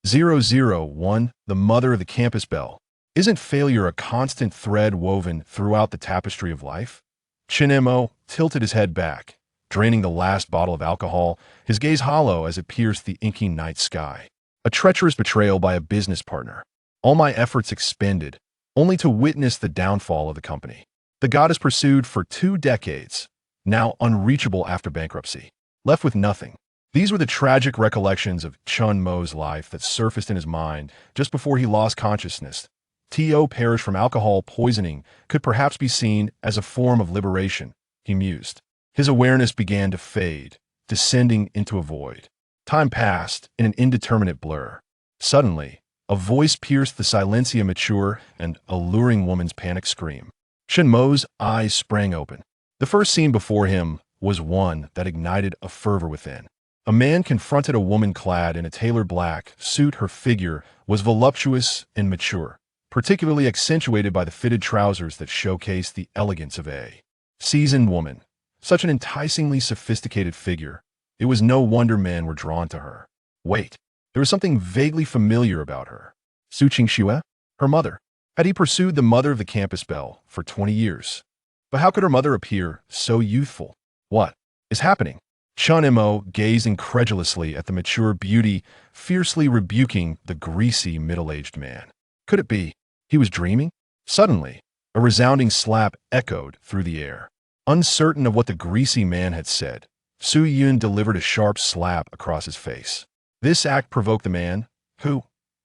001, the mother of the campus belle. Isn't failure a constant thread woven throughout the tapestry of life? Chinemo tilted his head back, draining the last bottle of alcohol, his gaze hollow as it pierced the inky night sky. A treacherous betrayal by a business partner. All my efforts expended, only to witness the downfall of the company. The goddess pursued for 2 decades, now unreachable after bankruptcy. Left with nothing. These were the tragic recollections of Chun Mo's life that surfaced in his mind just before he lost consciousness. T.O. perished from alcohol poisoning could perhaps be seen as a form of liberation, he mused. His awareness began to fade, descending into a void. Time passed in an indeterminate blur. Suddenly, a voice pierced the silencia mature and alluring woman's panic scream. Chun Mo's eyes sprang open. The first scene before him was one that ignited a fervor within. A man confronted a woman clad in a tailored black suit. Her figure was voluptuous and mature, particularly accentuated by the fitted trousers that showcased the elegance of a seasoned woman. Such an enticingly sophisticated figure. It was no wonder men were drawn to her. Wait, there was something vaguely familiar about her. Su Qingxue? Her mother. Had he pursued the mother of the campus belle for 20 years? But how could her mother appear so youthful? What is happening? Chun Mo gazed incredulously at the mature beauty, fiercely rebuking the greasy, middle-aged man. Could it be he was dreaming? Suddenly, a resounding slap echoed through the air. Uncertain of what the greasy man had said, Su Yun delivered a sharp slap across his face. This act provoked the man, who,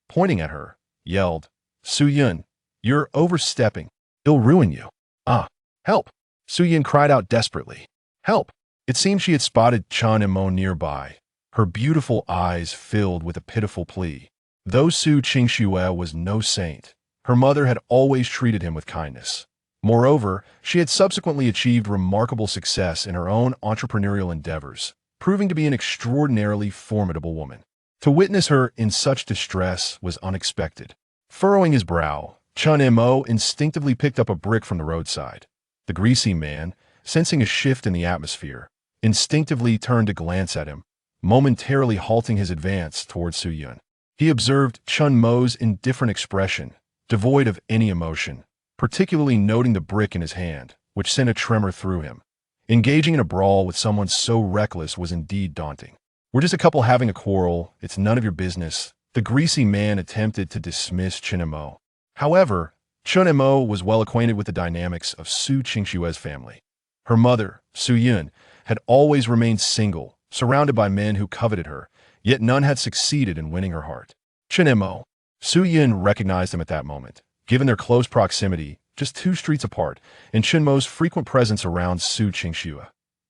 pointing at her, yelled, "Su Yun, you're overstepping. It'll ruin you." "Ah, help!" Su Yun cried out desperately. "Help!" It seemed she had spotted Chun Mo nearby, her beautiful eyes filled with a pitiful plea. Though Su Qingxue was no saint, her mother had always treated him with kindness. Moreover, she had subsequently achieved remarkable success in her own entrepreneurial endeavors, proving to be an extraordinarily formidable woman. To witness her in such distress was unexpected. Furrowing his brow, Chun Mo instinctively picked up a brick from the roadside. The greasy man, sensing a shift in the atmosphere, instinctively turned to glance at him, momentarily halting his advance towards Su Yun. He observed Chun Mo's indifferent expression, devoid of any emotion, particularly noting the brick in his hand, which sent a tremor through him. Engaging in a brawl with someone so reckless was indeed daunting. "We're just a couple having a quarrel. It's none of your business." The greasy man attempted to dismiss Chun Mo. However, Chun Mo was well acquainted with the dynamics of Su Qingxue's family. Her mother, Su Yun, had always remained single, surrounded by men who coveted her, yet none had succeeded in winning her heart. Chun Mo. Su Yun recognized him at that moment, given their close proximity, just 2 streets apart, and Chun Mo's frequent presence around Su Qingxue.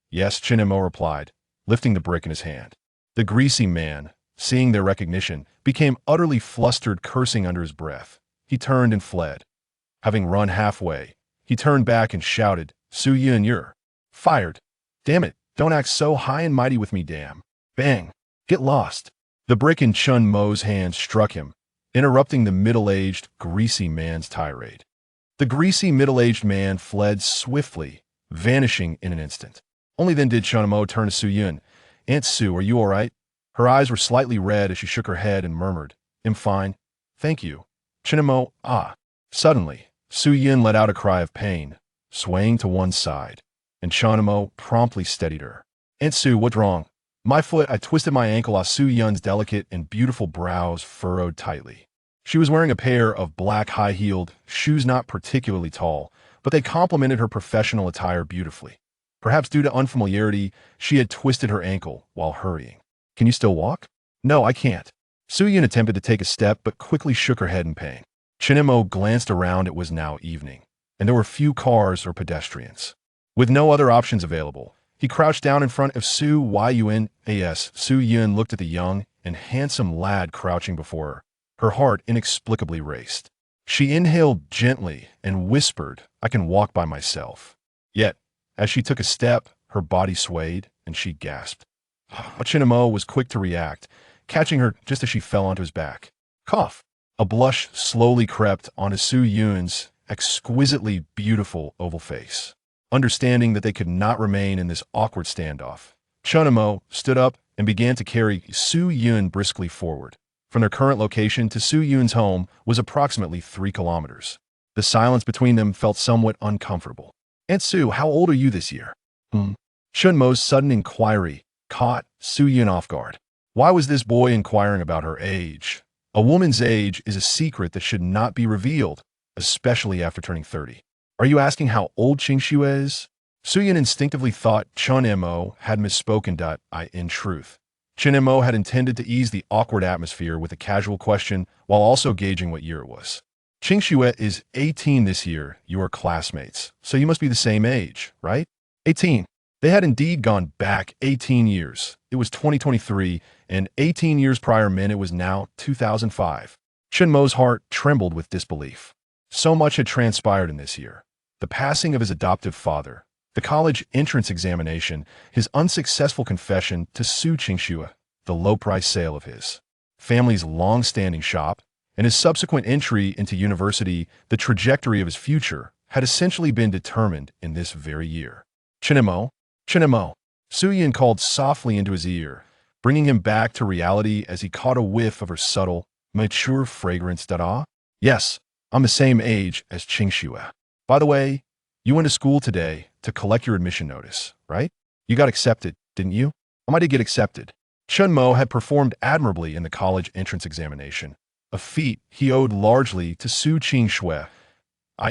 "Yes," Chun Mo replied, lifting the brick in his hand. The greasy man, seeing their recognition, became utterly flustered, cursing under his breath. He turned and fled. Having run halfway, he turned back and shouted, "Su Yun, you're fired. Damn it, don't act so high and mighty with me, damn." Bang! Get lost. The brick in Chun Mo's hand struck him, interrupting the middle-aged, greasy man's tirade. The greasy, middle-aged man fled swiftly, vanishing in an instant. Only then did Chun Mo turn to Su Yun. "Aunt Su, are you all right?" Her eyes were slightly red as she shook her head and murmured, "I'm fine. Thank you." Chun Mo, "Ah." Suddenly, Su Yun let out a cry of pain, swaying to one side, and Chun Mo promptly steadied her. "Aunt Su, what's wrong?" "My foot, I twisted my ankle." Su Yun's delicate and beautiful brows furrowed tightly. She was wearing a pair of black high-heeled shoes, not particularly tall, but they complemented her professional attire beautifully. Perhaps due to unfamiliarity, she had twisted her ankle while hurrying. "Can you still walk?" "No, I can't." Su Yun attempted to take a step but quickly shook her head in pain. Chun Mo glanced around. It was now evening, and there were few cars or pedestrians. With no other options available, he crouched down in front of Su Yun. Su Yun looked at the young and handsome lad crouching before her. Her heart inexplicably raced. She inhaled gently and whispered, "I can walk by myself." Yet, as she took a step, her body swayed and she gasped. Chun Mo was quick to react, catching her just as she fell onto his back. Cough! A blush slowly crept onto Su Yun's exquisitely beautiful oval face. Understanding that they could not remain in this awkward standoff, Chun Mo stood up and began to carry Su Yun briskly forward. For From their current location to Su Yun's home was approximately 3 kilometers. The silence between them felt somewhat uncomfortable. "Aunt Su, how old are you this year?" Chun Mo's sudden inquiry caught Su Yun off guard. Why was this boy inquiring about her age? A woman's age is a secret that should not be revealed, especially after turning 30. "Are you asking how old Qingxue is?" Su Yun instinctively thought Chun Mo had misspoken. In truth, Chun Mo had intended to ease the awkward atmosphere with a casual question while also gauging what year it was. "Qingxue is 18 this year. You are classmates, so you must be the same age, right?" 18. They had indeed gone back 18 years. It was 2023, and 18 years prior meant it was now 2005. Chun Mo's heart trembled with disbelief. So much had transpired in this year. The passing of his adoptive father, the college entrance examination, his unsuccessful confession to Su Qingxue, the low-price sale of his family's long-standing shop, and his subsequent entry into university. The trajectory of his future had essentially been determined in this very year. "Chun Mo, Chun Mo," Su Yun called softly into his ear, bringing him back to reality as he caught a whiff of her subtle, mature fragrance. "Da-da? Yes, I'm the same age as Qingxue. By the way, you went to school today to collect your admission notice, right? You got accepted, didn't you?" "I did get accepted." Chun Mo had performed admirably in the college entrance examination, a feat he owed largely to Su Qingxue,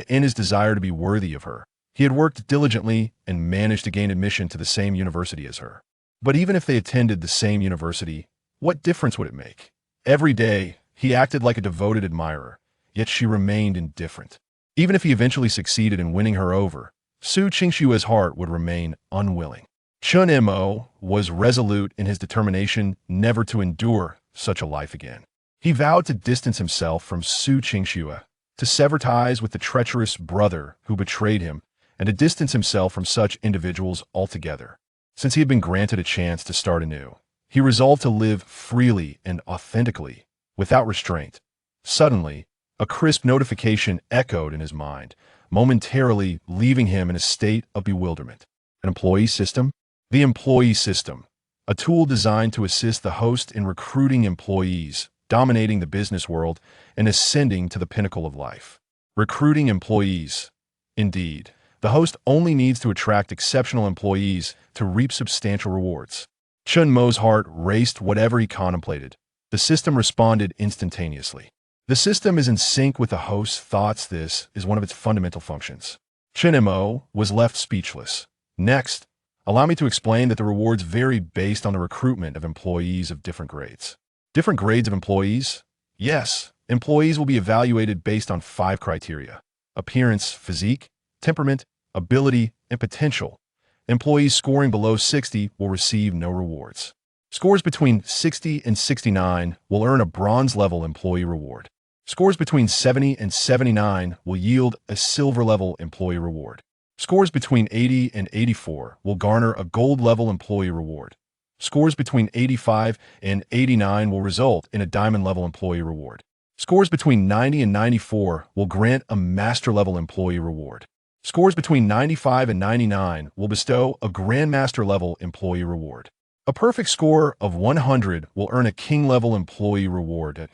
in his desire to be worthy of her. He had worked diligently and managed to gain admission to the same university as her. But even if they attended the same university, what difference would it make? Every day, he acted like a devoted admirer, yet she remained indifferent. Even if he eventually succeeded in winning her over, Su Qingxue's heart would remain unwilling. Chun Mo was resolute in his determination never to endure such a life again. He vowed to distance himself from Su Qingxue, to sever ties with the treacherous brother who betrayed him, and to distance himself from such individuals altogether. Since he had been granted a chance to start anew, he resolved to live freely and authentically, without restraint. Suddenly, a crisp notification echoed in his mind, momentarily leaving him in a state of bewilderment. An employee system? The employee system, a tool designed to assist the host in recruiting employees, dominating the business world, and ascending to the pinnacle of life. Recruiting employees. Indeed, the host only needs to attract exceptional employees to reap substantial rewards. Chun Mo's heart raced whatever he contemplated. The system responded instantaneously. The system is in sync with the host's thoughts. This is one of its fundamental functions. Chun Mo was left speechless. Next, allow me to explain that the rewards vary based on the recruitment of employees of different grades. Different grades of employees? Yes, employees will be evaluated based on 5 criteria: appearance, physique, temperament, ability, and potential. Employees scoring below 60 will receive no rewards. Scores between 60 and 69 will earn a bronze-level employee reward. Scores between 70 and 79 will yield a silver-level employee reward. Scores between 80 and 84 will garner a gold-level employee reward. Scores between 85 and 89 will result in a diamond-level employee reward. Scores between 90 and 94 will grant a master-level employee reward. Scores between 95 and 99 will bestow a grandmaster-level employee reward. A perfect score of 100 will earn a king-level employee reward.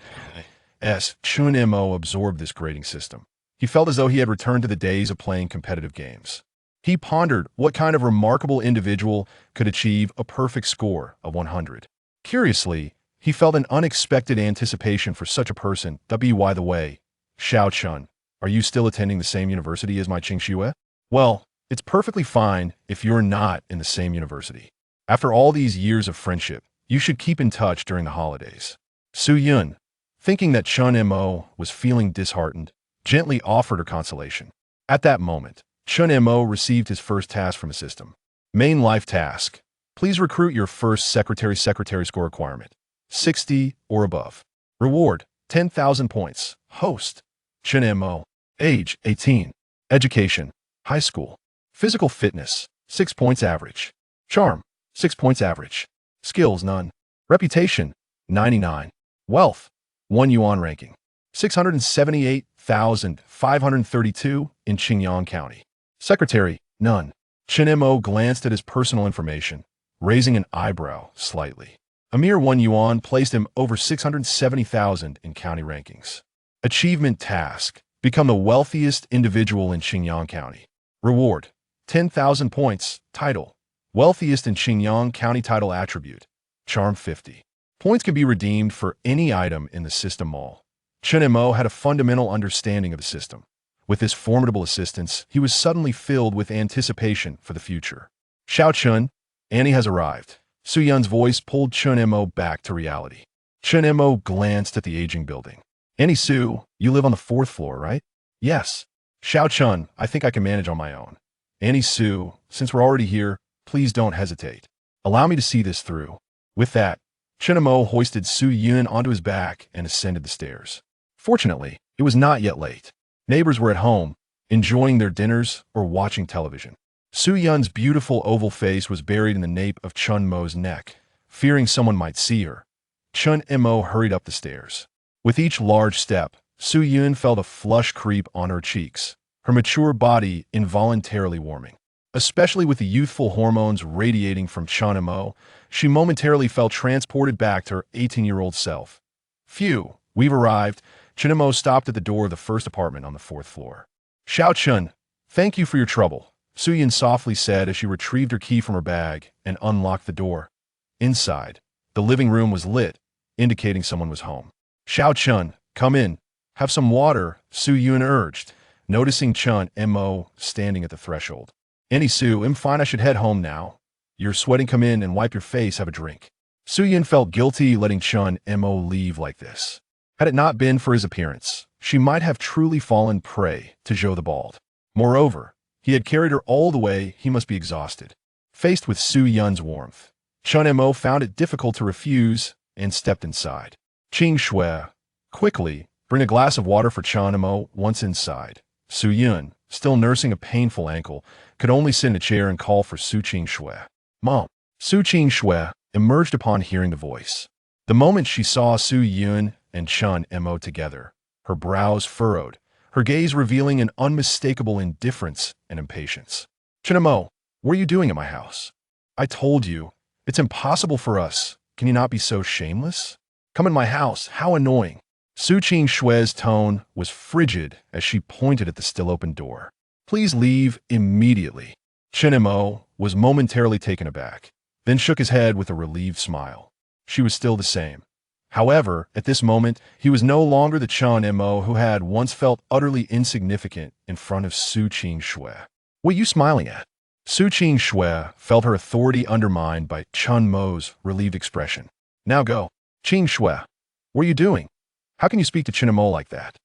Chun Mo absorbed this grading system. He felt as though he had returned to the days of playing competitive games. He pondered what kind of remarkable individual could achieve a perfect score of 100. Curiously, he felt an unexpected anticipation for such a person. By the way, Xiao Chun, are you still attending the same university as my Qingxue? Well, it's perfectly fine if you're not in the same university. After all these years of friendship, you should keep in touch during the holidays. Su Yun, thinking that Chun Mo was feeling disheartened, gently offered her consolation. At that moment, Chun Mo received his first task from the system. Main life task. Please recruit your first secretary score requirement. 60 or above. Reward, 10,000 points. Host, Chun Mo. Age, 18. Education, high school. Physical fitness, 6 points average. Charm, 6 points average. Skills, none. Reputation, 99. Wealth, 1 yuan ranking. 678,532 in Qingyang County. Secretary, none. Chun Mo glanced at his personal information, raising an eyebrow slightly. A mere 1 yuan placed him over 670,000 in county rankings. Achievement task: become the wealthiest individual in Xinjiang County. Reward: 10,000 points. Title: wealthiest in Xinjiang County. Title attribute: charm 50. Points can be redeemed for any item in the system mall. Chen Mo had a fundamental understanding of the system. With this formidable assistance, he was suddenly filled with anticipation for the future. Xiao Chun, Annie has arrived. Su Yun's voice pulled Chen Mo back to reality. Chen Mo glanced at the aging building. Annie Su, you live on the 4th floor, right? Yes. Xiao Chun, I think I can manage on my own. Annie Su, since we're already here, please don't hesitate. Allow me to see this through. With that, Chen Mo hoisted Su Yun onto his back and ascended the stairs. Fortunately, it was not yet late. Neighbors were at home, enjoying their dinners or watching television. Su Yun's beautiful oval face was buried in the nape of Chen Mo's neck. Fearing someone might see her, Chen Mo hurried up the stairs. With each large step, Su Yun felt a flush creep on her cheeks, her mature body involuntarily warming. Especially with the youthful hormones radiating from Chen Mo, she momentarily felt transported back to her 18-year-old self. Phew, we've arrived. Chen Mo stopped at the door of the first apartment on the 4th floor. Xiao Chun, thank you for your trouble, Su Yun softly said as she retrieved her key from her bag and unlocked the door. Inside, the living room was lit, indicating someone was home. Xiao Chun, come in. Have some water, Su Yun urged, noticing Chen Mo standing at the threshold. Annie Su, I'm fine, I should head home now. You're sweating, come in and wipe your face, have a drink. Su Yun felt guilty letting Chen Mo leave like this. Had it not been for his appearance, she might have truly fallen prey to Zhou the Bald. Moreover, he had carried her all the way, he must be exhausted. Faced with Su Yun's warmth, Chen Mo found it difficult to refuse and stepped inside. Qing Shui, quickly, bring a glass of water for Chen Mo. Once inside, Su Yun, still nursing a painful ankle, could only sit in a chair and call for Su Qing Shui. Mom. Su Qing Shui emerged upon hearing the voice. The moment she saw Su Yun and Chen Mo together, her brows furrowed, her gaze revealing an unmistakable indifference and impatience. Chen Mo, what are you doing at my house? I told you, it's impossible for us. Can you not be so shameless? Come in my house, how annoying. Su Qing Shui's tone was frigid as she pointed at the still-open door. Please leave immediately. Chen Mo was momentarily taken aback, then shook his head with a relieved smile. She was still the same. However, at this moment, he was no longer the Chen Mo who had once felt utterly insignificant in front of Su Qing Shui. What are you smiling at? Su Qing Shui felt her authority undermined by Chen Mo's relieved expression. Now go. Qing Shui, what are you doing? How can you speak to Chen Mo like that?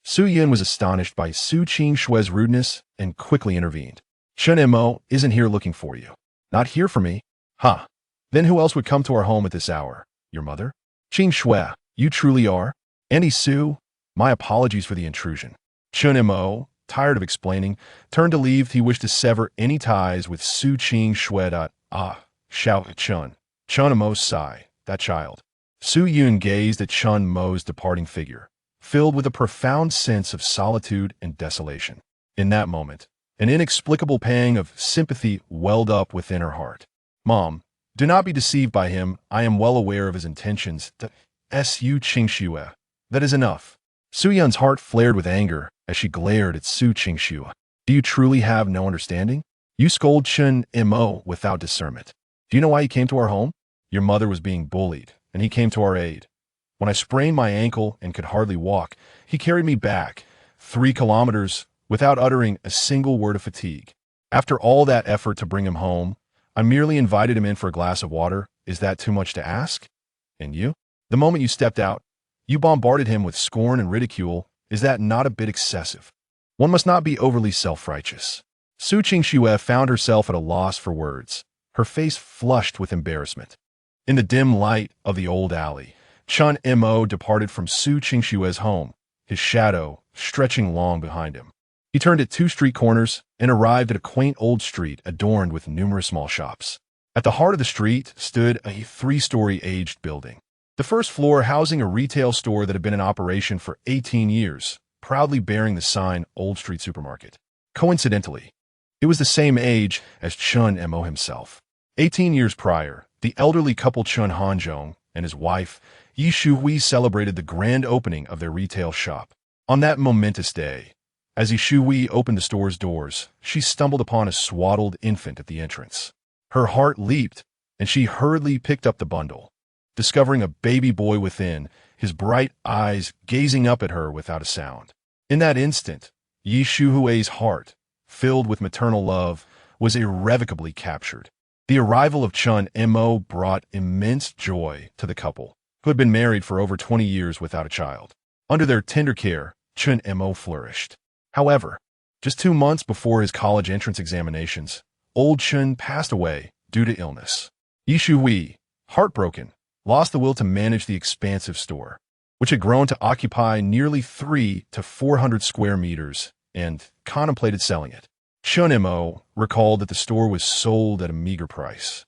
Su Yun was astonished by Su Qing Shui's rudeness and quickly intervened. Chen Mo isn't here looking for you. Not here for me? Huh. Then who else would come to our home at this hour? Your mother? Qing Shui, you truly are? Annie Su, my apologies for the intrusion. Chen Mo, tired of explaining, turned to leave. He wished to sever any ties with Su Qing Shui. Xiao Chun. Chen Mo sighed. That child. Su Yun gazed at Chen Mo's departing figure, filled with a profound sense of solitude and desolation. In that moment, an inexplicable pang of sympathy welled up within her heart. Mom, do not be deceived by him. I am well aware of his intentions. Su Qing Shui. That is enough. Su Yun's heart flared with anger as she glared at Su Qing Shui. Do you truly have no understanding? You scold Chen Mo without discernment. Do you know why he came to our home? Your mother was being bullied, and he came to our aid. When I sprained my ankle and could hardly walk, he carried me back 3 kilometers without uttering a single word of fatigue. After all that effort to bring him home, I merely invited him in for a glass of water. Is that too much to ask? And you? The moment you stepped out, you bombarded him with scorn and ridicule. Is that not a bit excessive? One must not be overly self-righteous. Su Qing Shui found herself at a loss for words, her face flushed with embarrassment. In the dim light of the old alley, Chen Mo departed from Su Qing Shui's home, his shadow stretching long behind him. He turned at 2 street corners and arrived at a quaint old street adorned with numerous small shops. At the heart of the street stood a 3-story aged building. The first floor housing a retail store that had been in operation for 18 years, proudly bearing the sign Old Street Supermarket. Coincidentally, it was the same age as Chen Mo himself. 18 years prior, the elderly couple Chen Hanzhong and his wife, Yi Shuhui, celebrated the grand opening of their retail shop. On that momentous day, as Yi Shuhui opened the store's doors, she stumbled upon a swaddled infant at the entrance. Her heart leaped, and she hurriedly picked up the bundle, discovering a baby boy within, his bright eyes gazing up at her without a sound. In that instant, Yi Shuhui's heart, filled with maternal love, was irrevocably captured. The arrival of Chun Mo brought immense joy to the couple, who had been married for over 20 years without a child. Under their tender care, Chun Mo flourished. However, just 2 months before his college entrance examinations, old Chun passed away due to illness. Yi Shuhui, heartbroken, lost the will to manage the expansive store, which had grown to occupy nearly 300 to 400 square meters, and contemplated selling it. Chun Mo recalled that the store was sold at a meager price.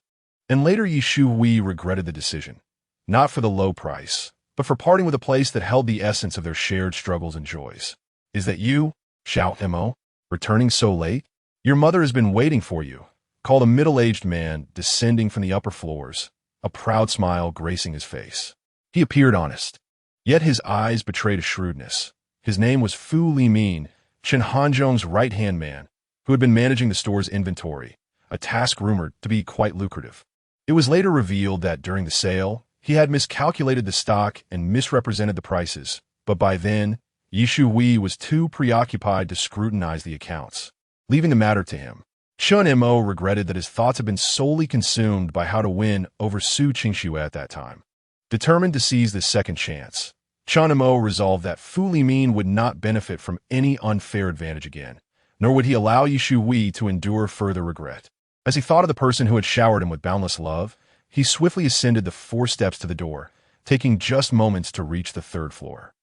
And later Yi Shuhui regretted the decision, not for the low price, but for parting with a place that held the essence of their shared struggles and joys. "Is that you, Xiao Mo, returning so late? Your mother has been waiting for you," called a middle-aged man descending from the upper floors, a proud smile gracing his face. He appeared honest, yet his eyes betrayed a shrewdness. His name was Fu Limin, Chen Hanzhong's right-hand man, who had been managing the store's inventory, a task rumored to be quite lucrative. It was later revealed that during the sale, he had miscalculated the stock and misrepresented the prices, but by then, Yi Shuhui was too preoccupied to scrutinize the accounts, leaving the matter to him. Chun Mo regretted that his thoughts had been solely consumed by how to win over Su Qingxue at that time. Determined to seize this second chance, Chun Mo resolved that Fu Limin would not benefit from any unfair advantage again, nor would he allow Yi Shuhui to endure further regret. As he thought of the person who had showered him with boundless love, he swiftly ascended the 4 steps to the door, taking just moments to reach the 3rd floor.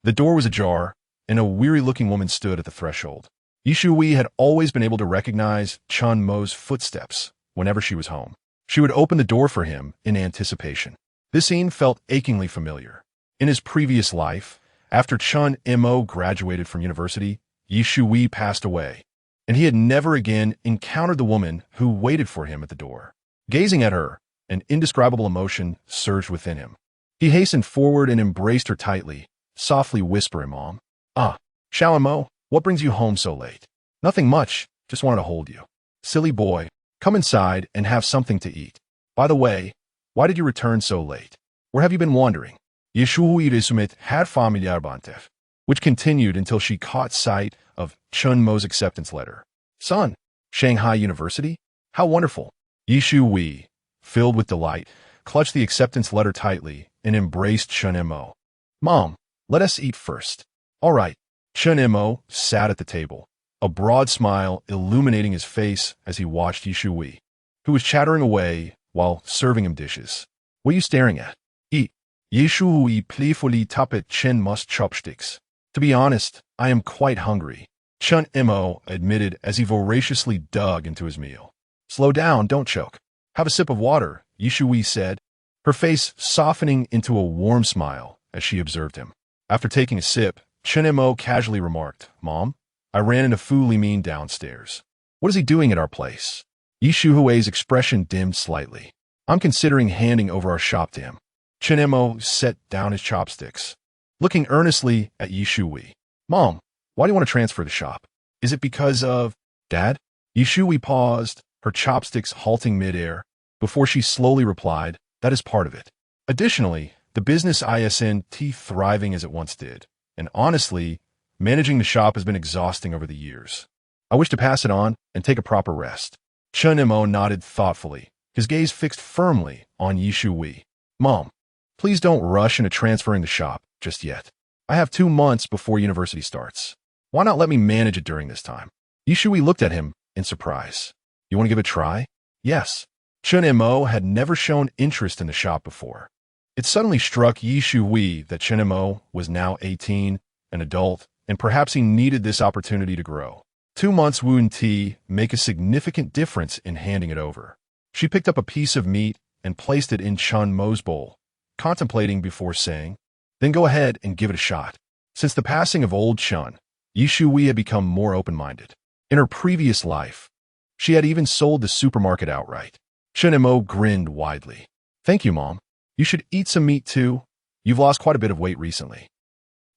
The door was ajar, and a weary-looking woman stood at the threshold. Yi Shuhui had always been able to recognize Chun Mo's footsteps whenever she was home. She would open the door for him in anticipation. This scene felt achingly familiar. In his previous life, after Chun Mo graduated from university, Yi Shuhui passed away, and he had never again encountered the woman who waited for him at the door. Gazing at her, an indescribable emotion surged within him. He hastened forward and embraced her tightly, softly whispering, "Mom." "Ah, Xiao Mo, what brings you home so late?" "Nothing much, just wanted to hold you." "Silly boy, come inside and have something to eat. By the way, why did you return so late? Where have you been wandering?" Yi Shuhui resumed her familiarbantev, which continued until she caught sight of Chun Mo's acceptance letter. "Son, Shanghai University? How wonderful." Yi Shuhui, filled with delight, clutched the acceptance letter tightly and embraced Chun Mo. "Mom, let us eat first." "All right." Chun Mo sat at the table, a broad smile illuminating his face as he watched Yi Shuhui, who was chattering away while serving him dishes. "What are you staring at?" "Eat." Yi Shuhui playfully tapped Chen Mo's chopsticks. "To be honest, I am quite hungry," Chun Mo admitted as he voraciously dug into his meal. "Slow down, don't choke. Have a sip of water," Yi Shuhui said, her face softening into a warm smile as she observed him. After taking a sip, Chun Mo casually remarked, "Mom, I ran into Fu Limin downstairs. What is he doing at our place?" Yi Shuhui's expression dimmed slightly. "I'm considering handing over our shop to him." Chun Mo set down his chopsticks, looking earnestly at Yi Shuhui. "Mom, why do you want to transfer the shop? Is it because of Dad?" Yi Shuhui paused, her chopsticks halting midair, before she slowly replied, "That is part of it. Additionally, the business isn't thriving as it once did, and honestly, managing the shop has been exhausting over the years. I wish to pass it on and take a proper rest." Chun Mo nodded thoughtfully, his gaze fixed firmly on Yi Shuhui. "Mom, please don't rush into transferring the shop just yet. I have 2 months before university starts. Why not let me manage it during this time?" Yi Shuhui looked at him in surprise. "You want to give it a try?" "Yes." Chun Mo had never shown interest in the shop before. It suddenly struck Yi Shuhui that Chun Mo was now 18, an adult, and perhaps he needed this opportunity to grow. 2 months wouldn't make a significant difference in handing it over. She picked up a piece of meat and placed it in Chun Mo's bowl, contemplating before saying, "Then go ahead and give it a shot." Since the passing of old Chun, Yi Shuhui had become more open-minded. In her previous life, she had even sold the supermarket outright. Chun Mo grinned widely. "Thank you, Mom. You should eat some meat too. You've lost quite a bit of weight recently.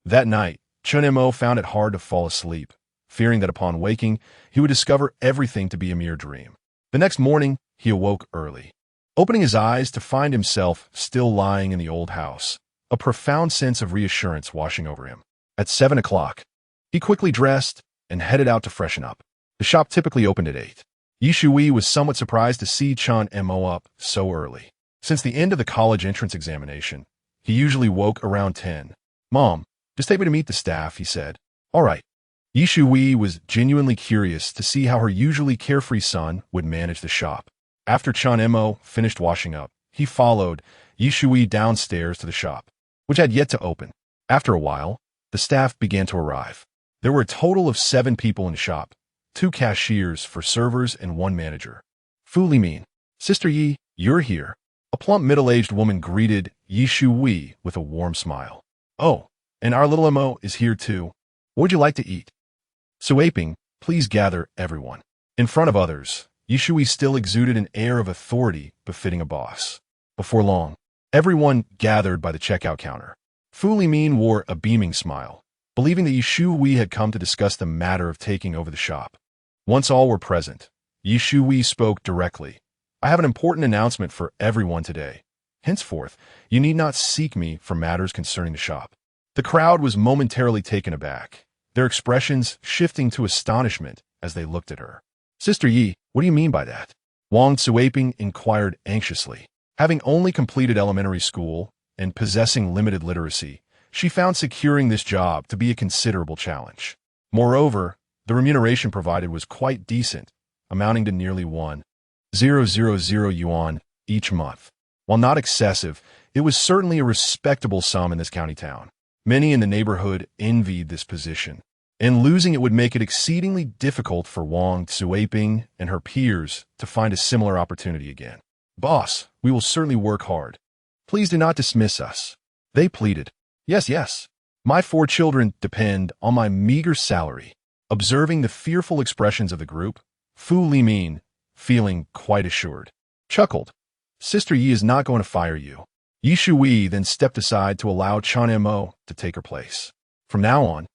That night, Chun Mo found it hard to fall asleep, fearing that upon waking, he would discover everything to be a mere dream. The next morning, he awoke early, opening his eyes to find himself still lying in the old house, a profound sense of reassurance washing over him. At 7 o'clock, he quickly dressed and headed out to freshen up. The shop typically opened at 8. Yi Shui was somewhat surprised to see Chun Mo up so early. Since the end of the college entrance examination, he usually woke around 10. "Mom, just take me to meet the staff," he said. "All right." Yi Shui was genuinely curious to see how her usually carefree son would manage the shop. After Chun Mo finished washing up, he followed Yi Shui downstairs to the shop, which had yet to open. After a while, the staff began to arrive. There were a total of 7 people in the shop, 2 cashiers for servers and 1 manager. "Fu Limin, Sister Yi, you're here." A plump middle-aged woman greeted Yi Shui with a warm smile. "Oh, and our little Mo is here too. What would you like to eat?" Suaping, please gather everyone. In front of others, Yi Shui still exuded an air of authority befitting a boss. Before long, everyone gathered by the checkout counter. Fu Limin wore a beaming smile, believing that Yi Shui had come to discuss the matter of taking over the shop. Once all were present, Yi Shui spoke directly. "I have an important announcement for everyone today. Henceforth, you need not seek me for matters concerning the shop." The crowd was momentarily taken aback, their expressions shifting to astonishment as they looked at her. "Sister Yi, what do you mean by that?" Wang Suaping inquired anxiously. Having only completed elementary school and possessing limited literacy, she found securing this job to be a considerable challenge. Moreover, the remuneration provided was quite decent, amounting to nearly 1,000 yuan each month. While not excessive, it was certainly a respectable sum in this county town. Many in the neighborhood envied this position, and losing it would make it exceedingly difficult for Wang Suaping and her peers to find a similar opportunity again. "Boss, we will certainly work hard. Please do not dismiss us," they pleaded. Yes. My 4 children depend on my meager salary." Observing the fearful expressions of the group, Fu Limin, feeling quite assured, chuckled. "Sister Yi is not going to fire you." Yi Shui then stepped aside to allow Chun Mo to take her place. From now on,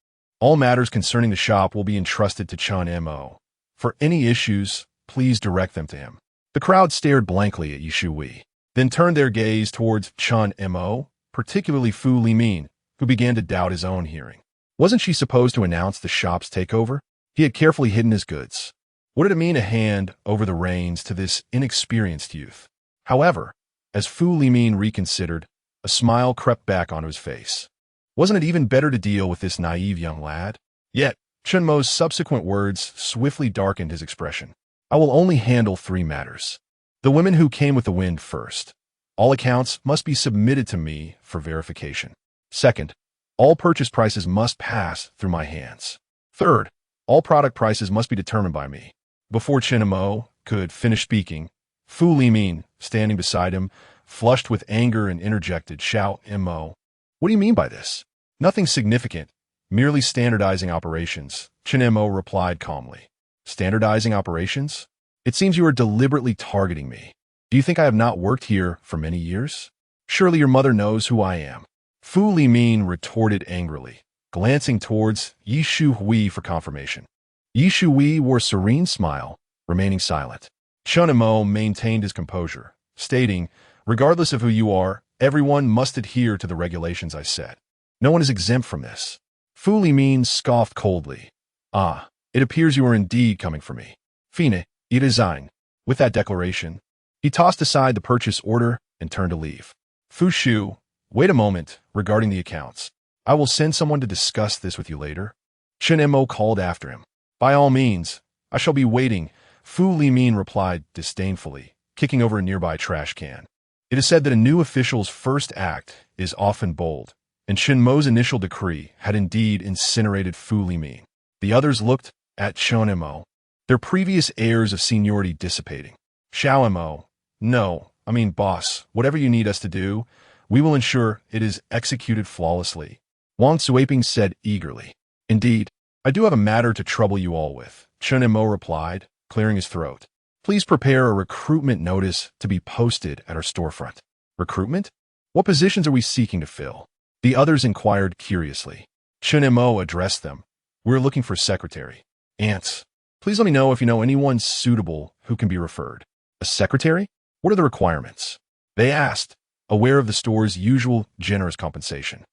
all matters concerning the shop will be entrusted to Chun Mo. For any issues, please direct them to him. The crowd stared blankly at Yi Shui, then turned their gaze towards Chun Mo, particularly Fu Limin, who began to doubt his own hearing. Wasn't she supposed to announce the shop's takeover? He had carefully hidden his goods. What did it mean to hand over the reins to this inexperienced youth? However, as Fu Limin reconsidered, a smile crept back onto his face. Wasn't it even better to deal with this naive young lad? Yet, Chun Mo's subsequent words swiftly darkened his expression. "I will only handle 3 matters. The women who came with the wind first. All accounts must be submitted to me for verification. Second, all purchase prices must pass through my hands. Third, all product prices must be determined by me." Before Chun Mo could finish speaking, Fu Limin, standing beside him, flushed with anger and interjected, "Xiao Mo, what do you mean by this?" "Nothing significant, merely standardizing operations," Chun Mo replied calmly. "Standardizing operations? It seems you are deliberately targeting me. Do you think I have not worked here for many years? Surely your mother knows who I am." Fu Limin retorted angrily, glancing towards Yi Shui for confirmation. Yi Shui wore a serene smile, remaining silent. Chun Mo maintained his composure, stating, "Regardless of who you are, everyone must adhere to the regulations I set. No one is exempt from this." Fu Limin scoffed coldly. "Ah, it appears you are indeed coming for me. Fine, you resign." With that declaration, he tossed aside the purchase order and turned to leave. "Fu Shu, wait a moment regarding the accounts. I will send someone to discuss this with you later." Chun Mo called after him. "By all means, I shall be waiting," Fu Limin replied disdainfully, kicking over a nearby trash can. It is said that a new official's first act is often bold, and Chun Mo's initial decree had indeed incinerated Fu Limin. The others looked at Chun Mo, their previous airs of seniority dissipating. "Xiao Mo, no, I mean boss, whatever you need us to do, we will ensure it is executed flawlessly," Wang Suaping said eagerly. "Indeed, I do have a matter to trouble you all with," Chun Mo replied, clearing his throat. "Please prepare a recruitment notice to be posted at our storefront." "Recruitment?" What positions are we seeking to fill? The others inquired curiously. Chen Mo addressed them. We're looking for secretary. Ants. Please let me know if you know anyone suitable who can be referred. A secretary? What are the requirements? They asked, aware of the store's usual generous compensation.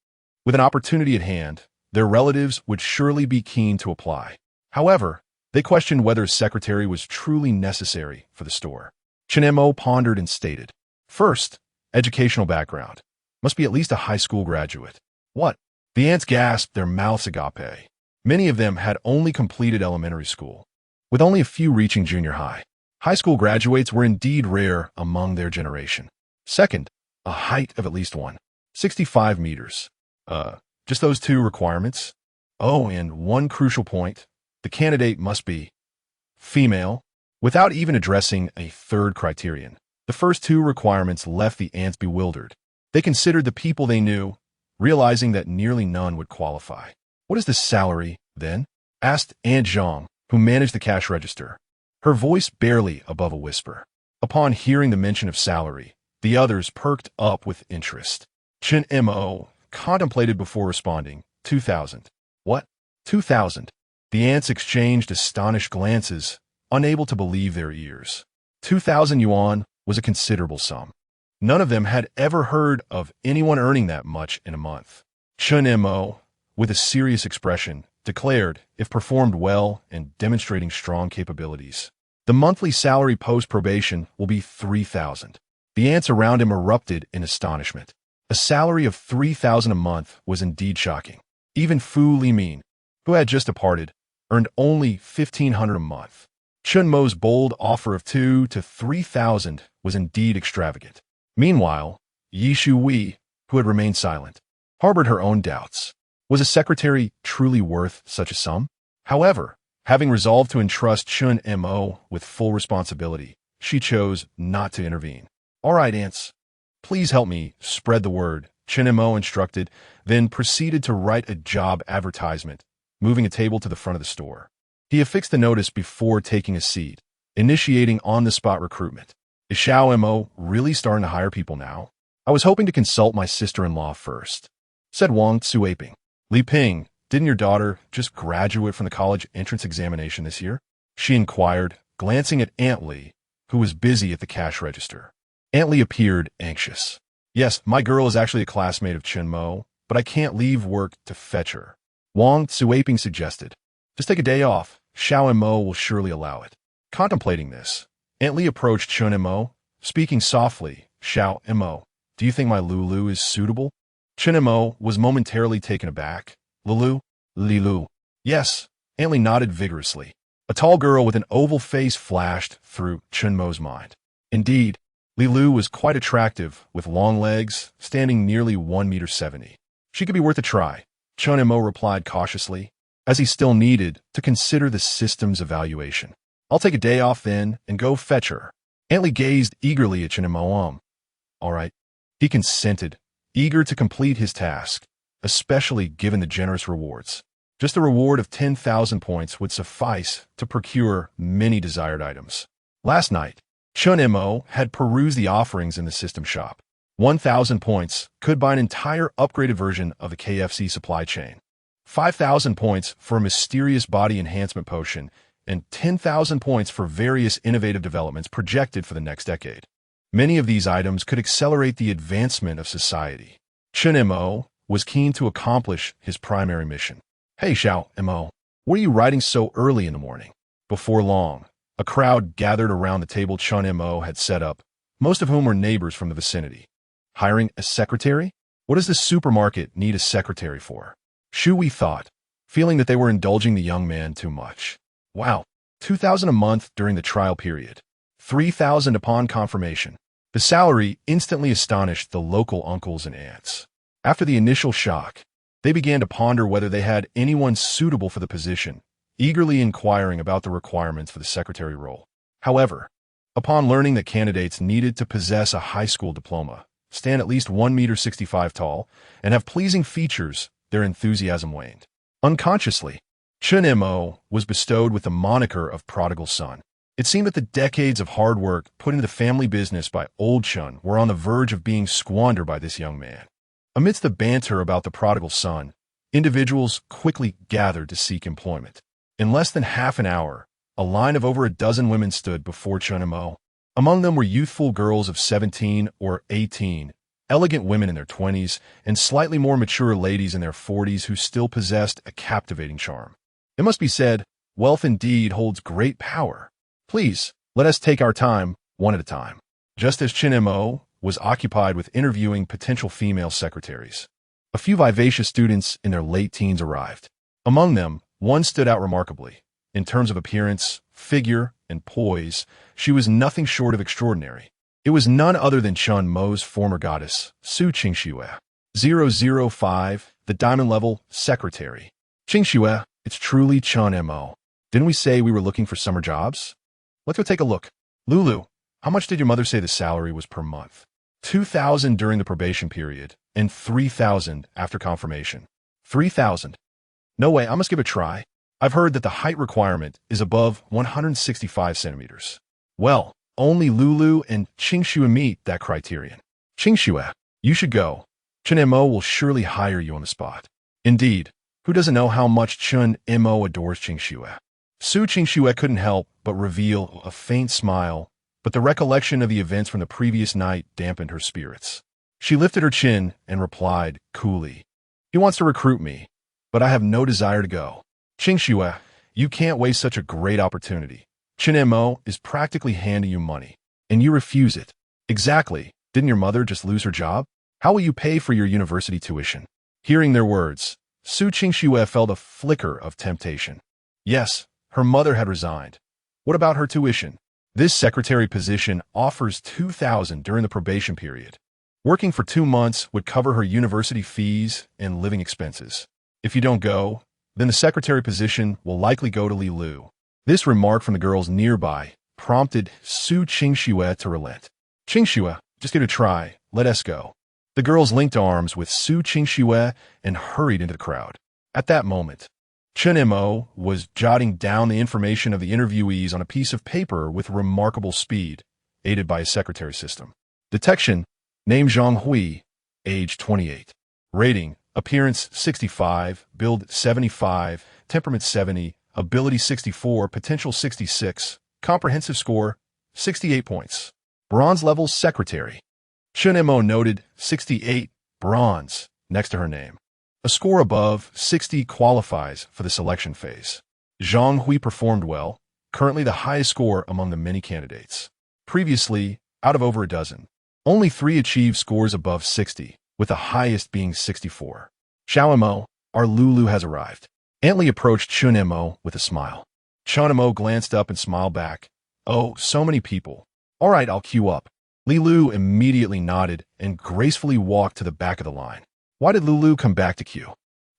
With an opportunity at hand, their relatives would surely be keen to apply. However, they questioned whether a secretary was truly necessary for the store. Chen Mo pondered and stated, first, educational background. Must be at least a high school graduate. What? The ants gasped, their mouths agape. Many of them had only completed elementary school, with only a few reaching junior high. High school graduates were indeed rare among their generation. Second, a height of at least 165 meters. Just those two requirements? Oh, and one crucial point, the candidate must be female, without even addressing a third criterion. The first two requirements left the ants bewildered. They considered the people they knew, realizing that nearly none would qualify. What is the salary, then? Asked Aunt Zhang, who managed the cash register, her voice barely above a whisper. Upon hearing the mention of salary, the others perked up with interest. Chen Mo contemplated before responding, 2,000. What? 2,000? The ants exchanged astonished glances, unable to believe their ears. 2,000 yuan was a considerable sum. None of them had ever heard of anyone earning that much in a month. Chen Mo, with a serious expression, declared, if performed well and demonstrating strong capabilities, the monthly salary post-probation will be 3,000. The ants around him erupted in astonishment. A salary of 3,000 a month was indeed shocking. Even Fu Limin, who had just departed, earned only 1,500 a month. Chen Mo's bold offer of 2,000 to 3,000 was indeed extravagant. Meanwhile, Yi Shui, who had remained silent, harbored her own doubts. Was a secretary truly worth such a sum? However, having resolved to entrust Chen Mo with full responsibility, she chose not to intervene. All right, ants. Please help me spread the word, Chen Mo instructed, then proceeded to write a job advertisement, moving a table to the front of the store. He affixed the notice before taking a seat, initiating on-the-spot recruitment. Is Xiao Mo really starting to hire people now? I was hoping to consult my sister-in-law first, said Wang Tsuaping. Li Ping, didn't your daughter just graduate from the college entrance examination this year? She inquired, glancing at Aunt Li, who was busy at the cash register. Aunt Li appeared anxious. Yes, my girl is actually a classmate of Chen Mo, but I can't leave work to fetch her. Wang Tsuaping suggested. Just take a day off. Xiao Mo will surely allow it. Contemplating this, Aunt Li approached Chen Mo, speaking softly. Xiao Mo, do you think my Lulu is suitable? Chen Mo was momentarily taken aback. Lulu? Lilu. Yes, Aunt Li nodded vigorously. A tall girl with an oval face flashed through Chen Mo's mind. Indeed, Lilu was quite attractive, with long legs, standing nearly 1.70 meters. She could be worth a try, Chen Mo replied cautiously, as he still needed to consider the system's evaluation. I'll take a day off then and go fetch her. Aunt Li gazed eagerly at Chen Mo. All right. He consented, eager to complete his task, especially given the generous rewards. Just a reward of 10,000 points would suffice to procure many desired items. Last night, Chen Mo had perused the offerings in the system shop. 1,000 points could buy an entire upgraded version of the KFC supply chain. 5,000 points for a mysterious body enhancement potion, and 10,000 points for various innovative developments projected for the next decade. Many of these items could accelerate the advancement of society. Chen Mo was keen to accomplish his primary mission. Hey, Xiao Mo, what are you writing so early in the morning? Before long, a crowd gathered around the table Chen Mo had set up, most of whom were neighbors from the vicinity. Hiring a secretary? What does the supermarket need a secretary for? Shui thought, feeling that they were indulging the young man too much. Wow, 2,000 a month during the trial period. 3,000 upon confirmation. The salary instantly astonished the local uncles and aunts. After the initial shock, they began to ponder whether they had anyone suitable for the position, eagerly inquiring about the requirements for the secretary role. However, upon learning that candidates needed to possess a high school diploma, stand at least 1.65 meters tall, and have pleasing features, their enthusiasm waned. Unconsciously, Chen Mo was bestowed with the moniker of prodigal son. It seemed that the decades of hard work put into the family business by old Chun were on the verge of being squandered by this young man. Amidst the banter about the prodigal son, individuals quickly gathered to seek employment. In less than half an hour, a line of over a dozen women stood before Chun Mo. Among them were youthful girls of 17 or 18, elegant women in their 20s, and slightly more mature ladies in their 40s who still possessed a captivating charm. It must be said, wealth indeed holds great power. Please, let us take our time, one at a time. Just as Chin Mo was occupied with interviewing potential female secretaries, a few vivacious students in their late teens arrived. Among them, one stood out remarkably. In terms of appearance, figure, and poise, she was nothing short of extraordinary. It was none other than Chun Mo's former goddess, Su Qingxue. 005, the diamond-level secretary. Qingxue, it's truly Chun Mo. Didn't we say we were looking for summer jobs? Let's go take a look. Lulu, how much did your mother say the salary was per month? 2,000 during the probation period, and 3,000 after confirmation. 3,000. No way, I must give it a try. I've heard that the height requirement is above 165 centimeters. Well, only Lulu and Qingxue meet that criterion. Qingxue, you should go. Chun Mo will surely hire you on the spot. Indeed, who doesn't know how much Chun Mo adores Qingxue? Su Qingxue couldn't help but reveal a faint smile, but the recollection of the events from the previous night dampened her spirits. She lifted her chin and replied coolly, "He wants to recruit me, but I have no desire to go. Qingxue, you can't waste such a great opportunity. Chun Mo is practically handing you money, and you refuse it. Exactly. Didn't your mother just lose her job? How will you pay for your university tuition?" Hearing their words, Su Qingxue felt a flicker of temptation. Yes, her mother had resigned. What about her tuition? This secretary position offers 2,000 during the probation period. Working for 2 months would cover her university fees and living expenses. If you don't go, then the secretary position will likely go to Li Lu. This remark from the girls nearby prompted Su Qingxue to relent. Qingxue, just give it a try. Let us go. The girls linked arms with Su Qingxue and hurried into the crowd. At that moment, Chun Mo was jotting down the information of the interviewees on a piece of paper with remarkable speed, aided by a secretary system. Detection: name Zhang Hui, age 28. Rating: appearance 65, build 75, temperament 70, ability 64, potential 66, comprehensive score 68 points. Bronze level secretary. Chun Mo noted 68, bronze, next to her name. A score above 60 qualifies for the selection phase. Zhang Hui performed well, currently the highest score among the many candidates. Previously, out of over a dozen, only 3 achieved scores above 60, with the highest being 64. Xiao Mo, our Lulu has arrived. Aunt Li approached Chun Mo with a smile. Chun Mo glanced up and smiled back. Oh, so many people. All right, I'll queue up. Li Lu immediately nodded and gracefully walked to the back of the line. Why did Lulu come back to queue?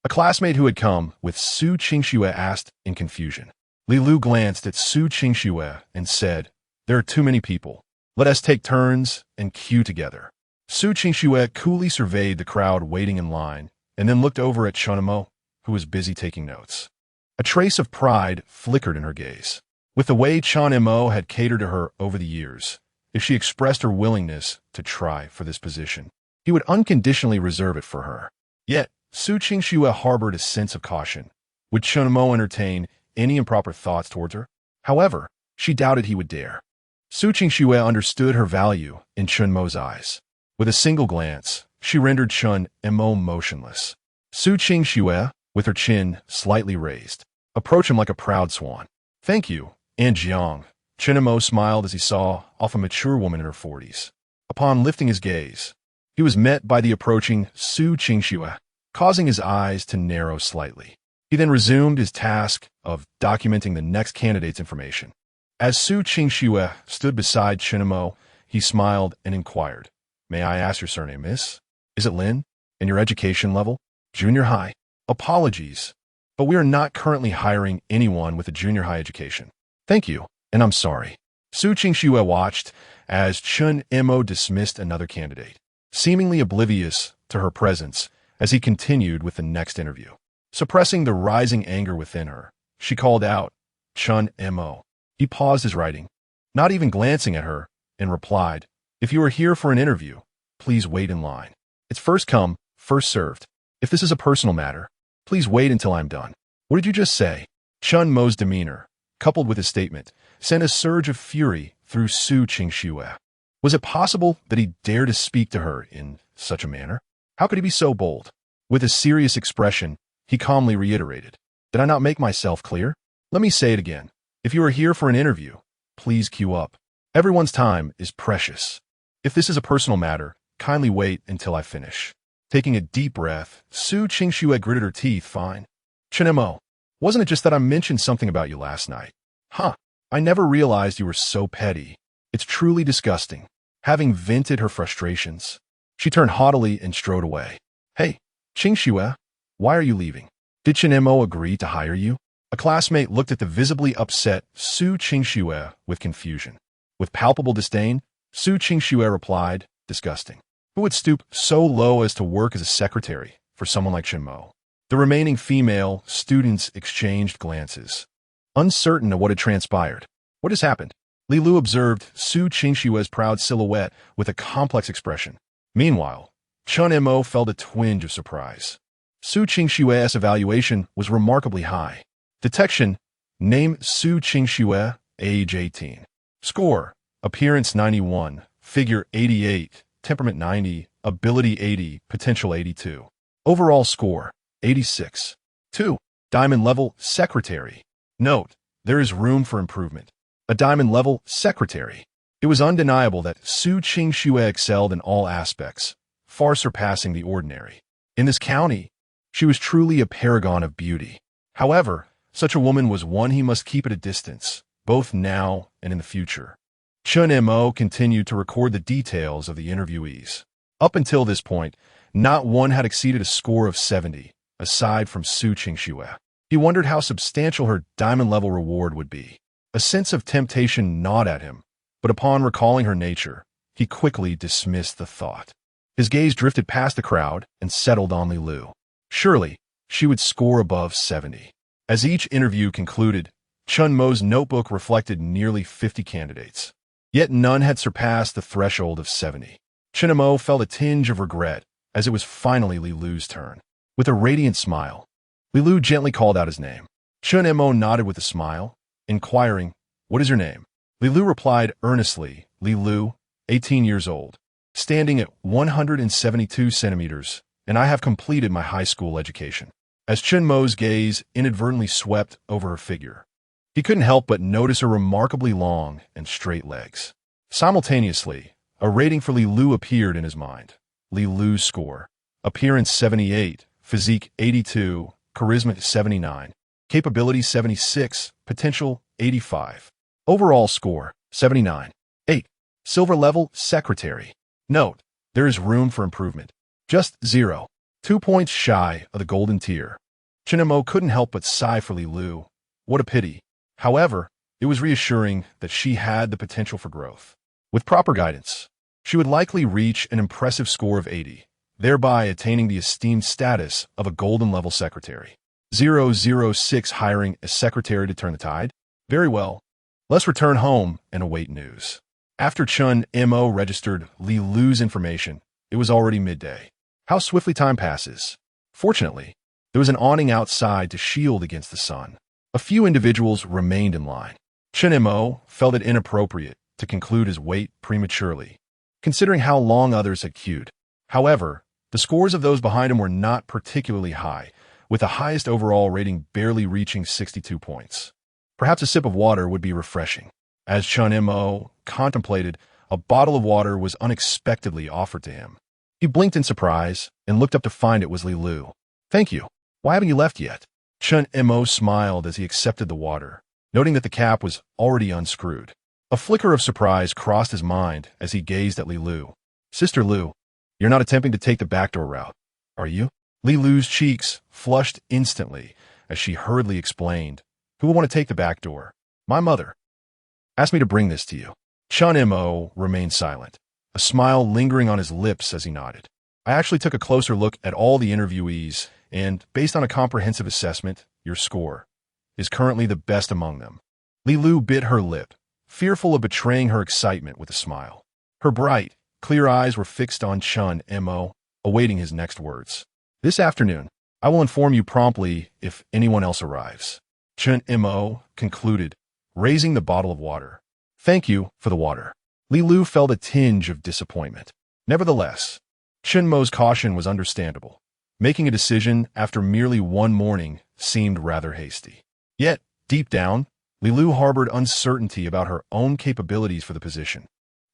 A classmate who had come with Su Qingxue asked in confusion. Li Lu glanced at Su Qingxue and said, "There are too many people. Let us take turns and queue together." Su Qingxue coolly surveyed the crowd waiting in line and then looked over at Chun Mo, who was busy taking notes. A trace of pride flickered in her gaze. With the way Chun Mo had catered to her over the years, if she expressed her willingness to try for this position, he would unconditionally reserve it for her. Yet, Su Qingxue harbored a sense of caution. Would Chun Mo entertain any improper thoughts towards her? However, she doubted he would dare. Su Qingxue understood her value in Chun Mo's eyes. With a single glance, she rendered Chun Mo motionless. Su Qingxue, with her chin slightly raised, approached him like a proud swan. "Thank you, Aunt Jiang." Chun Mo smiled as he saw off a mature woman in her 40s. Upon lifting his gaze, he was met by the approaching Su Qingxue, causing his eyes to narrow slightly. He then resumed his task of documenting the next candidate's information. As Su Qingxue stood beside Chun Mo, he smiled and inquired, "May I ask your surname, miss? Is it Lin? And your education level?" "Junior high." "Apologies, but we are not currently hiring anyone with a junior high education." "Thank you, and I'm sorry." Su Qingxue watched as Chun Mo dismissed another candidate, seemingly oblivious to her presence as he continued with the next interview. Suppressing the rising anger within her, she called out, "Chun Mo." He paused his writing, not even glancing at her, and replied, "If you are here for an interview, please wait in line. It's first come, first served. If this is a personal matter, please wait until I'm done." What did you just say? Chun Mo's demeanor, coupled with his statement, sent a surge of fury through Su Qingxue. Was it possible that he dared to speak to her in such a manner? How could he be so bold? With a serious expression, he calmly reiterated, "Did I not make myself clear? Let me say it again. If you are here for an interview, please queue up. Everyone's time is precious. If this is a personal matter, kindly wait until I finish." Taking a deep breath, Su Qingxue gritted her teeth. "Fine. Chen Mo, wasn't it just that I mentioned something about you last night? Huh, I never realized you were so petty. It's truly disgusting." Having vented her frustrations, she turned haughtily and strode away. "Hey, Qingxue, why are you leaving? Did Chen Mo agree to hire you?" A classmate looked at the visibly upset Su Qingxue with confusion. With palpable disdain, Su Qingxue replied, "Disgusting. Who would stoop so low as to work as a secretary for someone like Chen Mo?" The remaining female students exchanged glances, uncertain of what had transpired. "What has happened?" Li Lu observed Su Qingxue's proud silhouette with a complex expression. Meanwhile, Chun Mo felt a twinge of surprise. Su Qingxue's evaluation was remarkably high. Detection: name Su Qingxue, age 18. Score: appearance 91, figure 88, temperament 90, ability 80, potential 82. Overall score: 86. 2. Diamond level secretary. Note: there is room for improvement. A diamond level secretary. It was undeniable that Su Qingxue excelled in all aspects, far surpassing the ordinary. In this county, she was truly a paragon of beauty. However, such a woman was one he must keep at a distance, both now and in the future. Chun Mo continued to record the details of the interviewees. Up until this point, not one had exceeded a score of 70, aside from Su Qingxue. He wondered how substantial her diamond-level reward would be. A sense of temptation gnawed at him, but upon recalling her nature, he quickly dismissed the thought. His gaze drifted past the crowd and settled on Li Lu. Surely, she would score above 70. As each interview concluded, Chun Mo's notebook reflected nearly 50 candidates. Yet none had surpassed the threshold of 70. Chun Mo felt a tinge of regret as it was finally Li Lu's turn. With a radiant smile, Li Lu gently called out his name. Chun Mo nodded with a smile, inquiring, "What is your name?" Li Lu replied earnestly, "Li Lu, 18 years old, standing at 172 centimeters, and I have completed my high school education." As Chun Mo's gaze inadvertently swept over her figure, he couldn't help but notice her remarkably long and straight legs. Simultaneously, a rating for Li Lu appeared in his mind. Li Lu's score: appearance 78, physique 82, charisma 79, capability 76, potential 85. Overall score: 79. 8. Silver level secretary. Note: there is room for improvement. Just 0. 2 points shy of the golden tier. Chun Mo couldn't help but sigh for Li Lu. What a pity. However, it was reassuring that she had the potential for growth. With proper guidance, she would likely reach an impressive score of 80, thereby attaining the esteemed status of a golden-level secretary. 006 hiring a secretary to turn the tide? Very well. Let's return home and await news. After Chun Mo registered Li Lu's information, it was already midday. How swiftly time passes. Fortunately, there was an awning outside to shield against the sun. A few individuals remained in line. Chun Mo felt it inappropriate to conclude his wait prematurely, considering how long others had queued. However, the scores of those behind him were not particularly high, with the highest overall rating barely reaching 62 points. Perhaps a sip of water would be refreshing. As Chun Mo contemplated, a bottle of water was unexpectedly offered to him. He blinked in surprise and looked up to find it was Li Lu. "Thank you. Why haven't you left yet?" Chun Mo smiled as he accepted the water, noting that the cap was already unscrewed. A flicker of surprise crossed his mind as he gazed at Li Lu. "Sister Lu, you're not attempting to take the backdoor route, are you?" Li Lu's cheeks flushed instantly as she hurriedly explained, "Who will want to take the backdoor? My mother asked me to bring this to you." Chun Mo remained silent, a smile lingering on his lips as he nodded. "I actually took a closer look at all the interviewees, and based on a comprehensive assessment, your score is currently the best among them." Li Lu bit her lip, fearful of betraying her excitement with a smile. Her bright, clear eyes were fixed on Chun Mo, awaiting his next words. "This afternoon, I will inform you promptly if anyone else arrives," Chun Mo concluded, raising the bottle of water. "Thank you for the water." Li Lu felt a tinge of disappointment. Nevertheless, Chun Mo's caution was understandable. Making a decision after merely one morning seemed rather hasty. Yet, deep down, Li Lu harbored uncertainty about her own capabilities for the position.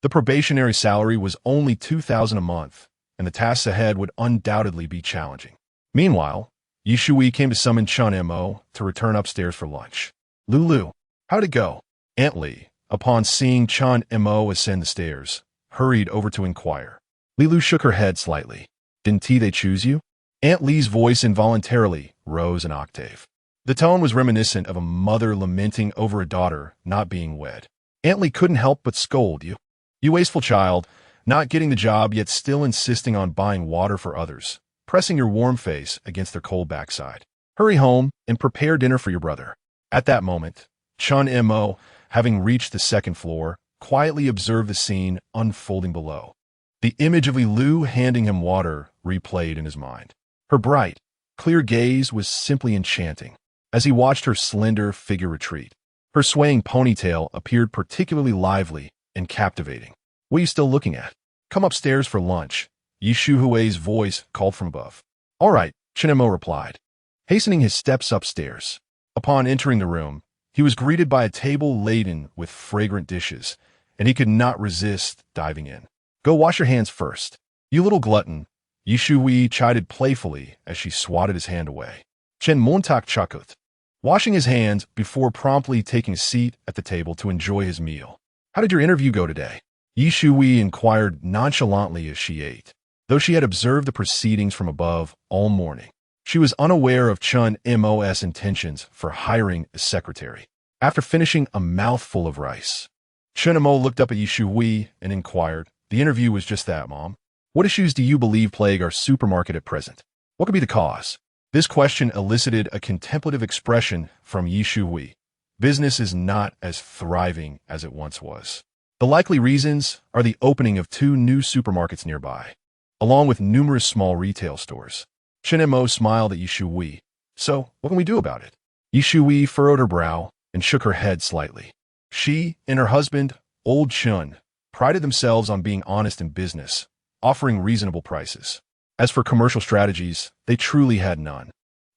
The probationary salary was only $2,000 a month, and the tasks ahead would undoubtedly be challenging. Meanwhile, Yi Shui came to summon Chun Mo to return upstairs for lunch. "Lulu, how'd it go?" Aunt Li, upon seeing Chun Mo ascend the stairs, hurried over to inquire. Lilu shook her head slightly. "Didn't they choose you?" Aunt Li's voice involuntarily rose an octave. The tone was reminiscent of a mother lamenting over a daughter not being wed. Aunt Li couldn't help but scold you. "You wasteful child, not getting the job yet still insisting on buying water for others, pressing your warm face against their cold backside. Hurry home and prepare dinner for your brother." At that moment, Chun Mo, having reached the second floor, quietly observed the scene unfolding below. The image of Lilu handing him water replayed in his mind. Her bright, clear gaze was simply enchanting as he watched her slender figure retreat. Her swaying ponytail appeared particularly lively and captivating. "What are you still looking at? Come upstairs for lunch," Yi Shuhui's voice called from above. "All right," Chun Mo replied, hastening his steps upstairs. Upon entering the room, he was greeted by a table laden with fragrant dishes, and he could not resist diving in. "Go wash your hands first, you little glutton," Yi Shui chided playfully as she swatted his hand away. Chen Montak chakut, washing his hands before promptly taking a seat at the table to enjoy his meal. "How did your interview go today?" Yi Shui inquired nonchalantly as she ate. Though she had observed the proceedings from above all morning, she was unaware of Chun Mo's intentions for hiring a secretary. After finishing a mouthful of rice, Chun Mo looked up at Yi Shui and inquired, "The interview was just that, Mom. What issues do you believe plague our supermarket at present? What could be the cause?" This question elicited a contemplative expression from Yi Shui. Business is not as thriving as it once was. The likely reasons are the opening of 2 new supermarkets nearby, along with numerous small retail stores. Chun Mo smiled at Yi Shui. "So, what can we do about it?" Yi Shui furrowed her brow and shook her head slightly. She and her husband, Old Chun, prided themselves on being honest in business, offering reasonable prices. As for commercial strategies, they truly had none.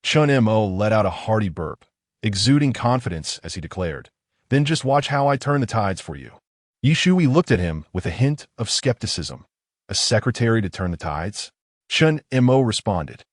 Chun Mo let out a hearty burp, exuding confidence as he declared, "Then just watch how I turn the tides for you." Yi Shui looked at him with a hint of skepticism. "A secretary to turn the tides?" Chun Mo responded,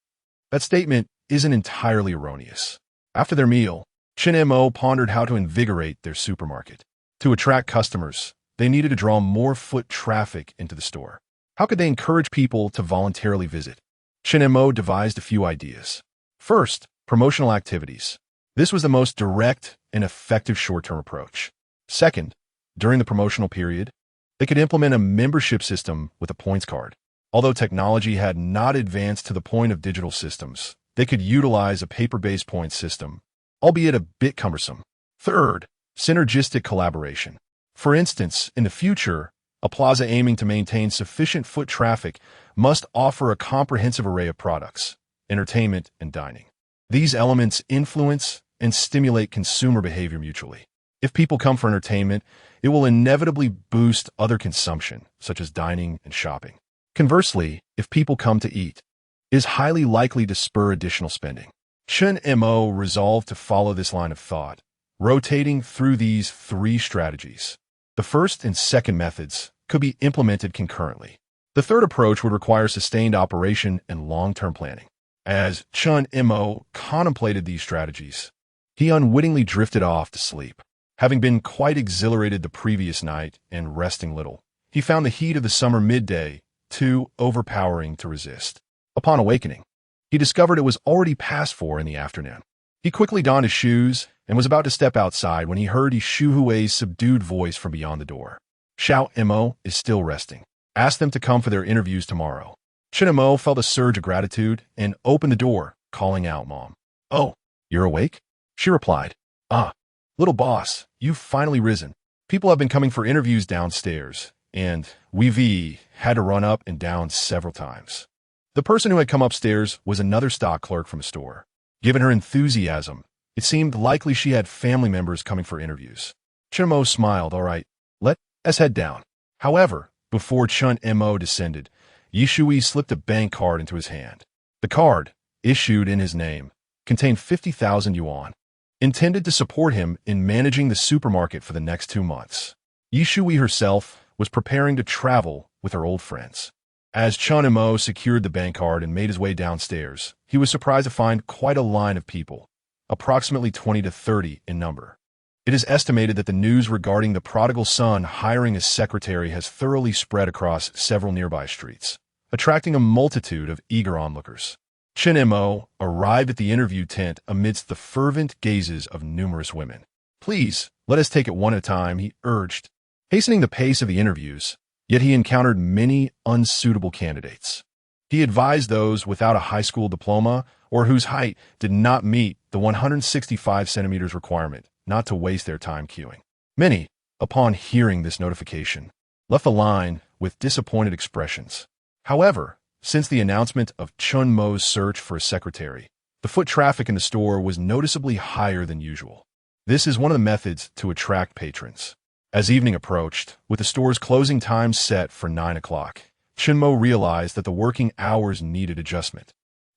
"That statement isn't entirely erroneous." After their meal, Chun Mo pondered how to invigorate their supermarket. To attract customers, they needed to draw more foot traffic into the store. How could they encourage people to voluntarily visit? Chun Mo devised a few ideas. First, promotional activities. This was the most direct and effective short-term approach. Second, during the promotional period, they could implement a membership system with a points card. Although technology had not advanced to the point of digital systems, they could utilize a paper-based points system, albeit a bit cumbersome. Third, synergistic collaboration. For instance, in the future, a plaza aiming to maintain sufficient foot traffic must offer a comprehensive array of products, entertainment, and dining. These elements influence and stimulate consumer behavior mutually. If people come for entertainment, it will inevitably boost other consumption, such as dining and shopping. Conversely, if people come to eat, it is highly likely to spur additional spending. Chun Mo resolved to follow this line of thought, rotating through these 3 strategies. The first and second methods could be implemented concurrently. The third approach would require sustained operation and long-term planning. As Chun Mo contemplated these strategies, he unwittingly drifted off to sleep. Having been quite exhilarated the previous night and resting little, he found the heat of the summer midday too overpowering to resist. Upon awakening, he discovered it was already past 4 in the afternoon. He quickly donned his shoes and was about to step outside when he heard Yi Shuhui's subdued voice from beyond the door. "Xiao Mo is still resting. Ask them to come for their interviews tomorrow." Chun Mo felt a surge of gratitude and opened the door, calling out, "Mom." "Oh, you're awake?" She replied, "Ah, little boss, you've finally risen." People have been coming for interviews downstairs, and we've had to run up and down several times. The person who had come upstairs was another stock clerk from a store. Given her enthusiasm, it seemed likely she had family members coming for interviews. Chun Mo smiled. All right, let's head down. However, before Chun Mo descended, Yishui slipped a bank card into his hand. The card, issued in his name, contained 50,000 yuan, intended to support him in managing the supermarket for the next 2 months. Yishui herself was preparing to travel with her old friends. As Chun Mo secured the bank card and made his way downstairs, he was surprised to find quite a line of people, approximately 20 to 30 in number. It is estimated that the news regarding the prodigal son hiring a secretary has thoroughly spread across several nearby streets, attracting a multitude of eager onlookers. Chun Mo arrived at the interview tent amidst the fervent gazes of numerous women. Please, let us take it one at a time, he urged, hastening the pace of the interviews, yet he encountered many unsuitable candidates. He advised those without a high school diploma or whose height did not meet the 165 centimeters requirement not to waste their time queuing. Many, upon hearing this notification, left the line with disappointed expressions. However, since the announcement of Chun Mo's search for a secretary, the foot traffic in the store was noticeably higher than usual. This is one of the methods to attract patrons. As evening approached, with the store's closing time set for 9 o'clock, Chun Mo realized that the working hours needed adjustment.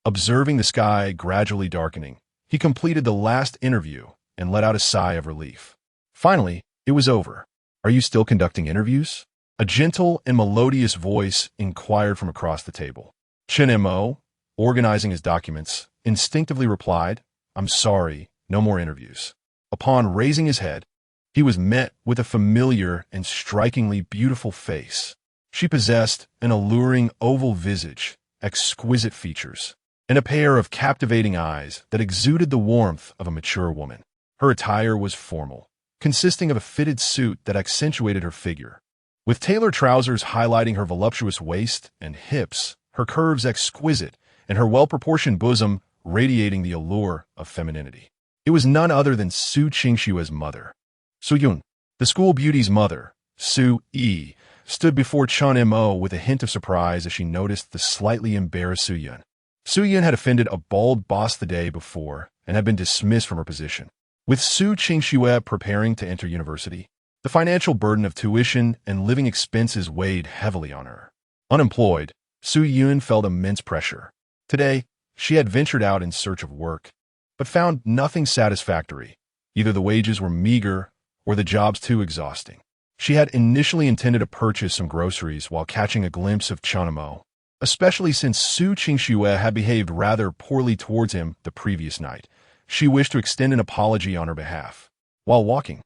Observing the sky gradually darkening, he completed the last interview and let out a sigh of relief. Finally, it was over. Are you still conducting interviews? A gentle and melodious voice inquired from across the table. Chun Mo, organizing his documents, instinctively replied, I'm sorry, no more interviews. Upon raising his head, he was met with a familiar and strikingly beautiful face. She possessed an alluring oval visage, exquisite features, and a pair of captivating eyes that exuded the warmth of a mature woman. Her attire was formal, consisting of a fitted suit that accentuated her figure. With tailored trousers highlighting her voluptuous waist and hips, her curves exquisite, and her well-proportioned bosom radiating the allure of femininity. It was none other than Su Qingshue's mother. Su Yun, the school beauty's mother, Su Yi, stood before Chun Mo with a hint of surprise as she noticed the slightly embarrassed Su Yun. Su Yun had offended a bald boss the day before and had been dismissed from her position. With Su Qingxue preparing to enter university, the financial burden of tuition and living expenses weighed heavily on her. Unemployed, Su Yun felt immense pressure. Today, she had ventured out in search of work, but found nothing satisfactory. Either the wages were meager or the jobs too exhausting. She had initially intended to purchase some groceries while catching a glimpse of Chun Mo, especially since Su Qingxue had behaved rather poorly towards him the previous night. She wished to extend an apology on her behalf. While walking,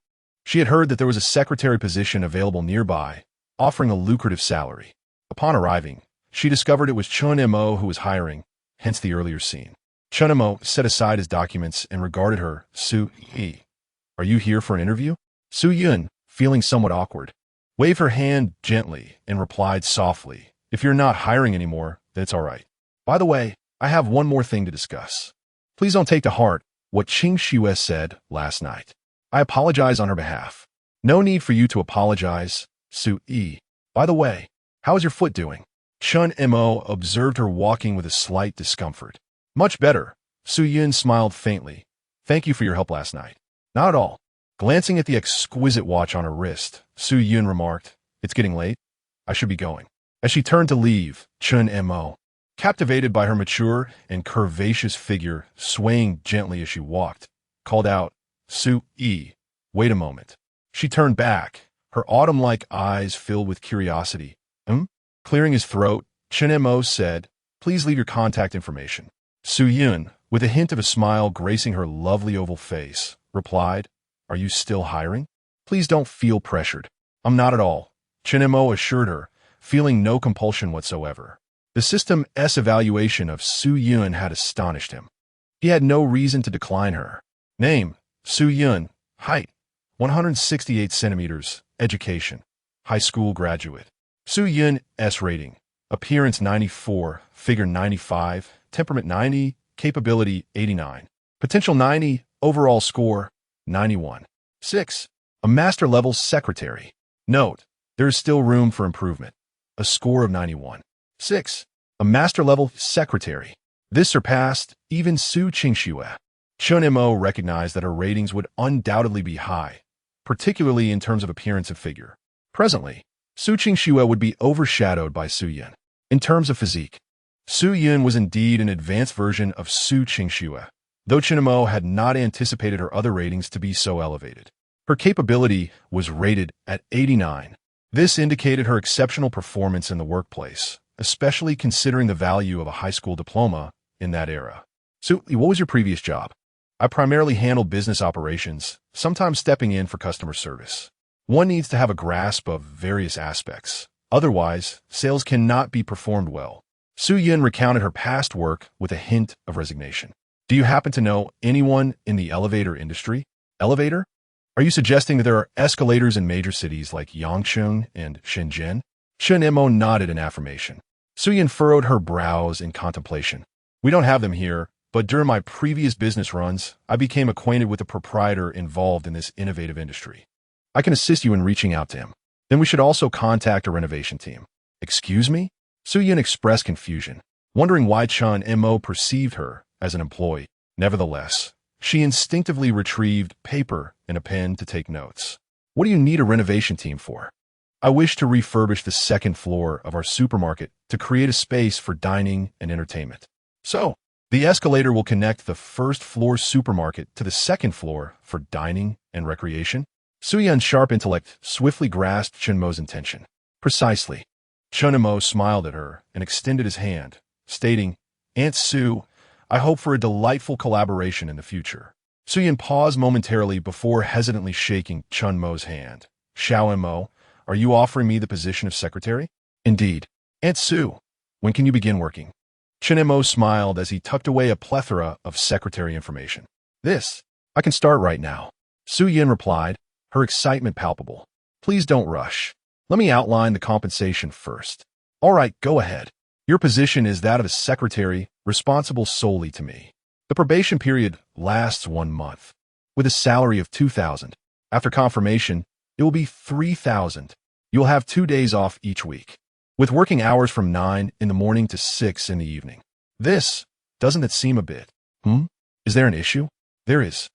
she had heard that there was a secretary position available nearby, offering a lucrative salary. Upon arriving, she discovered it was Chun Mo who was hiring, hence the earlier scene. Chun Mo set aside his documents and regarded her. Su Yi, are you here for an interview? Su Yun, feeling somewhat awkward, waved her hand gently and replied softly, if you're not hiring anymore, then it's all right. By the way, I have one more thing to discuss. Please don't take to heart what Qingxue said last night. I apologize on her behalf. No need for you to apologize, Su Yi. By the way, how is your foot doing? Chun Mo observed her walking with a slight discomfort. Much better. Su Yun smiled faintly. Thank you for your help last night. Not at all. Glancing at the exquisite watch on her wrist, Su Yun remarked, it's getting late. I should be going. As she turned to leave, Chun Mo, captivated by her mature and curvaceous figure swaying gently as she walked, called out, Su Yi, wait a moment. She turned back, her autumn-like eyes filled with curiosity. Clearing his throat, Chun Mo said, please leave your contact information. Su Yun, with a hint of a smile gracing her lovely oval face, replied, are you still hiring? Please don't feel pressured. I'm not at all, Chun Mo assured her, feeling no compulsion whatsoever. The system's evaluation of Su Yun had astonished him. He had no reason to decline her. Name, Su Yun. Height, 168 centimeters. Education, high school graduate. Su Yun S rating. Appearance 94, figure 95, temperament 90, capability 89. Potential 90, overall score 91. 6. A master-level secretary. Note, there is still room for improvement. A score of 91. 6. A master-level secretary. This surpassed even Su Qingxue. Chun Mo recognized that her ratings would undoubtedly be high, particularly in terms of appearance and figure. Presently, Su Qingxue would be overshadowed by Su Yin. In terms of physique, Su Yin was indeed an advanced version of Su Qingxue, though Chun Mo had not anticipated her other ratings to be so elevated. Her capability was rated at 89. This indicated her exceptional performance in the workplace, especially considering the value of a high school diploma in that era. Su, what was your previous job? I primarily handled business operations, sometimes stepping in for customer service. One needs to have a grasp of various aspects. Otherwise, sales cannot be performed well. Su Yin recounted her past work with a hint of resignation. Do you happen to know anyone in the elevator industry? Elevator? Are you suggesting that there are escalators in major cities like Yangcheng and Shenzhen? Chun Mo nodded in affirmation. Su Yin furrowed her brows in contemplation. We don't have them here, but during my previous business runs, I became acquainted with the proprietor involved in this innovative industry. I can assist you in reaching out to him. Then we should also contact a renovation team. Excuse me? Su Yin expressed confusion, wondering why Chun Mo perceived her as an employee. Nevertheless, she instinctively retrieved paper and a pen to take notes. What do you need a renovation team for? I wish to refurbish the second floor of our supermarket to create a space for dining and entertainment. So, the escalator will connect the first floor supermarket to the second floor for dining and recreation? Su Yin's sharp intellect swiftly grasped Chun Mo's intention. Precisely. Chun Mo smiled at her and extended his hand, stating, Aunt Su, I hope for a delightful collaboration in the future. Su Yin paused momentarily before hesitantly shaking Chun Mo's hand. Xiao Mo, are you offering me the position of secretary? Indeed. Aunt Su, when can you begin working? Chun Mo smiled as he tucked away a plethora of secretary information. I can start right now. Su Yin replied, her excitement palpable. Please don't rush. Let me outline the compensation first. All right, go ahead. Your position is that of a secretary responsible solely to me. The probation period lasts 1 month, with a salary of 2,000. After confirmation, it will be 3,000. You'll have 2 days off each week, with working hours from 9 in the morning to 6 in the evening. Doesn't it seem a bit? Is there an issue? There is.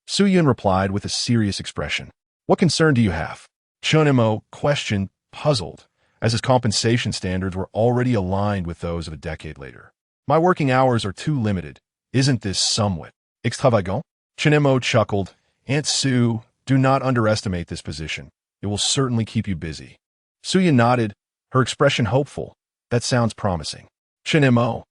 Su Yin replied with a serious expression. What concern do you have? Chun Mo questioned, puzzled, as his compensation standards were already aligned with those of a decade later. My working hours are too limited. Isn't this somewhat extravagant? Chun Mo chuckled. Aunt Su, do not underestimate this position. It will certainly keep you busy. Su Yin nodded, her expression hopeful. That sounds promising. Chun Mo.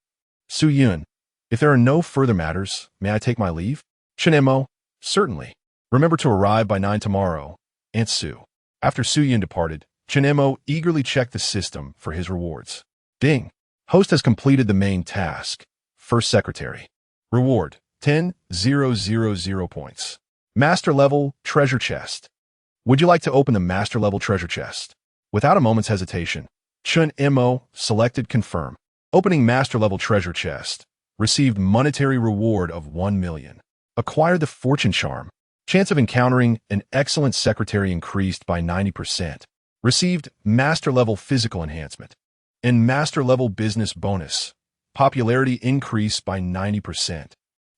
Su Yin, if there are no further matters, may I take my leave? Chun Mo. Certainly. Remember to arrive by 9 tomorrow, Aunt Su. After Su Yin departed, Chun Mo eagerly checked the system for his rewards. Ding. Host has completed the main task. First secretary. Reward, 10,000 points. Master level treasure chest. Would you like to open the master level treasure chest? Without a moment's hesitation, Chun Mo selected confirm. Opening master level treasure chest. Received monetary reward of 1 million. Acquired the fortune charm. Chance of encountering an excellent secretary increased by 90%. Received master-level physical enhancement. And master-level business bonus. Popularity increased by 90%.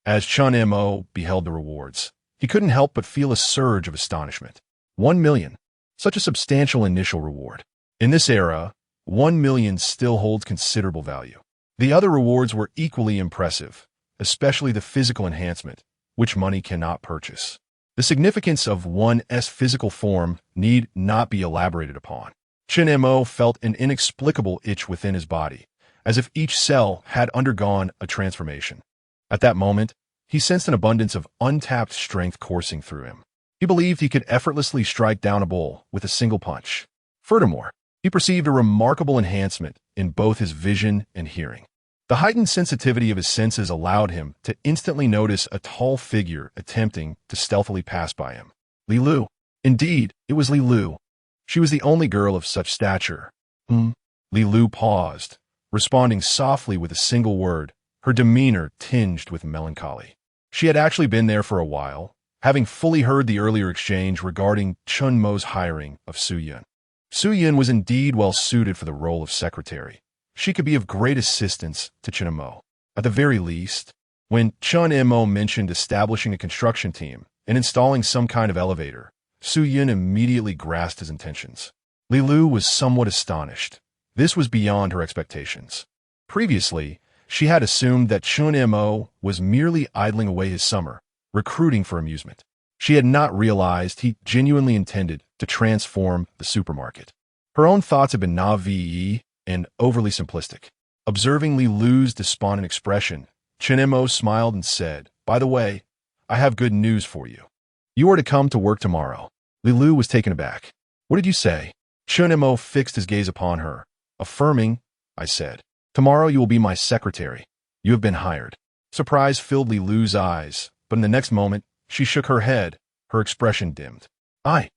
As Chun Mo beheld the rewards, he couldn't help but feel a surge of astonishment. 1 million. Such a substantial initial reward. In this era, 1 million still holds considerable value. The other rewards were equally impressive, especially the physical enhancement, which money cannot purchase. The significance of one's physical form need not be elaborated upon. Chun Mo felt an inexplicable itch within his body, as if each cell had undergone a transformation. At that moment, he sensed an abundance of untapped strength coursing through him. He believed he could effortlessly strike down a bull with a single punch. Furthermore, he perceived a remarkable enhancement in both his vision and hearing. The heightened sensitivity of his senses allowed him to instantly notice a tall figure attempting to stealthily pass by him. Li Lu. Indeed, it was Li Lu. She was the only girl of such stature. Li Lu paused, responding softly with a single word, her demeanor tinged with melancholy. She had actually been there for a while, having fully heard the earlier exchange regarding Chun Mo's hiring of Su Yun. Su Yun was indeed well suited for the role of secretary. She could be of great assistance to Chun Mo. At the very least, when Chun Mo mentioned establishing a construction team and installing some kind of elevator, Su Yun immediately grasped his intentions. Li Lu was somewhat astonished. This was beyond her expectations. Previously, she had assumed that Chun Mo was merely idling away his summer, recruiting for amusement. She had not realized he genuinely intended to transform the supermarket. Her own thoughts had been naive and overly simplistic. Observing Li Lu's despondent expression, Chun Mo smiled and said, "By the way, I have good news for you. You are to come to work tomorrow." Li Lu was taken aback. "What did you say?" Chun Mo fixed his gaze upon her. "Affirming," I said. "Tomorrow you will be my secretary. You have been hired." Surprise filled Li Lu's eyes, but in the next moment, she shook her head, her expression dimmed. "I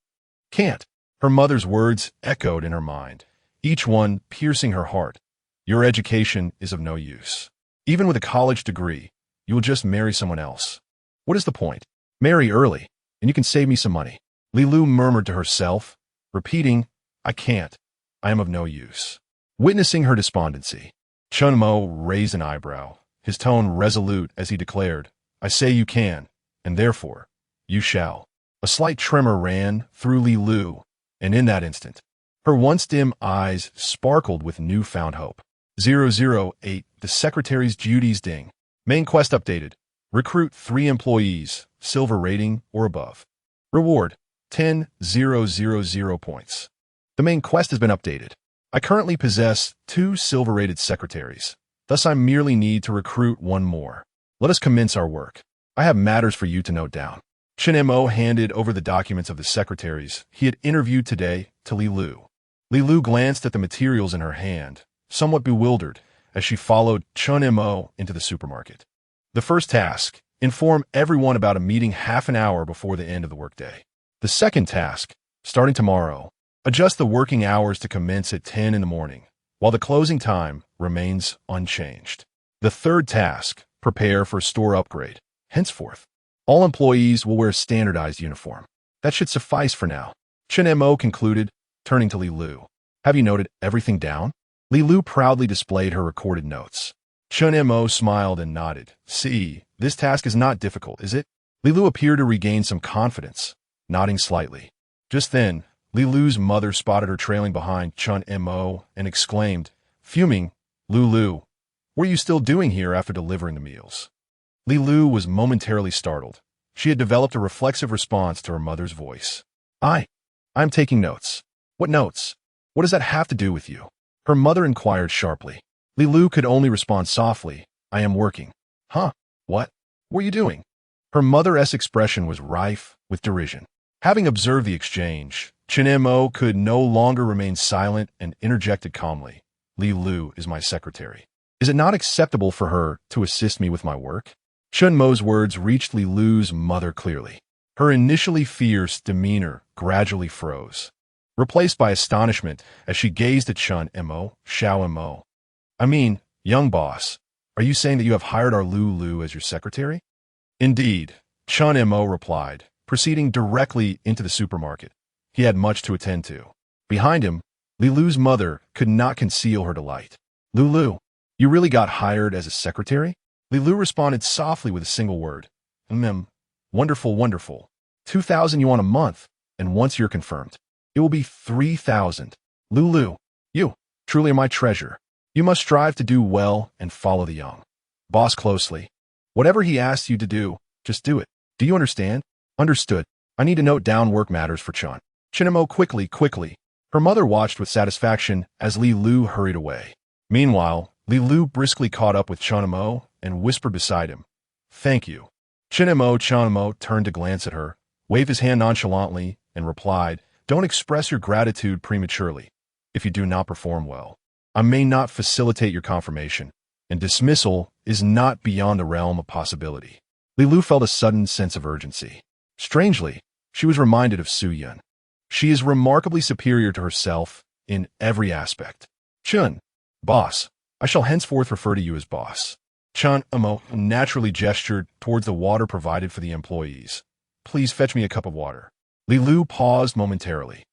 can't." Her mother's words echoed in her mind, each one piercing her heart. "Your education is of no use. Even with a college degree, you will just marry someone else. What is the point? Marry early, and you can save me some money." Li Lu murmured to herself, repeating, "I can't. I am of no use." Witnessing her despondency, Chun Mo raised an eyebrow, his tone resolute as he declared, "I say you can, and therefore, you shall." A slight tremor ran through Li Lu, and in that instant, her once dim eyes sparkled with newfound hope. 008, the Secretary's duties ding. Main quest updated. Recruit 3 employees, silver rating or above. Reward, 10,000 points. The main quest has been updated. I currently possess 2 silver-rated secretaries. Thus I merely need to recruit 1 more. Let us commence our work. I have matters for you to note down. Chun Mo handed over the documents of the secretaries he had interviewed today to Li Lu. Li Lu glanced at the materials in her hand, somewhat bewildered, as she followed Chun Mo into the supermarket. The first task, inform everyone about a meeting half an hour before the end of the workday. The second task, starting tomorrow, adjust the working hours to commence at 10 in the morning, while the closing time remains unchanged. The third task, prepare for store upgrade. Henceforth, all employees will wear a standardized uniform. That should suffice for now. Chun Mo concluded, turning to Li Lu. Have you noted everything down? Li Lu proudly displayed her recorded notes. Chun Mo smiled and nodded. See, this task is not difficult, is it? Li Lu appeared to regain some confidence, nodding slightly. Just then, Li Lu's mother spotted her trailing behind Chun Mo and exclaimed, fuming, "Lulu, what are you still doing here after delivering the meals?" Li Lu was momentarily startled. She had developed a reflexive response to her mother's voice. I'm taking notes." "What notes? What does that have to do with you?" her mother inquired sharply. Li Lu could only respond softly, "I am working." "Huh? What? What are you doing?" Her mother's expression was rife with derision. Having observed the exchange, Chun Mo could no longer remain silent and interjected calmly, "Li Lu is my secretary. Is it not acceptable for her to assist me with my work?" Chun Mo's words reached Li Lu's mother clearly. Her initially fierce demeanor gradually froze, replaced by astonishment as she gazed at Chun Mo, Xiao Mo. "I mean, young boss, are you saying that you have hired our Lulu as your secretary?" "Indeed," Chun Mo replied, proceeding directly into the supermarket. He had much to attend to. Behind him, Li Lu's mother could not conceal her delight. "Lulu, you really got hired as a secretary?" Li Lu responded softly with a single word. Wonderful, wonderful. 2,000 yuan a month, and once you're confirmed, it will be 3,000. Lulu, you truly are my treasure. You must strive to do well and follow the young boss closely. Whatever he asks you to do, just do it. Do you understand?" "Understood. I need to note down work matters for Chun." Chun Mo quickly. Her mother watched with satisfaction as Li Lu hurried away. Meanwhile, Li Lu briskly caught up with Chun Mo and whispered beside him, "Thank you." Chun Mo turned to glance at her, waved his hand nonchalantly, and replied, "Don't express your gratitude prematurely. If you do not perform well, I may not facilitate your confirmation, and dismissal is not beyond the realm of possibility." Li Lu felt a sudden sense of urgency. Strangely, she was reminded of Su Yun. She is remarkably superior to herself in every aspect. "Chun, boss, I shall henceforth refer to you as boss." Chun Mo naturally gestured towards the water provided for the employees. please fetch me a cup of water. Li Lu paused momentarily,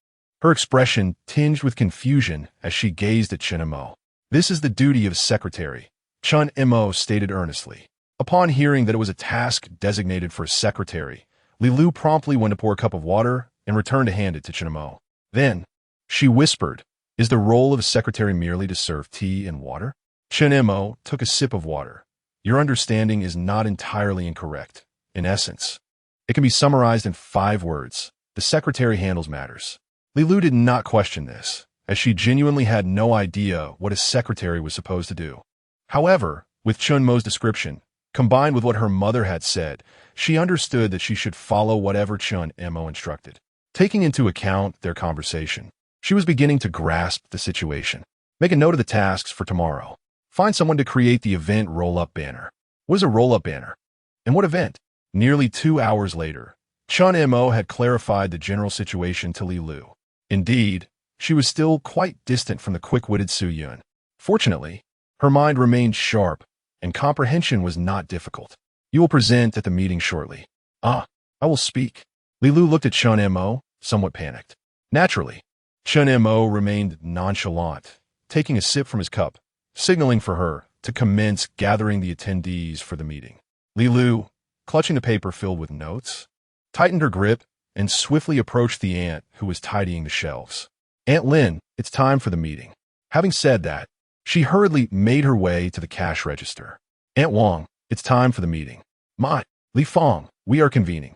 her expression tinged with confusion as she gazed at Chen Mo. This is the duty of secretary, Chen Mo stated earnestly. Upon hearing that it was a task designated for a secretary, Li Lu promptly went to pour a cup of water and returned to hand it to Chen Mo. Then, she whispered, "Is the role of a secretary merely to serve tea and water?" Chen Mo took a sip of water. "Your understanding is not entirely incorrect. In essence, it can be summarized in 5 words. The secretary handles matters." Li Lu did not question this, as she genuinely had no idea what a secretary was supposed to do. However, with Chen Mo's description, combined with what her mother had said, she understood that she should follow whatever Chen Mo instructed. Taking into account their conversation, she was beginning to grasp the situation. Make a note of the tasks for tomorrow. Find someone to create the event roll-up banner. What is a roll-up banner? And what event? Nearly 2 hours later, Chen Mo had clarified the general situation to Li Lu. Indeed, she was still quite distant from the quick-witted Su Yun. Fortunately, her mind remained sharp, and comprehension was not difficult. "You will present at the meeting shortly." "Ah, I will speak." Li Lu looked at Chen Mo, somewhat panicked. Naturally, Chen Mo remained nonchalant, taking a sip from his cup, signaling for her to commence gathering the attendees for the meeting. Li Lu, clutching the paper filled with notes, tightened her grip and swiftly approached the aunt who was tidying the shelves. "Aunt Lin, it's time for the meeting." Having said that, she hurriedly made her way to the cash register. "Aunt Wang, it's time for the meeting." "Ma, Li Fong, we are convening."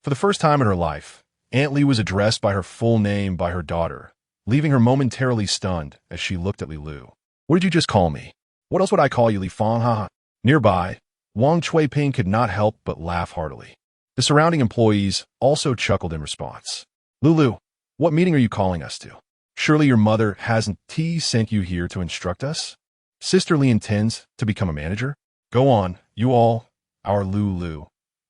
For the first time in her life, Aunt Li was addressed by her full name by her daughter, leaving her momentarily stunned as she looked at Li Lu. "What did you just call me?" "What else would I call you, Li Fong, haha?" Nearby, Wang Chuiping could not help but laugh heartily. The surrounding employees also chuckled in response. "Lulu, what meeting are you calling us to? Surely your mother hasn't sent you here to instruct us? Sister Li intends to become a manager? Go on, you all. Our Lulu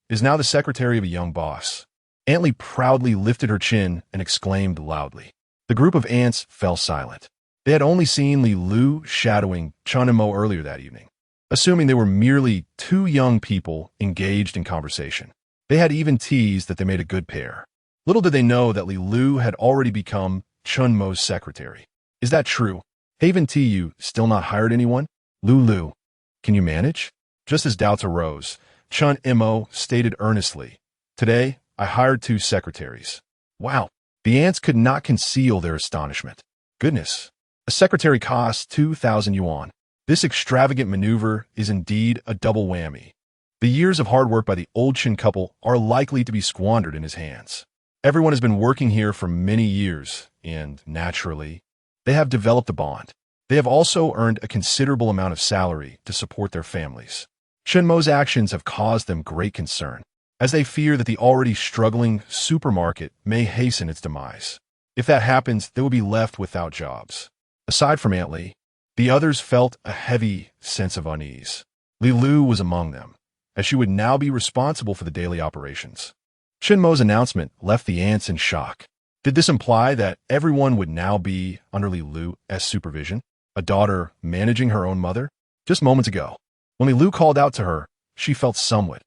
is now the secretary of a young boss." Aunt Li proudly lifted her chin and exclaimed loudly. The group of aunts fell silent. They had only seen Li Lu shadowing Chen Mo earlier that evening, assuming they were merely 2 young people engaged in conversation. They had even teased that they made a good pair. Little did they know that Li Lu had already become Chen Mo's secretary. "Is that true? Haven't you still not hired anyone? Lulu, can you manage?" Just as doubts arose, Chen Mo stated earnestly, "Today, I hired 2 secretaries." Wow, the aunts could not conceal their astonishment. Goodness, a secretary costs 2,000 yuan. This extravagant maneuver is indeed a double whammy. The years of hard work by the old Chen couple are likely to be squandered in his hands. Everyone has been working here for many years, and, naturally, they have developed a bond. They have also earned a considerable amount of salary to support their families. Chen Mo's actions have caused them great concern, as they fear that the already struggling supermarket may hasten its demise. If that happens, they will be left without jobs. Aside from Aunt Li, the others felt a heavy sense of unease. Li Lu was among them, as she would now be responsible for the daily operations. Chen Mo's announcement left the aunts in shock. Did this imply that everyone would now be under Li Lu's supervision, a daughter managing her own mother? Just moments ago, when Li Lu called out to her, she felt somewhat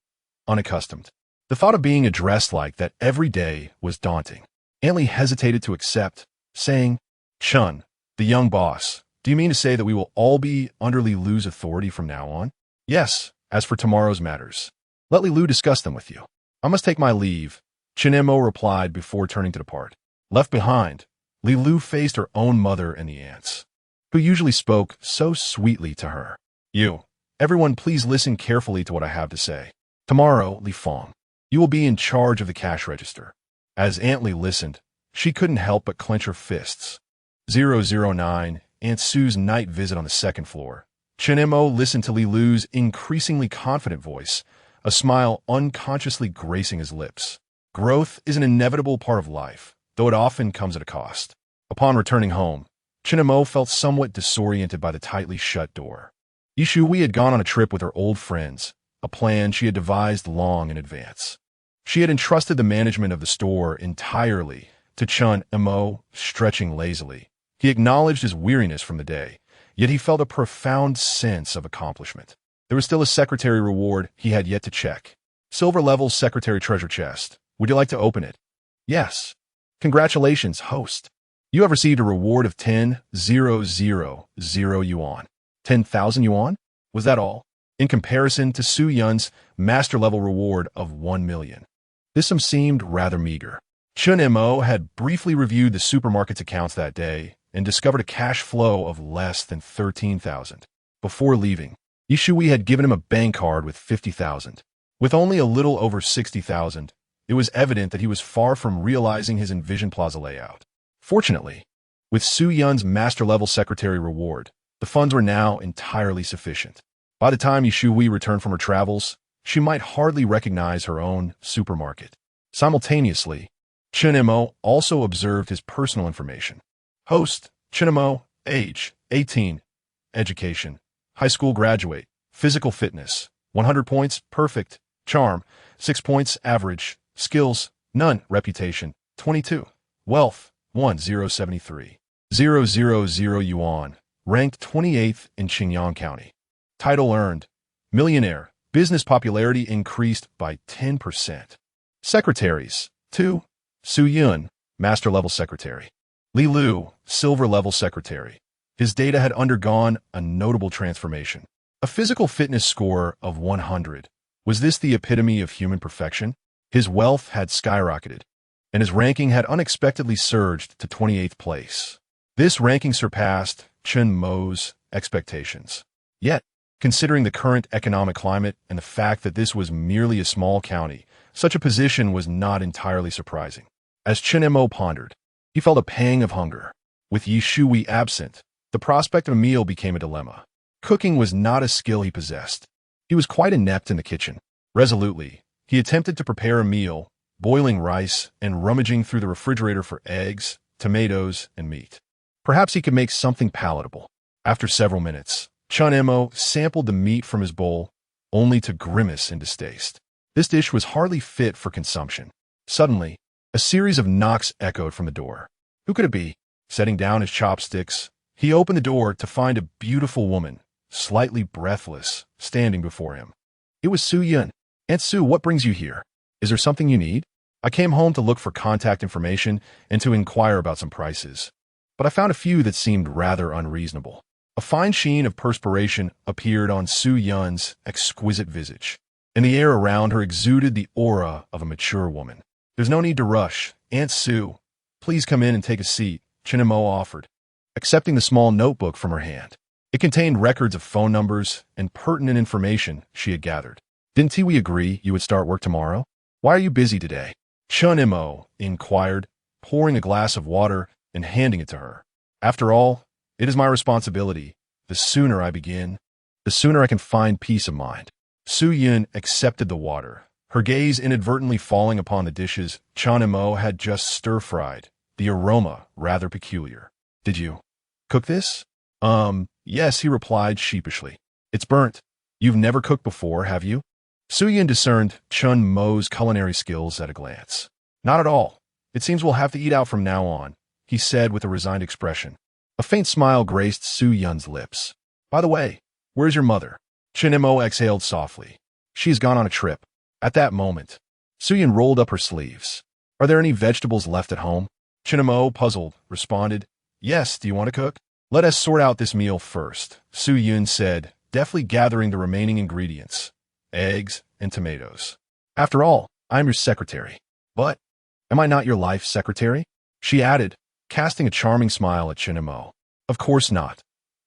unaccustomed. The thought of being addressed like that every day was daunting. Aunt Li hesitated to accept, saying, "Chen, the young boss, do you mean to say that we will all be under Li Lu's authority from now on?" "Yes. As for tomorrow's matters, let Li Lu discuss them with you." "I must take my leave," Chen Mo replied before turning to depart. Left behind, Li Lu faced her own mother and the aunts, who usually spoke so sweetly to her. Everyone please listen carefully to what I have to say. Tomorrow, Li Fong, you will be in charge of the cash register." As Aunt Li listened, she couldn't help but clench her fists. 009, Aunt Sue's night visit on the 2nd floor. Chen Mo listened to Li Lu's increasingly confident voice, a smile unconsciously gracing his lips. Growth is an inevitable part of life, though it often comes at a cost. Upon returning home, Chen Mo felt somewhat disoriented by the tightly shut door. Yishui had gone on a trip with her old friends, a plan she had devised long in advance. She had entrusted the management of the store entirely to Chen Mo, stretching lazily. He acknowledged his weariness from the day, yet he felt a profound sense of accomplishment. There was still a secretary reward he had yet to check. Silver-level secretary treasure chest, Would you like to open it? Yes. Congratulations, host. You have received a reward of 10,000 yuan. 10,000 yuan? Was that all? In comparison to Su Yun's master-level reward of 1 million. This sum seemed rather meager. Chun Mo had briefly reviewed the supermarket's accounts that day and discovered a cash flow of less than 13,000. Before leaving, Yishui had given him a bank card with 50,000. With only a little over 60,000, it was evident that he was far from realizing his envisioned plaza layout. Fortunately, with Su Yun's master-level secretary reward, the funds were now entirely sufficient. By the time Yishui returned from her travels, she might hardly recognize her own supermarket. Simultaneously, Chun Mo also observed his personal information. Host, Chun Mo, age, 18, education, high school graduate, physical fitness, 100 points, perfect, charm, 6 points, average, skills, none, reputation, 22, wealth, 1073, 000 yuan, ranked 28th in Qingyang County. Title earned, millionaire, business popularity increased by 10%. Secretaries, 2, Su Yun, master-level secretary. Li Lu, silver-level secretary. His data had undergone a notable transformation. A physical fitness score of 100. Was this the epitome of human perfection? His wealth had skyrocketed, and his ranking had unexpectedly surged to 28th place. This ranking surpassed Chun Mo's expectations. Yet, considering the current economic climate and the fact that this was merely a small county, such a position was not entirely surprising. As Chun Mo pondered, he felt a pang of hunger. With Yishui absent, the prospect of a meal became a dilemma. Cooking was not a skill he possessed. He was quite inept in the kitchen. Resolutely, he attempted to prepare a meal, boiling rice and rummaging through the refrigerator for eggs, tomatoes, and meat. Perhaps he could make something palatable. After several minutes, Chun Mo sampled the meat from his bowl, only to grimace in distaste. This dish was hardly fit for consumption. Suddenly, a series of knocks echoed from the door. Who could it be? Setting down his chopsticks, he opened the door to find a beautiful woman, slightly breathless, standing before him. It was Su Yun. Aunt Su, what brings you here? Is there something you need? I came home to look for contact information and to inquire about some prices, but I found a few that seemed rather unreasonable. A fine sheen of perspiration appeared on Su Yun's exquisite visage, and the air around her exuded the aura of a mature woman. There's no need to rush. Aunt Su, please come in and take a seat, Chun Mo offered, accepting the small notebook from her hand. It contained records of phone numbers and pertinent information she had gathered. Didn't we agree you would start work tomorrow? Why are you busy today? Chun Mo inquired, pouring a glass of water and handing it to her. After all, it is my responsibility. The sooner I begin, the sooner I can find peace of mind. Su Yun accepted the water, her gaze inadvertently falling upon the dishes Chun Mo had just stir-fried, the aroma rather peculiar. Did you cook this? Yes, he replied sheepishly. It's burnt. You've never cooked before, have you? Su Yun discerned Chun Mo's culinary skills at a glance. Not at all. It seems we'll have to eat out from now on, he said with a resigned expression. A faint smile graced Su Yun's lips. By the way, where's your mother? Chun Mo exhaled softly. She has gone on a trip. At that moment, Su Yun rolled up her sleeves. Are there any vegetables left at home? Chun Mo, puzzled, responded, Yes, do you want to cook? Let us sort out this meal first, Su Yun said, deftly gathering the remaining ingredients, eggs and tomatoes. After all, I am your secretary. But, am I not your life secretary? She added, casting a charming smile at Chun Mo. Of course not.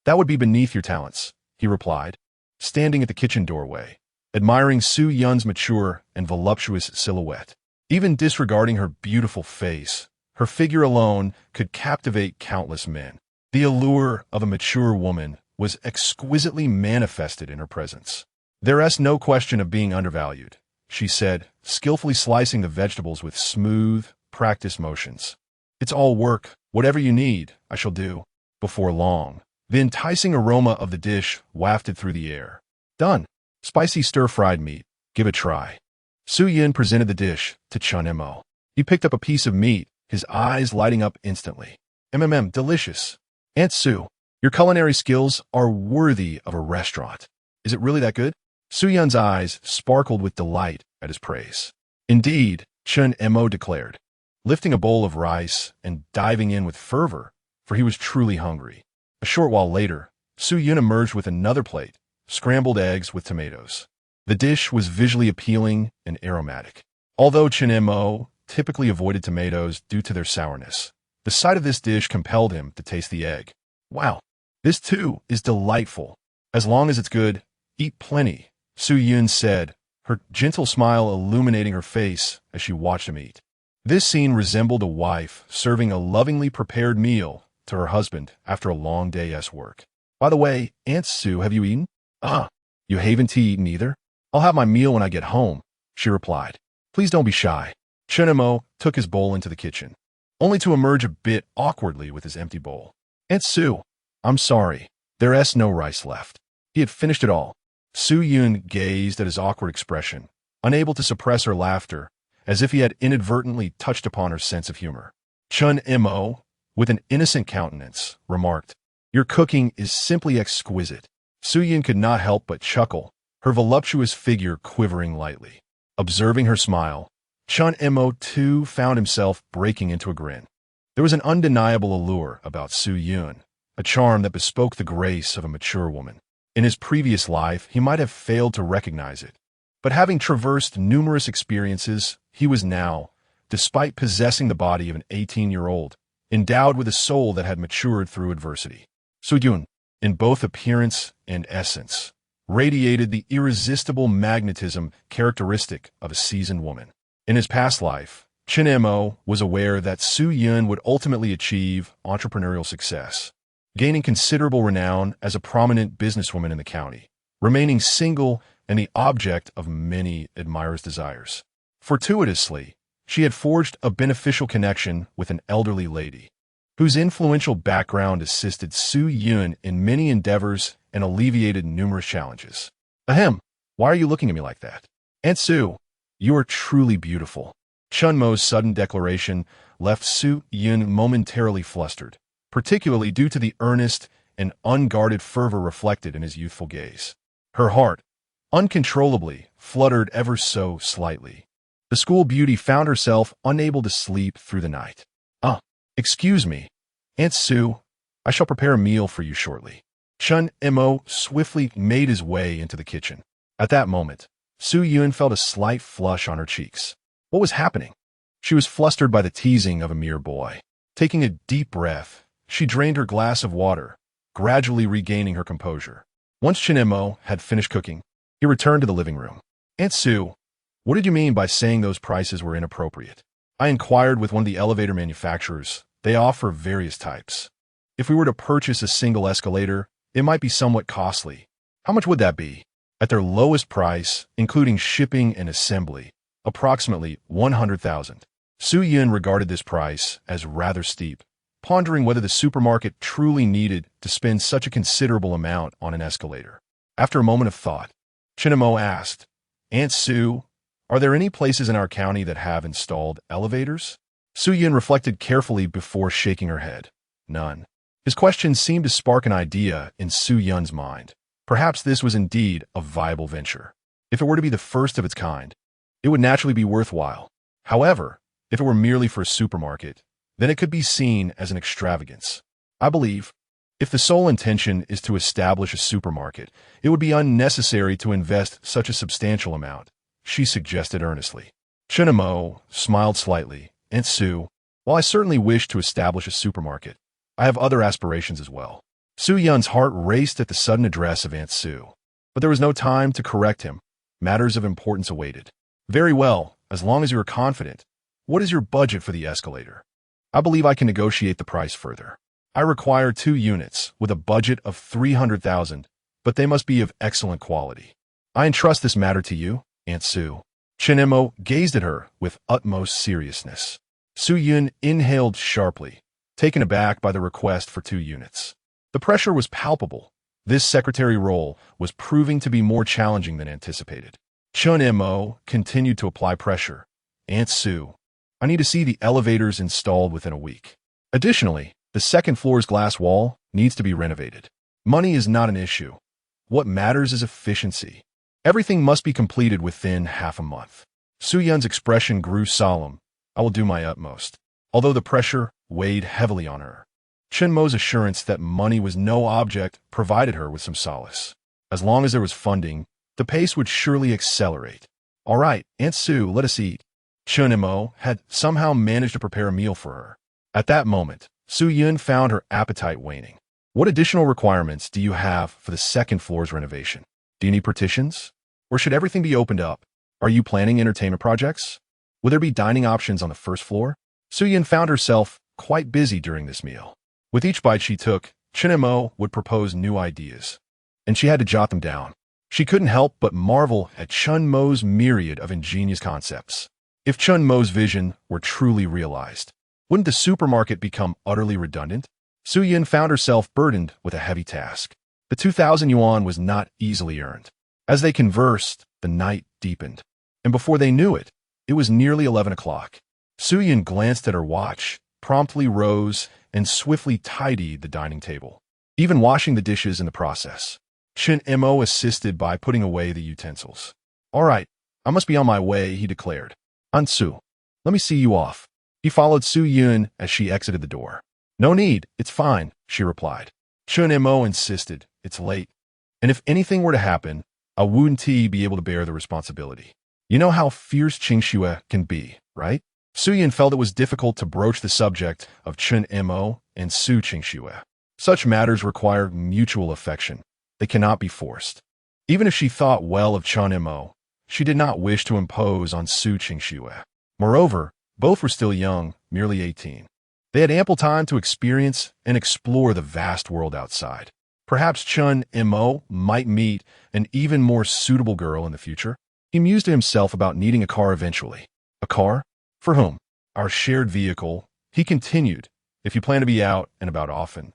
That would be beneath your talents, he replied, standing at the kitchen doorway, admiring Su Yun's mature and voluptuous silhouette. Even disregarding her beautiful face, her figure alone could captivate countless men. The allure of a mature woman was exquisitely manifested in her presence. There is no question of being undervalued, she said, skillfully slicing the vegetables with smooth, practiced motions. It's all work. Whatever you need, I shall do. Before long, the enticing aroma of the dish wafted through the air. Done. Spicy stir-fried meat. Give it a try. Su Yun presented the dish to Chun Mo. He picked up a piece of meat, his eyes lighting up instantly. Delicious. Aunt Su, your culinary skills are worthy of a restaurant. Is it really that good? Su Yun's eyes sparkled with delight at his praise. Indeed, Chun Mo declared, lifting a bowl of rice and diving in with fervor, for he was truly hungry. A short while later, Su Yun emerged with another plate, scrambled eggs with tomatoes. The dish was visually appealing and aromatic. Although Chun Mo typically avoided tomatoes due to their sourness, the sight of this dish compelled him to taste the egg. Wow, this too is delightful. As long as it's good, eat plenty, Su Yun said, her gentle smile illuminating her face as she watched him eat. This scene resembled a wife serving a lovingly prepared meal to her husband after a long day's work. By the way, Aunt Sue, have you eaten? You haven't eaten either? I'll have my meal when I get home, she replied. Please don't be shy. Chun Mo took his bowl into the kitchen, only to emerge a bit awkwardly with his empty bowl. Aunt Sue, I'm sorry. There's no rice left. He had finished it all. Su Yun gazed at his awkward expression, unable to suppress her laughter, as if he had inadvertently touched upon her sense of humor. Chun Mo, with an innocent countenance, remarked, Your cooking is simply exquisite. Su Yun could not help but chuckle, her voluptuous figure quivering lightly. Observing her smile, Chun Mo too found himself breaking into a grin. There was an undeniable allure about Su Yun, a charm that bespoke the grace of a mature woman. In his previous life, he might have failed to recognize it, but having traversed numerous experiences, he was now, despite possessing the body of an 18-year-old, endowed with a soul that had matured through adversity. Su Yun, in both appearance and essence, radiated the irresistible magnetism characteristic of a seasoned woman. In his past life, Chun Mo was aware that Su Yun would ultimately achieve entrepreneurial success, gaining considerable renown as a prominent businesswoman in the county, remaining single and the object of many admirers' desires. Fortuitously, she had forged a beneficial connection with an elderly lady, whose influential background assisted Su Yun in many endeavors and alleviated numerous challenges. Ahem, why are you looking at me like that? Aunt Sue, you are truly beautiful. Chun Mo's sudden declaration left Su Yun momentarily flustered, particularly due to the earnest and unguarded fervor reflected in his youthful gaze. Her heart, uncontrollably, fluttered ever so slightly. The school beauty found herself unable to sleep through the night. Excuse me, Aunt Sue, I shall prepare a meal for you shortly. Chun Mo swiftly made his way into the kitchen. At that moment, Su Yun felt a slight flush on her cheeks. What was happening? She was flustered by the teasing of a mere boy. Taking a deep breath, she drained her glass of water, gradually regaining her composure. Once Chun Mo had finished cooking, he returned to the living room. Aunt Sue, what did you mean by saying those prices were inappropriate? I inquired with one of the elevator manufacturers. They offer various types. If we were to purchase a single escalator, it might be somewhat costly. How much would that be? At their lowest price, including shipping and assembly, approximately 100,000. Su Yun regarded this price as rather steep, pondering whether the supermarket truly needed to spend such a considerable amount on an escalator. After a moment of thought, Chun Mo asked, Aunt Sue, are there any places in our county that have installed elevators? Su Yun reflected carefully before shaking her head. None. His question seemed to spark an idea in Su Yun's mind. Perhaps this was indeed a viable venture. If it were to be the first of its kind, it would naturally be worthwhile. However, if it were merely for a supermarket, then it could be seen as an extravagance. I believe, if the sole intention is to establish a supermarket, it would be unnecessary to invest such a substantial amount, she suggested earnestly. Chun Mo smiled slightly. Aunt Sue, while I certainly wish to establish a supermarket, I have other aspirations as well. Su Yun's heart raced at the sudden address of Aunt Sue, but there was no time to correct him. Matters of importance awaited. Very well, as long as you are confident. What is your budget for the escalator? I believe I can negotiate the price further. I require 2 units with a budget of 300,000, but they must be of excellent quality. I entrust this matter to you, Aunt Sue. Chun Mo gazed at her with utmost seriousness. Su Yun inhaled sharply, taken aback by the request for 2 units. The pressure was palpable. This secretary role was proving to be more challenging than anticipated. Chun Mo continued to apply pressure. Aunt Sue, I need to see the elevators installed within a week. Additionally, the second floor's glass wall needs to be renovated. Money is not an issue. What matters is efficiency. Everything must be completed within half a month. Su Yun's expression grew solemn. I will do my utmost. Although the pressure weighed heavily on her, Chen Mo's assurance that money was no object provided her with some solace. As long as there was funding, the pace would surely accelerate. All right, Aunt Su, let us eat. Chen Mo had somehow managed to prepare a meal for her. At that moment, Su Yun found her appetite waning. What additional requirements do you have for the second floor's renovation? Do you need partitions? Or should everything be opened up? Are you planning entertainment projects? Will there be dining options on the first floor? Su Yun found herself quite busy during this meal. With each bite she took, Chen Mo would propose new ideas, and she had to jot them down. She couldn't help but marvel at Chen Mo's myriad of ingenious concepts. If Chen Mo's vision were truly realized, wouldn't the supermarket become utterly redundant? Su Yun found herself burdened with a heavy task. The 2,000 yuan was not easily earned. As they conversed, the night deepened, and before they knew it, it was nearly 11 o'clock. Su Yun glanced at her watch, promptly rose, and swiftly tidied the dining table, even washing the dishes in the process. Chen Mo assisted by putting away the utensils. All right, I must be on my way, he declared. Aunt Su, let me see you off. He followed Su Yun as she exited the door. No need, it's fine, she replied. Chen Mo insisted, it's late. And if anything were to happen, I wouldn't be able to bear the responsibility. You know how fierce Qingxue can be, right? Su Yun felt it was difficult to broach the subject of Chen Mo and Su Qingxue. Such matters require mutual affection. They cannot be forced. Even if she thought well of Chen Mo, she did not wish to impose on Su Qingxue. Moreover, both were still young, merely 18. They had ample time to experience and explore the vast world outside. Perhaps Chen Mo might meet an even more suitable girl in the future. He mused to himself about needing a car eventually. A car? For whom? Our shared vehicle, he continued. If you plan to be out and about often,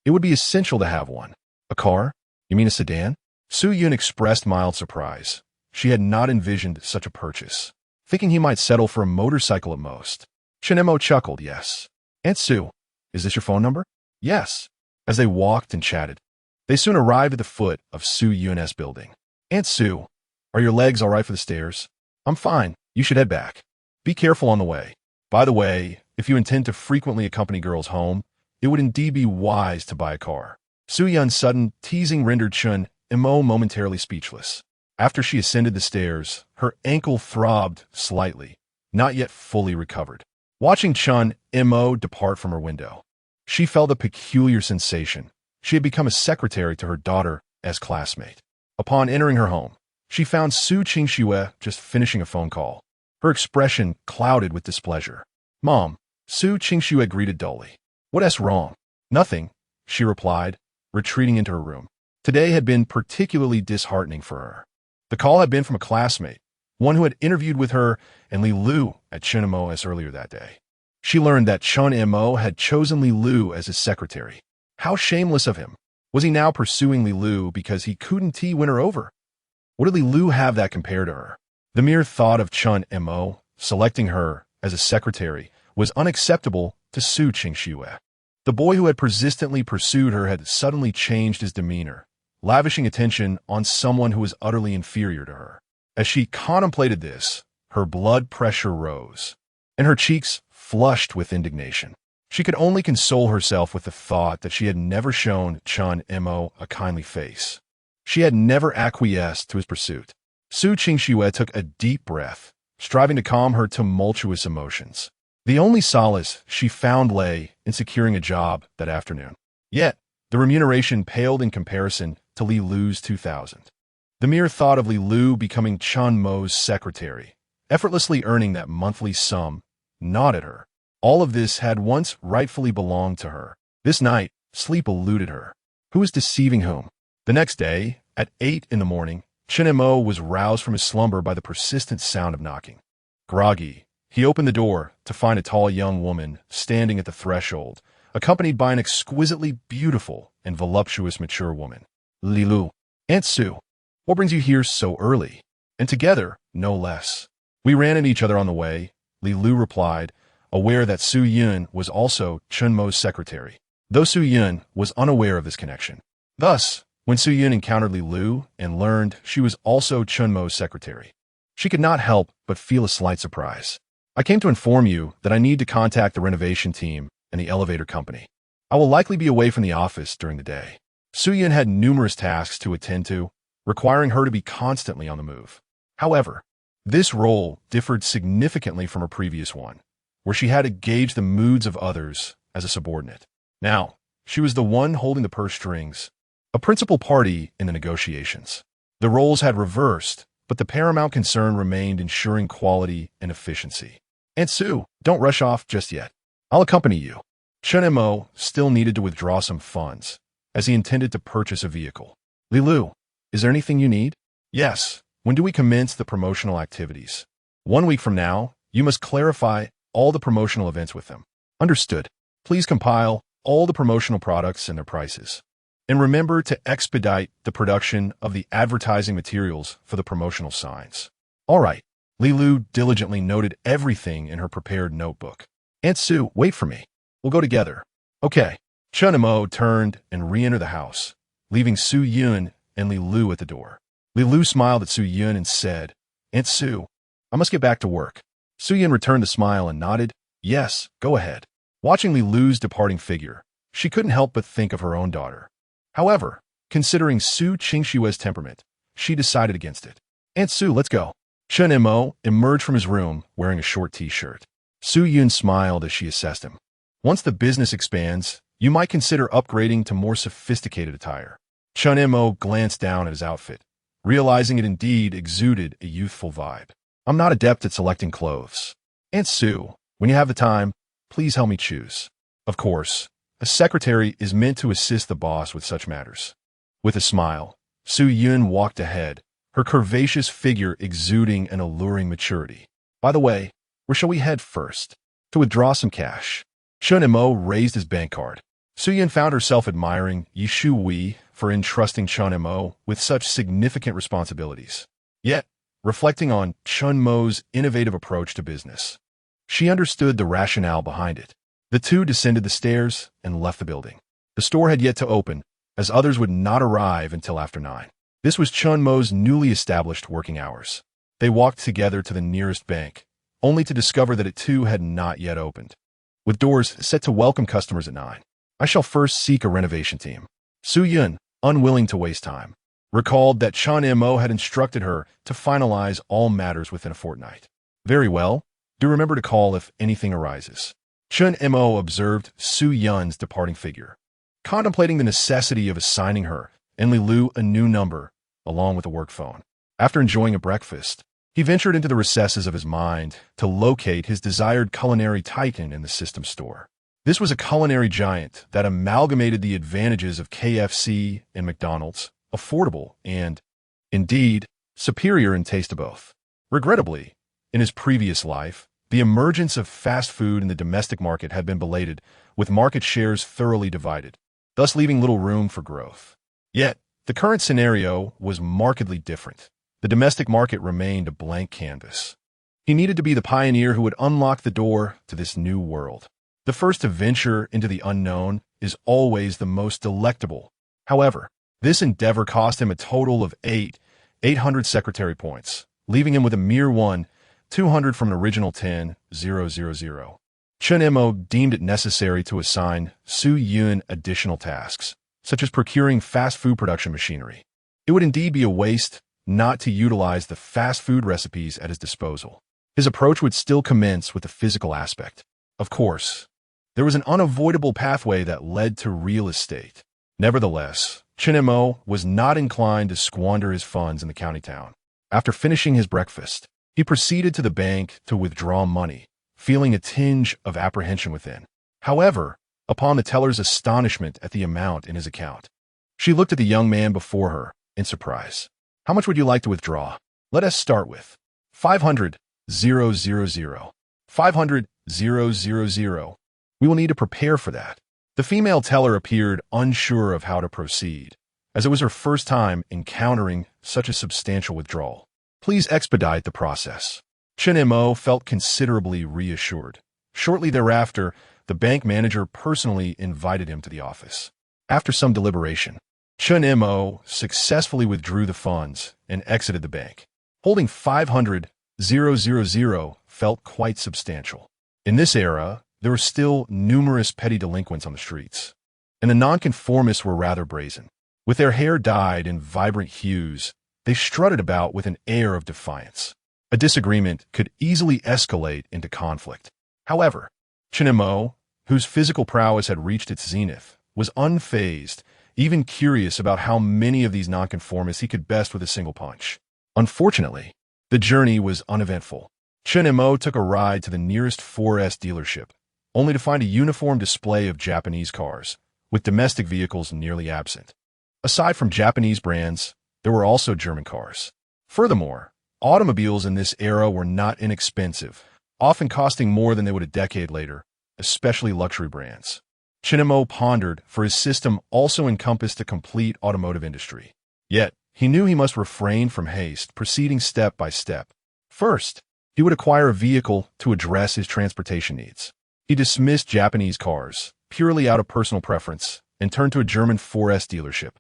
it would be essential to have one. A car? You mean a sedan? Su Yun expressed mild surprise. She had not envisioned such a purchase, thinking he might settle for a motorcycle at most. Chen Mo chuckled, yes. Aunt Su, is this your phone number? Yes. As they walked and chatted, they soon arrived at the foot of Su Yun's building. Aunt Su, are your legs all right for the stairs? I'm fine. You should head back. Be careful on the way. By the way, if you intend to frequently accompany girls home, it would indeed be wise to buy a car. Su Yun's sudden teasing rendered Chen Mo momentarily speechless. After she ascended the stairs, her ankle throbbed slightly, not yet fully recovered. Watching Chen Mo depart from her window, she felt a peculiar sensation. She had become a secretary to her daughter as classmate. Upon entering her home, she found Su Qingxue just finishing a phone call. Her expression clouded with displeasure. Mom, Su Qingxue greeted dully. What's wrong? Nothing, she replied, retreating into her room. Today had been particularly disheartening for her. The call had been from a classmate, one who had interviewed with her and Li Lu at Chen Mo as earlier that day. She learned that Chen Mo had chosen Li Lu as his secretary. How shameless of him. Was he now pursuing Li Lu because he couldn't win her over? What did Li Lu have that compared to her? The mere thought of Chen Mo selecting her as a secretary was unacceptable to Su Qingxue. The boy who had persistently pursued her had suddenly changed his demeanor, lavishing attention on someone who was utterly inferior to her. As she contemplated this, her blood pressure rose, and her cheeks flushed with indignation. She could only console herself with the thought that she had never shown Chen Mo a kindly face. She had never acquiesced to his pursuit. Su Qingxue took a deep breath, striving to calm her tumultuous emotions. The only solace she found lay in securing a job that afternoon. Yet, the remuneration paled in comparison to Li Lu's 2,000. The mere thought of Li Lu becoming Chen Mo's secretary, effortlessly earning that monthly sum, gnawed at her. All of this had once rightfully belonged to her. This night, sleep eluded her. Who was deceiving whom? The next day, at 8 in the morning, Chen Mo was roused from his slumber by the persistent sound of knocking. Groggy, he opened the door to find a tall young woman standing at the threshold, accompanied by an exquisitely beautiful and voluptuous mature woman. Li Lu, Aunt Su, what brings you here so early? And together, no less. We ran into each other on the way, Li Lu replied, aware that Su Yun was also Chen Mo's secretary, though Su Yun was unaware of this connection. Thus, when Su Yun encountered Li Lu and learned she was also Chen Mo's secretary, She could not help but feel a slight surprise. I came to inform you that I need to contact the renovation team and the elevator company. I will likely be away from the office during the day. Su-Yun had numerous tasks to attend to, requiring her to be constantly on the move. However, this role differed significantly from her previous one, where she had to gauge the moods of others as a subordinate. Now, she was the one holding the purse strings, a principal party in the negotiations. The roles had reversed, but the paramount concern remained ensuring quality and efficiency. Aunt Sue, don't rush off just yet. I'll accompany you. Chun Mo still needed to withdraw some funds, as he intended to purchase a vehicle. Lilu, is there anything you need? Yes. When do we commence the promotional activities? 1 week from now, you must clarify all the promotional events with them. Understood. Please compile all the promotional products and their prices. And remember to expedite the production of the advertising materials for the promotional signs. All right. Lilu diligently noted everything in her prepared notebook. Aunt Sue, wait for me. We'll go together. Okay. Chun Mo turned and re-entered the house, leaving Su-Yun and Lilu at the door. Lilu smiled at Su-Yun and said, Aunt Sue, I must get back to work. Su-Yun returned the smile and nodded, yes, go ahead. Watching Lilu's departing figure, she couldn't help but think of her own daughter. However, considering Su Qingshue's temperament, she decided against it. Aunt Sue, let's go. Chun Mo emerged from his room wearing a short t-shirt. Su-Yun smiled as she assessed him. Once the business expands, you might consider upgrading to more sophisticated attire. Chun Mo glanced down at his outfit, realizing it indeed exuded a youthful vibe. I'm not adept at selecting clothes. Aunt Sue, when you have the time, please help me choose. Of course, a secretary is meant to assist the boss with such matters. With a smile, Su-Yun walked ahead, her curvaceous figure exuding an alluring maturity. By the way, where shall we head first? To withdraw some cash. Chun Mo raised his bank card. Su-Yun found herself admiring Yishu Wei for entrusting Chun Mo with such significant responsibilities. Yet, reflecting on Chun Mo's innovative approach to business, she understood the rationale behind it. The two descended the stairs and left the building. The store had yet to open, as others would not arrive until after 9. This was Chun Mo's newly established working hours. They walked together to the nearest bank, only to discover that it too had not yet opened. With doors set to welcome customers at 9, I shall first seek a renovation team. Su-Yun, unwilling to waste time, recalled that Chun Mo had instructed her to finalize all matters within a fortnight. Very well. Do remember to call if anything arises. Chun Mo observed Su-Yun's departing figure, contemplating the necessity of assigning her and Lilu a new number, along with a work phone. After enjoying a breakfast, he ventured into the recesses of his mind to locate his desired culinary titan in the system store. This was a culinary giant that amalgamated the advantages of KFC and McDonald's, affordable and, indeed, superior in taste to both. Regrettably, in his previous life, the emergence of fast food in the domestic market had been belated, with market shares thoroughly divided, thus leaving little room for growth. Yet, the current scenario was markedly different. The domestic market remained a blank canvas. He needed to be the pioneer who would unlock the door to this new world. The first to venture into the unknown is always the most delectable. However, this endeavor cost him a total of 800 secretary points, leaving him with a mere 200 from an original 10,000. Chun Mo deemed it necessary to assign Su-Yun additional tasks, such as procuring fast food production machinery. It would indeed be a waste not to utilize the fast food recipes at his disposal. His approach would still commence with the physical aspect. Of course, there was an unavoidable pathway that led to real estate. Nevertheless, Chun Mo was not inclined to squander his funds in the county town. After finishing his breakfast, he proceeded to the bank to withdraw money, feeling a tinge of apprehension within. However, upon the teller's astonishment at the amount in his account, she looked at the young man before her in surprise. How much would you like to withdraw? Let us start with 500,000. 500,000. We will need to prepare for that. The female teller appeared unsure of how to proceed, as it was her first time encountering such a substantial withdrawal. Please expedite the process. Chun Mo felt considerably reassured. Shortly thereafter, the bank manager personally invited him to the office. After some deliberation, Chun Mo successfully withdrew the funds and exited the bank. Holding 500,000 felt quite substantial. In this era, there were still numerous petty delinquents on the streets, and the nonconformists were rather brazen. With their hair dyed in vibrant hues, they strutted about with an air of defiance. A disagreement could easily escalate into conflict. However, Chinemo, whose physical prowess had reached its zenith, was unfazed, even curious about how many of these nonconformists he could best with a single punch. Unfortunately, the journey was uneventful. Chinemo took a ride to the nearest 4S dealership, only to find a uniform display of Japanese cars, with domestic vehicles nearly absent. Aside from Japanese brands, there were also German cars. Furthermore, automobiles in this era were not inexpensive, often costing more than they would a decade later, especially luxury brands. Chinemo pondered, for his system also encompassed the complete automotive industry. Yet, he knew he must refrain from haste, proceeding step by step. First, he would acquire a vehicle to address his transportation needs. He dismissed Japanese cars, purely out of personal preference, and turned to a German 4S dealership,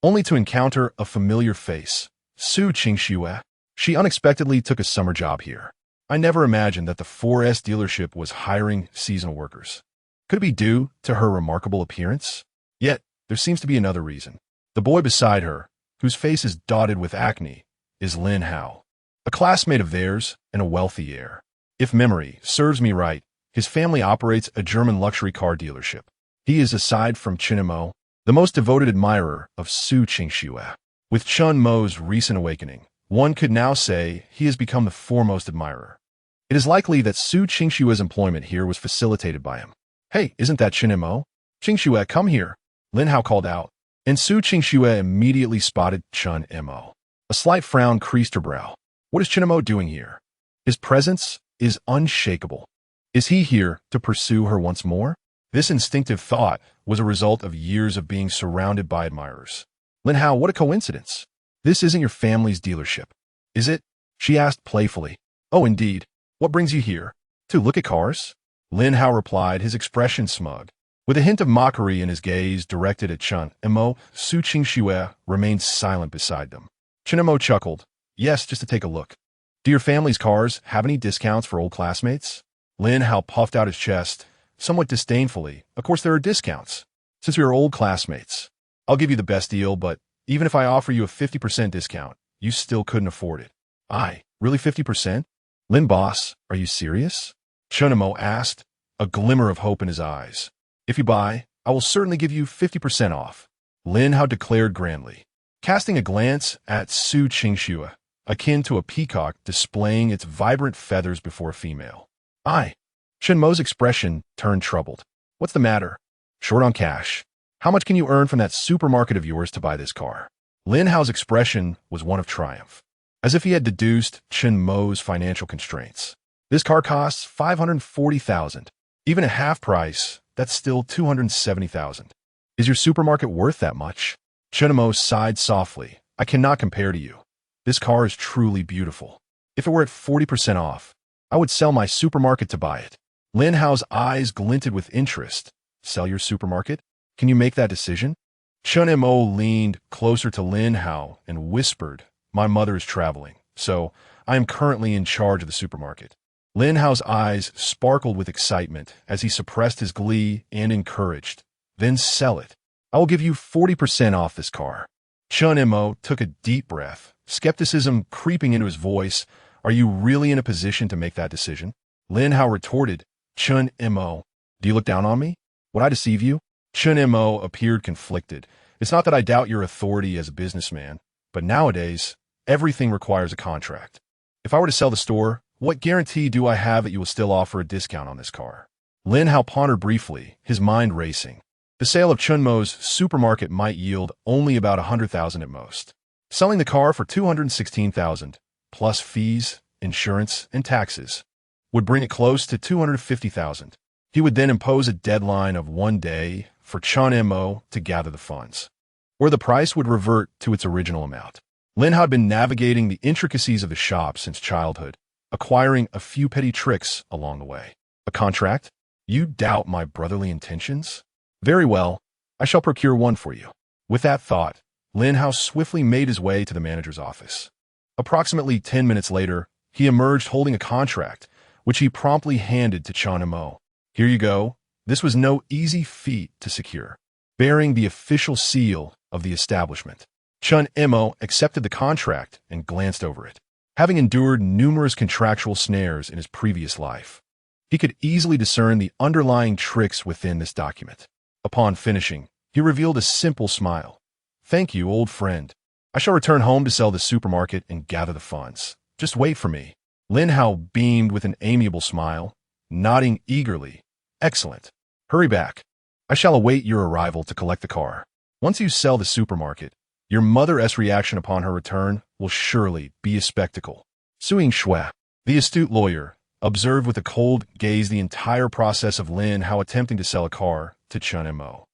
only to encounter a familiar face, Su Qingxue. She unexpectedly took a summer job here. I never imagined that the 4S dealership was hiring seasonal workers. Could it be due to her remarkable appearance? Yet, there seems to be another reason. The boy beside her, whose face is dotted with acne, is Lin Hao, a classmate of theirs and a wealthy heir. If memory serves me right, his family operates a German luxury car dealership. He is, aside from Chinemo, the most devoted admirer of Su Qingxue. With Chun Mo's recent awakening, one could now say he has become the foremost admirer. It is likely that Su Qingxue's employment here was facilitated by him. "Hey, isn't that Chinemo? Qingxue, come here," Lin Hao called out, and Su Qingxue immediately spotted Chun Mo. A slight frown creased her brow. What is Chinemo doing here? His presence is unshakable. Is he here to pursue her once more? This instinctive thought was a result of years of being surrounded by admirers. Lin Hao, what a coincidence. This isn't your family's dealership, is it? She asked playfully. Oh, indeed. What brings you here? To look at cars? Lin Hao replied, his expression smug. With a hint of mockery in his gaze directed at Chun Mo, Su Qingxue remained silent beside them. Chun Mo chuckled. Yes, just to take a look. Do your family's cars have any discounts for old classmates? Lin Hao puffed out his chest, somewhat disdainfully. Of course there are discounts. Since we are old classmates, I'll give you the best deal, but even if I offer you a 50% discount, you still couldn't afford it. Aye, really 50%? Lin boss, are you serious? Chun Mo asked, a glimmer of hope in his eyes. If you buy, I will certainly give you 50% off. Lin Hao declared grandly, casting a glance at Su Qingxue, akin to a peacock displaying its vibrant feathers before a female. Aye. Chun Mo's expression turned troubled. What's the matter? Short on cash. How much can you earn from that supermarket of yours to buy this car? Lin Hao's expression was one of triumph, as if he had deduced Chun Mo's financial constraints. This car costs $540,000. Even at half price, that's still $270,000. Is your supermarket worth that much? Chun Mo sighed softly. I cannot compare to you. This car is truly beautiful. If it were at 40% off, I would sell my supermarket to buy it. Lin Hao's eyes glinted with interest. Sell your supermarket? Can you make that decision? Chun Mo leaned closer to Lin Hao and whispered, my mother is traveling, so I am currently in charge of the supermarket. Lin Hao's eyes sparkled with excitement as he suppressed his glee and encouraged. Then sell it. I will give you 40% off this car. Chun Mo took a deep breath, skepticism creeping into his voice. Are you really in a position to make that decision? Lin Hao retorted, Chun Mo, do you look down on me? Would I deceive you? Chun Mo appeared conflicted. It's not that I doubt your authority as a businessman, but nowadays, everything requires a contract. If I were to sell the store, what guarantee do I have that you will still offer a discount on this car? Lin Hao pondered briefly, his mind racing. The sale of Chun Mo's supermarket might yield only about $100,000 at most. Selling the car for $216,000, plus fees, insurance, and taxes, would bring it close to $250,000. He would then impose a deadline of 1 day for Chun Mo to gather the funds, where the price would revert to its original amount. Lin Hao had been navigating the intricacies of the shop since childhood, acquiring a few petty tricks along the way. A contract? You doubt my brotherly intentions? Very well, I shall procure one for you. With that thought, Lin Hao swiftly made his way to the manager's office. Approximately 10 minutes later, he emerged holding a contract, which he promptly handed to Chun Mo. Here you go. This was no easy feat to secure, bearing the official seal of the establishment. Chun Mo accepted the contract and glanced over it. Having endured numerous contractual snares in his previous life, he could easily discern the underlying tricks within this document. Upon finishing, he revealed a simple smile. "Thank you, old friend. I shall return home to sell the supermarket and gather the funds. Just wait for me." Lin Hao beamed with an amiable smile, nodding eagerly. "Excellent. Hurry back. I shall await your arrival to collect the car. Once you sell the supermarket, your mother's reaction upon her return will surely be a spectacle." Suing Shui, the astute lawyer, observed with a cold gaze the entire process of Lin Hao attempting to sell a car to Chun Mo.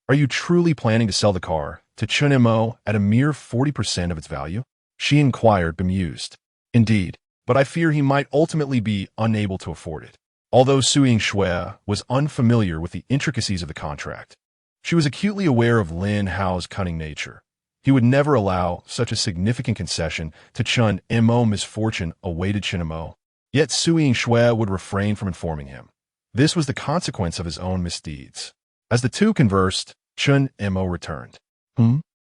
"Are you truly planning to sell the car to Chun Mo at a mere 40% of its value?" she inquired, bemused. "Indeed, but I fear he might ultimately be unable to afford it." Although Suing Shui was unfamiliar with the intricacies of the contract, she was acutely aware of Lin Hao's cunning nature. He would never allow such a significant concession to Chun Mo. Misfortune awaited Chun Mo, yet Suing Shui would refrain from informing him. This was the consequence of his own misdeeds. As the two conversed, Chun Mo returned.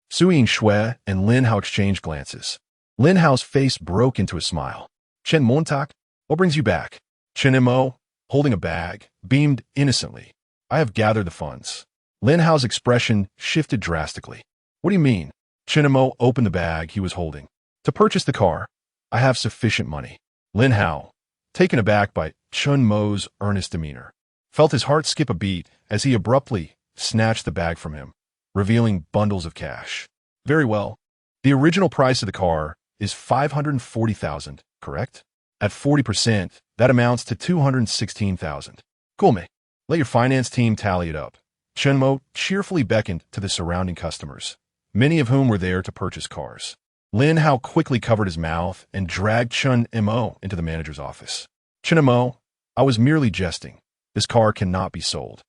Suing Shui and Lin Hao exchanged glances. Lin Hao's face broke into a smile. "Chen Montak, what brings you back?" Chun Mo, holding a bag, beamed innocently. "I have gathered the funds." Lin Hao's expression shifted drastically. "What do you mean?" Chun Mo opened the bag he was holding. "To purchase the car, I have sufficient money." Lin Hao, taken aback by Chun Mo's earnest demeanor, felt his heart skip a beat as he abruptly snatched the bag from him, revealing bundles of cash. "Very well. The original price of the car is 540,000, correct? At 40%, that amounts to 216,000. Kulme, let your finance team tally it up." Chun Mo cheerfully beckoned to the surrounding customers, many of whom were there to purchase cars. Lin Hao quickly covered his mouth and dragged Chun Mo into the manager's office. "Chun Mo, I was merely jesting. This car cannot be sold."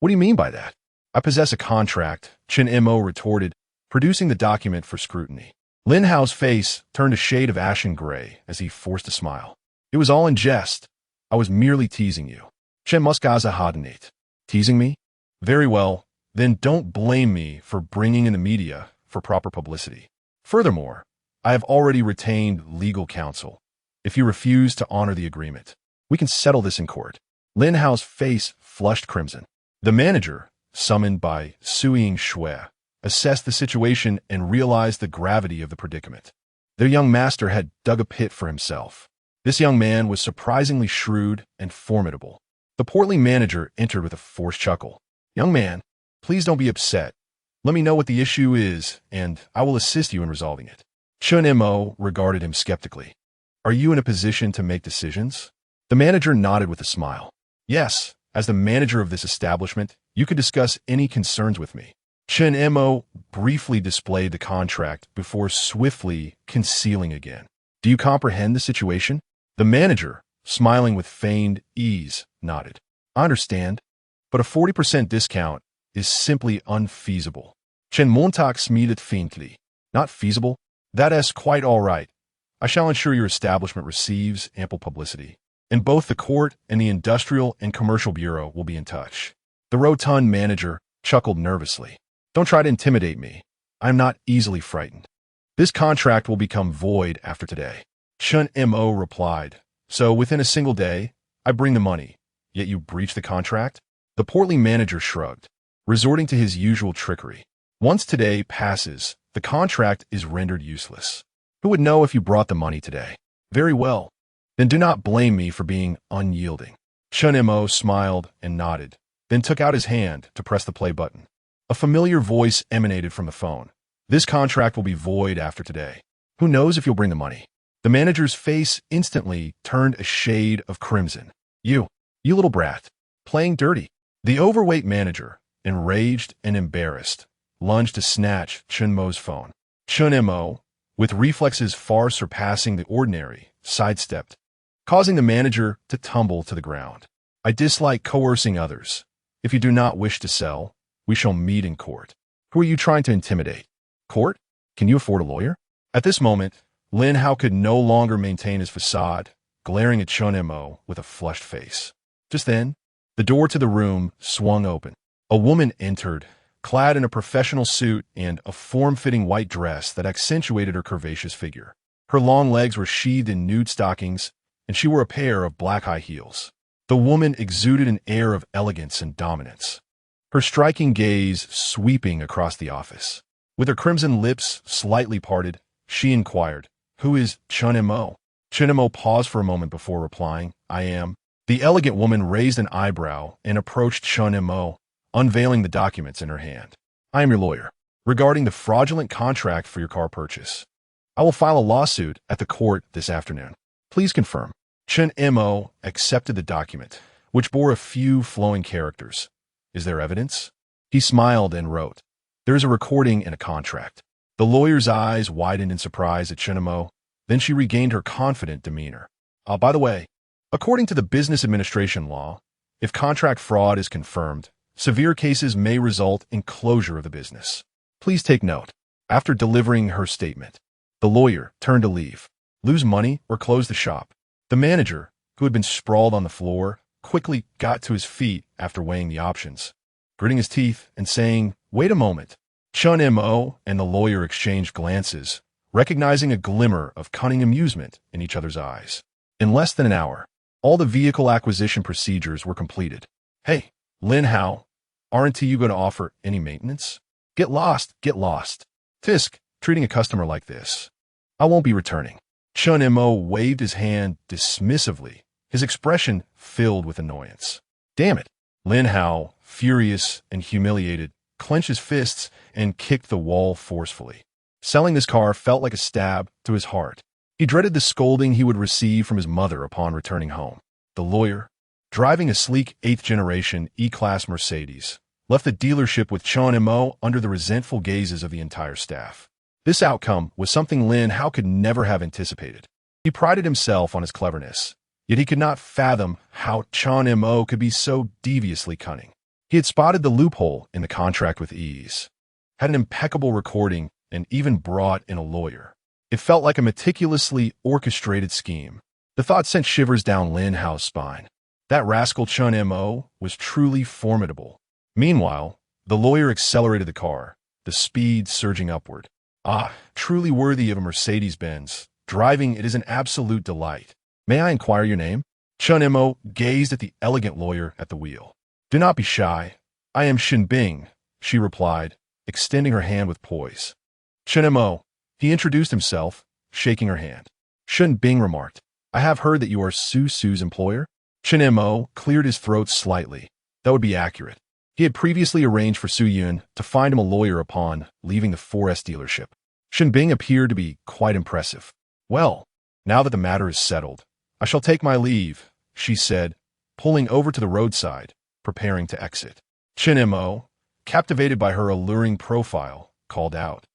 "What do you mean by that?" "I possess a contract," Chun Mo retorted, producing the document for scrutiny. Lin Hao's face turned a shade of ashen gray as he forced a smile. "It was all in jest. I was merely teasing you." "Chen Muskaza Hadanate." "Teasing me? Very well, then don't blame me for bringing in the media for proper publicity. Furthermore, I have already retained legal counsel. If you refuse to honor the agreement, we can settle this in court." Lin Hao's face flushed crimson. The manager, summoned by Suing Shui, assessed the situation and realized the gravity of the predicament. Their young master had dug a pit for himself. This young man was surprisingly shrewd and formidable. The portly manager entered with a forced chuckle. "Young man, please don't be upset. Let me know what the issue is, and I will assist you in resolving it." Chun Mo regarded him skeptically. "Are you in a position to make decisions?" The manager nodded with a smile. "Yes, as the manager of this establishment, you can discuss any concerns with me." Chun Mo briefly displayed the contract before swiftly concealing again. "Do you comprehend the situation?" The manager, smiling with feigned ease, nodded. "I understand, but a 40% discount is simply unfeasible." Chen Montak smeeded faintly. "Not feasible? That's quite all right. I shall ensure your establishment receives ample publicity, and both the court and the Industrial and Commercial Bureau will be in touch." The rotund manager chuckled nervously. "Don't try to intimidate me. I am not easily frightened. This contract will become void after today." Chun Mo replied. "So within a single day, I bring the money, yet you breach the contract?" The portly manager shrugged, resorting to his usual trickery. "Once today passes, the contract is rendered useless. Who would know if you brought the money today?" "Very well. Then do not blame me for being unyielding." Chun Mo smiled and nodded, then took out his hand to press the play button. A familiar voice emanated from the phone. "This contract will be void after today. Who knows if you'll bring the money?" The manager's face instantly turned a shade of crimson. You little brat, playing dirty." The overweight manager, enraged and embarrassed, lunged to snatch Chun Mo's phone. Chun Mo, with reflexes far surpassing the ordinary, sidestepped, causing the manager to tumble to the ground. "I dislike coercing others. If you do not wish to sell, we shall meet in court." "Who are you trying to intimidate?" "Court? Can you afford a lawyer?" At this moment, Lin Hao could no longer maintain his facade, glaring at Chun Mo with a flushed face. Just then, the door to the room swung open. A woman entered, clad in a professional suit and a form-fitting white dress that accentuated her curvaceous figure. Her long legs were sheathed in nude stockings, and she wore a pair of black high heels. The woman exuded an air of elegance and dominance, her striking gaze sweeping across the office. With her crimson lips slightly parted, she inquired, "Who is Chun Mo?" Chun Mo paused for a moment before replying, "I am." The elegant woman raised an eyebrow and approached Chun Mo, unveiling the documents in her hand. "I am your lawyer, regarding the fraudulent contract for your car purchase. I will file a lawsuit at the court this afternoon. Please confirm." Chun Mo accepted the document, which bore a few flowing characters. "Is there evidence?" He smiled and wrote, "There is a recording and a contract." The lawyer's eyes widened in surprise at Chun Mo. Then she regained her confident demeanor. By the way, according to the business administration law, if contract fraud is confirmed, severe cases may result in closure of the business. Please take note." After delivering her statement, the lawyer turned to leave. Lose money or close the shop? The manager, who had been sprawled on the floor, quickly got to his feet after weighing the options. Gritting his teeth and saying, "Wait a moment." Chun Mo and the lawyer exchanged glances, recognizing a glimmer of cunning amusement in each other's eyes. In less than an hour, all the vehicle acquisition procedures were completed. "Hey, Lin Hao, aren't you going to offer any maintenance?" Get lost. Tisk, treating a customer like this. I won't be returning." Chun Mo waved his hand dismissively, his expression filled with annoyance. "Damn it." Lin Hao, furious and humiliated, clenched his fists and kicked the wall forcefully. Selling this car felt like a stab to his heart. He dreaded the scolding he would receive from his mother upon returning home. The lawyer, driving a sleek 8th-generation E-Class Mercedes, left the dealership with Chun Mo under the resentful gazes of the entire staff. This outcome was something Lin Hao could never have anticipated. He prided himself on his cleverness, yet he could not fathom how Chun Mo could be so deviously cunning. He had spotted the loophole in the contract with ease, had an impeccable recording, and even brought in a lawyer. It felt like a meticulously orchestrated scheme. The thought sent shivers down Lin Hao's spine. That rascal Chun Mo was truly formidable. Meanwhile, the lawyer accelerated the car, the speed surging upward. Truly worthy of a Mercedes-Benz. Driving it is an absolute delight. "May I inquire your name?" Chun Mo gazed at the elegant lawyer at the wheel. "Do not be shy. I am Shin Bing," she replied, extending her hand with poise. "Chun Mo," he introduced himself, shaking her hand. Shin Bing remarked, "I have heard that you are Su's employer." Chun Mo cleared his throat slightly. That would be accurate. He had previously arranged for Su Yun to find him a lawyer upon leaving the 4S dealership. Shin Bing appeared to be quite impressive. "Well, now that the matter is settled, I shall take my leave," she said, pulling over to the roadside, preparing to exit. Chun Mo, captivated by her alluring profile, called out,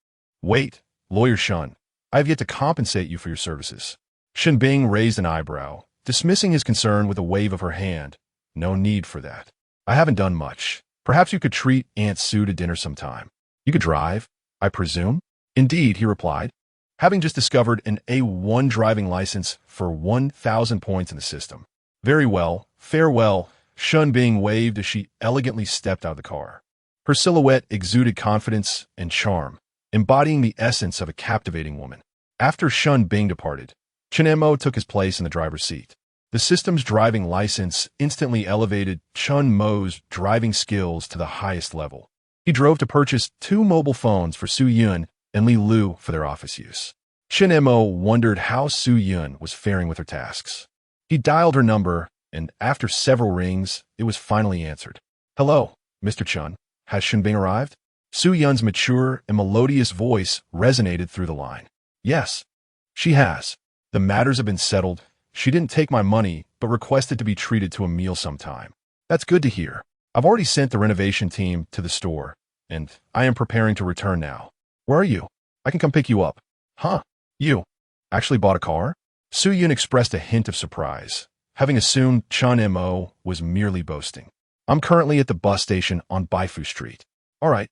"Wait, Lawyer Shun, I have yet to compensate you for your services." Shin Bing raised an eyebrow, dismissing his concern with a wave of her hand. "No need for that. I haven't done much. Perhaps you could treat Aunt Sue to dinner sometime. You could drive, I presume?" "Indeed," he replied, having just discovered an A1 driving license for 1,000 points in the system. "Very well, farewell." Shun Bing waved as she elegantly stepped out of the car. Her silhouette exuded confidence and charm, embodying the essence of a captivating woman. After Shun Bing departed, Chun Mo took his place in the driver's seat. The system's driving license instantly elevated Chun Mo's driving skills to the highest level. He drove to purchase 2 mobile phones for Su Yun and Li Lu for their office use. Chun Mo wondered how Su Yun was faring with her tasks. He dialed her number, and after several rings, it was finally answered. "Hello, Mr. Chun. Has Shin Bing arrived?" Su Yun's mature and melodious voice resonated through the line. "Yes, she has. The matters have been settled. She didn't take my money, but requested to be treated to a meal sometime." "That's good to hear. I've already sent the renovation team to the store, and I am preparing to return now. Where are you? I can come pick you up." "Huh? You actually bought a car?" Su Yun expressed a hint of surprise, having assumed Chun Mo was merely boasting. "I'm currently at the bus station on Baifu Street." "All right,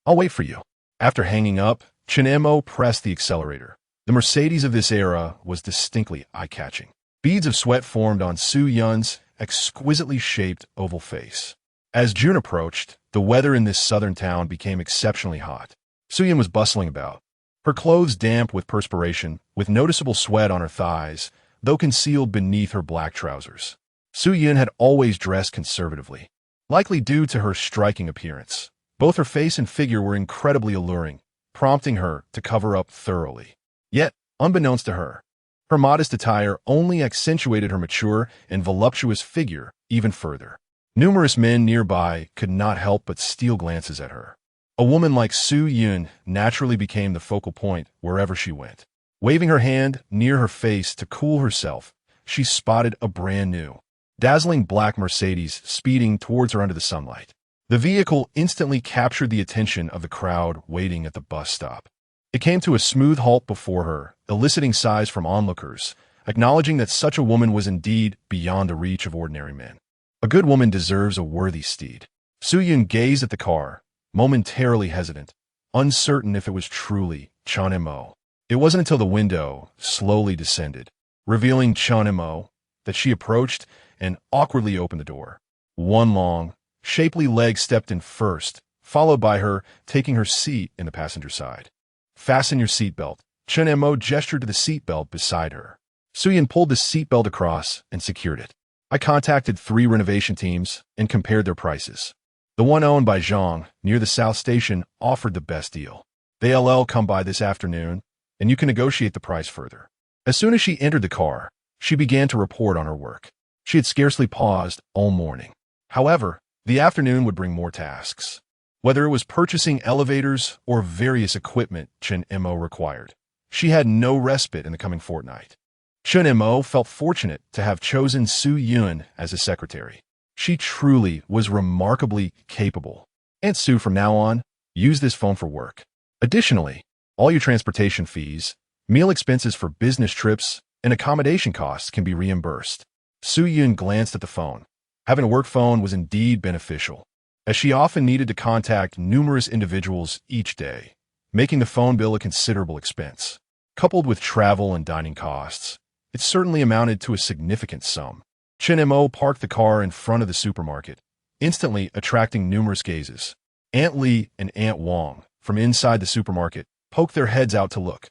I'll wait for you." After hanging up, Chun Mo pressed the accelerator. The Mercedes of this era was distinctly eye-catching. Beads of sweat formed on Su Yun's exquisitely shaped oval face. As June approached, the weather in this southern town became exceptionally hot. Su Yun was bustling about, her clothes damp with perspiration, with noticeable sweat on her thighs, though concealed beneath her black trousers. Su Yun had always dressed conservatively, likely due to her striking appearance. Both her face and figure were incredibly alluring, prompting her to cover up thoroughly. Yet, unbeknownst to her, her modest attire only accentuated her mature and voluptuous figure even further. Numerous men nearby could not help but steal glances at her. A woman like Su Yun naturally became the focal point wherever she went. Waving her hand near her face to cool herself, she spotted a brand new, dazzling black Mercedes speeding towards her under the sunlight. The vehicle instantly captured the attention of the crowd waiting at the bus stop. It came to a smooth halt before her, eliciting sighs from onlookers, acknowledging that such a woman was indeed beyond the reach of ordinary men. A good woman deserves a worthy steed. Su Yun gazed at the car, momentarily hesitant, uncertain if it was truly Chun Mo. It wasn't until the window slowly descended, revealing Chun Mo, that she approached and awkwardly opened the door. One long, shapely leg stepped in first, followed by her taking her seat in the passenger side. "Fasten your seatbelt." Chun Mo gestured to the seatbelt beside her. Su Yun pulled the seatbelt across and secured it. "I contacted 3 renovation teams and compared their prices. The one owned by Zhang, near the South Station, offered the best deal. They'll come by this afternoon, and you can negotiate the price further." As soon as she entered the car, she began to report on her work. She had scarcely paused all morning. However, the afternoon would bring more tasks. Whether it was purchasing elevators or various equipment Chun Mo required, she had no respite in the coming fortnight. Chun Mo felt fortunate to have chosen Su Yun as his secretary. She truly was remarkably capable. "Aunt Su, from now on, use this phone for work. Additionally, all your transportation fees, meal expenses for business trips, and accommodation costs can be reimbursed." Su Yun glanced at the phone. Having a work phone was indeed beneficial, as she often needed to contact numerous individuals each day, making the phone bill a considerable expense. Coupled with travel and dining costs, it certainly amounted to a significant sum. Chun Mo parked the car in front of the supermarket, instantly attracting numerous gazes. Aunt Lee and Aunt Wong, from inside the supermarket, poked their heads out to look.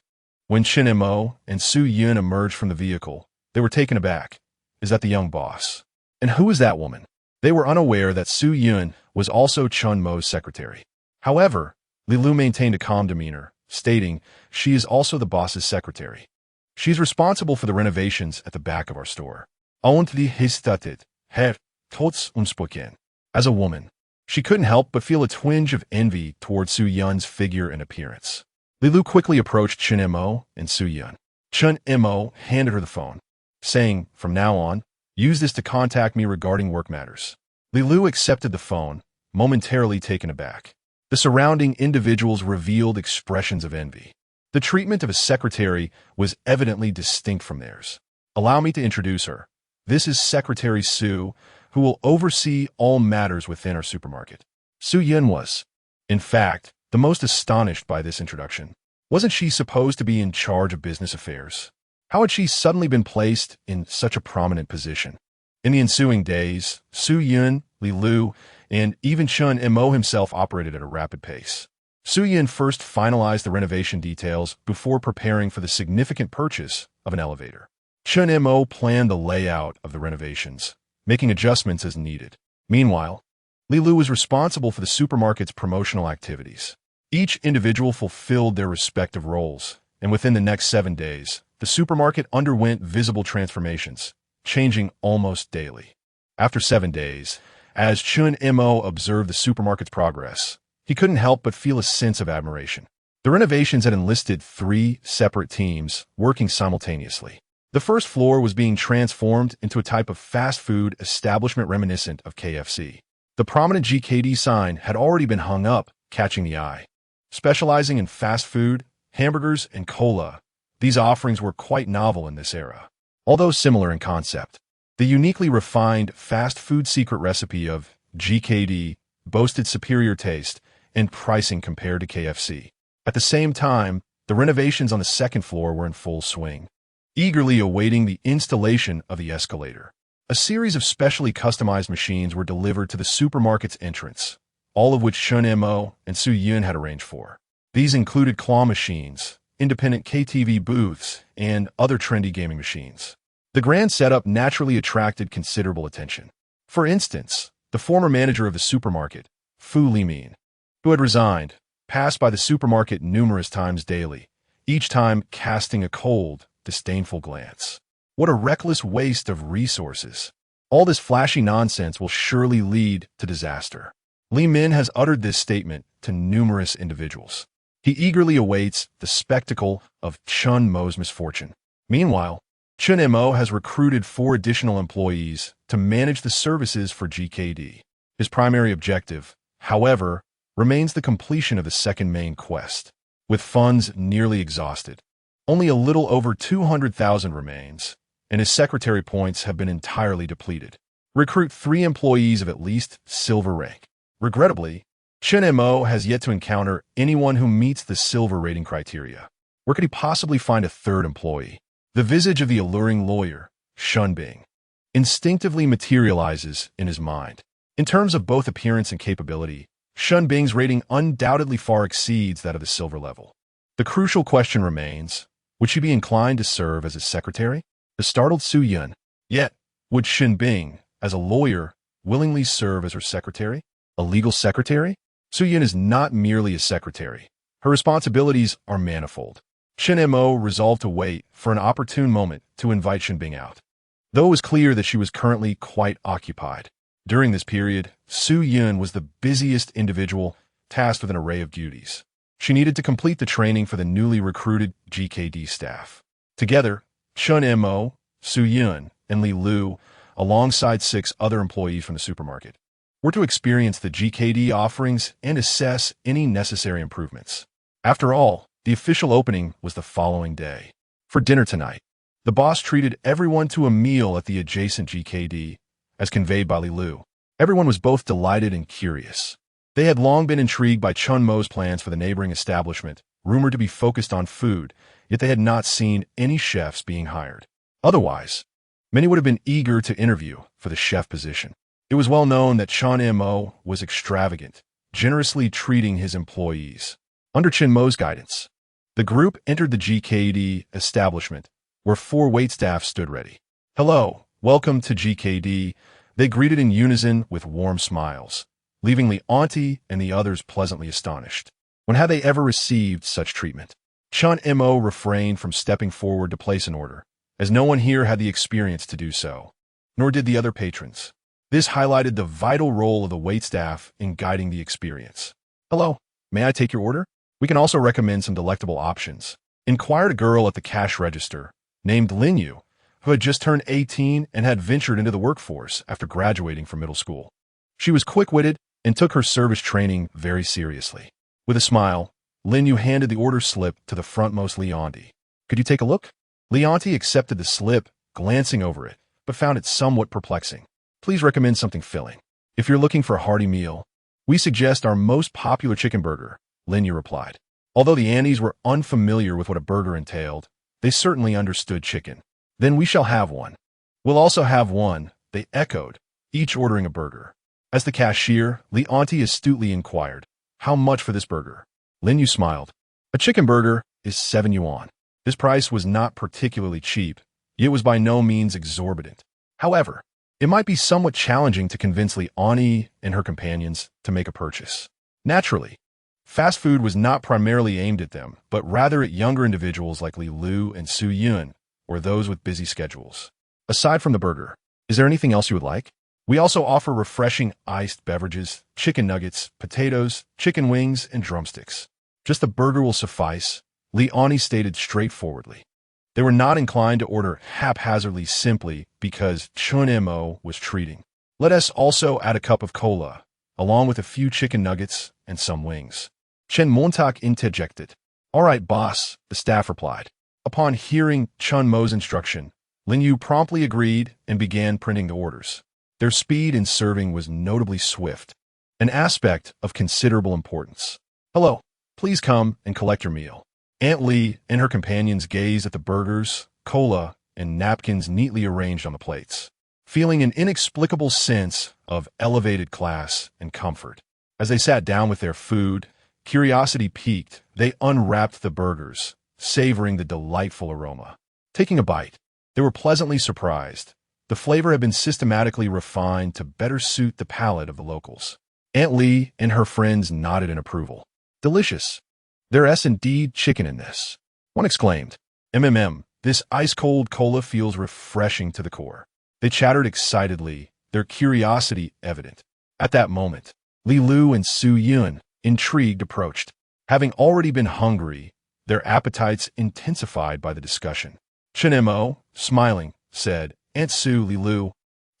When Chun Mo and Su Yun emerged from the vehicle, they were taken aback. "Is that the young boss? And who is that woman?" They were unaware that Su Yun was also Chun Mo's secretary. However, Li Lu maintained a calm demeanor, stating she is also the boss's secretary. "She's responsible for the renovations at the back of our store. Und die Histatit, Herr, tots unspoken." As a woman, she couldn't help but feel a twinge of envy toward Su Yun's figure and appearance. Li Lu quickly approached Chun Mo and Su Yun. Chun Mo handed her the phone, saying, "From now on, use this to contact me regarding work matters." Li Lu accepted the phone, momentarily taken aback. The surrounding individuals revealed expressions of envy. The treatment of a secretary was evidently distinct from theirs. "Allow me to introduce her. This is Secretary Su, who will oversee all matters within our supermarket." Su Yun was, in fact, the most astonished by this introduction. Wasn't she supposed to be in charge of business affairs? How had she suddenly been placed in such a prominent position? In the ensuing days, Su Yun, Li Lu, and even Chun Mo himself operated at a rapid pace. Su Yun first finalized the renovation details before preparing for the significant purchase of an elevator. Chun Mo planned the layout of the renovations, making adjustments as needed. Meanwhile, Li Lu was responsible for the supermarket's promotional activities. Each individual fulfilled their respective roles, and within the next 7 days, the supermarket underwent visible transformations, changing almost daily. After 7 days, as Chun Mo observed the supermarket's progress, he couldn't help but feel a sense of admiration. The renovations had enlisted 3 separate teams working simultaneously. The first floor was being transformed into a type of fast food establishment reminiscent of KFC. The prominent GKD sign had already been hung up, catching the eye. Specializing in fast food, hamburgers, and cola, these offerings were quite novel in this era. Although similar in concept, the uniquely refined fast food secret recipe of GKD boasted superior taste and pricing compared to KFC. At the same time, The renovations on the second floor were in full swing, eagerly awaiting the installation of the escalator. A series of specially customized machines were delivered to the supermarket's entrance, all of which Chun Mo and Su Yun had arranged for. These included claw machines, independent KTV booths, and other trendy gaming machines. The grand setup naturally attracted considerable attention. For instance, the former manager of the supermarket, Fu Limin, who had resigned, passed by the supermarket numerous times daily, each time casting a cold, disdainful glance. What a reckless waste of resources. All this flashy nonsense will surely lead to disaster. Li Min has uttered this statement to numerous individuals. He eagerly awaits the spectacle of Chun Mo's misfortune. Meanwhile, Chun Mo has recruited 4 additional employees to manage the services for GKD. His primary objective, however, remains the completion of the second main quest. With funds nearly exhausted, only a little over 200,000 remains, and his secretary points have been entirely depleted. Recruit 3 employees of at least silver rank. Regrettably, Chun Mo has yet to encounter anyone who meets the silver rating criteria. Where could he possibly find a third employee? The visage of the alluring lawyer, Shun Bing, instinctively materializes in his mind. In terms of both appearance and capability, Shun Bing's rating undoubtedly far exceeds that of the silver level. The crucial question remains, would she be inclined to serve as his secretary? The startled Su Yun. Yet, would Shun Bing, as a lawyer, willingly serve as her secretary? A legal secretary? Su Yun is not merely a secretary. Her responsibilities are manifold. Chun Mo resolved to wait for an opportune moment to invite Shun Bing out, though it was clear that she was currently quite occupied. During this period, Su Yun was the busiest individual tasked with an array of duties. She needed to complete the training for the newly recruited GKD staff. Together, Chun Mo, Su Yun, and Li Lu, alongside 6 other employees from the supermarket, were to experience the GKD offerings and assess any necessary improvements. After all, the official opening was the following day. For dinner tonight, the boss treated everyone to a meal at the adjacent GKD, as conveyed by Li Lu. Everyone was both delighted and curious. They had long been intrigued by Chun Mo's plans for the neighboring establishment, rumored to be focused on food, yet they had not seen any chefs being hired. Otherwise, many would have been eager to interview for the chef position. It was well known that Chun Mo was extravagant, generously treating his employees. Under Chun Mo's guidance, the group entered the GKD establishment, where 4 waitstaff stood ready. "Hello, welcome to GKD," they greeted in unison with warm smiles, leaving Li Auntie and the others pleasantly astonished. When had they ever received such treatment? Chun Mo refrained from stepping forward to place an order, as no one here had the experience to do so, nor did the other patrons. This highlighted the vital role of the waitstaff in guiding the experience. "Hello, may I take your order? We can also recommend some delectable options," inquired a girl at the cash register, named Linyu, who had just turned 18 and had ventured into the workforce after graduating from middle school. She was quick-witted and took her service training very seriously. With a smile, Linyu handed the order slip to the frontmost Leonti. "Could you take a look?" Leonti accepted the slip, glancing over it, but found it somewhat perplexing. "Please recommend something filling. If you're looking for a hearty meal, we suggest our most popular chicken burger," Linyu replied. Although the Andes were unfamiliar with what a burger entailed, they certainly understood chicken. "Then we shall have one." "We'll also have one," they echoed, each ordering a burger. As the cashier, Leonti astutely inquired, "How much for this burger?" Linyu smiled. "A chicken burger is 7 yuan. This price was not particularly cheap, yet was by no means exorbitant. However, it might be somewhat challenging to convince Leonti and her companions to make a purchase. Naturally, fast food was not primarily aimed at them, but rather at younger individuals like Li Lu and Su Yun, or those with busy schedules. "Aside from the burger, is there anything else you would like? We also offer refreshing iced beverages, chicken nuggets, potatoes, chicken wings, and drumsticks." "Just a burger will suffice," Leonie stated straightforwardly. They were not inclined to order haphazardly simply because Chun Mo was treating. "Let us also add a cup of cola, along with a few chicken nuggets and some wings." Chen Montauk interjected. "All right, boss," the staff replied. Upon hearing Chun Mo's instruction, Linyu promptly agreed and began printing the orders. Their speed in serving was notably swift, an aspect of considerable importance. "Hello, please come and collect your meal." Aunt Lee and her companions gazed at the burgers, cola, and napkins neatly arranged on the plates, feeling an inexplicable sense of elevated class and comfort. As they sat down with their food, curiosity piqued. They unwrapped the burgers, savoring the delightful aroma. Taking a bite, they were pleasantly surprised. The flavor had been systematically refined to better suit the palate of the locals. Aunt Lee and her friends nodded in approval. Delicious. There's indeed chicken in this. One exclaimed. This ice-cold cola feels refreshing to the core. They chattered excitedly, their curiosity evident. At that moment, Li Lu and Su Yun, intrigued, approached. Having already been hungry, their appetites intensified by the discussion. Chen Mo, smiling, said, Aunt Su, Li Lu,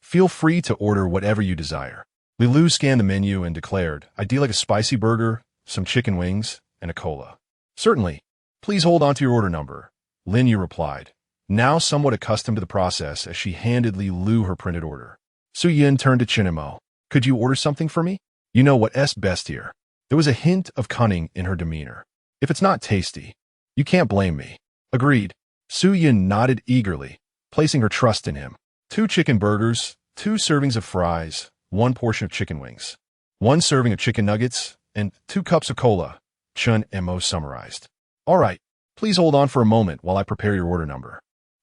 feel free to order whatever you desire. Li Lu scanned the menu and declared, I'd like a spicy burger, some chicken wings, and a cola. Certainly. Please hold on to your order number, Lin Yu replied, now somewhat accustomed to the process as she handed Li Lu her printed order. Su Yin turned to Chen Mo. Could you order something for me? You know what's best here. There was a hint of cunning in her demeanor. If it's not tasty, you can't blame me. Agreed. Su Yin nodded eagerly, placing her trust in him. 2 chicken burgers, 2 servings of fries, 1 portion of chicken wings, 1 serving of chicken nuggets, and 2 cups of cola, Chen Mo summarized. All right, please hold on for a moment while I prepare your order number.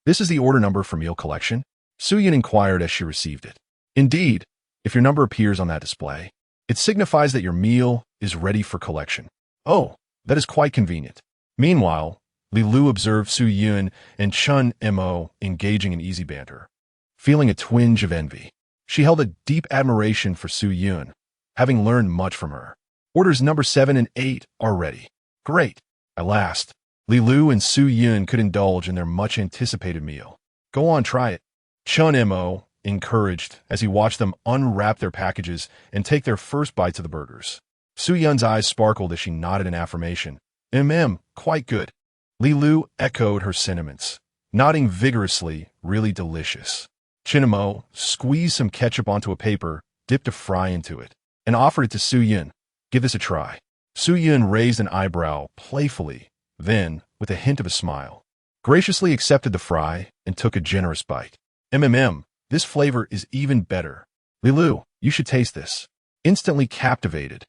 This is the order number for meal collection? Su Yin inquired as she received it. Indeed, if your number appears on that display, it signifies that your meal is ready for collection. Oh, that is quite convenient. Meanwhile, Li Lu observed Su Yun and Chen Mo engaging in easy banter. Feeling a twinge of envy, she held a deep admiration for Su Yun, having learned much from her. Orders number 7 and 8 are ready. Great. At last, Li Lu and Su Yun could indulge in their much-anticipated meal. Go on, try it. Chen Mo encouraged as he watched them unwrap their packages and take their first bites of the burgers. Su Yun's eyes sparkled as she nodded in affirmation. Quite good. Li Lu echoed her sentiments, nodding vigorously, really delicious. Chen Mo squeezed some ketchup onto a paper, dipped a fry into it, and offered it to Su Yun. Give this a try. Su Yun raised an eyebrow playfully, then, with a hint of a smile, graciously accepted the fry and took a generous bite. This flavor is even better. Li Lu, you should taste this. Instantly captivated,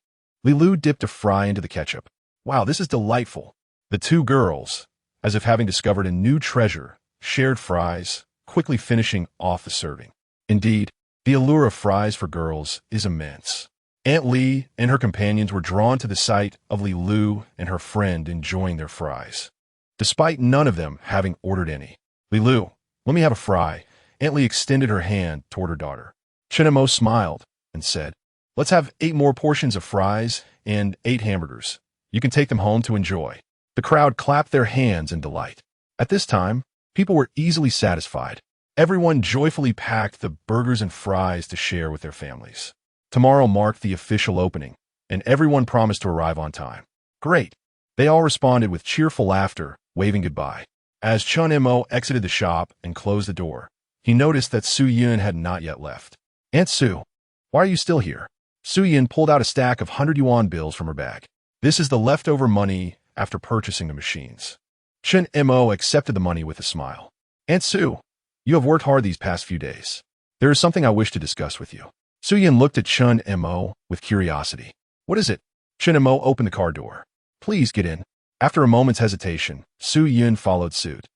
Li Lu dipped a fry into the ketchup. Wow, this is delightful. The 2 girls, as if having discovered a new treasure, shared fries, quickly finishing off the serving. Indeed, the allure of fries for girls is immense. Aunt Lee and her companions were drawn to the sight of Li Lu and her friend enjoying their fries, despite none of them having ordered any. Li Lu, let me have a fry. Aunt Lee extended her hand toward her daughter. Chen Mo smiled and said, let's have 8 more portions of fries and 8 hamburgers. You can take them home to enjoy. The crowd clapped their hands in delight. At this time, people were easily satisfied. Everyone joyfully packed the burgers and fries to share with their families. Tomorrow marked the official opening, and everyone promised to arrive on time. Great. They all responded with cheerful laughter, waving goodbye. As Chen Mo exited the shop and closed the door, he noticed that Su Yun had not yet left. Aunt Su, why are you still here? Su Yun pulled out a stack of 100 yuan bills from her bag. This is the leftover money after purchasing the machines. Chen Mo accepted the money with a smile. Aunt Su, you have worked hard these past few days. There is something I wish to discuss with you. Su Yun looked at Chen Mo with curiosity. What is it? Chen Mo opened the car door. Please get in. After a moment's hesitation, Su Yun followed suit,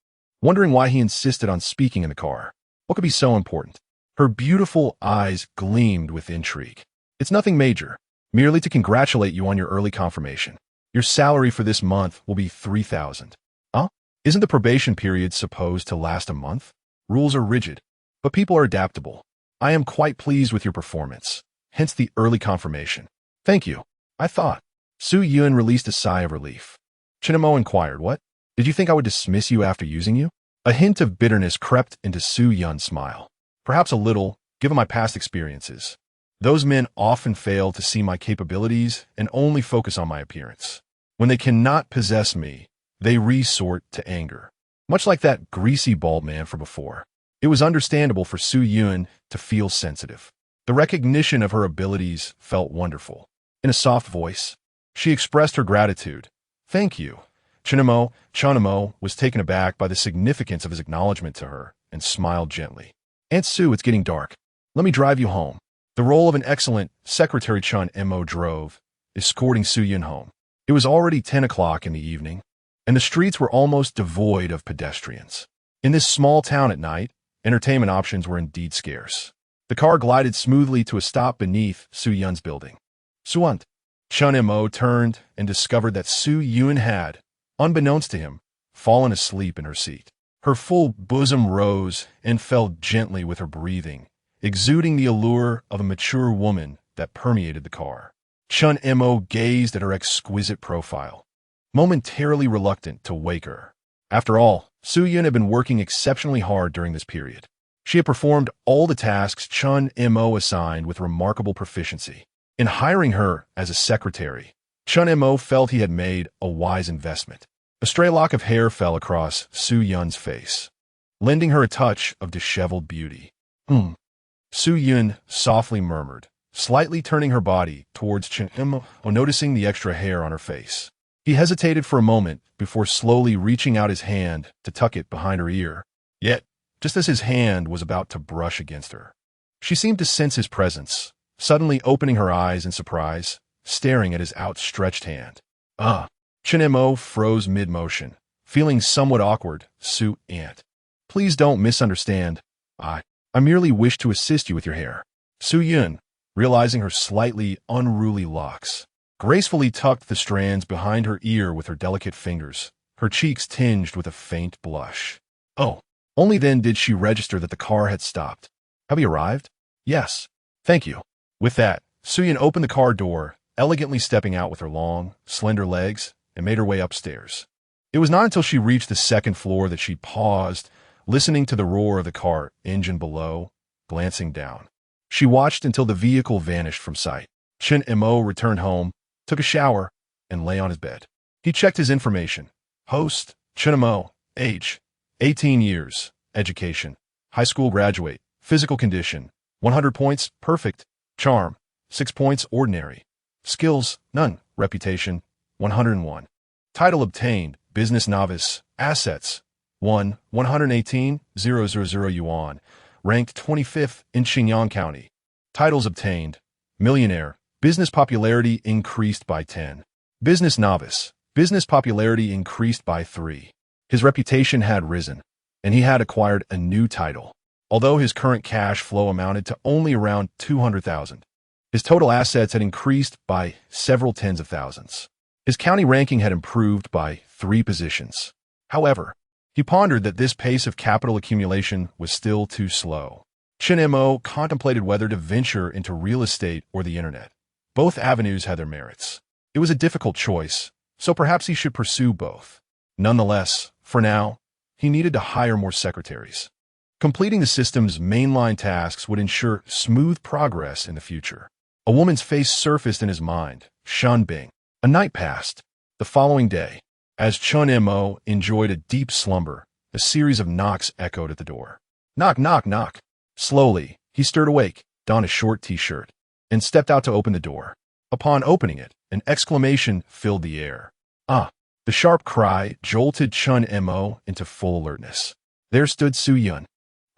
wondering why he insisted on speaking in the car. What could be so important? Her beautiful eyes gleamed with intrigue. It's nothing major, merely to congratulate you on your early confirmation. Your salary for this month will be 3,000. Huh? Isn't the probation period supposed to last a month? Rules are rigid, but people are adaptable. I am quite pleased with your performance, hence the early confirmation. Thank you. I thought. Su Yun released a sigh of relief. Chen Mo inquired, what? Did you think I would dismiss you after using you? A hint of bitterness crept into Su Yun's smile. Perhaps a little, given my past experiences. Those men often fail to see my capabilities and only focus on my appearance. When they cannot possess me, they resort to anger. Much like that greasy bald man from before. It was understandable for Su Yun to feel sensitive. The recognition of her abilities felt wonderful. In a soft voice, she expressed her gratitude. Thank you. Chunimo was taken aback by the significance of his acknowledgement to her and smiled gently. Aunt Sue, it's getting dark. Let me drive you home. The role of an excellent Secretary Chunimo drove, escorting Su-yun home. It was already 10 o'clock in the evening, and the streets were almost devoid of pedestrians. In this small town at night, entertainment options were indeed scarce. The car glided smoothly to a stop beneath Su-yun's building. Suant. Chunimo turned and discovered that Su-yun had, unbeknownst to him, fallen asleep in her seat. Her full bosom rose and fell gently with her breathing, exuding the allure of a mature woman that permeated the car. Chunimo gazed at her exquisite profile, momentarily reluctant to wake her. After all, Su-yun had been working exceptionally hard during this period. She had performed all the tasks Chunimo assigned with remarkable proficiency. In hiring her as a secretary, Chunimo felt he had made a wise investment. A stray lock of hair fell across Su-yun's face, lending her a touch of disheveled beauty. Su-yun softly murmured, slightly turning her body towards Chunimo, noticing the extra hair on her face. He hesitated for a moment before slowly reaching out his hand to tuck it behind her ear. Yet, just as his hand was about to brush against her, she seemed to sense his presence, suddenly opening her eyes in surprise, staring at his outstretched hand. Chunimo froze mid-motion, feeling somewhat awkward. Su-aunt, please don't misunderstand. I merely wish to assist you with your hair. Su-yun, realizing her slightly unruly locks, gracefully tucked the strands behind her ear with her delicate fingers, her cheeks tinged with a faint blush. Oh, only then did she register that the car had stopped. Have you arrived? Yes. Thank you. With that, Su-yun opened the car door, elegantly stepping out with her long, slender legs, and made her way upstairs. It was not until she reached the second floor that she paused, listening to the roar of the car engine below, glancing down. She watched until the vehicle vanished from sight. Chunimo returned home, took a shower, and lay on his bed. He checked his information. Host, Chunimo, age, 18 years, education, high school graduate, physical condition, 100 points, perfect, charm, 6 points, ordinary, skills, none, reputation, 101. Title obtained, business novice, assets, 118,000 yuan, ranked 25th in Xinjiang County. Titles obtained, millionaire, business popularity increased by 10. Business novice, business popularity increased by 3. His reputation had risen, and he had acquired a new title. Although his current cash flow amounted to only around 200,000, his total assets had increased by several tens of thousands. His county ranking had improved by 3 positions. However, he pondered that this pace of capital accumulation was still too slow. Chunimo contemplated whether to venture into real estate or the internet. Both avenues had their merits. It was a difficult choice, so perhaps he should pursue both. Nonetheless, for now, he needed to hire more secretaries. Completing the system's mainline tasks would ensure smooth progress in the future. A woman's face surfaced in his mind, Shan Bing. A night passed. The following day, as Chunimo enjoyed a deep slumber, a series of knocks echoed at the door. Knock, knock, knock. Slowly, he stirred awake, donned a short t-shirt, and stepped out to open the door. Upon opening it, an exclamation filled the air. Ah! The sharp cry jolted Chunimo into full alertness. There stood Su-yun,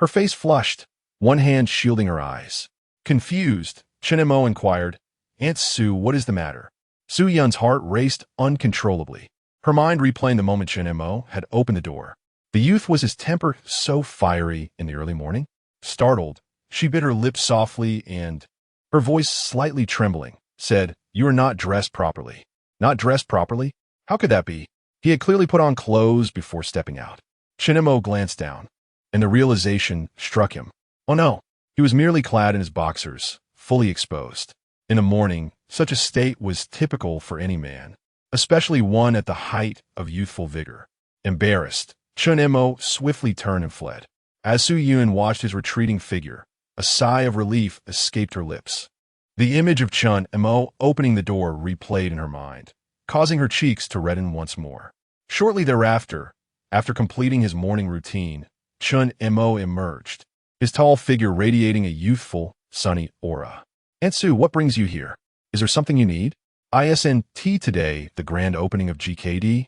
her face flushed, one hand shielding her eyes. Confused, Chunimo inquired, Aunt Sue, what is the matter? Su-yun's heart raced uncontrollably. Her mind replaying the moment Chunimo had opened the door. The youth was his temper so fiery in the early morning. Startled, she bit her lips softly and, her voice slightly trembling, said, You are not dressed properly. Not dressed properly? How could that be? He had clearly put on clothes before stepping out. Chunimo glanced down, and the realization struck him. Oh no, he was merely clad in his boxers, fully exposed. In the morning, such a state was typical for any man, especially one at the height of youthful vigor. Embarrassed, Chunimo swiftly turned and fled. As Su-yun watched his retreating figure, a sigh of relief escaped her lips. The image of Chunimo opening the door replayed in her mind, causing her cheeks to redden once more. Shortly thereafter, after completing his morning routine, Chunimo emerged, his tall figure radiating a youthful, sunny aura. Aunt Sue, what brings you here? Is there something you need? ISNT today, the grand opening of GKD?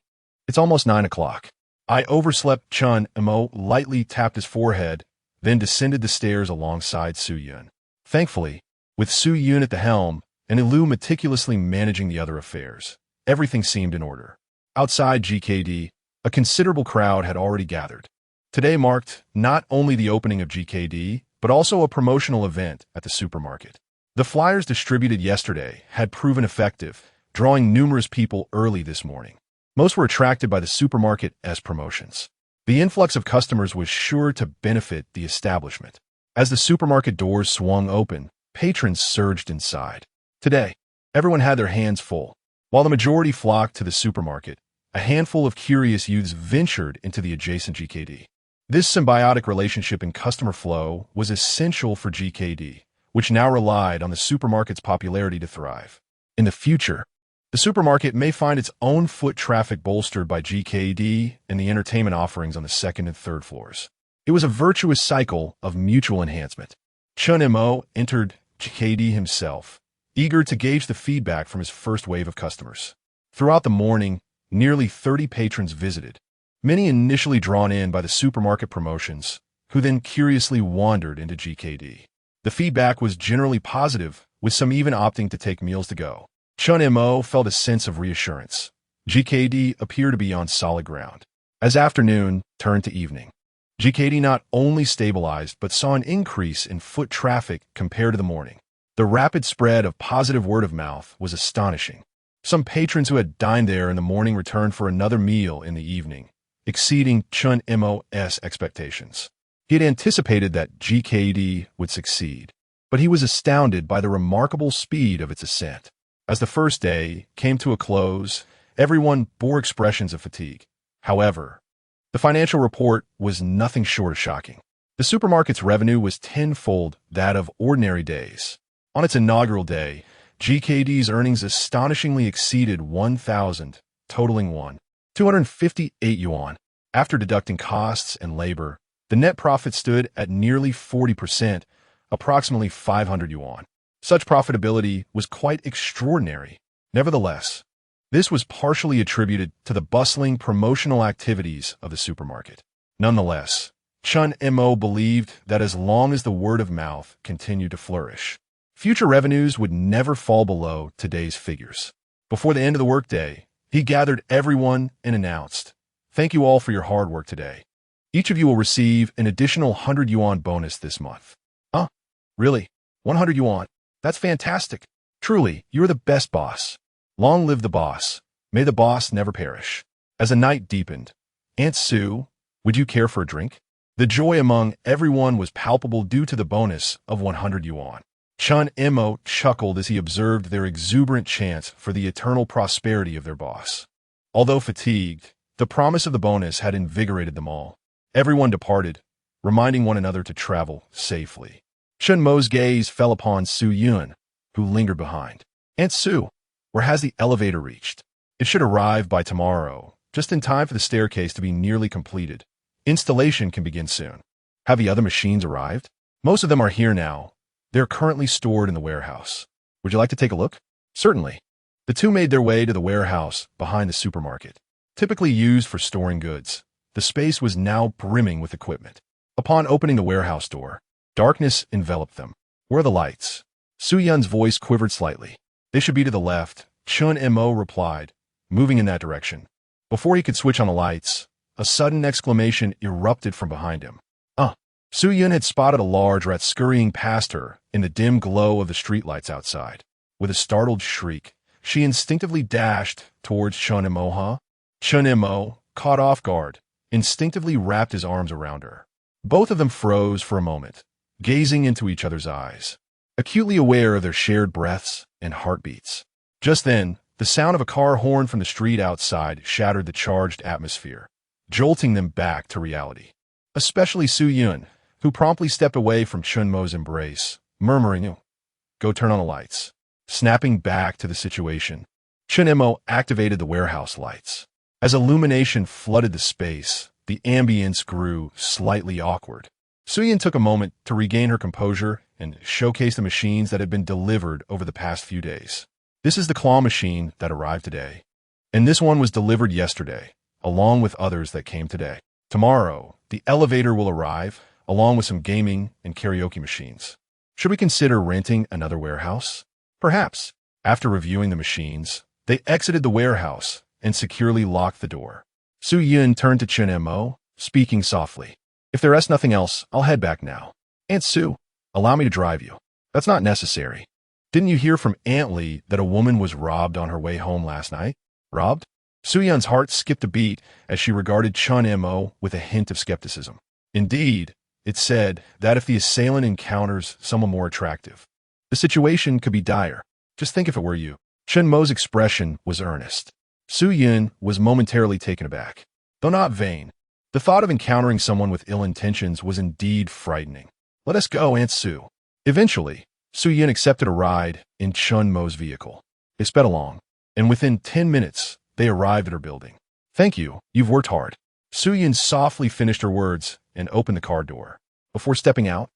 It's almost 9 o'clock. I overslept. Chun Mo lightly tapped his forehead, then descended the stairs alongside Su Yun. Thankfully, with Su Yun at the helm and Ilu meticulously managing the other affairs, everything seemed in order. Outside GKD, a considerable crowd had already gathered. Today marked not only the opening of GKD, but also a promotional event at the supermarket. The flyers distributed yesterday had proven effective, drawing numerous people early this morning. Most were attracted by the supermarket's promotions. The influx of customers was sure to benefit the establishment. As the supermarket doors swung open, patrons surged inside. Today, everyone had their hands full. While the majority flocked to the supermarket, a handful of curious youths ventured into the adjacent GKD. This symbiotic relationship in customer flow was essential for GKD, which now relied on the supermarket's popularity to thrive. In the future, the supermarket may find its own foot traffic bolstered by GKD and the entertainment offerings on the second and third floors. It was a virtuous cycle of mutual enhancement. Chun Mo entered GKD himself, eager to gauge the feedback from his first wave of customers. Throughout the morning, nearly 30 patrons visited, many initially drawn in by the supermarket promotions, who then curiously wandered into GKD. The feedback was generally positive, with some even opting to take meals to go. Chun Mo felt a sense of reassurance. GKD appeared to be on solid ground. As afternoon turned to evening, GKD not only stabilized but saw an increase in foot traffic compared to the morning. The rapid spread of positive word of mouth was astonishing. Some patrons who had dined there in the morning returned for another meal in the evening, exceeding Chun Mo's expectations. He had anticipated that GKD would succeed, but he was astounded by the remarkable speed of its ascent. As the first day came to a close, everyone bore expressions of fatigue. However, the financial report was nothing short of shocking. The supermarket's revenue was tenfold that of ordinary days. On its inaugural day, GKD's earnings astonishingly exceeded 1,000, totaling 258 yuan. After deducting costs and labor, the net profit stood at nearly 40%, approximately 500 yuan. Such profitability was quite extraordinary. Nevertheless, this was partially attributed to the bustling promotional activities of the supermarket. Nonetheless, Chun Mo believed that as long as the word of mouth continued to flourish, future revenues would never fall below today's figures. Before the end of the workday, he gathered everyone and announced, "Thank you all for your hard work today. Each of you will receive an additional 100 yuan bonus this month." Really? 100 yuan? That's fantastic. Truly, you're the best boss. Long live the boss. May the boss never perish. As the night deepened, "Aunt Sue, would you care for a drink?" The joy among everyone was palpable due to the bonus of 100 yuan. Chun Mo chuckled as he observed their exuberant chants for the eternal prosperity of their boss. Although fatigued, the promise of the bonus had invigorated them all. Everyone departed, reminding one another to travel safely. Chun Mo's gaze fell upon Su Yun, who lingered behind. "Aunt Sue, where has the elevator reached? It should arrive by tomorrow, just in time for the staircase to be nearly completed. Installation can begin soon." "Have the other machines arrived?" "Most of them are here now. They're currently stored in the warehouse. Would you like to take a look?" "Certainly." The two made their way to the warehouse behind the supermarket. Typically used for storing goods, the space was now brimming with equipment. Upon opening the warehouse door, darkness enveloped them. "Where are the lights?" Su Yun's voice quivered slightly. "They should be to the left," Chun Mo replied, moving in that direction. Before he could switch on the lights, a sudden exclamation erupted from behind him. Su Yun had spotted a large rat scurrying past her in the dim glow of the streetlights outside. With a startled shriek, she instinctively dashed towards Chun Mo. Chun Mo, caught off guard, instinctively wrapped his arms around her. Both of them froze for a moment, gazing into each other's eyes, acutely aware of their shared breaths and heartbeats. Just then, the sound of a car horn from the street outside shattered the charged atmosphere, jolting them back to reality. Especially Su Yun, who promptly stepped away from Chun Mo's embrace, murmuring, "Go turn on the lights." Snapping back to the situation, Chun Mo activated the warehouse lights. As illumination flooded the space, the ambience grew slightly awkward. Su Yun took a moment to regain her composure and showcase the machines that had been delivered over the past few days. "This is the claw machine that arrived today, and this one was delivered yesterday. along with others that came today. Tomorrow, the elevator will arrive, along with some gaming and karaoke machines. Should we consider renting another warehouse? Perhaps. After reviewing the machines, they exited the warehouse and securely locked the door. Su Yun turned to Chen Mo, speaking softly. If there is nothing else, I'll head back now. Aunt Sue, allow me to drive you. That's not necessary. Didn't you hear from Aunt Lee that a woman was robbed on her way home last night? Robbed? Su Yun's heart skipped a beat as she regarded Chen Mo with a hint of skepticism. Indeed, it said that if the assailant encounters someone more attractive, the situation could be dire. Just think if it were you. Chen Mo's expression was earnest. Su Yun was momentarily taken aback, though not vain. The thought of encountering someone with ill intentions was indeed frightening. Let us go, Aunt Sue. Eventually, Su Yun accepted a ride in Chen Mo's vehicle. They sped along, and within 10 minutes, they arrived at her building. Thank you, you've worked hard. Su Yun softly finished her words and opened the car door. Before stepping out,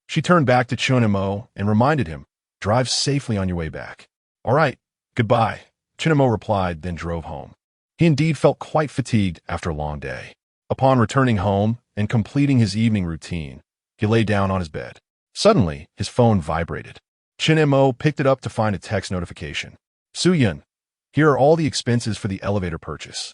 she turned back to Chen Mo and reminded him, drive safely on your way back. All right, goodbye, Chen Mo replied, then drove home. He indeed felt quite fatigued after a long day. Upon returning home and completing his evening routine, he lay down on his bed. Suddenly, his phone vibrated. Chen Mo picked it up to find a text notification. Su Yun, here are all the expenses for the elevator purchase.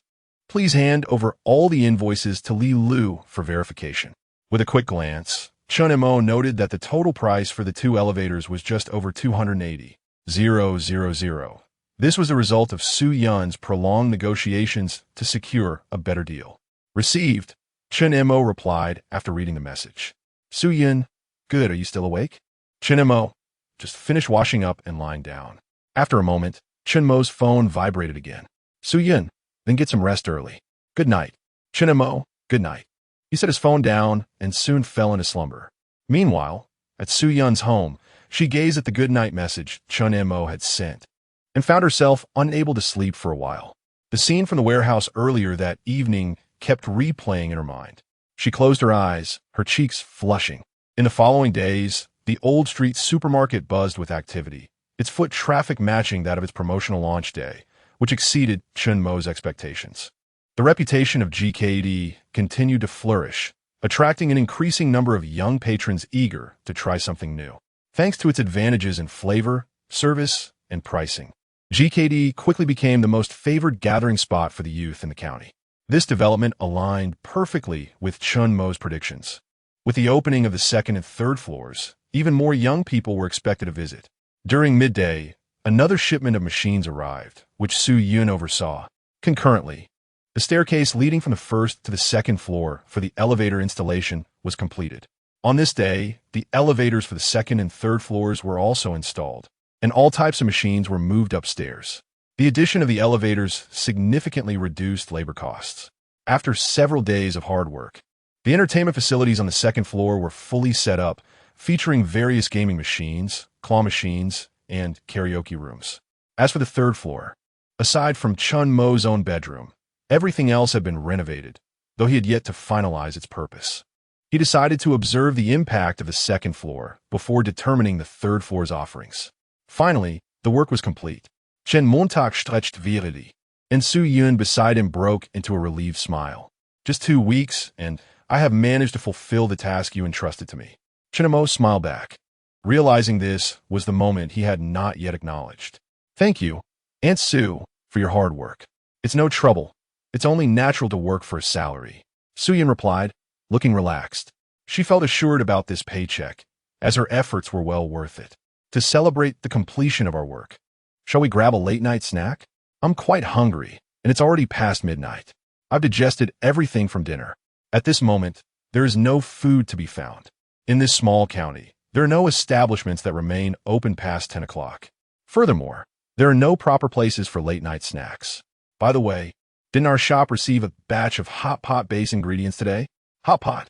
Please hand over all the invoices to Li Lu for verification. With a quick glance, Chen Mo noted that the total price for the 2 elevators was just over 280,000. This was a result of Su Yun's prolonged negotiations to secure a better deal. Received, Chen Mo replied after reading the message. Su Yun, good, are you still awake? Chen Mo, just finished washing up and lying down. After a moment, Chen Mo's phone vibrated again. Su Yun, then get some rest early. Good night. Chen Mo, good night. He set his phone down and soon fell into slumber. Meanwhile, at Su Yun's home, she gazed at the good night message Chen Mo had sent and found herself unable to sleep for a while. The scene from the warehouse earlier that evening kept replaying in her mind. She closed her eyes, her cheeks flushing. In the following days, the Old Street supermarket buzzed with activity, its foot traffic matching that of its promotional launch day, which exceeded Chen Mo's expectations. The reputation of GKD continued to flourish, attracting an increasing number of young patrons eager to try something new. Thanks to its advantages in flavor, service, and pricing, GKD quickly became the most favored gathering spot for the youth in the county. This development aligned perfectly with Chen Mo's predictions. With the opening of the 2nd and 3rd floors, even more young people were expected to visit. During midday, another shipment of machines arrived, which Su Yun oversaw. Concurrently, the staircase leading from the 1st to the 2nd floor for the elevator installation was completed. On this day, the elevators for the 2nd and 3rd floors were also installed, and all types of machines were moved upstairs. The addition of the elevators significantly reduced labor costs. After several days of hard work, the entertainment facilities on the 2nd floor were fully set up, featuring various gaming machines, claw machines, and karaoke rooms. As for the 3rd floor, aside from Chen Mo's own bedroom, everything else had been renovated, though he had yet to finalize its purpose. He decided to observe the impact of the 2nd floor before determining the 3rd floor's offerings. Finally, the work was complete. Chen Montag stretched virili, and Su Yun beside him broke into a relieved smile. Just 2 weeks, and I have managed to fulfill the task you entrusted to me. Chen Mo smiled back. Realizing this was the moment he had not yet acknowledged. Thank you, Aunt Sue, for your hard work. It's no trouble. It's only natural to work for a salary. Su Yun replied, looking relaxed. She felt assured about this paycheck, as her efforts were well worth it. To celebrate the completion of our work, shall we grab a late-night snack? I'm quite hungry, and it's already past midnight. I've digested everything from dinner. At this moment, there is no food to be found. In this small county, there are no establishments that remain open past 10 o'clock. Furthermore, there are no proper places for late-night snacks. By the way, didn't our shop receive a batch of hot pot base ingredients today? Hot pot.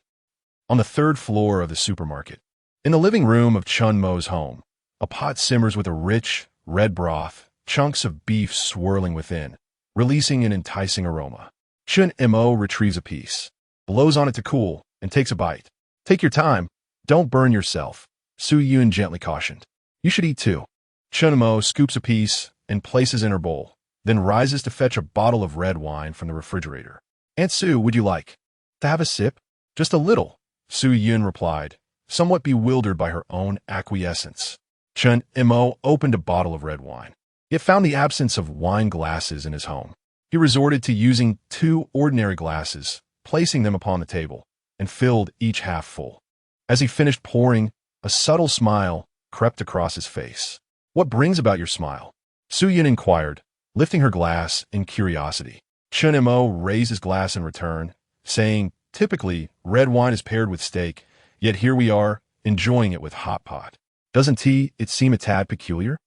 On the 3rd floor of the supermarket, in the living room of Chen Mo's home, a pot simmers with a rich, red broth, chunks of beef swirling within, releasing an enticing aroma. Chen Mo retrieves a piece, blows on it to cool, and takes a bite. Take your time. Don't burn yourself, Su Yun gently cautioned. You should eat too. Chen Mo scoops a piece and places in her bowl, then rises to fetch a bottle of red wine from the refrigerator. Aunt Sue, would you like to have a sip? Just a little, Su Yun replied, somewhat bewildered by her own acquiescence. Chun Mo opened a bottle of red wine, yet found the absence of wine glasses in his home. He resorted to using 2 ordinary glasses, placing them upon the table, and filled each half full. As he finished pouring, a subtle smile crept across his face. What brings about your smile? Su Yun inquired, lifting her glass in curiosity. Chun Mo raised his glass in return, saying, typically, red wine is paired with steak, yet here we are, enjoying it with hot pot. Doesn't it seem a tad peculiar?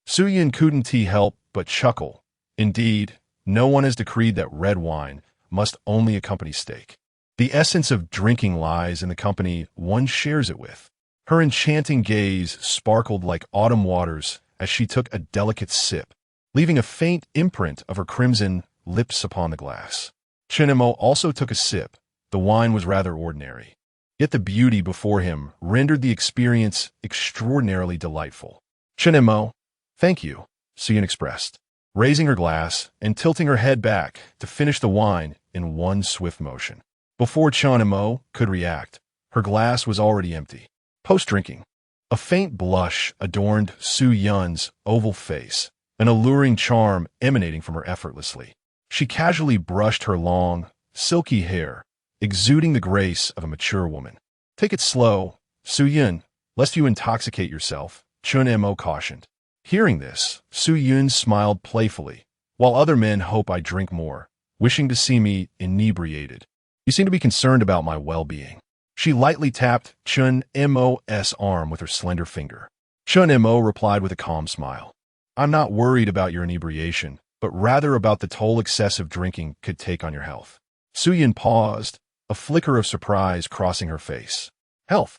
Su Yun couldn't help but chuckle. Indeed, no one has decreed that red wine must only accompany steak. The essence of drinking lies in the company one shares it with. Her enchanting gaze sparkled like autumn waters as she took a delicate sip, leaving a faint imprint of her crimson lips upon the glass. Chun Mo also took a sip. The wine was rather ordinary, yet the beauty before him rendered the experience extraordinarily delightful. Chun Mo, thank you, Su Yun expressed, raising her glass and tilting her head back to finish the wine in one swift motion. Before Chun Mo could react, her glass was already empty. Post-drinking, a faint blush adorned Su Yun's oval face, an alluring charm emanating from her effortlessly. She casually brushed her long, silky hair, exuding the grace of a mature woman. Take it slow, Su Yun, lest you intoxicate yourself, Chun Mo cautioned. Hearing this, Su Yun smiled playfully, while other men hope I drink more, wishing to see me inebriated. You seem to be concerned about my well-being. She lightly tapped Chun Mo's arm with her slender finger. Chun Mo replied with a calm smile. I'm not worried about your inebriation, but rather about the toll excessive drinking could take on your health. Su Yun paused, a flicker of surprise crossing her face. Health.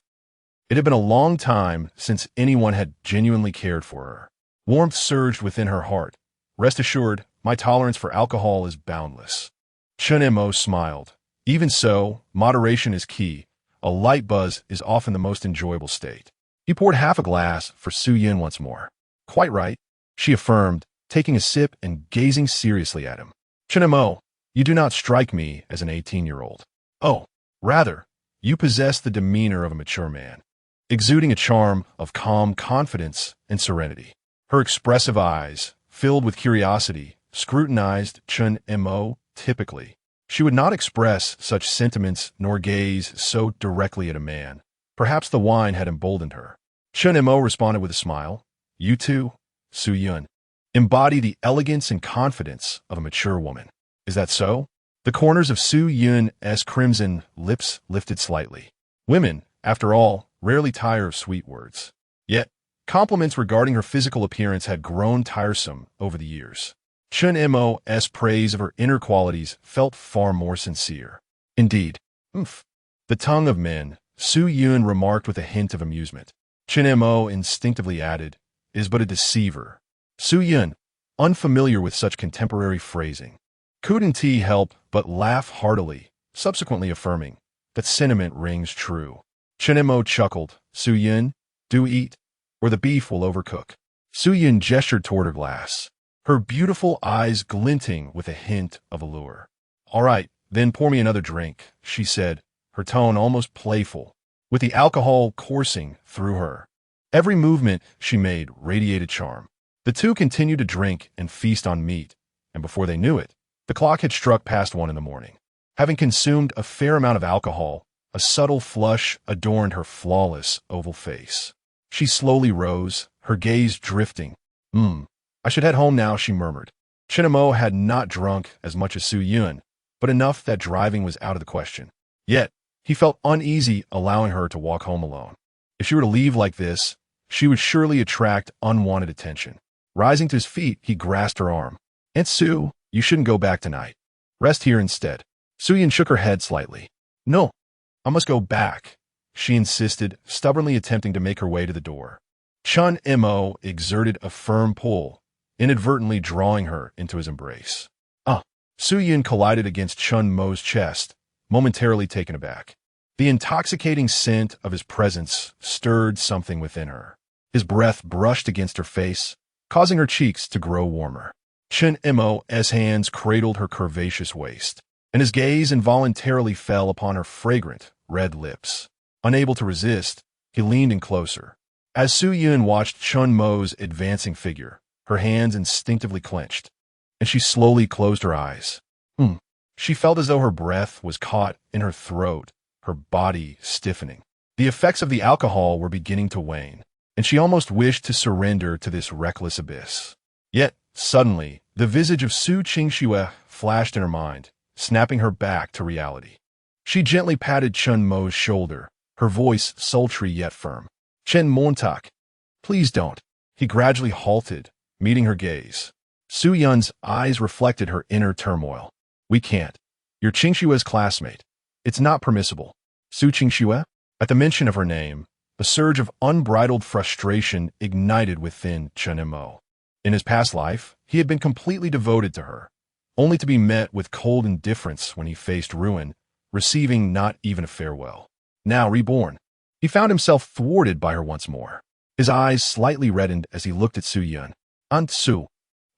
It had been a long time since anyone had genuinely cared for her. Warmth surged within her heart. Rest assured, my tolerance for alcohol is boundless. Chun Mo smiled. Even so, moderation is key. A light buzz is often the most enjoyable state. He poured half a glass for Su Yun once more. Quite right, she affirmed, taking a sip and gazing seriously at him. Chun Mo, you do not strike me as an 18-year-old. Oh, rather, you possess the demeanor of a mature man, exuding a charm of calm confidence and serenity. Her expressive eyes, filled with curiosity, scrutinized Chun Mo. Typically, she would not express such sentiments nor gaze so directly at a man. Perhaps the wine had emboldened her. Chun Mo responded with a smile. You too, Su Yun, embody the elegance and confidence of a mature woman. Is that so? The corners of Su Yun's crimson lips lifted slightly. Women, after all, rarely tire of sweet words. Yet, compliments regarding her physical appearance had grown tiresome over the years. Chun Mo's praise of her inner qualities felt far more sincere. Indeed, the tongue of men, Su Yun remarked with a hint of amusement. Chun Mo instinctively added, is but a deceiver. Su Yun, unfamiliar with such contemporary phrasing, couldn't help but laugh heartily, subsequently affirming that sentiment rings true. Chun Mo chuckled. Su Yun, do eat, or the beef will overcook. Su Yun gestured toward her glass, her beautiful eyes glinting with a hint of allure. All right, then pour me another drink, she said, her tone almost playful, with the alcohol coursing through her. Every movement she made radiated charm. The two continued to drink and feast on meat, and before they knew it, the clock had struck past 1 in the morning. Having consumed a fair amount of alcohol, a subtle flush adorned her flawless oval face. She slowly rose, her gaze drifting. I should head home now, she murmured. Chun Mo had not drunk as much as Su Yun, but enough that driving was out of the question. Yet, he felt uneasy allowing her to walk home alone. If she were to leave like this, she would surely attract unwanted attention. Rising to his feet, he grasped her arm. Aunt Sue, you shouldn't go back tonight. Rest here instead. Su Yun shook her head slightly. No, I must go back, she insisted, stubbornly attempting to make her way to the door. Chun Mo exerted a firm pull, inadvertently drawing her into his embrace. Su Yun collided against Chun Mo's chest, momentarily taken aback. The intoxicating scent of his presence stirred something within her. His breath brushed against her face, causing her cheeks to grow warmer. Chun Mo's hands cradled her curvaceous waist. and his gaze involuntarily fell upon her fragrant, red lips. Unable to resist, he leaned in closer. As Su Yun watched Chun Mo's advancing figure, her hands instinctively clenched, and she slowly closed her eyes. She felt as though her breath was caught in her throat, her body stiffening. The effects of the alcohol were beginning to wane, and she almost wished to surrender to this reckless abyss. Yet, suddenly, the visage of Su Qingxue flashed in her mind, snapping her back to reality. She gently patted Chun Mo's shoulder, her voice sultry yet firm. "Chen Montak, please don't." He gradually halted, meeting her gaze. Su Yun's eyes reflected her inner turmoil. "We can't. You're Qingxue's classmate. It's not permissible." Su Qingxue? At the mention of her name, a surge of unbridled frustration ignited within Chen Mo. In his past life, he had been completely devoted to her, only to be met with cold indifference when he faced ruin, receiving not even a farewell. Now reborn, he found himself thwarted by her once more. His eyes slightly reddened as he looked at Su Yun. "Aunt Su,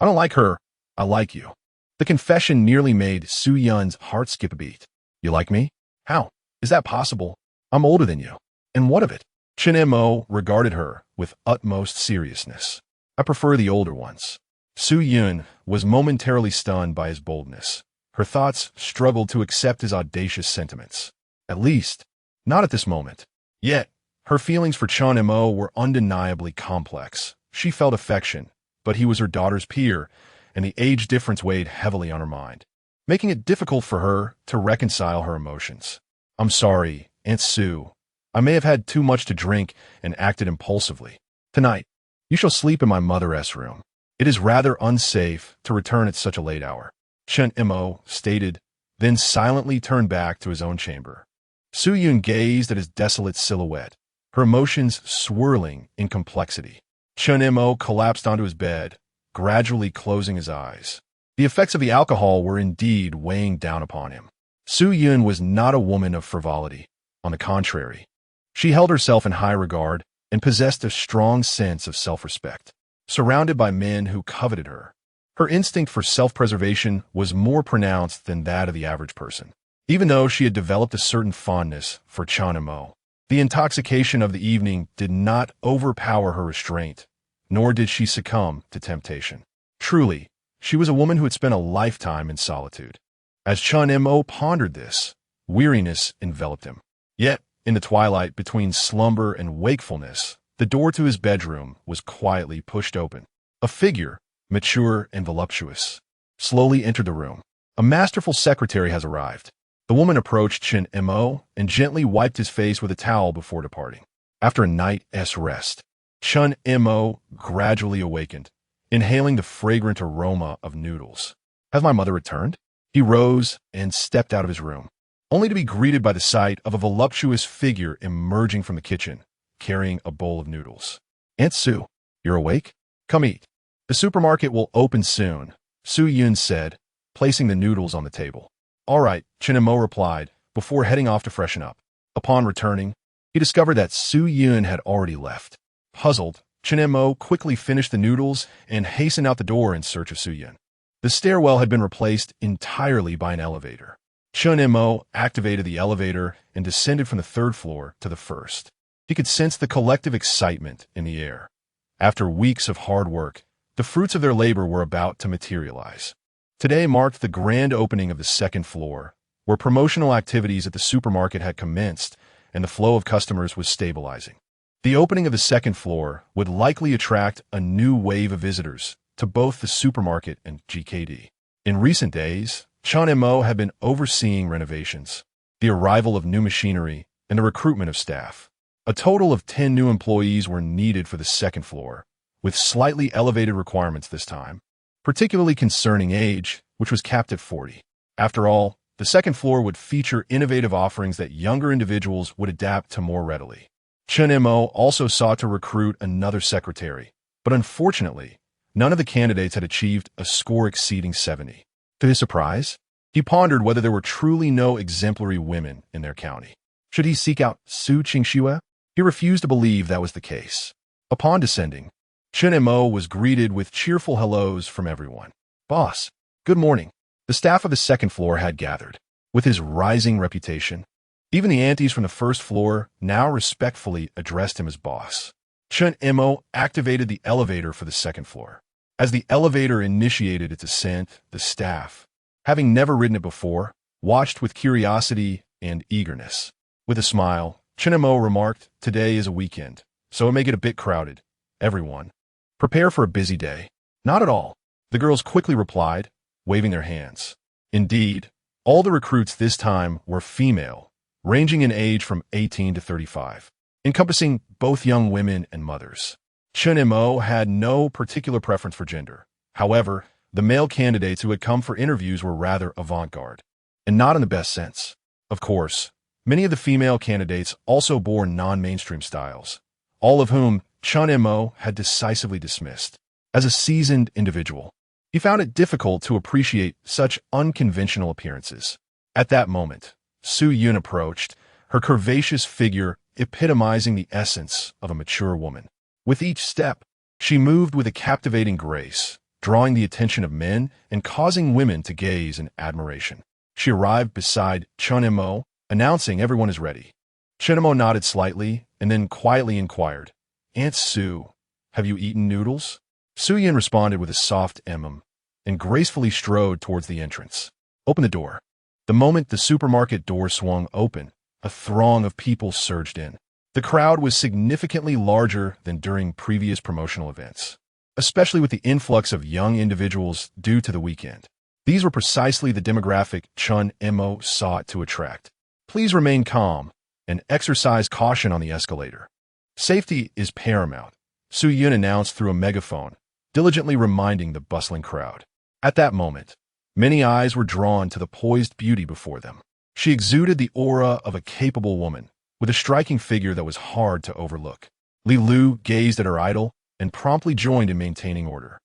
I don't like her. I like you." The confession nearly made Su Yun's heart skip a beat. "You like me? How? Is that possible? I'm older than you. And what of it?" Chen Mo regarded her with utmost seriousness. "I prefer the older ones." Su Yun was momentarily stunned by his boldness. Her thoughts struggled to accept his audacious sentiments. At least, not at this moment. Yet, her feelings for Chen Mo were undeniably complex. She felt affection, but he was her daughter's peer, and the age difference weighed heavily on her mind, making it difficult for her to reconcile her emotions. "I'm sorry, Aunt Su. I may have had too much to drink and acted impulsively. Tonight, you shall sleep in my mother's room. It is rather unsafe to return at such a late hour," Chen Mo stated, then silently turned back to his own chamber. Su Yun gazed at his desolate silhouette, her emotions swirling in complexity. Chen Mo collapsed onto his bed, gradually closing his eyes. The effects of the alcohol were indeed weighing down upon him. Su Yun was not a woman of frivolity. On the contrary, she held herself in high regard and possessed a strong sense of self-respect. Surrounded by men who coveted her, her instinct for self-preservation was more pronounced than that of the average person. Even though she had developed a certain fondness for Chen Mo, the intoxication of the evening did not overpower her restraint, nor did she succumb to temptation. Truly, she was a woman who had spent a lifetime in solitude. As Chen Mo pondered this, weariness enveloped him. Yet, in the twilight between slumber and wakefulness, the door to his bedroom was quietly pushed open. A figure, mature and voluptuous, slowly entered the room. "A masterful secretary has arrived." The woman approached Chen Mo and gently wiped his face with a towel before departing. After a night's rest, Chen Mo gradually awakened, inhaling the fragrant aroma of noodles. "Has my mother returned?" He rose and stepped out of his room, only to be greeted by the sight of a voluptuous figure emerging from the kitchen, carrying a bowl of noodles. "Aunt Su, you're awake? Come eat. The supermarket will open soon," Su Yun said, placing the noodles on the table. "All right," Chen Mo replied, before heading off to freshen up. Upon returning, he discovered that Su Yun had already left. Puzzled, Chen Mo quickly finished the noodles and hastened out the door in search of Su Yun. The stairwell had been replaced entirely by an elevator. Chen Mo activated the elevator and descended from the third floor to the first. He could sense the collective excitement in the air. After weeks of hard work, the fruits of their labor were about to materialize. Today marked the grand opening of the second floor, where promotional activities at the supermarket had commenced and the flow of customers was stabilizing. The opening of the second floor would likely attract a new wave of visitors to both the supermarket and GKD. In recent days, Chen Mo had been overseeing renovations, the arrival of new machinery, and the recruitment of staff. A total of 10 new employees were needed for the second floor, with slightly elevated requirements this time, particularly concerning age, which was capped at 40. After all, the second floor would feature innovative offerings that younger individuals would adapt to more readily. Chen Mo also sought to recruit another secretary, but unfortunately, none of the candidates had achieved a score exceeding 70. To his surprise, he pondered whether there were truly no exemplary women in their county. Should he seek out Su Qingxue? He refused to believe that was the case. Upon descending, Chen Mo was greeted with cheerful hellos from everyone. "Boss, good morning." The The staff of the second floor had gathered. With his rising reputation, even the aunties from the first floor now respectfully addressed him as boss. Chun Imo activated the elevator for the second floor. As the elevator initiated its ascent, the staff, having never ridden it before, watched with curiosity and eagerness. With a smile, Chun Imo remarked, "Today is a weekend, so it may get a bit crowded. Everyone, prepare for a busy day." "Not at all," the girls quickly replied, waving their hands. Indeed, all the recruits this time were female, ranging in age from 18 to 35, encompassing both young women and mothers. Chun Imo had no particular preference for gender. However, the male candidates who had come for interviews were rather avant-garde, and not in the best sense. Of course, many of the female candidates also bore non-mainstream styles, all of whom Chun Imo had decisively dismissed. As a seasoned individual, he found it difficult to appreciate such unconventional appearances. At that moment, Su Yun approached, her curvaceous figure epitomizing the essence of a mature woman. With each step, she moved with a captivating grace, drawing the attention of men and causing women to gaze in admiration. She arrived beside Chun Imo, announcing everyone is ready. Chun Imo nodded slightly and then quietly inquired, "Aunt Su, have you eaten noodles?" Su Yun responded with a soft and gracefully strode towards the entrance. "Open the door." The moment the supermarket door swung open, a throng of people surged in. The crowd was significantly larger than during previous promotional events, especially with the influx of young individuals due to the weekend. These were precisely the demographic Chun Imo sought to attract. "Please remain calm and exercise caution on the escalator. Safety is paramount," Su Yun announced through a megaphone, diligently reminding the bustling crowd. At that moment, many eyes were drawn to the poised beauty before them. She exuded the aura of a capable woman, with a striking figure that was hard to overlook. Li Lu gazed at her idol and promptly joined in maintaining order.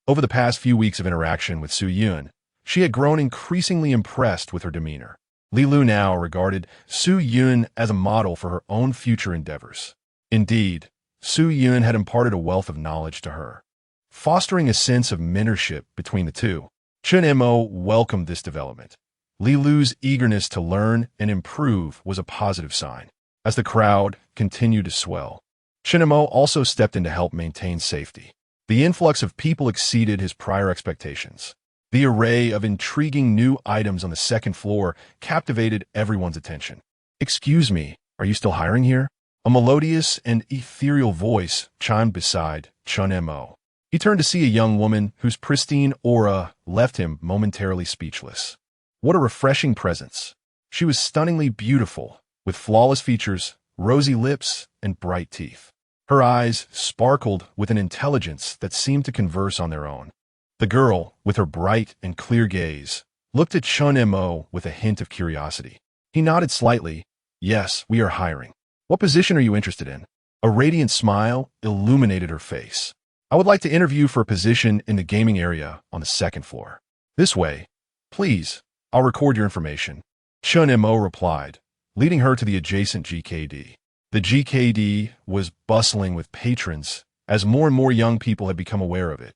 Over the past few weeks of interaction with Su Yun, she had grown increasingly impressed with her demeanor. Li Lu now regarded Su Yun as a model for her own future endeavors. Indeed, Su Yun had imparted a wealth of knowledge to her, fostering a sense of mentorship between the two. Chun Imo welcomed this development. Li Lu's eagerness to learn and improve was a positive sign. As the crowd continued to swell, Chun Imo also stepped in to help maintain safety. The influx of people exceeded his prior expectations. The array of intriguing new items on the second floor captivated everyone's attention. "Excuse me, are you still hiring here?" A melodious and ethereal voice chimed beside Chun Imo. He turned to see a young woman whose pristine aura left him momentarily speechless. What a refreshing presence. She was stunningly beautiful, with flawless features, rosy lips, and bright teeth. Her eyes sparkled with an intelligence that seemed to converse on their own. The girl, with her bright and clear gaze, looked at Chun Imo with a hint of curiosity. He nodded slightly. "Yes, we are hiring. What position are you interested in?" A radiant smile illuminated her face. "I would like to interview for a position in the gaming area on the second floor." "This way. Please, I'll record your information," Chun Imo replied, leading her to the adjacent GKD. The GKD was bustling with patrons as more and more young people had become aware of it,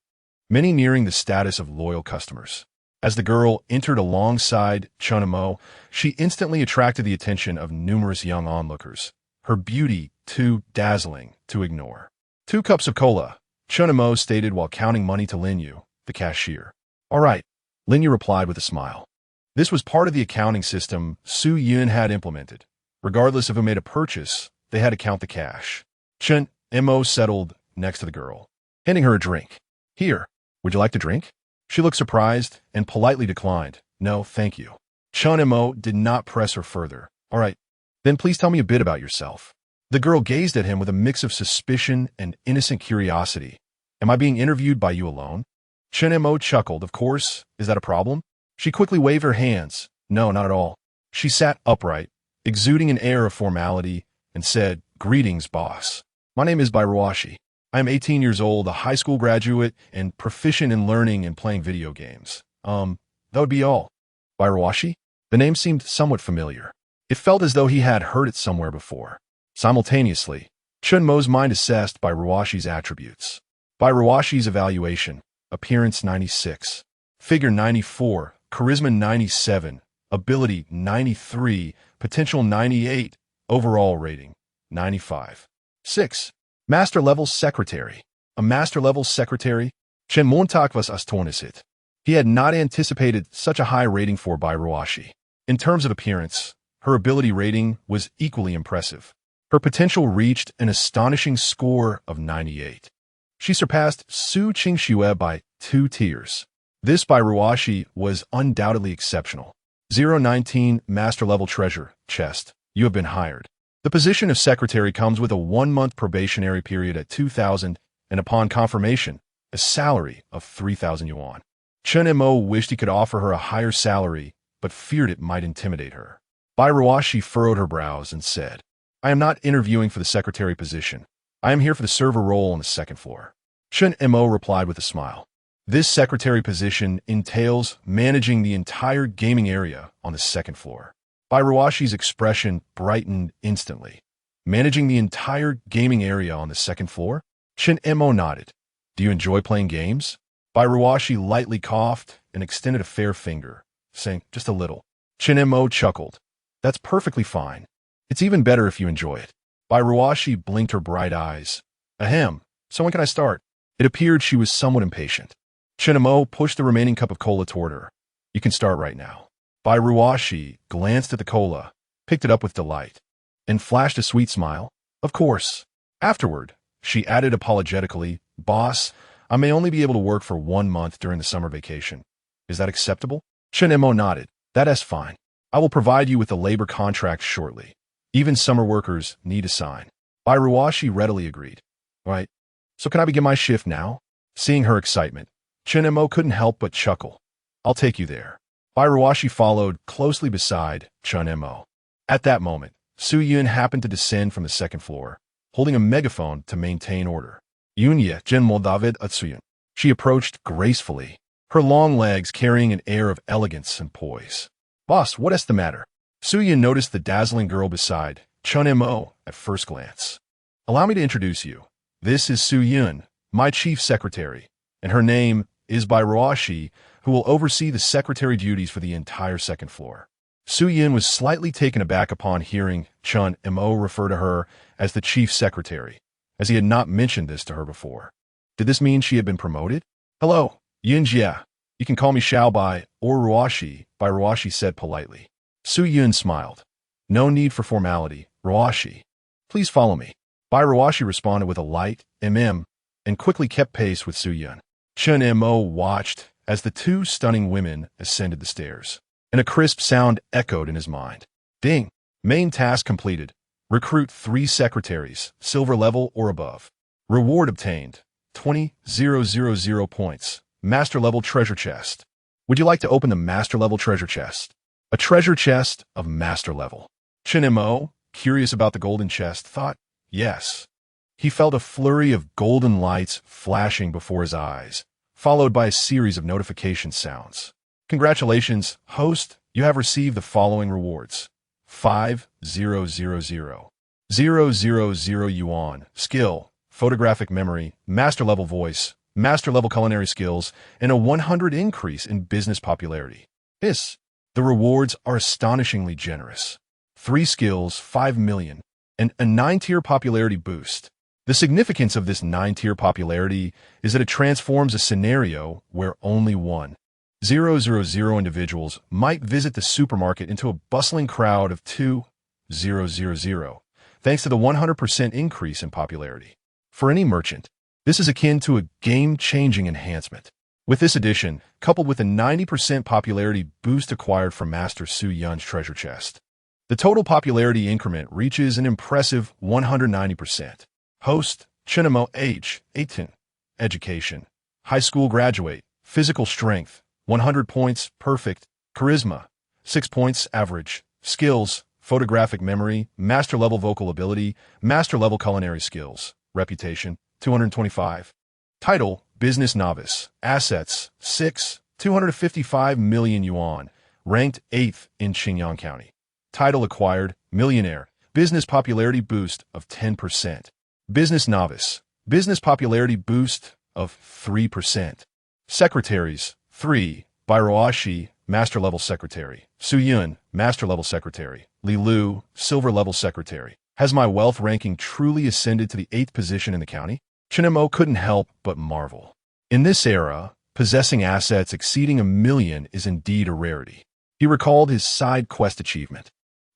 many nearing the status of loyal customers. As the girl entered alongside Chun Imo, she instantly attracted the attention of numerous young onlookers, her beauty too dazzling to ignore. "2 cups of cola," Chun Imo stated while counting money to Lin Yu, the cashier. "All right," Lin Yu replied with a smile. This was part of the accounting system Su Yun had implemented. Regardless of who made a purchase, they had to count the cash. Chun Imo settled next to the girl, handing her a drink. "Here, would you like to drink?" She looked surprised and politely declined. "No, thank you." Chun Imo did not press her further. "All right, then please tell me a bit about yourself." The girl gazed at him with a mix of suspicion and innocent curiosity. "Am I being interviewed by you alone?" Chun Imo chuckled. "Of course, is that a problem?" She quickly waved her hands. "No, not at all." She sat upright, exuding an air of formality, and said, "Greetings, boss. My name is Bairuashi. I am 18 years old, a high school graduate, and proficient in learning and playing video games. That would be all." Bairuashi? The name seemed somewhat familiar. It felt as though he had heard it somewhere before. Simultaneously, Chun Mo's mind assessed Bairuashi's attributes. Bairuashi's evaluation: appearance 96, figure 94, charisma 97, ability 93, potential 98, overall rating 95. 6. Master Level Secretary. A Master Level Secretary? Chen Montak was astonishit. He had not anticipated such a high rating for Bairuashi. In terms of appearance, her ability rating was equally impressive. Her potential reached an astonishing score of 98. She surpassed Su Qingxue by 2 tiers. This Bairuashi was undoubtedly exceptional. 019 Master Level Treasure Chest. You have been hired. The position of secretary comes with a 1-month probationary period at 2,000 and upon confirmation, a salary of 3,000 yuan. Chen Mo wished he could offer her a higher salary, but feared it might intimidate her. Bairuashi furrowed her brows and said, I am not interviewing for the secretary position. I am here for the server role on the 2nd floor. Chen Mo replied with a smile. This secretary position entails managing the entire gaming area on the 2nd floor. Bairuashi's expression brightened instantly. Managing the entire gaming area on the 2nd floor? Chen Mo nodded. Do you enjoy playing games? Bairuashi lightly coughed and extended a fair finger, saying, just a little. Chen Mo chuckled. That's perfectly fine. It's even better if you enjoy it. Bairuashi blinked her bright eyes. Ahem, so when can I start? It appeared she was somewhat impatient. Chen Mo pushed the remaining cup of cola toward her. You can start right now. Bairuashi glanced at the cola, picked it up with delight, and flashed a sweet smile. Of course. Afterward, she added apologetically, Boss, I may only be able to work for 1 month during the summer vacation. Is that acceptable? Chen Mo nodded. That is fine. I will provide you with a labor contract shortly. Even summer workers need a sign. Bairuashi readily agreed. Right. So can I begin my shift now? Seeing her excitement, Chen Mo couldn't help but chuckle. I'll take you there. Bairuashi followed closely beside Chen Mo. At that moment, Su Yun happened to descend from the 2nd floor, holding a megaphone to maintain order. Yunye Jen Moldavid Atsuyun. She approached gracefully, her long legs carrying an air of elegance and poise. Boss, what is the matter? Su Yun noticed the dazzling girl beside Chen Mo at first glance. Allow me to introduce you. This is Su Yun, my chief secretary, and her name is Bairuashi, who will oversee the secretary duties for the entire 2nd floor. Su Yun was slightly taken aback upon hearing Chen Mo refer to her as the chief secretary, as he had not mentioned this to her before. Did this mean she had been promoted? Hello, Yun Jia. You can call me Xiao Bai or Ruashi, Bairuashi said politely. Su Yun smiled. No need for formality, Ruashi. Please follow me. Bairuashi responded with a light and quickly kept pace with Su Yun. Chen Mo watched as the 2 stunning women ascended the stairs, and a crisp sound echoed in his mind. Ding! Main task completed. Recruit 3 secretaries, silver level or above. Reward obtained, 20,000 points. Master level treasure chest. Would you like to open the master level treasure chest? A treasure chest of master level. Chen Mo, curious about the golden chest, thought, yes. He felt a flurry of golden lights flashing before his eyes, followed by a series of notification sounds. Congratulations, host, you have received the following rewards. 5,000. 000 yuan, skill, photographic memory, master level voice, master level culinary skills, and a 100 increase in business popularity. The rewards are astonishingly generous. 3 skills, 5 million, and a 9-tier popularity boost. The significance of this 9-tier popularity is that it transforms a scenario where only 1,000 individuals might visit the supermarket into a bustling crowd of 2,000, thanks to the 100% increase in popularity. For any merchant, this is akin to a game-changing enhancement. With this addition, coupled with a 90% popularity boost acquired from Master Su Yun's treasure chest, the total popularity increment reaches an impressive 190%. Host, Chen Mo age, 18. Education, high school graduate, physical strength, 100 points, perfect, charisma, 6 points, average, skills, photographic memory, master level vocal ability, master level culinary skills, reputation, 225. Title, business novice, assets, 255 million yuan, ranked 8th in Qingyang County. Title acquired, millionaire, business popularity boost of 10%. Business novice, business popularity boost of 3%. Secretaries, 3, Bairuashi, Master-Level Secretary. Su Yun, Master-Level Secretary. Li Lu, Silver-Level Secretary. Has my wealth ranking truly ascended to the 8th position in the county? Chen Mo couldn't help but marvel. In this era, possessing assets exceeding 1 million is indeed a rarity. He recalled his side quest achievement.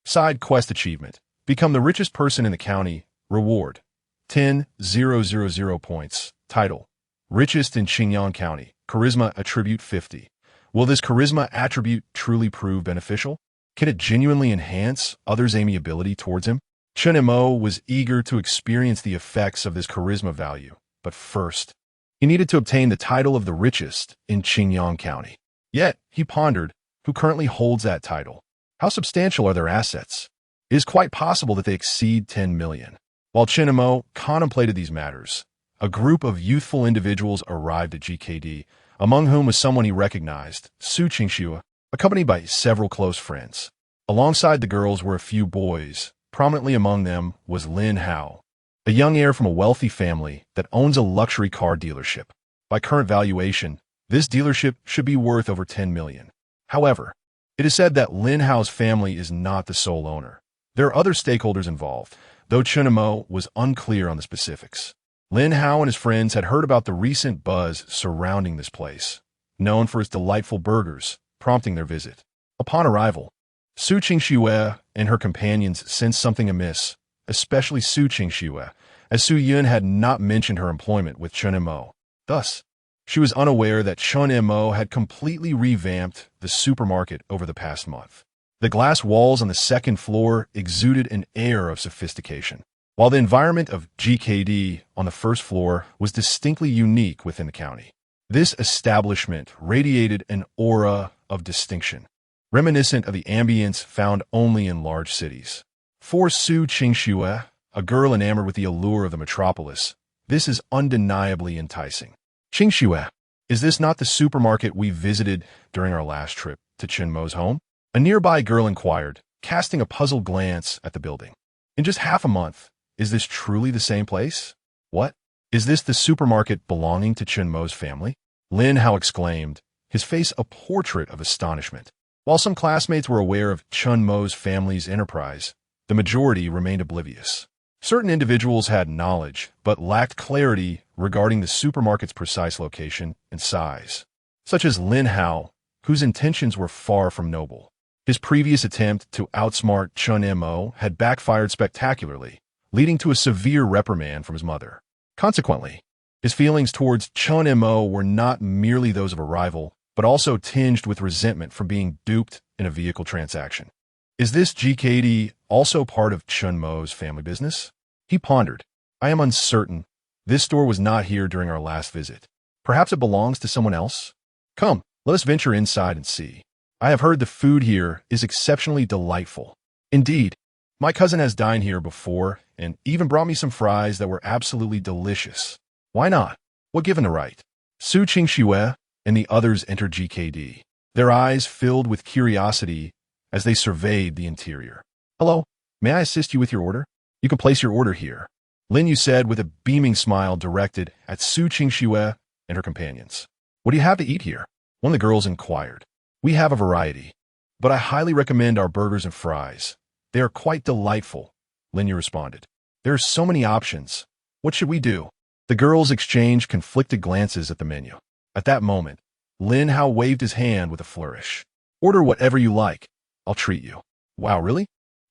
Side quest achievement. Become the richest person in the county. Reward. 10,000 points. Title. Richest in Qingyang County. Charisma attribute 50. Will this charisma attribute truly prove beneficial? Can it genuinely enhance others' amiability towards him? Chen Mo was eager to experience the effects of this charisma value, but first, he needed to obtain the title of the richest in Qingyang County. Yet, he pondered, who currently holds that title? How substantial are their assets? It is quite possible that they exceed 10 million. While Chen Mo contemplated these matters, a group of youthful individuals arrived at GKD, among whom was someone he recognized, Su Qingxue, accompanied by several close friends. Alongside the girls were a few boys. Prominently among them was Lin Hao, a young heir from a wealthy family that owns a luxury car dealership. By current valuation, this dealership should be worth over 10 million. However, it is said that Lin Hao's family is not the sole owner. There are other stakeholders involved, though Chen Mo was unclear on the specifics. Lin Hao and his friends had heard about the recent buzz surrounding this place, known for its delightful burgers, prompting their visit. Upon arrival, Su Qingxue and her companions sensed something amiss, especially Su Qingxue, as Su Yun had not mentioned her employment with Chen Mo. Thus, she was unaware that Chen Mo had completely revamped the supermarket over the past month. The glass walls on the second floor exuded an air of sophistication, while the environment of GKD on the first floor was distinctly unique within the county. This establishment radiated an aura of distinction, reminiscent of the ambience found only in large cities. For Su Qingxue, a girl enamored with the allure of the metropolis, this is undeniably enticing. Qingxue, is this not the supermarket we visited during our last trip to Chen Mo's home? A nearby girl inquired, casting a puzzled glance at the building. In just half a month, is this truly the same place? What? Is this the supermarket belonging to Chen Mo's family? Lin Hao exclaimed, his face a portrait of astonishment. While some classmates were aware of Chen Mo's family's enterprise, the majority remained oblivious. Certain individuals had knowledge, but lacked clarity regarding the supermarket's precise location and size, such as Lin Hao, whose intentions were far from noble. His previous attempt to outsmart Chen Mo had backfired spectacularly, leading to a severe reprimand from his mother. Consequently, his feelings towards Chen Mo were not merely those of a rival, but also tinged with resentment from being duped in a vehicle transaction. Is this GKD also part of Chen Mo's family business? He pondered. I am uncertain. This store was not here during our last visit. Perhaps it belongs to someone else? Come, let us venture inside and see. I have heard the food here is exceptionally delightful. Indeed, my cousin has dined here before and even brought me some fries that were absolutely delicious. Why not? What given the right? Su Qingxue and the others entered GKD, their eyes filled with curiosity as they surveyed the interior. Hello, may I assist you with your order? You can place your order here, Lin Yu said with a beaming smile directed at Su Qingxue and her companions. What do you have to eat here? One of the girls inquired. We have a variety, but I highly recommend our burgers and fries. They are quite delightful, Lin Yu responded. There are so many options. What should we do? The girls exchanged conflicted glances at the menu. At that moment, Lin Hao waved his hand with a flourish. Order whatever you like. I'll treat you. Wow, really?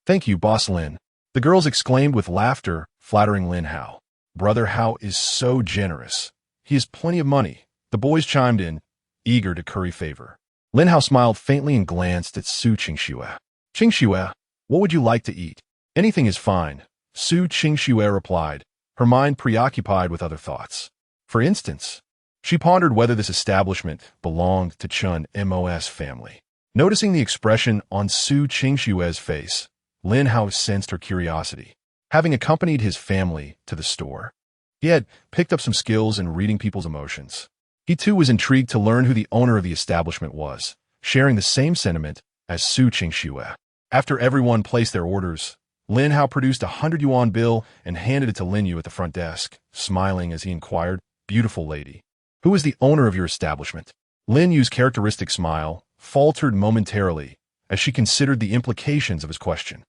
Thank you, Boss Lin. The girls exclaimed with laughter, flattering Lin Hao. Brother Hao is so generous. He has plenty of money. The boys chimed in, eager to curry favor. Lin Hao smiled faintly and glanced at Su Qingxue. Qingxue, what would you like to eat? Anything is fine, Su Qingxue replied, her mind preoccupied with other thoughts. For instance, she pondered whether this establishment belonged to Chen Mo's family. Noticing the expression on Su Qingxue's face, Lin Hao sensed her curiosity. Having accompanied his family to the store, he had picked up some skills in reading people's emotions. He too was intrigued to learn who the owner of the establishment was, sharing the same sentiment as Su Qingxue. After everyone placed their orders, Lin Hao produced a 100 yuan bill and handed it to Lin Yu at the front desk, smiling as he inquired, Beautiful lady, who is the owner of your establishment? Lin Yu's characteristic smile faltered momentarily as she considered the implications of his question.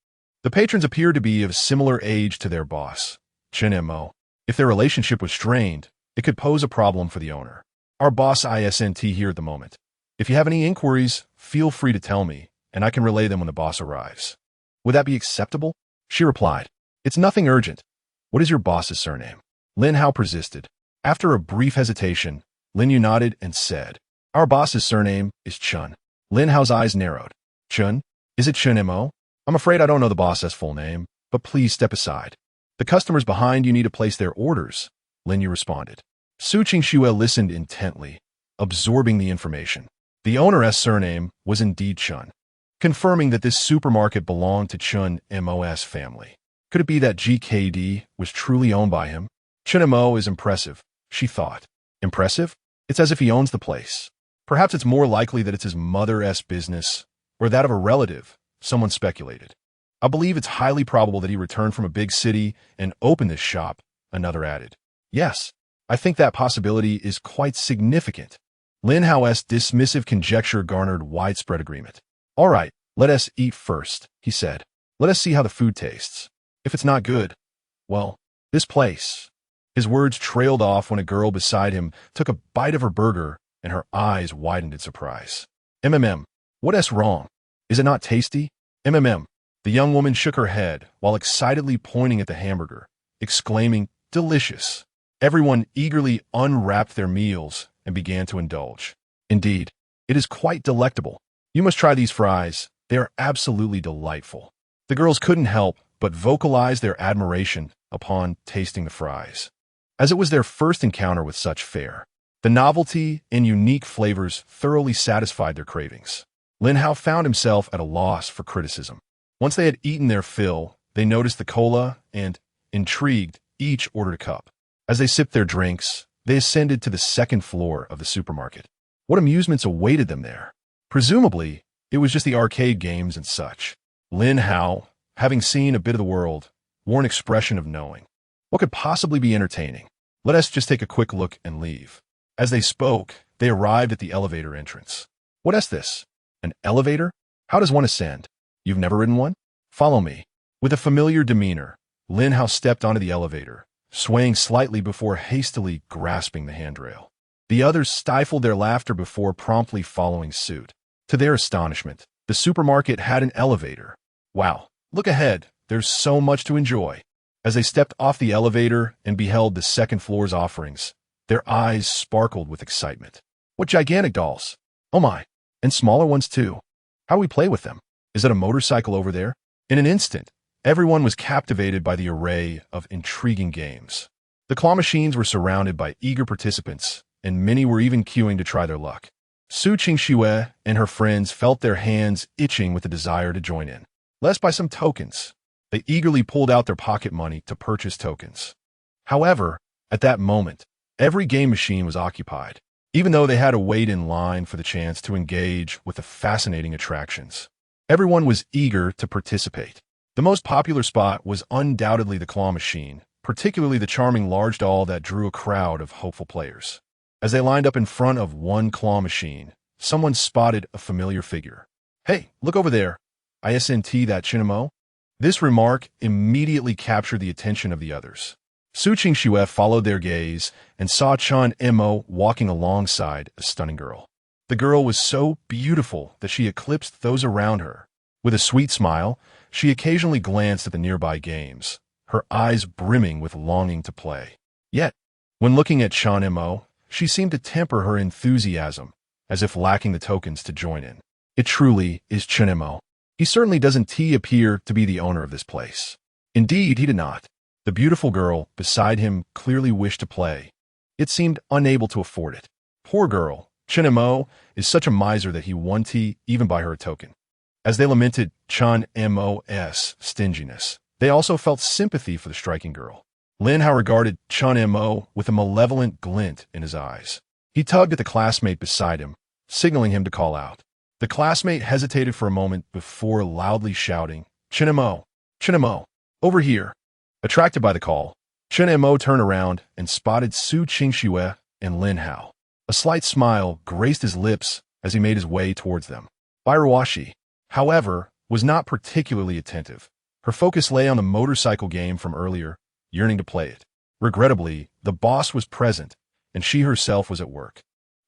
The patrons appeared to be of similar age to their boss, Chen Mo. If their relationship was strained, it could pose a problem for the owner. Our boss isn't here at the moment. If you have any inquiries, feel free to tell me, and I can relay them when the boss arrives. Would that be acceptable? She replied. It's nothing urgent. What is your boss's surname? Lin Hao persisted. After a brief hesitation, Lin Yu nodded and said, Our boss's surname is Chun. Lin Hao's eyes narrowed. Chun? Is it Chun Mo? I'm afraid I don't know the boss's full name, but please step aside. The customers behind you need to place their orders, Lin Yu responded. Su Qingxue listened intently, absorbing the information. The owner's surname was indeed Chun, confirming that this supermarket belonged to Chun Mo's family. Could it be that GKD was truly owned by him? Chun Mo is impressive, she thought. Impressive? It's as if he owns the place. Perhaps it's more likely that it's his mother's business, or that of a relative, someone speculated. I believe it's highly probable that he returned from a big city and opened this shop, another added. Yes, I think that possibility is quite significant. Lin Hao's dismissive conjecture garnered widespread agreement. All right, let us eat first, he said. Let us see how the food tastes. If it's not good, well, this place. His words trailed off when a girl beside him took a bite of her burger and her eyes widened in surprise. What's wrong? Is it not tasty? The young woman shook her head while excitedly pointing at the hamburger, exclaiming, delicious. Everyone eagerly unwrapped their meals and began to indulge. Indeed, it is quite delectable. You must try these fries. They are absolutely delightful. The girls couldn't help but vocalize their admiration upon tasting the fries. As it was their first encounter with such fare, the novelty and unique flavors thoroughly satisfied their cravings. Lin Hao found himself at a loss for criticism. Once they had eaten their fill, they noticed the cola and, intrigued, each ordered a cup. As they sipped their drinks, they ascended to the second floor of the supermarket. What amusements awaited them there? Presumably, it was just the arcade games and such. Lin Hao, having seen a bit of the world, wore an expression of knowing. What could possibly be entertaining? Let us just take a quick look and leave. As they spoke, they arrived at the elevator entrance. What is this? An elevator? How does one ascend? You've never ridden one? Follow me. With a familiar demeanor, Lin Hao stepped onto the elevator, swaying slightly before hastily grasping the handrail. The others stifled their laughter before promptly following suit. To their astonishment, the supermarket had an elevator. Wow, look ahead, there's so much to enjoy. As they stepped off the elevator and beheld the second floor's offerings, their eyes sparkled with excitement. What gigantic dolls! Oh my, and smaller ones too. How do we play with them? Is it a motorcycle over there? In an instant, everyone was captivated by the array of intriguing games. The claw machines were surrounded by eager participants, and many were even queuing to try their luck. Su Qingxue and her friends felt their hands itching with the desire to join in. Let's buy some tokens. They eagerly pulled out their pocket money to purchase tokens. However, at that moment, every game machine was occupied, even though they had to wait in line for the chance to engage with the fascinating attractions. Everyone was eager to participate. The most popular spot was undoubtedly the claw machine, particularly the charming large doll that drew a crowd of hopeful players. As they lined up in front of one claw machine, someone spotted a familiar figure. Hey, look over there. Isn't that Chinamo? This remark immediately captured the attention of the others. Su Qingxue followed their gaze and saw Chan Mo walking alongside a stunning girl. The girl was so beautiful that she eclipsed those around her. With a sweet smile, she occasionally glanced at the nearby games, her eyes brimming with longing to play. Yet, when looking at Chan Mo, she seemed to temper her enthusiasm, as if lacking the tokens to join in. It truly is Chen Mo. He certainly doesn't appear to be the owner of this place. Indeed, he did not. The beautiful girl beside him clearly wished to play. It seemed unable to afford it. Poor girl, Chen Mo is such a miser that he won't even buy her a token. As they lamented Chan Mo's stinginess, they also felt sympathy for the striking girl. Lin Hao regarded Chan Mo with a malevolent glint in his eyes. He tugged at the classmate beside him, signaling him to call out. The classmate hesitated for a moment before loudly shouting, Chen Mo, over here. Attracted by the call, Chen Mo turned around and spotted Su Qingxue and Lin Hao. A slight smile graced his lips as he made his way towards them. Bairuashi, however, was not particularly attentive. Her focus lay on the motorcycle game from earlier, yearning to play it. Regrettably, the boss was present, and she herself was at work.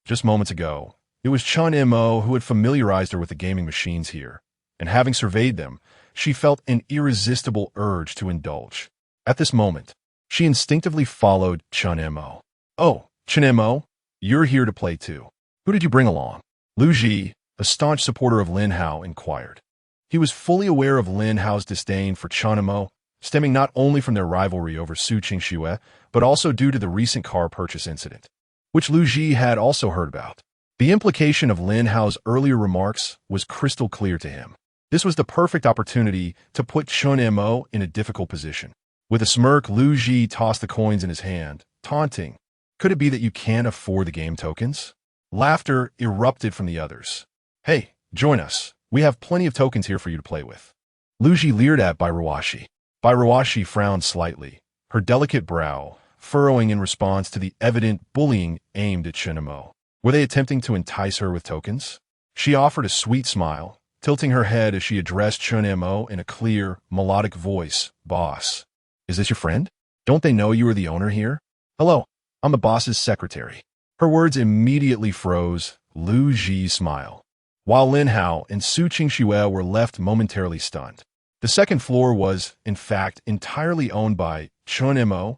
Just moments ago, it was Chun Mo who had familiarized her with the gaming machines here, and having surveyed them, she felt an irresistible urge to indulge. At this moment, she instinctively followed Chun Mo. "Oh, Chun Mo, you're here to play too. Who did you bring along?" Lu Ji, a staunch supporter of Lin Hao, inquired. He was fully aware of Lin Hao's disdain for Chun Mo, stemming not only from their rivalry over Su Qingxue, but also due to the recent car purchase incident, which Lu Ji had also heard about. The implication of Lin Hao's earlier remarks was crystal clear to him. This was the perfect opportunity to put Chun Mo in a difficult position. With a smirk, Lu Ji tossed the coins in his hand, taunting, "Could it be that you can't afford the game tokens?" Laughter erupted from the others. "Hey, join us. We have plenty of tokens here for you to play with." Lu Ji leered at Bairuashi. Bairuashi frowned slightly, her delicate brow furrowing in response to the evident bullying aimed at Chun Mo. Were they attempting to entice her with tokens? She offered a sweet smile, tilting her head as she addressed Chun Mo in a clear, melodic voice. "Boss, is this your friend? Don't they know you are the owner here?" "Hello, I'm the boss's secretary." Her words immediately froze Lu Ji's smile, while Lin Hao and Su Qingxue were left momentarily stunned. The second floor was, in fact, entirely owned by Chun Mo,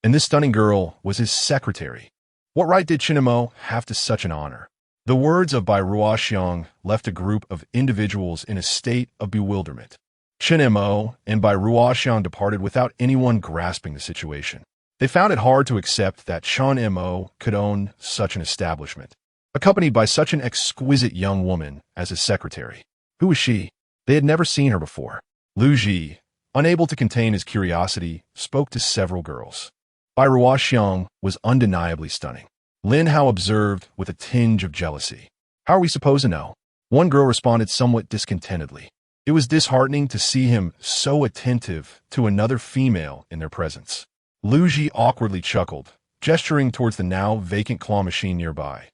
and this stunning girl was his secretary. What right did Chun Mo have to such an honor? The words of Bai Ruoxiang left a group of individuals in a state of bewilderment. Chun Mo and Bai Ruoxiang departed without anyone grasping the situation. They found it hard to accept that Chun Mo could own such an establishment, accompanied by such an exquisite young woman as his secretary. Who was she? They had never seen her before. Lu Ji, unable to contain his curiosity, spoke to several girls. Bai Ruoxiang was undeniably stunning. Lin Hao observed with a tinge of jealousy. "How are we supposed to know?" One girl responded somewhat discontentedly. It was disheartening to see him so attentive to another female in their presence. Lu Ji awkwardly chuckled, gesturing towards the now vacant claw machine nearby.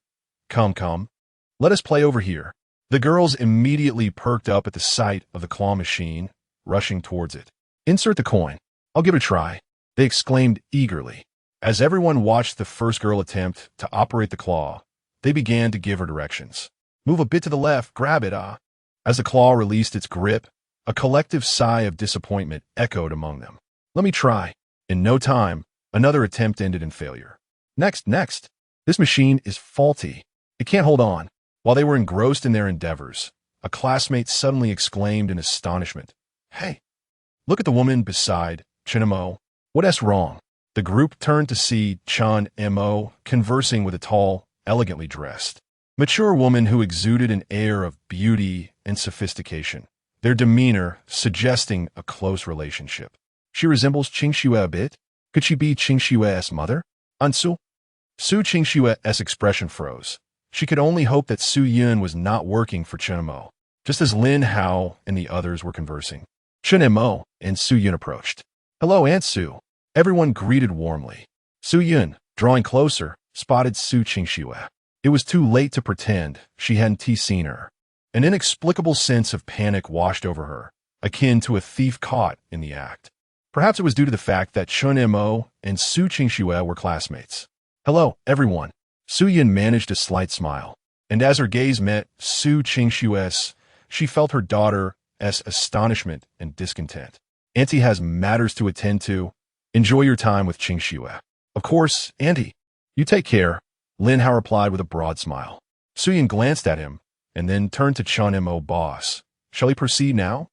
Come, let us play over here." The girls immediately perked up at the sight of the claw machine, rushing towards it. "Insert the coin. I'll give it a try," they exclaimed eagerly. As everyone watched the first girl attempt to operate the claw, they began to give her directions. "Move a bit to the left, grab it, ah." As the claw released its grip, a collective sigh of disappointment echoed among them. "Let me try." In no time, another attempt ended in failure. Next. This machine is faulty. It can't hold on." While they were engrossed in their endeavors, a classmate suddenly exclaimed in astonishment, "Hey, look at the woman beside Chun Mo. What's wrong?" The group turned to see Chun Mo conversing with a tall, elegantly dressed, mature woman who exuded an air of beauty and sophistication, their demeanor suggesting a close relationship. "She resembles Qingxue a bit. Could she be Qingxue's mother?" Ansu? Su Qingxue's expression froze. She could only hope that Su Yun was not working for Chun Mo. Just as Lin Hao and the others were conversing, Chun Mo and Su Yun approached. "Hello, Aunt Su." Everyone greeted warmly. Su Yun, drawing closer, spotted Su Qingxue. It was too late to pretend she hadn't seen her. An inexplicable sense of panic washed over her, akin to a thief caught in the act. Perhaps it was due to the fact that Chun Mo and Su Qingxue were classmates. "Hello, everyone." Su Yun managed a slight smile, and as her gaze met Su Qingxue's, she felt her daughter's astonishment and discontent. "Auntie has matters to attend to. Enjoy your time with Qingxue." "Of course, Auntie. You take care," Lin Hao replied with a broad smile. Su Yun glanced at him, and then turned to Chun Mo. "Boss, shall we proceed now?"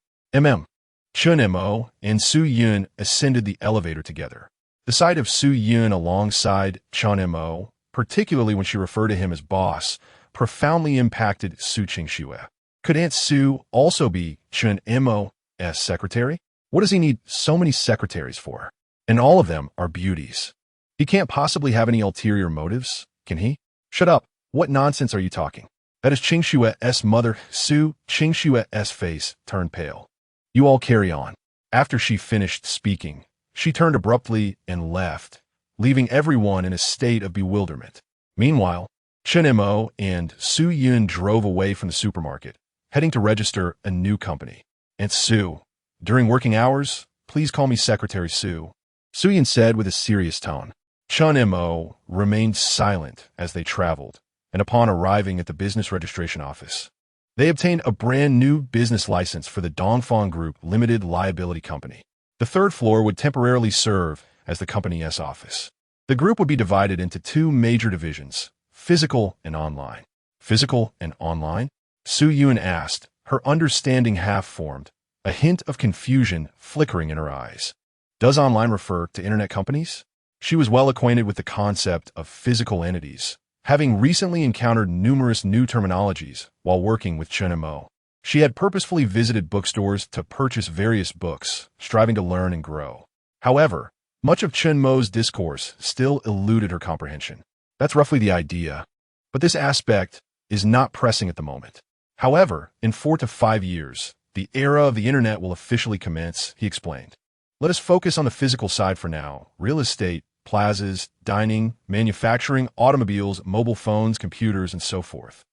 Chun Mo and Su Yun ascended the elevator together. The sight of Su Yun alongside Chun Mo, particularly when she referred to him as boss, profoundly impacted Su Qingxue. Could Aunt Su also be Chun Mo's secretary? What does he need so many secretaries for? And all of them are beauties. He can't possibly have any ulterior motives, can he? "Shut up. What nonsense are you talking?" That is Qingxue's mother. Su Qingxue's face turned pale. "You all carry on." After she finished speaking, she turned abruptly and left, leaving everyone in a state of bewilderment. Meanwhile, Chen Mo and Su Yun drove away from the supermarket, heading to register a new company. "Aunt Sue, during working hours, please call me Secretary Sue," Su Yun said with a serious tone. Chen Mo remained silent as they traveled, and upon arriving at the business registration office, they obtained a brand new business license for the Dongfang Group Limited Liability Company. The third floor would temporarily serve as the company's office. The group would be divided into two major divisions, physical and online. Physical and online? Su Yun asked, her understanding half-formed, a hint of confusion flickering in her eyes. Does online refer to internet companies? She was well acquainted with the concept of physical entities, having recently encountered numerous new terminologies while working with Chen Mo. She had purposefully visited bookstores to purchase various books, striving to learn and grow. However, much of Chen Mo's discourse still eluded her comprehension. That's roughly the idea, but this aspect is not pressing at the moment. However, in 4 to 5 years, the era of the internet will officially commence, he explained. Let us focus on the physical side for now: real estate, plazas, dining, manufacturing, automobiles, mobile phones, computers, and so forth.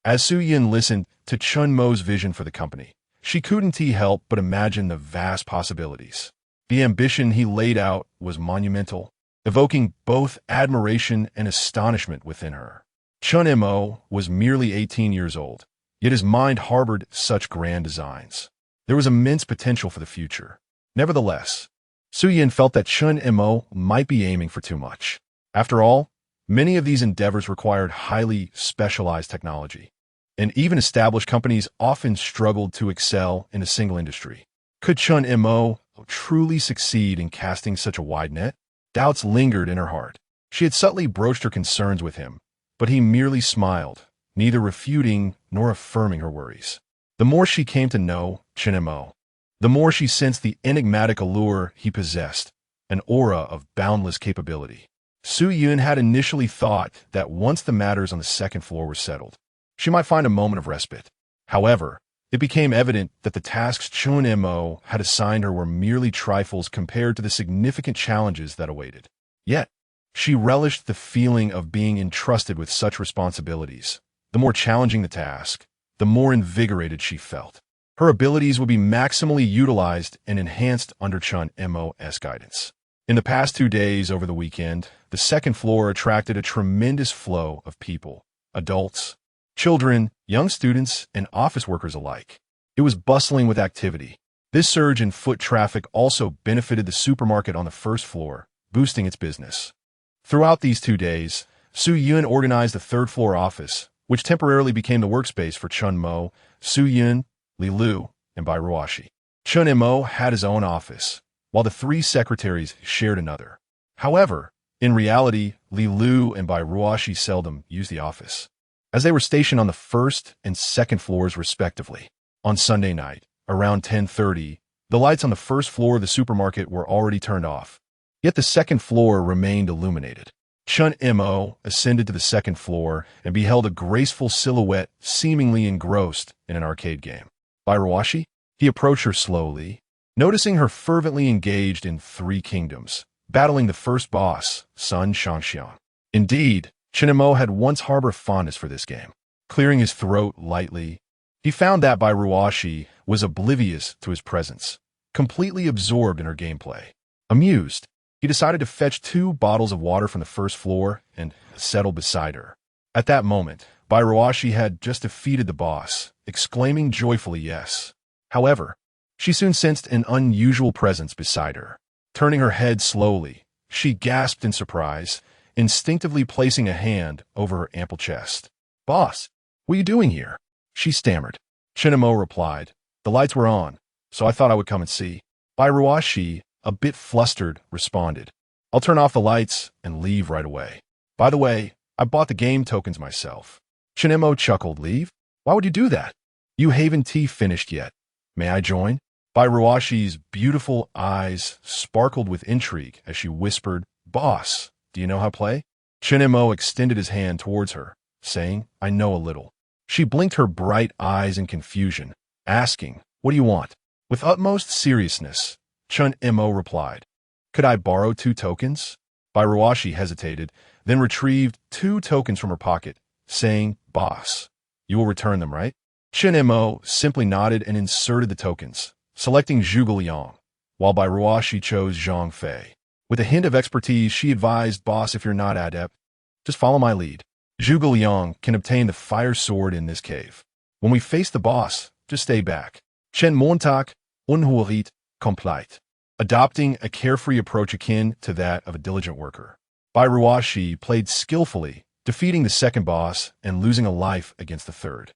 As Su Yun listened to Chen Mo's vision for the company, she couldn't help but imagine the vast possibilities. The ambition he laid out was monumental, evoking both admiration and astonishment within her. Chen Mo was merely 18 years old, yet his mind harbored such grand designs. There was immense potential for the future. Nevertheless, Su Yun felt that Chen Mo might be aiming for too much. After all, many of these endeavors required highly specialized technology, and even established companies often struggled to excel in a single industry. Could Chen Mo truly succeed in casting such a wide net? Doubts lingered in her heart. She had subtly broached her concerns with him, but he merely smiled, neither refuting nor affirming her worries. The more she came to know Chen Mo, the more she sensed the enigmatic allure he possessed, an aura of boundless capability. Su Yun had initially thought that once the matters on the second floor were settled, she might find a moment of respite. However, it became evident that the tasks Chen Mo had assigned her were merely trifles compared to the significant challenges that awaited. Yet, she relished the feeling of being entrusted with such responsibilities. The more challenging the task, the more invigorated she felt. Her abilities would be maximally utilized and enhanced under Chen Mo's guidance. In the past 2 days over the weekend, the second floor attracted a tremendous flow of people, adults, children, young students, and office workers alike. It was bustling with activity. This surge in foot traffic also benefited the supermarket on the first floor, boosting its business. Throughout these 2 days, Su Yun organized the third floor office, which temporarily became the workspace for Chen Mo, Su Yun, Li Lu, and Bai Ruoxi. Chen Mo had his own office, while the 3 secretaries shared another. However, in reality, Li Lu and Bai Ruoxi seldom used the office, as they were stationed on the first and second floors respectively. On Sunday night, around 10:30, the lights on the first floor of the supermarket were already turned off, yet the second floor remained illuminated. Chen Mo ascended to the second floor and beheld a graceful silhouette seemingly engrossed in an arcade game. Bai Ruoxi? He approached her slowly, noticing her fervently engaged in 3 kingdoms, battling the first boss, Sun Shangxiang. Indeed, Chen Mo had once harbored fondness for this game. Clearing his throat lightly, he found that Bai Ruoxi was oblivious to his presence, completely absorbed in her gameplay. Amused, he decided to fetch 2 bottles of water from the first floor and settle beside her. At that moment, Bai Ruoxi had just defeated the boss, exclaiming joyfully yes. However, she soon sensed an unusual presence beside her. Turning her head slowly, she gasped in surprise, instinctively placing a hand over her ample chest. "Boss, what are you doing here?" she stammered. Chen Mo replied, "The lights were on, so I thought I would come and see." Bai Ruoxi, a bit flustered, responded, "I'll turn off the lights and leave right away. By the way, I bought the game tokens myself." Chen Mo chuckled. "Leave? Why would you do that? You haven't tea finished yet. May I join?" Bai Ruoxi's beautiful eyes sparkled with intrigue as she whispered, "Boss, do you know how to play?" Chen Mo extended his hand towards her, saying, "I know a little." She blinked her bright eyes in confusion, asking, "What do you want?" With utmost seriousness, Chen Mo replied, "Could I borrow 2 tokens?" Bai Ruoxi hesitated, then retrieved 2 tokens from her pocket, saying, "Boss, you will return them, right?" Chen Mo simply nodded and inserted the tokens, selecting Zhuge Liang, while Bai Ruoxi chose Zhang Fei. With a hint of expertise, she advised, "Boss, if you're not adept, just follow my lead. Zhuge Liang can obtain the fire sword in this cave. When we face the boss, just stay back." Chen Montag, unhurit, complied, adopting a carefree approach akin to that of a diligent worker. Bai Ruoxi played skillfully, defeating the second boss and losing a life against the third.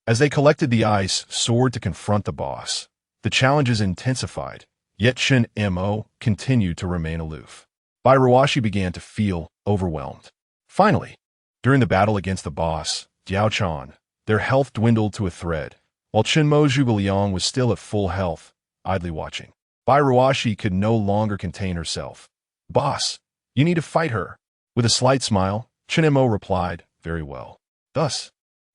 As they collected the ice sword to confront the boss, the challenges intensified, yet Chen Mo continued to remain aloof. Bai Ruoxi began to feel overwhelmed. Finally, during the battle against the boss, Diao Chan, their health dwindled to a thread, while Chen Mo Zhuge Liang was still at full health, idly watching. Bai Ruoxi could no longer contain herself. "Boss, you need to fight her." With a slight smile, Chen Mo replied, "Very well." Thus,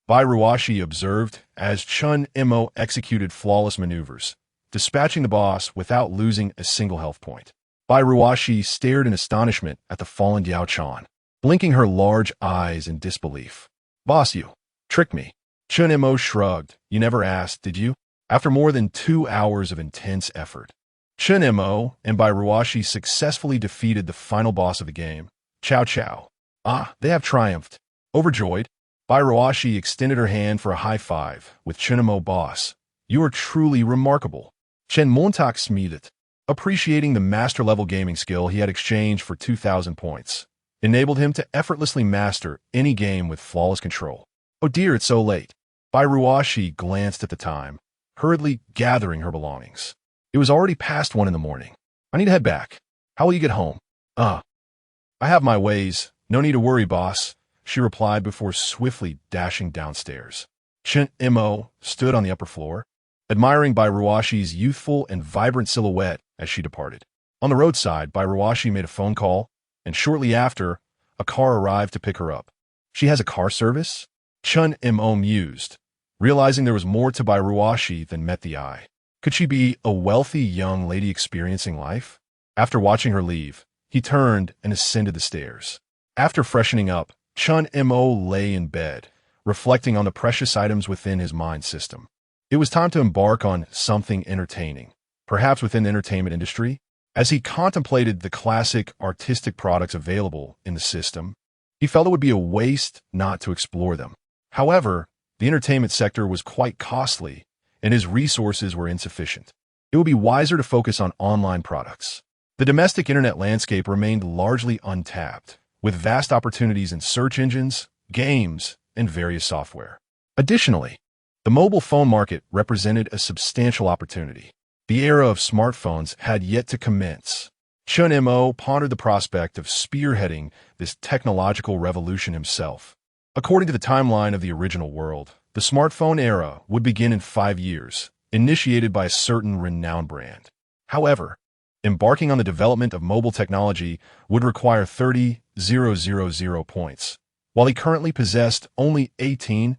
Bai Ruoxi observed as Chen Mo executed flawless maneuvers, dispatching the boss without losing a single health point. Bai Ruoxi stared in astonishment at the fallen Diao Chan, blinking her large eyes in disbelief. "Boss, you tricked me." Chen Mo shrugged. "You never asked, did you?" After more than 2 hours of intense effort, Chen Mo and Bai Ruoxi successfully defeated the final boss of the game, Cao Cao. They have triumphed. Overjoyed, Bai Ruoxi extended her hand for a high five with Chen Mo. "Boss, you are truly remarkable." Chen Montag smiled, appreciating the master-level gaming skill he had exchanged for 2,000 points, enabled him to effortlessly master any game with flawless control. "Oh dear, it's so late." Bai Ruoxi glanced at the time, hurriedly gathering her belongings. It was already past 1 in the morning. "I need to head back. How will you get home?" I have my ways. No need to worry, boss," she replied before swiftly dashing downstairs. Chen Mo stood on the upper floor, admiring Bai Ruoxi's youthful and vibrant silhouette as she departed. On the roadside, Bai Ruoxi made a phone call, and shortly after, a car arrived to pick her up. "She has a car service?" Chen Mo mused, realizing there was more to Bai Ruoxi than met the eye. Could she be a wealthy young lady experiencing life? After watching her leave, he turned and ascended the stairs. After freshening up, Chen Mo lay in bed, reflecting on the precious items within his mind system. It was time to embark on something entertaining, perhaps within the entertainment industry. As he contemplated the classic artistic products available in the system, he felt it would be a waste not to explore them. However, the entertainment sector was quite costly, and his resources were insufficient. It would be wiser to focus on online products. The domestic internet landscape remained largely untapped, with vast opportunities in search engines, games, and various software. Additionally, the mobile phone market represented a substantial opportunity. The era of smartphones had yet to commence. Chen Mo pondered the prospect of spearheading this technological revolution himself. According to the timeline of the original world, the smartphone era would begin in 5 years, initiated by a certain renowned brand. However, embarking on the development of mobile technology would require 30,000 points, while he currently possessed only 18,000.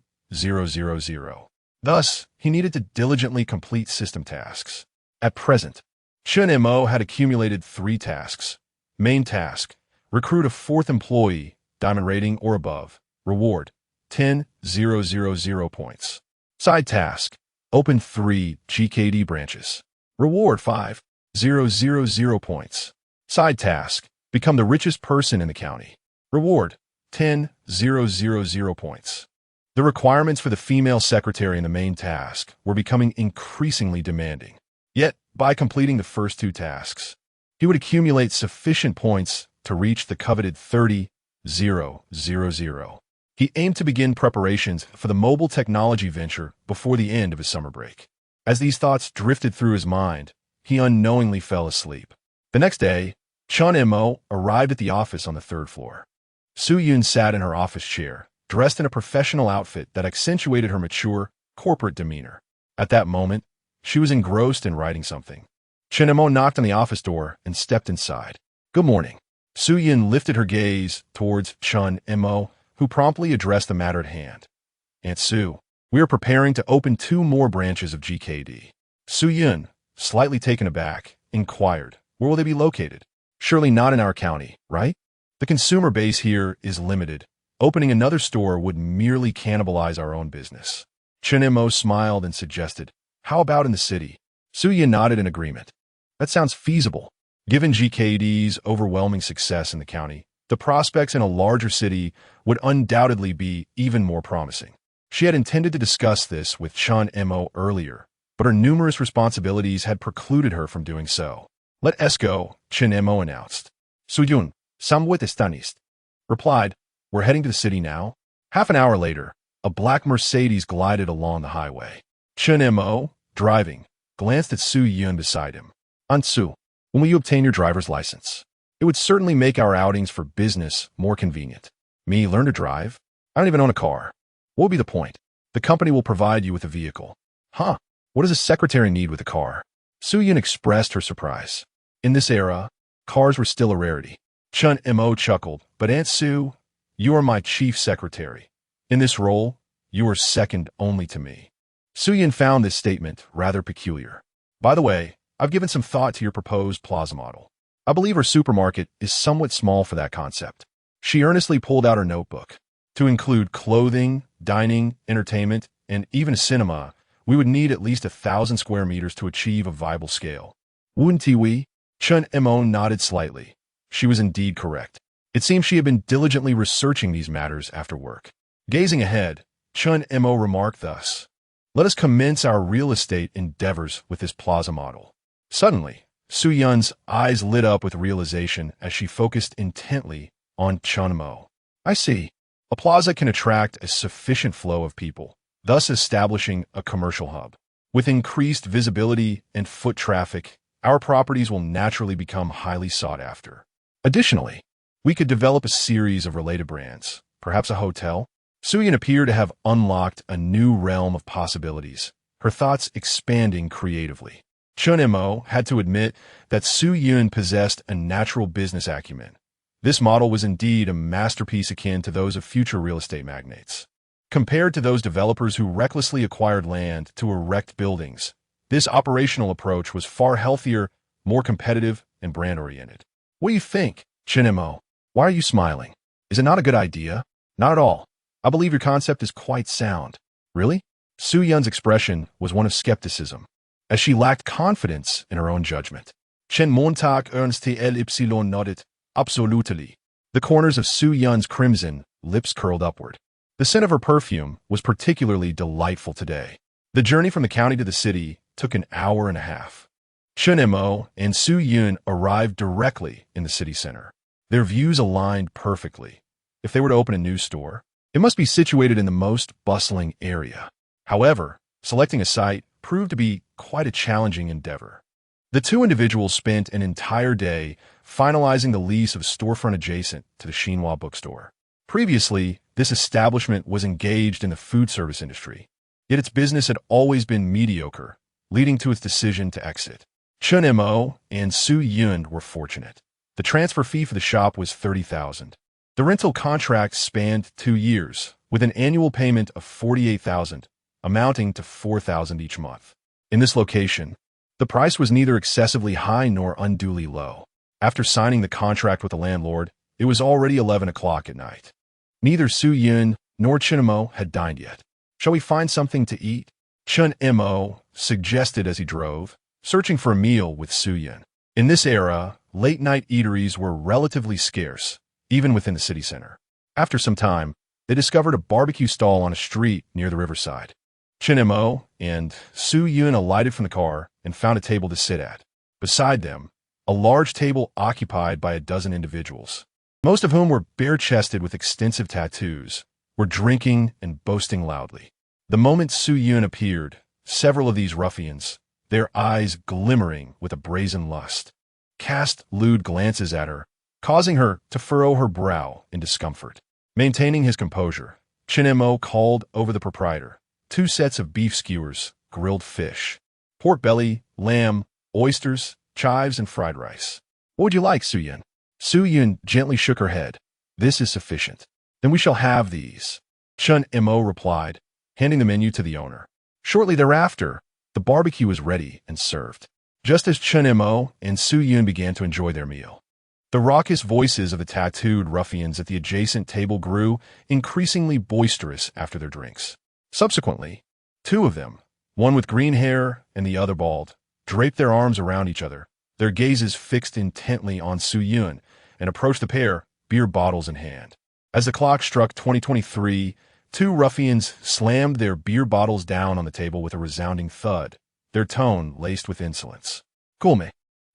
Thus, he needed to diligently complete system tasks. At present, Chen Mo had accumulated 3 tasks. Main task: recruit a 4th employee, diamond rating or above. Reward: 10,000 points. Side task: open 3 GKD branches. Reward: 5,000 points. Side task: become the richest person in the county. Reward: 10,000 points. The requirements for the female secretary in the main task were becoming increasingly demanding. Yet, by completing the first 2 tasks, he would accumulate sufficient points to reach the coveted 30,000. He aimed to begin preparations for the mobile technology venture before the end of his summer break. As these thoughts drifted through his mind, he unknowingly fell asleep. The next day, Chen Mo arrived at the office on the 3rd floor. Su Yun sat in her office chair, dressed in a professional outfit that accentuated her mature, corporate demeanor. At that moment, she was engrossed in writing something. Chen Mo knocked on the office door and stepped inside. "Good morning." Su Yun lifted her gaze towards Chen Mo, who promptly addressed the matter at hand. "Aunt Su, we are preparing to open 2 more branches of GKD." Su Yun, slightly taken aback, inquired, "Where will they be located?" "Surely not in our county, right? The consumer base here is limited. Opening another store would merely cannibalize our own business. Chen Mo smiled and suggested, "How about in the city?" Su-yin nodded in agreement. "That sounds feasible. Given GKD's overwhelming success in the county, the prospects in a larger city would undoubtedly be even more promising." She had intended to discuss this with Chen Mo earlier, but her numerous responsibilities had precluded her from doing so. "Let us go," Chen Mo announced. Su-yun, "Samwit estanist," replied, "We're heading to the city now." Half an hour later, a black Mercedes glided along the highway. Chen Mo, driving, glanced at Su-yun beside him. "Ansu, when will you obtain your driver's license? It would certainly make our outings for business more convenient." "Me learn to drive? I don't even own a car." "What would be the point? The company will provide you with a vehicle." "Huh? What does a secretary need with a car?" Su-yun expressed her surprise. In this era, cars were still a rarity. Chen Mo chuckled, "But Aunt Su, you are my chief secretary. In this role, you are second only to me." Su-yin found this statement rather peculiar. "By the way, I've given some thought to your proposed plaza model. I believe our supermarket is somewhat small for that concept." She earnestly pulled out her notebook. "To include clothing, dining, entertainment, and even a cinema, we would need at least 1,000 square meters to achieve a viable scale." "Wouldn't we?" Chen Mo nodded slightly. She was indeed correct. It seemed she had been diligently researching these matters after work. Gazing ahead, Chen Mo remarked thus, "Let us commence our real estate endeavors with this plaza model." Suddenly, Su-yun's eyes lit up with realization as she focused intently on Chen Mo. "I see. A plaza can attract a sufficient flow of people, thus establishing a commercial hub. With increased visibility and foot traffic, our properties will naturally become highly sought after. Additionally, we could develop a series of related brands, perhaps a hotel." Su-yun appeared to have unlocked a new realm of possibilities, her thoughts expanding creatively. Chen Mo had to admit that Su-yun possessed a natural business acumen. This model was indeed a masterpiece akin to those of future real estate magnates. Compared to those developers who recklessly acquired land to erect buildings, this operational approach was far healthier, more competitive, and brand-oriented. "What do you think, Chen Mo? Why are you smiling? Is it not a good idea?" "Not at all. I believe your concept is quite sound." "Really?" Su-yun's expression was one of skepticism, as she lacked confidence in her own judgment. Chen Montag Ernst Ly nodded, "Absolutely." The corners of Su-yun's crimson lips curled upward. The scent of her perfume was particularly delightful today. The journey from the county to the city took an hour and a half. Chen Mo and Su-yun arrived directly in the city center. Their views aligned perfectly. If they were to open a new store, it must be situated in the most bustling area. However, selecting a site proved to be quite a challenging endeavor. The two individuals spent an entire day finalizing the lease of a storefront adjacent to the Xinhua bookstore. Previously, this establishment was engaged in the food service industry, yet its business had always been mediocre, leading to its decision to exit. Chen Mo and Su-yun were fortunate. The transfer fee for the shop was 30,000. The rental contract spanned 2 years, with an annual payment of 48,000, amounting to 4,000 each month. In this location, the price was neither excessively high nor unduly low. After signing the contract with the landlord, it was already 11 o'clock at night. Neither Su-yun nor Chen Mo had dined yet. "Shall we find something to eat?" Chen Mo suggested as he drove, searching for a meal with Su-yun. In this era, late-night eateries were relatively scarce, even within the city center. After some time, they discovered a barbecue stall on a street near the riverside. Chen Mo and Su-yun alighted from the car and found a table to sit at. Beside them, a large table occupied by a dozen individuals, most of whom were bare-chested with extensive tattoos, were drinking and boasting loudly. The moment Su-yun appeared, several of these ruffians, their eyes glimmering with a brazen lust, cast lewd glances at her, causing her to furrow her brow in discomfort. Maintaining his composure, Chen Mo called over the proprietor 2 sets of beef skewers, grilled fish, pork belly, lamb, oysters, chives, and fried rice. "What would you like, Su-yun?" Su-yun gently shook her head. "This is sufficient. Then we shall have these," Chen Mo replied, handing the menu to the owner. Shortly thereafter, the barbecue was ready and served. Just as Chen Mo and Su-yun began to enjoy their meal, The raucous voices of the tattooed ruffians at the adjacent table grew increasingly boisterous after their drinks. Subsequently, two of them, one with green hair and the other bald, draped their arms around each other, their gazes fixed intently on Su Yun, and approached the pair, beer bottles in hand. As the clock struck 2023, two ruffians slammed their beer bottles down on the table with a resounding thud, their tone laced with insolence. "Come,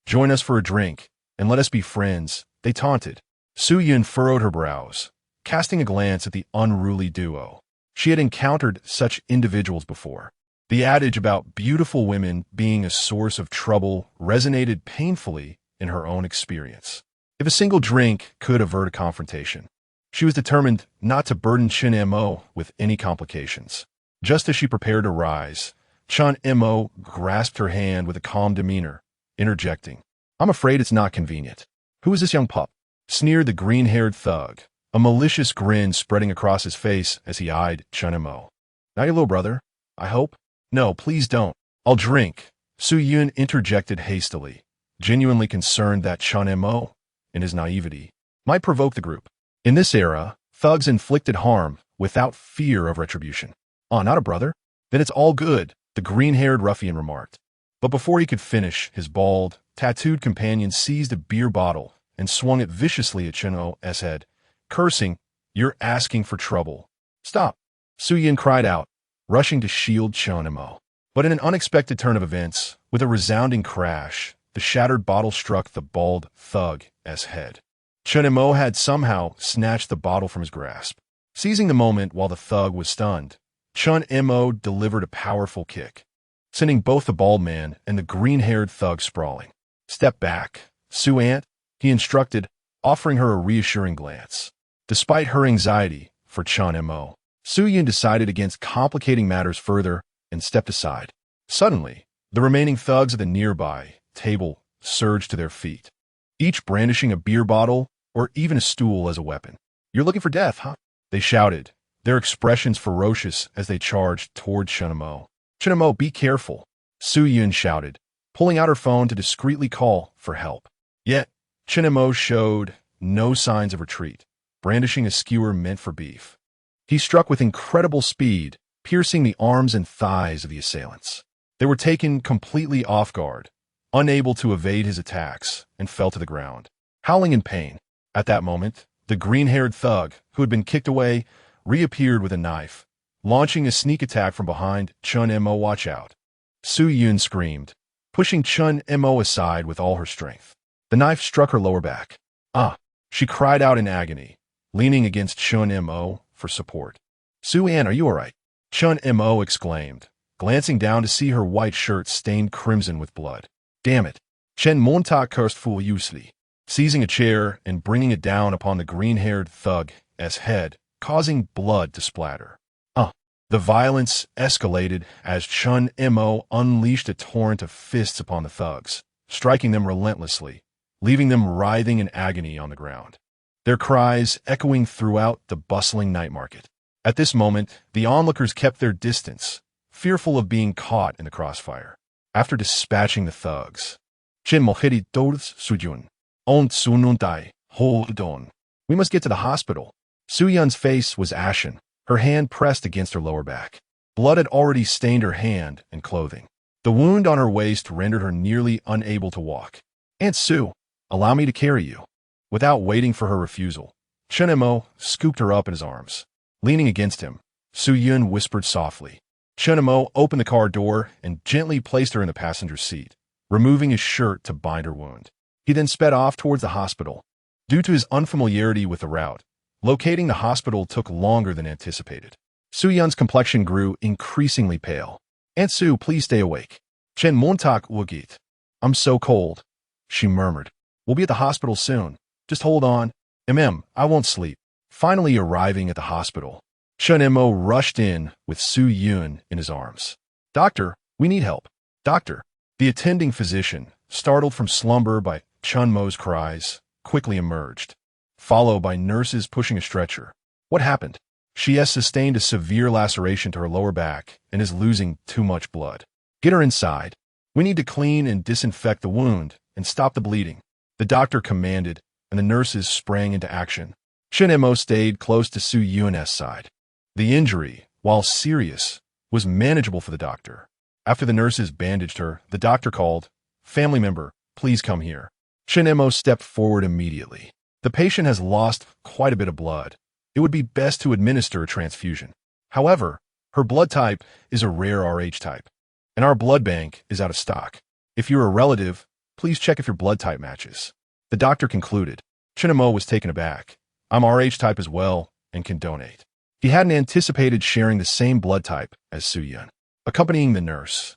join us for a drink, and let us be friends," they taunted. Su Yun furrowed her brows, casting a glance at the unruly duo. She had encountered such individuals before. The adage about beautiful women being a source of trouble resonated painfully in her own experience. If a single drink could avert a confrontation, she was determined not to burden Chen Mo with any complications. Just as she prepared to rise, Chen Mo grasped her hand with a calm demeanor, interjecting, "I'm afraid it's not convenient." "Who is this young pup?" sneered the green-haired thug, a malicious grin spreading across his face as he eyed Chen Mo. "Not your little brother, I hope?" "No, please don't. I'll drink," Su Yun interjected hastily, genuinely concerned that Chen Mo, in his naivety, might provoke the group. In this era, thugs inflicted harm without fear of retribution. "Oh, not a brother? Then it's all good," the green-haired ruffian remarked. But before he could finish, his bald, tattooed companion seized a beer bottle and swung it viciously at Chen Mo's head, cursing, "You're asking for trouble." "Stop," Su Yun cried out, rushing to shield Chen Mo. But in an unexpected turn of events, with a resounding crash, the shattered bottle struck the bald thug's head. Chen Mo had somehow snatched the bottle from his grasp. Seizing the moment while the thug was stunned, Chen Mo delivered a powerful kick, sending both the bald man and the green-haired thug sprawling. "Step back, Su Aunt," he instructed, offering her a reassuring glance. Despite her anxiety for Chen Mo, Su Yun decided against complicating matters further and stepped aside. Suddenly, the remaining thugs at the nearby table surged to their feet, each brandishing a beer bottle or even a stool as a weapon. "You're looking for death, huh?" they shouted, their expressions ferocious as they charged toward Chen Mo. "Chen Mo, be careful," Su Yun shouted, pulling out her phone to discreetly call for help. Yet, Chen Mo showed no signs of retreat, brandishing a skewer meant for beef. He struck with incredible speed, piercing the arms and thighs of the assailants. They were taken completely off guard, unable to evade his attacks, and fell to the ground, howling in pain. At that moment, the green-haired thug, who had been kicked away, reappeared with a knife, launching a sneak attack from behind. "Chen Mo, watch out," Su Yun screamed, pushing Chen Mo aside with all her strength. The knife struck her lower back. "Ah!" she cried out in agony, leaning against Chen Mo for support. "Su An, are you all right?" Chen Mo exclaimed, glancing down to see her white shirt stained crimson with blood. "Damn it!" Chen Monta cursed furiously, seizing a chair and bringing it down upon the green-haired thug's head, causing blood to splatter. The violence escalated as Chen Mo unleashed a torrent of fists upon the thugs, striking them relentlessly, leaving them writhing in agony on the ground, their cries echoing throughout the bustling night market. At this moment, the onlookers kept their distance, fearful of being caught in the crossfire. After dispatching the thugs, Chen Mohedi Dodes Sujun, On Sununtai, hold on. "We must get to the hospital." Su Yun's face was ashen, her hand pressed against her lower back. Blood had already stained her hand and clothing. The wound on her waist rendered her nearly unable to walk. "Aunt Su, allow me to carry you." Without waiting for her refusal, Chen Mo scooped her up in his arms. Leaning against him, Su Yun whispered softly. Chen Mo opened the car door and gently placed her in the passenger seat, removing his shirt to bind her wound. He then sped off towards the hospital. Due to his unfamiliarity with the route, locating the hospital took longer than anticipated. Su Yun's complexion grew increasingly pale. "Aunt Su, please stay awake." Chen Montak Wugit. "I'm so cold," she murmured. "We'll be at the hospital soon. Just hold on. I won't sleep." Finally arriving at the hospital, Chen Mo rushed in with Su Yun in his arms. "Doctor, we need help." "Doctor." The attending physician, startled from slumber by Chen Mo's cries, quickly emerged, followed by nurses pushing a stretcher. "What happened?" "She has sustained a severe laceration to her lower back and is losing too much blood. Get her inside. We need to clean and disinfect the wound and stop the bleeding," the doctor commanded, and the nurses sprang into action. Shin Mo stayed close to Su Yun's side. The injury, while serious, was manageable for the doctor. After the nurses bandaged her, the doctor called, "Family member, please come here." Shin Mo stepped forward immediately. The patient has lost quite a bit of blood. It would be best to administer a transfusion. However, her blood type is a rare Rh type, and our blood bank is out of stock. If you're a relative, please check if your blood type matches. The doctor concluded. Shin Mo was taken aback. I'm Rh type as well and can donate. He hadn't anticipated sharing the same blood type as Su Yun. Accompanying the nurse,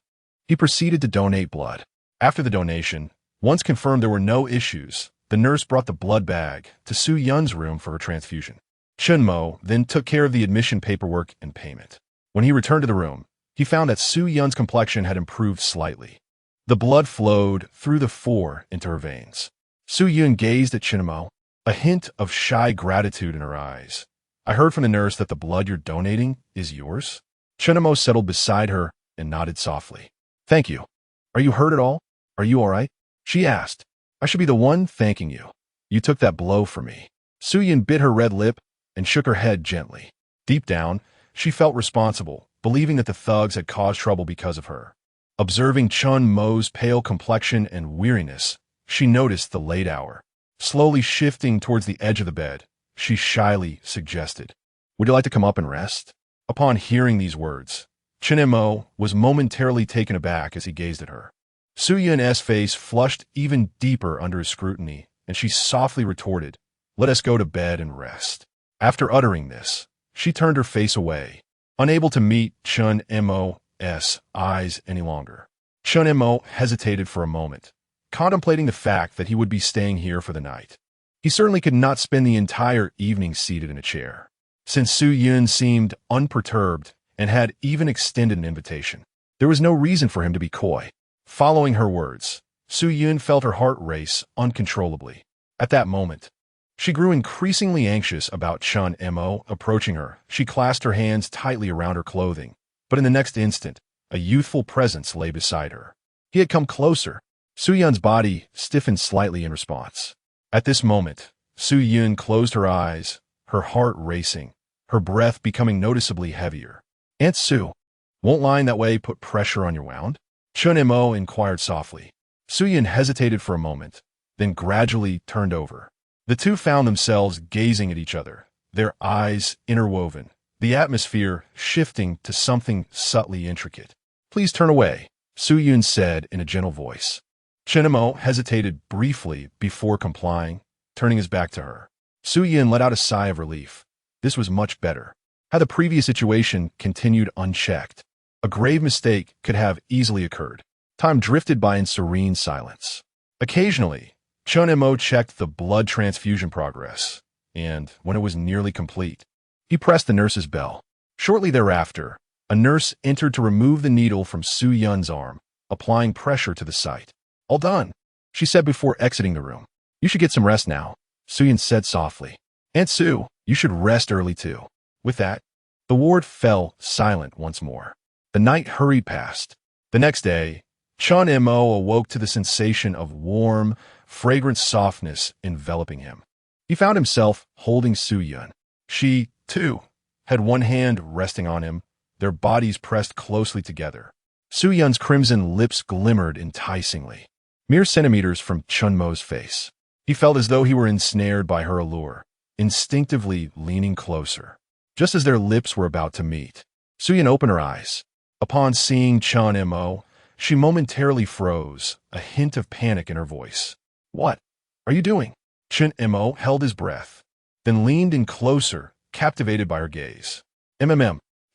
he proceeded to donate blood. After the donation, once confirmed there were no issues, the nurse brought the blood bag to Su Yun's room for her transfusion. Shin Mo then took care of the admission paperwork and payment. When he returned to the room, he found that Su Yun's complexion had improved slightly. The blood flowed through the fore into her veins. Su Yun gazed at Shin Mo, a hint of shy gratitude in her eyes. I heard from the nurse that the blood you're donating is yours? Shin Mo settled beside her and nodded softly. Thank you. Are you hurt at all? Are you all right? She asked. I should be the one thanking you. You took that blow for me. Su Yun bit her red lip and shook her head gently. Deep down, she felt responsible, believing that the thugs had caused trouble because of her. Observing Chun Mo's pale complexion and weariness, she noticed the late hour. Slowly shifting towards the edge of the bed, she shyly suggested, "Would you like to come up and rest?" Upon hearing these words, Shin Mo was momentarily taken aback as he gazed at her. Su Yun's face flushed even deeper under his scrutiny, and she softly retorted, "Let us go to bed and rest." After uttering this, she turned her face away, unable to meet Chun Mo's eyes any longer. Chun Mo hesitated for a moment, contemplating the fact that he would be staying here for the night. He certainly could not spend the entire evening seated in a chair, since Su Yun seemed unperturbed and had even extended an invitation. There was no reason for him to be coy. Following her words, Su Yun felt her heart race uncontrollably. At that moment, she grew increasingly anxious about Chun Mo approaching her. She clasped her hands tightly around her clothing, but in the next instant, a youthful presence lay beside her. He had come closer. Su Yun's body stiffened slightly in response. At this moment, Su Yun closed her eyes, her heart racing, her breath becoming noticeably heavier. Aunt Su, won't lying that way put pressure on your wound? Chun Mo inquired softly. Su Yun hesitated for a moment, then gradually turned over. The two found themselves gazing at each other, their eyes interwoven, the atmosphere shifting to something subtly intricate. Please turn away, Su Yun said in a gentle voice. Chun Mo hesitated briefly before complying, turning his back to her. Su Yun let out a sigh of relief. This was much better. Had the previous situation continued unchecked, a grave mistake could have easily occurred. Time drifted by in serene silence. Occasionally, Chun Mo checked the blood transfusion progress, and when it was nearly complete, he pressed the nurse's bell. Shortly thereafter, a nurse entered to remove the needle from Su Yun's arm, applying pressure to the site. All done, she said before exiting the room. You should get some rest now, Su Yun said softly. Aunt Su, you should rest early too. With that, the ward fell silent once more. The night hurried past. The next day, Chun Mo awoke to the sensation of warm, fragrant softness enveloping him. He found himself holding Su Yun. She, too, had one hand resting on him, their bodies pressed closely together. Su Yun's crimson lips glimmered enticingly, mere centimeters from Chun Mo's face. He felt as though he were ensnared by her allure, instinctively leaning closer. Just as their lips were about to meet, Su Yun opened her eyes. Upon seeing Chun Mo, she momentarily froze, a hint of panic in her voice. What are you doing? Chun Mo held his breath, then leaned in closer, captivated by her gaze.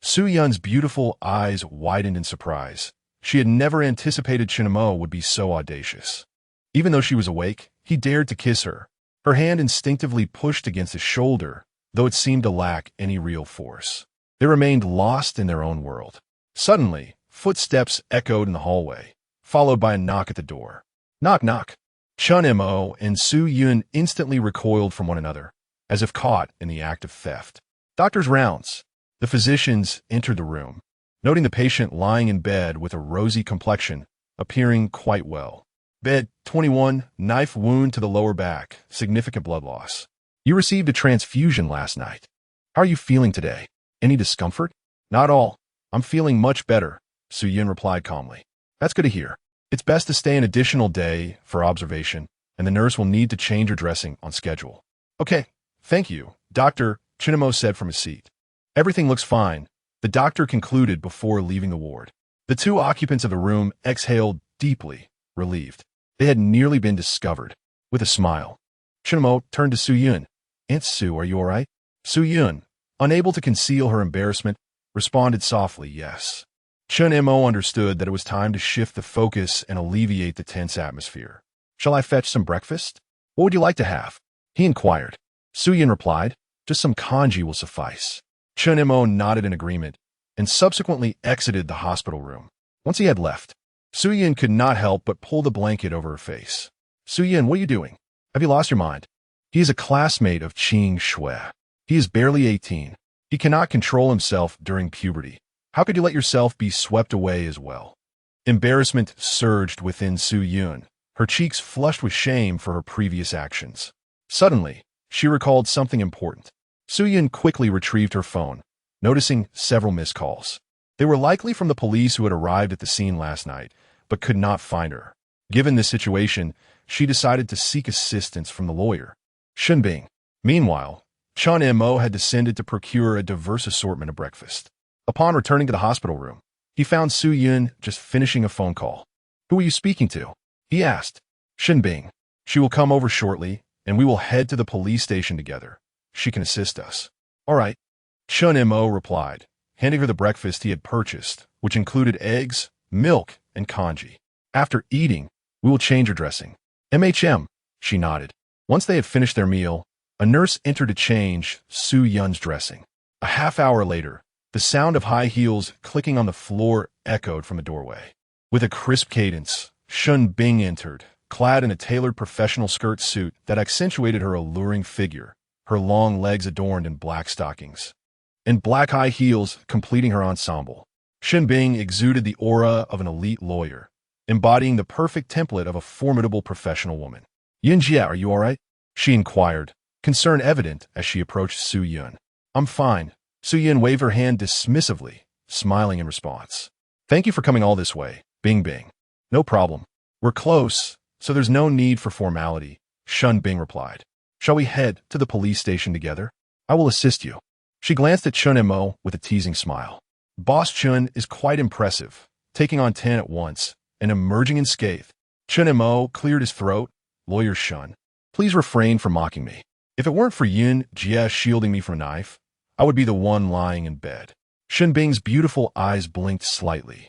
Su Yun's beautiful eyes widened in surprise. She had never anticipated Chun Mo would be so audacious. Even though she was awake, he dared to kiss her. Her hand instinctively pushed against his shoulder, though it seemed to lack any real force. They remained lost in their own world. Suddenly, footsteps echoed in the hallway, followed by a knock at the door. Knock, knock. Chun Mo and Su Yun instantly recoiled from one another, as if caught in the act of theft. Doctor's rounds. The physicians entered the room, noting the patient lying in bed with a rosy complexion, appearing quite well. Bed 21, knife wound to the lower back, significant blood loss. You received a transfusion last night. How are you feeling today? Any discomfort? Not all. I'm feeling much better, Su Yin replied calmly. That's good to hear. It's best to stay an additional day for observation, and the nurse will need to change your dressing on schedule. Okay, thank you, Dr. Chinamo said from his seat. Everything looks fine, the doctor concluded before leaving the ward. The two occupants of the room exhaled deeply, relieved. They had nearly been discovered. With a smile, Chinamo turned to Su Yun. Aunt Su, are you all right? Su Yun, unable to conceal her embarrassment, responded softly, yes. Chun Mo understood that it was time to shift the focus and alleviate the tense atmosphere. Shall I fetch some breakfast? What would you like to have? He inquired. Su Yun replied, just some congee will suffice. Chun Mo nodded in agreement and subsequently exited the hospital room. Once he had left, Su Yun could not help but pull the blanket over her face. Su Yun, what are you doing? Have you lost your mind? He is a classmate of Qing Shui. He is barely 18. He cannot control himself during puberty. How could you let yourself be swept away as well? Embarrassment surged within Su Yun, her cheeks flushed with shame for her previous actions. Suddenly, she recalled something important. Su Yun quickly retrieved her phone, noticing several missed calls. They were likely from the police who had arrived at the scene last night, but could not find her. Given this situation, she decided to seek assistance from the lawyer, Shenbing. Meanwhile, Chun Mo had descended to procure a diverse assortment of breakfast. Upon returning to the hospital room, he found Su Yun just finishing a phone call. Who are you speaking to? He asked. Shenbing. She will come over shortly, and we will head to the police station together. She can assist us. All right. Chun Mo replied, handing her the breakfast he had purchased, which included eggs, milk, and congee. After eating, we will change your dressing. MHM, she nodded. Once they had finished their meal, a nurse entered to change Su Yun's dressing. A half hour later, the sound of high heels clicking on the floor echoed from the doorway. With a crisp cadence, Shun Bing entered, clad in a tailored professional skirt suit that accentuated her alluring figure, her long legs adorned in black stockings, and black high heels completing her ensemble. Shun Bing exuded the aura of an elite lawyer, embodying the perfect template of a formidable professional woman. Yin Jia, are you all right? She inquired, concern evident as she approached Su Yun. I'm fine. Su Yun waved her hand dismissively, smiling in response. Thank you for coming all this way, Bing Bing. No problem. We're close, so there's no need for formality, Shun Bing replied. Shall we head to the police station together? I will assist you. She glanced at Chun Mo with a teasing smile. Boss Chun is quite impressive, taking on 10 at once and emerging unscathed. Chun Mo cleared his throat. Lawyer Shun, please refrain from mocking me. If it weren't for Yin Jia shielding me from a knife, I would be the one lying in bed. Shen Bing's beautiful eyes blinked slightly.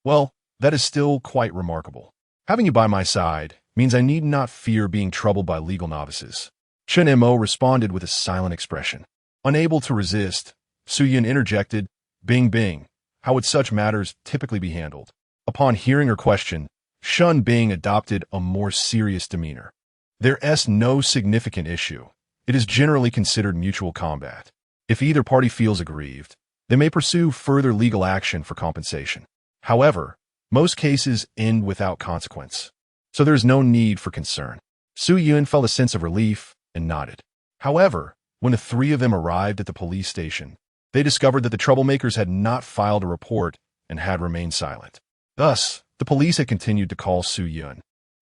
Well, that is still quite remarkable. Having you by my side means I need not fear being troubled by legal novices. Chen Mo responded with a silent expression. Unable to resist, Su Yun interjected, Bing Bing, how would such matters typically be handled? Upon hearing her question, Shun Bing adopted a more serious demeanor. There's no significant issue. It is generally considered mutual combat. If either party feels aggrieved, they may pursue further legal action for compensation. However, most cases end without consequence, so there is no need for concern. Su Yun felt a sense of relief and nodded. However, when the three of them arrived at the police station, they discovered that the troublemakers had not filed a report and had remained silent. Thus, the police had continued to call Su Yun,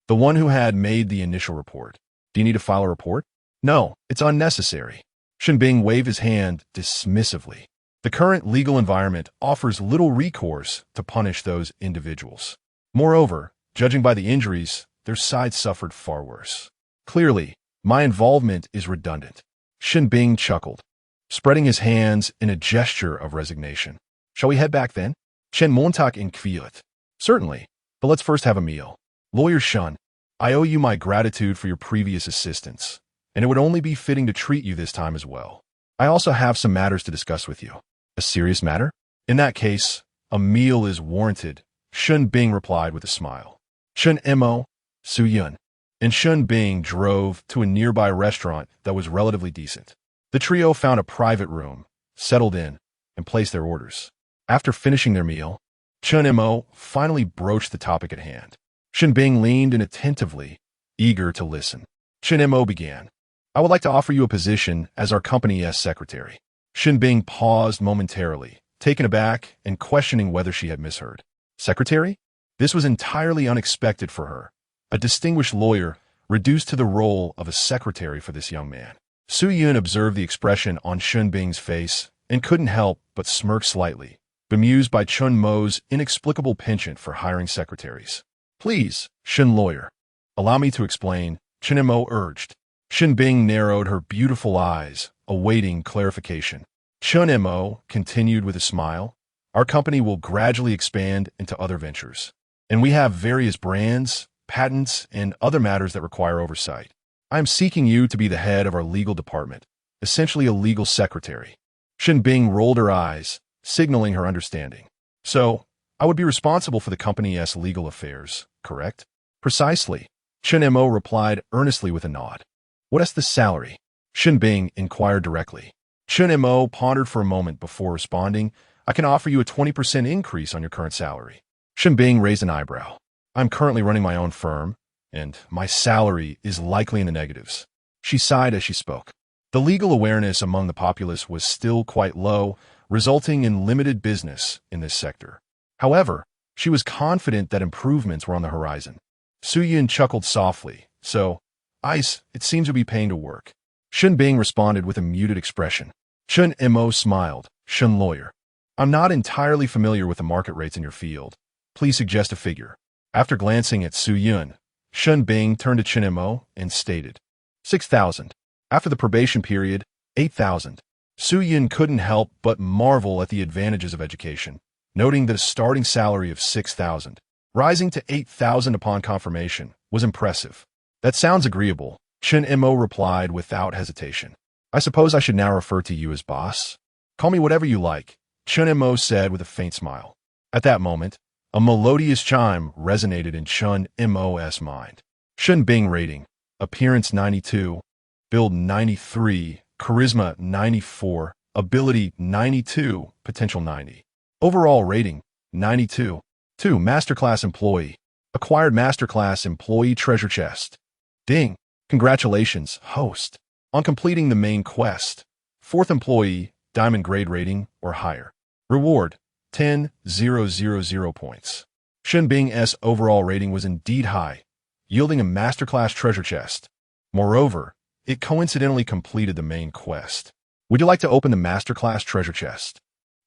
the one who had made the initial report. Do you need to file a report? No, it's unnecessary. Shenbing waved his hand dismissively. The current legal environment offers little recourse to punish those individuals. Moreover, judging by the injuries, their side suffered far worse. Clearly, my involvement is redundant. Shenbing chuckled, spreading his hands in a gesture of resignation. Shall we head back then? Chen Montak inquired. Certainly, but let's first have a meal. Lawyer Shun, I owe you my gratitude for your previous assistance, and it would only be fitting to treat you this time as well. I also have some matters to discuss with you. A serious matter? In that case, a meal is warranted, Shun Bing replied with a smile. Chun Mo, Su Yun, and Shun Bing drove to a nearby restaurant that was relatively decent. The trio found a private room, settled in, and placed their orders. After finishing their meal, Chun Mo finally broached the topic at hand. Shin Bing leaned in attentively, eager to listen. Shin Mo began. I would like to offer you a position as our company's secretary. Shin Bing paused momentarily, taken aback and questioning whether she had misheard. Secretary? This was entirely unexpected for her. A distinguished lawyer reduced to the role of a secretary for this young man. Su Yun observed the expression on Shin Bing's face and couldn't help but smirk slightly, bemused by Chun Mo's inexplicable penchant for hiring secretaries. Please, Shin lawyer. Allow me to explain, Chen Mo urged. Shin Bing narrowed her beautiful eyes, awaiting clarification. Chen Mo continued with a smile. Our company will gradually expand into other ventures, and we have various brands, patents, and other matters that require oversight. I am seeking you to be the head of our legal department, essentially a legal secretary. Shin Bing rolled her eyes, signaling her understanding. So, I would be responsible for the company's legal affairs, correct? Precisely. Chen Mo replied earnestly with a nod. What is the salary? Shin Bing inquired directly. Chen Mo pondered for a moment before responding. I can offer you a 20% increase on your current salary. Shin Bing raised an eyebrow. I'm currently running my own firm, and my salary is likely in the negatives. She sighed as she spoke. The legal awareness among the populace was still quite low, resulting in limited business in this sector. However, she was confident that improvements were on the horizon. Su Yun chuckled softly. So, it seems to be paying to work. Shin Bing responded with a muted expression. Chen Mo smiled. Shin lawyer. I'm not entirely familiar with the market rates in your field. Please suggest a figure. After glancing at Su Yun, Shin Bing turned to Chen Mo and stated, 6,000. After the probation period, 8,000. Su Yun couldn't help but marvel at the advantages of education, noting that a starting salary of 6,000, rising to 8,000 upon confirmation, was impressive. That sounds agreeable, Chen Mo replied without hesitation. I suppose I should now refer to you as boss? Call me whatever you like, Chen Mo said with a faint smile. At that moment, a melodious chime resonated in Chen Mo's mind. Shin Bing rating, appearance 92, build 93, charisma 94, ability 92, potential 90. Overall rating, 92. 2. Masterclass employee. Acquired masterclass employee treasure chest. Ding. Congratulations, host, on completing the main quest. 4th employee, diamond grade rating or higher. Reward, 10,000 points. Shin Bing's overall rating was indeed high, yielding a masterclass treasure chest. Moreover, it coincidentally completed the main quest. Would you like to open the masterclass treasure chest?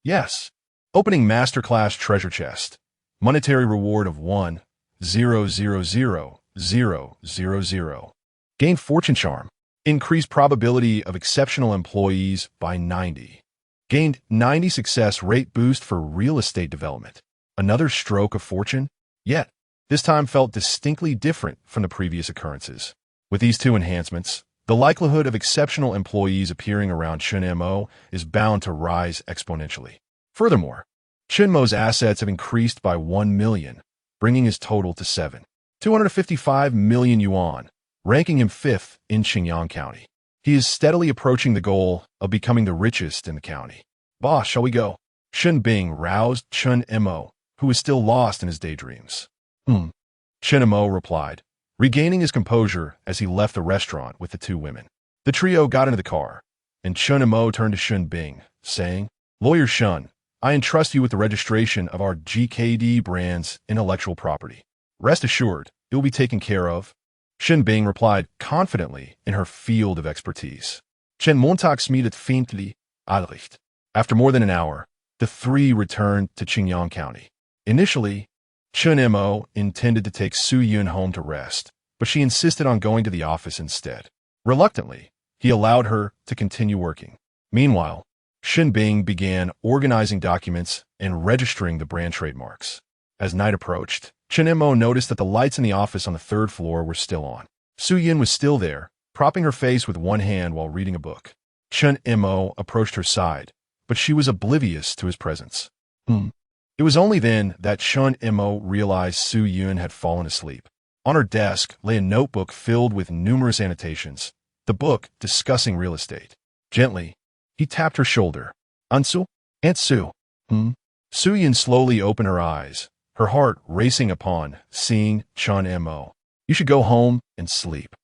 Yes. Opening masterclass treasure chest. Monetary reward of 1,000,000. Gain fortune charm. Increased probability of exceptional employees by 90. Gained 90 success rate boost for real estate development. Another stroke of fortune? Yet, this time felt distinctly different from the previous occurrences. With these two enhancements, the likelihood of exceptional employees appearing around Chen Mo is bound to rise exponentially. Furthermore, Chen Mo's assets have increased by 1 million, bringing his total to 255 million yuan, ranking him 5th in Qingyang County. He is steadily approaching the goal of becoming the richest in the county. Boss, shall we go? Shin Bing roused Chen Mo, who was still lost in his daydreams. Chen Mo replied, regaining his composure as he left the restaurant with the two women. The trio got into the car, and Chen Mo turned to Shin Bing, saying, Lawyer Shun, I entrust you with the registration of our GKD brand's intellectual property. Rest assured, it will be taken care of. Shin Bing replied confidently in her field of expertise. Chen Montag smiedet faintly, Alricht. After more than an hour, the three returned to Qingyang County. Initially, Chen Mo intended to take Su Yun home to rest, but she insisted on going to the office instead. Reluctantly, he allowed her to continue working. Meanwhile, Shin Bing began organizing documents and registering the brand trademarks. As night approached, Chen Mo noticed that the lights in the office on the 3rd floor were still on. Su Yun was still there, propping her face with one hand while reading a book. Chen Mo approached her side, but she was oblivious to his presence. It was only then that Chen Mo realized Su Yun had fallen asleep. On her desk lay a notebook filled with numerous annotations, the book discussing real estate. Gently, he tapped her shoulder. Ansu? Aunt Su? Su Yun slowly opened her eyes, her heart racing upon seeing Chun Mo. You should go home and sleep.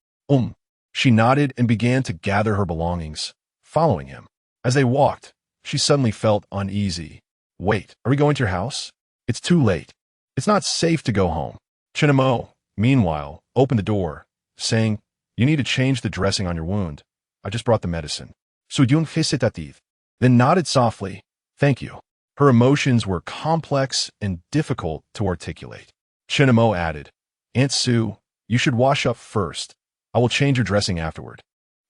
She nodded and began to gather her belongings, following him. As they walked, she suddenly felt uneasy. Wait, are we going to your house? It's too late. It's not safe to go home. Chun Mo, meanwhile, opened the door, saying, you need to change the dressing on your wound. I just brought the medicine. Soo-yoon hesitated, then nodded softly. Thank you. Her emotions were complex and difficult to articulate. Chun Mo added, Aunt Sue, you should wash up first. I will change your dressing afterward.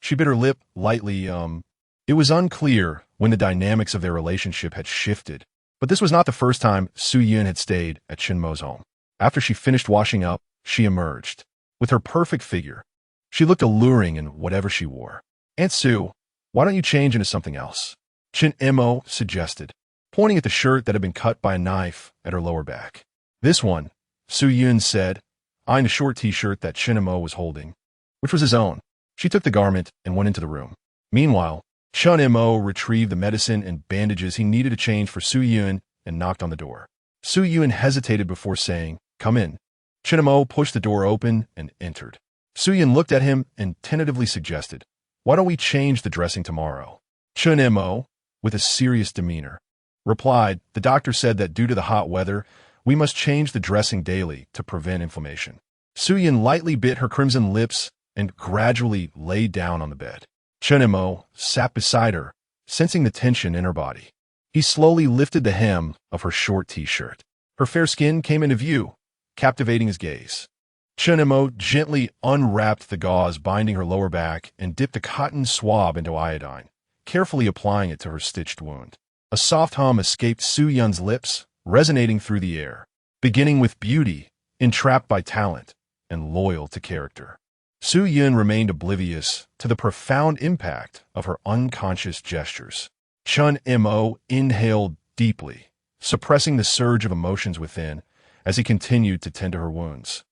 She bit her lip lightly. It was unclear when the dynamics of their relationship had shifted, but this was not the first time Soo-yoon had stayed at Chun Mo's home. After she finished washing up, she emerged. With her perfect figure, she looked alluring in whatever she wore. Aunt Sue, why don't you change into something else? Chun Mo suggested, pointing at the shirt that had been cut by a knife at her lower back. This one, Soo-yoon said, eyeing the short t-shirt that Chun Mo was holding, which was his own. She took the garment and went into the room. Meanwhile, Chun Mo retrieved the medicine and bandages he needed to change for Soo-yoon and knocked on the door. Soo-yoon hesitated before saying, come in. Chun Mo pushed the door open and entered. Soo-yoon looked at him and tentatively suggested, why don't we change the dressing tomorrow? Chun Mo, with a serious demeanor, replied, the doctor said that due to the hot weather, we must change the dressing daily to prevent inflammation. Soo-yoon lightly bit her crimson lips and gradually laid down on the bed. Chun Mo sat beside her, sensing the tension in her body. He slowly lifted the hem of her short t-shirt. Her fair skin came into view, captivating his gaze. Chun Mo gently unwrapped the gauze binding her lower back and dipped a cotton swab into iodine, carefully applying it to her stitched wound. A soft hum escaped Soo-yoon's lips, resonating through the air, beginning with beauty, entrapped by talent, and loyal to character. Soo-yoon remained oblivious to the profound impact of her unconscious gestures. Chun Mo inhaled deeply, suppressing the surge of emotions within as he continued to tend to her wounds.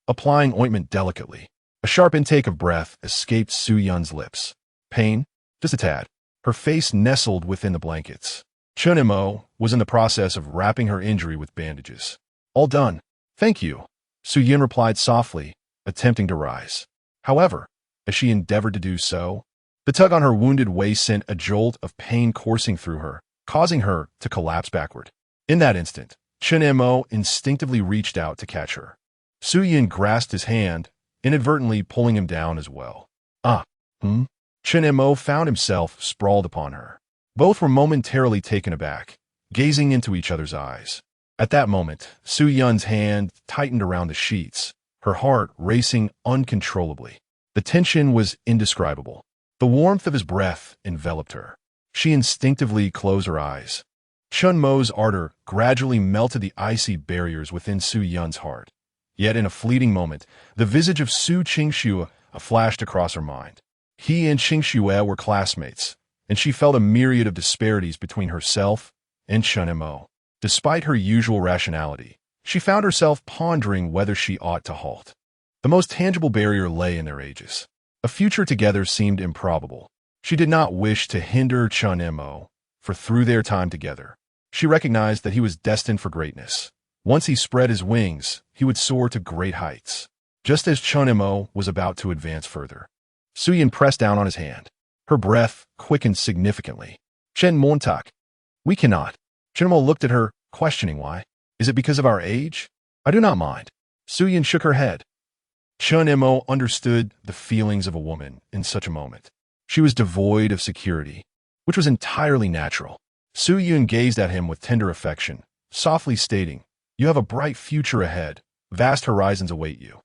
Applying ointment delicately, a sharp intake of breath escaped Soo-yoon's lips. Pain? Just a tad. Her face nestled within the blankets. Chun Mo was in the process of wrapping her injury with bandages. All done. Thank you, Soo-yoon replied softly, attempting to rise. However, as she endeavored to do so, the tug on her wounded waist sent a jolt of pain coursing through her, causing her to collapse backward. In that instant, Chun Mo instinctively reached out to catch her. Soo-yoon grasped his hand, inadvertently pulling him down as well. Chun Mo found himself sprawled upon her. Both were momentarily taken aback, gazing into each other's eyes. At that moment, Soo-yoon's hand tightened around the sheets, her heart racing uncontrollably. The tension was indescribable. The warmth of his breath enveloped her. She instinctively closed her eyes. Chun Mo's ardor gradually melted the icy barriers within Soo-yoon's heart. Yet in a fleeting moment, the visage of Su Qingxue flashed across her mind. He and Qingxue were classmates, and she felt a myriad of disparities between herself and Chun Mo. Despite her usual rationality, she found herself pondering whether she ought to halt. The most tangible barrier lay in their ages. A future together seemed improbable. She did not wish to hinder Chun Mo, for through their time together, she recognized that he was destined for greatness. Once he spread his wings, he would soar to great heights. Just as Chun Mo was about to advance further, Soo-yoon pressed down on his hand. Her breath quickened significantly. Chen Montak. We cannot. Chun Mo looked at her, questioning why. Is it because of our age? I do not mind. Soo-yoon shook her head. Chun Mo understood the feelings of a woman in such a moment. She was devoid of security, which was entirely natural. Soo-yoon gazed at him with tender affection, softly stating, you have a bright future ahead. Vast horizons await you.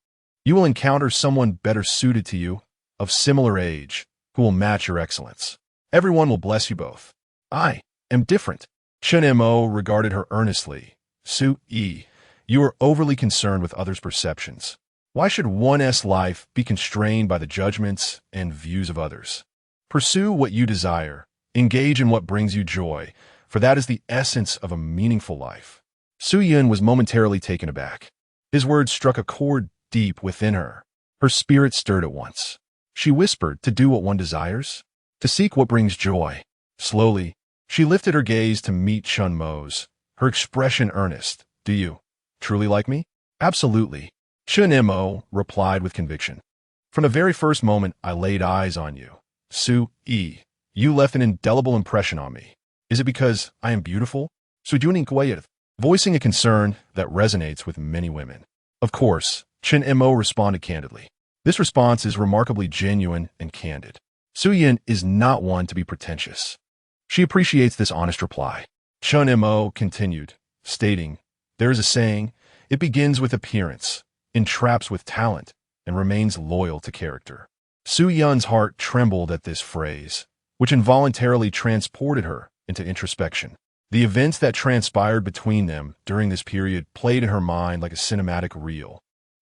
You will encounter someone better suited to you, of similar age, who will match your excellence. Everyone will bless you both. I am different. Chun Mo regarded her earnestly. Soo-yi, you are overly concerned with others' perceptions. Why should one's life be constrained by the judgments and views of others? Pursue what you desire. Engage in what brings you joy, for that is the essence of a meaningful life. Soo-yoon was momentarily taken aback. His words struck a chord deep within her. Her spirit stirred at once. She whispered, to do what one desires? To seek what brings joy. Slowly, she lifted her gaze to meet Chun Mo's, her expression earnest. Do you? Truly like me? Absolutely. Chun Mo replied with conviction. From the very first moment I laid eyes on you, Su-yi, you left an indelible impression on me. Is it because I am beautiful? Sujuning Kwayeth, voicing a concern that resonates with many women. Of course, Chun Mo responded candidly. This response is remarkably genuine and candid. Su-yin is not one to be pretentious. She appreciates this honest reply. Chun Mo continued, stating, there is a saying, it begins with appearance, entraps with talent, and remains loyal to character. Su-yun's heart trembled at this phrase, which involuntarily transported her into introspection. The events that transpired between them during this period played in her mind like a cinematic reel,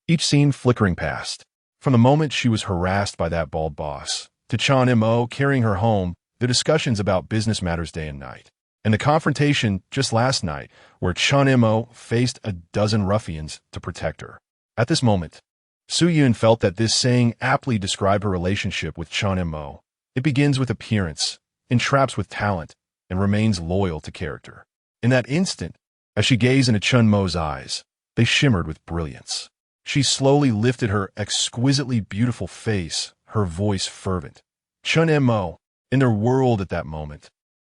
each scene flickering past. From the moment she was harassed by that bald boss, to Chun Mo carrying her home, the discussions about business matters day and night, and the confrontation just last night where Chun Mo faced a dozen ruffians to protect her. At this moment, Su-yun felt that this saying aptly described her relationship with Chun Mo. It begins with appearance, entraps with talent, and remains loyal to character. In that instant, as she gazed into Chun Mo's eyes, they shimmered with brilliance. She slowly lifted her exquisitely beautiful face, her voice fervent. Chun Mo, in their world at that moment,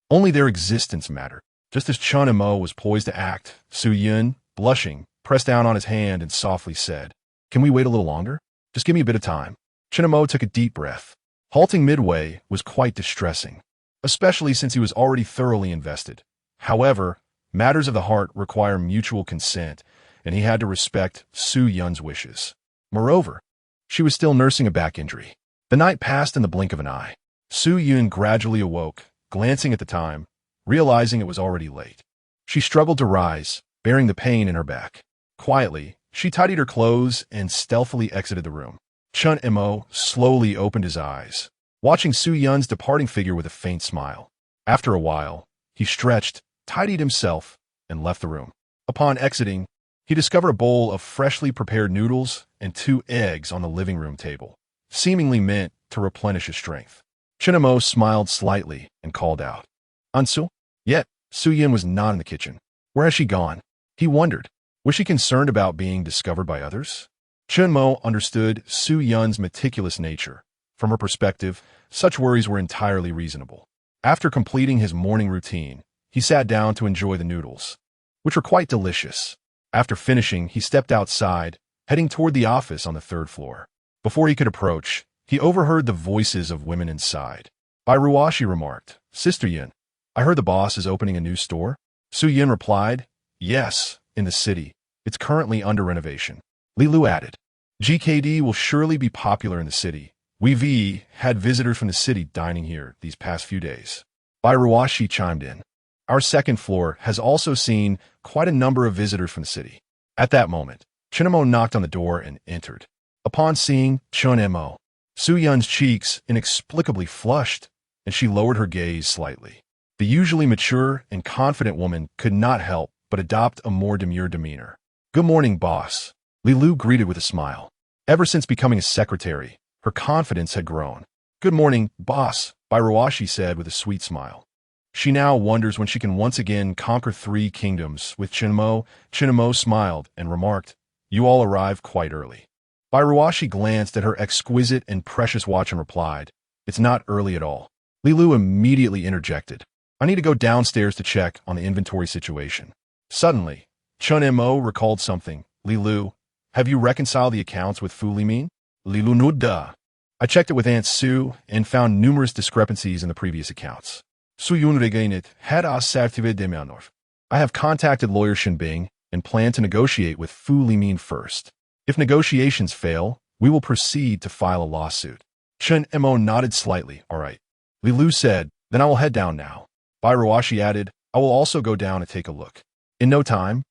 only their existence mattered. Just as Chun Mo was poised to act, Su-yun, blushing, pressed down on his hand and softly said, can we wait a little longer? Just give me a bit of time. Chun Mo took a deep breath. Halting midway was quite distressing, especially since he was already thoroughly invested. However, matters of the heart require mutual consent, and he had to respect Su-yun's wishes. Moreover, she was still nursing a back injury. The night passed in the blink of an eye. Su-yun gradually awoke, glancing at the time, realizing it was already late. She struggled to rise, bearing the pain in her back. Quietly, she tidied her clothes and stealthily exited the room. Chun Mo slowly opened his eyes, watching Su-yun's departing figure with a faint smile. After a while, he stretched, tidied himself, and left the room. Upon exiting, he discovered a bowl of freshly prepared noodles and 2 eggs on the living room table, seemingly meant to replenish his strength. Chun Mo smiled slightly and called out, Ansu? Yet, Su-yun was not in the kitchen. Where has she gone? He wondered. Was she concerned about being discovered by others? Chun Mo understood Su-yun's meticulous nature. From her perspective, such worries were entirely reasonable. After completing his morning routine, he sat down to enjoy the noodles, which were quite delicious. After finishing, he stepped outside, heading toward the office on the 3rd floor. Before he could approach, he overheard the voices of women inside. Bai Ruashi remarked, Sister Yun, I heard the boss is opening a new store. Su-yun replied, yes, in the city. It's currently under renovation. Li Lu added, GKD will surely be popular in the city. We've had visitors from the city dining here these past few days. Bai Ruashi chimed in. Our 2nd floor has also seen quite a number of visitors from the city. At that moment, Chun Mo knocked on the door and entered. Upon seeing Chun Mo, Su-yun's cheeks inexplicably flushed, and she lowered her gaze slightly. The usually mature and confident woman could not help but adopt a more demure demeanor. Good morning, boss. Li Lu greeted with a smile. Ever since becoming a secretary, her confidence had grown. Good morning, boss, Bai Ruashi said with a sweet smile. She now wonders when she can once again conquer 3 kingdoms with Chun Mo. Chun Mo smiled and remarked, you all arrived quite early. Bai Ruashi glanced at her exquisite and precious watch and replied, it's not early at all. Li Lu immediately interjected, I need to go downstairs to check on the inventory situation. Suddenly, Chun Mo recalled something. Li Lu, have you reconciled the accounts with Fu Limin? Li Lu nudda. I checked it with Aunt Su and found numerous discrepancies in the previous accounts. Su Yun regained had assertive de Manor. I have contacted lawyer Shinbing and plan to negotiate with Fu Limin first. If negotiations fail, we will proceed to file a lawsuit. Chun Mo nodded slightly. All right. Li Lu said, then I will head down now. Bai Ruashi added, I will also go down and take a look. In no time,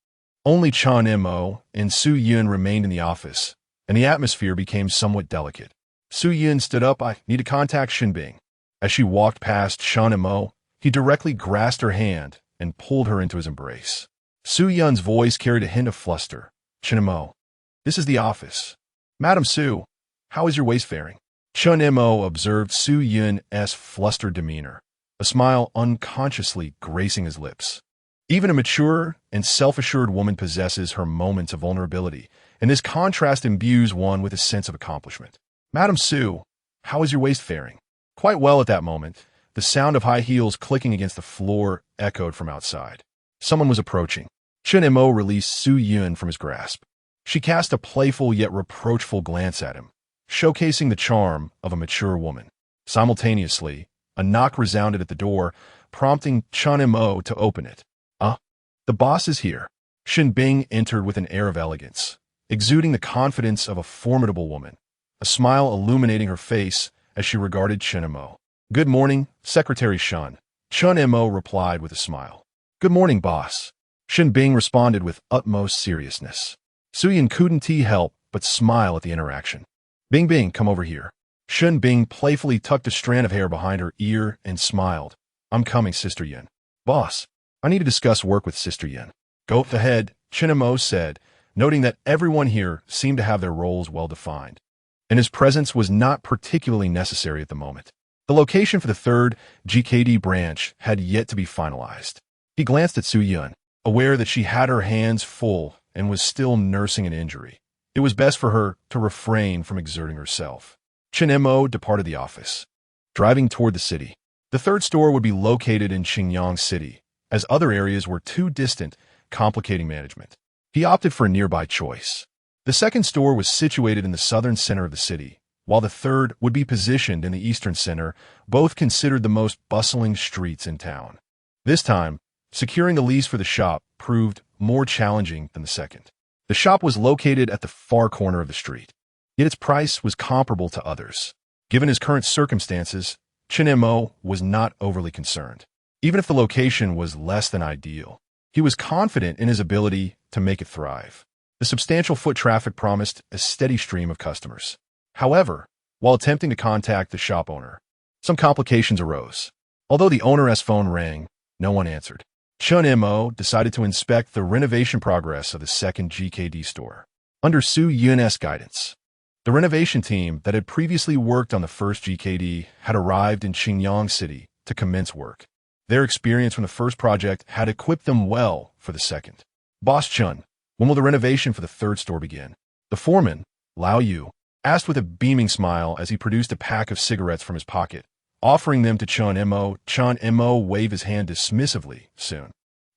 only Chun Mo and Su-yun remained in the office, and the atmosphere became somewhat delicate. Su-yun stood up. I need to contact Shinbing. As she walked past Chun Mo, he directly grasped her hand and pulled her into his embrace. Su-yun's voice carried a hint of fluster. Chun Mo, this is the office. Madam Su, how is your waist faring? Chun Mo observed Su-yun's flustered demeanor, a smile unconsciously gracing his lips. Even a mature and self-assured woman possesses her moments of vulnerability, and this contrast imbues one with a sense of accomplishment. Madam Sue, how is your waist faring? Quite well at that moment. The sound of high heels clicking against the floor echoed from outside. Someone was approaching. Chen Mo released Su Yun from his grasp. She cast a playful yet reproachful glance at him, showcasing the charm of a mature woman. Simultaneously, a knock resounded at the door, prompting Chen Mo to open it. The boss is here. Shin Bing entered with an air of elegance, exuding the confidence of a formidable woman, a smile illuminating her face as she regarded Chen Mo. Good morning, Secretary Shun. Chen Mo replied with a smile. Good morning, boss. Shin Bing responded with utmost seriousness. Suyin couldn't help but smile at the interaction. Bing Bing, come over here. Shin Bing playfully tucked a strand of hair behind her ear and smiled. I'm coming, Sister Yin. Boss, I need to discuss work with Sister Yin. Go ahead, Chen Mo said, noting that everyone here seemed to have their roles well defined, and his presence was not particularly necessary at the moment. The location for the third GKD branch had yet to be finalized. He glanced at Su Yun, aware that she had her hands full and was still nursing an injury. It was best for her to refrain from exerting herself. Chen Mo departed the office, driving toward the city. The third store would be located in Xinjiang City, as other areas were too distant, complicating management. He opted for a nearby choice. The second store was situated in the southern center of the city, while the third would be positioned in the eastern center, both considered the most bustling streets in town. This time, securing the lease for the shop proved more challenging than the second. The shop was located at the far corner of the street, yet its price was comparable to others. Given his current circumstances, Chen Mo was not overly concerned. Even if the location was less than ideal, he was confident in his ability to make it thrive. The substantial foot traffic promised a steady stream of customers. However, while attempting to contact the shop owner, some complications arose. Although the owner's phone rang, no one answered. Chen Mo decided to inspect the renovation progress of the second GKD store. Under Su Yun's guidance, the renovation team that had previously worked on the first GKD had arrived in Xinjiang City to commence work. Their experience from the first project had equipped them well for the second. Boss Chun, when will the renovation for the third store begin? The foreman, Lao Yu, asked with a beaming smile as he produced a pack of cigarettes from his pocket, offering them to Chen Mo. Chen Mo waved his hand dismissively. Soon.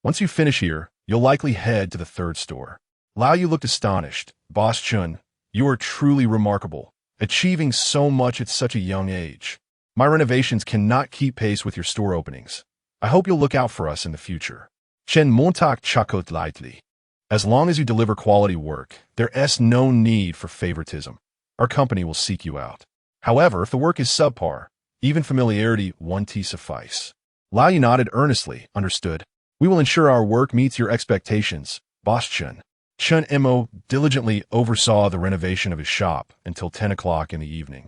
Once you finish here, you'll likely head to the third store. Lao Yu looked astonished. Boss Chun, you are truly remarkable, achieving so much at such a young age. My renovations cannot keep pace with your store openings. I hope you'll look out for us in the future. Chen Montauk chuckled lightly. As long as you deliver quality work, there's no need for favoritism. Our company will seek you out. However, if the work is subpar, even familiarity won't suffice. Lao Yu nodded earnestly. Understood. We will ensure our work meets your expectations, Boss Chen. Chen Mo diligently oversaw the renovation of his shop until 10 o'clock in the evening,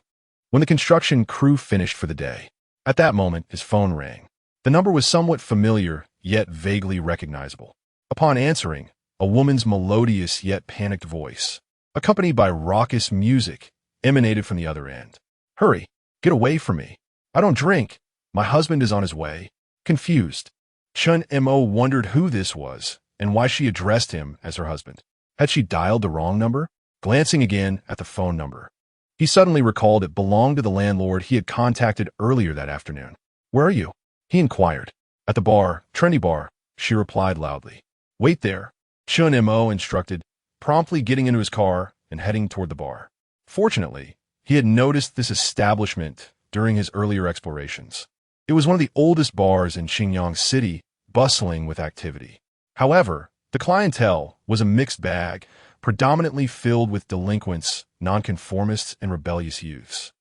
when the construction crew finished for the day. At that moment, his phone rang. The number was somewhat familiar, yet vaguely recognizable. Upon answering, a woman's melodious yet panicked voice, accompanied by raucous music, emanated from the other end. Hurry, get away from me. I don't drink. My husband is on his way. Confused, Chen Mo wondered who this was and why she addressed him as her husband. Had she dialed the wrong number? Glancing again at the phone number, he suddenly recalled it belonged to the landlord he had contacted earlier that afternoon. Where are you? He inquired. At the bar, trendy bar, she replied loudly. Wait there, Chen Mo instructed, promptly getting into his car and heading toward the bar. Fortunately, he had noticed this establishment during his earlier explorations. It was one of the oldest bars in Xinjiang City, bustling with activity. However, the clientele was a mixed bag, predominantly filled with delinquents, nonconformists, and rebellious youths.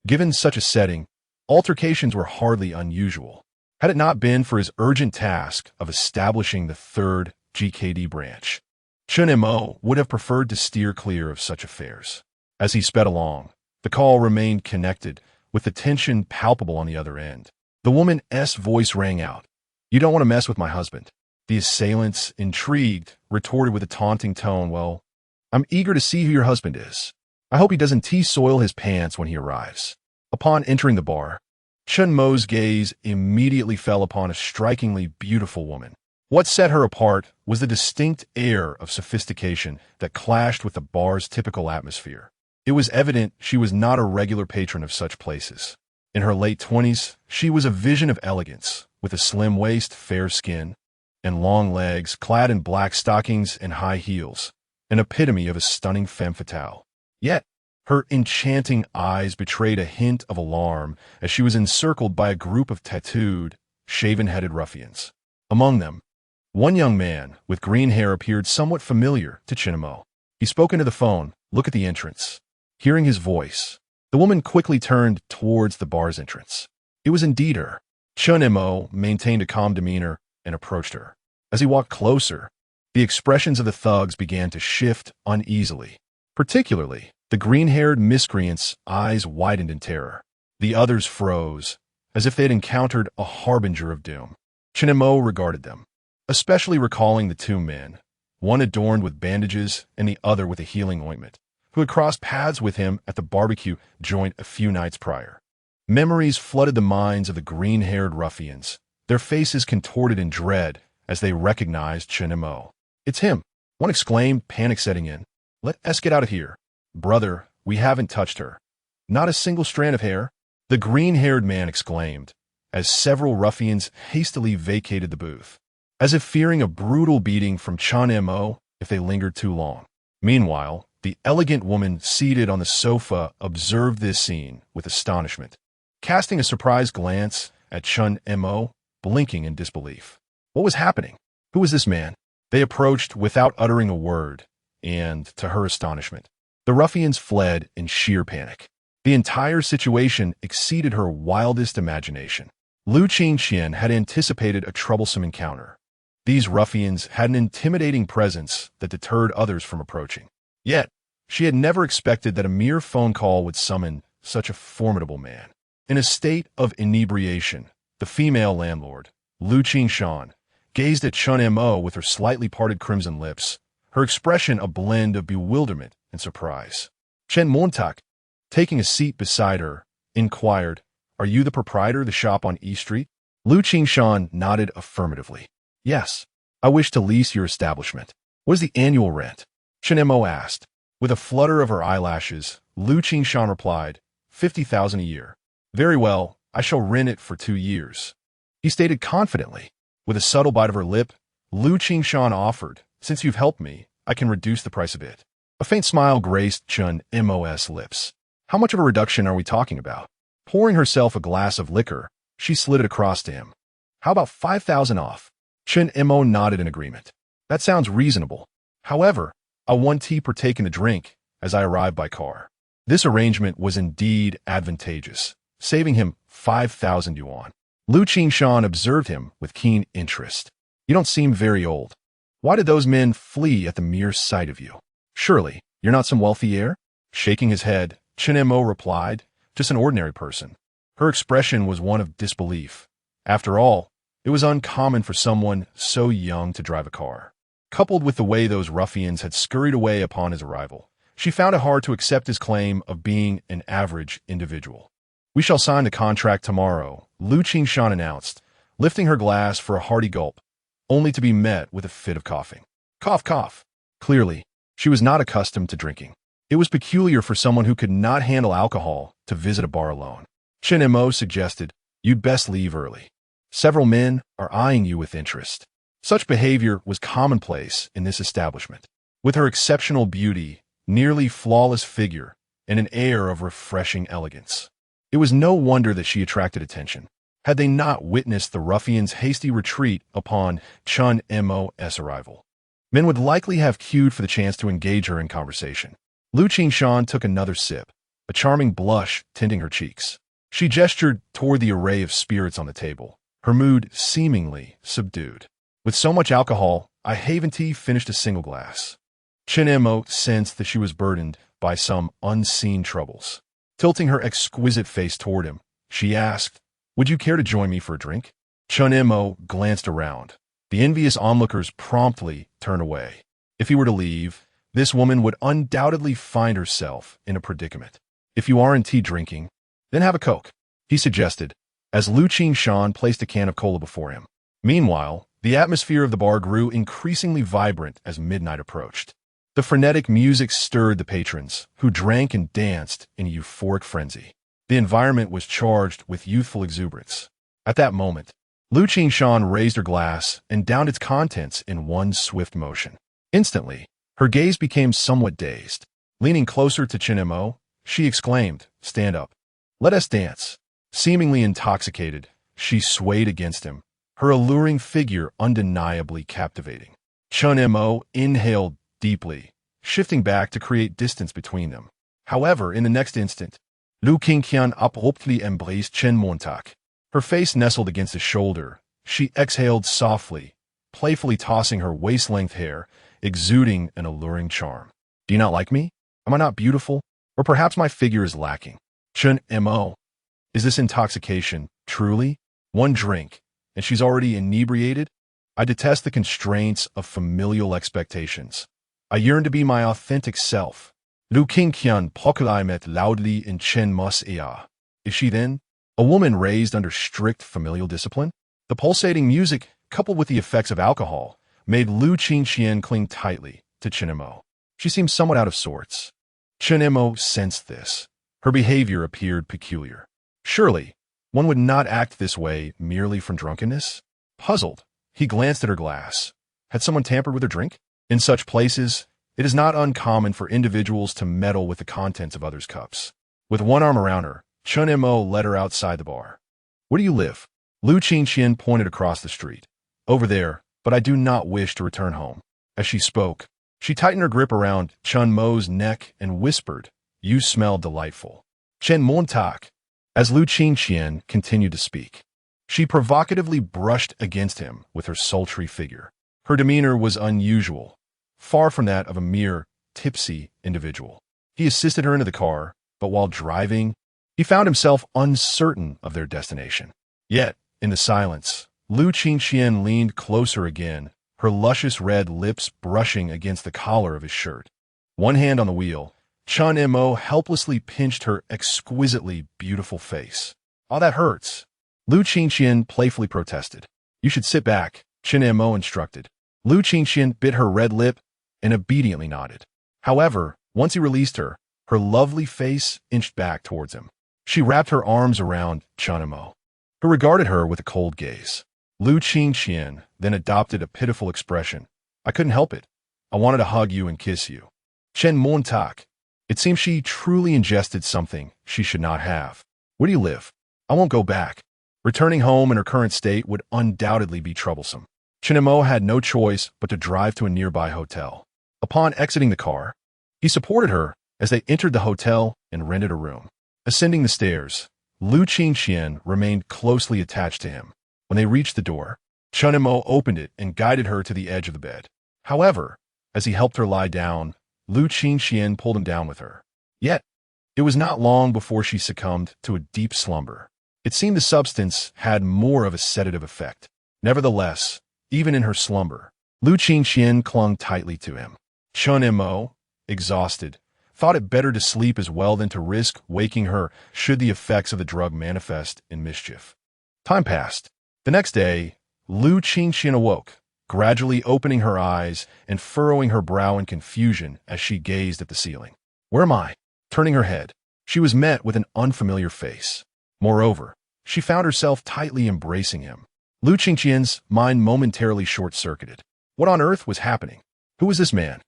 Given such a setting, altercations were hardly unusual. Had it not been for his urgent task of establishing the third GKD branch, Chen Mo would have preferred to steer clear of such affairs. As he sped along, the call remained connected, with the tension palpable on the other end. The woman's voice rang out. You don't want to mess with my husband. The assailants, intrigued, retorted with a taunting tone. Well, I'm eager to see who your husband is. I hope he doesn't soil his pants when he arrives. Upon entering the bar, Chen Mo's gaze immediately fell upon a strikingly beautiful woman. What set her apart was the distinct air of sophistication that clashed with the bar's typical atmosphere. It was evident she was not a regular patron of such places. In her late 20s, she was a vision of elegance, with a slim waist, fair skin, and long legs clad in black stockings and high heels, an epitome of a stunning femme fatale. Yet, her enchanting eyes betrayed a hint of alarm as she was encircled by a group of tattooed, shaven-headed ruffians. Among them, one young man with green hair appeared somewhat familiar to Chinemo. He spoke into the phone. "Look at the entrance." Hearing his voice, the woman quickly turned towards the bar's entrance. It was indeed her. Chinemo maintained a calm demeanor and approached her. As he walked closer, the expressions of the thugs began to shift uneasily. Particularly, the green-haired miscreant's eyes widened in terror. The others froze, as if they had encountered a harbinger of doom. Chinemo regarded them, especially recalling the two men, one adorned with bandages and the other with a healing ointment, who had crossed paths with him at the barbecue joint a few nights prior. Memories flooded the minds of the green-haired ruffians, their faces contorted in dread as they recognized Chinemo. "It's him!" one exclaimed, panic setting in. "Let us get out of here." "Brother, we haven't touched her. Not a single strand of hair," the green-haired man exclaimed, as several ruffians hastily vacated the booth, as if fearing a brutal beating from Chinemo if they lingered too long. Meanwhile, the elegant woman seated on the sofa observed this scene with astonishment, casting a surprised glance at Chinemo, blinking in disbelief. What was happening? Who was this man? They approached without uttering a word, and, to her astonishment, the ruffians fled in sheer panic. The entire situation exceeded her wildest imagination. Lu Qingqian had anticipated a troublesome encounter. These ruffians had an intimidating presence that deterred others from approaching. Yet, she had never expected that a mere phone call would summon such a formidable man. In a state of inebriation, the female landlord, Lu Qingxian, gazed at Chinemo with her slightly parted crimson lips, her expression a blend of bewilderment and surprise. Chen Montauk, taking a seat beside her, inquired, "Are you the proprietor of the shop on E Street?" Lu Qingxian nodded affirmatively. "Yes, I wish to lease your establishment." "What is the annual rent?" Chinemo asked. With a flutter of her eyelashes, Lu Qingxian replied, 50,000 a year. "Very well, I shall rent it for 2 years," he stated confidently. With a subtle bite of her lip, Lu Qingxian offered, "Since you've helped me, I can reduce the price a bit." A faint smile graced Chinmo's lips. "How much of a reduction are we talking about?" Pouring herself a glass of liquor, she slid it across to him. "How about 5,000 off?" Chinmo nodded in agreement. "That sounds reasonable. However, I want tea per taken to drink as I arrive by car." This arrangement was indeed advantageous, saving him 5,000 yuan. Lu Qingxian observed him with keen interest. "You don't seem very old. Why did those men flee at the mere sight of you? Surely, you're not some wealthy heir?" Shaking his head, Chinmo replied, "Just an ordinary person." Her expression was one of disbelief. After all, it was uncommon for someone so young to drive a car. Coupled with the way those ruffians had scurried away upon his arrival, she found it hard to accept his claim of being an average individual. "We shall sign the contract tomorrow," Lu Qingxian announced, lifting her glass for a hearty gulp, only to be met with a fit of coughing. Cough, cough. Clearly, she was not accustomed to drinking. It was peculiar for someone who could not handle alcohol to visit a bar alone. Chinmo suggested, "You'd best leave early. Several men are eyeing you with interest." Such behavior was commonplace in this establishment. With her exceptional beauty, nearly flawless figure, and an air of refreshing elegance, it was no wonder that she attracted attention. Had they not witnessed the ruffians' hasty retreat upon Chinmo's arrival, men would likely have queued for the chance to engage her in conversation. Lu Qingxian took another sip, a charming blush tinting her cheeks. She gestured toward the array of spirits on the table, her mood seemingly subdued. "With so much alcohol, I haven't finished a single glass." Chinmo sensed that she was burdened by some unseen troubles. Tilting her exquisite face toward him, she asked, "Would you care to join me for a drink?" Chinmo glanced around. The envious onlookers promptly turned away. If he were to leave, this woman would undoubtedly find herself in a predicament. "If you aren't drinking, then have a Coke," he suggested, as Lu Qingxian placed a can of cola before him. Meanwhile, The atmosphere of the bar grew increasingly vibrant as midnight approached. The frenetic music stirred the patrons, who drank and danced in a euphoric frenzy. The environment was charged with youthful exuberance. At that moment, Lu Qingshan raised her glass and downed its contents in one swift motion. Instantly, her gaze became somewhat dazed. Leaning closer to Chen Mo, she exclaimed, "Stand up. Let us dance." Seemingly intoxicated, she swayed against him, her alluring figure undeniably captivating. Chen Mo inhaled deeply, shifting back to create distance between them. However, in the next instant, Lu Qingqian abruptly embraced Chen Montauk. Her face nestled against his shoulder. She exhaled softly, playfully tossing her waist-length hair, exuding an alluring charm. "Do you not like me? Am I not beautiful? Or perhaps my figure is lacking?" Chen Mo. Is this intoxication, truly? One drink, and she's already inebriated? I detest the constraints of familial expectations. I yearn to be my authentic self. Lu Qingqian proclaimed loudly in Chen Mo's ear. Is she then a woman raised under strict familial discipline? The pulsating music, coupled with the effects of alcohol, made Lu Qingqian cling tightly to Chen Mo. She seemed somewhat out of sorts. Chen Mo sensed this. Her behavior appeared peculiar. Surely, one would not act this way merely from drunkenness? Puzzled, he glanced at her glass. Had someone tampered with her drink? In such places, it is not uncommon for individuals to meddle with the contents of others' cups. With one arm around her, Chen Mo led her outside the bar. "Where do you live?" Lu Qingqian pointed across the street. "Over there, but I do not wish to return home." As she spoke, she tightened her grip around Chen Mo's neck and whispered, "You smell delightful." Chen Montauk. As Lu Qingqian continued to speak, she provocatively brushed against him with her sultry figure. Her demeanor was unusual, far from that of a mere tipsy individual. He assisted her into the car, but while driving, he found himself uncertain of their destination. Yet, in the silence, Lu Qingqian leaned closer again, her luscious red lips brushing against the collar of his shirt. One hand on the wheel, Chen Mo helplessly pinched her exquisitely beautiful face. "Oh, that hurts." Lu Qingqian playfully protested. "You should sit back," Chen Mo instructed. Lu Qingqian bit her red lip and obediently nodded. However, once he released her, her lovely face inched back towards him. She wrapped her arms around Chen Mo, who regarded her with a cold gaze. Lu Qingqian then adopted a pitiful expression. "I couldn't help it. I wanted to hug you and kiss you." Chen Montauk. It seems she truly ingested something she should not have. "Where do you live?" "I won't go back." Returning home in her current state would undoubtedly be troublesome. Chen Mo had no choice but to drive to a nearby hotel. Upon exiting the car, he supported her as they entered the hotel and rented a room. Ascending the stairs, Lu Qingqian remained closely attached to him. When they reached the door, Chen Mo opened it and guided her to the edge of the bed. However, as he helped her lie down, Lu Qingqian pulled him down with her. Yet, it was not long before she succumbed to a deep slumber. It seemed the substance had more of a sedative effect. Nevertheless, even in her slumber, Lu Qingqian clung tightly to him. Chen Mo, exhausted, thought it better to sleep as well than to risk waking her should the effects of the drug manifest in mischief. Time passed. The next day, Lu Qingqian awoke, gradually opening her eyes and furrowing her brow in confusion as she gazed at the ceiling. "Where am I?" Turning her head, she was met with an unfamiliar face. Moreover, she found herself tightly embracing him. Lu Qingqian's mind momentarily short-circuited. What on earth was happening? Who was this man?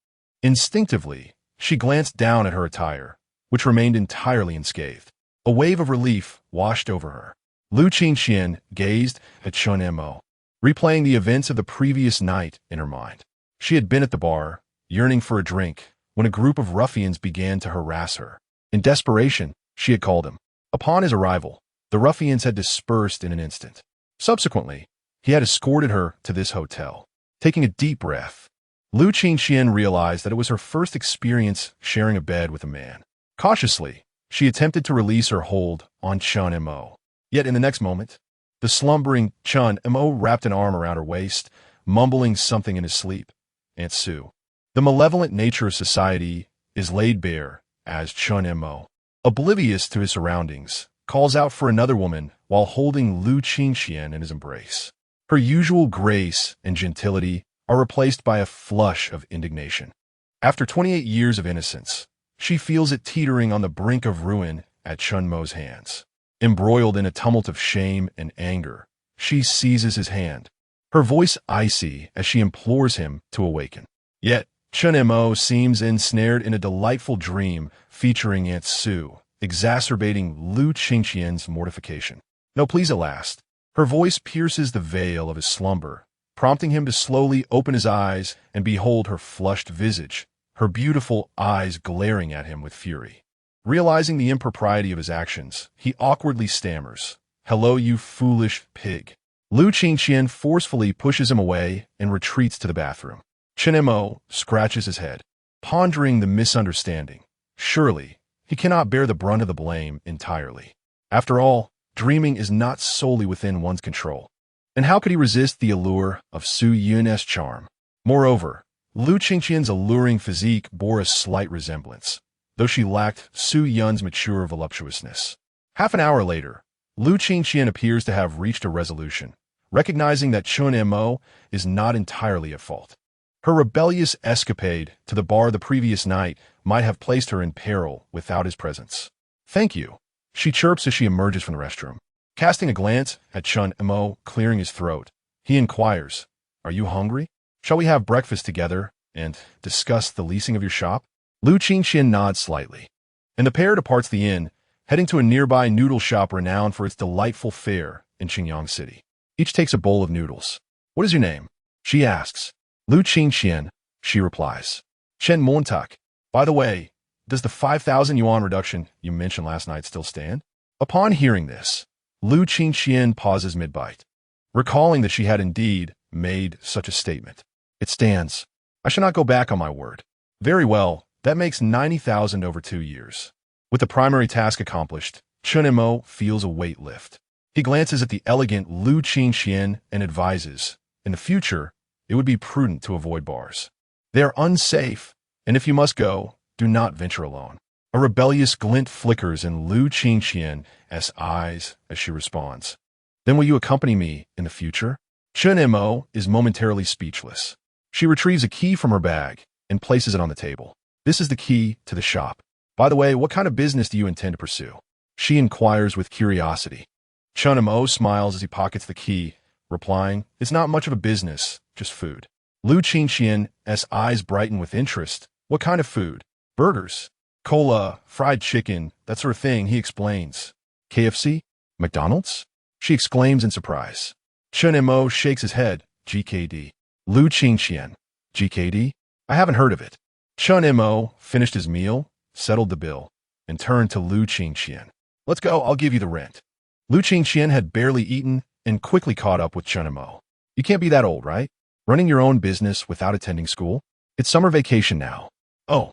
Instinctively, she glanced down at her attire, which remained entirely unscathed. A wave of relief washed over her. Lu Qingqian gazed at Chen Mo, replaying the events of the previous night in her mind. She had been at the bar, yearning for a drink, when a group of ruffians began to harass her. In desperation, she had called him. Upon his arrival, the ruffians had dispersed in an instant. Subsequently, he had escorted her to this hotel. Taking a deep breath, Lu Qingqian realized that it was her first experience sharing a bed with a man. Cautiously, she attempted to release her hold on Chen Mo. Yet in the next moment, the slumbering Chen Mo wrapped an arm around her waist, mumbling something in his sleep. Aunt Sue. The malevolent nature of society is laid bare as Chen Mo, oblivious to his surroundings, calls out for another woman while holding Lu Qingqian in his embrace. Her usual grace and gentility are replaced by a flush of indignation. After 28 years of innocence, she feels it teetering on the brink of ruin at Chunmo's hands. Embroiled in a tumult of shame and anger, she seizes his hand, her voice icy as she implores him to awaken. Yet, Chunmo seems ensnared in a delightful dream featuring Aunt Sue, exacerbating Lu Qingqian's mortification. No, please, at last. Her voice pierces the veil of his slumber, prompting him to slowly open his eyes and behold her flushed visage, her beautiful eyes glaring at him with fury. Realizing the impropriety of his actions, he awkwardly stammers, "Hello, you foolish pig." Lu Qingqian forcefully pushes him away and retreats to the bathroom. Chunmo scratches his head, pondering the misunderstanding. Surely, he cannot bear the brunt of the blame entirely. After all, dreaming is not solely within one's control. And how could he resist the allure of Su Yun's charm? Moreover, Lu Qingqian's alluring physique bore a slight resemblance, though she lacked Su Yun's mature voluptuousness. Half an hour later, Lu Qingqian appears to have reached a resolution, recognizing that Chunmo is not entirely at fault. Her rebellious escapade to the bar the previous night might have placed her in peril without his presence. "Thank you," she chirps as she emerges from the restroom. Casting a glance at Chunmo clearing his throat, he inquires, "Are you hungry? Shall we have breakfast together and discuss the leasing of your shop?" Lu Qingqian nods slightly, and the pair departs the inn, heading to a nearby noodle shop renowned for its delightful fare in Qingyang City. Each takes a bowl of noodles. "What is your name?" she asks. "Lu Qingqian," she replies. "Chen Montak. By the way, does the 5,000 yuan reduction you mentioned last night still stand?" Upon hearing this, Lu Qingqian pauses mid-bite, recalling that she had indeed made such a statement. "It stands. I shall not go back on my word." "Very well, that makes 90,000 over 2 years." With the primary task accomplished, Chunmo feels a weight lift. He glances at the elegant Lu Qingqian and advises, in the future, it would be prudent to avoid bars. They are unsafe, and if you must go, do not venture alone. A rebellious glint flickers in Lu Qingqian's eyes as she responds, "Then will you accompany me in the future?" Chunmo is momentarily speechless. She retrieves a key from her bag and places it on the table. "This is the key to the shop. By the way, what kind of business do you intend to pursue?" she inquires with curiosity. Chunmo smiles as he pockets the key, replying, "It's not much of a business, just food." Lu Qingqian's eyes brighten with interest. "What kind of food?" "Burgers, cola, fried chicken, that sort of thing," he explains. "KFC? McDonald's?" she exclaims in surprise. Chunmo shakes his head. "GKD. Lu Qingqian. GKD? I haven't heard of it." Chunmo finished his meal, settled the bill, and turned to Lu Qingqian. "Let's go, I'll give you the rent." Lu Qingqian had barely eaten and quickly caught up with Chunmo. "You can't be that old, right? Running your own business without attending school? It's summer vacation now." "Oh,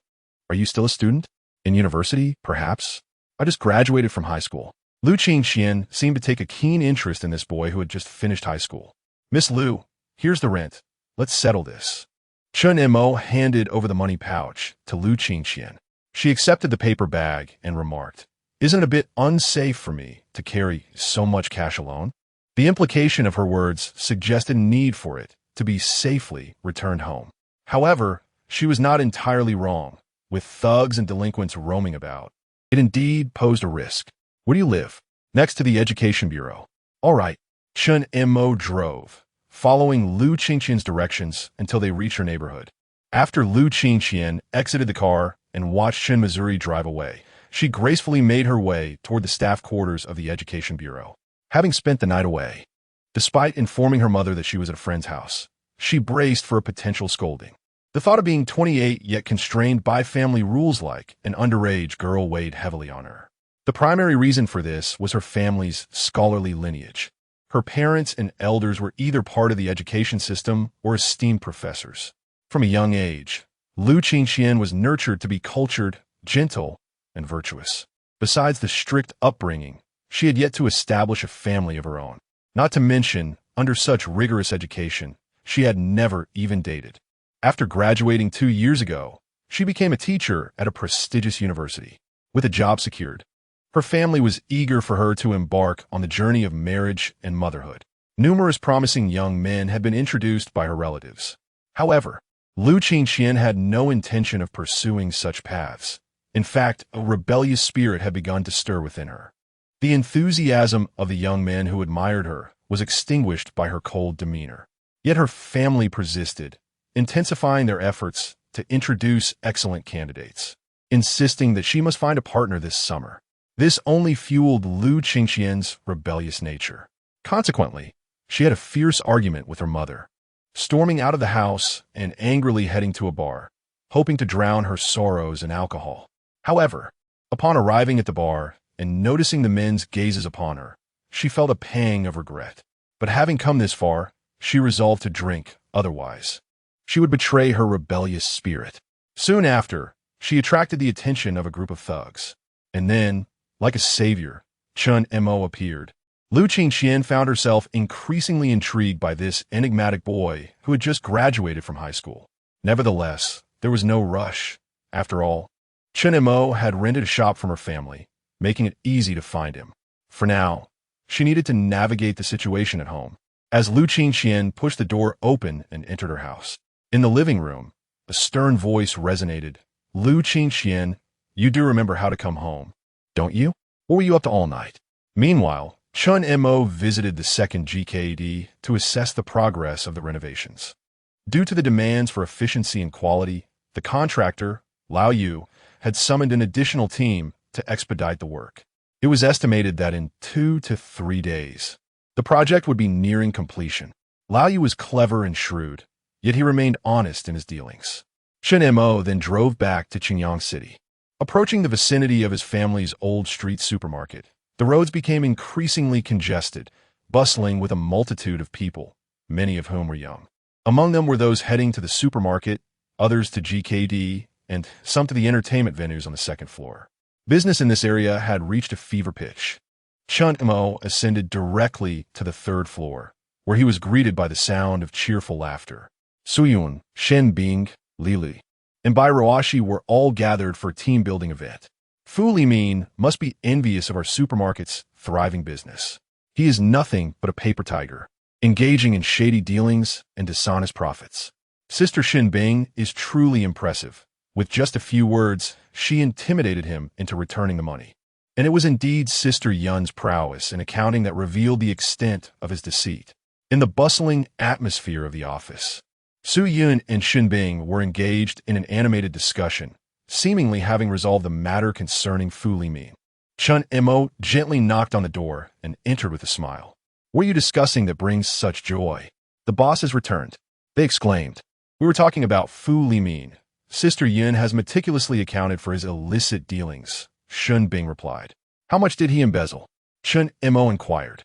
are you still a student? In university, perhaps?" "I just graduated from high school." Lu Qingqian seemed to take a keen interest in this boy who had just finished high school. "Miss Lu, here's the rent. Let's settle this." Chunmo handed over the money pouch to Lu Qingqian. She accepted the paper bag and remarked, "Isn't it a bit unsafe for me to carry so much cash alone?" The implication of her words suggested need for it to be safely returned home. However, she was not entirely wrong. With thugs and delinquents roaming about, it indeed posed a risk. "Where do you live?" "Next to the Education Bureau." "All right." Chunmo drove, following Lu Qingqian's directions until they reached her neighborhood. After Lu Qingqian exited the car and watched Chen Missouri drive away, she gracefully made her way toward the staff quarters of the Education Bureau. Having spent the night away, despite informing her mother that she was at a friend's house, she braced for a potential scolding. The thought of being 28 yet constrained by family rules like an underage girl weighed heavily on her. The primary reason for this was her family's scholarly lineage. Her parents and elders were either part of the education system or esteemed professors. From a young age, Lu Qingqian was nurtured to be cultured, gentle, and virtuous. Besides the strict upbringing, she had yet to establish a family of her own. Not to mention, under such rigorous education, she had never even dated. After graduating 2 years ago, she became a teacher at a prestigious university. With a job secured, her family was eager for her to embark on the journey of marriage and motherhood. Numerous promising young men had been introduced by her relatives. However, Lu Qingxian had no intention of pursuing such paths. In fact, a rebellious spirit had begun to stir within her. The enthusiasm of the young men who admired her was extinguished by her cold demeanor. Yet her family persisted, intensifying their efforts to introduce excellent candidates, insisting that she must find a partner this summer. This only fueled Lu Qingxian's rebellious nature. Consequently, she had a fierce argument with her mother, storming out of the house and angrily heading to a bar, hoping to drown her sorrows in alcohol. However, upon arriving at the bar and noticing the men's gazes upon her, she felt a pang of regret. But having come this far, she resolved to drink, otherwise she would betray her rebellious spirit. Soon after, she attracted the attention of a group of thugs. And then, like a savior, Chun Mo appeared. Lu Qingxian found herself increasingly intrigued by this enigmatic boy who had just graduated from high school. Nevertheless, there was no rush. After all, Chun Mo had rented a shop from her family, making it easy to find him. For now, she needed to navigate the situation at home. As Lu Qingxian pushed the door open and entered her house, in the living room, a stern voice resonated. Lu Qingxian, you do remember how to come home, don't you? Or were you up to all night? Meanwhile, Chun Mo visited the second GKD to assess the progress of the renovations. Due to the demands for efficiency and quality, the contractor, Lao Yu, had summoned an additional team to expedite the work. It was estimated that in 2 to 3 days, the project would be nearing completion. Lao Yu was clever and shrewd, yet he remained honest in his dealings. Chun Mo then drove back to Qingyang City. Approaching the vicinity of his family's old street supermarket, the roads became increasingly congested, bustling with a multitude of people, many of whom were young. Among them were those heading to the supermarket, others to GKD, and some to the entertainment venues on the second floor. Business in this area had reached a fever pitch. Chun Mo ascended directly to the third floor, where he was greeted by the sound of cheerful laughter. Suyun, Shen Bing, Lili, and Bai Roashi were all gathered for a team-building event. Fu Limin must be envious of our supermarket's thriving business. He is nothing but a paper tiger, engaging in shady dealings and dishonest profits. Sister Shin Bing is truly impressive. With just a few words, she intimidated him into returning the money. And it was indeed Sister Yun's prowess in accounting that revealed the extent of his deceit. In the bustling atmosphere of the office, Su Yun and Shin Bing were engaged in an animated discussion, seemingly having resolved the matter concerning Fu Limin. Chun Mo gently knocked on the door and entered with a smile. What are you discussing that brings such joy? The boss has returned, they exclaimed. We were talking about Fu Limin. Sister Yun has meticulously accounted for his illicit dealings, Shun Bing replied. How much did he embezzle? Chun Mo inquired.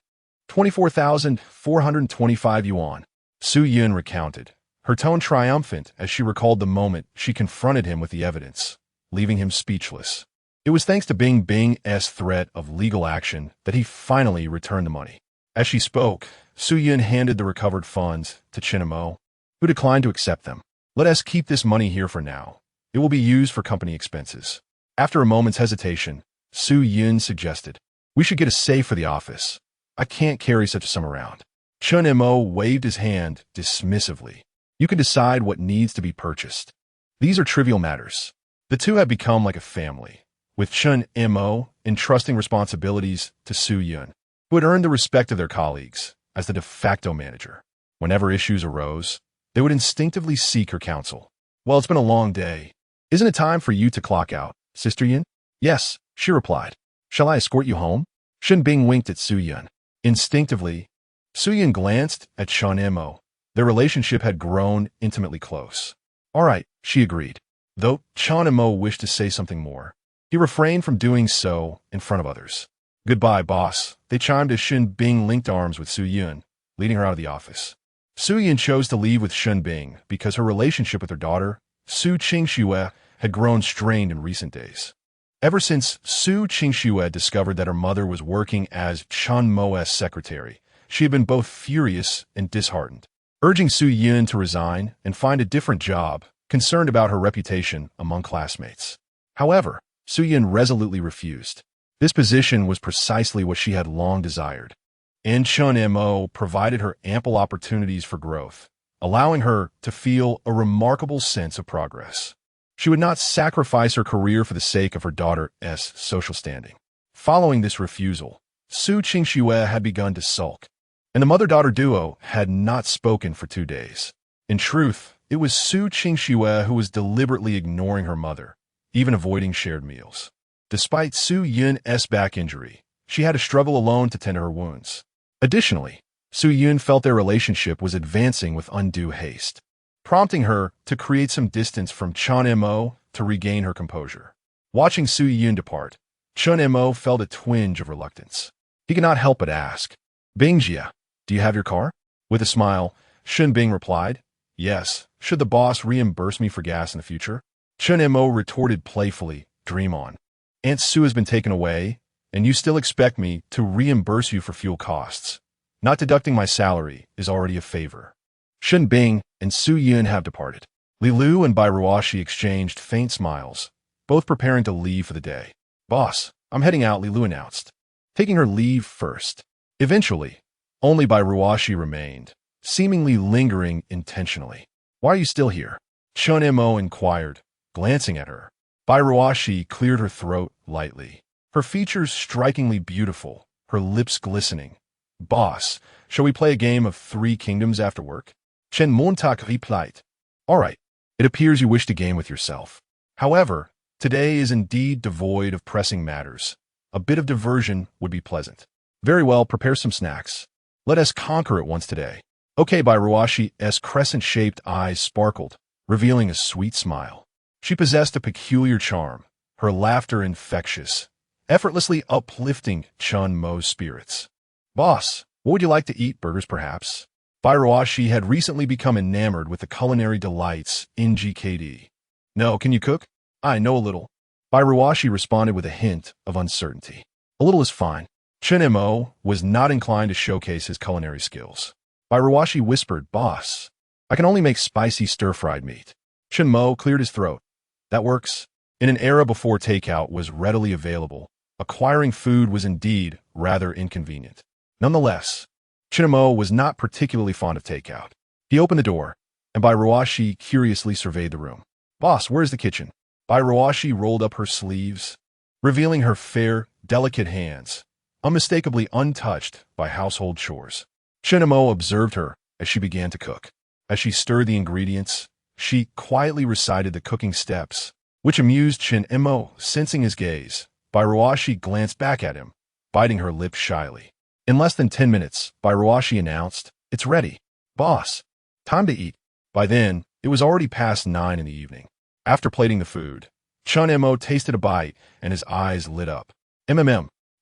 24,425 yuan. Su Yun recounted, her tone triumphant as she recalled the moment she confronted him with the evidence, leaving him speechless. It was thanks to Bing's threat of legal action that he finally returned the money. As she spoke, Su Yun handed the recovered funds to Chun Mo, who declined to accept them. Let us keep this money here for now. It will be used for company expenses. After a moment's hesitation, Su Yun suggested, we should get a safe for the office. I can't carry such a sum around. Chun Mo waved his hand dismissively. You can decide what needs to be purchased. These are trivial matters. The two had become like a family, with Chun Mo entrusting responsibilities to Su Yun, who had earned the respect of their colleagues as the de facto manager. Whenever issues arose, they would instinctively seek her counsel. Well, it's been a long day. Isn't it time for you to clock out, Sister Yun? Yes, she replied. Shall I escort you home? Shin Bing winked at Su Yun. Instinctively, Su Yun glanced at Chun Mo. Their relationship had grown intimately close. All right, she agreed. Though Chun Mo wished to say something more, he refrained from doing so in front of others. Goodbye, boss. They chimed as Shin Bing linked arms with Su Yun, leading her out of the office. Su Yun chose to leave with Shin Bing because her relationship with her daughter, Su Qingxue, had grown strained in recent days. Ever since Su Qingxue discovered that her mother was working as Chun Mo's secretary, she had been both furious and disheartened, urging Su Yun to resign and find a different job, concerned about her reputation among classmates. However, Su Yun resolutely refused. This position was precisely what she had long desired. and Chun Mo provided her ample opportunities for growth, allowing her to feel a remarkable sense of progress. She would not sacrifice her career for the sake of her daughter's social standing. Following this refusal, Su Qingxue had begun to sulk, and the mother-daughter duo had not spoken for 2 days. In truth, it was Su Qingxue who was deliberately ignoring her mother, even avoiding shared meals. Despite Su Yun's back injury, she had to struggle alone to tend to her wounds. Additionally, Su Yun felt their relationship was advancing with undue haste, prompting her to create some distance from Chun Mo to regain her composure. Watching Su Yun depart, Chun Mo felt a twinge of reluctance. He could not help but ask, "Bingjia, do you have your car?" With a smile, Shun Bing replied, "Yes. Should the boss reimburse me for gas in the future?" Chun Mo retorted playfully, "Dream on. Aunt Su has been taken away, and you still expect me to reimburse you for fuel costs. Not deducting my salary is already a favor." Shun Bing and Su Yun have departed. Li Lu and Bai Ruoshi exchanged faint smiles, both preparing to leave for the day. "Boss, I'm heading out," Li Lu announced, taking her leave first. Eventually, only Bai Ruoshi remained, seemingly lingering intentionally. "Why are you still here?" Chun Mo inquired, glancing at her. Bai Ruoshi cleared her throat lightly, her features strikingly beautiful, her lips glistening. "Boss, shall we play a game of 3 Kingdoms after work?" Chen Montauk replied, "All right. It appears you wish to game with yourself. However, today is indeed devoid of pressing matters. A bit of diversion would be pleasant." "Very well, prepare some snacks. Let us conquer it once today." "Okay." Bai Ruoshi's crescent-shaped eyes sparkled, revealing a sweet smile. She possessed a peculiar charm, her laughter infectious, effortlessly uplifting Chun Mo's spirits. "Boss, what would you like to eat? Burgers, perhaps?" Bai Ruoshi had recently become enamored with the culinary delights in GKD. "No, can you cook?" "I know a little." Bai Ruoshi responded with a hint of uncertainty. "A little is fine." Chun Mo was not inclined to showcase his culinary skills. Bai Ruoshi whispered, "Boss, I can only make spicy stir-fried meat." Chun Mo cleared his throat. "That works." In an era before takeout was readily available, acquiring food was indeed rather inconvenient. Nonetheless, Chun Mo was not particularly fond of takeout. He opened the door, and Bai Ruoshi curiously surveyed the room. "Boss, where's the kitchen?" Bai Ruoshi rolled up her sleeves, revealing her fair, delicate hands, unmistakably untouched by household chores. Chun Mo observed her as she began to cook. As she stirred the ingredients, she quietly recited the cooking steps, which amused Chun Mo. Sensing his gaze, Bai Ruoshi glanced back at him, biting her lips shyly. In less than 10 minutes, Bai Ruoshi announced, "It's ready. Boss, time to eat." By then, it was already past 9 in the evening. After plating the food, Chun Mo tasted a bite, and his eyes lit up.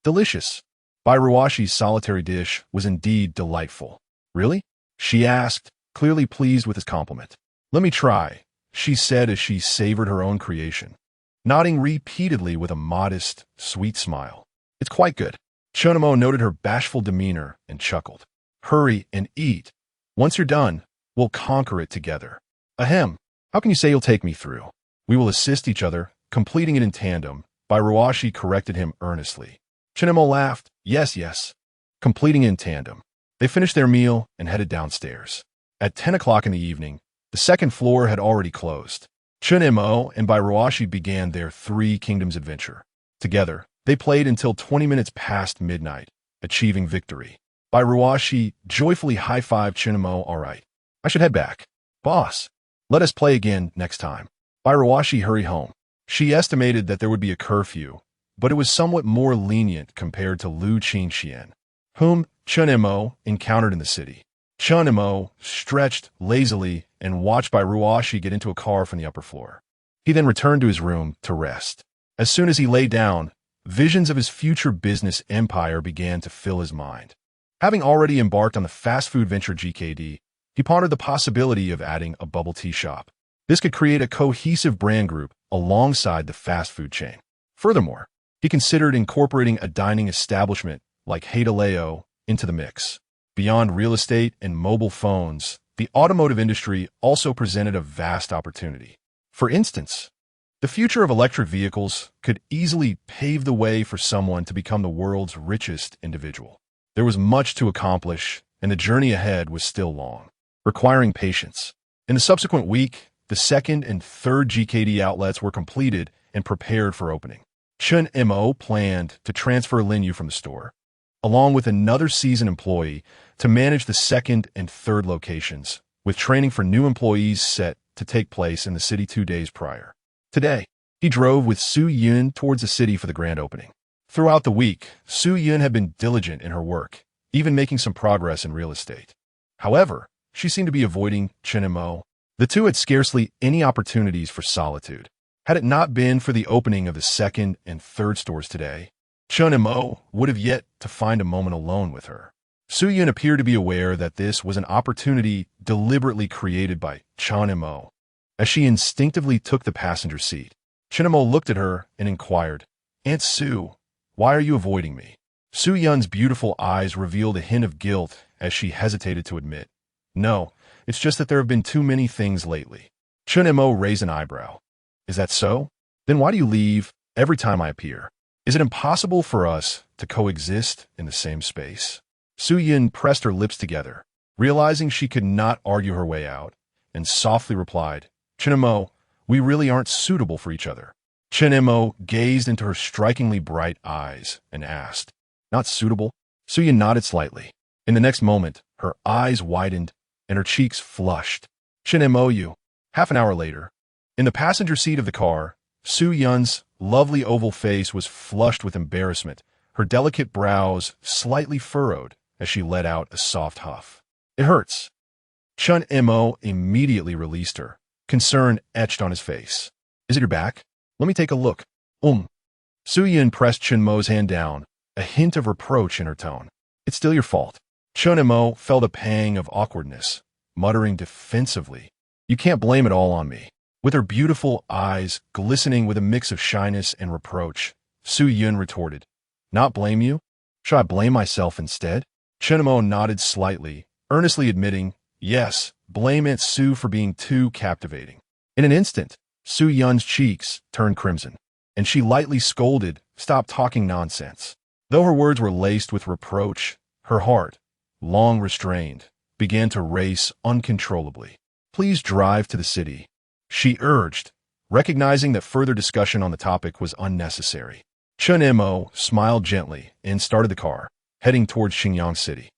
Delicious." Bai Ruoshi's solitary dish was indeed delightful. "Really?" she asked, clearly pleased with his compliment. "Let me try," she said as she savored her own creation, nodding repeatedly with a modest, sweet smile. "It's quite good." Chun Mo noted her bashful demeanor and chuckled. "Hurry and eat. Once you're done, we'll conquer it together." "Ahem. How can you say you'll take me through?" "We will assist each other, completing it in tandem," Bai Ruoshi corrected him earnestly. Chun Mo laughed. Yes. Completing it in tandem. They finished their meal and headed downstairs. At 10 o'clock in the evening, the second floor had already closed. Chun Mo and Bai Ruoshi began their 3 Kingdoms adventure. Together, they played until 20 minutes past midnight, achieving victory. Bai Ruoshi joyfully high-fived Chun Mo. "All right, I should head back." "Boss, let us play again next time." Bai Ruoshi hurried home. She estimated that there would be a curfew, but it was somewhat more lenient compared to Lu Qingxian, whom Chun Mo encountered in the city. Chun Mo stretched lazily and watched Bai Ruoshi get into a car from the upper floor. He then returned to his room to rest. As soon as he lay down, visions of his future business empire began to fill his mind. Having already embarked on the fast food venture GKD, he pondered the possibility of adding a bubble tea shop. This could create a cohesive brand group alongside the fast food chain. Furthermore, he considered incorporating a dining establishment like Haidaleo into the mix. Beyond real estate and mobile phones, the automotive industry also presented a vast opportunity. For instance, the future of electric vehicles could easily pave the way for someone to become the world's richest individual. There was much to accomplish, and the journey ahead was still long, requiring patience. In the subsequent week, the second and third GKD outlets were completed and prepared for opening. Chun Mo planned to transfer Lin Yu from the store, along with another seasoned employee, to manage the second and third locations, with training for new employees set to take place in the city 2 days prior. Today, he drove with Su Yun towards the city for the grand opening. Throughout the week, Su Yun had been diligent in her work, even making some progress in real estate. However, she seemed to be avoiding Chun Mo. The two had scarcely any opportunities for solitude. Had it not been for the opening of the second and third stores today, Chun Mo would have yet to find a moment alone with her. Su Yun appeared to be aware that this was an opportunity deliberately created by Chun Mo. As she instinctively took the passenger seat, Chun Mo looked at her and inquired, "Aunt Su, why are you avoiding me?" Su Yun's beautiful eyes revealed a hint of guilt as she hesitated to admit, "No, it's just that there have been too many things lately." Chun Mo raised an eyebrow. "Is that so? Then why do you leave every time I appear? Is it impossible for us to coexist in the same space?" Su Yun pressed her lips together, realizing she could not argue her way out, and softly replied, "Chun Mo, we really aren't suitable for each other." Chun Mo gazed into her strikingly bright eyes and asked, "Not suitable?" Su Yun nodded slightly. In the next moment, her eyes widened and her cheeks flushed. "Chun Mo, you." Half an hour later, in the passenger seat of the car, Su Yun's lovely oval face was flushed with embarrassment, her delicate brows slightly furrowed as she let out a soft huff. "It hurts." Chun Mo immediately released her, concern etched on his face. "Is it your back? Let me take a look." Su Yun pressed Chun Mo's hand down, a hint of reproach in her tone. "It's still your fault." Chun Mo felt a pang of awkwardness, muttering defensively, "You can't blame it all on me." With her beautiful eyes glistening with a mix of shyness and reproach, Su Yun retorted, "Not blame you? Should I blame myself instead?" Chun Mo nodded slightly, earnestly admitting, "Yes, blame Aunt Su for being too captivating." In an instant, Su Yun's cheeks turned crimson, and she lightly scolded, "Stop talking nonsense." Though her words were laced with reproach, her heart, long restrained, began to race uncontrollably. "Please drive to the city," she urged, recognizing that further discussion on the topic was unnecessary. Chun Mo smiled gently and started the car, heading towards Xingyang City.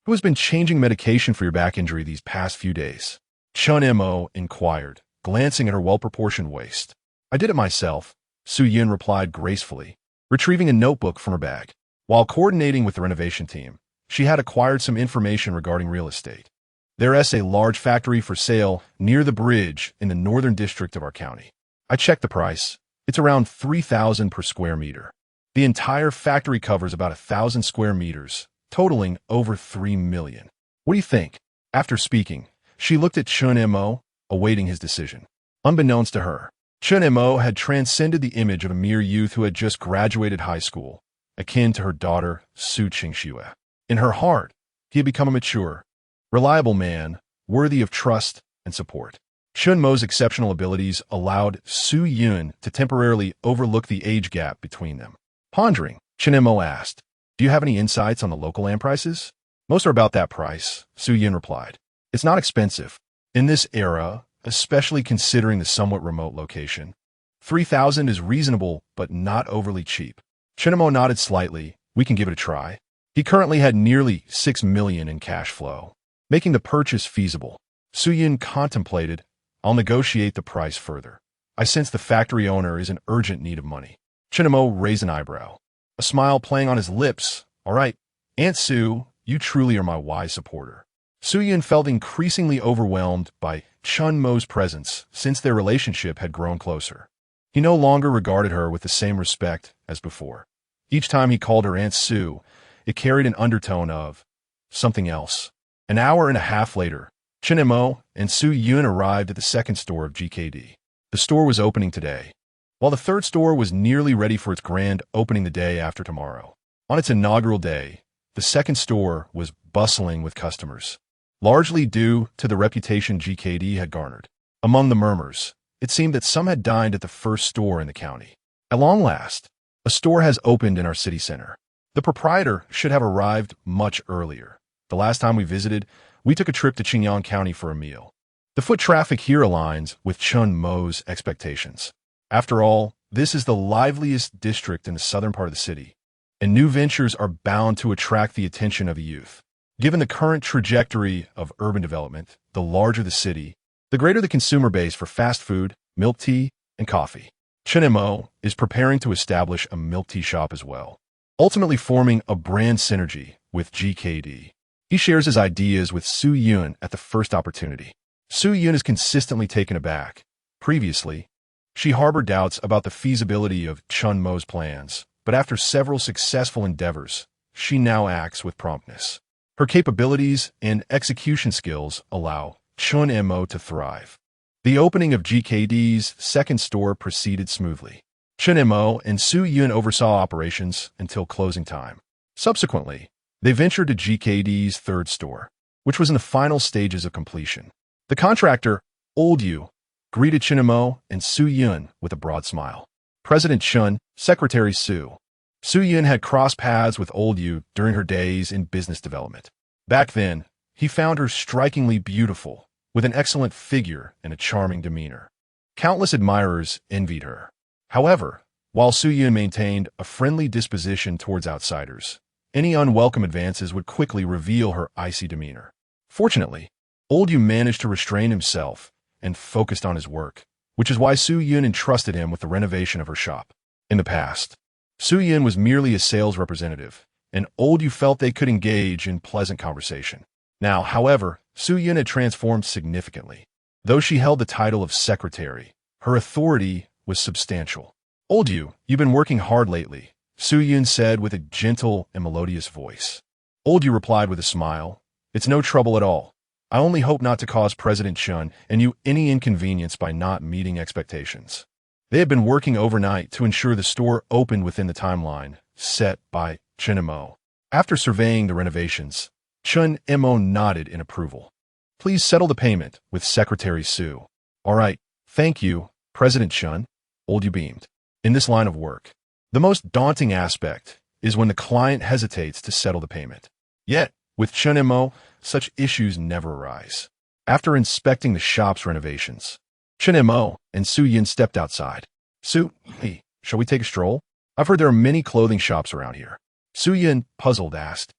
"Who has been changing medication for your back injury these past few days?" Chun Mo inquired, glancing at her well-proportioned waist. "I did it myself," Su Yun replied gracefully, retrieving a notebook from her bag. While coordinating with the renovation team, she had acquired some information regarding real estate. There is a large factory for sale near the bridge in the northern district of our county. I checked the price. It's around 3,000 per square meter. The entire factory covers about 1,000 square meters, totaling over 3 million. What do you think? After speaking, she looked at Chun Mo, awaiting his decision. Unbeknownst to her, Chun Mo had transcended the image of a mere youth who had just graduated high school, akin to her daughter, Su Qingxue. In her heart, he had become a mature, reliable man, worthy of trust and support. Chun Mo's exceptional abilities allowed Su Yun to temporarily overlook the age gap between them. Pondering, Chun Mo asked, "Do you have any insights on the local land prices?" "Most are about that price," Su Yun replied. "It's not expensive. In this era, especially considering the somewhat remote location, 3,000 is reasonable but not overly cheap." Chun Mo nodded slightly. "We can give it a try." He currently had nearly 6 million in cash flow, making the purchase feasible. Su Yun contemplated, "I'll negotiate the price further. I sense the factory owner is in urgent need of money." Chun Mo raised an eyebrow, a smile playing on his lips. "All right, Aunt Su, you truly are my wise supporter." Su Yun felt increasingly overwhelmed by Chun Mo's presence since their relationship had grown closer. He no longer regarded her with the same respect as before. Each time he called her Aunt Su, it carried an undertone of something else. An hour and a half later, Chun Mo and Su Yun arrived at the second store of GKD. The store was opening today, while the third store was nearly ready for its grand opening the day after tomorrow. On its inaugural day, the second store was bustling with customers, largely due to the reputation GKD had garnered. Among the murmurs, it seemed that some had dined at the first store in the county. At long last, a store has opened in our city center. The proprietor should have arrived much earlier. The last time we visited, we took a trip to Qingyang County for a meal. The foot traffic here aligns with Chun Mo's expectations. After all, this is the liveliest district in the southern part of the city, and new ventures are bound to attract the attention of the youth. Given the current trajectory of urban development, the larger the city, the greater the consumer base for fast food, milk tea, and coffee. Chen Mo is preparing to establish a milk tea shop as well, ultimately forming a brand synergy with GKD. He shares his ideas with Su Yun at the first opportunity. Su Yun is consistently taken aback. Previously, she harbored doubts about the feasibility of Chun Mo's plans, but after several successful endeavors, she now acts with promptness. Her capabilities and execution skills allow Chun Mo to thrive. The opening of GKD's second store proceeded smoothly. Chun Mo and Su Yun oversaw operations until closing time. Subsequently, they ventured to GKD's third store, which was in the final stages of completion. The contractor, Old Yu, greeted Chun Mo and Su Yun with a broad smile. President Chun, Secretary Su. Su Yun had crossed paths with Old Yu during her days in business development. Back then, he found her strikingly beautiful, with an excellent figure and a charming demeanor. Countless admirers envied her. However, while Su Yun maintained a friendly disposition towards outsiders, any unwelcome advances would quickly reveal her icy demeanor. Fortunately, Old Yu managed to restrain himself and focused on his work, which is why Su Yun entrusted him with the renovation of her shop. In the past, Su Yun was merely a sales representative, and Old Yu felt they could engage in pleasant conversation. Now, however, Su Yun had transformed significantly. Though she held the title of secretary, her authority was substantial. Old Yu, you've been working hard lately, Su Yun said with a gentle and melodious voice. Old Yu replied with a smile, it's no trouble at all. I only hope not to cause President Chun and you any inconvenience by not meeting expectations. They had been working overnight to ensure the store opened within the timeline set by Chun Mo. After surveying the renovations, Chun Mo nodded in approval. Please settle the payment with Secretary Su. All right, thank you, President Chun. Old Yu beamed. In this line of work, the most daunting aspect is when the client hesitates to settle the payment. Yet, with Chun Mo, such issues never arise. After inspecting the shop's renovations, Chun Mo and Su Yun stepped outside. Su, hey, shall we take a stroll? I've heard there are many clothing shops around here. Su Yun, puzzled, asked,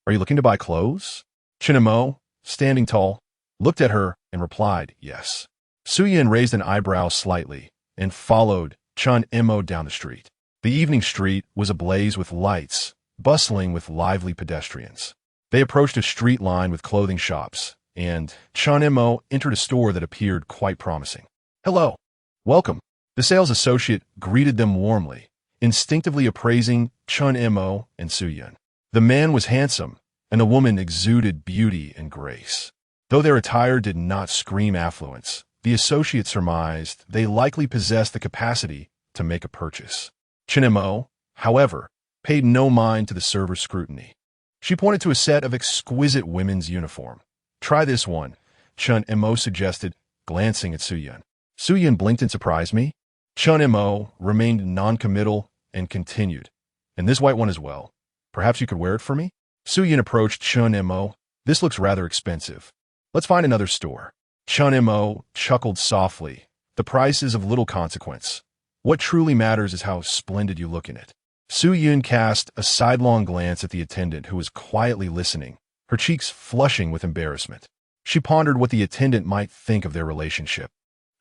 are you looking to buy clothes? Chun Mo, standing tall, looked at her and replied, yes. Su Yun raised an eyebrow slightly and followed Chun Mo down the street. The evening street was ablaze with lights, bustling with lively pedestrians. They approached a street lined with clothing shops, and Chun Mo entered a store that appeared quite promising. Hello. Welcome. The sales associate greeted them warmly, instinctively appraising Chun Mo and Su Yun. The man was handsome, and the woman exuded beauty and grace. Though their attire did not scream affluence, the associate surmised they likely possessed the capacity to make a purchase. Chun Mo, however, paid no mind to the server's scrutiny. She pointed to a set of exquisite women's uniform. Try this one, Chun Mo suggested, glancing at Su Yun. Su Yun blinked in surprise. Me? Chun Mo remained non-committal and continued. And this white one as well. Perhaps you could wear it for me? Su Yun approached Chun Mo. This looks rather expensive. Let's find another store. Chun Mo chuckled softly. The price is of little consequence. What truly matters is how splendid you look in it. Su Yun cast a sidelong glance at the attendant who was quietly listening, her cheeks flushing with embarrassment. She pondered what the attendant might think of their relationship.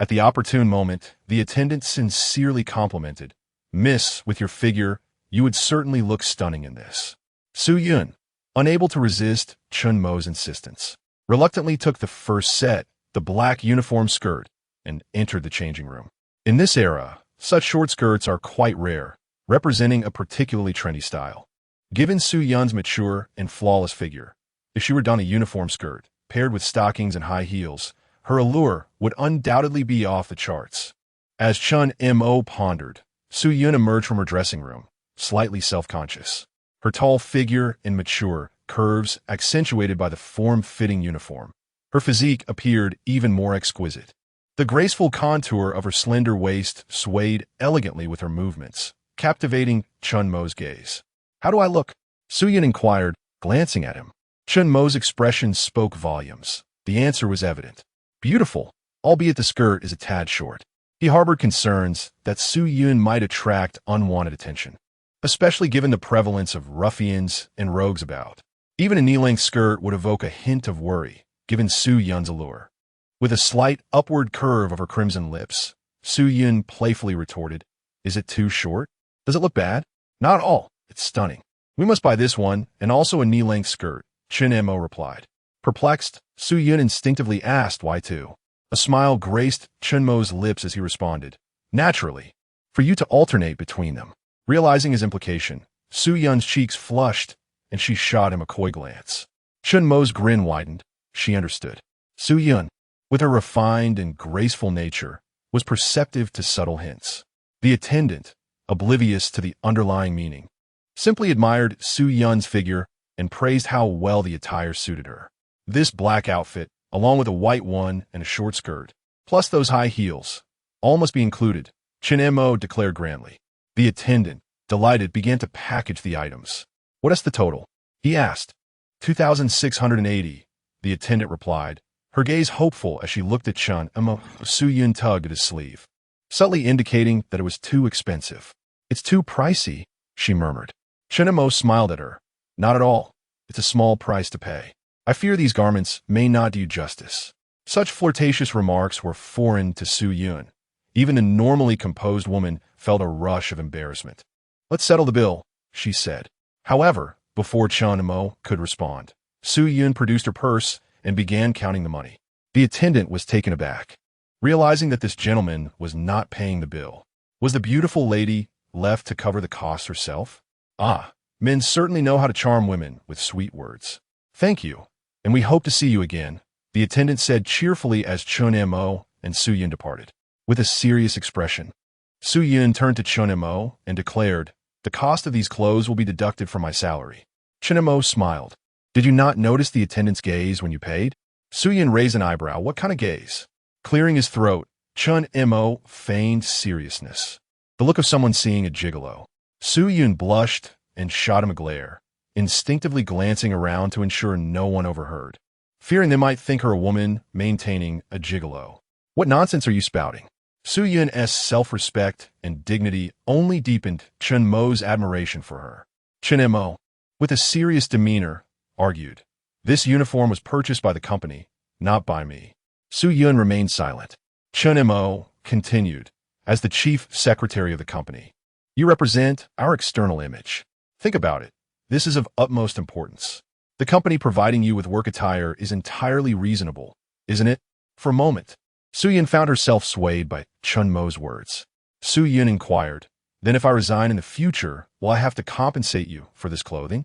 At the opportune moment, the attendant sincerely complimented, Miss, with your figure, you would certainly look stunning in this. Su Yun, unable to resist Chun Mo's insistence, reluctantly took the first set, the black uniform skirt, and entered the changing room. In this era, such short skirts are quite rare, representing a particularly trendy style. Given Su Yun's mature and flawless figure, if she were donned a uniform skirt, paired with stockings and high heels, her allure would undoubtedly be off the charts. As Chun Mo pondered, Su Yun emerged from her dressing room, slightly self-conscious. Her tall figure and mature curves accentuated by the form-fitting uniform. Her physique appeared even more exquisite. The graceful contour of her slender waist swayed elegantly with her movements, captivating Chun Mo's gaze. How do I look? Su-Yun inquired, glancing at him. Chun Mo's expression spoke volumes. The answer was evident. Beautiful, albeit the skirt is a tad short. He harbored concerns that Su-Yun might attract unwanted attention, especially given the prevalence of ruffians and rogues about. Even a knee-length skirt would evoke a hint of worry, given Su-Yun's allure. With a slight upward curve of her crimson lips, Su-Yun playfully retorted, "Is it too short? Does it look bad?" "Not at all. It's stunning. We must buy this one, and also a knee-length skirt," Chun Mo replied. Perplexed, Su-Yun instinctively asked why two. A smile graced Chun Mo's lips as he responded, "Naturally, for you to alternate between them." Realizing his implication, Su-Yun's cheeks flushed, and she shot him a coy glance. Chun Mo's grin widened. She understood. Su-Yun, with her refined and graceful nature, was perceptive to subtle hints. The attendant, oblivious to the underlying meaning, simply admired Su-Yun's figure and praised how well the attire suited her. This black outfit, along with a white one and a short skirt, plus those high heels, all must be included, Chun Mo declared grandly. The attendant, delighted, began to package the items. "What is the total?" he asked. 2,680, the attendant replied, her gaze hopeful as she looked at Chun Mo. Su-Yun tugged at his sleeve, subtly indicating that it was too expensive. "It's too pricey," she murmured. Chun Mo smiled at her. "Not at all. It's a small price to pay. I fear these garments may not do you justice." Such flirtatious remarks were foreign to Su-Yun. Even the normally composed woman felt a rush of embarrassment. "Let's settle the bill," she said. However, before Chun Mo could respond, Su-Yun produced her purse and began counting the money. The attendant was taken aback, realizing that this gentleman was not paying the bill. Was the beautiful lady left to cover the cost herself? Ah, men certainly know how to charm women with sweet words. "Thank you, and we hope to see you again," the attendant said cheerfully as Chun Mo and Su-Yun departed. With a serious expression, Su-Yun turned to Chun Mo and declared, "The cost of these clothes will be deducted from my salary." Chun Mo smiled. "Did you not notice the attendant's gaze when you paid?" Su-Yun raised an eyebrow. "What kind of gaze?" Clearing his throat, Chun Mo feigned seriousness, the look of someone seeing a gigolo. Su-Yun blushed and shot him a glare, instinctively glancing around to ensure no one overheard, fearing they might think her a woman maintaining a gigolo. "What nonsense are you spouting?" Su-Yun's self-respect and dignity only deepened Chun Mo's admiration for her. Chun Mo, with a serious demeanor, argued, "This uniform was purchased by the company, not by me." Su-Yun remained silent. Chun Mo continued, "As the chief secretary of the company, you represent our external image. Think about it. This is of utmost importance. The company providing you with work attire is entirely reasonable, isn't it?" For a moment, Su-Yun found herself swayed by Chun Mo's words. Su-Yun inquired, "Then if I resign in the future, will I have to compensate you for this clothing?"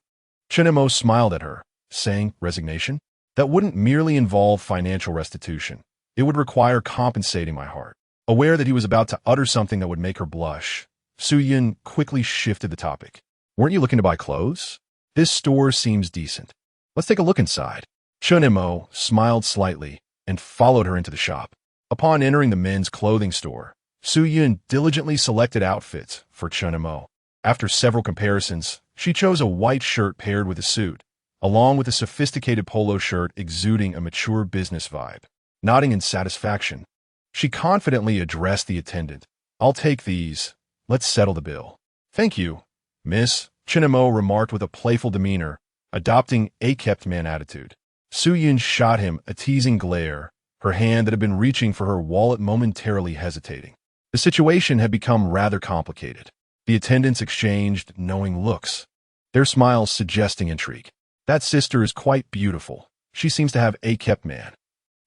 Chun Mo smiled at her, saying, "Resignation? That wouldn't merely involve financial restitution. It would require compensating my heart." Aware that he was about to utter something that would make her blush, Su-Yun quickly shifted the topic. "Weren't you looking to buy clothes? This store seems decent. Let's take a look inside." Chun Mo smiled slightly and followed her into the shop. Upon entering the men's clothing store, Su-Yun diligently selected outfits for Chun Mo. After several comparisons, she chose a white shirt paired with a suit, along with a sophisticated polo shirt exuding a mature business vibe. Nodding in satisfaction, she confidently addressed the attendant. "I'll take these. Let's settle the bill." "Thank you, miss," Chun Mo remarked with a playful demeanor, adopting a kept man attitude. Su-Yun shot him a teasing glare, her hand that had been reaching for her wallet momentarily hesitating. The situation had become rather complicated. The attendants exchanged knowing looks, their smiles suggesting intrigue. "That sister is quite beautiful. She seems to have a kept man."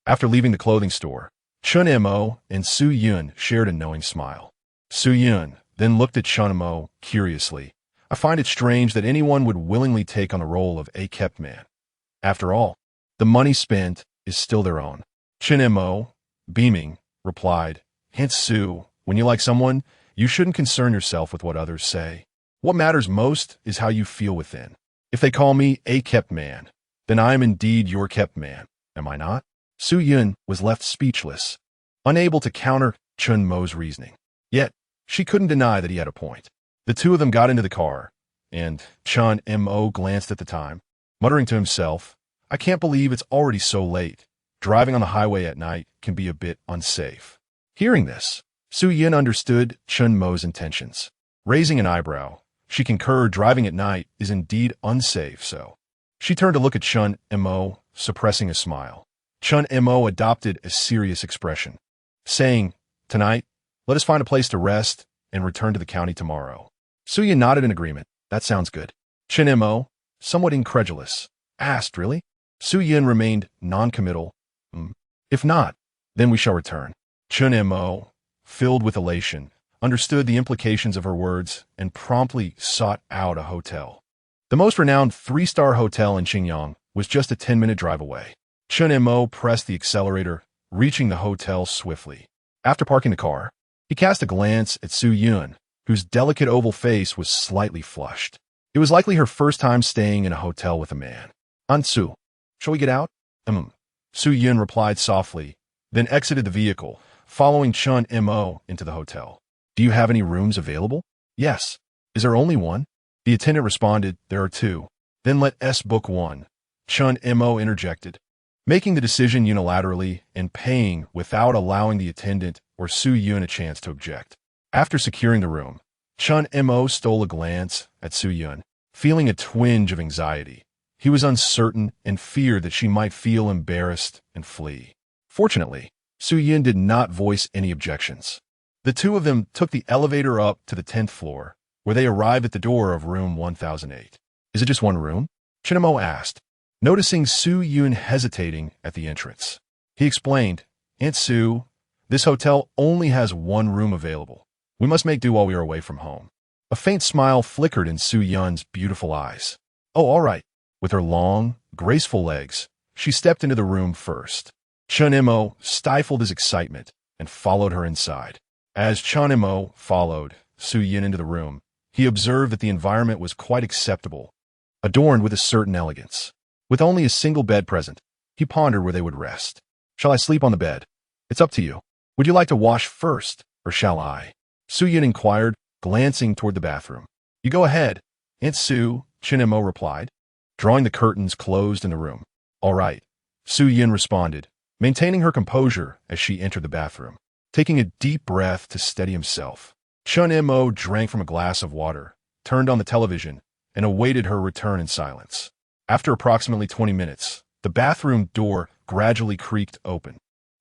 After leaving the clothing store, Chun Mo and Su-Yun shared a knowing smile. Su-Yun then looked at Chun Mo curiously. "I find it strange that anyone would willingly take on the role of a kept man. After all, the money spent is still their own." Chun Mo, beaming, replied, "Hence, Su, when you like someone, you shouldn't concern yourself with what others say. What matters most is how you feel within. If they call me a kept man, then I am indeed your kept man, am I not?" Su-Yun was left speechless, unable to counter Chun Mo's reasoning. Yet, she couldn't deny that he had a point. The two of them got into the car, and Chun Mo glanced at the time, muttering to himself, I can't believe it's already so late. Driving on the highway at night can be a bit unsafe. Hearing this, Su Yin understood Chun Mo's intentions. Raising an eyebrow, she concurred driving at night is indeed unsafe, so she turned to look at Chun Mo, suppressing a smile. Chun Mo adopted a serious expression, saying, Tonight, let us find a place to rest and return to the county tomorrow. Su Yin nodded in agreement. That sounds good. Chun Mo, somewhat incredulous, asked, Really? Su Yin remained non-committal. If not, then we shall return. Chun Mo, filled with elation, understood the implications of her words and promptly sought out a hotel. The most renowned 3-star hotel in Xinjiang was just a 10-minute drive away. Chun Mo pressed the accelerator, reaching the hotel swiftly. After parking the car, he cast a glance at Su Yun, whose delicate oval face was slightly flushed. It was likely her first time staying in a hotel with a man. Ansu, shall we get out? Su Yun replied softly, then exited the vehicle, following Chun Mo into the hotel. Do you have any rooms available? Yes. Is there only one? The attendant responded, There are 2. Then let us book one. Chun Mo interjected, making the decision unilaterally and paying without allowing the attendant or Su Yun a chance to object. After securing the room, Chun Mo stole a glance at Su Yun, feeling a twinge of anxiety. He was uncertain and feared that she might feel embarrassed and flee. Fortunately, Su Yun did not voice any objections. The two of them took the elevator up to the 10th floor, where they arrived at the door of room 1008. Is it just one room? Chun Mo asked, noticing Su Yun hesitating at the entrance. He explained, Aunt Su, this hotel only has one room available. We must make do while we are away from home. A faint smile flickered in Su Yun's beautiful eyes. Oh, all right. With her long, graceful legs, she stepped into the room first. Chun Mo stifled his excitement and followed her inside. As Chun Mo followed Su Yun into the room, he observed that the environment was quite acceptable, adorned with a certain elegance. With only a single bed present, he pondered where they would rest. Shall I sleep on the bed? It's up to you. Would you like to wash first, or shall I? Su Yun inquired, glancing toward the bathroom. You go ahead, Aunt Su, Chun Mo replied, drawing the curtains closed in the room. All right, Su Yun responded, maintaining her composure as she entered the bathroom. Taking a deep breath to steady himself, Chun Mo drank from a glass of water, turned on the television, and awaited her return in silence. After approximately 20 minutes, the bathroom door gradually creaked open.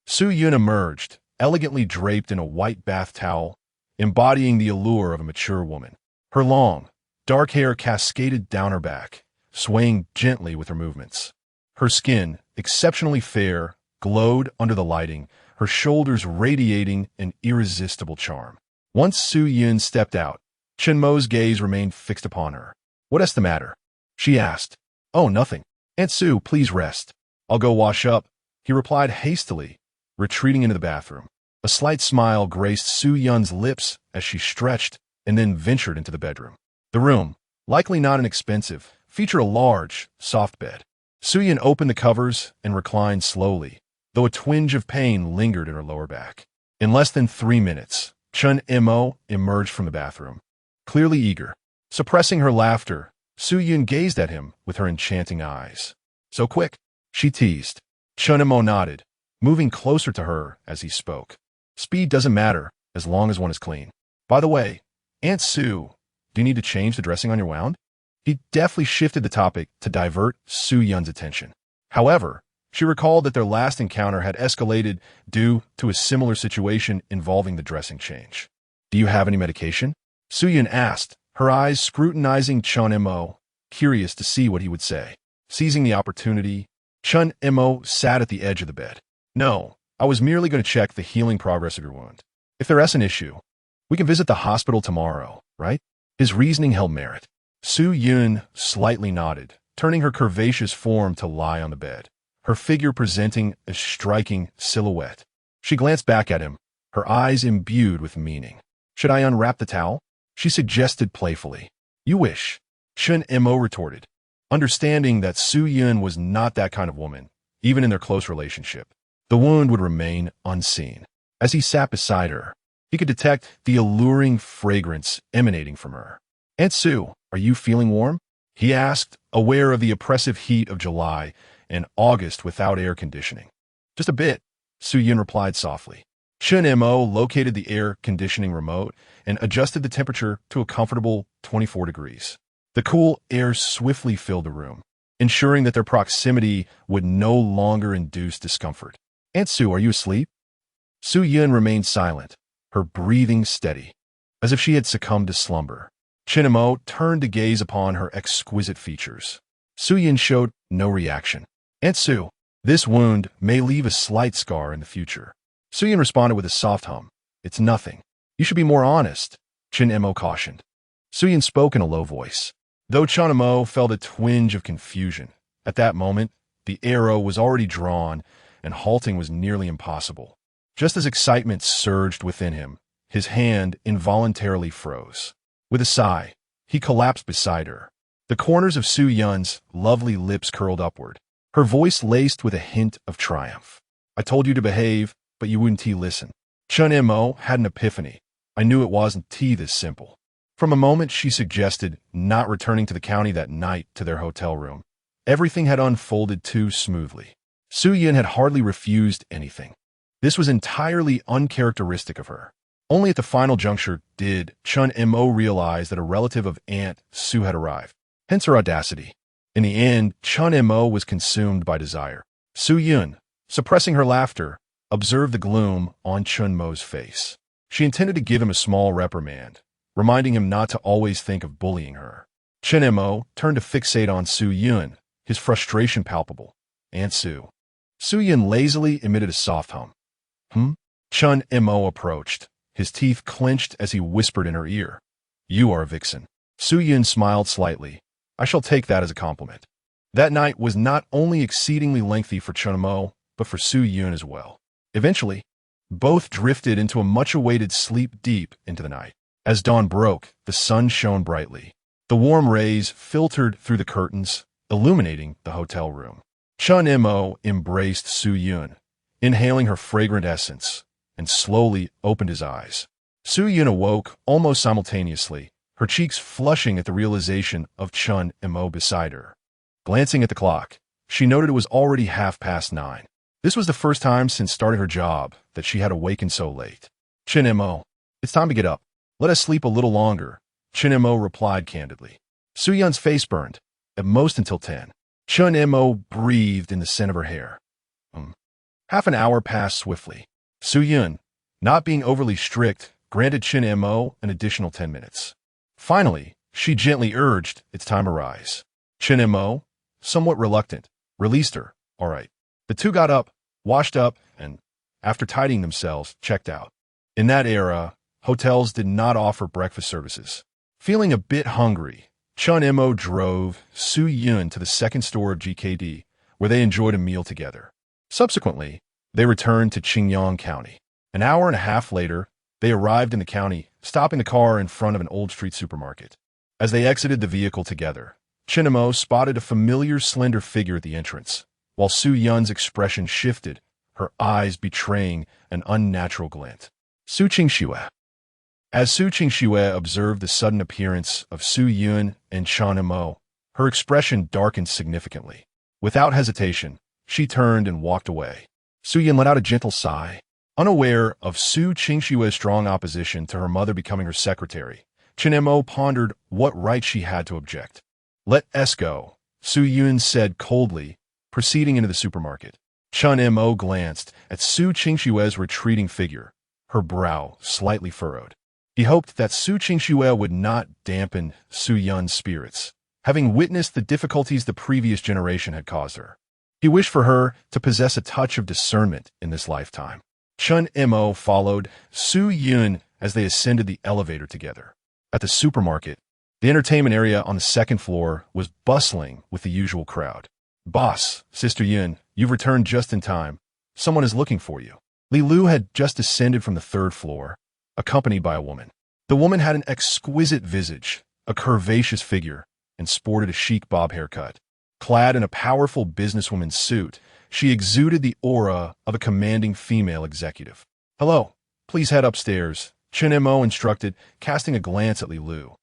Su Yun emerged, elegantly draped in a white bath towel, embodying the allure of a mature woman. Her long, dark hair cascaded down her back, swaying gently with her movements. Her skin, exceptionally fair, glowed under the lighting, her shoulders radiating an irresistible charm. Once Su Yun stepped out, Chun Mo's gaze remained fixed upon her. What is the matter? She asked. Oh, nothing. Aunt Su, please rest. I'll go wash up, he replied hastily, retreating into the bathroom. A slight smile graced Su Yun's lips as she stretched and then ventured into the bedroom. The room, likely not inexpensive, featured a large, soft bed. Su Yun opened the covers and reclined slowly, though a twinge of pain lingered in her lower back. In less than 3 minutes, Chun Mo emerged from the bathroom, clearly eager. Suppressing her laughter, Su Yun gazed at him with her enchanting eyes. So quick, she teased. Chun Mo nodded, moving closer to her as he spoke. Speed doesn't matter as long as one is clean. By the way, Aunt Su, do you need to change the dressing on your wound? He deftly shifted the topic to divert Su Yun's attention. However, she recalled that their last encounter had escalated due to a similar situation involving the dressing change. Do you have any medication? Su Yun asked, her eyes scrutinizing Chun Mo, curious to see what he would say. Seizing the opportunity, Chun Mo sat at the edge of the bed. No, I was merely going to check the healing progress of your wound. If there is an issue, we can visit the hospital tomorrow, right? His reasoning held merit. Su Yun slightly nodded, turning her curvaceous form to lie on the bed, her figure presenting a striking silhouette. She glanced back at him, her eyes imbued with meaning. Should I unwrap the towel? She suggested playfully. You wish, Chun Mo retorted, understanding that Su Yun was not that kind of woman, even in their close relationship. The wound would remain unseen. As he sat beside her, he could detect the alluring fragrance emanating from her. Aunt Su, "Are you feeling warm?" he asked, aware of the oppressive heat of July and August without air conditioning. "Just a bit," Su-Yun replied softly. Chun Mo located the air conditioning remote and adjusted the temperature to a comfortable 24 degrees. The cool air swiftly filled the room, ensuring that their proximity would no longer induce discomfort. "Aunt Su, are you asleep?" Su-Yun remained silent, her breathing steady, as if she had succumbed to slumber. Chun Mo turned to gaze upon her exquisite features. Su-Yun showed no reaction. "Aunt Su, this wound may leave a slight scar in the future." Su-Yun responded with a soft hum. "It's nothing. You should be more honest," Chun Mo cautioned. Su-Yun spoke in a low voice. Though Chun Mo felt a twinge of confusion, at that moment, the arrow was already drawn, and halting was nearly impossible. Just as excitement surged within him, his hand involuntarily froze. With a sigh, he collapsed beside her. The corners of Su-Yun's lovely lips curled upward, her voice laced with a hint of triumph. "I told you to behave, but you wouldn't listen." Chun Mo had an epiphany. "I knew it wasn't this simple." From a moment she suggested not returning to the county that night to their hotel room, everything had unfolded too smoothly. Su-Yun had hardly refused anything. This was entirely uncharacteristic of her. Only at the final juncture did Chun Mo realize that a relative of Aunt Su had arrived, hence her audacity. In the end, Chun Mo was consumed by desire. Su-Yun, suppressing her laughter, observed the gloom on Chun Mo's face. She intended to give him a small reprimand, reminding him not to always think of bullying her. Chun Mo turned to fixate on Su-Yun, his frustration palpable. "Aunt Su." Su-Yun lazily emitted a soft hum. Chun Mo approached, his teeth clenched as he whispered in her ear. "You are a vixen." Su-Yun smiled slightly. "I shall take that as a compliment." That night was not only exceedingly lengthy for Chun Mo, but for Su-Yun as well. Eventually, both drifted into a much-awaited sleep deep into the night. As dawn broke, the sun shone brightly. The warm rays filtered through the curtains, illuminating the hotel room. Chun Mo embraced Su-Yun, inhaling her fragrant essence, and slowly opened his eyes. Su-Yun awoke almost simultaneously, her cheeks flushing at the realization of Chun Mo beside her. Glancing at the clock, she noted it was already 9:30. This was the first time since starting her job that she had awakened so late. "Chun Mo, it's time to get up. Let us sleep a little longer," Chun Mo replied candidly. Su-Yun's face burned, at most until 10. Chun Mo breathed in the scent of her hair. Half an hour passed swiftly. Su-Yun, not being overly strict, granted Chun Mo an additional 10 minutes. Finally, she gently urged, "It's time to rise." Chun Mo, somewhat reluctant, released her. "All right." The two got up, washed up, and, after tidying themselves, checked out. In that era, hotels did not offer breakfast services. Feeling a bit hungry, Chun Mo drove Su-Yun to the second store of GKD, where they enjoyed a meal together. Subsequently, they returned to Qingyang County. An hour and a half later, they arrived in the county, stopping the car in front of an old street supermarket. As they exited the vehicle together, Chun Mo spotted a familiar slender figure at the entrance, while Su-Yun's expression shifted, her eyes betraying an unnatural glint. Su Qingxue. As Su Qingxue observed the sudden appearance of Su-Yun and Chun Mo, her expression darkened significantly. Without hesitation, she turned and walked away. Su-Yun let out a gentle sigh. Unaware of Su Qingxue's strong opposition to her mother becoming her secretary, Chun Mo pondered what right she had to object. "Let us go," Su-Yun said coldly, proceeding into the supermarket. Chun Mo glanced at Su Qingxue's retreating figure, her brow slightly furrowed. He hoped that Su Qingxue would not dampen Su-Yun's spirits, having witnessed the difficulties the previous generation had caused her. He wished for her to possess a touch of discernment in this lifetime. Chun Mo followed Su-Yun as they ascended the elevator together. At the supermarket, the entertainment area on the second floor was bustling with the usual crowd. "Boss, Sister Yun, you've returned just in time. Someone is looking for you." Li Lu had just descended from the third floor, accompanied by a woman. The woman had an exquisite visage, a curvaceous figure, and sported a chic bob haircut. Clad in a powerful businesswoman's suit, she exuded the aura of a commanding female executive. "Hello, please head upstairs," Chun Mo instructed, casting a glance at Li Lu.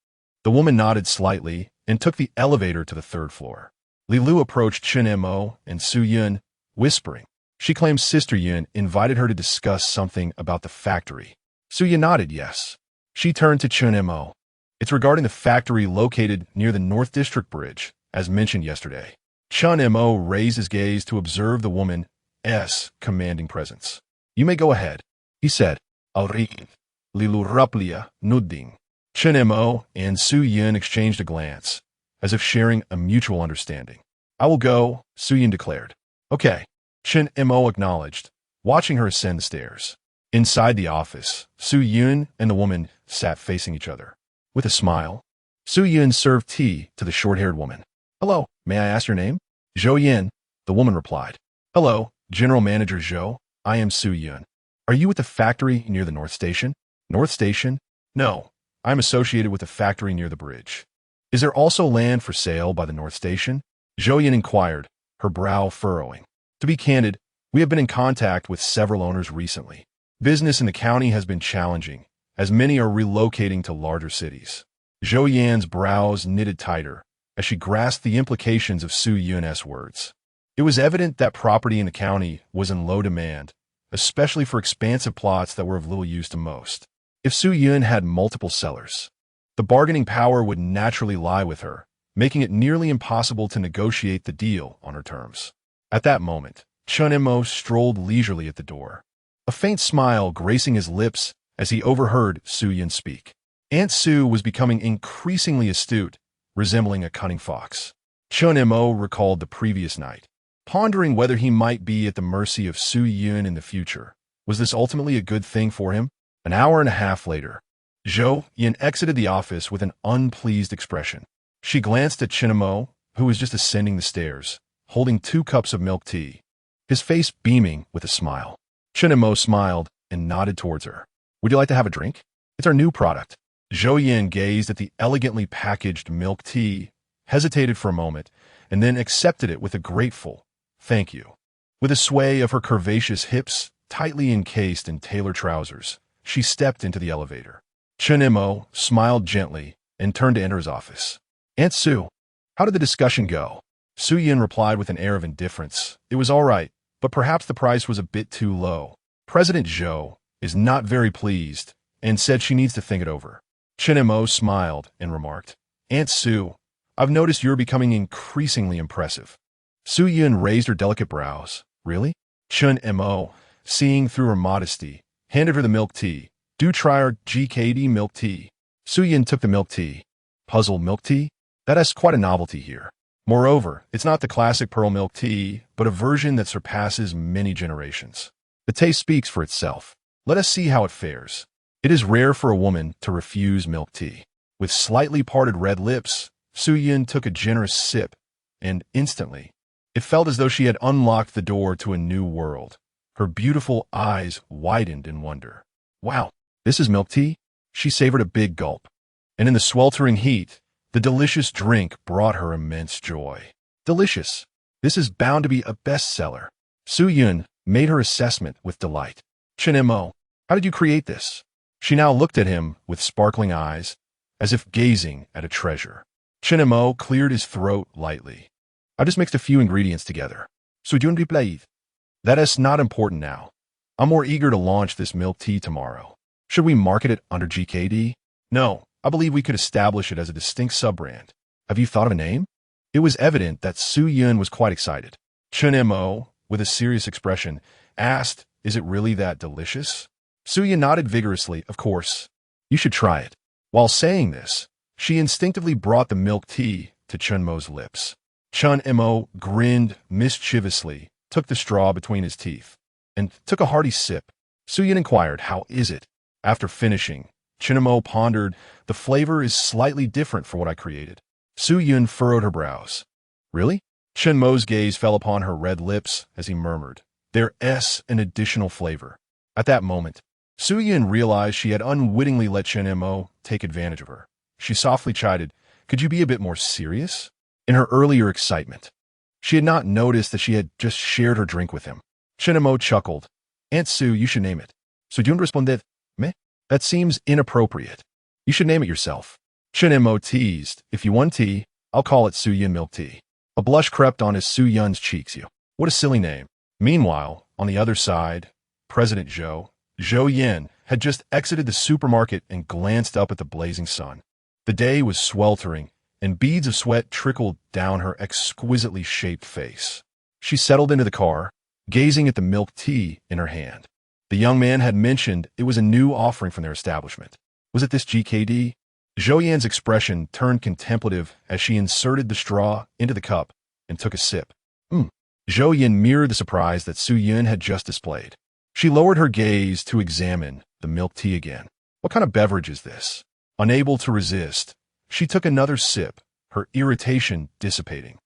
The woman nodded slightly and took the elevator to the third floor. Li Lu approached Chen Mo and Su Yun, whispering. She claims Sister Yun invited her to discuss something about the factory. Su Yun nodded yes. She turned to Chen Mo. It's regarding the factory located near the North District Bridge, as mentioned yesterday. Chen Mo raised his gaze to observe the woman's commanding presence. You may go ahead, he said. Alluring. Lilu Raplia, Nudding. Chen Mo and Su Yun exchanged a glance, as if sharing a mutual understanding. I will go, Su Yun declared. Okay, Chen Mo acknowledged, watching her ascend the stairs. Inside the office, Su Yun and the woman sat facing each other. With a smile, Su Yun served tea to the short-haired woman. Hello, may I ask your name? Zhou Yin, the woman replied. Hello, General Manager Zhou, I am Su Yun. Are you at the factory near the North Station? North Station? No, I am associated with the factory near the bridge. Is there also land for sale by the North Station? Zhou Yin inquired, her brow furrowing. To be candid, we have been in contact with several owners recently. Business in the county has been challenging, as many are relocating to larger cities. Zhou Yan's brows knitted tighter as she grasped the implications of Su Yun's words. It was evident that property in the county was in low demand, especially for expansive plots that were of little use to most. If Su Yun had multiple sellers, the bargaining power would naturally lie with her, making it nearly impossible to negotiate the deal on her terms. At that moment, Chen Mo strolled leisurely at the door, a faint smile gracing his lips as he overheard Su Yun speak. Aunt Su was becoming increasingly astute, resembling a cunning fox. Chen Mo recalled the previous night, pondering whether he might be at the mercy of Su Yun in the future. Was this ultimately a good thing for him? An hour and a half later, Zhou Yin exited the office with an unpleased expression. She glanced at Chen Mo, who was just ascending the stairs, holding 2 cups of milk tea, his face beaming with a smile. Chen Mo smiled and nodded towards her. Would you like to have a drink? It's our new product. Zhou Yin gazed at the elegantly packaged milk tea, hesitated for a moment, and then accepted it with a grateful, thank you. With a sway of her curvaceous hips, tightly encased in tailored trousers, she stepped into the elevator. Chen Mo smiled gently and turned to enter his office. Aunt Su, how did the discussion go? Su Yin replied with an air of indifference. It was all right, but perhaps the price was a bit too low. President Zhou is not very pleased and said she needs to think it over. Chen Mo smiled and remarked, Aunt Su, I've noticed you're becoming increasingly impressive. Su Yun raised her delicate brows. Really? Chen Mo, seeing through her modesty, handed her the milk tea. Do try our GKD milk tea. Su Yun took the milk tea. Puzzle milk tea? That is quite a novelty here. Moreover, it's not the classic pearl milk tea, but a version that surpasses many generations. The taste speaks for itself. Let us see how it fares. It is rare for a woman to refuse milk tea. With slightly parted red lips, Su Yun took a generous sip, and instantly, it felt as though she had unlocked the door to a new world. Her beautiful eyes widened in wonder. Wow, this is milk tea? She savored a big gulp. And in the sweltering heat, the delicious drink brought her immense joy. Delicious. This is bound to be a bestseller. Su Yun made her assessment with delight. Chen Mo, how did you create this? She now looked at him with sparkling eyes, as if gazing at a treasure. Chen Mo cleared his throat lightly. I just mixed a few ingredients together. That is not important now. I'm more eager to launch this milk tea tomorrow. Should we market it under GKD? No, I believe we could establish it as a distinct sub-brand. Have you thought of a name? It was evident that Su Yun was quite excited. Chen Mo, with a serious expression, asked, is it really that delicious? Su Yun nodded vigorously, of course. You should try it. While saying this, she instinctively brought the milk tea to Chen Mo's lips. Chen Mo grinned mischievously, took the straw between his teeth, and took a hearty sip. Su Yun inquired, how is it? After finishing, Chen Mo pondered, the flavor is slightly different from what I created. Su Yun furrowed her brows. Really? Chen Mo's gaze fell upon her red lips as he murmured, there's an additional flavor. At that moment, Su Yun realized she had unwittingly let Chen Mo take advantage of her. She softly chided, could you be a bit more serious? In her earlier excitement, she had not noticed that she had just shared her drink with him. Chen Mo chuckled. Aunt Su, you should name it. Su Yun responded, Meh? That seems inappropriate. You should name it yourself. Chen Mo teased, "If you want tea, I'll call it Su Yun milk tea." A blush crept on his Su Yun's cheeks. "You. What a silly name." Meanwhile, on the other side, President Zhou Yin, had just exited the supermarket and glanced up at the blazing sun. The day was sweltering, and beads of sweat trickled down her exquisitely shaped face. She settled into the car, gazing at the milk tea in her hand. The young man had mentioned it was a new offering from their establishment. Was it this GKD? Zhou Yan's expression turned contemplative as she inserted the straw into the cup and took a sip. Zhou Yan mirrored the surprise that Su Yun had just displayed. She lowered her gaze to examine the milk tea again. What kind of beverage is this? Unable to resist, she took another sip, her irritation dissipating,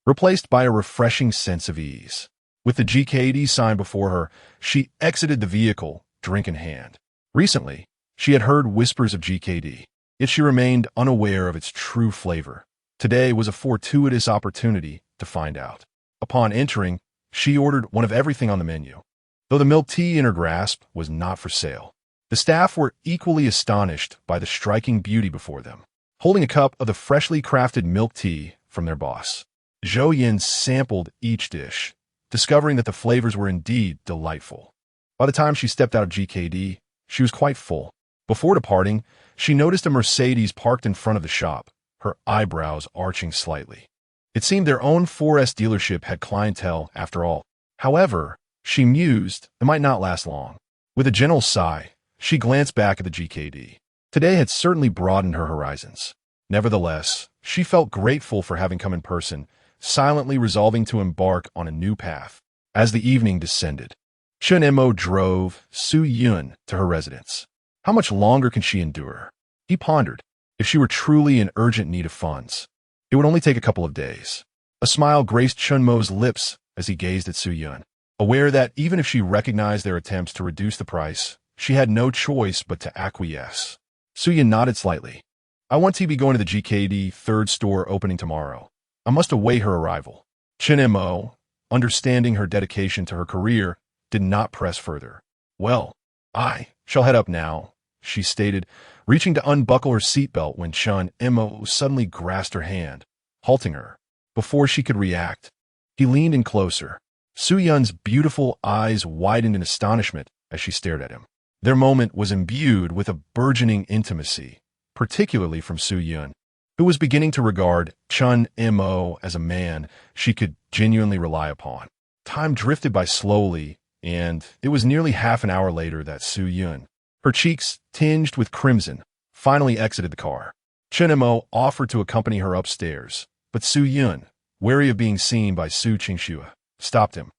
replaced by a refreshing sense of ease. With the GKD sign before her, she exited the vehicle, drink in hand. Recently, she had heard whispers of GKD, yet she remained unaware of its true flavor. Today was a fortuitous opportunity to find out. Upon entering, she ordered one of everything on the menu, though the milk tea in her grasp was not for sale. The staff were equally astonished by the striking beauty before them, holding a cup of the freshly crafted milk tea from their boss. Zhou Yin sampled each dish, discovering that the flavors were indeed delightful. By the time she stepped out of GKD, she was quite full. Before departing, she noticed a Mercedes parked in front of the shop, her eyebrows arching slightly. It seemed their own 4S dealership had clientele after all. However, she mused it might not last long. With a gentle sigh, she glanced back at the GKD. Today had certainly broadened her horizons. Nevertheless, she felt grateful for having come in person, silently resolving to embark on a new path. As the evening descended, Chen Mo drove Su Yun to her residence. How much longer can she endure? He pondered. If she were truly in urgent need of funds, it would only take a couple of days. A smile graced Chen Mo's lips as he gazed at Su Yun, aware that even if she recognized their attempts to reduce the price, she had no choice but to acquiesce. Su Yun nodded slightly. "I want to be going to the GKD third store opening tomorrow. I must await her arrival." Chen Mo, understanding her dedication to her career, did not press further. "Well, I shall head up now," she stated, reaching to unbuckle her seatbelt when Chen Mo suddenly grasped her hand, halting her. Before she could react, he leaned in closer. Su Yun's beautiful eyes widened in astonishment as she stared at him. Their moment was imbued with a burgeoning intimacy, particularly from Su Yun, who was beginning to regard Chen Mo as a man she could genuinely rely upon. Time drifted by slowly, and it was nearly half an hour later that Su Yun, her cheeks tinged with crimson, finally exited the car. Chen Mo offered to accompany her upstairs, but Su Yun, wary of being seen by Su Qingxue, stopped him.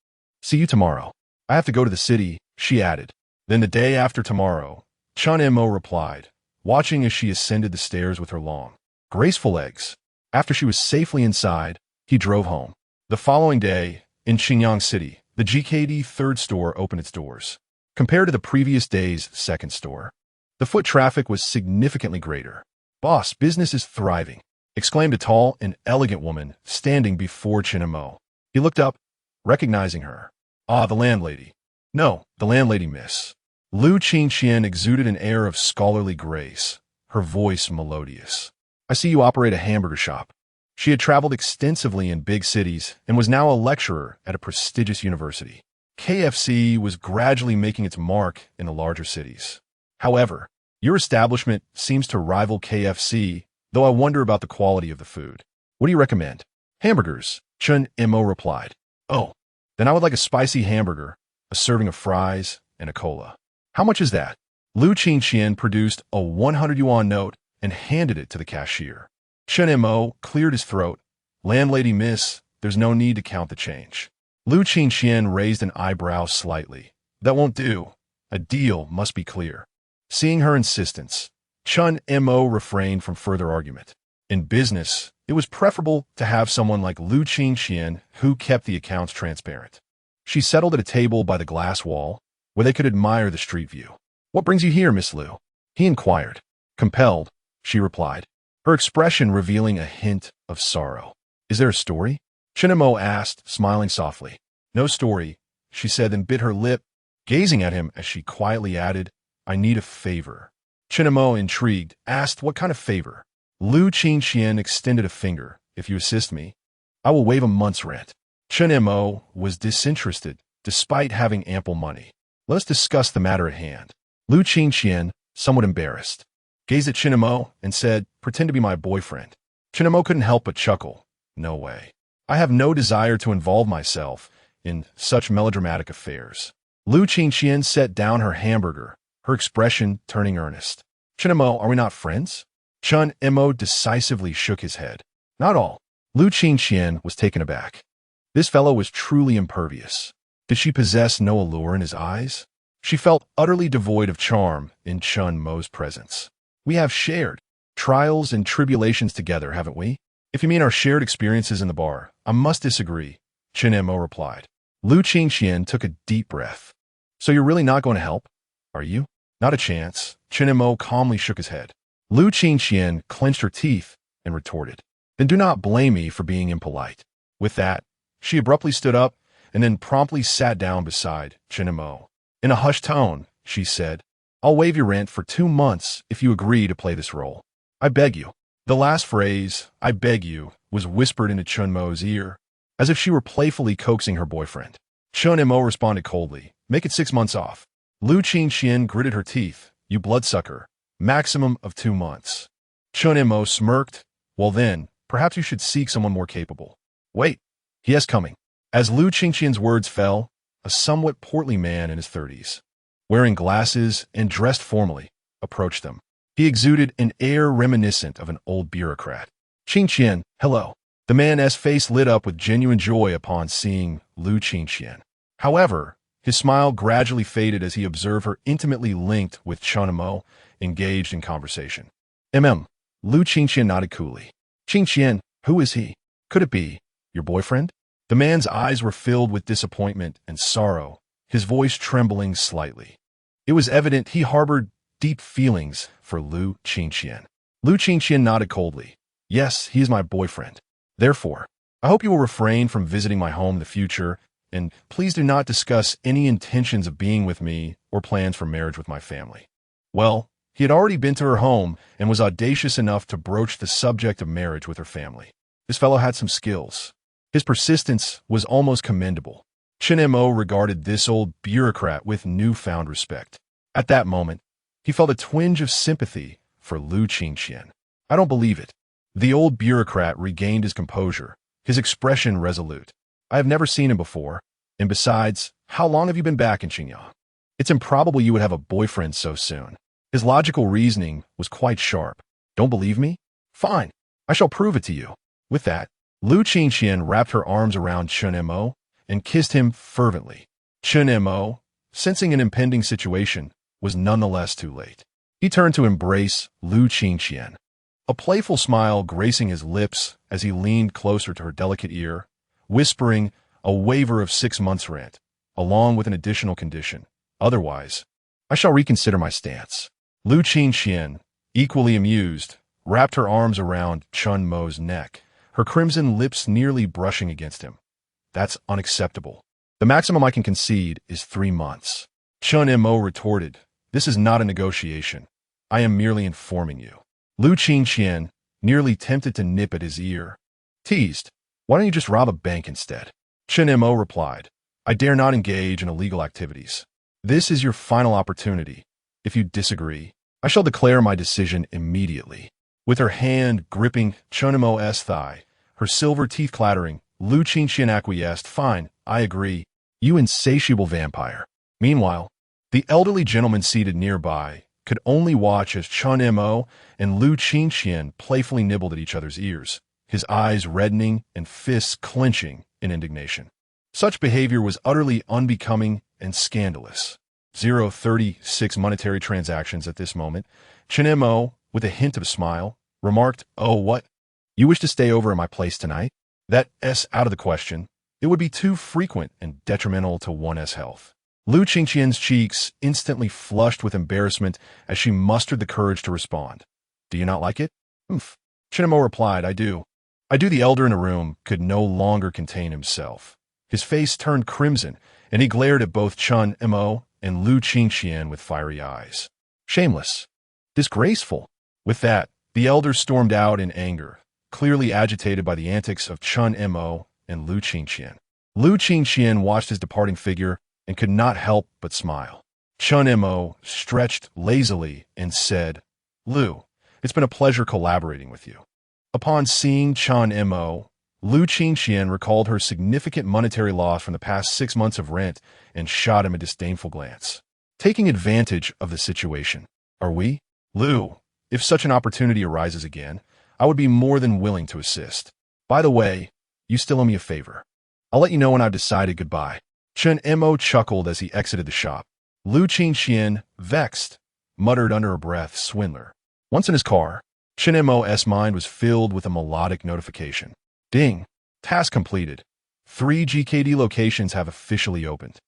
"See you tomorrow. I have to go to the city," she added. "Then the day after tomorrow," Chen Mo replied, watching as she ascended the stairs with her long, graceful legs. After she was safely inside, he drove home. The following day, in Xinjiang City, the GKD third store opened its doors. Compared to the previous day's second store, the foot traffic was significantly greater. "Boss, business is thriving," exclaimed a tall and elegant woman standing before Chen Mo. He looked up, recognizing her. "Ah, the landlady." "No, the landlady, miss." Lu Qingxian exuded an air of scholarly grace, her voice melodious. "I see you operate a hamburger shop." She had traveled extensively in big cities and was now a lecturer at a prestigious university. KFC was gradually making its mark in the larger cities. "However, your establishment seems to rival KFC, though I wonder about the quality of the food. What do you recommend?" "Hamburgers," Chen Mo replied. "Oh, then I would like a spicy hamburger, a serving of fries, and a cola." "How much is that?" Lu Qingxian produced a 100 yuan note and handed it to the cashier. Chen Mo cleared his throat. "Landlady, miss, there's no need to count the change." Lu Qingxian raised an eyebrow slightly. "That won't do. A deal must be clear." Seeing her insistence, Chen Mo refrained from further argument. In business, it was preferable to have someone like Lu Qingxian who kept the accounts transparent. She settled at a table by the glass wall, where they could admire the street view. "What brings you here, Miss Lu?" he inquired. "Compelled," she replied, her expression revealing a hint of sorrow. "Is there a story?" Chen Mo asked, smiling softly. "No story," she said, then bit her lip, gazing at him as she quietly added, "I need a favor." Chen Mo, intrigued, asked what kind of favor. Lu Qingxian extended a finger. If you assist me, I will waive a month's rent. Chen Mo was disinterested, despite having ample money. Let us discuss the matter at hand. Lu Qingxian, somewhat embarrassed, gazed at Chen Mo and said, pretend to be my boyfriend. Chen Mo couldn't help but chuckle. No way. I have no desire to involve myself in such melodramatic affairs. Lu Qingxian set down her hamburger, her expression turning earnest. Chen Mo, are we not friends? Chen Mo decisively shook his head. Not all. Lu Qingxian was taken aback. This fellow was truly impervious. Did she possess no allure in his eyes? She felt utterly devoid of charm in Chen Mo's presence. We have shared trials and tribulations together, haven't we? If you mean our shared experiences in the bar, I must disagree, Chen Mo replied. Lu Qingxian took a deep breath. So you're really not going to help? Are you? Not a chance. Chen Mo calmly shook his head. Lu Qingxian clenched her teeth and retorted. Then do not blame me for being impolite. With that, she abruptly stood up and then promptly sat down beside Chen Mo. In a hushed tone, she said, I'll waive your rent for 2 months if you agree to play this role. I beg you. The last phrase, I beg you, was whispered into Chen Mo's ear, as if she were playfully coaxing her boyfriend. Chen Mo responded coldly, make it 6 months off. Lu Qingxian gritted her teeth, you bloodsucker, maximum of 2 months. Chen Mo smirked, well then, perhaps you should seek someone more capable. Wait, he is coming. As Lu Qingxian's words fell, a somewhat portly man in his 30s, wearing glasses and dressed formally, approached them. He exuded an air reminiscent of an old bureaucrat. Qingxian, hello. The man's face lit up with genuine joy upon seeing Lu Qingxian. However, his smile gradually faded as he observed her intimately linked with Chen Mo, engaged in conversation. Lu Qingxian nodded coolly. Qingxian, who is he? Could it be your boyfriend? The man's eyes were filled with disappointment and sorrow, his voice trembling slightly. It was evident he harbored deep feelings for Lu Qingxian. Lu Qingxian nodded coldly. Yes, he is my boyfriend. Therefore, I hope you will refrain from visiting my home in the future, and please do not discuss any intentions of being with me or plans for marriage with my family. Well, he had already been to her home and was audacious enough to broach the subject of marriage with her family. This fellow had some skills. His persistence was almost commendable. Chen Mo regarded this old bureaucrat with newfound respect. At that moment, he felt a twinge of sympathy for Lu Qingxian. I don't believe it. The old bureaucrat regained his composure, his expression resolute. I have never seen him before, and besides, how long have you been back in Xinjiang? It's improbable you would have a boyfriend so soon. His logical reasoning was quite sharp. Don't believe me? Fine, I shall prove it to you. With that, Lu Qingxian wrapped her arms around Chen Mo and kissed him fervently. Chen Mo, sensing an impending situation, was nonetheless too late. He turned to embrace Lu Qingxian, a playful smile gracing his lips as he leaned closer to her delicate ear, whispering a waiver of 6 months' rent, along with an additional condition. Otherwise, I shall reconsider my stance. Lu Qingxian, equally amused, wrapped her arms around Chen Mo's neck, her crimson lips nearly brushing against him. That's unacceptable. The maximum I can concede is 3 months. Chen Mo retorted, this is not a negotiation. I am merely informing you. Lu Qingxian, nearly tempted to nip at his ear, teased, why don't you just rob a bank instead? Chen Mo replied, I dare not engage in illegal activities. This is your final opportunity. If you disagree, I shall declare my decision immediately. With her hand gripping Chen Mo's thigh, her silver teeth clattering, Lu Qingxian acquiesced. Fine, I agree. You insatiable vampire. Meanwhile, the elderly gentleman seated nearby could only watch as Chen Mo and Lu Qingxian playfully nibbled at each other's ears, his eyes reddening and fists clenching in indignation. Such behavior was utterly unbecoming and scandalous. 036 monetary transactions at this moment. Chen Mo, with a hint of a smile, remarked, oh, what? You wish to stay over at my place tonight? That's out of the question. It would be too frequent and detrimental to one's health. Lu Qingxian's cheeks instantly flushed with embarrassment as she mustered the courage to respond. Do you not like it? Humph. Chen Mo replied, I do. The elder in the room could no longer contain himself. His face turned crimson, and he glared at both Chen Mo and Lu Qingxian with fiery eyes. Shameless. Disgraceful. With that, The elders stormed out in anger, clearly agitated by the antics of Chun Mo and Lu Qingqian. Lu Qingqian watched his departing figure and could not help but smile. Chun Mo stretched lazily and said, "Lu, it's been a pleasure collaborating with you." Upon seeing Chun Mo, Lu Qingqian recalled her significant monetary loss from the past 6 months of rent and shot him a disdainful glance. Taking advantage of the situation, "Are we? Lu, if such an opportunity arises again, I would be more than willing to assist. By the way, you still owe me a favor. I'll let you know when I've decided. Goodbye." Chun Mo chuckled as he exited the shop. Lu Qingqian, vexed, muttered under her breath, "Swindler." Once in his car, Chun Mo's mind was filled with a melodic notification. Ding! Task completed. 3 GKD locations have officially opened.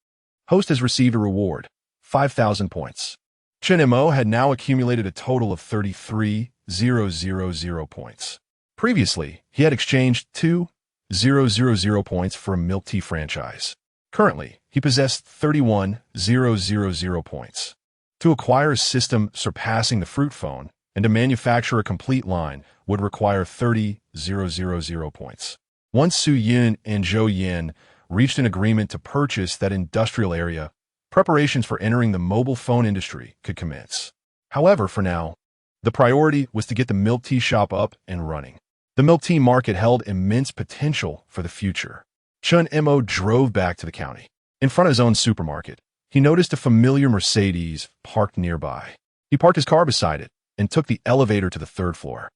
Host has received a reward, 5,000 points. Chun Mo had now accumulated a total of 33,000 points. Previously, he had exchanged 2,000 points for a milk tea franchise. Currently, he possessed 31,000 points. To acquire a system surpassing the fruit phone and to manufacture a complete line would require 30,000 points. Once Su Yin and Zhou Yin reached an agreement to purchase that industrial area, preparations for entering the mobile phone industry could commence. However, for now, the priority was to get the milk tea shop up and running. The milk tea market held immense potential for the future. Chun Mo drove back to the county. In front of his own supermarket, he noticed a familiar Mercedes parked nearby. He parked his car beside it and took the elevator to the 3rd floor.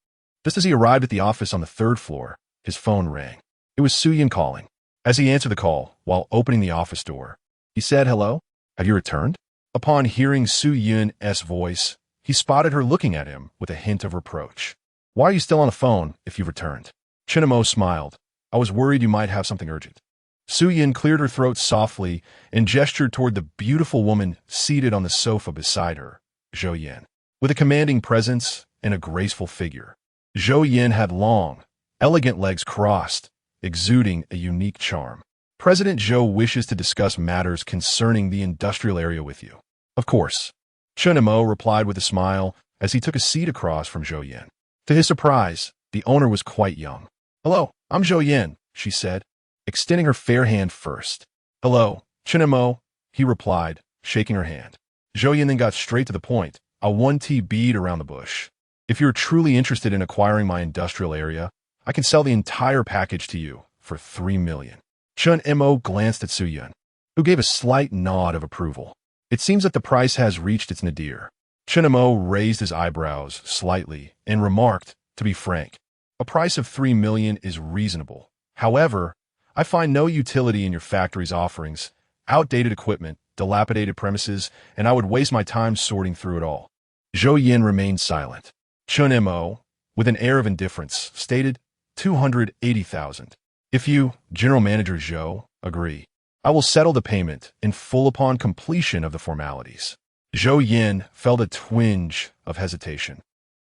Just as he arrived at the office on the 3rd floor, his phone rang. It was Su Yin calling. As he answered the call, while opening the office door, he said, "Hello? Have you returned?" Upon hearing Su Yin's voice, he spotted her looking at him with a hint of reproach. "Why are you still on the phone if you've returned?" Chun Mo smiled. "I was worried you might have something urgent." Su Yin cleared her throat softly and gestured toward the beautiful woman seated on the sofa beside her, Zhou Yin. With a commanding presence and a graceful figure, Zhou Yin had long, elegant legs crossed, exuding a unique charm. "President Zhou wishes to discuss matters concerning the industrial area with you." "Of course," Chun Mo replied with a smile as he took a seat across from Zhou Yin. To his surprise, the owner was quite young. "Hello, I'm Zhou Yin," she said, extending her fair hand first. "Hello, Chun Mo," he replied, shaking her hand. Zhou Yin then got straight to the point, a 1T bead around the bush. "If you're truly interested in acquiring my industrial area, I can sell the entire package to you for 3 million. Chun Mo glanced at Su Yin, who gave a slight nod of approval. "It seems that the price has reached its nadir." Chun Mo raised his eyebrows slightly and remarked, "To be frank, a price of 3 million is reasonable. However, I find no utility in your factory's offerings, outdated equipment, dilapidated premises, and I would waste my time sorting through it all." Zhou Yin remained silent. Chun Mo, with an air of indifference, stated, 280,000. "If you, General Manager Zhou, agree, I will settle the payment in full upon completion of the formalities." Zhou Yin felt a twinge of hesitation.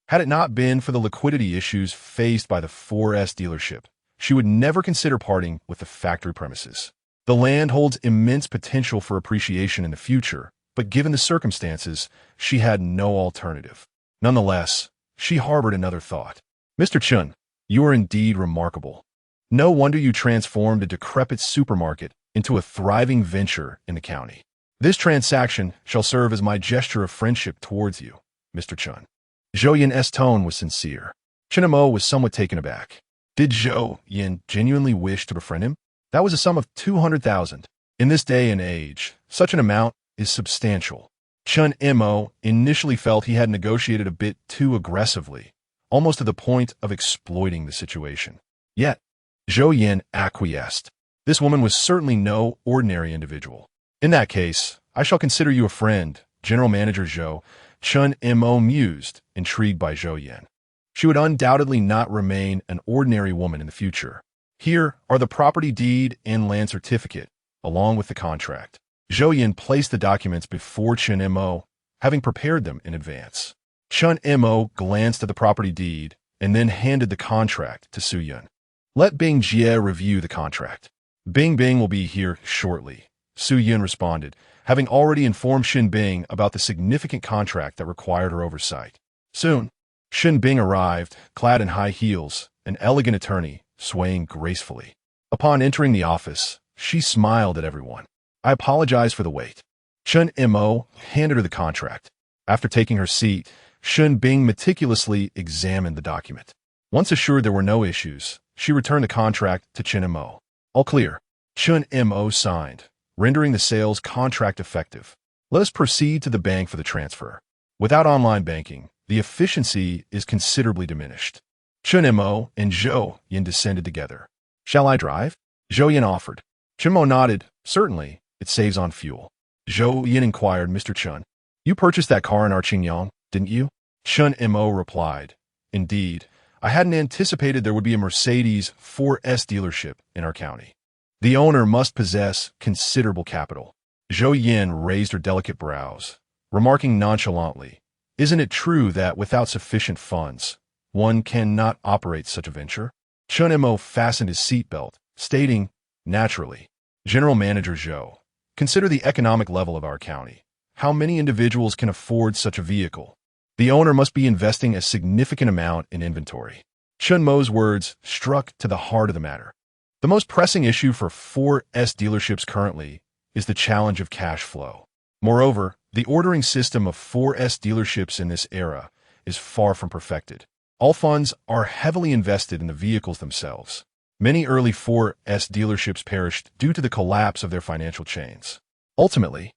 Had it not been for the liquidity issues faced by the 4S dealership, she would never consider parting with the factory premises. The land holds immense potential for appreciation in the future, but given the circumstances, she had no alternative. Nonetheless, she harbored another thought. "Mr. Chun, you are indeed remarkable. No wonder you transformed a decrepit supermarket into a thriving venture in the county. This transaction shall serve as my gesture of friendship towards you, Mr. Chun." Zhou Yin's tone was sincere. Chun Mo was somewhat taken aback. Did Zhou Yin genuinely wish to befriend him? That was a sum of 200,000. In this day and age, such an amount is substantial. Chun Mo initially felt he had negotiated a bit too aggressively, almost to the point of exploiting the situation. Yet, Zhou Yin acquiesced. This woman was certainly no ordinary individual. "In that case, I shall consider you a friend, General Manager Zhou," Chun Mo mused, intrigued by Zhou Yin. She would undoubtedly not remain an ordinary woman in the future. "Here are the property deed and land certificate, along with the contract." Zhou Yin placed the documents before Chun Mo, having prepared them in advance. Chun Mo glanced at the property deed and then handed the contract to Su Yin. "Let Bing Jie review the contract." "Bing Bing will be here shortly," Su Yin responded, having already informed Shin Bing about the significant contract that required her oversight. "Soon." Shen Bing arrived, clad in high heels, an elegant attorney, swaying gracefully. Upon entering the office, she smiled at everyone. I apologize for the wait. Chen Mo handed her the contract. After taking her seat, Shen Bing meticulously examined the document. Once assured there were no issues, she returned the contract to Chen Mo. All clear. Chen Mo signed, rendering the sales contract effective. Let us proceed to the bank for the transfer. Without online banking, the efficiency is considerably diminished. Chen Mo and Zhou Yin descended together. Shall I drive? Zhou Yin offered. Chen Mo nodded. Certainly, it saves on fuel. Zhou Yin inquired, Mr. Chen, you purchased that car in our Qingyang, didn't you? Chen Mo replied. Indeed, I hadn't anticipated there would be a Mercedes 4S dealership in our county. The owner must possess considerable capital. Zhou Yin raised her delicate brows, remarking nonchalantly, isn't it true that without sufficient funds, one cannot operate such a venture? Chen Mo fastened his seatbelt, stating, naturally, General Manager Zhou, consider the economic level of our county. How many individuals can afford such a vehicle? The owner must be investing a significant amount in inventory. Chen Mo's words struck to the heart of the matter. The most pressing issue for 4S dealerships currently is the challenge of cash flow. Moreover, the ordering system of 4S dealerships in this era is far from perfected. All funds are heavily invested in the vehicles themselves. Many early 4S dealerships perished due to the collapse of their financial chains. Ultimately,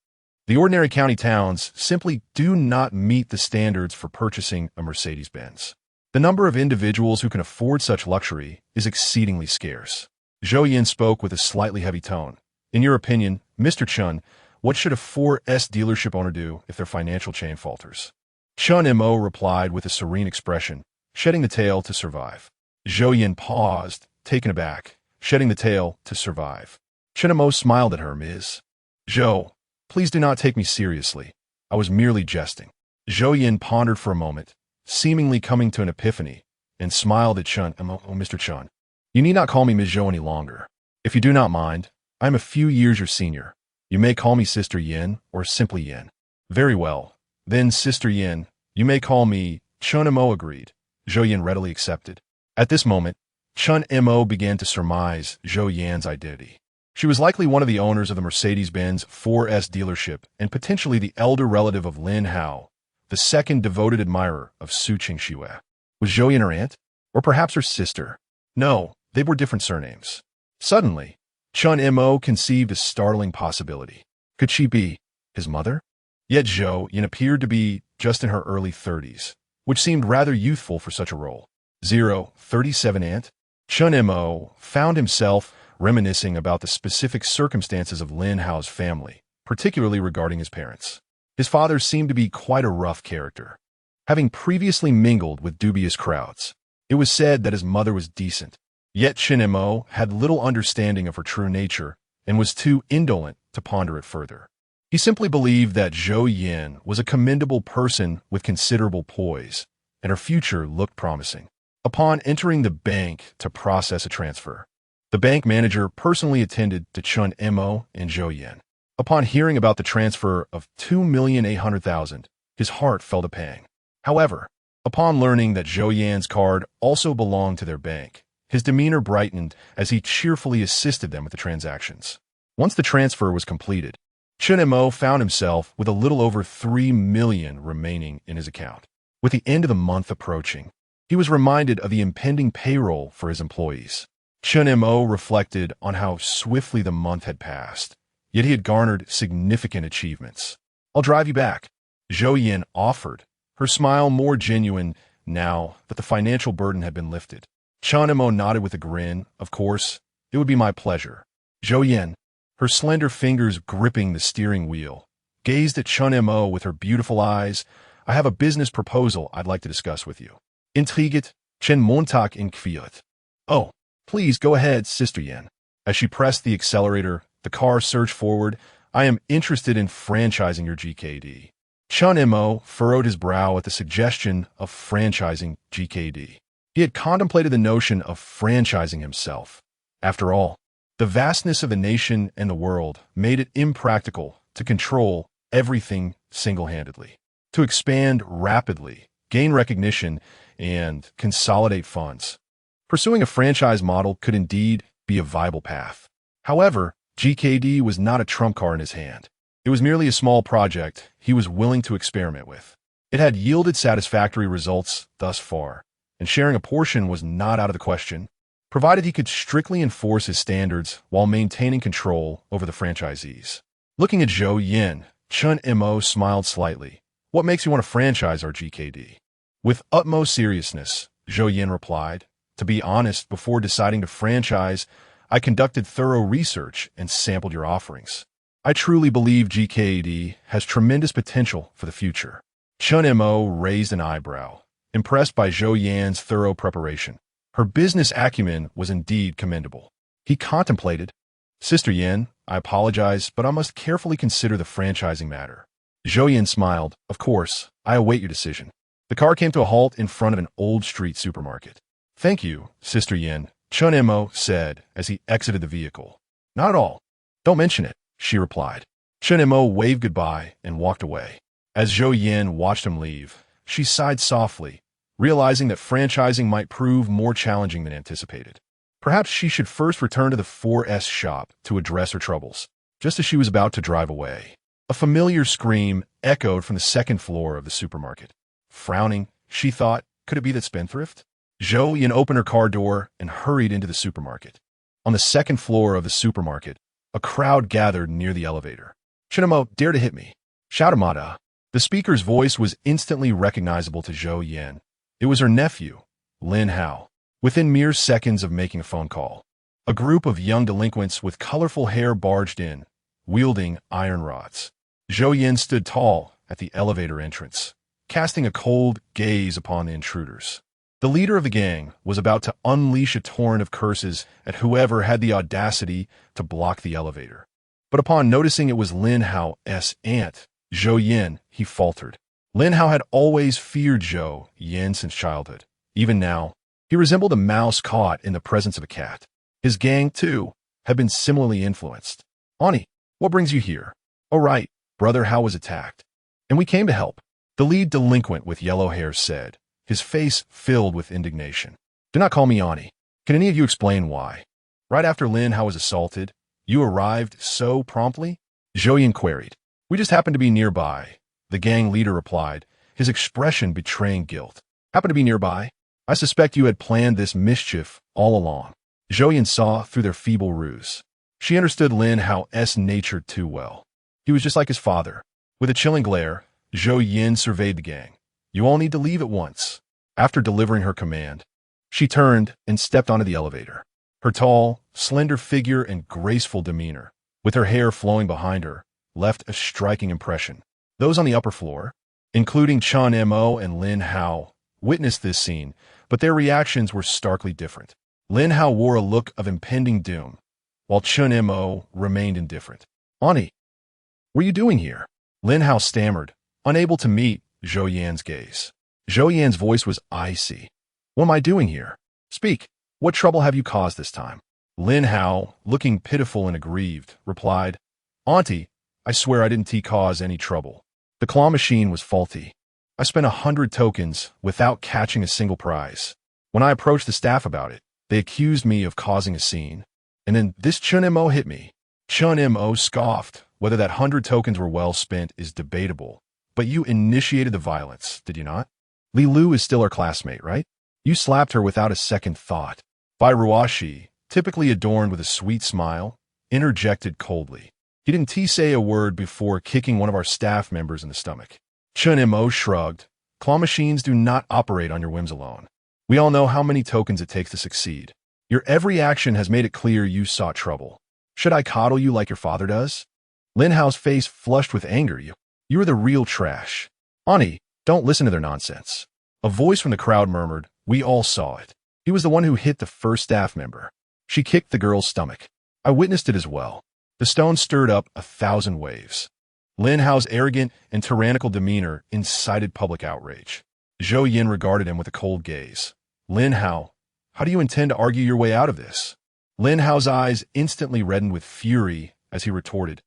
the ordinary county towns simply do not meet the standards for purchasing a Mercedes-Benz. The number of individuals who can afford such luxury is exceedingly scarce. Zhou Yin spoke with a slightly heavy tone. In your opinion, Mr. Chen, what should a 4S dealership owner do if their financial chain falters? Chen Mo replied with a serene expression, shedding the tail to survive. Zhou Yin paused, taken aback, shedding the tail to survive. Chen Mo smiled at her, Ms. Zhou, please do not take me seriously. I was merely jesting. Zhou Yin pondered for a moment, seemingly coming to an epiphany, and smiled at Chen Mo. Oh, Mr. Chen, you need not call me Ms. Zhou any longer. If you do not mind, I am a few years your senior. You may call me Sister Yin or simply Yin. Very well. Then, Sister Yin, you may call me Chen Mo. Agreed. Zhou Yin readily accepted. At this moment, Chen Mo began to surmise Zhou Yan's identity. She was likely one of the owners of the Mercedes-Benz 4S dealership and potentially the elder relative of Lin Hao, the second devoted admirer of Su Qingxue. Was Zhou Yin her aunt? Or perhaps her sister? No, they were different surnames. Suddenly, Chen Mo conceived a startling possibility. Could she be his mother? Yet Zhou Yin appeared to be just in her early 30s, which seemed rather youthful for such a role. 37 aunt? Chen Mo found himself reminiscing about the specific circumstances of Lin Hao's family, particularly regarding his parents. His father seemed to be quite a rough character. Having previously mingled with dubious crowds, it was said that his mother was decent. Yet Chen Mo had little understanding of her true nature and was too indolent to ponder it further. He simply believed that Zhou Yin was a commendable person with considerable poise, and her future looked promising. Upon entering the bank to process a transfer, the bank manager personally attended to Chen Mo and Zhou Yin. Upon hearing about the transfer of 2,800,000, his heart felt a pang. However, upon learning that Zhou Yan's card also belonged to their bank, his demeanor brightened as he cheerfully assisted them with the transactions. Once the transfer was completed, Chen Mo found himself with a little over 3 million remaining in his account. With the end of the month approaching, he was reminded of the impending payroll for his employees. Chen Mo reflected on how swiftly the month had passed, yet he had garnered significant achievements. I'll drive you back, Zhou Yin offered, her smile more genuine now that the financial burden had been lifted. Chen Mo nodded with a grin. Of course, it would be my pleasure. Zhou Yin, her slender fingers gripping the steering wheel, gazed at Chen Mo with her beautiful eyes. I have a business proposal I'd like to discuss with you. Intrigued, Chen Montag inquired. Oh, please go ahead, Sister Yin. As she pressed the accelerator, the car surged forward. I am interested in franchising your GKD. Chen Mo furrowed his brow at the suggestion of franchising GKD. He had contemplated the notion of franchising himself. After all, the vastness of the nation and the world made it impractical to control everything single-handedly. To expand rapidly gain recognition, and consolidate funds. Pursuing a franchise model could indeed be a viable path. However, GKD was not a trump card in his hand. It was merely a small project he was willing to experiment with. It had yielded satisfactory results thus far, and sharing a portion was not out of the question, provided he could strictly enforce his standards while maintaining control over the franchisees. Looking at Zhou Yin, Chun Mo smiled slightly. What makes you want to franchise our GKD? With utmost seriousness, Zhou Yin replied. To be honest, before deciding to franchise, I conducted thorough research and sampled your offerings. I truly believe GKD has tremendous potential for the future. Chun Mo raised an eyebrow, impressed by Zhou Yan's thorough preparation. Her business acumen was indeed commendable. He contemplated, Sister Yin, I apologize, but I must carefully consider the franchising matter. Zhou Yin smiled. Of course, I await your decision. The car came to a halt in front of an old street supermarket. Thank you, Sister Yin, Chun Mo said as he exited the vehicle. Not at all. Don't mention it, she replied. Chun Mo waved goodbye and walked away. As Zhou Yin watched him leave, she sighed softly, realizing that franchising might prove more challenging than anticipated. Perhaps she should first return to the 4S shop to address her troubles. Just as she was about to drive away, a familiar scream echoed from the second floor of the supermarket. Frowning, she thought, could it be that spendthrift? Zhou Yin opened her car door and hurried into the supermarket. On the second floor of the supermarket, a crowd gathered near the elevator. Chun-mo, dare to hit me. Shoutamada. The speaker's voice was instantly recognizable to Zhou Yin. It was her nephew, Lin Hao. Within mere seconds of making a phone call, a group of young delinquents with colorful hair barged in, wielding iron rods. Zhou Yin stood tall at the elevator entrance, casting a cold gaze upon the intruders. The leader of the gang was about to unleash a torrent of curses at whoever had the audacity to block the elevator. But upon noticing it was Lin Hao's aunt, Zhou Yin, he faltered. Lin Hao had always feared Zhou Yin since childhood. Even now, he resembled a mouse caught in the presence of a cat. His gang, too, had been similarly influenced. Ani, what brings you here? Oh right, Brother Hao was attacked, and we came to help. The lead delinquent with yellow hair said, his face filled with indignation. Do not call me Ani. Can any of you explain why? Right after Lin Hao was assaulted, you arrived so promptly? Zhou Yin queried. We just happened to be nearby, the gang leader replied, his expression betraying guilt. Happened to be nearby? I suspect you had planned this mischief all along. Zhou Yin saw through their feeble ruse. She understood Lin Hao's nature too well. He was just like his father. With a chilling glare, Zhou Yin surveyed the gang. You all need to leave at once. After delivering her command, she turned and stepped onto the elevator. Her tall, slender figure and graceful demeanor, with her hair flowing behind her, left a striking impression. Those on the upper floor, including Chun Mo and Lin Hao, witnessed this scene, but their reactions were starkly different. Lin Hao wore a look of impending doom, while Chun Mo remained indifferent. Ani, what are you doing here? Lin Hao stammered, unable to meet Zhou Yan's gaze. Zhou Yan's voice was icy. What am I doing here? Speak. What trouble have you caused this time? Lin Hao, looking pitiful and aggrieved, replied, Auntie, I swear I didn't cause any trouble. The claw machine was faulty. I spent 100 tokens without catching a single prize. When I approached the staff about it, they accused me of causing a scene. And then this Chun Mo hit me. Chun Mo scoffed. Whether that 100 tokens were well spent is debatable. But you initiated the violence, did you not? Li Lu is still our classmate, right? You slapped her without a second thought. Bai Ruashi, typically adorned with a sweet smile, interjected coldly. He didn't say a word before kicking one of our staff members in the stomach. Chun Mo shrugged. Claw machines do not operate on your whims alone. We all know how many tokens it takes to succeed. Your every action has made it clear you sought trouble. Should I coddle you like your father does? Lin Hao's face flushed with anger. You are the real trash. Ani, don't listen to their nonsense. A voice from the crowd murmured, we all saw it. He was the one who hit the first staff member. She kicked the girl's stomach. I witnessed it as well. The stone stirred up 1,000 waves. Lin Hao's arrogant and tyrannical demeanor incited public outrage. Zhou Yin regarded him with a cold gaze. Lin Hao, how do you intend to argue your way out of this? Lin Hao's eyes instantly reddened with fury as he retorted,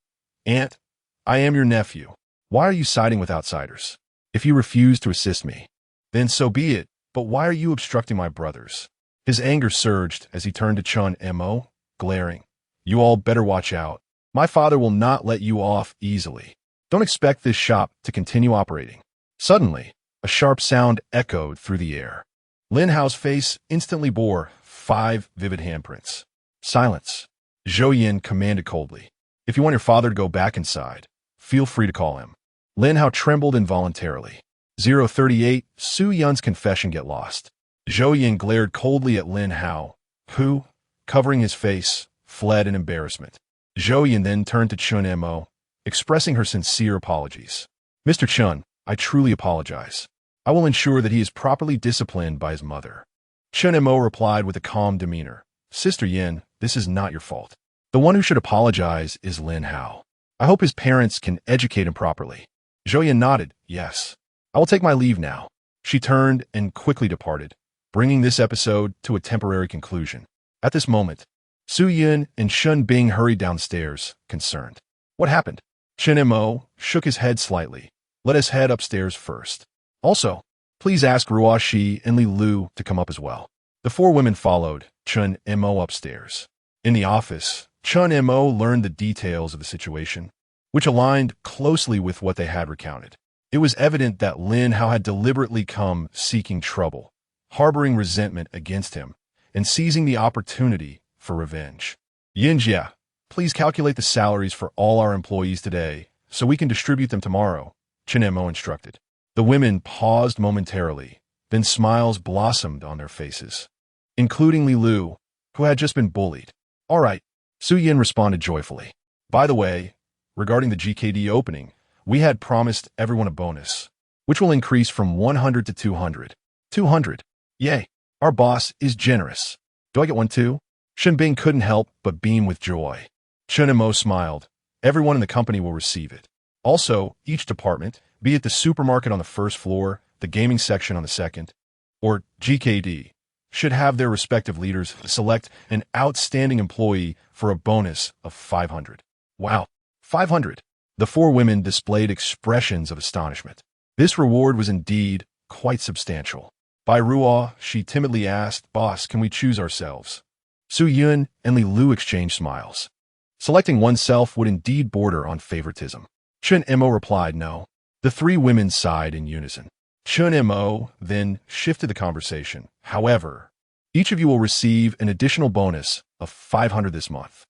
Aunt, I am your nephew. Why are you siding with outsiders? If you refuse to assist me, Then so be it, but why are you obstructing my brothers? His anger surged as he turned to Chun Mo, glaring. You all better watch out. My father will not let you off easily. Don't expect this shop to continue operating. Suddenly, a sharp sound echoed through the air. Lin Hao's face instantly bore 5 vivid handprints. Silence. Zhou Yin commanded coldly. If you want your father to go back inside, feel free to call him. Lin Hao trembled involuntarily. 038, Su Yun's confession get lost. Zhou Yin glared coldly at Lin Hao, who, covering his face, fled in embarrassment. Zhou Yin then turned to Chun Mo, expressing her sincere apologies. Mr. Chun, I truly apologize. I will ensure that he is properly disciplined by his mother. Chun Mo replied with a calm demeanor. Sister Yin, this is not your fault. The one who should apologize is Lin Hao. I hope his parents can educate him properly. Zhou Yin nodded, yes. I will take my leave now. She turned and quickly departed, bringing this episode to a temporary conclusion. At this moment, Su Yun and Shun Bing hurried downstairs, concerned. What happened? Chun Mo shook his head slightly. Let us head upstairs first. Also, please ask Ruo Shi and Li Lu to come up as well. The 4 women followed Chun Mo upstairs. In the office, Chun Mo learned the details of the situation, which aligned closely with what they had recounted. It was evident that Lin Hao had deliberately come seeking trouble, harboring resentment against him, and seizing the opportunity for revenge. Yinjia, please calculate the salaries for all our employees today so we can distribute them tomorrow, Chun Mo instructed. The women paused momentarily, then smiles blossomed on their faces, including Li Lu, who had just been bullied. All right, Su Yin responded joyfully. By the way, regarding the GKD opening, we had promised everyone a bonus, which will increase from 100 to 200. 200. Yay, our boss is generous. Do I get one too? Shen Bing couldn't help but beam with joy. Chun Mo smiled. Everyone in the company will receive it. Also, each department, be it the supermarket on the first floor, the gaming section on the second, or GKD, should have their respective leaders select an outstanding employee for a bonus of 500. Wow, 500. The 4 women displayed expressions of astonishment. This reward was indeed quite substantial. By Ruo, she timidly asked, Boss, can we choose ourselves? Su Yun and Li Lu exchanged smiles. Selecting oneself would indeed border on favoritism. Chun Mo replied no. The 3 women sighed in unison. Chun Mo then shifted the conversation. However, each of you will receive an additional bonus of 500 this month.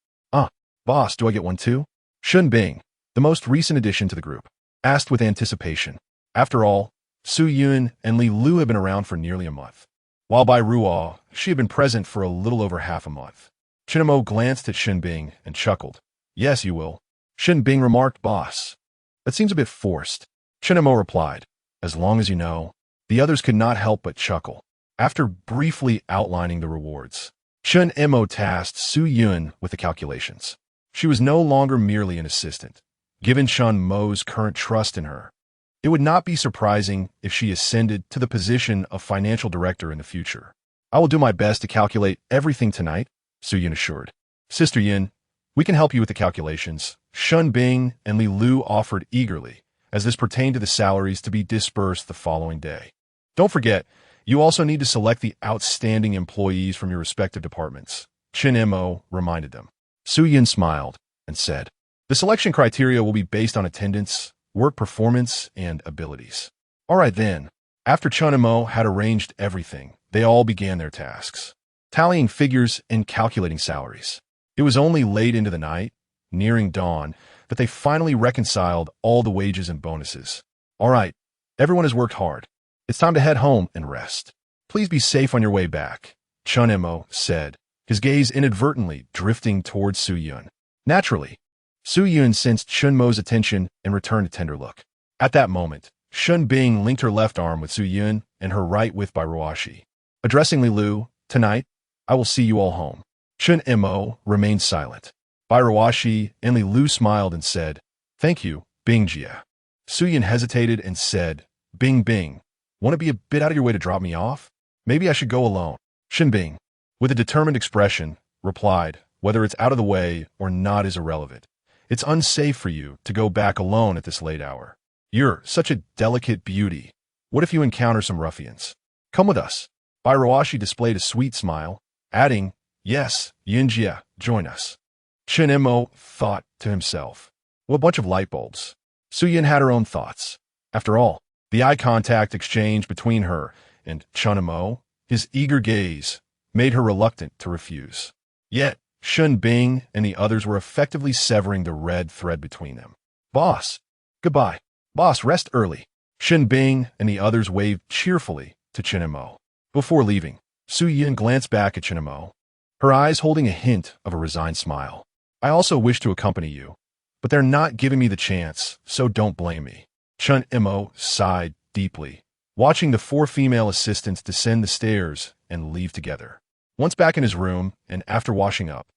Boss, do I get one too? Shun Bing, the most recent addition to the group, asked with anticipation. After all, Su Yun and Li Lu have been around for nearly a month, while by Ruo, she had been present for a little over half a month. Chun Mo glanced at Shun Bing and chuckled. Yes, you will. Shun Bing remarked, Boss. That seems a bit forced. Chun Mo replied, As long as you know. The others could not help but chuckle. After briefly outlining the rewards, Chun Mo tasked Su Yun with the calculations. She was no longer merely an assistant. Given Chun Mo's current trust in her, it would not be surprising if she ascended to the position of financial director in the future. I will do my best to calculate everything tonight, Su Yun assured. Sister Yin, we can help you with the calculations. Shun Bing and Li Lu offered eagerly, as this pertained to the salaries to be disbursed the following day. Don't forget, you also need to select the outstanding employees from your respective departments, Chun Mo reminded them. Su Yin smiled and said, The selection criteria will be based on attendance, work performance, and abilities. All right then. After Chun Mo had arranged everything, they all began their tasks, tallying figures and calculating salaries. It was only late into the night, nearing dawn, that they finally reconciled all the wages and bonuses. All right, everyone has worked hard. It's time to head home and rest. Please be safe on your way back, Chun Mo said, his gaze inadvertently drifting towards Su Yun. Naturally, Su Yun sensed Chun Mo's attention and returned a tender look. At that moment, Shun Bing linked her left arm with Su Yun and her right with by Ruoshi. Addressing Li Lu, Tonight, I will see you all home. Chun Mo remained silent. Bai Ruoshi and Li Lu smiled and said, Thank you, Bing Jia. Su Yun hesitated and said, Bing Bing, want to be a bit out of your way to drop me off? Maybe I should go alone. Shin Bing, with a determined expression, replied, Whether it's out of the way or not is irrelevant. It's unsafe for you to go back alone at this late hour. You're such a delicate beauty. What if you encounter some ruffians? Come with us. Bairawashi displayed a sweet smile, adding, yes, Yinjia, join us. Chinemo thought to himself, what a bunch of light bulbs. Suyin had her own thoughts. After all, the eye contact exchange between her and Chinemo, his eager gaze, made her reluctant to refuse. Yet, Shun Bing and the others were effectively severing the red thread between them. Boss. Goodbye. Boss, rest early. Shun Bing and the others waved cheerfully to Chinemo. Before leaving, Su Yin glanced back at Chinemo, her eyes holding a hint of a resigned smile. I also wish to accompany you, but they're not giving me the chance, so don't blame me. Chinemo sighed deeply, watching the 4 female assistants descend the stairs and leave together. Once back in his room, and after washing up,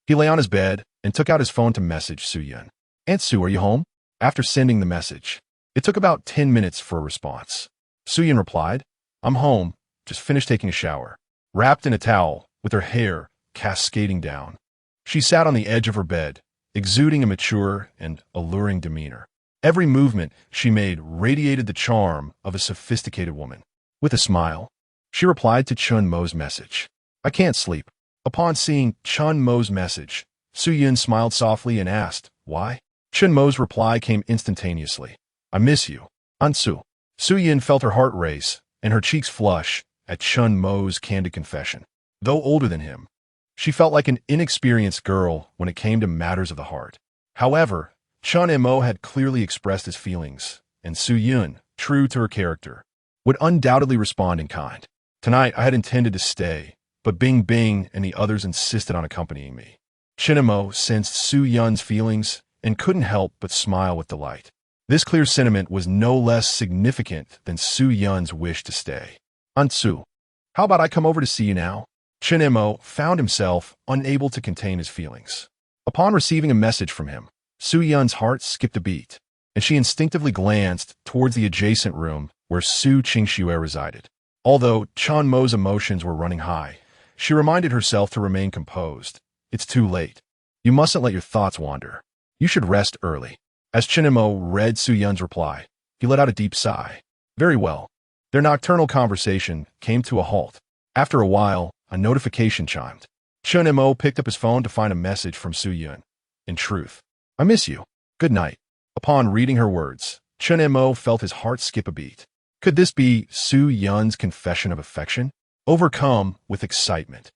he lay on his bed and took out his phone to message Su Yin. Aunt Su, are you home? After sending the message, it took about 10 minutes for a response. Su Yin replied, I'm home, just finished taking a shower. Wrapped in a towel, with her hair cascading down, she sat on the edge of her bed, exuding a mature and alluring demeanor. Every movement she made radiated the charm of a sophisticated woman. With a smile, she replied to Chun Mo's message. I can't sleep. Upon seeing Chun Mo's message, Su Yin smiled softly and asked, why? Chun Mo's reply came instantaneously. I miss you, Ansu. Su Yin felt her heart race and her cheeks flush at Chun Mo's candid confession. Though older than him, she felt like an inexperienced girl when it came to matters of the heart. However, Chun Mo had clearly expressed his feelings, and Su Yin, true to her character, would undoubtedly respond in kind. Tonight I had intended to stay, but Bing Bing and the others insisted on accompanying me. Chinemo sensed Su Yun's feelings and couldn't help but smile with delight. This clear sentiment was no less significant than Su Yun's wish to stay. Ansu, how about I come over to see you now? Chinemo found himself unable to contain his feelings. Upon receiving a message from him, Su Yun's heart skipped a beat, and she instinctively glanced towards the adjacent room where Su Qingxue resided. Although Chan Mo's emotions were running high, she reminded herself to remain composed. It's too late. You mustn't let your thoughts wander. You should rest early. As Chinemo read Su Yun's reply, he let out a deep sigh. Very well. Their nocturnal conversation came to a halt. After a while, a notification chimed. Chinemo picked up his phone to find a message from Su Yun. In truth, I miss you. Good night. Upon reading her words, Chinemo felt his heart skip a beat. Could this be Su Yun's confession of affection? Overcome with excitement,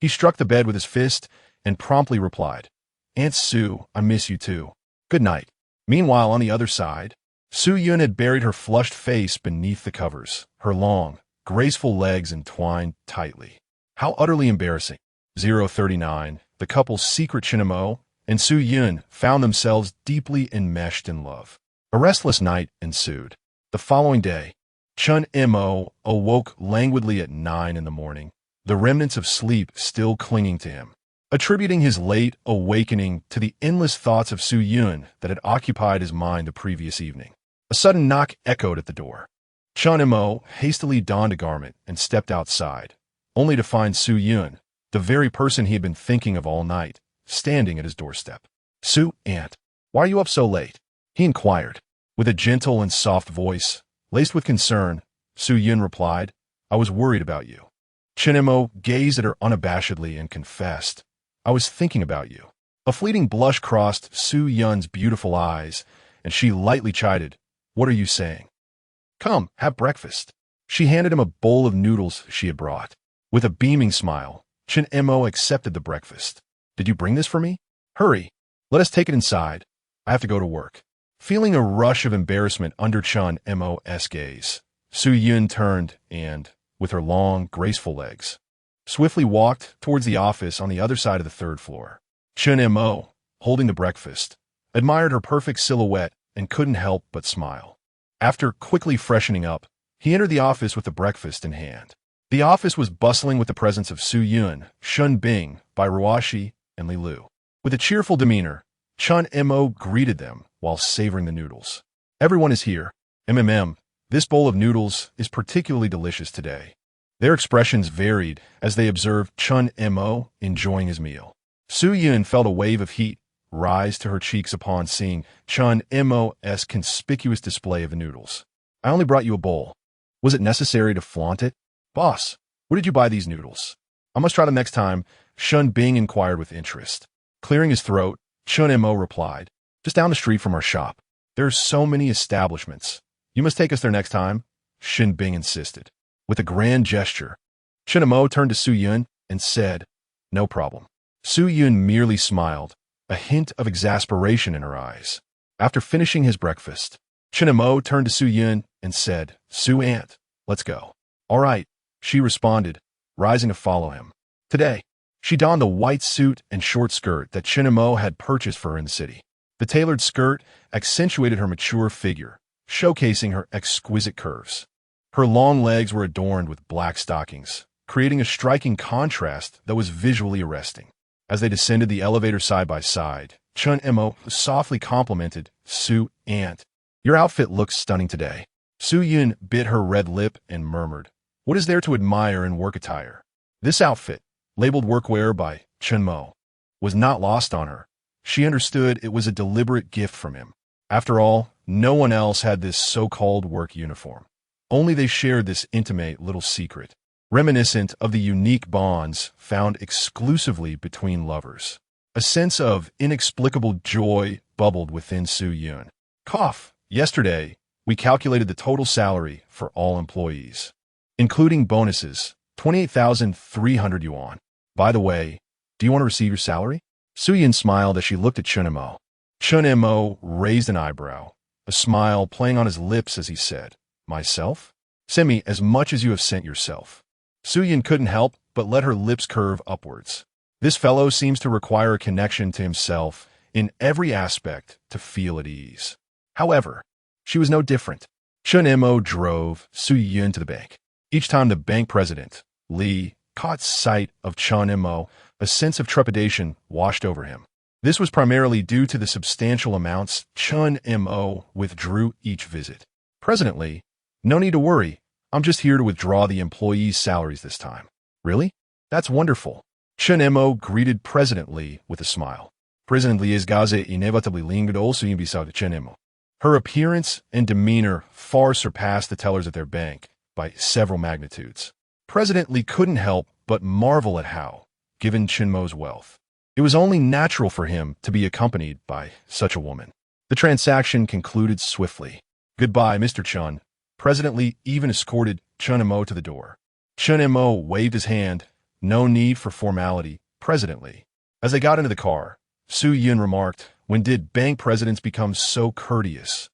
he struck the bed with his fist and promptly replied, Aunt Su, I miss you too. Good night. Meanwhile, on the other side, Su Yun had buried her flushed face beneath the covers, her long, graceful legs entwined tightly. How utterly embarrassing. 039, the couple's secret Chinemo and Su Yun found themselves deeply enmeshed in love. A restless night ensued. The following day, Chun Mo awoke languidly at 9 in the morning, the remnants of sleep still clinging to him, attributing his late awakening to the endless thoughts of Su Yun that had occupied his mind the previous evening. A sudden knock echoed at the door. Chun Mo hastily donned a garment and stepped outside, only to find Su Yun, the very person he had been thinking of all night, standing at his doorstep. Su, Aunt, why are you up so late? He inquired. With a gentle and soft voice, laced with concern, Su Yun replied, I was worried about you. Chinemo gazed at her unabashedly and confessed, I was thinking about you. A fleeting blush crossed Su Yun's beautiful eyes, and she lightly chided, What are you saying? Come, have breakfast. She handed him a bowl of noodles she had brought. With a beaming smile, Chinemo accepted the breakfast. Did you bring this for me? Hurry. Let us take it inside. I have to go to work. Feeling a rush of embarrassment under Chun Mo's gaze, Su Yun turned and, with her long, graceful legs, swiftly walked towards the office on the other side of the 3rd floor. Chun Mo, holding the breakfast, admired her perfect silhouette and couldn't help but smile. After quickly freshening up, he entered the office with the breakfast in hand. The office was bustling with the presence of Su Yun, Shun Bing, Bairuashi, and Li Lu. With a cheerful demeanor, Chun Mo greeted them while savoring the noodles. Everyone is here. This bowl of noodles is particularly delicious today. Their expressions varied as they observed Chun Mo enjoying his meal. Su Yun felt a wave of heat rise to her cheeks upon seeing Chun Mo's conspicuous display of the noodles. I only brought you a bowl. Was it necessary to flaunt it? Boss, where did you buy these noodles? I must try them next time, Shun Bing inquired with interest. Clearing his throat, Chun Mo replied, just down the street from our shop. There are so many establishments. You must take us there next time, Shin Bing insisted. With a grand gesture, Chun Mo turned to Su Yun and said, no problem. Su Yun merely smiled, a hint of exasperation in her eyes. After finishing his breakfast, Chun Mo turned to Su Yun and said, Su Aunt, let's go. All right, she responded, rising to follow him. Today, she donned the white suit and short skirt that Chun Mo had purchased for her in the city. The tailored skirt accentuated her mature figure, showcasing her exquisite curves. Her long legs were adorned with black stockings, creating a striking contrast that was visually arresting. As they descended the elevator side by side, Chun Mo softly complimented Su Aunt. Your outfit looks stunning today. Su Yun bit her red lip and murmured, what is there to admire in work attire? This outfit, labeled workwear by Chun Mo, was not lost on her. She understood it was a deliberate gift from him. After all, no one else had this so-called work uniform. Only they shared this intimate little secret, reminiscent of the unique bonds found exclusively between lovers. A sense of inexplicable joy bubbled within Su Yun. Cough. Yesterday, we calculated the total salary for all employees, including bonuses, 28,300 yuan. By the way, do you want to receive your salary? Su Yun smiled as she looked at Chun Mo. Chun Mo raised an eyebrow, a smile playing on his lips as he said, myself? Send me as much as you have sent yourself. Su Yun couldn't help but let her lips curve upwards. This fellow seems to require a connection to himself in every aspect to feel at ease. However, she was no different. Chun Mo drove Su Yun to the bank. Each time the bank president, Li, caught sight of Chun Mo, a sense of trepidation washed over him. This was primarily due to the substantial amounts Chun Mo withdrew each visit. President Li, no need to worry. I'm just here to withdraw the employees' salaries this time. Really? That's wonderful. Chun Mo greeted President Li with a smile. President Li is gaze inevitably lingered also in beside Chun Mo. Her appearance and demeanor far surpassed the tellers at their bank by several magnitudes. President Li couldn't help but marvel at how, given Chun Mo's wealth, it was only natural for him to be accompanied by such a woman. The transaction concluded swiftly. Goodbye, Mr. Chun. President Li even escorted Chun Mo to the door. Chun Mo waved his hand. No need for formality, President Li. As they got into the car, Su Yun remarked, when did bank presidents become so courteous?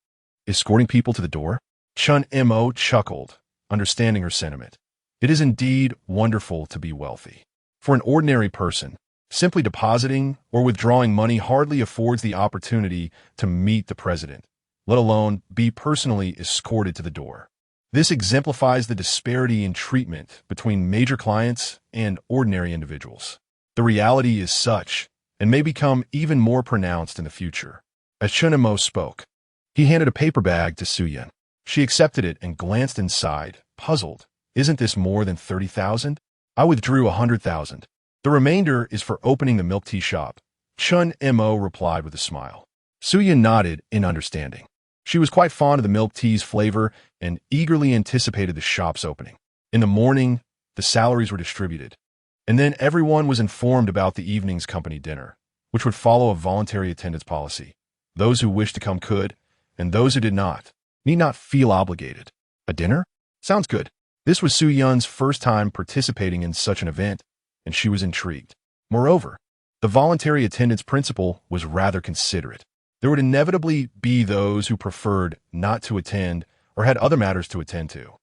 Escorting people to the door? Chun Mo chuckled, understanding her sentiment. It is indeed wonderful to be wealthy. For an ordinary person, simply depositing or withdrawing money hardly affords the opportunity to meet the president, let alone be personally escorted to the door. This exemplifies the disparity in treatment between major clients and ordinary individuals. The reality is such, and may become even more pronounced in the future. As Chun Mo spoke, he handed a paper bag to Su Yun. She accepted it and glanced inside, puzzled. Isn't this more than 30,000? I withdrew 100,000. The remainder is for opening the milk tea shop. Chun Mo replied with a smile. Su Yun nodded in understanding. She was quite fond of the milk tea's flavor and eagerly anticipated the shop's opening. In the morning, the salaries were distributed, and then everyone was informed about the evening's company dinner, which would follow a voluntary attendance policy. Those who wished to come could, and those who did not need not feel obligated. A dinner? Sounds good. This was Su Yun's first time participating in such an event, and she was intrigued. Moreover, the voluntary attendance principle was rather considerate. There would inevitably be those who preferred not to attend or had other matters to attend to.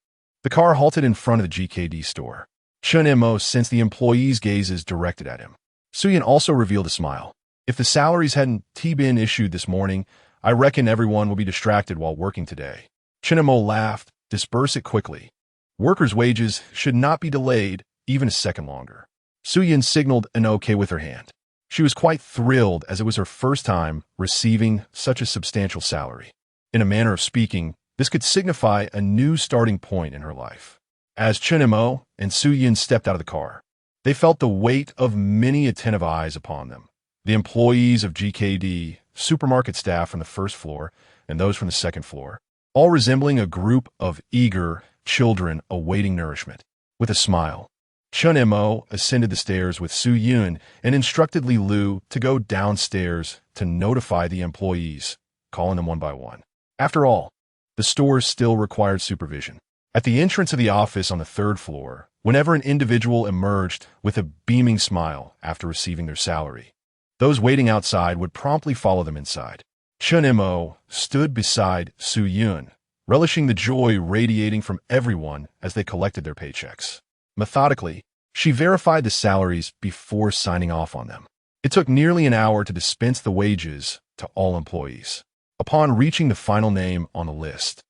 The car halted in front of the GKD store. Chun Mo sensed the employees' gazes directed at him. Su Yun also revealed a smile. If the salaries hadn't been issued this morning, I reckon everyone will be distracted while working today. Chun Mo laughed. Disperse it quickly. Workers' wages should not be delayed even a second longer. Su Yun signaled an okay with her hand. She was quite thrilled as it was her first time receiving such a substantial salary. In a manner of speaking, this could signify a new starting point in her life. As Chun Mo and Su Yun stepped out of the car, they felt the weight of many attentive eyes upon them. The employees of GKD, supermarket staff from the first floor, and those from the second floor, all resembling a group of eager, children awaiting nourishment. With a smile, Chun Mo ascended the stairs with Su Yun and instructed Li Lu to go downstairs to notify the employees, calling them one by one. After all, the store still required supervision. At the entrance of the office on the third floor, whenever an individual emerged with a beaming smile after receiving their salary, those waiting outside would promptly follow them inside. Chun Mo stood beside Su Yun, relishing the joy radiating from everyone as they collected their paychecks. Methodically, she verified the salaries before signing off on them. It took nearly an hour to dispense the wages to all employees. Upon reaching the final name on the list,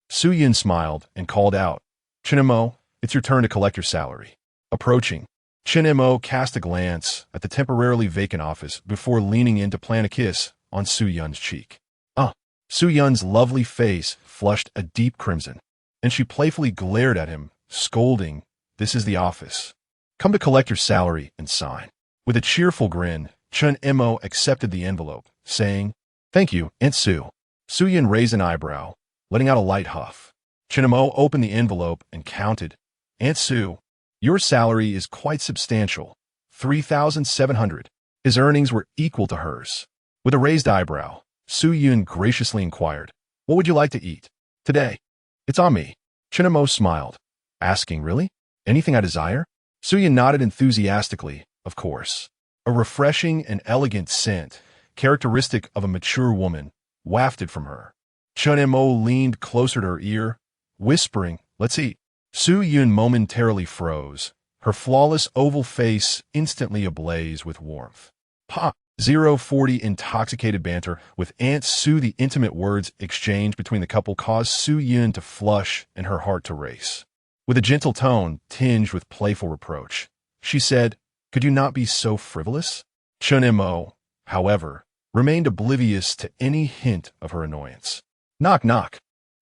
Su Yun smiled and called out, "Chun Mo, it's your turn to collect your salary." Approaching, Chun Mo cast a glance at the temporarily vacant office before leaning in to plant a kiss on Su Yun's cheek. Su Yun's lovely face flushed a deep crimson, and she playfully glared at him, scolding, "This is the office. Come to collect your salary and sign." With a cheerful grin, Chun Mo accepted the envelope, saying, "Thank you, Aunt Su." Su Yun raised an eyebrow, letting out a light huff. Chun Mo opened the envelope and counted. "Aunt Su, your salary is quite substantial, 3,700. His earnings were equal to hers. With a raised eyebrow, Su Yun graciously inquired, "What would you like to eat today?" "It's on me." Chun Mo smiled, asking, "Really? Anything I desire?" Su Yun nodded enthusiastically, "Of course." A refreshing and elegant scent, characteristic of a mature woman, wafted from her. Chun Mo leaned closer to her ear, whispering, "Let's eat." Su Yun momentarily froze, her flawless oval face instantly ablaze with warmth. "Pa!" 040 intoxicated banter with Aunt Su. The intimate words exchanged between the couple caused Su Yun to flush and her heart to race. With a gentle tone tinged with playful reproach, she said, "Could you not be so frivolous?" Chun Mo, however, remained oblivious to any hint of her annoyance. Knock, knock.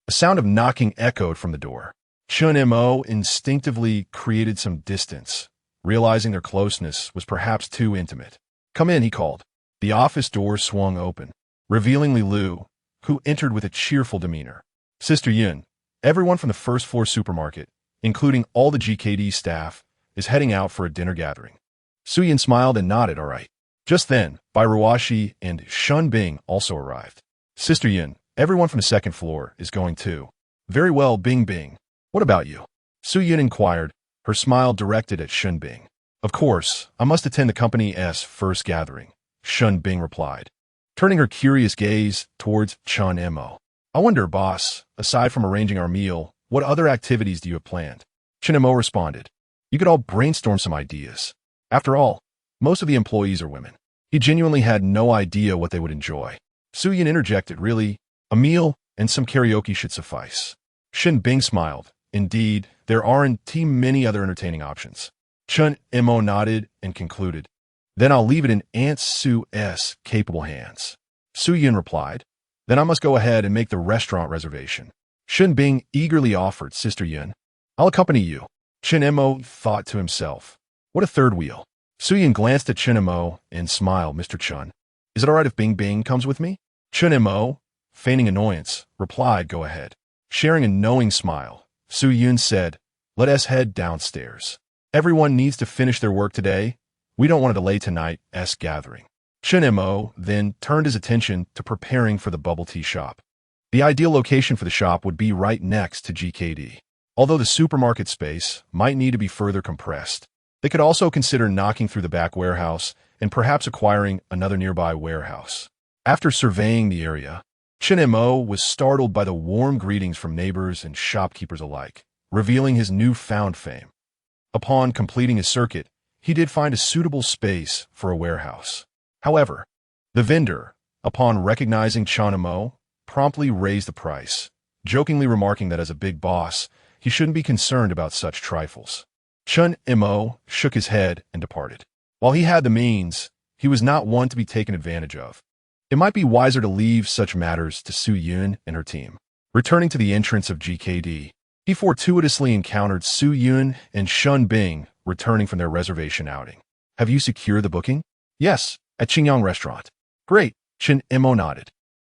A sound of knocking echoed from the door. Chun Mo instinctively created some distance, realizing their closeness was perhaps too intimate. "Come in," he called. The office door swung open, revealing Li Lu, who entered with a cheerful demeanor. "Sister Yun, everyone from the first-floor supermarket, including all the GKD staff, is heading out for a dinner gathering." Su Yun smiled and nodded, "All right." Just then, Bai Ruoshi and Shun Bing also arrived. "Sister Yun, everyone from the second floor is going too." "Very well, Bing Bing. What about you?" Su Yun inquired, her smile directed at Shun Bing. "Of course, I must attend the company's first gathering," Shun Bing replied, turning her curious gaze towards Chun Mo. "I wonder, boss, aside from arranging our meal, what other activities do you have planned?" Chun Mo responded, "You could all brainstorm some ideas. After all, most of the employees are women." He genuinely had no idea what they would enjoy. Su Yun interjected, "Really, a meal and some karaoke should suffice." Shun Bing smiled. "Indeed, there aren't many other entertaining options." Chun Mo nodded and concluded, "Then I'll leave it in Aunt Su's capable hands." Su Yun replied, "Then I must go ahead and make the restaurant reservation." Shun Bing eagerly offered, "Sister Yun, I'll accompany you." Chun Mo thought to himself, "What a third wheel." Su Yun glanced at Chun Mo and smiled, "Mr. Chun, is it all right if Bing Bing comes with me?" Chun Mo, feigning annoyance, replied, "Go ahead." Sharing a knowing smile, Su Yun said, "Let us head downstairs. Everyone needs to finish their work today. We don't want to delay tonight's gathering." Chun Mo then turned his attention to preparing for the bubble tea shop. The ideal location for the shop would be right next to GKD. Although the supermarket space might need to be further compressed, they could also consider knocking through the back warehouse and perhaps acquiring another nearby warehouse. After surveying the area, Chun Mo was startled by the warm greetings from neighbors and shopkeepers alike, revealing his newfound fame. Upon completing his circuit, he did find a suitable space for a warehouse. However, the vendor, upon recognizing Chun Mo, promptly raised the price, jokingly remarking that as a big boss, he shouldn't be concerned about such trifles. Chun Mo shook his head and departed. While he had the means, he was not one to be taken advantage of. It might be wiser to leave such matters to Su Yun and her team. Returning to the entrance of GKD, he fortuitously encountered Su Yun and Shun Bing returning from their reservation outing. "Have you secured the booking?" "Yes, at Qingyang Restaurant." "Great," Chun Mo nodded.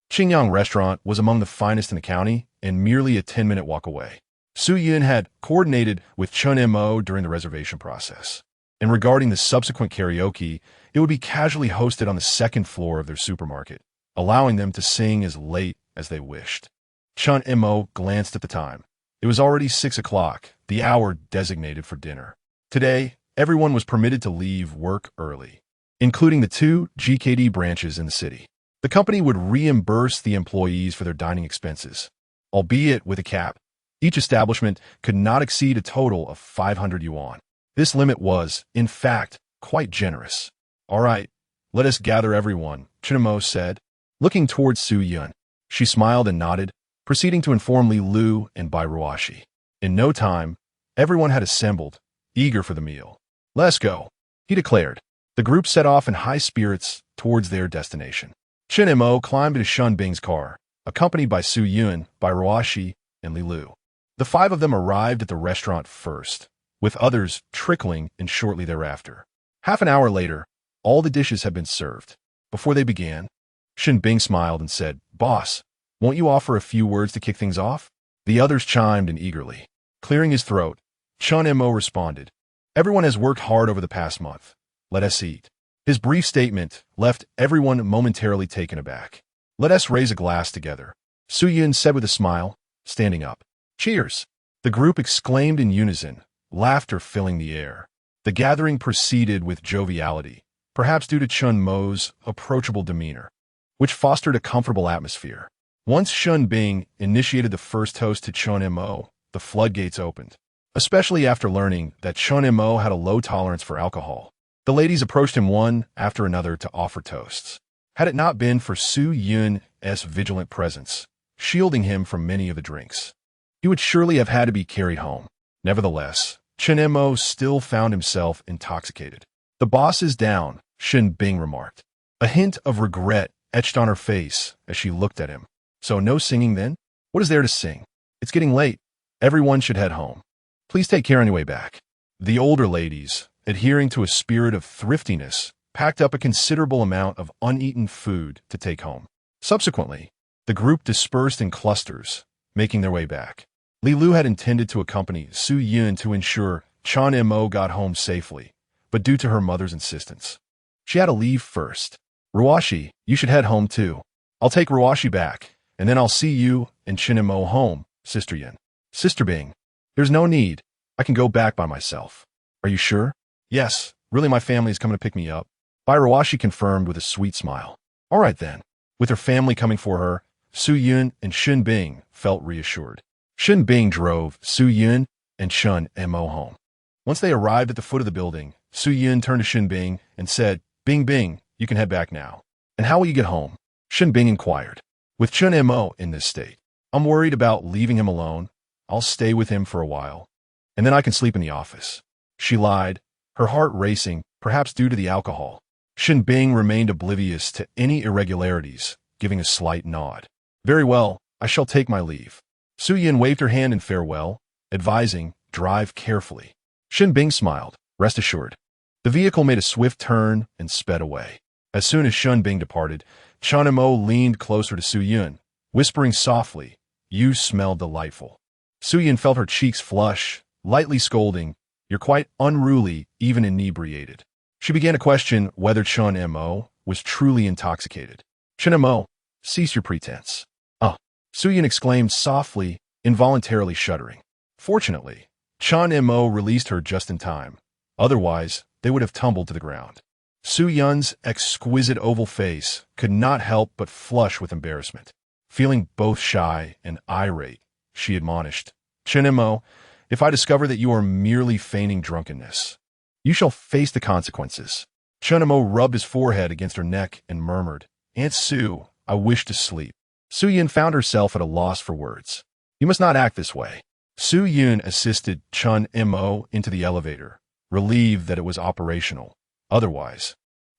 Qingyang Restaurant was among the finest in the county and merely a 10-minute walk away. Su Yun had coordinated with Chun Mo during the reservation process. And regarding the subsequent karaoke, it would be casually hosted on the second floor of their supermarket, allowing them to sing as late as they wished. Chun Mo glanced at the time. It was already 6 o'clock, the hour designated for dinner. Today, everyone was permitted to leave work early, including the 2 GKD branches in the city. The company would reimburse the employees for their dining expenses, albeit with a cap. Each establishment could not exceed a total of 500 yuan. This limit was, in fact, quite generous. All right, let us gather everyone, Chun Mo said, looking towards Su Yun. She smiled and nodded, proceeding to inform Li Lu and Bai Ruoshi. In no time, everyone had assembled, eager for the meal. Let's go, he declared. The group set off in high spirits towards their destination. Chun Mo climbed into Shun Bing's car, accompanied by Su Yun, Bai Ruoshi, and Li Lu. The 5 of them arrived at the restaurant first, with others trickling in shortly thereafter. Half an hour later, all the dishes had been served. Before they began, Shun Bing smiled and said, "Boss, won't you offer a few words to kick things off?" The others chimed in eagerly. Clearing his throat, Chun Mo responded, "Everyone has worked hard over the past month. Let us eat." His brief statement left everyone momentarily taken aback. "Let us raise a glass together," Su Yun said with a smile, standing up. "Cheers!" The group exclaimed in unison, laughter filling the air. The gathering proceeded with joviality, perhaps due to Chun Mo's approachable demeanor, which fostered a comfortable atmosphere. Once Shun Bing initiated the first toast to Chun Mo, the floodgates opened, especially after learning that Chun Mo had a low tolerance for alcohol. The ladies approached him one after another to offer toasts. Had it not been for Su Yun's vigilant presence, shielding him from many of the drinks, he would surely have had to be carried home. Nevertheless, Chun Mo still found himself intoxicated. "The boss is down," Shun Bing remarked. A hint of regret etched on her face as she looked at him. "So no singing then? What is there to sing? It's getting late. Everyone should head home. Please take care on your way back." The older ladies, adhering to a spirit of thriftiness, packed up a considerable amount of uneaten food to take home. Subsequently, the group dispersed in clusters, making their way back. Li Lu had intended to accompany Su Yun to ensure Chun Mo got home safely, but due to her mother's insistence, she had to leave first. "Ruoshi, you should head home too. I'll take Ruoshi back, and then I'll see you and Chun Mo home, Sister Yun." "Sister Bing, there's no need. I can go back by myself." "Are you sure?" "Yes, really my family is coming to pick me up," Bai Ruoshi confirmed with a sweet smile. "All right then." With her family coming for her, Su Yun and Shun Bing felt reassured. Shun Bing drove Su Yun and Chun Mo home. Once they arrived at the foot of the building, Su Yun turned to Shun Bing and said, "Bing Bing, you can head back now." "And how will you get home?" Shun Bing inquired. "With Chun Mo in this state, I'm worried about leaving him alone. I'll stay with him for a while, and then I can sleep in the office." She lied, her heart racing, perhaps due to the alcohol. Shun Bing remained oblivious to any irregularities, giving a slight nod. "Very well, I shall take my leave." Su Yun waved her hand in farewell, advising, "Drive carefully." Shun Bing smiled, "Rest assured." The vehicle made a swift turn and sped away. As soon as Shun Bing departed, Chun Mo leaned closer to Su Yun, whispering softly, "You smell delightful." Su Yun felt her cheeks flush, lightly scolding, "You're quite unruly, even inebriated." She began to question whether Chun Mo was truly intoxicated. "Chun Mo, cease your pretense." "Oh," Su Yun exclaimed softly, involuntarily shuddering. Fortunately, Chun Mo released her just in time. Otherwise, they would have tumbled to the ground. Su Yun's exquisite oval face could not help but flush with embarrassment. Feeling both shy and irate, she admonished, "Chun Mo, if I discover that you are merely feigning drunkenness, you shall face the consequences." Chun Mo rubbed his forehead against her neck and murmured, "Aunt Su, I wish to sleep." Su Yun found herself at a loss for words. "You must not act this way." Su Yun assisted Chun Mo into the elevator, relieved that it was operational. Otherwise,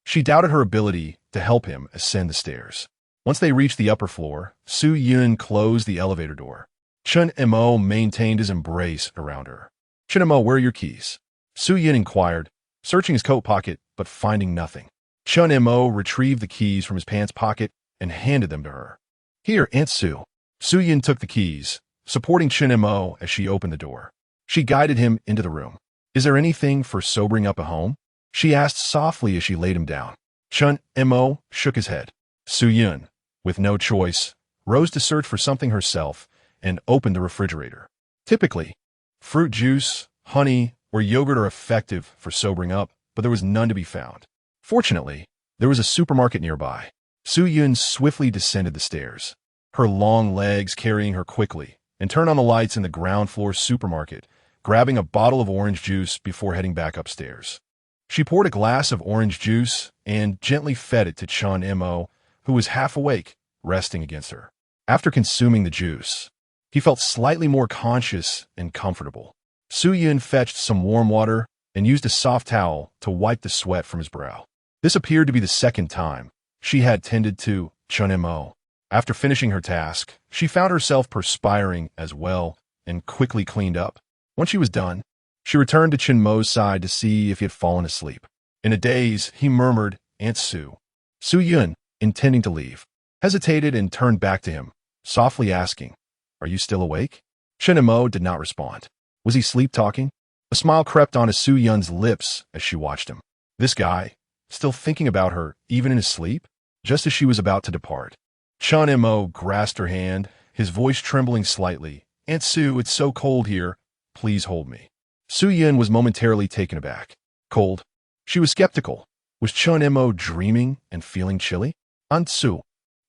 she doubted her ability to help him ascend the stairs. Once they reached the upper floor, Su Yun closed the elevator door. Chun Mo maintained his embrace around her. "Chun Mo, where are your keys?" Su Yun inquired, searching his coat pocket but finding nothing. Chun Mo retrieved the keys from his pants pocket and handed them to her. "Here, Aunt Su." Su Yun took the keys, supporting Chen Mo as she opened the door. She guided him into the room. "Is there anything for sobering up a home?" she asked softly as she laid him down. Chen Mo shook his head. Su Yun, with no choice, rose to search for something herself and opened the refrigerator. Typically, fruit juice, honey, or yogurt are effective for sobering up, but there was none to be found. Fortunately, there was a supermarket nearby. Su Yun swiftly descended the stairs, her long legs carrying her quickly, and turned on the lights in the ground floor supermarket, grabbing a bottle of orange juice before heading back upstairs. She poured a glass of orange juice and gently fed it to Chen Mo, who was half awake, resting against her. After consuming the juice, he felt slightly more conscious and comfortable. Su Yun fetched some warm water and used a soft towel to wipe the sweat from his brow. This appeared to be the second time she had tended to Chen Mo. After finishing her task, she found herself perspiring as well and quickly cleaned up. Once she was done, she returned to Chen Mo's side to see if he had fallen asleep. In a daze, he murmured, "Aunt Su." Su Yun, intending to leave, hesitated and turned back to him, softly asking, "Are you still awake?" Chen Mo did not respond. Was he sleep-talking? A smile crept onto Su Yun's lips as she watched him. This guy, still thinking about her, even in his sleep? Just as she was about to depart, Chen Mo grasped her hand, his voice trembling slightly. "Aunt Su, it's so cold here. Please hold me." Su Yun was momentarily taken aback. Cold? She was skeptical. Was Chen Mo dreaming and feeling chilly? "Aunt Su,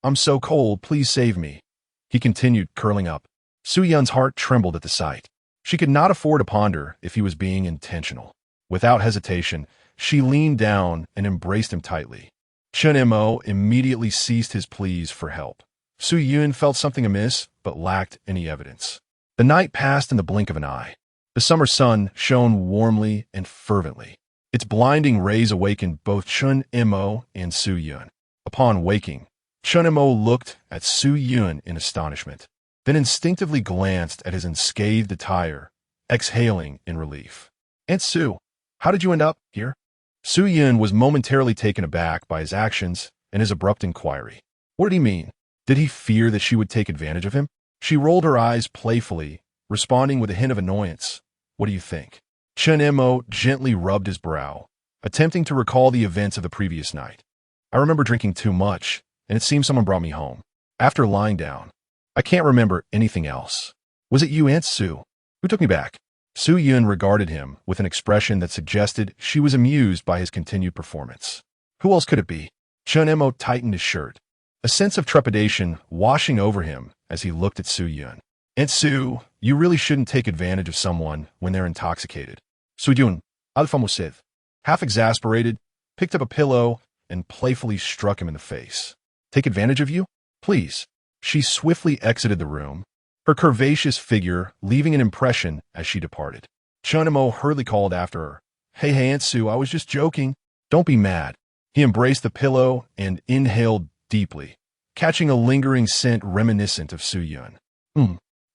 I'm so cold, please save me," he continued, curling up. Su Yun's heart trembled at the sight. She could not afford to ponder if he was being intentional. Without hesitation, she leaned down and embraced him tightly. Chen Mo immediately ceased his pleas for help. Su Yun felt something amiss, but lacked any evidence. The night passed in the blink of an eye. The summer sun shone warmly and fervently. Its blinding rays awakened both Chen Mo and Su Yun. Upon waking, Chen Mo looked at Su Yun in astonishment, then instinctively glanced at his unscathed attire, exhaling in relief. "Aunt Su, how did you end up here?" Su Yun was momentarily taken aback by his actions and his abrupt inquiry. What did he mean? Did he fear that she would take advantage of him? She rolled her eyes playfully, responding with a hint of annoyance. "What do you think?" Chen Mo gently rubbed his brow, attempting to recall the events of the previous night. "I remember drinking too much, and it seems someone brought me home. After lying down, I can't remember anything else. Was it you, Aunt Su? Who took me back?" Su Yun regarded him with an expression that suggested she was amused by his continued performance. Who else could it be? Chen Mo tightened his shirt, a sense of trepidation washing over him as he looked at Su Yun. "Aunt Su, you really shouldn't take advantage of someone when they're intoxicated." Su Yun, alfamusiv, half exasperated, picked up a pillow and playfully struck him in the face. "Take advantage of you? Please." She swiftly exited the room, her curvaceous figure leaving an impression as she departed. Chen Mo hurriedly called after her, Hey, Aunt Su, I was just joking. Don't be mad." He embraced the pillow and inhaled deeply, catching a lingering scent reminiscent of Su Yun.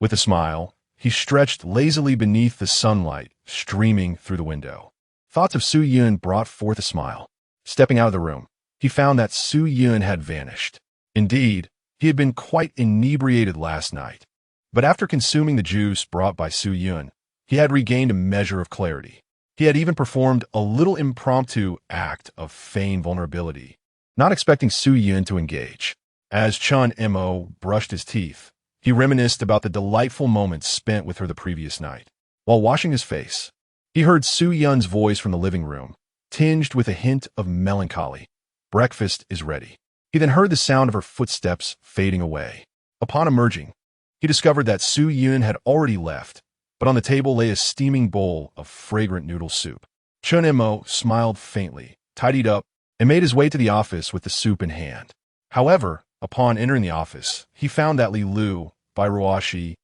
With a smile, he stretched lazily beneath the sunlight streaming through the window. Thoughts of Su Yun brought forth a smile. Stepping out of the room, he found that Su Yun had vanished. Indeed, he had been quite inebriated last night. But after consuming the juice brought by Su Yun, he had regained a measure of clarity. He had even performed a little impromptu act of feigned vulnerability, not expecting Su Yun to engage. As Chen Mo brushed his teeth, he reminisced about the delightful moments spent with her the previous night. While washing his face, he heard Su Yun's voice from the living room, tinged with a hint of melancholy. "Breakfast is ready." He then heard the sound of her footsteps fading away. Upon emerging, he discovered that Su Yun had already left, but on the table lay a steaming bowl of fragrant noodle soup. Chen Mo smiled faintly, tidied up, and made his way to the office with the soup in hand. However, upon entering the office, he found that Li Lu, Bai Ruoxi,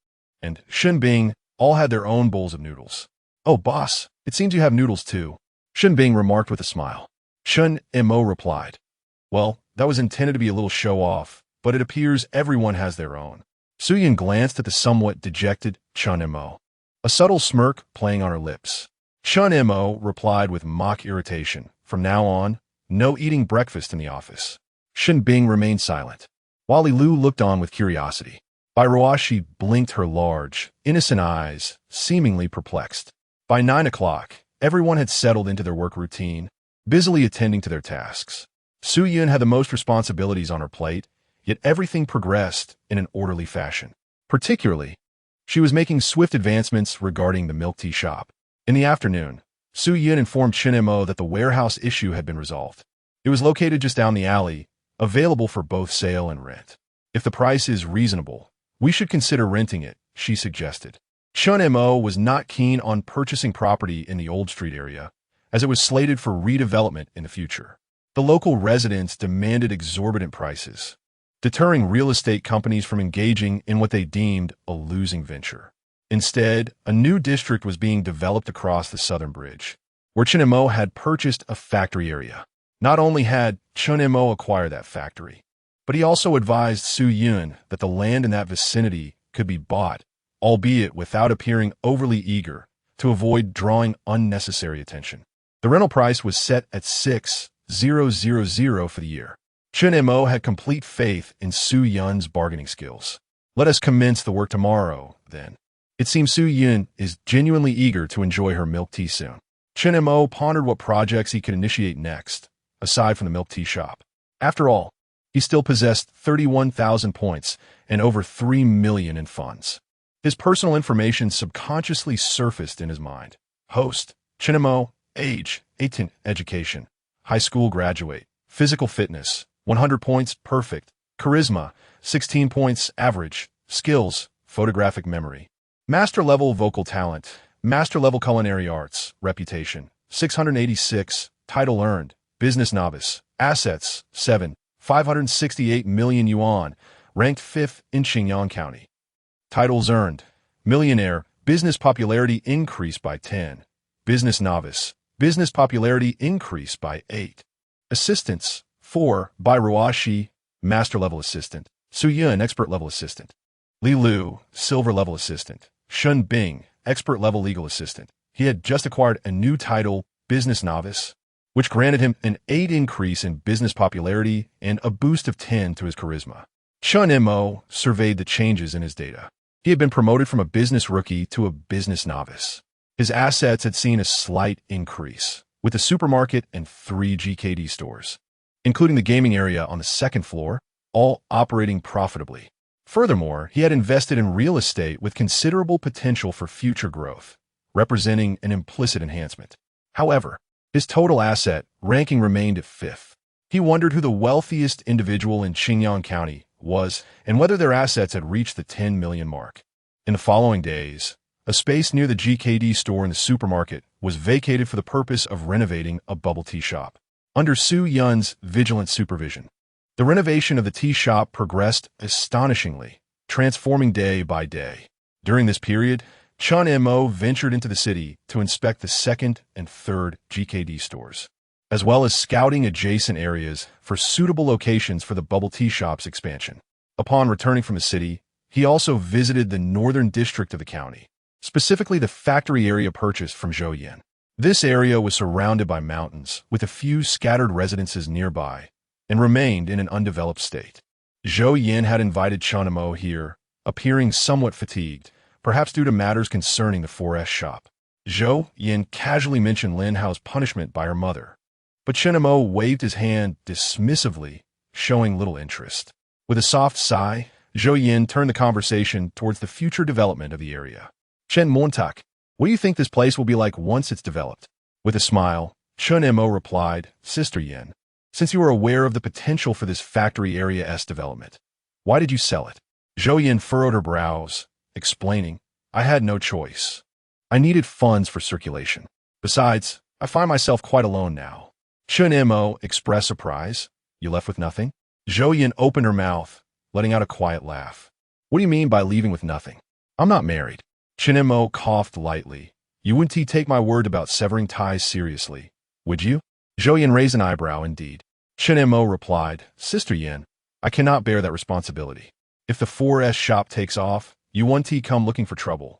and Shen Bing all had their own bowls of noodles. "Oh, boss, it seems you have noodles too," Shen Bing remarked with a smile. Chen Mo replied, "Well, that was intended to be a little show-off, but it appears everyone has their own." Su Yun glanced at the somewhat dejected Chen Mo, a subtle smirk playing on her lips. Chen Mo replied with mock irritation, "From now on, no eating breakfast in the office." Shen Bing remained silent, while Li Lu looked on with curiosity. Bai Ruoshi blinked her large, innocent eyes, seemingly perplexed. By 9 o'clock, everyone had settled into their work routine, busily attending to their tasks. Su Yun had the most responsibilities on her plate, yet everything progressed in an orderly fashion. Particularly, she was making swift advancements regarding the milk tea shop. In the afternoon, Su Yun informed Chen Mo that the warehouse issue had been resolved. It was located just down the alley, available for both sale and rent. If the price is reasonable, we should consider renting it, she suggested. Chen Mo was not keen on purchasing property in the Old Street area, as it was slated for redevelopment in the future. The local residents demanded exorbitant prices, deterring real estate companies from engaging in what they deemed a losing venture. Instead, a new district was being developed across the Southern Bridge, where Chen Mo had purchased a factory area. Not only had Chen Mo acquired that factory, but he also advised Su Yun that the land in that vicinity could be bought, albeit without appearing overly eager, to avoid drawing unnecessary attention. The rental price was set at 6,000 for the year. Chen Mo had complete faith in Su Yun's bargaining skills. Let us commence the work tomorrow, then. It seems Su Yun is genuinely eager to enjoy her milk tea soon. Chen Mo pondered what projects he could initiate next, aside from the milk tea shop. After all, he still possessed 31,000 points and over 3 million in funds. His personal information subconsciously surfaced in his mind. Host, Chen Mo, age, 18, education, high school graduate, physical fitness, 100 points, perfect, charisma, 16 points, average, skills, photographic memory, master-level vocal talent, master-level culinary arts, reputation, 686, title earned, business novice, assets, 568 million yuan, ranked 5th in Xinjiang County. Titles earned, millionaire, business popularity increased by 10, business novice, business popularity increased by 8. Assistants, 4, Bai Ruoshi, master-level assistant, Su Yun, expert-level assistant, Li Lu, silver-level assistant, Shun Bing, expert-level legal assistant. He had just acquired a new title, business novice, which granted him an 8 increase in business popularity and a boost of 10 to his charisma. Chen Mo surveyed the changes in his data. He had been promoted from a business rookie to a business novice. His assets had seen a slight increase, with a supermarket and 3 GKD stores, including the gaming area on the second floor, all operating profitably. Furthermore, he had invested in real estate with considerable potential for future growth, representing an implicit enhancement. However, his total asset ranking remained at 5th. He wondered who the wealthiest individual in Xinjiang County was and whether their assets had reached the 10 million mark. In the following days, a space near the GKD store in the supermarket was vacated for the purpose of renovating a bubble tea shop. Under Su Yun's vigilant supervision, the renovation of the tea shop progressed astonishingly, transforming day by day. During this period, Chen Mo ventured into the city to inspect the 2nd and 3rd GKD stores, as well as scouting adjacent areas for suitable locations for the bubble tea shop's expansion. Upon returning from the city, he also visited the northern district of the county, specifically the factory area purchased from Zhou Yin. This area was surrounded by mountains, with a few scattered residences nearby, and remained in an undeveloped state. Zhou Yin had invited Chen Mo here, appearing somewhat fatigued, perhaps due to matters concerning the 4S shop. Zhou Yin casually mentioned Lin Hao's punishment by her mother, but Chen Mo waved his hand dismissively, showing little interest. With a soft sigh, Zhou Yin turned the conversation towards the future development of the area. Chen Montak, what do you think this place will be like once it's developed? With a smile, Chen Mo replied, Sister Yin, since you are aware of the potential for this factory area-S development, why did you sell it? Zhou Yin furrowed her brows, explaining, I had no choice. I needed funds for circulation. Besides, I find myself quite alone now. Chen Mo expressed surprise. You left with nothing? Zhou Yin opened her mouth, letting out a quiet laugh. What do you mean by leaving with nothing? I'm not married. Chen Mo coughed lightly. You wouldn't take my word about severing ties seriously, would you? Zhou Yin raised an eyebrow, indeed. Chen Mo replied, Sister Yin, I cannot bear that responsibility. If the 4S shop takes off, you won't come looking for trouble.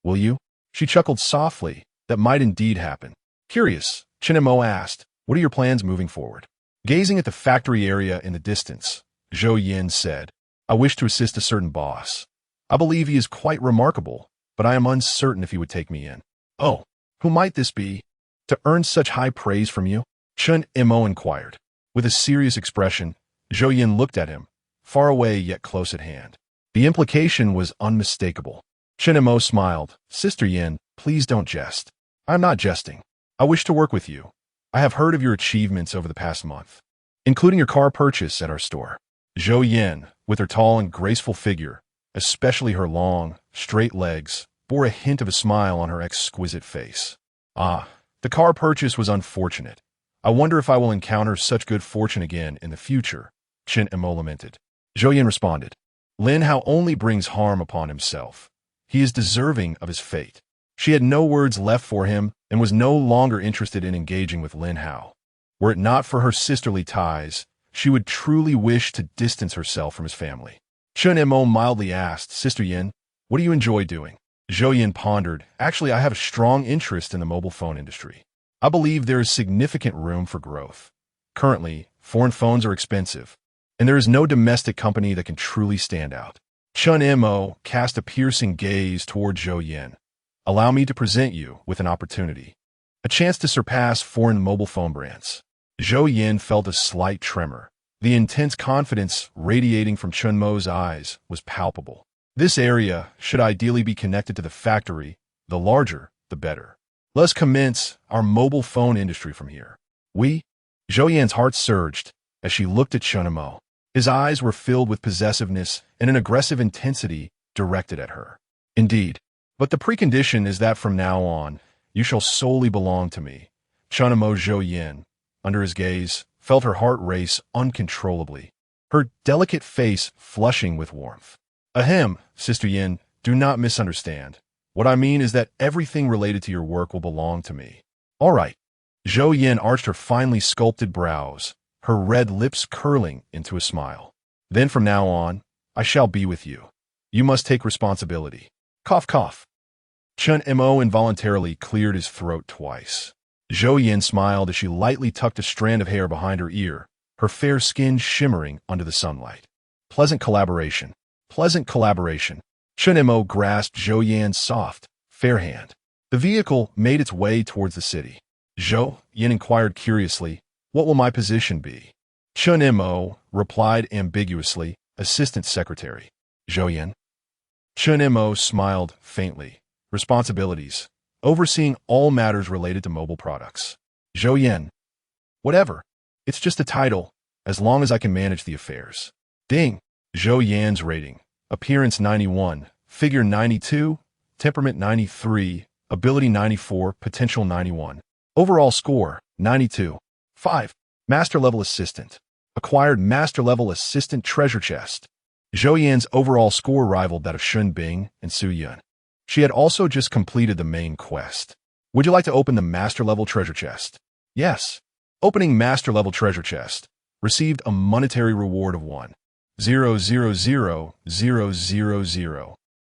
Will you? She chuckled softly. That might indeed happen. Curious, Chen Mo asked, what are your plans moving forward? Gazing at the factory area in the distance, Zhou Yin said, I wish to assist a certain boss. I believe he is quite remarkable, but I am uncertain if he would take me in. Oh, who might this be? To earn such high praise from you? Chun Mo inquired. With a serious expression, Zhou Yin looked at him, far away yet close at hand. The implication was unmistakable. Chun Mo smiled. Sister Yin, please don't jest. I'm not jesting. I wish to work with you. I have heard of your achievements over the past month, including your car purchase at our store. Zhou Yin, with her tall and graceful figure, especially her long, straight legs, bore a hint of a smile on her exquisite face. Ah, the car purchase was unfortunate. I wonder if I will encounter such good fortune again in the future, Chen Mo lamented. Zhou Yin responded, Lin Hao only brings harm upon himself. He is deserving of his fate. She had no words left for him and was no longer interested in engaging with Lin Hao. Were it not for her sisterly ties, she would truly wish to distance herself from his family. Chen Mo mildly asked, Sister Yin, what do you enjoy doing? Zhou Yin pondered, Actually, I have a strong interest in the mobile phone industry. I believe there is significant room for growth. Currently, foreign phones are expensive, and there is no domestic company that can truly stand out. Chun Mo cast a piercing gaze toward Zhou Yin. Allow me to present you with an opportunity. A chance to surpass foreign mobile phone brands. Zhou Yin felt a slight tremor. The intense confidence radiating from Chun Mo's eyes was palpable. This area should ideally be connected to the factory. The larger, the better. Let's commence our mobile phone industry from here. Zhou Yan's heart surged as she looked at Chun Mo. His eyes were filled with possessiveness and an aggressive intensity directed at her. Indeed, but the precondition is that from now on, you shall solely belong to me. Chun Mo Zhou Yin, under his gaze, felt her heart race uncontrollably, her delicate face flushing with warmth. Ahem, Sister Yin, do not misunderstand. What I mean is that everything related to your work will belong to me. All right. Zhou Yin arched her finely sculpted brows, her red lips curling into a smile. Then from now on, I shall be with you. You must take responsibility. Cough, cough. Chun Mo involuntarily cleared his throat twice. Zhou Yin smiled as she lightly tucked a strand of hair behind her ear, her fair skin shimmering under the sunlight. Pleasant collaboration. Pleasant collaboration. Chun Mo grasped Zhou Yan's soft, fair hand. The vehicle made its way towards the city. Zhou Yin inquired curiously, what will my position be? Chun Mo replied ambiguously, Assistant Secretary. Zhou Yin. Chun Mo smiled faintly. Responsibilities. Overseeing all matters related to mobile products. Zhou Yin. Whatever. It's just a title, as long as I can manage the affairs. Ding. Zhou Yan's rating. Appearance 91, figure 92, temperament 93, ability 94, potential 91. Overall score, 92. 5. Master level assistant. Acquired master level assistant treasure chest. Zhou Yan's overall score rivaled that of Shun Bing and Su Yun. She had also just completed the main quest. Would you like to open the master level treasure chest? Yes. Opening master level treasure chest. Received a monetary reward of 1,000,000.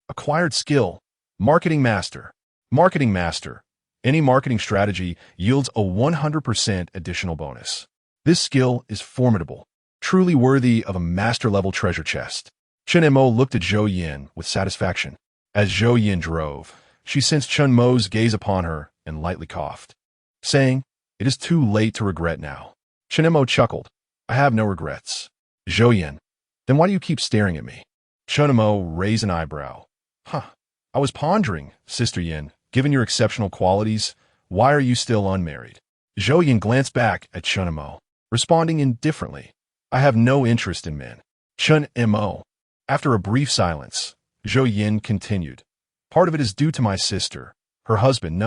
Acquired skill. Marketing master. Marketing master. Any marketing strategy yields a 100% additional bonus. This skill is formidable, truly worthy of a master-level treasure chest. Chun Mo looked at Zhou Yin with satisfaction. As Zhou Yin drove, she sensed Chun Mo's gaze upon her and lightly coughed, saying, It is too late to regret now. Chun Mo chuckled. I have no regrets. Zhou Yin. Then why do you keep staring at me? Chun Mo raised an eyebrow. I was pondering, Sister Yin, given your exceptional qualities, why are you still unmarried? Zhou Yin glanced back at Chun Mo, responding indifferently. I have no interest in men. Chun Mo. After a brief silence, Zhou Yin continued. Part of it is due to my sister. Her husband,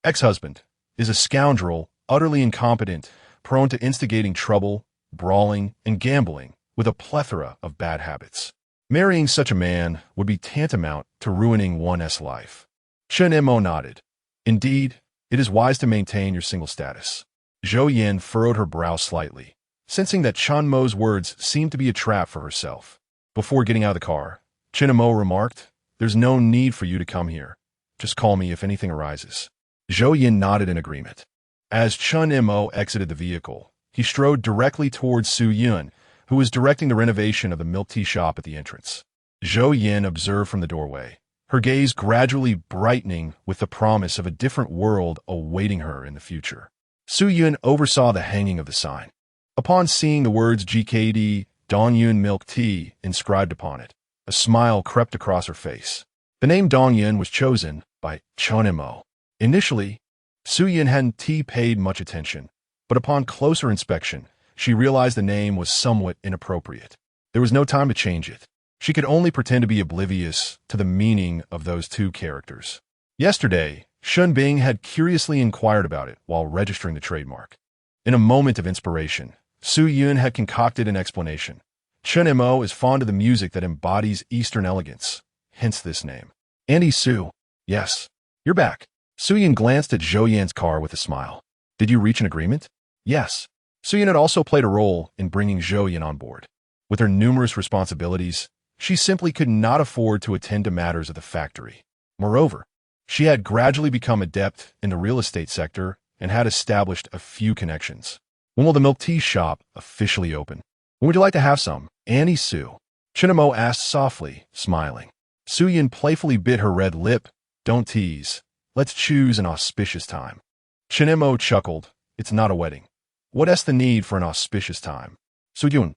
ex-husband, is a scoundrel, utterly incompetent, prone to instigating trouble, brawling, and gambling, with a plethora of bad habits. Marrying such a man would be tantamount to ruining one's life. Chun Mo nodded. Indeed, it is wise to maintain your single status. Zhou Yin furrowed her brow slightly, sensing that Chun Mo's words seemed to be a trap for herself. Before getting out of the car, Chun Mo remarked, There's no need for you to come here. Just call me if anything arises. Zhou Yin nodded in agreement. As Chun Mo exited the vehicle, he strode directly towards Su Yun, who was directing the renovation of the milk tea shop at the entrance. Zhou Yin observed from the doorway, her gaze gradually brightening with the promise of a different world awaiting her in the future. Su Yun oversaw the hanging of the sign. Upon seeing the words GKD Dongyun Milk Tea inscribed upon it, a smile crept across her face. The name Dongyun was chosen by Chunimo. Initially, Su Yun hadn't paid much attention, but upon closer inspection, she realized the name was somewhat inappropriate. There was no time to change it. She could only pretend to be oblivious to the meaning of those two characters. Yesterday, Shun Bing had curiously inquired about it while registering the trademark. In a moment of inspiration, Su Yun had concocted an explanation. Chun Mo is fond of the music that embodies Eastern elegance, hence this name. Andy Su. Yes. You're back. Su Yun glanced at Zhou Yan's car with a smile. Did you reach an agreement? Yes. Su Yun had also played a role in bringing Zhou Yan on board. With her numerous responsibilities, she simply could not afford to attend to matters of the factory. Moreover, she had gradually become adept in the real estate sector and had established a few connections. When will the milk tea shop officially open? When would you like to have some? Annie Su. Chinamo asked softly, smiling. Su Yun playfully bit her red lip. Don't tease. Let's choose an auspicious time. Chinamo chuckled. It's not a wedding. What's the need for an auspicious time? Su Yun.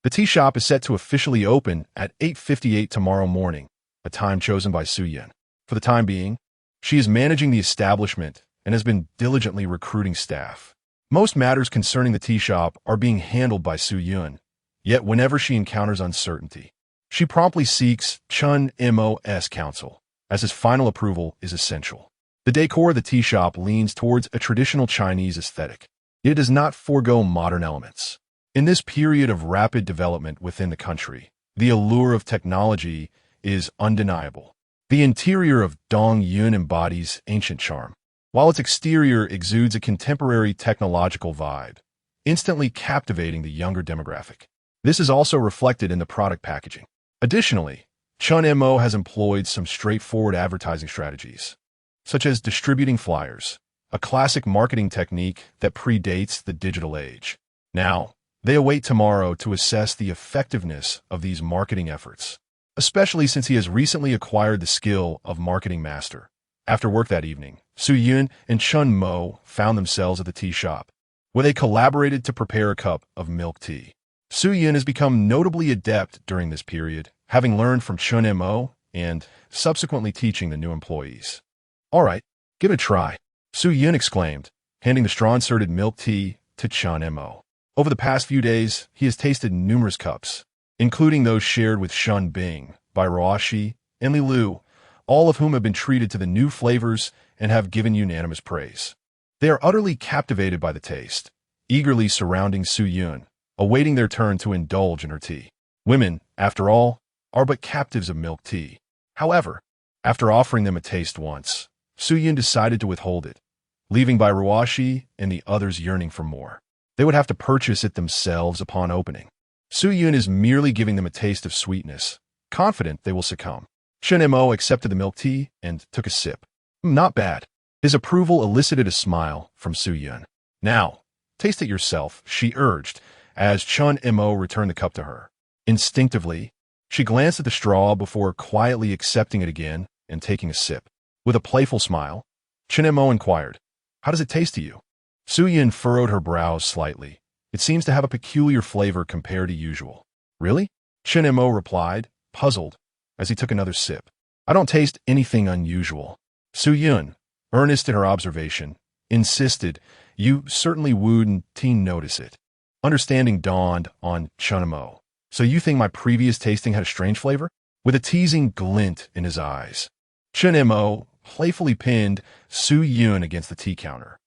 The tea shop is set to officially open at 8:58 tomorrow morning, a time chosen by Su Yun. For the time being, she is managing the establishment and has been diligently recruiting staff. Most matters concerning the tea shop are being handled by Su Yun, yet whenever she encounters uncertainty, she promptly seeks Chun Mo's counsel, as his final approval is essential. The decor of the tea shop leans towards a traditional Chinese aesthetic. It does not forego modern elements. In this period of rapid development within the country, the allure of technology is undeniable. The interior of Dong Yun embodies ancient charm, while its exterior exudes a contemporary technological vibe, instantly captivating the younger demographic. This is also reflected in the product packaging. Additionally, Chun Mo has employed some straightforward advertising strategies, such as distributing flyers, a classic marketing technique that predates the digital age. Now, they await tomorrow to assess the effectiveness of these marketing efforts, especially since he has recently acquired the skill of marketing master. After work that evening, Su Yun and Chun Mo found themselves at the tea shop, where they collaborated to prepare a cup of milk tea. Su Yun has become notably adept during this period, having learned from Chun Mo and subsequently teaching the new employees. All right, give it a try, Su Yun exclaimed, handing the straw-inserted milk tea to Chun Mo. Over the past few days, he has tasted numerous cups, including those shared with Shun Bing, by Ruoshi and Li Lu, all of whom have been treated to the new flavors and have given unanimous praise. They are utterly captivated by the taste, eagerly surrounding Su Yun, awaiting their turn to indulge in her tea. Women, after all, are but captives of milk tea. However, after offering them a taste once, Su Yun decided to withhold it, leaving by Ruoshi and the others yearning for more. They would have to purchase it themselves upon opening. Su Yun is merely giving them a taste of sweetness, confident they will succumb. Chun Mo accepted the milk tea and took a sip. Not bad. His approval elicited a smile from Su Yun. Now, taste it yourself, she urged, as Chun Mo returned the cup to her. Instinctively, she glanced at the straw before quietly accepting it again and taking a sip. With a playful smile, Chun Mo inquired, "How does it taste to you?" Su Yun furrowed her brows slightly. It seems to have a peculiar flavor compared to usual. Really? Chun Mo replied, puzzled, as he took another sip. I don't taste anything unusual. Su Yun, earnest in her observation, insisted, you certainly wouldn't notice it. Understanding dawned on Chun Mo. So you think my previous tasting had a strange flavor? With a teasing glint in his eyes, Chun Mo playfully pinned Su Yun against the tea counter.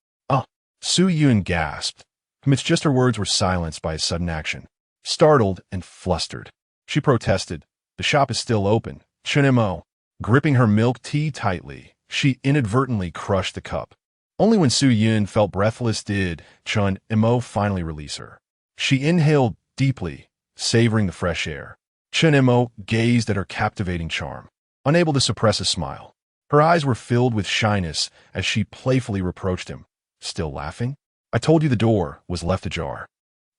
Su Yun gasped. Amidst just her words were silenced by his sudden action. Startled and flustered, she protested, the shop is still open. Chun Mo, gripping her milk tea tightly, she inadvertently crushed the cup. Only when Su Yun felt breathless did Chun Mo finally release her. She inhaled deeply, savoring the fresh air. Chun Mo gazed at her captivating charm, unable to suppress a smile. Her eyes were filled with shyness as she playfully reproached him. Still laughing? I told you the door was left ajar,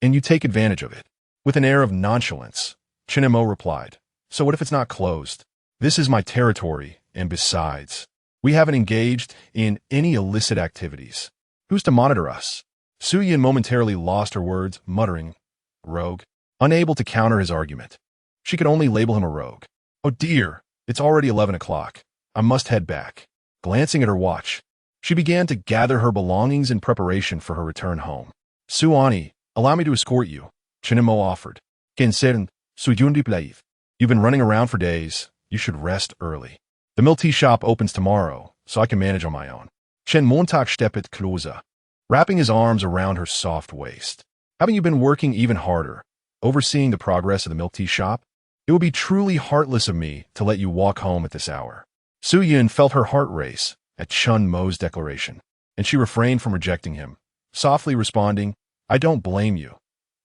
and you take advantage of it. With an air of nonchalance, Chun Mo replied, So what if it's not closed? This is my territory, and besides, we haven't engaged in any illicit activities. Who's to monitor us? Su Yin momentarily lost her words, muttering, rogue, unable to counter his argument. She could only label him a rogue. Oh dear, it's already 11 o'clock. I must head back. Glancing at her watch, she began to gather her belongings in preparation for her return home. Suani, allow me to escort you, Chinemo offered. You've been running around for days. You should rest early. The milk tea shop opens tomorrow, so I can manage on my own. Chen Montag steppet closer, wrapping his arms around her soft waist. Haven't you been working even harder, overseeing the progress of the milk tea shop? It would be truly heartless of me to let you walk home at this hour. Su Yun felt her heart race at Chun Mo's declaration, and she refrained from rejecting him, softly responding, I don't blame you.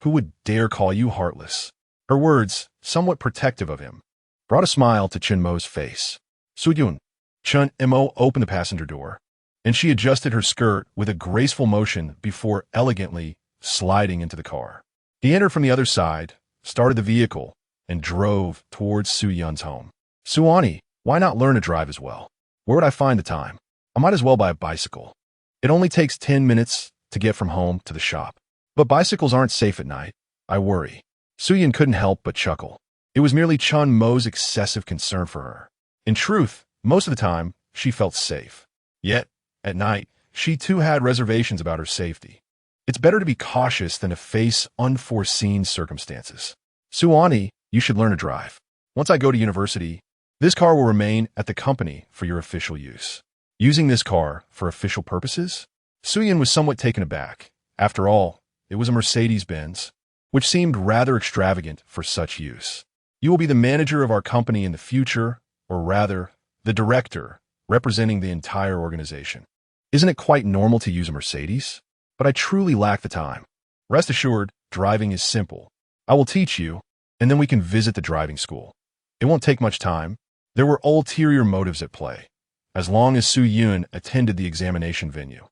Who would dare call you heartless? Her words, somewhat protective of him, brought a smile to Chun Mo's face. Su Yun. Chun Mo opened the passenger door, and she adjusted her skirt with a graceful motion before elegantly sliding into the car. He entered from the other side, started the vehicle, and drove towards Su Yun's home. Suani, why not learn to drive as well? Where would I find the time? I might as well buy a bicycle. It only takes 10 minutes to get from home to the shop. But bicycles aren't safe at night. I worry. Su Yun couldn't help but chuckle. It was merely Chun Mo's excessive concern for her. In truth, most of the time, she felt safe. Yet, at night, she too had reservations about her safety. It's better to be cautious than to face unforeseen circumstances. Suani, you should learn to drive. Once I go to university, this car will remain at the company for your official use. Using this car for official purposes? Su Yun was somewhat taken aback. After all, it was a Mercedes-Benz, which seemed rather extravagant for such use. You will be the manager of our company in the future, or rather, the director, representing the entire organization. Isn't it quite normal to use a Mercedes? But I truly lack the time. Rest assured, driving is simple. I will teach you, and then we can visit the driving school. It won't take much time. There were ulterior motives at play. As long as Su Yun attended the examination venue,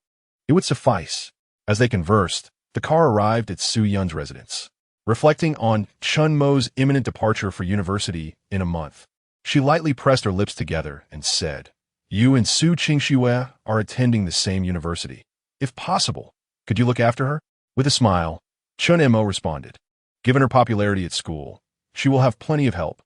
it would suffice. As they conversed, the car arrived at Su Yun's residence. Reflecting on Chun Mo's imminent departure for university in a month, she lightly pressed her lips together and said, You and Su Qingxue are attending the same university. If possible, could you look after her? With a smile, Chun Mo responded, Given her popularity at school, she will have plenty of help.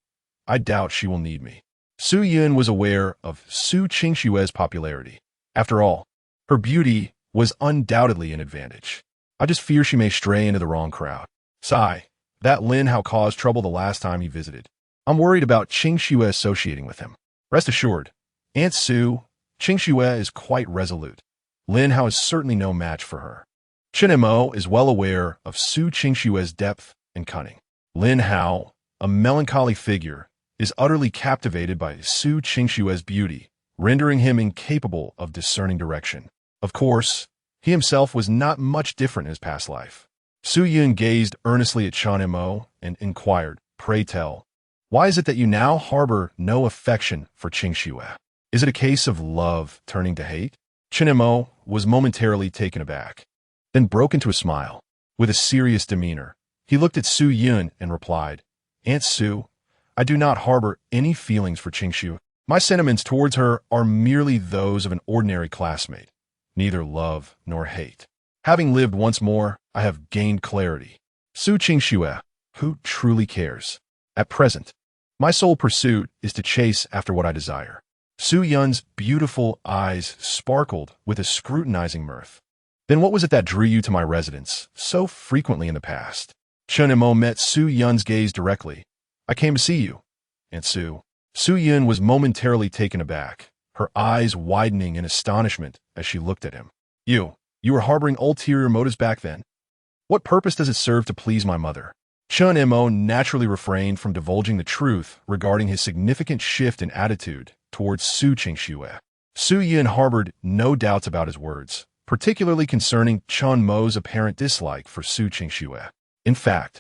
I doubt she will need me. Su Yun was aware of Su Qingxue's popularity. After all, her beauty was undoubtedly an advantage. I just fear she may stray into the wrong crowd. Sigh, that Lin Hao caused trouble the last time he visited. I'm worried about Qingxue associating with him. Rest assured, Aunt Su, Qingxue is quite resolute. Lin Hao is certainly no match for her. Chen Mo is well aware of Su Qingxue's depth and cunning. Lin Hao, a melancholy figure, is utterly captivated by Su Qingxue's beauty, rendering him incapable of discerning direction. Of course, he himself was not much different in his past life. Su Yun gazed earnestly at Chan Mo and inquired, Pray tell, why is it that you now harbor no affection for Qingxue? Is it a case of love turning to hate? Chen Mo was momentarily taken aback, then broke into a smile. With a serious demeanor, he looked at Su Yun and replied, Aunt Su, I do not harbor any feelings for Qingxue. My sentiments towards her are merely those of an ordinary classmate, neither love nor hate. Having lived once more, I have gained clarity. Su Qingxue, who truly cares? At present, my sole pursuit is to chase after what I desire. Su Yun's beautiful eyes sparkled with a scrutinizing mirth. Then what was it that drew you to my residence so frequently in the past? Chen Mo met Su Yun's gaze directly. I came to see you, Aunt Su. Su Yun was momentarily taken aback, her eyes widening in astonishment as she looked at him. You were harboring ulterior motives back then? What purpose does it serve to please my mother? Chen Mo naturally refrained from divulging the truth regarding his significant shift in attitude towards Su Qingxue. Su Yun harbored no doubts about his words, particularly concerning Chen Mo's apparent dislike for Su Qingxue. In fact,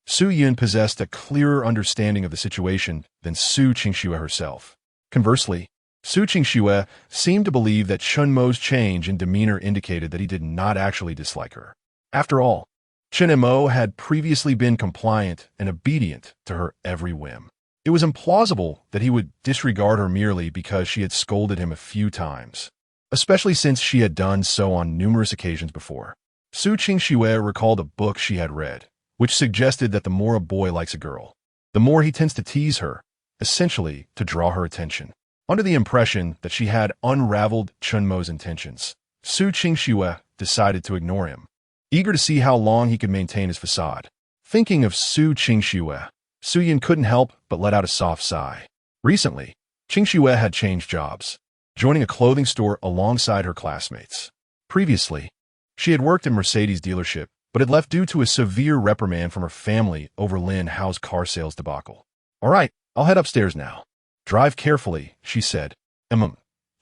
Su Yun possessed a clearer understanding of the situation than Su Qingxue herself. Conversely, Su Qingxue seemed to believe that Chen Mo's change in demeanor indicated that he did not actually dislike her. After all, Chen Mo had previously been compliant and obedient to her every whim. It was implausible that he would disregard her merely because she had scolded him a few times, especially since she had done so on numerous occasions before. Su Qingxue recalled a book she had read, which suggested that the more a boy likes a girl, the more he tends to tease her, essentially to draw her attention. Under the impression that she had unraveled Chunmo's intentions, Su Qingxue decided to ignore him, eager to see how long he could maintain his facade. Thinking of Su Qingxue, Su Yun couldn't help but let out a soft sigh. Recently, Qingxue had changed jobs, joining a clothing store alongside her classmates. Previously, she had worked in Mercedes' dealership, but had left due to a severe reprimand from her family over Lin Hao's car sales debacle. "All right, I'll head upstairs now. Drive carefully," she said.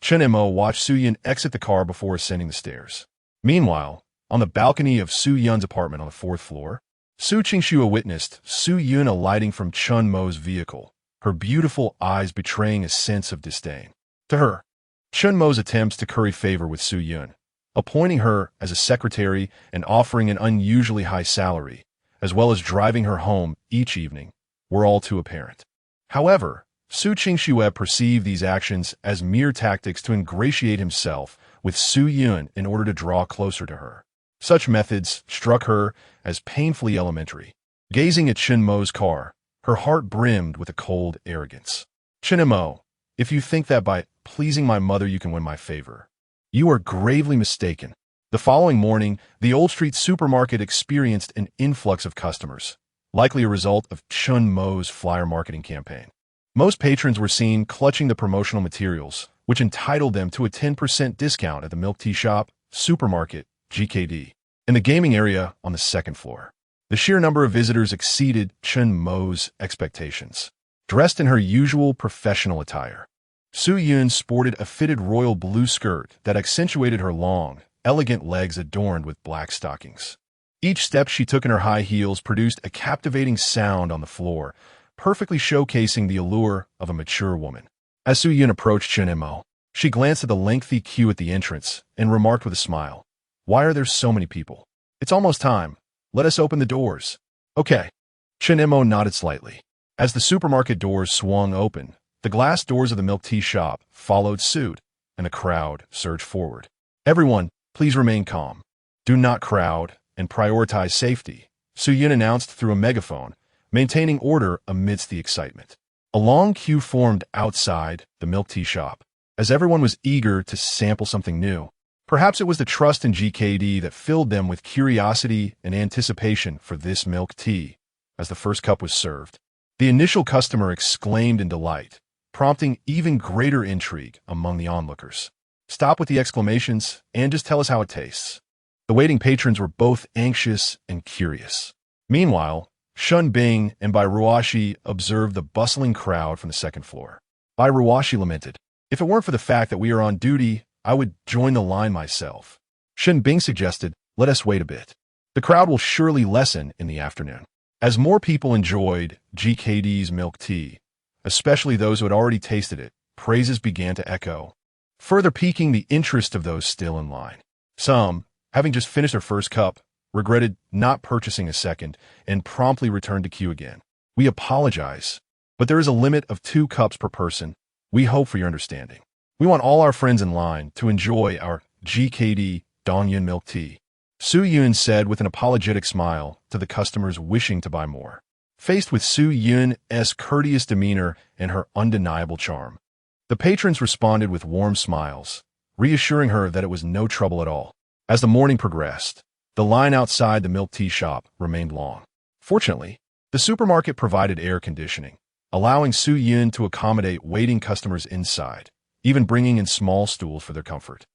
Chen Mo watched Su Yun exit the car before ascending the stairs. Meanwhile, on the balcony of Su Yun's apartment on the 4th floor, Su Qingxue witnessed Su Yun alighting from Chun Mo's vehicle, her beautiful eyes betraying a sense of disdain. To her, Chun Mo's attempts to curry favor with Su Yun, appointing her as a secretary and offering an unusually high salary, as well as driving her home each evening, were all too apparent. However, Su Qingxue perceived these actions as mere tactics to ingratiate himself with Su Yun in order to draw closer to her. Such methods struck her as painfully elementary. Gazing at Chen Mo's car, her heart brimmed with a cold arrogance. "Chen Mo, if you think that by pleasing my mother you can win my favor, you are gravely mistaken." The following morning, the Old Street supermarket experienced an influx of customers, likely a result of Chun Mo's flyer marketing campaign. Most patrons were seen clutching the promotional materials, which entitled them to a 10% discount at the milk tea shop, supermarket, GKD, in the gaming area on the 2nd floor. The sheer number of visitors exceeded Chun Mo's expectations. Dressed in her usual professional attire, Su Yun sported a fitted royal blue skirt that accentuated her long, elegant legs adorned with black stockings. Each step she took in her high heels produced a captivating sound on the floor, perfectly showcasing the allure of a mature woman. As Su Yun approached Chen Mo, she glanced at the lengthy queue at the entrance and remarked with a smile, "Why are there so many people? It's almost time. Let us open the doors." "Okay." Chen Mo nodded slightly. As the supermarket doors swung open, the glass doors of the milk tea shop followed suit, and the crowd surged forward. "Everyone, please remain calm. Do not crowd and prioritize safety," Su Yun announced through a megaphone, maintaining order amidst the excitement. A long queue formed outside the milk tea shop, as everyone was eager to sample something new. Perhaps it was the trust in GKD that filled them with curiosity and anticipation for this milk tea. As the first cup was served, the initial customer exclaimed in delight, prompting even greater intrigue among the onlookers. "Stop with the exclamations and just tell us how it tastes." The waiting patrons were both anxious and curious. Meanwhile, Shun Bing and Bai Ruoshi observed the bustling crowd from the 2nd floor. Bai Ruoshi lamented, "If it weren't for the fact that we are on duty, I would join the line myself." Shun Bing suggested, "Let us wait a bit. The crowd will surely lessen in the afternoon." As more people enjoyed GKD's milk tea, especially those who had already tasted it, praises began to echo, further piquing the interest of those still in line. Some, having just finished their first cup, regretted not purchasing a second and promptly returned to queue again. "We apologize, but there is a limit of 2 cups per person. We hope for your understanding. We want all our friends in line to enjoy our GKD Dongyun milk tea," Su Yun said with an apologetic smile to the customers wishing to buy more. Faced with Su Yun's courteous demeanor and her undeniable charm, the patrons responded with warm smiles, reassuring her that it was no trouble at all. As the morning progressed, the line outside the milk tea shop remained long. Fortunately, the supermarket provided air conditioning, allowing Su Yun to accommodate waiting customers inside, even bringing in small stools for their comfort.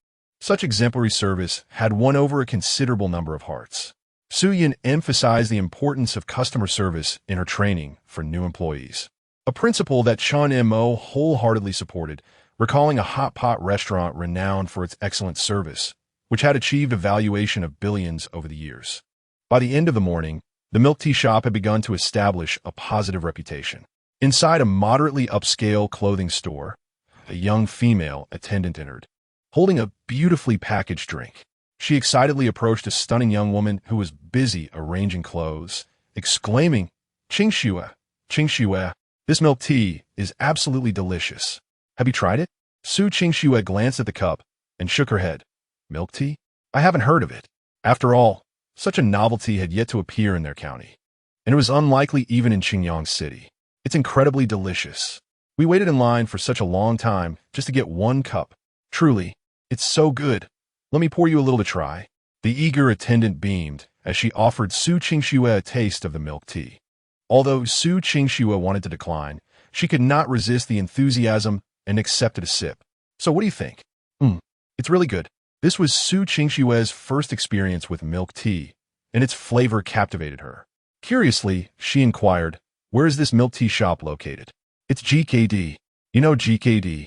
Such exemplary service had won over a considerable number of hearts. Su Yun emphasized the importance of customer service in her training for new employees, a principle that Chun Mo wholeheartedly supported, recalling a hot pot restaurant renowned for its excellent service, which had achieved a valuation of billions over the years. By the end of the morning, the milk tea shop had begun to establish a positive reputation. Inside a moderately upscale clothing store, a young female attendant entered, holding a beautifully packaged drink. She excitedly approached a stunning young woman who was busy arranging clothes, exclaiming, "Qingxue, Qingxue, This milk tea is absolutely delicious. Have you tried it? Su Qingxue glanced at the cup and shook her head. Milk tea? I haven't heard of it. After all, such a novelty had yet to appear in their county, and it was unlikely even in Qingyang City. It's incredibly delicious. We waited in line for such a long time just to get one cup. Truly, it's so good. Let me pour you a little to try. The eager attendant beamed as she offered Su Qingxue a taste of the milk tea. Although Su Qingxue wanted to decline, she could not resist the enthusiasm and accepted a sip. So what do you think? It's really good. This was Su Qingxue's first experience with milk tea, and its flavor captivated her. Curiously, she inquired, where is this milk tea shop located? It's GKD. You know GKD,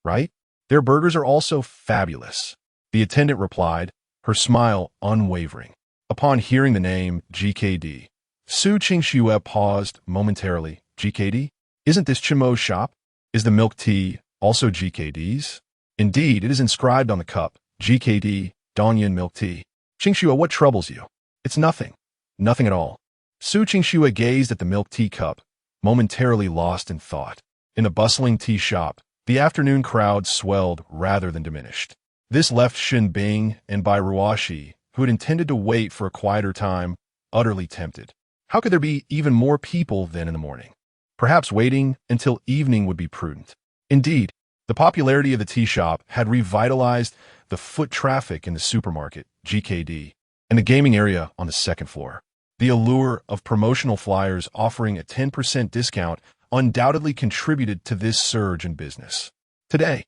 right? Their burgers are also fabulous. The attendant replied, her smile unwavering. Upon hearing the name GKD, Su Qingxue paused momentarily. GKD? Isn't this Chimo's shop? Is the milk tea also GKD's? Indeed, it is inscribed on the cup, GKD, Dongyan milk tea. Qingxue, what troubles you? It's nothing. Nothing at all. Su Qingxue gazed at the milk tea cup, momentarily lost in thought. In the bustling tea shop, the afternoon crowd swelled rather than diminished. This left Xin Bing and Bai Ruoxi, who had intended to wait for a quieter time, utterly tempted. How could there be even more people than in the morning? Perhaps waiting until evening would be prudent. Indeed, the popularity of the tea shop had revitalized the foot traffic in the supermarket, GKD, and the gaming area on the second floor. The allure of promotional flyers offering a 10% discount undoubtedly contributed to this surge in business. Today,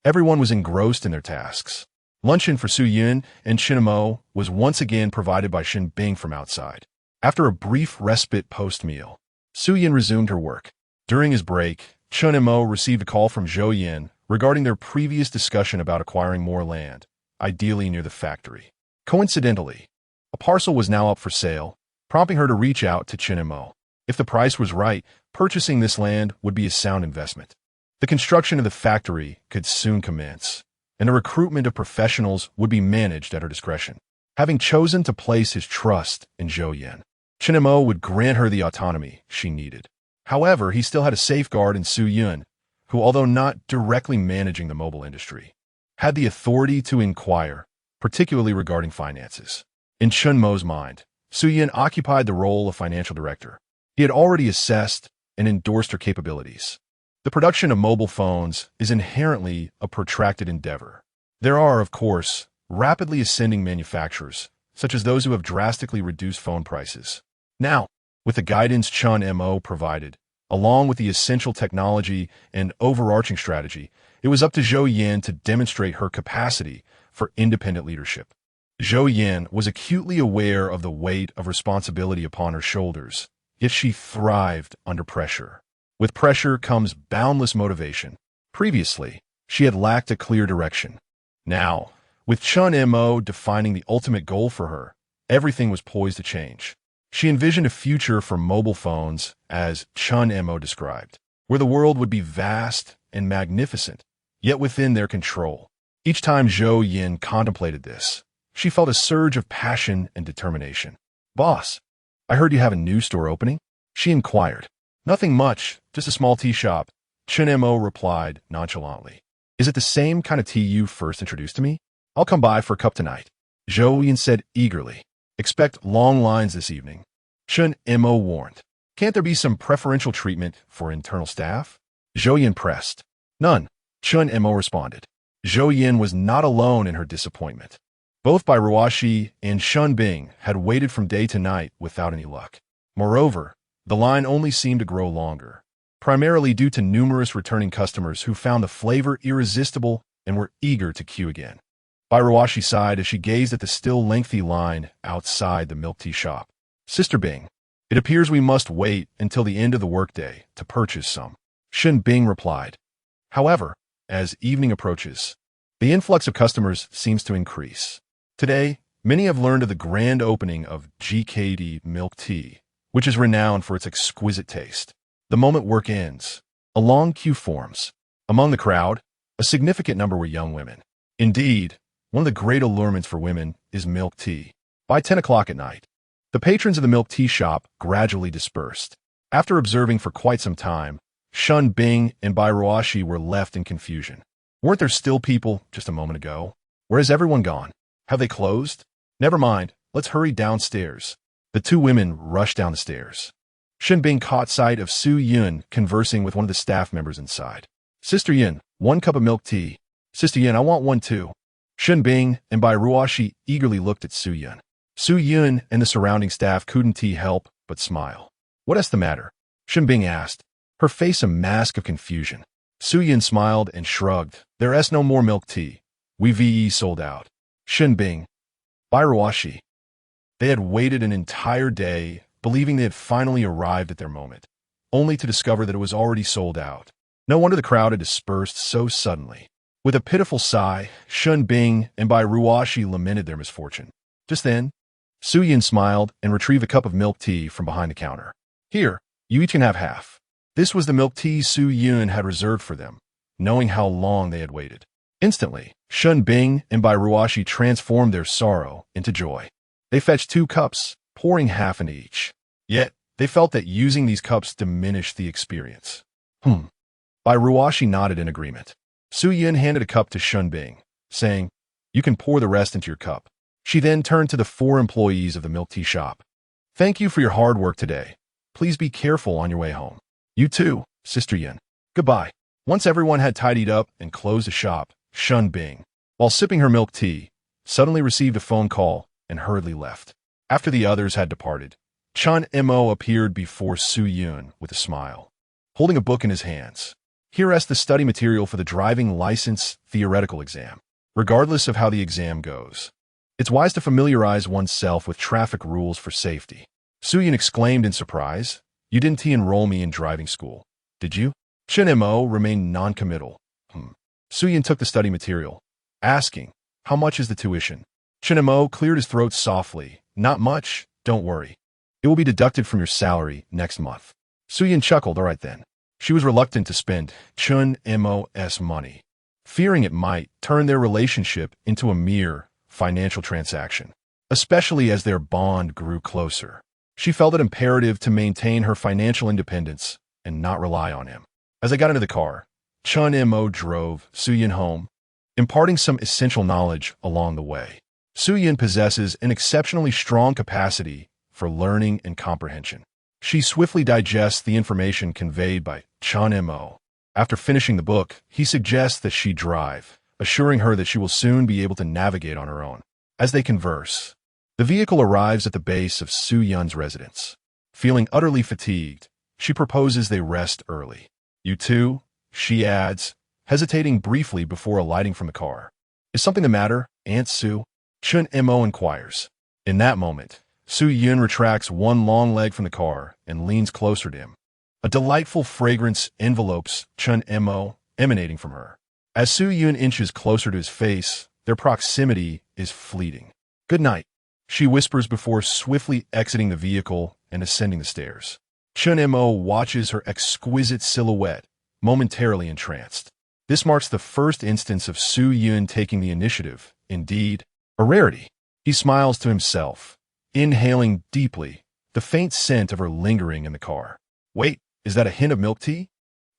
everyone was engrossed in their tasks. Luncheon for Su Yun and Chinemo was once again provided by Xin Bing from outside. After a brief respite post-meal, Su Yun resumed her work. During his break, Chinemo received a call from Zhou Yin regarding their previous discussion about acquiring more land, ideally near the factory. Coincidentally, a parcel was now up for sale, prompting her to reach out to Chinemo. If the price was right, purchasing this land would be a sound investment. The construction of the factory could soon commence, and the recruitment of professionals would be managed at her discretion. Having chosen to place his trust in Zhou Yin, Chinemo would grant her the autonomy she needed. However, he still had a safeguard in Su Yun, who, although not directly managing the mobile industry, had the authority to inquire, particularly regarding finances. In Chunmo's mind, Su Yun occupied the role of financial director. He had already assessed and endorsed her capabilities. The production of mobile phones is inherently a protracted endeavor. There are, of course, rapidly ascending manufacturers, such as those who have drastically reduced phone prices. Now, with the guidance Chun Mo provided, along with the essential technology and overarching strategy, it was up to Zhou Yin to demonstrate her capacity for independent leadership. Zhou Yin was acutely aware of the weight of responsibility upon her shoulders, yet she thrived under pressure. With pressure comes boundless motivation. Previously, she had lacked a clear direction. Now, with Chun Mo defining the ultimate goal for her, everything was poised to change. She envisioned a future for mobile phones, as Chun Mo described, where the world would be vast and magnificent, yet within their control. Each time Zhou Yin contemplated this, she felt a surge of passion and determination. Boss, I heard you have a new store opening? She inquired. Nothing much, just a small tea shop. Chun Mo replied nonchalantly. Is it the same kind of tea you first introduced to me? I'll come by for a cup tonight. Zhou Yin said eagerly. Expect long lines this evening. Chun Mo warned. Can't there be some preferential treatment for internal staff? Zhou Yin pressed. None, Chun Mo responded. Zhou Yin was not alone in her disappointment. Both Bai Ruoxi and Xin Bing had waited from day to night without any luck. Moreover, the line only seemed to grow longer, primarily due to numerous returning customers who found the flavor irresistible and were eager to queue again. Bai Ruoxi sighed as she gazed at the still lengthy line outside the milk tea shop. Sister Bing, it appears we must wait until the end of the workday to purchase some. Xin Bing replied. However, as evening approaches, the influx of customers seems to increase. Today, many have learned of the grand opening of GKD milk tea, which is renowned for its exquisite taste. The moment work ends, a long queue forms. Among the crowd, a significant number were young women. Indeed, one of the great allurements for women is milk tea. By 10 o'clock at night, the patrons of the milk tea shop gradually dispersed. After observing for quite some time, Shun Bing and Bai Ruoshi were left in confusion. Weren't there still people just a moment ago? Where has everyone gone? Have they closed? Never mind, let's hurry downstairs. The two women rushed down the stairs. Shun Bing caught sight of Su Yun conversing with one of the staff members inside. Sister Yun, 1 cup of milk tea. Sister Yun, I want one too. Shun Bing and Bai Ruoshi eagerly looked at Su Yun. Su Yun and the surrounding staff couldn't help but smile. What is the matter? Shun Bing asked, her face a mask of confusion. Su Yun smiled and shrugged. There is no more milk tea. We VE sold out. Shun Bing, Bai Ruoshi. They had waited an entire day, believing they had finally arrived at their moment, only to discover that it was already sold out. No wonder the crowd had dispersed so suddenly. With a pitiful sigh, Shun Bing and Bai Ruoshi lamented their misfortune. Just then, Su Yun smiled and retrieved a cup of milk tea from behind the counter. Here, you each can have half. This was the milk tea Su Yun had reserved for them, knowing how long they had waited. Instantly, Shun Bing and Bai Ruoshi transformed their sorrow into joy. They fetched 2 cups, pouring half into each. Yet, they felt that using these cups diminished the experience. Bai Ruoshi nodded in agreement. Su Yun handed a cup to Shun Bing, saying, you can pour the rest into your cup. She then turned to the 4 employees of the milk tea shop. Thank you for your hard work today. Please be careful on your way home. You too, Sister Yun. Goodbye. Once everyone had tidied up and closed the shop, Shun Bing, while sipping her milk tea, suddenly received a phone call and hurriedly left. After the others had departed, Chun Mo appeared before Su Yun with a smile, holding a book in his hands. Here is the study material for the driving license theoretical exam. Regardless of how the exam goes, it's wise to familiarize oneself with traffic rules for safety. Su Yun exclaimed in surprise, you didn't enroll me in driving school, did you? Chun Mo remained non-committal. Su Yun took the study material, asking, how much is the tuition? Chun Mo cleared his throat softly. Not much, don't worry. It will be deducted from your salary next month. Su Yun chuckled, all right then. She was reluctant to spend Chun Mo's money, fearing it might turn their relationship into a mere financial transaction, especially as their bond grew closer. She felt it imperative to maintain her financial independence and not rely on him. As they got into the car, Chun Mo drove Su Yun home, imparting some essential knowledge along the way. Su Yun possesses an exceptionally strong capacity for learning and comprehension. She swiftly digests the information conveyed by Chun Mo. After finishing the book, he suggests that she drive, assuring her that she will soon be able to navigate on her own. As they converse, the vehicle arrives at the base of Su Yun's residence. Feeling utterly fatigued, she proposes they rest early. You too, she adds, hesitating briefly before alighting from the car. Is something the matter, Aunt Su? Chun Mo inquires. In that moment, Su Yun retracts one long leg from the car and leans closer to him. A delightful fragrance envelopes Chun Mo, emanating from her. As Su Yun inches closer to his face, their proximity is fleeting. Good night, she whispers before swiftly exiting the vehicle and ascending the stairs. Chun Mo watches her exquisite silhouette, momentarily entranced. This marks the first instance of Su Yun taking the initiative, indeed, a rarity. He smiles to himself, inhaling deeply, the faint scent of her lingering in the car. Wait, is that a hint of milk tea?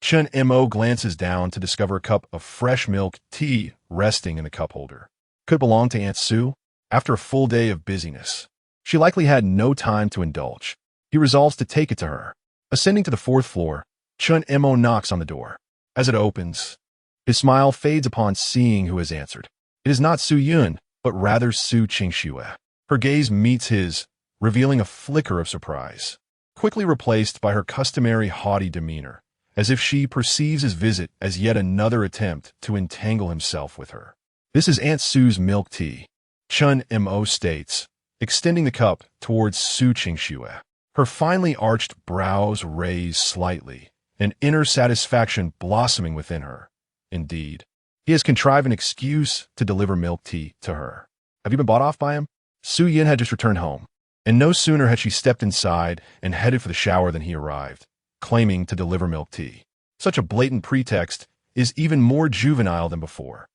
Chun Mo glances down to discover a cup of fresh milk tea resting in the cup holder. Could belong to Aunt Su? After a full day of busyness, she likely had no time to indulge. He resolves to take it to her. Ascending to the 4th floor, Chun Mo knocks on the door. As it opens, his smile fades upon seeing who has answered. It is not Su Yun, but rather Su Qingxue. Her gaze meets his, revealing a flicker of surprise, quickly replaced by her customary haughty demeanor, as if she perceives his visit as yet another attempt to entangle himself with her. This is Aunt Su's milk tea, Chun Mo states, extending the cup towards Su Qingxue. Her finely arched brows raise slightly, an inner satisfaction blossoming within her. Indeed, he has contrived an excuse to deliver milk tea to her. Have you been bought off by him? Su Yun had just returned home, and no sooner had she stepped inside and headed for the shower than he arrived, claiming to deliver milk tea. Such a blatant pretext is even more juvenile than before.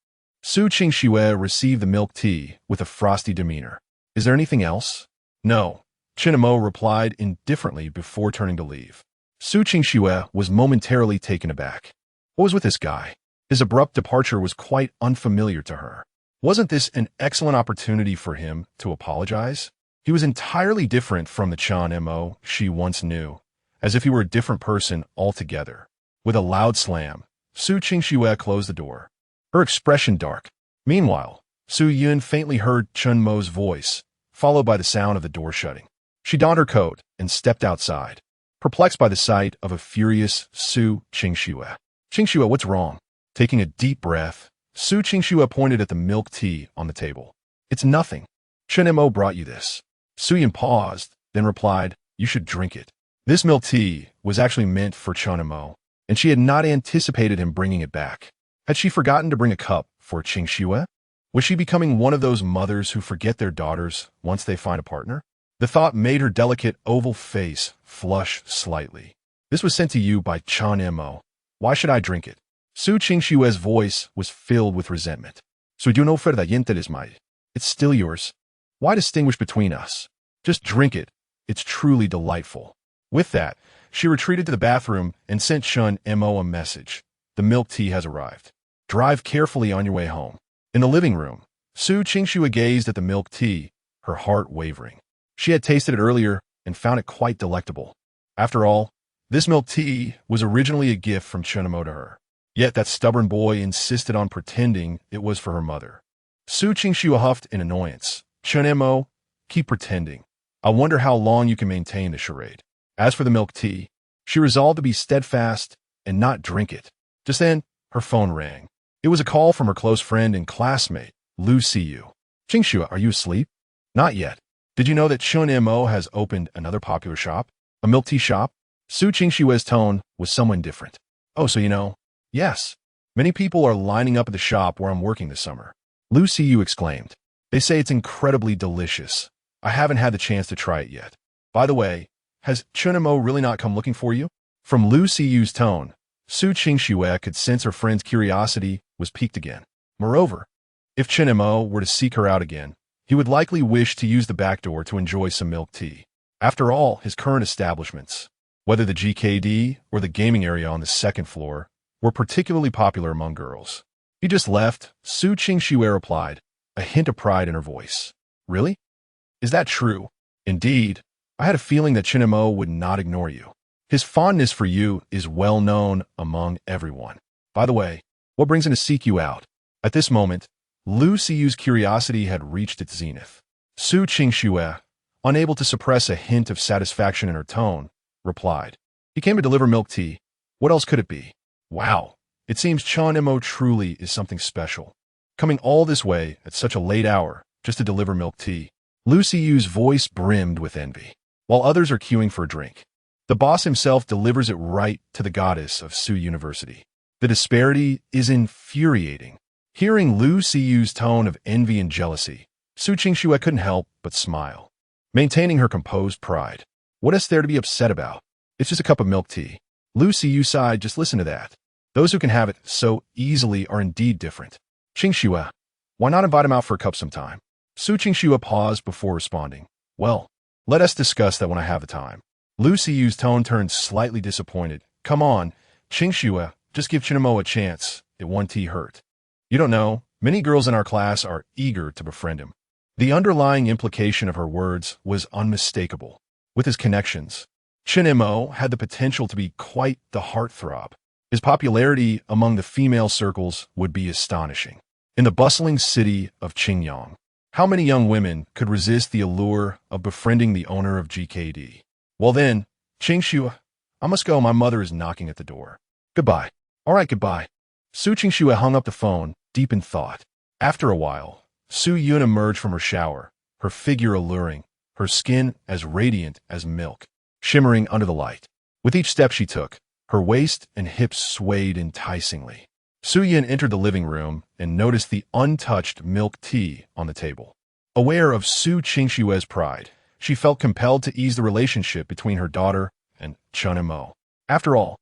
Su Qingxue received the milk tea with a frosty demeanor. Is there anything else? No, Chun Mo replied indifferently before turning to leave. Su Qingxue was momentarily taken aback. What was with this guy? His abrupt departure was quite unfamiliar to her. Wasn't this an excellent opportunity for him to apologize? He was entirely different from the Chan Mo she once knew, as if he were a different person altogether. With a loud slam, Su Qingxue closed the door, her expression dark. Meanwhile, Su Yun faintly heard Chun Mo's voice, followed by the sound of the door shutting. She donned her coat and stepped outside, perplexed by the sight of a furious Su Qingxue. Qingxue, what's wrong? Taking a deep breath, Su Qingxue pointed at the milk tea on the table. It's nothing. Chun Mo brought you this. Su Yun paused, then replied, you should drink it. This milk tea was actually meant for Chun Mo, and she had not anticipated him bringing it back. Had she forgotten to bring a cup for Qingxue? Was she becoming one of those mothers who forget their daughters once they find a partner? The thought made her delicate oval face flush slightly. This was sent to you by Chan Mo. Why should I drink it? Su Qingxue's voice was filled with resentment. Soy de una oferta y interés mai. It's still yours. Why distinguish between us? Just drink it. It's truly delightful. With that, she retreated to the bathroom and sent Chun Mo a message. The milk tea has arrived. Drive carefully on your way home. In the living room, Su Qingxue gazed at the milk tea, her heart wavering. She had tasted it earlier and found it quite delectable. After all, this milk tea was originally a gift from Chun Mo to her. Yet that stubborn boy insisted on pretending it was for her mother. Su Qingxue huffed in annoyance. Chun Mo, keep pretending. I wonder how long you can maintain the charade. As for the milk tea, she resolved to be steadfast and not drink it. Just then, her phone rang. It was a call from her close friend and classmate, Lu Siyu. Qingxue, are you asleep? Not yet. Did you know that Chun Mo has opened another popular shop? A milk tea shop? Su Qingxue's tone was somewhat different. Oh, so you know? Yes. Many people are lining up at the shop where I'm working this summer. Lu Siyu exclaimed. They say it's incredibly delicious. I haven't had the chance to try it yet. By the way, has Chun Mo really not come looking for you? From Lu Siyu's tone, Su Qingxue could sense her friend's curiosity was piqued again. Moreover, if Chun Mo were to seek her out again, he would likely wish to use the back door to enjoy some milk tea. After all, his current establishments, whether the GKD or the gaming area on the second floor, were particularly popular among girls. He just left, Su Qingxue replied, a hint of pride in her voice. Really? Is that true? Indeed, I had a feeling that Chun Mo would not ignore you. His fondness for you is well known among everyone. By the way, what brings him to seek you out? At this moment, Lu Siyu's curiosity had reached its zenith. Su Qingxue, unable to suppress a hint of satisfaction in her tone, replied, he came to deliver milk tea. What else could it be? Wow, it seems Chun Mo truly is something special. Coming all this way at such a late hour just to deliver milk tea. Lu Siyu's voice brimmed with envy. While others are queuing for a drink, the boss himself delivers it right to the goddess of Su University. The disparity is infuriating. Hearing Lu Siyu's tone of envy and jealousy, Su Qingxue couldn't help but smile, maintaining her composed pride. What is there to be upset about? It's just a cup of milk tea. Lu Siyu sighed, just listen to that. Those who can have it so easily are indeed different. Qingxue, why not invite him out for a cup sometime? Su Qingxue paused before responding. Well, let us discuss that when I have the time. Lu Siyu's tone turned slightly disappointed. Come on, Qingxue, just give Chun Mo a chance. It one tea hurt. You don't know, many girls in our class are eager to befriend him. The underlying implication of her words was unmistakable. With his connections, Chun Mo had the potential to be quite the heartthrob. His popularity among the female circles would be astonishing. In the bustling city of Qingyang, how many young women could resist the allure of befriending the owner of GKD? Well then, Qingxue, I must go. My mother is knocking at the door. Goodbye. All right, goodbye. Su Qingxue hung up the phone, deep in thought. After a while, Su Yun emerged from her shower, her figure alluring, her skin as radiant as milk, shimmering under the light. With each step she took, her waist and hips swayed enticingly. Su Yun entered the living room and noticed the untouched milk tea on the table. Aware of Su Qingxue's pride, she felt compelled to ease the relationship between her daughter and Chun Mo. After all,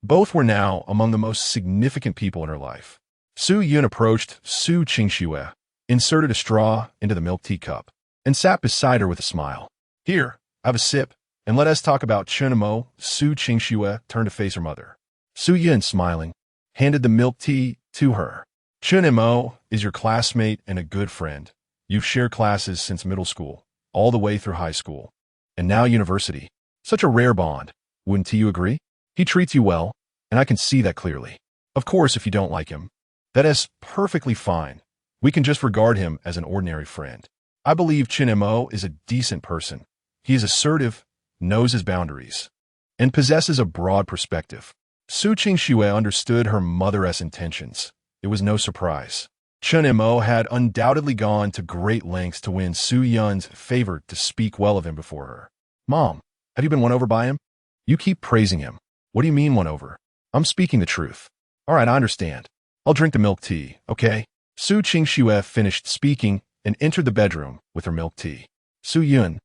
both were now among the most significant people in her life. Su Yun approached Su Qingxue, inserted a straw into the milk tea cup, and sat beside her with a smile. Here, have a sip. And let us talk about Chunimo. Su Qingxue turned to face her mother. Su Yun, smiling, handed the milk tea to her. Chunimo is your classmate and a good friend. You've shared classes since middle school, all the way through high school, and now university. Such a rare bond. Wouldn't you agree? He treats you well, and I can see that clearly. Of course, if you don't like him, that is perfectly fine. We can just regard him as an ordinary friend. I believe Chunimo is a decent person. He is assertive, knows his boundaries, and possesses a broad perspective. Su Qingxue understood her mother's intentions. It was no surprise. Chunimo had undoubtedly gone to great lengths to win Su Yun's favor to speak well of him before her. Mom, have you been won over by him? You keep praising him. What do you mean won over? I'm speaking the truth. All right, I understand. I'll drink the milk tea, okay? Su Qingxue finished speaking and entered the bedroom with her milk tea. Su Yun.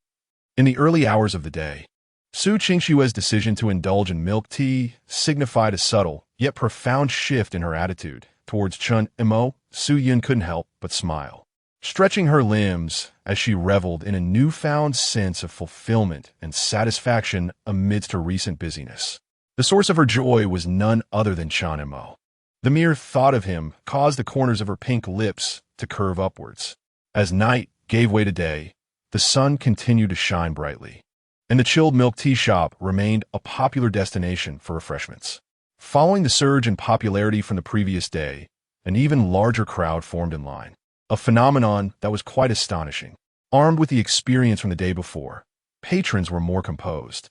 In the early hours of the day, Su Qingxue's decision to indulge in milk tea signified a subtle, yet profound shift in her attitude towards Chunimo. Su Yun couldn't help but smile, stretching her limbs as she reveled in a newfound sense of fulfillment and satisfaction amidst her recent busyness. The source of her joy was none other than Chunimo. The mere thought of him caused the corners of her pink lips to curve upwards. As night gave way to day, the sun continued to shine brightly, and the chilled milk tea shop remained a popular destination for refreshments. Following the surge in popularity from the previous day, an even larger crowd formed in line, a phenomenon that was quite astonishing. Armed with the experience from the day before, patrons were more composed,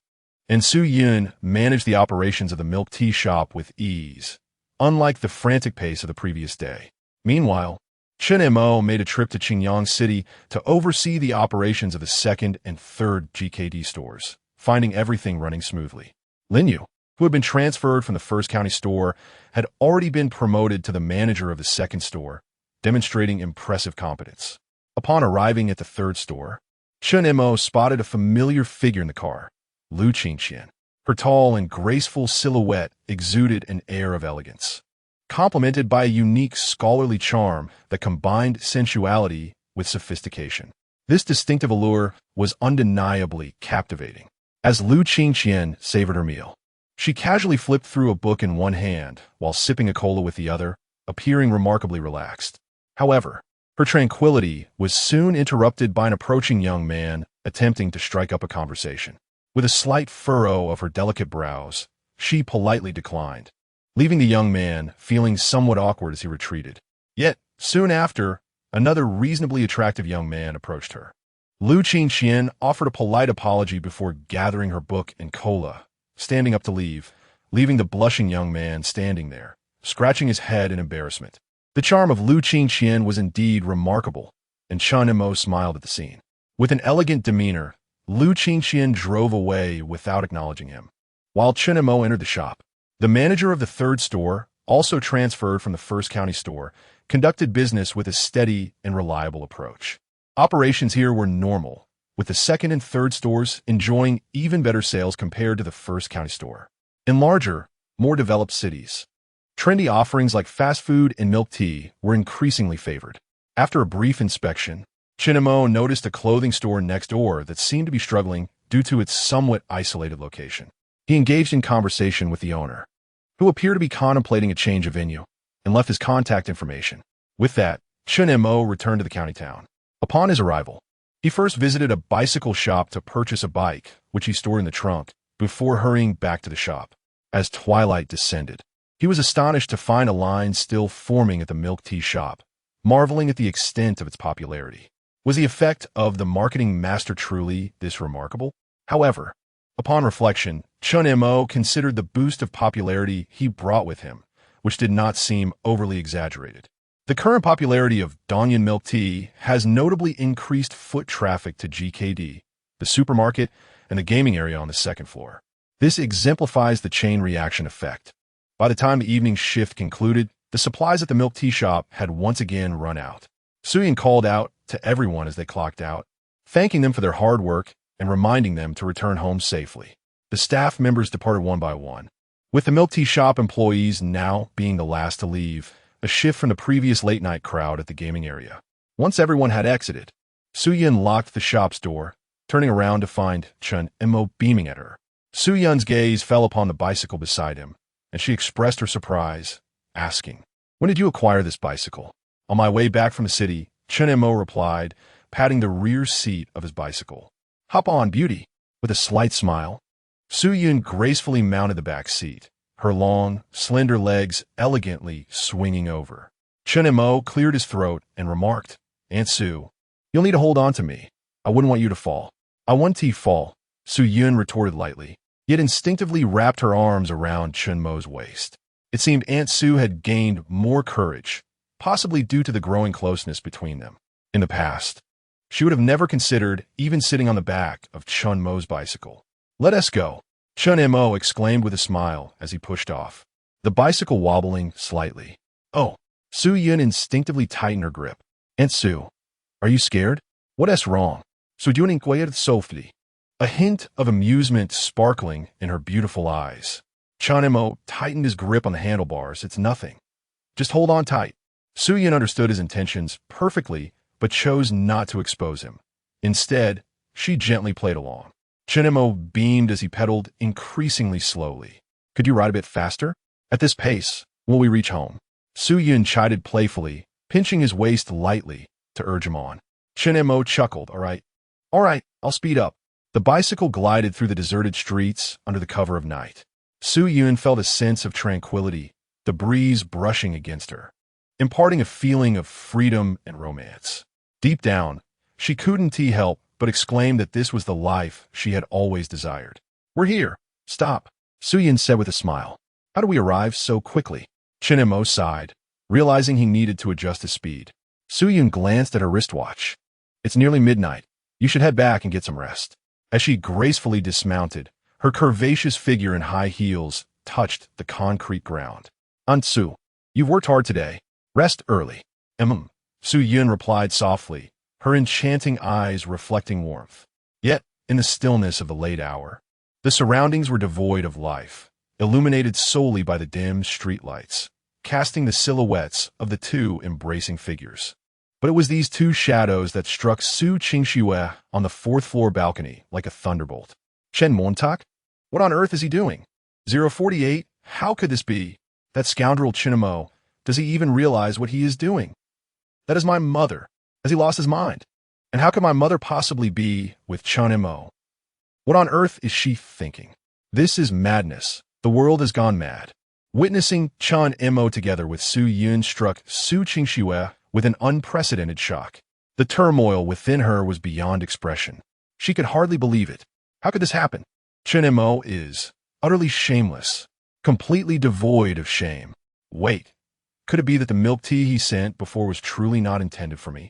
and Su Yun managed the operations of the milk tea shop with ease, unlike the frantic pace of the previous day. Meanwhile, Chunimo made a trip to Qingyang City to oversee the operations of the second and third GKD stores, finding everything running smoothly. Linyu, who had been transferred from the first county store, had already been promoted to the manager of the second store, demonstrating impressive competence. Upon arriving at the third store, Chunimo spotted a familiar figure in the car, Lu Qingxian. Her tall and graceful silhouette exuded an air of elegance, complemented by a unique scholarly charm that combined sensuality with sophistication. This distinctive allure was undeniably captivating. As Lu Qingxian savored her meal, she casually flipped through a book in one hand while sipping a cola with the other, appearing remarkably relaxed. However, her tranquility was soon interrupted by an approaching young man attempting to strike up a conversation. With a slight furrow of her delicate brows, she politely declined, leaving the young man feeling somewhat awkward as he retreated. Yet, soon after, another reasonably attractive young man approached her. Lu Qingxian offered a polite apology before gathering her book and cola, standing up to leave, leaving the blushing young man standing there, scratching his head in embarrassment. The charm of Lu Qingxian was indeed remarkable, and Chunimo smiled at the scene. With an elegant demeanor, Lu Qingxian drove away without acknowledging him. While Chunimo entered the shop, the manager of the third store, also transferred from the first county store, conducted business with a steady and reliable approach. Operations here were normal, with the second and third stores enjoying even better sales compared to the first county store. In larger, more developed cities, trendy offerings like fast food and milk tea were increasingly favored. After a brief inspection, Chunimo noticed a clothing store next door that seemed to be struggling due to its somewhat isolated location. He engaged in conversation with the owner, who appeared to be contemplating a change of venue, and left his contact information. With that, Chunimo returned to the county town. Upon his arrival, he first visited a bicycle shop to purchase a bike, which he stored in the trunk, before hurrying back to the shop. As twilight descended, he was astonished to find a line still forming at the milk tea shop, marveling at the extent of its popularity. Was the effect of the marketing master truly this remarkable? However, upon reflection, Chunimo considered the boost of popularity he brought with him, which did not seem overly exaggerated. The current popularity of Dongyun milk tea has notably increased foot traffic to GKD, the supermarket, and the gaming area on the second floor. This exemplifies the chain reaction effect. By the time the evening shift concluded, the supplies at the milk tea shop had once again run out. Suyin called out to everyone as they clocked out, thanking them for their hard work and reminding them to return home safely. The staff members departed one by one, with the milk tea shop employees now being the last to leave, a shift from the previous late-night crowd at the gaming area. Once everyone had exited, Suyin locked the shop's door, turning around to find Chun Mo beaming at her. Su Yun's gaze fell upon the bicycle beside him, and she expressed her surprise, asking, "When did you acquire this bicycle?" "On my way back from the city," Chun Mo replied, patting the rear seat of his bicycle. "Hop on, beauty." With a slight smile, Su Yun gracefully mounted the back seat, her long, slender legs elegantly swinging over. Chun Mo cleared his throat and remarked, "Aunt Su, you'll need to hold on to me. I wouldn't want you to fall." "I want to fall," Su Yun retorted lightly, yet instinctively wrapped her arms around Chun Mo's waist. It seemed Aunt Su had gained more courage, possibly due to the growing closeness between them. In the past, she would have never considered even sitting on the back of Chun Mo's bicycle. "Let us go," Chun Mo exclaimed with a smile as he pushed off, the bicycle wobbling slightly. "Oh," Su Yun instinctively tightened her grip. "Aunt Su, are you scared? What's wrong?" "So doing inquired softly," a hint of amusement sparkling in her beautiful eyes. Chun Mo tightened his grip on the handlebars. "It's nothing. Just hold on tight." Su Yun understood his intentions perfectly, but chose not to expose him. Instead, she gently played along. Chun Mo beamed as he pedaled increasingly slowly. "Could you ride a bit faster? At this pace, will we reach home?" Su Yun chided playfully, pinching his waist lightly to urge him on. Chun Mo chuckled. All right, I'll speed up." The bicycle glided through the deserted streets under the cover of night. Su Yun felt a sense of tranquility, the breeze brushing against her, imparting a feeling of freedom and romance. Deep down, she couldn't help but exclaim that this was the life she had always desired. "We're here. Stop," Su Yun said with a smile. "How do we arrive so quickly?" Chun Mo sighed, realizing he needed to adjust his speed. Su Yun glanced at her wristwatch. "It's nearly midnight. You should head back and get some rest." As she gracefully dismounted, her curvaceous figure in high heels touched the concrete ground. "Aunt Su, you've worked hard today. Rest early." Su Yun replied softly, her enchanting eyes reflecting warmth. Yet, in the stillness of the late hour, the surroundings were devoid of life, illuminated solely by the dim streetlights, casting the silhouettes of the two embracing figures. But it was these two shadows that struck Su Qingxue on the fourth-floor balcony like a thunderbolt. "Chen Montauk? What on earth is he doing? 048, how could this be? That scoundrel Chun Mo, does he even realize what he is doing? That is my mother. Has he lost his mind? And how could my mother possibly be with Chun Mo? What on earth is she thinking? This is madness. The world has gone mad." Witnessing Chun Mo together with Su Yun struck Su Qingxue with an unprecedented shock. The turmoil within her was beyond expression. She could hardly believe it. How could this happen? Chun Mo is utterly shameless, completely devoid of shame. Wait, could it be that the milk tea he sent before was truly not intended for me?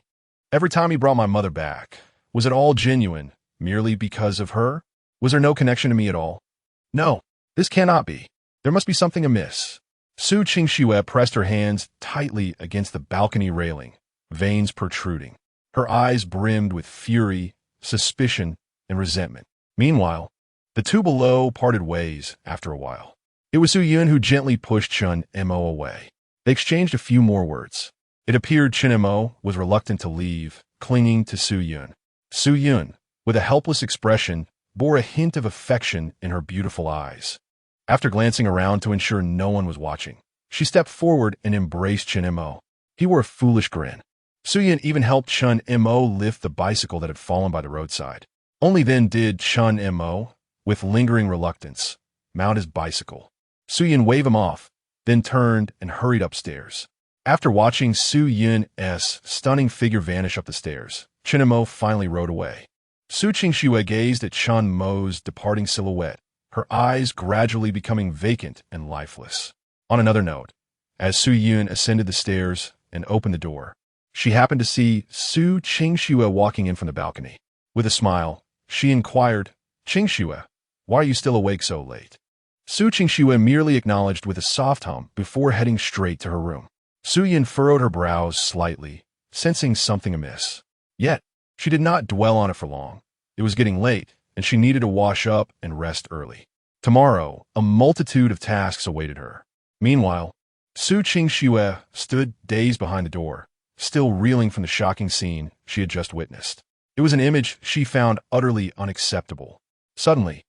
Every time he brought my mother back, was it all genuine, merely because of her? Was there no connection to me at all? No, this cannot be. There must be something amiss. Su Qingxue pressed her hands tightly against the balcony railing, veins protruding. Her eyes brimmed with fury, suspicion, and resentment. Meanwhile, the two below parted ways after a while. It was Su Yun who gently pushed Chun Mo away. They exchanged a few more words. It appeared Chun Mo was reluctant to leave, clinging to Su Yun. Su Yun, with a helpless expression, bore a hint of affection in her beautiful eyes. After glancing around to ensure no one was watching, she stepped forward and embraced Chun Mo. He wore a foolish grin. Su Yun even helped Chun Mo lift the bicycle that had fallen by the roadside. Only then did Chun Mo, with lingering reluctance, mount his bicycle. Su Yun waved him off, then turned and hurried upstairs. After watching Su Yun's stunning figure vanish up the stairs, Chun Mo finally rode away. Su Qingxue gazed at Chun Mo's departing silhouette, her eyes gradually becoming vacant and lifeless. On another note, as Su Yun ascended the stairs and opened the door, she happened to see Su Qingxue walking in from the balcony. With a smile, she inquired, "Qingxue, why are you still awake so late?" Su Qingxue merely acknowledged with a soft hum before heading straight to her room. Su Yun furrowed her brows slightly, sensing something amiss. Yet, she did not dwell on it for long. It was getting late, and she needed to wash up and rest early. Tomorrow, a multitude of tasks awaited her. Meanwhile, Su Qingxue stood dazed behind the door, still reeling from the shocking scene she had just witnessed. It was an image she found utterly unacceptable. Suddenly,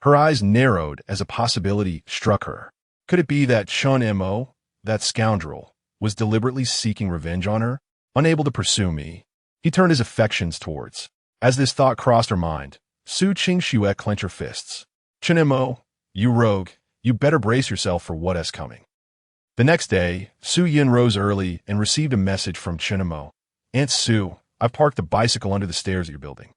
her eyes narrowed as a possibility struck her. Could it be that Chun Mo, that scoundrel, was deliberately seeking revenge on her, unable to pursue me? He turned his affections towards. As this thought crossed her mind, Su Qingxue clenched her fists. Chun Mo, you rogue, you better brace yourself for what is coming. The next day, Su Yin rose early and received a message from Chun Mo. Aunt Su, I've parked the bicycle under the stairs at your building.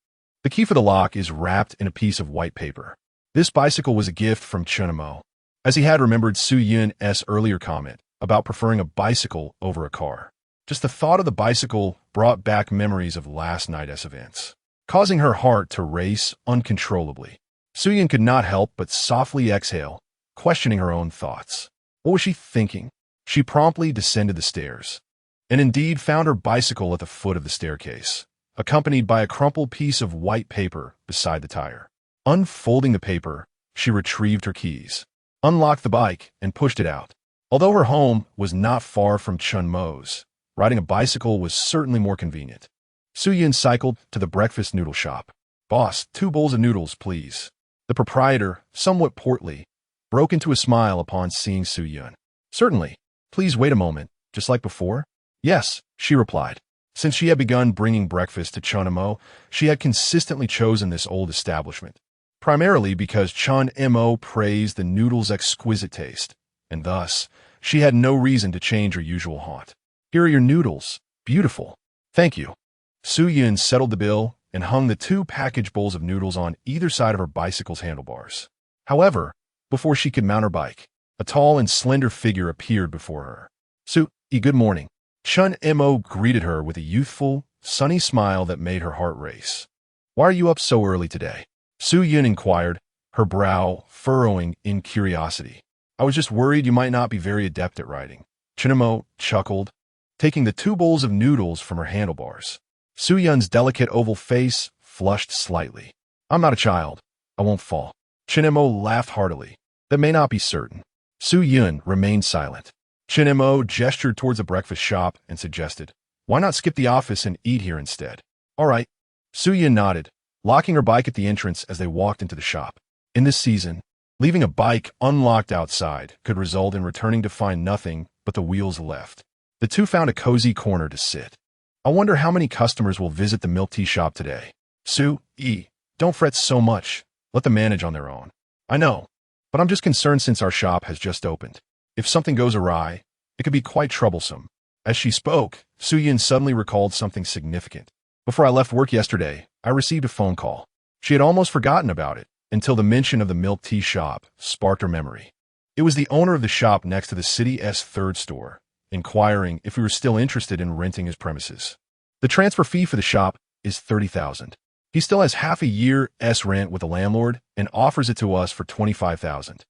The key for the lock is wrapped in a piece of white paper. This bicycle was a gift from Chun Mo, as he had remembered Su Yin's earlier comment about preferring a bicycle over a car. Just the thought of the bicycle brought back memories of last night's events, causing her heart to race uncontrollably. Su Yin could not help but softly exhale, questioning her own thoughts. What was she thinking? She promptly descended the stairs, and indeed found her bicycle at the foot of the staircase, accompanied by a crumpled piece of white paper beside the tire. Unfolding the paper, she retrieved her keys, unlocked the bike, and pushed it out. Although her home was not far from Chun Mo's, riding a bicycle was certainly more convenient. Su Yin cycled to the breakfast noodle shop. Boss, 2 bowls of noodles, please. The proprietor, somewhat portly, broke into a smile upon seeing Su Yin. Certainly. Please wait a moment, just like before? Yes, she replied. Since she had begun bringing breakfast to Chun Mo, she had consistently chosen this old establishment, primarily because Chun Mo praised the noodles' exquisite taste, and thus, she had no reason to change her usual haunt. Here are your noodles. Beautiful. Thank you. Su Yin settled the bill and hung the 2 package bowls of noodles on either side of her bicycle's handlebars. However, before she could mount her bike, a tall and slender figure appeared before her. Su-yi, good morning. Chun Mo greeted her with a youthful, sunny smile that made her heart race. Why are you up so early today? Su Yin inquired, her brow furrowing in curiosity. I was just worried you might not be very adept at riding. Chun Mo chuckled, taking the 2 bowls of noodles from her handlebars. Su Yin's delicate oval face flushed slightly. I'm not a child. I won't fall. Chun Mo laughed heartily. That may not be certain. Su Yin remained silent. Chun Mo gestured towards the breakfast shop and suggested, why not skip the office and eat here instead? All right. Su Yin nodded, locking her bike at the entrance as they walked into the shop. In this season, leaving a bike unlocked outside could result in returning to find nothing but the wheels left. The 2 found a cozy corner to sit. I wonder how many customers will visit the milk tea shop today. Su-yi, don't fret so much. Let them manage on their own. I know, but I'm just concerned since our shop has just opened. If something goes awry, it could be quite troublesome. As she spoke, Su Yin suddenly recalled something significant. Before I left work yesterday, I received a phone call. She had almost forgotten about it until the mention of the milk tea shop sparked her memory. It was the owner of the shop next to the city's 3rd store, inquiring if we were still interested in renting his premises. The transfer fee for the shop is $30,000. He still has half a year's rent with the landlord and offers it to us for $25,000.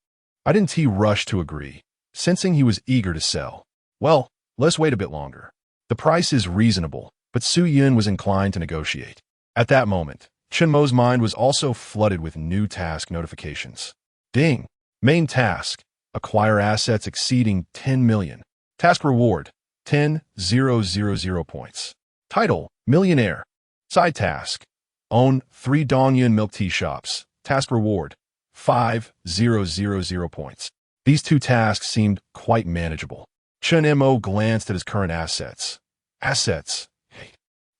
I didn't rush to agree, sensing he was eager to sell. Well, let's wait a bit longer. The price is reasonable, but Su Yin was inclined to negotiate. At that moment, Chun Mo's mind was also flooded with new task notifications. Ding! Main task: acquire assets exceeding 10 million. Task reward: 10,000 points. Title: Millionaire. Side task: own 3 Dongyun milk tea shops. Task reward: 5,000 points. These 2 tasks seemed quite manageable. Chun Mo glanced at his current assets.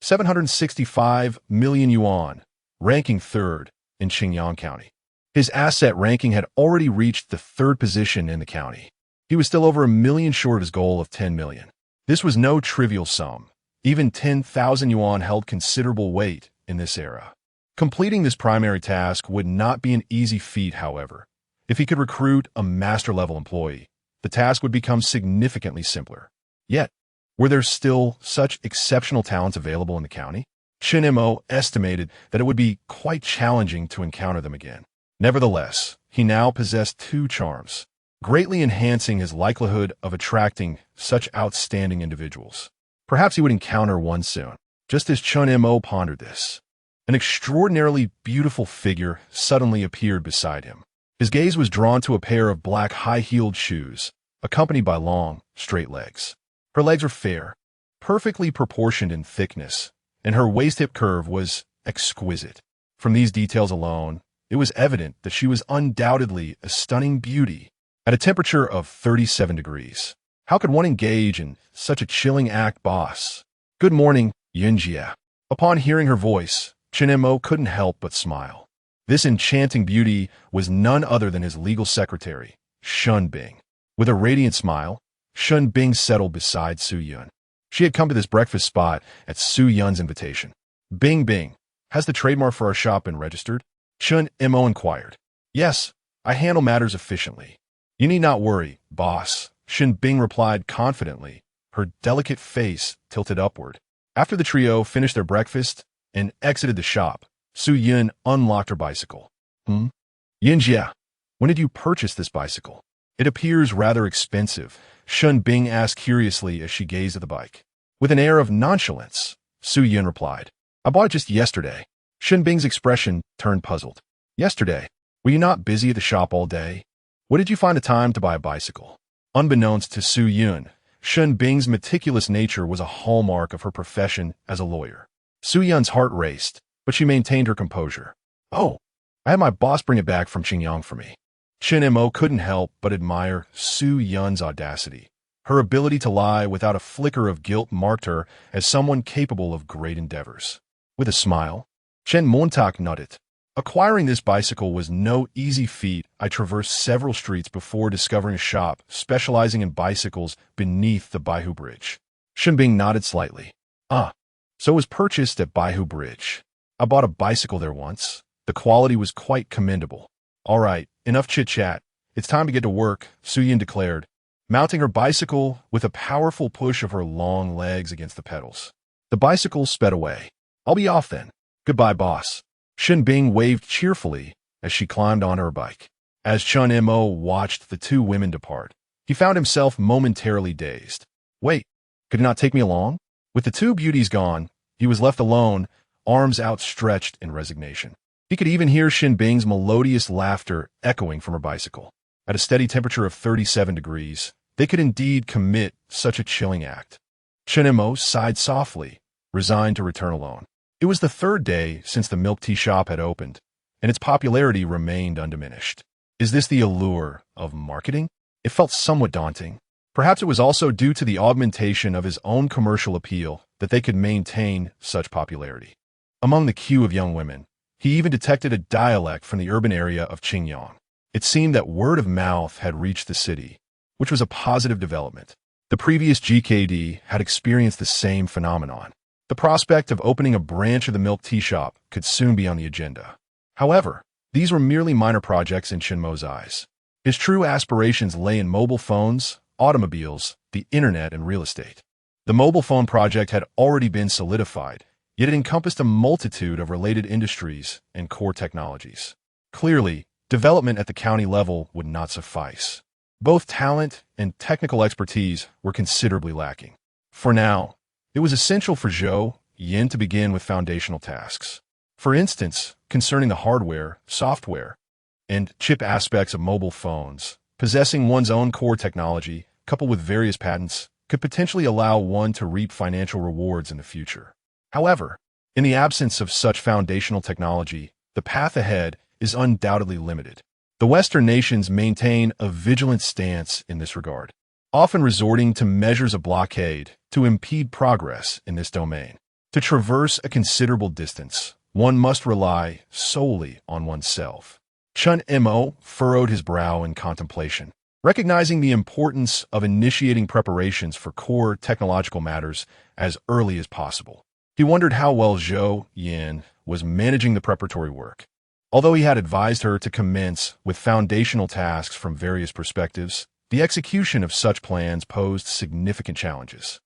765 million yuan, ranking 3rd in Qingyang County. His asset ranking had already reached the 3rd position in the county. He was still over a million short of his goal of 10 million. This was no trivial sum. Even 10,000 yuan held considerable weight in this era. Completing this primary task would not be an easy feat, however. If he could recruit a master-level employee, the task would become significantly simpler. Yet, were there still such exceptional talents available in the county? Chun Mo estimated that it would be quite challenging to encounter them again. Nevertheless, he now possessed 2 charms, greatly enhancing his likelihood of attracting such outstanding individuals. Perhaps he would encounter one soon. Just as Chun Mo pondered this, an extraordinarily beautiful figure suddenly appeared beside him. His gaze was drawn to a pair of black high-heeled shoes, accompanied by long, straight legs. Her legs were fair, perfectly proportioned in thickness, and her waist-hip curve was exquisite. From these details alone, it was evident that she was undoubtedly a stunning beauty. At a temperature of 37 degrees, how could one engage in such a chilling act, boss? Good morning, Yinjia. Upon hearing her voice, Chen Mo couldn't help but smile. This enchanting beauty was none other than his legal secretary, Shun Bing. With a radiant smile, Shun Bing settled beside Su Yun. She had come to this breakfast spot at Su Yun's invitation. Bing, has the trademark for our shop been registered? Shun Mo inquired. Yes, I handle matters efficiently. You need not worry, boss, Shun Bing replied confidently, her delicate face tilted upward. After the trio finished their breakfast and exited the shop, Su Yun unlocked her bicycle. Yinjia, when did you purchase this bicycle? It appears rather expensive, Shun Bing asked curiously as she gazed at the bike. With an air of nonchalance, Su Yun replied, I bought it just yesterday. Shun Bing's expression turned puzzled. Yesterday? Were you not busy at the shop all day? What did you find the time to buy a bicycle? Unbeknownst to Su Yun, Shun Bing's meticulous nature was a hallmark of her profession as a lawyer. Su Yun's heart raced, but she maintained her composure. Oh, I had my boss bring it back from Qingyang for me. Chen Mo couldn't help but admire Su Yun's audacity. Her ability to lie without a flicker of guilt marked her as someone capable of great endeavors. With a smile, Chen Montauk nodded. Acquiring this bicycle was no easy feat. I traversed several streets before discovering a shop specializing in bicycles beneath the Baihu Bridge. Shenbing nodded slightly. So it was purchased at Baihu Bridge. I bought a bicycle there once. The quality was quite commendable. All right, enough chit-chat. It's time to get to work, Su Yin declared, mounting her bicycle with a powerful push of her long legs against the pedals. The bicycle sped away. I'll be off then. Goodbye, boss. Shen Bing waved cheerfully as she climbed onto her bike. As Chun Mo watched the two women depart, he found himself momentarily dazed. Wait, could he not take me along? With the two beauties gone, he was left alone, arms outstretched in resignation. He could even hear Shin Bing's melodious laughter echoing from her bicycle. At a steady temperature of 37 degrees, they could indeed commit such a chilling act. Chen Mo sighed softly, resigned to return alone. It was the third day since the milk tea shop had opened, and its popularity remained undiminished. Is this the allure of marketing? It felt somewhat daunting. Perhaps it was also due to the augmentation of his own commercial appeal that they could maintain such popularity. Among the queue of young women, he even detected a dialect from the urban area of Qingyang. It seemed that word of mouth had reached the city, which was a positive development. The previous GKD had experienced the same phenomenon. The prospect of opening a branch of the milk tea shop could soon be on the agenda. However, these were merely minor projects in Chinmo's eyes. His true aspirations lay in mobile phones, automobiles, the internet, and real estate. The mobile phone project had already been solidified, yet it encompassed a multitude of related industries and core technologies. Clearly, development at the county level would not suffice. Both talent and technical expertise were considerably lacking. For now, it was essential for Zhou Yin to begin with foundational tasks. For instance, concerning the hardware, software, and chip aspects of mobile phones, possessing one's own core technology, coupled with various patents, could potentially allow one to reap financial rewards in the future. However, in the absence of such foundational technology, the path ahead is undoubtedly limited. The Western nations maintain a vigilant stance in this regard, often resorting to measures of blockade to impede progress in this domain. To traverse a considerable distance, one must rely solely on oneself. Chun Mo furrowed his brow in contemplation, recognizing the importance of initiating preparations for core technological matters as early as possible. He wondered how well Zhou Yin was managing the preparatory work. Although he had advised her to commence with foundational tasks from various perspectives, the execution of such plans posed significant challenges.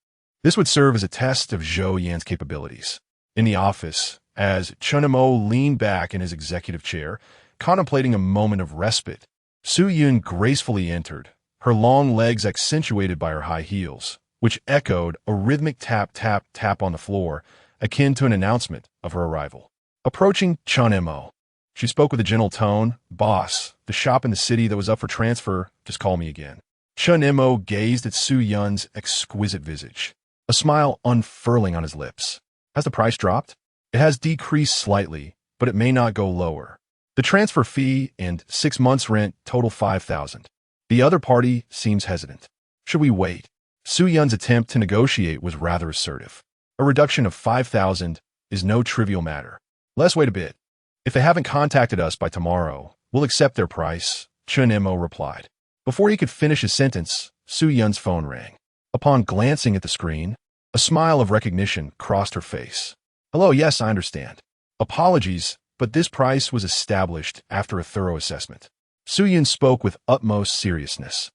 This would serve as a test of Zhou Yan's capabilities. In the office, as Chun Mo leaned back in his executive chair, contemplating a moment of respite, Su Yun gracefully entered, her long legs accentuated by her high heels, which echoed a rhythmic tap-tap-tap on the floor, akin to an announcement of her arrival. Approaching Chun Mo, she spoke with a gentle tone, "Boss, the shop in the city that was up for transfer, just call me again." Chun Mo gazed at Su Yun's exquisite visage, a smile unfurling on his lips. "Has the price dropped?" It has decreased slightly, but it may not go lower. The transfer fee and 6 months rent total 5,000. The other party seems hesitant. Should we wait? Su Yun's attempt to negotiate was rather assertive. A reduction of 5,000 is no trivial matter. Let's wait a bit. If they haven't contacted us by tomorrow, we'll accept their price, Chun Mo replied. Before he could finish his sentence, Su Yun's phone rang. Upon glancing at the screen, a smile of recognition crossed her face. Hello, yes, I understand. Apologies, but this price was established after a thorough assessment. Su Yun spoke with utmost seriousness,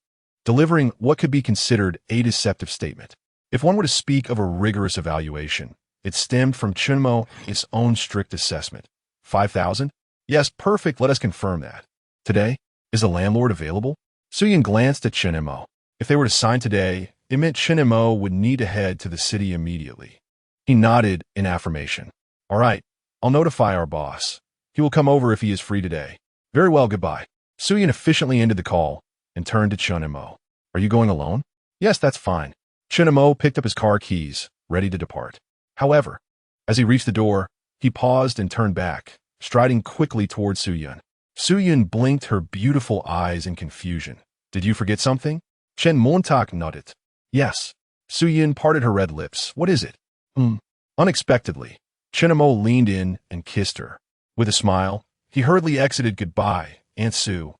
delivering what could be considered a deceptive statement. If one were to speak of a rigorous evaluation, it stemmed from Chun Mo's own strict assessment. 5,000? Yes, perfect, let us confirm that. Today? Is the landlord available? Su Yun glanced at Chun Mo. If they were to sign today, it meant Chun Mo would need to head to the city immediately. He nodded in affirmation. All right, I'll notify our boss. He will come over if he is free today. Very well, goodbye. Su Yun efficiently ended the call and turned to Chun Mo. Are you going alone? Yes, that's fine. Chun Mo picked up his car keys, ready to depart. However, as he reached the door, he paused and turned back, striding quickly towards Su Yun. Su Yun blinked her beautiful eyes in confusion. Did you forget something? Chen Montauk nodded. Yes. Su Yun parted her red lips. What is it? Unexpectedly, Chen Mo leaned in and kissed her. With a smile, he hurriedly exited. Goodbye, Aunt Su.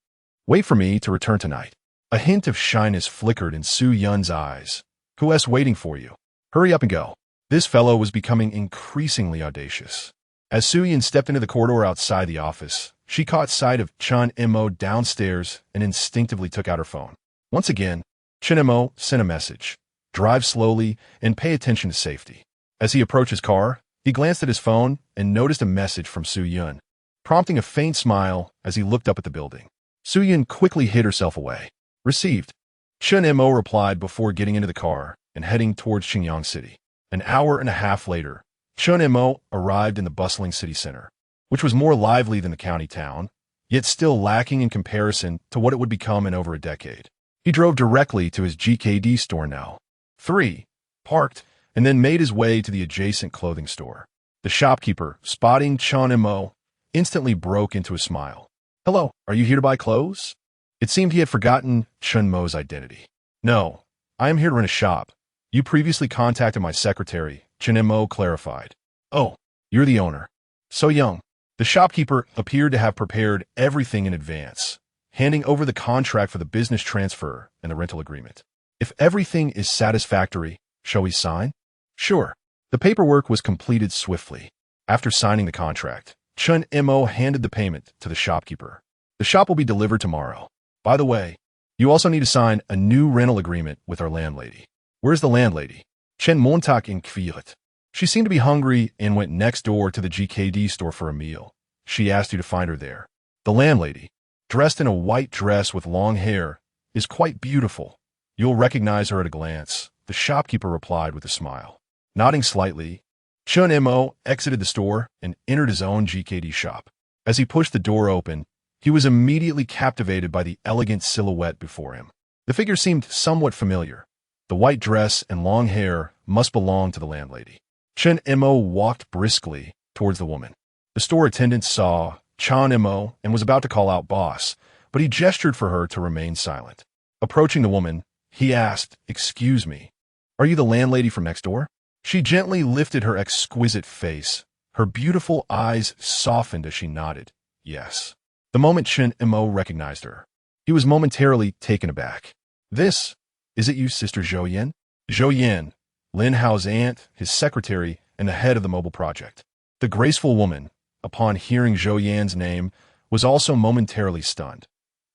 Wait for me to return tonight. A hint of shyness flickered in Su Yun's eyes. Who's waiting for you? Hurry up and go. This fellow was becoming increasingly audacious. As Su Yun stepped into the corridor outside the office, she caught sight of Chun Mo downstairs and instinctively took out her phone. Once again, Chun Mo sent a message. Drive slowly and pay attention to safety. As he approached his car, he glanced at his phone and noticed a message from Su Yun, prompting a faint smile as he looked up at the building. Su Yun quickly hid herself away. Received. Chun Mo replied before getting into the car and heading towards Xingyang City. An hour and a half later, Chun Mo arrived in the bustling city center, which was more lively than the county town, yet still lacking in comparison to what it would become in over a decade. He drove directly to his GKD store now. 3. Parked, and then made his way to the adjacent clothing store. The shopkeeper, spotting Chun Mo, instantly broke into a smile. Hello, are you here to buy clothes? It seemed he had forgotten Chun Mo's identity. No, I am here to rent a shop. You previously contacted my secretary, Chun Mo clarified. Oh, you're the owner. So young. The shopkeeper appeared to have prepared everything in advance, handing over the contract for the business transfer and the rental agreement. If everything is satisfactory, shall we sign? Sure. The paperwork was completed swiftly. After signing the contract, Chun Mo handed the payment to the shopkeeper. The shop will be delivered tomorrow. By the way, you also need to sign a new rental agreement with our landlady. Where's the landlady? Chen Montauk inquired. She seemed to be hungry and went next door to the GKD store for a meal. She asked you to find her there. The landlady, dressed in a white dress with long hair, is quite beautiful. You'll recognize her at a glance, the shopkeeper replied with a smile. Nodding slightly, Chun Mo exited the store and entered his own GKD shop. As he pushed the door open, he was immediately captivated by the elegant silhouette before him. The figure seemed somewhat familiar. The white dress and long hair must belong to the landlady. Chun Mo walked briskly towards the woman. The store attendant saw Chun Mo and was about to call out boss, but he gestured for her to remain silent. Approaching the woman, he asked, "Excuse me, are you the landlady from next door?" She gently lifted her exquisite face. Her beautiful eyes softened as she nodded. Yes. The moment Chun Mo recognized her, he was momentarily taken aback. Is it you, Sister Zhou Yin? Zhou Yin, Lin Hao's aunt, his secretary, and the head of the mobile project. The graceful woman, upon hearing Zhou Yan's name, was also momentarily stunned.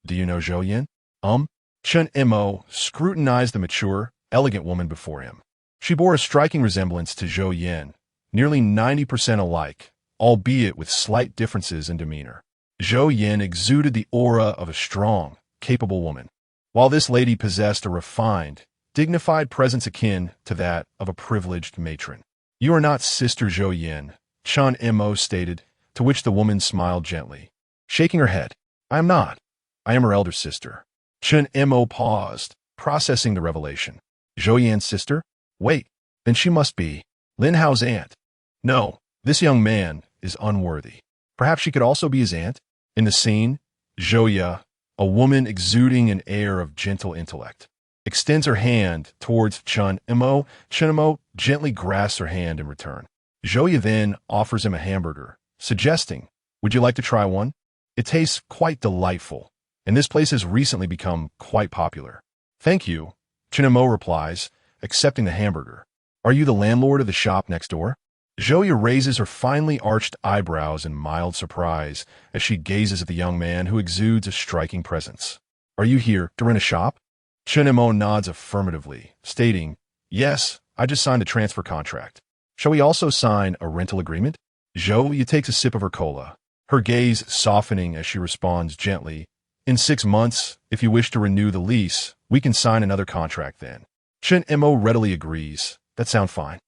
Do you know Zhou Yin? Chun Mo scrutinized the mature, elegant woman before him. She bore a striking resemblance to Zhou Yin, nearly 90% alike, albeit with slight differences in demeanor. Zhou Yin exuded the aura of a strong, capable woman, while this lady possessed a refined, dignified presence akin to that of a privileged matron. You are not Sister Zhou Yin, Chun Mo stated, to which the woman smiled gently, shaking her head. I am not. I am her elder sister. Chun Mo paused, processing the revelation. Zhou Yan's sister? Wait, then she must be Lin Hao's aunt. No, This young man is unworthy. Perhaps she could also be his aunt? In the scene, Zhouya, a woman exuding an air of gentle intellect, extends her hand towards Chun Imo. Chun Imo gently grasps her hand in return. Zhouya then offers him a hamburger, suggesting, "Would you like to try one? It tastes quite delightful, and this place has recently become quite popular." "Thank you," Chun Imo replies, accepting the hamburger. "Are you the landlord of the shop next door?" Zhouya raises her finely arched eyebrows in mild surprise as she gazes at the young man who exudes a striking presence. "Are you here to rent a shop?" Chun Imo nods affirmatively, stating, "Yes, I just signed a transfer contract. Shall we also sign a rental agreement?" Zhouya takes a sip of her cola, her gaze softening as she responds gently, "In 6 months, if you wish to renew the lease, we can sign another contract then." Chun Imo readily agrees. "That sounds fine."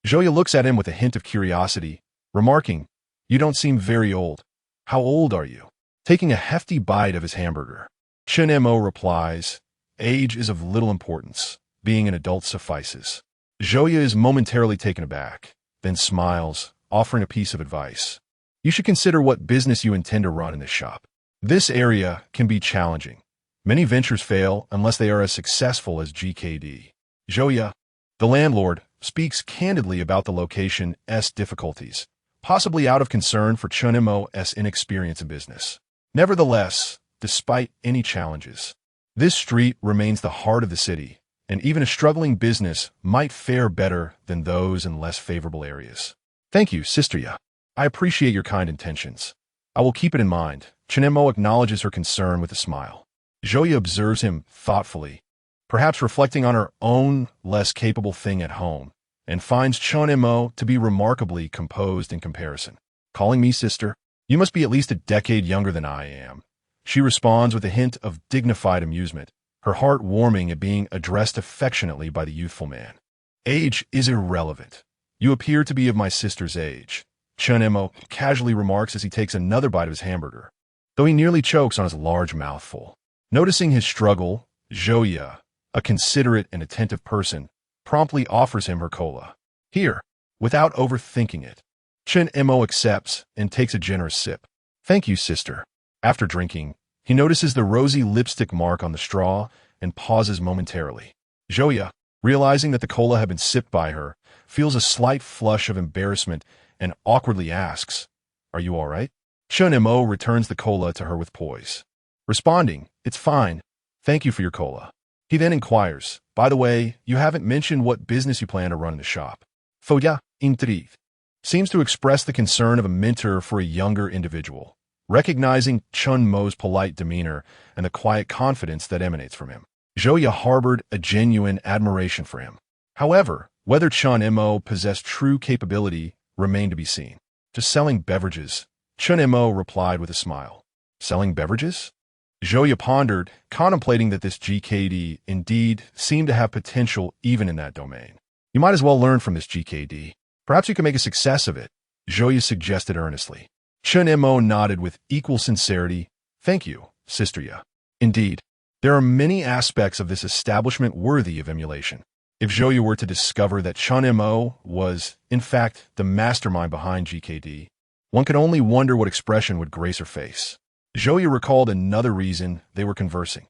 Zhouya looks at him with a hint of curiosity, remarking, "You don't seem very old. How old are you?" Taking a hefty bite of his hamburger, Chun Imo replies, "Age is of little importance. Being an adult suffices." Zhouya is momentarily taken aback, then smiles, offering a piece of advice. "You should consider what business you intend to run in this shop. This area can be challenging. Many ventures fail unless they are as successful as GKD." Zhouya, the landlord, speaks candidly about the location's difficulties, possibly out of concern for Chun Imo's inexperience in business. Nevertheless, despite any challenges, this street remains the heart of the city, and even a struggling business might fare better than those in less favorable areas. "Thank you, Sister. I appreciate your kind intentions. I will keep it in mind." Chun Imo acknowledges her concern with a smile. Zhouya observes him thoughtfully, perhaps reflecting on her own less capable thing at home, and finds Chun Imo to be remarkably composed in comparison. "Calling me sister? You must be at least a decade younger than I am." She responds with a hint of dignified amusement, her heart warming at being addressed affectionately by the youthful man. "Age is irrelevant. You appear to be of my sister's age," Chun Imo casually remarks as he takes another bite of his hamburger, though he nearly chokes on his large mouthful. Noticing his struggle, Zhouya, a considerate and attentive person, promptly offers him her cola. "Here," without overthinking it. Chun Imo accepts and takes a generous sip. "Thank you, sister." After drinking, he notices the rosy lipstick mark on the straw and pauses momentarily. Zhouya, realizing that the cola had been sipped by her, feels a slight flush of embarrassment and awkwardly asks, "Are you all right?" Chun Imo returns the cola to her with poise, responding, "It's fine. Thank you for your cola." He then inquires, "By the way, you haven't mentioned what business you plan to run in the shop." Foya, intrigue, seems to express the concern of a mentor for a younger individual, recognizing Chun Mo's polite demeanor and the quiet confidence that emanates from him. Zhouya harbored a genuine admiration for him. However, whether Chun Imo possessed true capability remained to be seen. "Just selling beverages," Chun Imo replied with a smile. "Selling beverages?" Zhouya pondered, contemplating that this GKD indeed seemed to have potential even in that domain. "You might as well learn from this GKD. Perhaps you can make a success of it," Zhouya suggested earnestly. Chun Imo nodded with equal sincerity. "Thank you, Sister. Indeed, there are many aspects of this establishment worthy of emulation." If Zhouya were to discover that Chun Imo was, in fact, the mastermind behind GKD, one could only wonder what expression would grace her face. Zhouya recalled another reason they were conversing.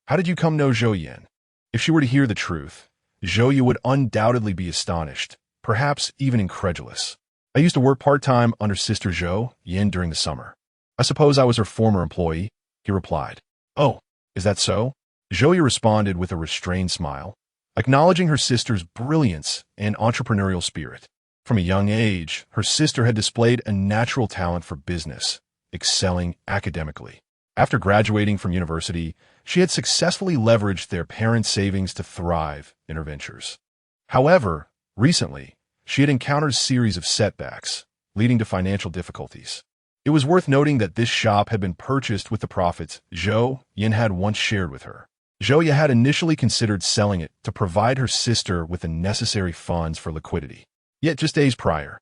"How did you come to know Zhou Yin?" If she were to hear the truth, Zhouya would undoubtedly be astonished, perhaps even incredulous. "I used to work part-time under Sister Zhou Yin during the summer. I suppose I was her former employee," he replied. "Oh, is that so?" Zhouya responded with a restrained smile, acknowledging her sister's brilliance and entrepreneurial spirit. From a young age, her sister had displayed a natural talent for business, excelling academically. After graduating from university, she had successfully leveraged their parents' savings to thrive in her ventures. However, recently, she had encountered a series of setbacks, leading to financial difficulties. It was worth noting that this shop had been purchased with the profits Zhou Yin had once shared with her. Zhouya had initially considered selling it to provide her sister with the necessary funds for liquidity. Yet just days prior,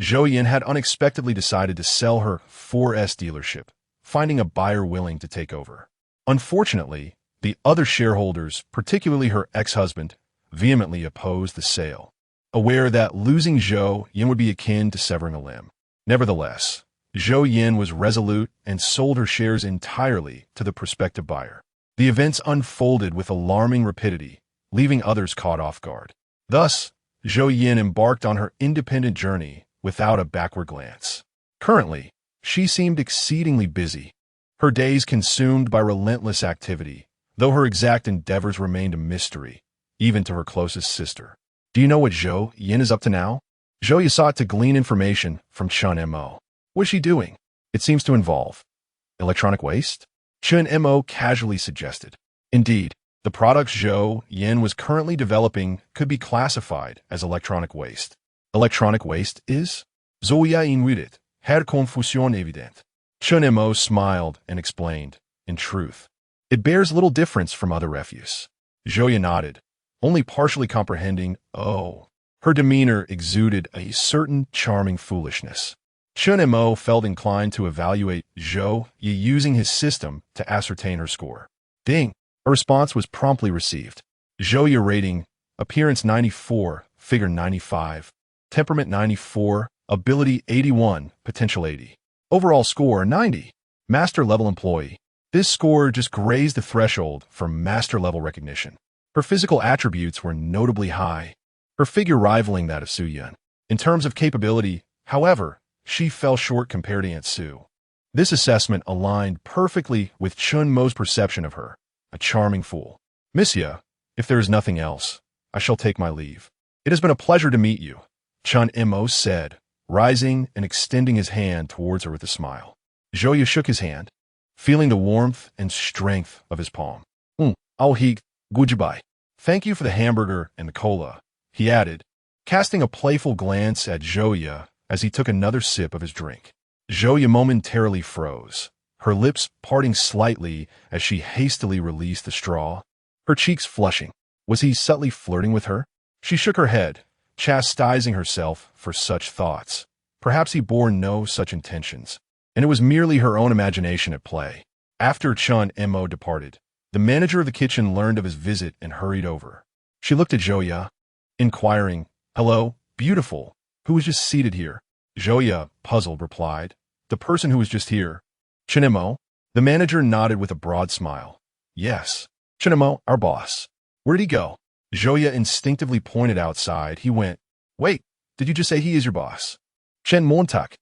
Zhou Yin had unexpectedly decided to sell her 4S dealership, finding a buyer willing to take over. Unfortunately, the other shareholders, particularly her ex-husband, vehemently opposed the sale, aware that losing Zhou Yin would be akin to severing a limb. Nevertheless, Zhou Yin was resolute and sold her shares entirely to the prospective buyer. The events unfolded with alarming rapidity, leaving others caught off guard. Thus, Zhou Yin embarked on her independent journey without a backward glance. Currently, she seemed exceedingly busy, her days consumed by relentless activity, though her exact endeavors remained a mystery, even to her closest sister. Do you know what Zhou Yin is up to now? Zhou Yin sought to glean information from Chun Mo. What is she doing? It seems to involve electronic waste? Chun Mo casually suggested. Indeed, the products Zhou Yin was currently developing could be classified as electronic waste. Electronic waste is? Zoya invidet, her confusion evident. Chun Mo smiled and explained, in truth, it bears little difference from other refuse. Zhou Yin nodded, only partially comprehending, oh. Her demeanor exuded a certain charming foolishness. Chun Mo felt inclined to evaluate Zhou Yi using his system to ascertain her score. Ding! A response was promptly received. Zhou Yi rating, appearance 94, figure 95, temperament 94, ability 81, potential 80. Overall score 90. Master level employee. This score just grazed the threshold for master level recognition. Her physical attributes were notably high, her figure rivaling that of Su Yun. In terms of capability, however, she fell short compared to Aunt Su. This assessment aligned perfectly with Chun Mo's perception of her, a charming fool. Monsieur, if there is nothing else, I shall take my leave. It has been a pleasure to meet you, Chun Mo said, rising and extending his hand towards her with a smile. Zhou Yin shook his hand, feeling the warmth and strength of his palm. I'll goodbye. Thank you for the hamburger and the cola, he added, casting a playful glance at Zhou Yin as he took another sip of his drink. Zhou Yin momentarily froze, her lips parting slightly as she hastily released the straw, her cheeks flushing. Was he subtly flirting with her? She shook her head, chastising herself for such thoughts. Perhaps he bore no such intentions, and it was merely her own imagination at play. After Chun Mo departed, the manager of the kitchen learned of his visit and hurried over. She looked at Zhou Yin, inquiring, "Hello, beautiful, who was just seated here?" Zhou Yin, puzzled, replied, "The person who was just here." Chun Mo? The manager nodded with a broad smile. "Yes, Chun Mo, our boss. Where did he go?" Zhou Yin instinctively pointed outside. He went, "Wait, did you just say he is your boss?" Chen Montak.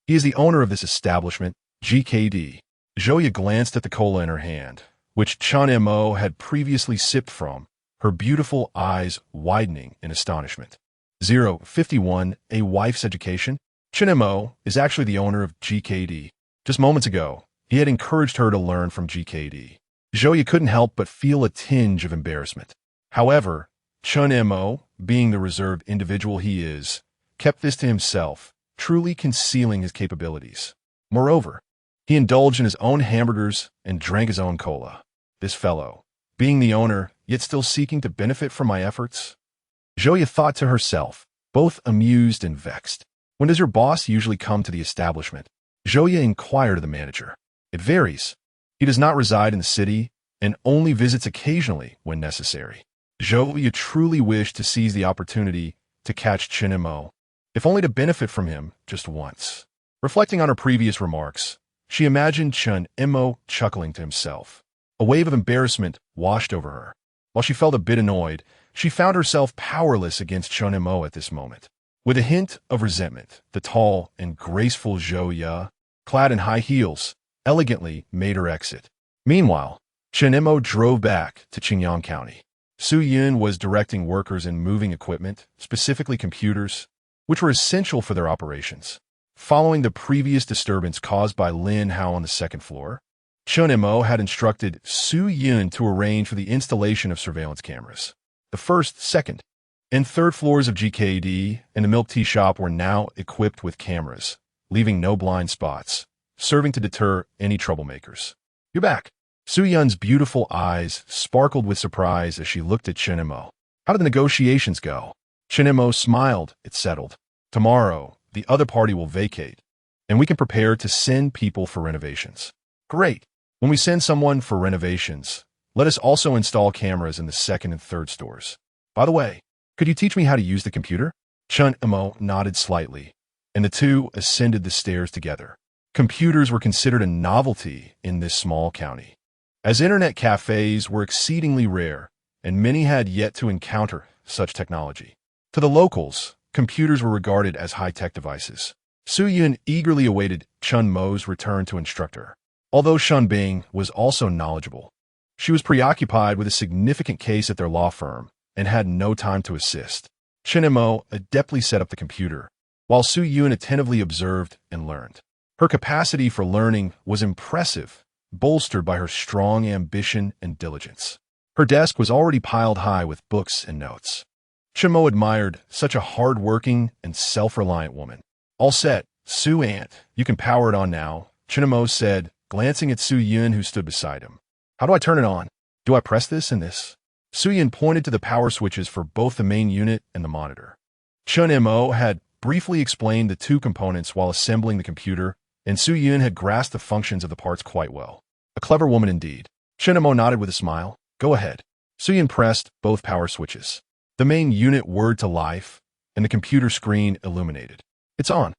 He is the owner of this establishment, GKD. Zhou Yin glanced at the cola in her hand, which Chun Mo had previously sipped from, her beautiful eyes widening in astonishment. 051, a wife's education? Chun Mo is actually the owner of GKD. Just moments ago, he had encouraged her to learn from GKD. Zhou Yin couldn't help but feel a tinge of embarrassment. However, Chun Mo, being the reserved individual he is, kept this to himself, truly concealing his capabilities. Moreover, he indulged in his own hamburgers and drank his own cola. This fellow, being the owner, yet still seeking to benefit from my efforts? Zhou Yin thought to herself, both amused and vexed. When does your boss usually come to the establishment? Zhou Yin inquired of the manager. It varies. He does not reside in the city and only visits occasionally when necessary. Zhou Yin truly wished to seize the opportunity to catch Chun Mo, if only to benefit from him just once. Reflecting on her previous remarks, she imagined Chun Mo chuckling to himself. A wave of embarrassment washed over her. While she felt a bit annoyed, she found herself powerless against Chun Mo at this moment. With a hint of resentment, the tall and graceful Zhou Yin, clad in high heels, elegantly made her exit. Meanwhile, Chun Mo drove back to Qingyang County. Su Yun was directing workers in moving equipment, specifically computers, which were essential for their operations. Following the previous disturbance caused by Lin Hao on the second floor, Chun Mo had instructed Su Yun to arrange for the installation of surveillance cameras. The first, second, and third floors of GKD and the milk tea shop were now equipped with cameras, leaving no blind spots, serving to deter any troublemakers. "You're back." Su Yun's beautiful eyes sparkled with surprise as she looked at Chun Mo. "How did the negotiations go?" Chun Mo smiled. "It's settled. Tomorrow, the other party will vacate, and we can prepare to send people for renovations." "Great. When we send someone for renovations, let us also install cameras in the second and third stores. By the way, could you teach me how to use the computer?" Chun Mo nodded slightly, and the two ascended the stairs together. Computers were considered a novelty in this small county, as internet cafes were exceedingly rare, and many had yet to encounter such technology. To the locals, computers were regarded as high-tech devices. Su Yun eagerly awaited Chun Mo's return to instruct her. Although Shun Bing was also knowledgeable, she was preoccupied with a significant case at their law firm and had no time to assist. Chen Mo adeptly set up the computer, while Su Yun attentively observed and learned. Her capacity for learning was impressive, bolstered by her strong ambition and diligence. Her desk was already piled high with books and notes. Chen Mo admired such a hard-working and self-reliant woman. All set, Su Aunt, you can power it on now, Chen Mo said, glancing at Su Yun who stood beside him. How do I turn it on? Do I press this and this? Su Yun pointed to the power switches for both the main unit and the monitor. Chen Mo had briefly explained the two components while assembling the computer, and Su Yun had grasped the functions of the parts quite well. A clever woman indeed. Chen Mo nodded with a smile. Go ahead. Su Yun pressed both power switches. The main unit whirred to life, and the computer screen illuminated. It's on.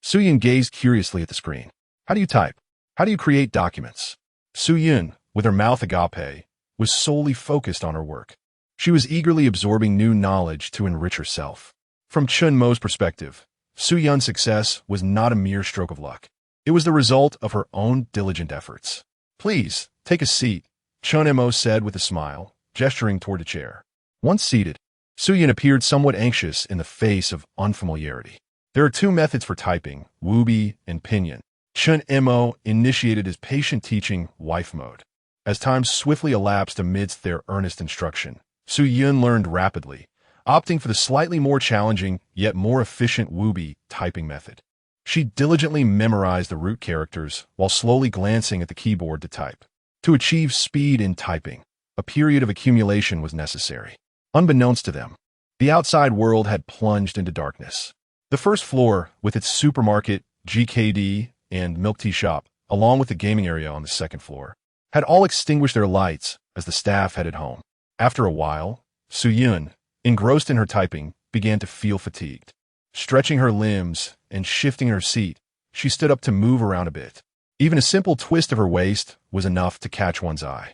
Su Yun gazed curiously at the screen. How do you type? How do you create documents? Su Yun, with her mouth agape, was solely focused on her work. She was eagerly absorbing new knowledge to enrich herself. From Chun Mo's perspective, Su Yun's success was not a mere stroke of luck. It was the result of her own diligent efforts. Please, take a seat, Chun Mo said with a smile, gesturing toward a chair. Once seated, Su Yun appeared somewhat anxious in the face of unfamiliarity. There are two methods for typing, Wubi and Pinyin. Chun Mo initiated his patient teaching wife mode. As time swiftly elapsed amidst their earnest instruction, Su Yun learned rapidly, opting for the slightly more challenging yet more efficient Wubi typing method. She diligently memorized the root characters while slowly glancing at the keyboard to type. To achieve speed in typing, a period of accumulation was necessary. Unbeknownst to them, the outside world had plunged into darkness. The first floor, with its supermarket, GKD, and milk tea shop, along with the gaming area on the second floor, had all extinguished their lights as the staff headed home. After a while, Su Yun, engrossed in her typing, began to feel fatigued. Stretching her limbs and shifting her seat, she stood up to move around a bit. Even a simple twist of her waist was enough to catch one's eye.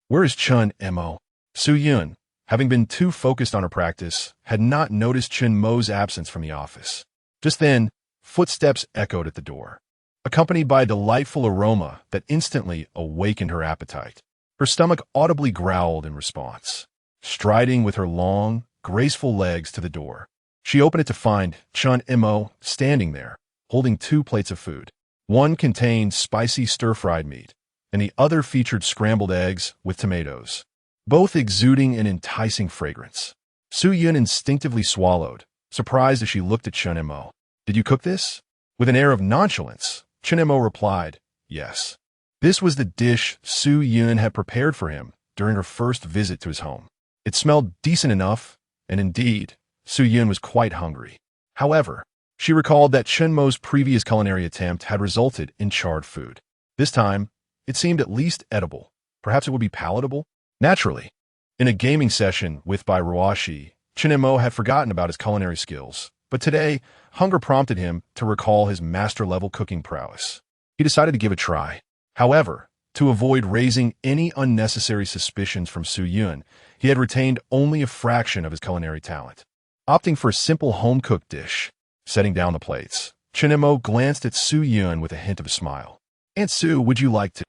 Where is Chun Mo? Su Yun, having been too focused on her practice, had not noticed Chen Mo's absence from the office. Just then, footsteps echoed at the door, accompanied by a delightful aroma that instantly awakened her appetite. Her stomach audibly growled in response. Striding with her long, graceful legs to the door, she opened it to find Chun Mo standing there, holding two plates of food. One contained spicy stir-fried meat, and the other featured scrambled eggs with tomatoes, both exuding an enticing fragrance. Su Yun instinctively swallowed, surprised as she looked at Chun Mo. Did you cook this? With an air of nonchalance, Chun Mo replied, yes. This was the dish Su Yun had prepared for him during her first visit to his home. It smelled decent enough, and indeed, Su Yun was quite hungry. However, she recalled that Chen Mo's previous culinary attempt had resulted in charred food. This time, it seemed at least edible. Perhaps it would be palatable? Naturally. In a gaming session with Bai Ruashi, Chen Mo had forgotten about his culinary skills, but today, hunger prompted him to recall his master-level cooking prowess. He decided to give it a try. However, to avoid raising any unnecessary suspicions from Su Yun, he had retained only a fraction of his culinary talent. Opting for a simple home-cooked dish, setting down the plates, Chen Mo glanced at Su Yun with a hint of a smile. Aunt Su, would you like to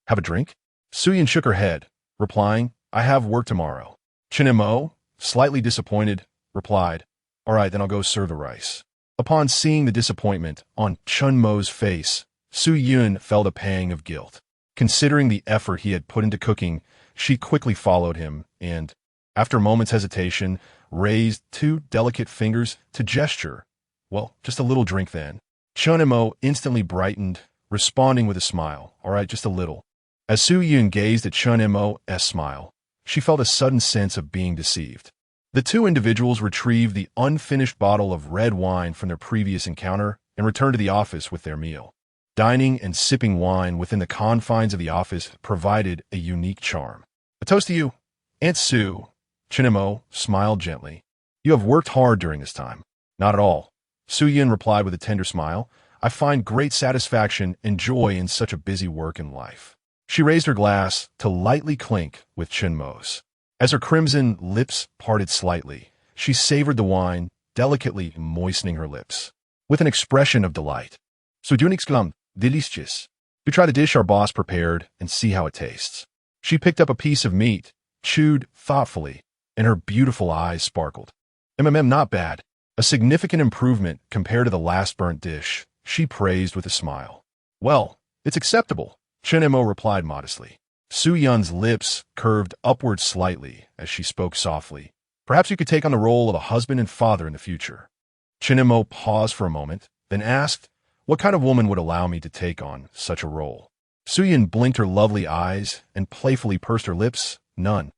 have a drink? Su Yun shook her head, replying, I have work tomorrow. Chen Mo, slightly disappointed, replied, all right, then I'll go serve the rice. Upon seeing the disappointment on Chun Mo's face, Su Yun felt a pang of guilt. Considering the effort he had put into cooking, she quickly followed him and, after a moment's hesitation, raised two delicate fingers to gesture. Well, just a little drink then. Chun Mo instantly brightened, responding with a smile. All right, just a little. As Su Yun gazed at Chun Mo's smile, she felt a sudden sense of being deceived. The two individuals retrieved the unfinished bottle of red wine from their previous encounter and returned to the office with their meal. Dining and sipping wine within the confines of the office provided a unique charm. A toast to you, Aunt Su. Chen Mo smiled gently. You have worked hard during this time. Not at all. Su Yun replied with a tender smile. I find great satisfaction and joy in such a busy work in life. She raised her glass to lightly clink with Chen Mo's. As her crimson lips parted slightly, she savored the wine, delicately moistening her lips. With an expression of delight. So Yun exclaimed, delicious. We try the dish our boss prepared and see how it tastes. She picked up a piece of meat, chewed thoughtfully, and her beautiful eyes sparkled. Not bad. A significant improvement compared to the last burnt dish, she praised with a smile. Well, it's acceptable, Chen Mo replied modestly. Su Yun's lips curved upward slightly as she spoke softly. Perhaps you could take on the role of a husband and father in the future. Chen Mo paused for a moment, then asked, what kind of woman would allow me to take on such a role? Su Yun blinked her lovely eyes and playfully pursed her lips. None.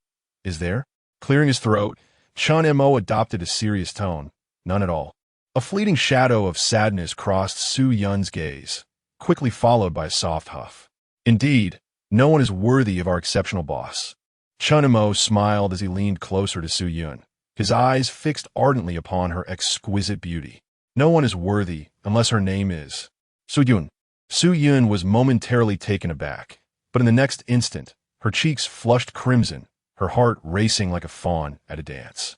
Is there? Clearing his throat, Chen Mo adopted a serious tone. None at all. A fleeting shadow of sadness crossed Su Yun's gaze, quickly followed by a soft huff. Indeed, no one is worthy of our exceptional boss. Chen Mo smiled as he leaned closer to Su Yun, his eyes fixed ardently upon her exquisite beauty. No one is worthy unless her name is Su Yun. Su Yun was momentarily taken aback, but in the next instant, her cheeks flushed crimson, her heart racing like a fawn at a dance.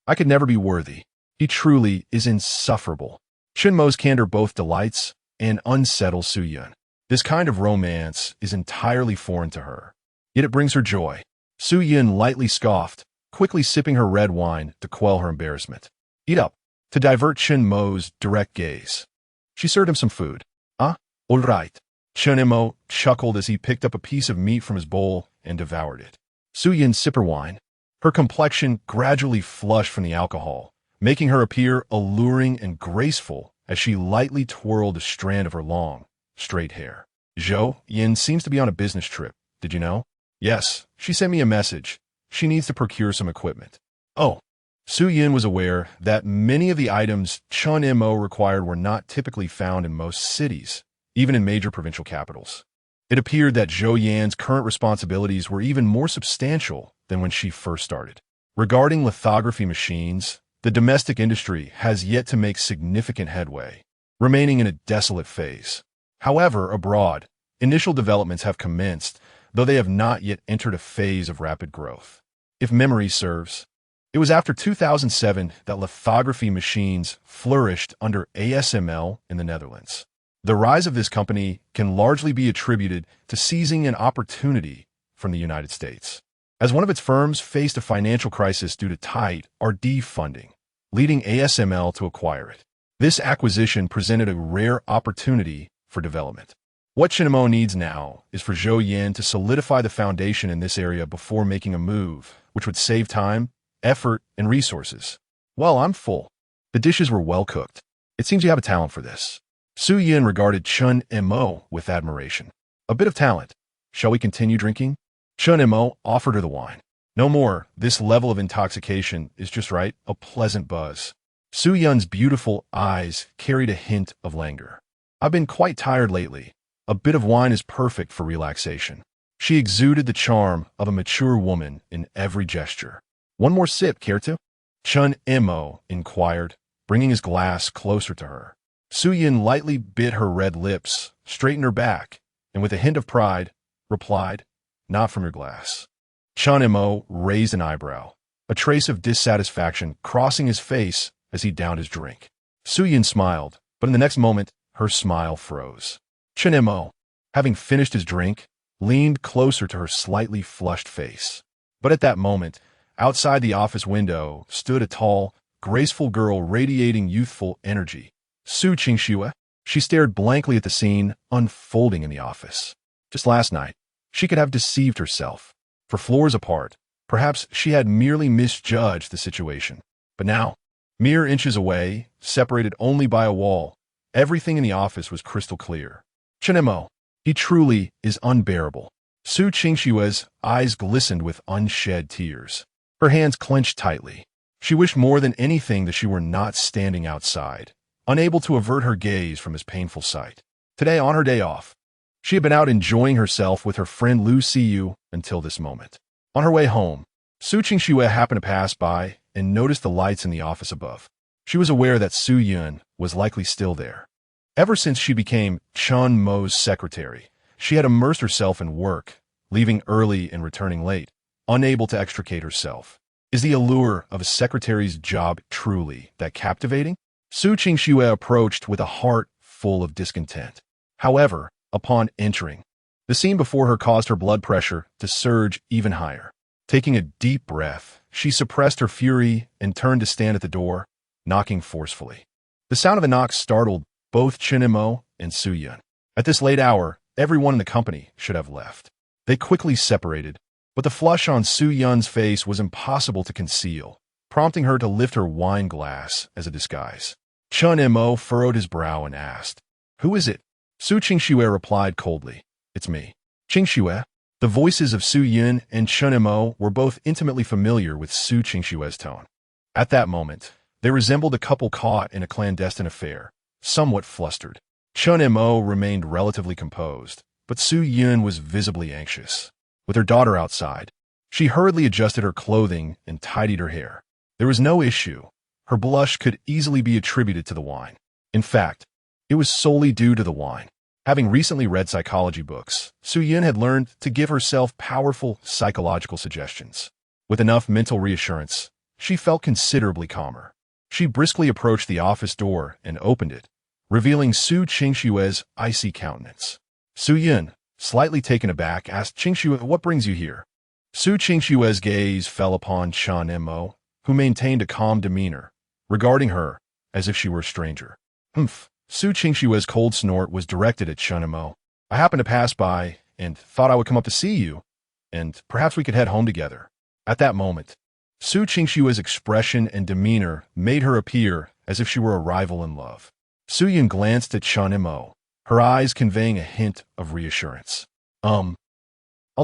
I could never be worthy. He truly is insufferable. Chen Mo's candor both delights and unsettles Su Yun. This kind of romance is entirely foreign to her, yet it brings her joy. Su Yun lightly scoffed, quickly sipping her red wine to quell her embarrassment. Eat up, to divert Chen Mo's direct gaze. She served him some food. All right. Chen Mo chuckled as he picked up a piece of meat from his bowl and devoured it. Su Yun sipped her wine. Her complexion gradually flushed from the alcohol, making her appear alluring and graceful as she lightly twirled a strand of her long, straight hair. Zhou Yin seems to be on a business trip. Did you know? Yes, she sent me a message. She needs to procure some equipment. Oh. Su Yun was aware that many of the items Chen Mo required were not typically found in most cities, even in major provincial capitals. It appeared that Zhou Yan's current responsibilities were even more substantial than when she first started. Regarding lithography machines, the domestic industry has yet to make significant headway, remaining in a desolate phase. However, abroad, initial developments have commenced, though they have not yet entered a phase of rapid growth. If memory serves, it was after 2007 that lithography machines flourished under ASML in the Netherlands. The rise of this company can largely be attributed to seizing an opportunity from the United States, as one of its firms faced a financial crisis due to tight R&D funding, leading ASML to acquire it. This acquisition presented a rare opportunity for development. What Shinamo needs now is for Zhou Yan to solidify the foundation in this area before making a move, which would save time, effort, and resources. Well, I'm full. The dishes were well cooked. It seems you have a talent for this. Su Yin regarded Chen Mo with admiration. A bit of talent. Shall we continue drinking? Chen Mo offered her the wine. No more. This level of intoxication is just right, a pleasant buzz. Su Yun's beautiful eyes carried a hint of languor. I've been quite tired lately. A bit of wine is perfect for relaxation. She exuded the charm of a mature woman in every gesture. One more sip, care to? Chen Mo inquired, bringing his glass closer to her. Su Yun lightly bit her red lips, straightened her back, and with a hint of pride, replied, not from your glass. Chen Mo raised an eyebrow, a trace of dissatisfaction crossing his face as he downed his drink. Su Yun smiled, but in the next moment, her smile froze. Chen Mo, having finished his drink, leaned closer to her slightly flushed face. But at that moment, outside the office window stood a tall, graceful girl radiating youthful energy. Su Qingxue. She stared blankly at the scene unfolding in the office. Just last night, she could have deceived herself. For floors apart, perhaps she had merely misjudged the situation. But now, mere inches away, separated only by a wall, everything in the office was crystal clear. Chen Mo, he truly is unbearable. Su Qingxue's eyes glistened with unshed tears. Her hands clenched tightly. She wished more than anything that she were not standing outside, unable to avert her gaze from his painful sight. Today, on her day off, she had been out enjoying herself with her friend Lu Siyu until this moment. On her way home, Su Qingxue happened to pass by and noticed the lights in the office above. She was aware that Su Yun was likely still there. Ever since she became Chun Mo's secretary, she had immersed herself in work, leaving early and returning late, unable to extricate herself. Is the allure of a secretary's job truly that captivating? Su Qingxue approached with a heart full of discontent. However, upon entering, the scene before her caused her blood pressure to surge even higher. Taking a deep breath, she suppressed her fury and turned to stand at the door, knocking forcefully. The sound of the knock startled both Chen Mo and Su Yun. At this late hour, everyone in the company should have left. They quickly separated, but the flush on Su Yun's face was impossible to conceal, prompting her to lift her wine glass as a disguise. Chen Mo furrowed his brow and asked, "Who is it?" Su Qingxue replied coldly, "It's me." Qingxue? The voices of Su Yun and Chen Mo were both intimately familiar with Su Qingxue's tone. At that moment, they resembled a couple caught in a clandestine affair, somewhat flustered. Chen Mo remained relatively composed, but Su Yun was visibly anxious. With her daughter outside, she hurriedly adjusted her clothing and tidied her hair. There was no issue. Her blush could easily be attributed to the wine. In fact, it was solely due to the wine. Having recently read psychology books, Su Yun had learned to give herself powerful psychological suggestions. With enough mental reassurance, she felt considerably calmer. She briskly approached the office door and opened it, revealing Su Qingxue's icy countenance. Su Yun, slightly taken aback, asked Qingxue, "What brings you here?" Su Qingxue's gaze fell upon Chen Mo, who maintained a calm demeanor, regarding her as if she were a stranger. "Humph." Su Qingxue's cold snort was directed at Chen Mo. "I happened to pass by and thought I would come up to see you, and perhaps we could head home together." At that moment, Su Qingxue's expression and demeanor made her appear as if she were a rival in love. Su Yun glanced at Chen Mo, her eyes conveying a hint of reassurance. I'll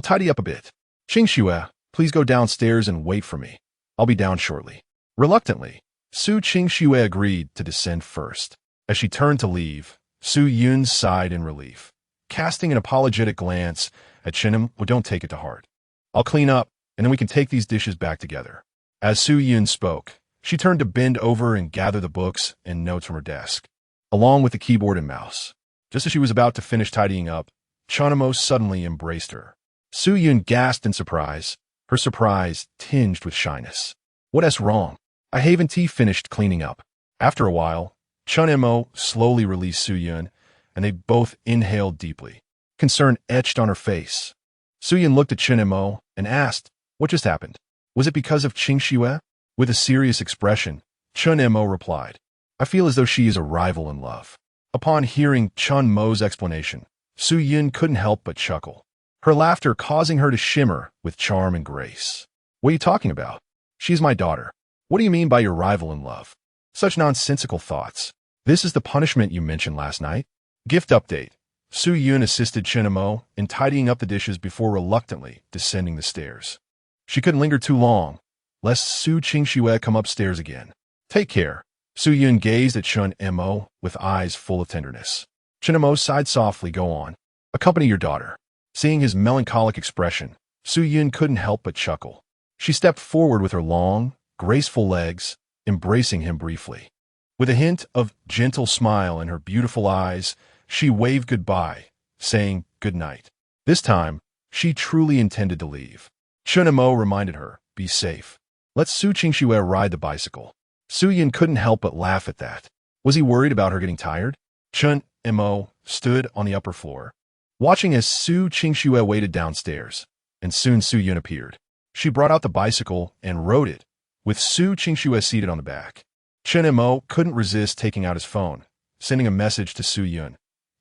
tidy up a bit. Qingxue, please go downstairs and wait for me. I'll be down shortly." Reluctantly, Su Qingxue agreed to descend first. As she turned to leave, Su Yun sighed in relief, casting an apologetic glance at Chen. "Don't take it to heart. I'll clean up, and then we can take these dishes back together." As Su Yun spoke, she turned to bend over and gather the books and notes from her desk, along with the keyboard and mouse. Just as she was about to finish tidying up, Chen Mo suddenly embraced her. Su Yun gasped in surprise, her surprise tinged with shyness. "What's wrong?" I haven't finished cleaning up. After a while, Chen Mo slowly released Su Yun, and they both inhaled deeply. Concern etched on her face. Su Yun looked at Chen Mo and asked, "What just happened? Was it because of Qingxue?" With a serious expression, Chen Mo replied, "I feel as though she is a rival in love." Upon hearing Chen Mo's explanation, Su Yun couldn't help but chuckle, her laughter causing her to shimmer with charm and grace. "What are you talking about? She's my daughter. What do you mean by your rival in love? Such nonsensical thoughts. This is the punishment you mentioned last night." Gift update. Su Yun assisted Chen Mo in tidying up the dishes before reluctantly descending the stairs. She couldn't linger too long, lest Su Qingxue come upstairs again. "Take care." Su Yun gazed at Chen Mo with eyes full of tenderness. Chen Mo sighed softly. "Go on. Accompany your daughter." Seeing his melancholic expression, Su Yun couldn't help but chuckle. She stepped forward with her long, graceful legs, embracing him briefly. With a hint of gentle smile in her beautiful eyes, she waved goodbye, saying good night. This time, she truly intended to leave. Chen Mo reminded her, "Be safe. Let Su Qingxue ride the bicycle." Su Yun couldn't help but laugh at that. Was he worried about her getting tired? Chen Mo stood on the upper floor, watching as Su Qingxue waited downstairs, and soon Su Yun appeared. She brought out the bicycle and rode it, with Su Qingxue seated on the back. Chen Mo couldn't resist taking out his phone, sending a message to Su Yun.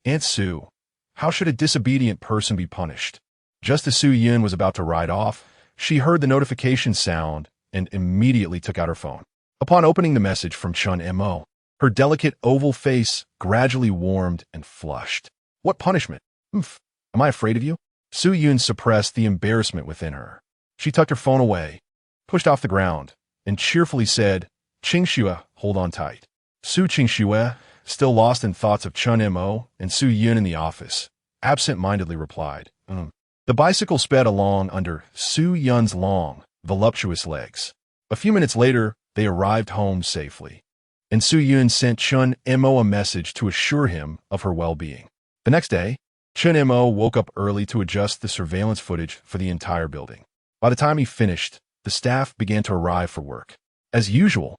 "Aunt Su, how should a disobedient person be punished?" Just as Su Yun was about to ride off, she heard the notification sound and immediately took out her phone. Upon opening the message from Chen Mo, her delicate oval face gradually warmed and flushed. "What punishment? Oof. Am I afraid of you?" Su Yun suppressed the embarrassment within her. She tucked her phone away, pushed off the ground, and cheerfully said, "Qingxue, hold on tight." Su Qingxue, still lost in thoughts of Chen Mo and Su Yun in the office, absent-mindedly replied, The bicycle sped along under Su Yun's long, voluptuous legs. A few minutes later, they arrived home safely. and Su Yun sent Chun Mo a message to assure him of her well-being. The next day, Chun Mo woke up early to adjust the surveillance footage for the entire building. By the time he finished, the staff began to arrive for work. As usual,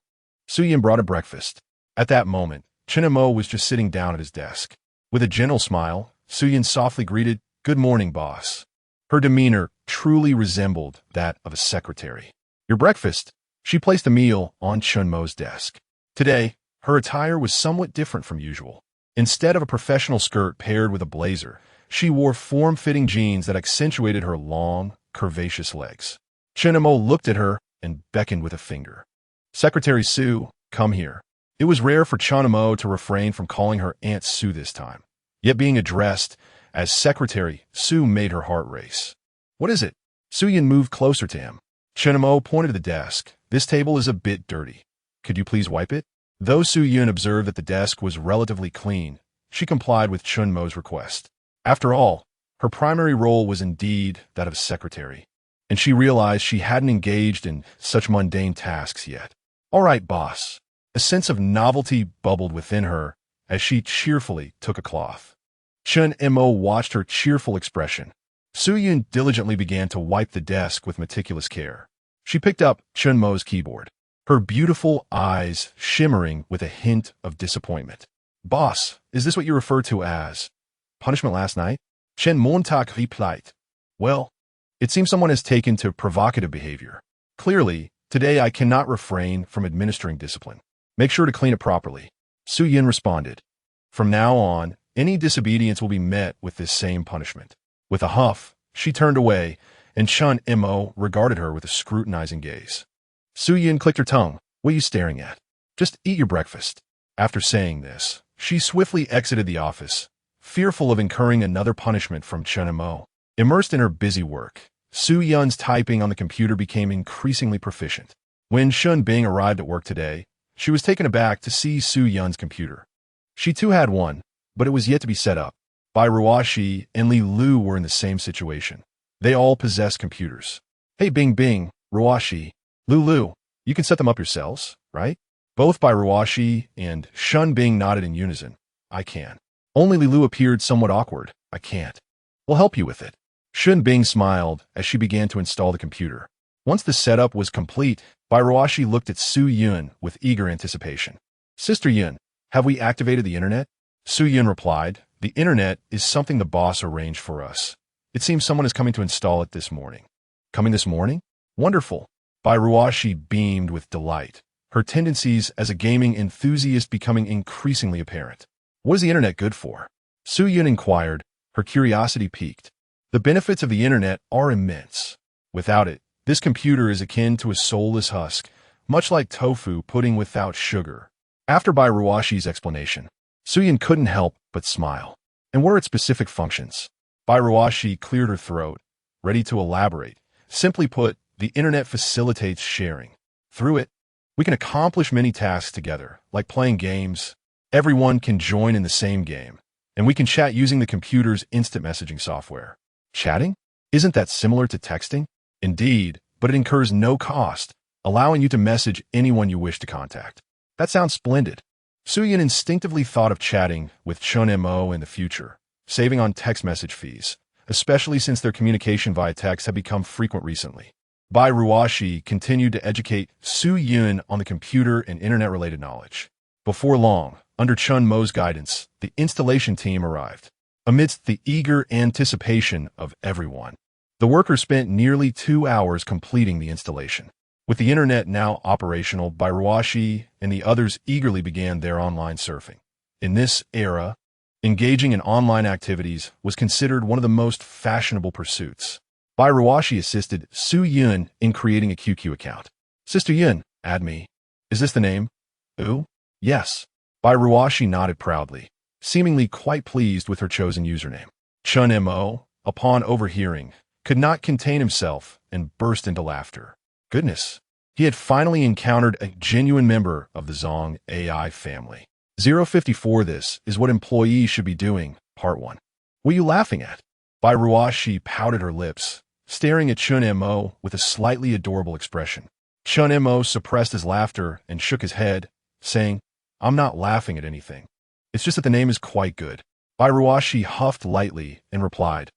Su Yun brought a breakfast. At that moment, Chun Mo was just sitting down at his desk. With a gentle smile, Su Yun softly greeted, "Good morning, boss." Her demeanor truly resembled that of a secretary. "Your breakfast?" She placed the meal on Chun Mo's desk. Today, her attire was somewhat different from usual. Instead of a professional skirt paired with a blazer, she wore form-fitting jeans that accentuated her long, curvaceous legs. Chun Mo looked at her and beckoned with a finger. "Secretary Su, come here." It was rare for Chun Mo to refrain from calling her Aunt Su this time. Yet being addressed as Secretary Su made her heart race. "What is it?" Su Yun moved closer to him. Chun Mo pointed to the desk. "This table is a bit dirty. Could you please wipe it?" Though Su Yun observed that the desk was relatively clean, she complied with Chun Mo's request. After all, her primary role was indeed that of secretary, and she realized she hadn't engaged in such mundane tasks yet. "All right, boss." A sense of novelty bubbled within her as she cheerfully took a cloth. Chun Mo watched her cheerful expression. Su Yun diligently began to wipe the desk with meticulous care. She picked up Chun Mo's keyboard, her beautiful eyes shimmering with a hint of disappointment. "Boss, is this what you refer to as punishment last night?" Chen Montak replied. "Well, it seems someone has taken to provocative behavior. Clearly, today I cannot refrain from administering discipline. Make sure to clean it properly." Su Yun responded. "From now on, any disobedience will be met with this same punishment." With a huff, she turned away, and Chun Mo regarded her with a scrutinizing gaze. Su Yun clicked her tongue. "What are you staring at? Just eat your breakfast." After saying this, she swiftly exited the office, fearful of incurring another punishment from Chun Mo. Immersed in her busy work, Su Yun's typing on the computer became increasingly proficient. When Chun Bing arrived at work today, she was taken aback to see Su Yun's computer. She too had one, but it was yet to be set up. Bai Ruoxi and Li Lu were in the same situation. They all possessed computers. "Hey, Bing Bing, Ruoxi, Lu, you can set them up yourselves, right?" Both Bai Ruoxi and Shun Bing nodded in unison. "I can." Only Li Lu appeared somewhat awkward. "I can't." "We'll help you with it." Shun Bing smiled as she began to install the computer. Once the setup was complete, Bai Ruoxi looked at Su Yun with eager anticipation. "Sister Yun, have we activated the internet?" Su Yun replied, "The internet is something the boss arranged for us. It seems someone is coming to install it this morning." "Coming this morning? Wonderful." Bai Ruoxi beamed with delight, her tendencies as a gaming enthusiast becoming increasingly apparent. "What is the internet good for?" Su Yun inquired, her curiosity piqued. "The benefits of the internet are immense. Without it, this computer is akin to a soulless husk, much like tofu pudding without sugar." After Bai Ruoxi's explanation, Su Yun couldn't help but smile. "And what are its specific functions?" Bai Ruoxi cleared her throat, ready to elaborate. "Simply put, the internet facilitates sharing. Through it, we can accomplish many tasks together, like playing games. Everyone can join in the same game, and we can chat using the computer's instant messaging software." "Chatting? Isn't that similar to texting?" "Indeed, but it incurs no cost, allowing you to message anyone you wish to contact." "That sounds splendid." Su Yun instinctively thought of chatting with Chun Mo in the future, saving on text message fees, especially since their communication via text had become frequent recently. Bai Ruoxi continued to educate Su Yun on the computer and internet-related knowledge. Before long, under Chun Mo's guidance, the installation team arrived. Amidst the eager anticipation of everyone, the workers spent nearly 2 hours completing the installation. With the internet now operational, Bai Ruoxi and the others eagerly began their online surfing. In this era, engaging in online activities was considered one of the most fashionable pursuits. Bai Ruoxi assisted Su Yun in creating a QQ account. "Sister Yun, add me." "Is this the name?" "Ooh, yes." Bai Ruoxi nodded proudly, seemingly quite pleased with her chosen username. Chun Mo, upon overhearing, could not contain himself and burst into laughter. Goodness, he had finally encountered a genuine member of the Zong AI family. 054 This is what employees should be doing, Part 1. "What are you laughing at?" Bai Ruoxi pouted her lips, staring at Chun Mo with a slightly adorable expression. Chun Mo suppressed his laughter and shook his head, saying, I'm not laughing at anything. It's just that the name is quite good. Bairuashi huffed lightly and replied,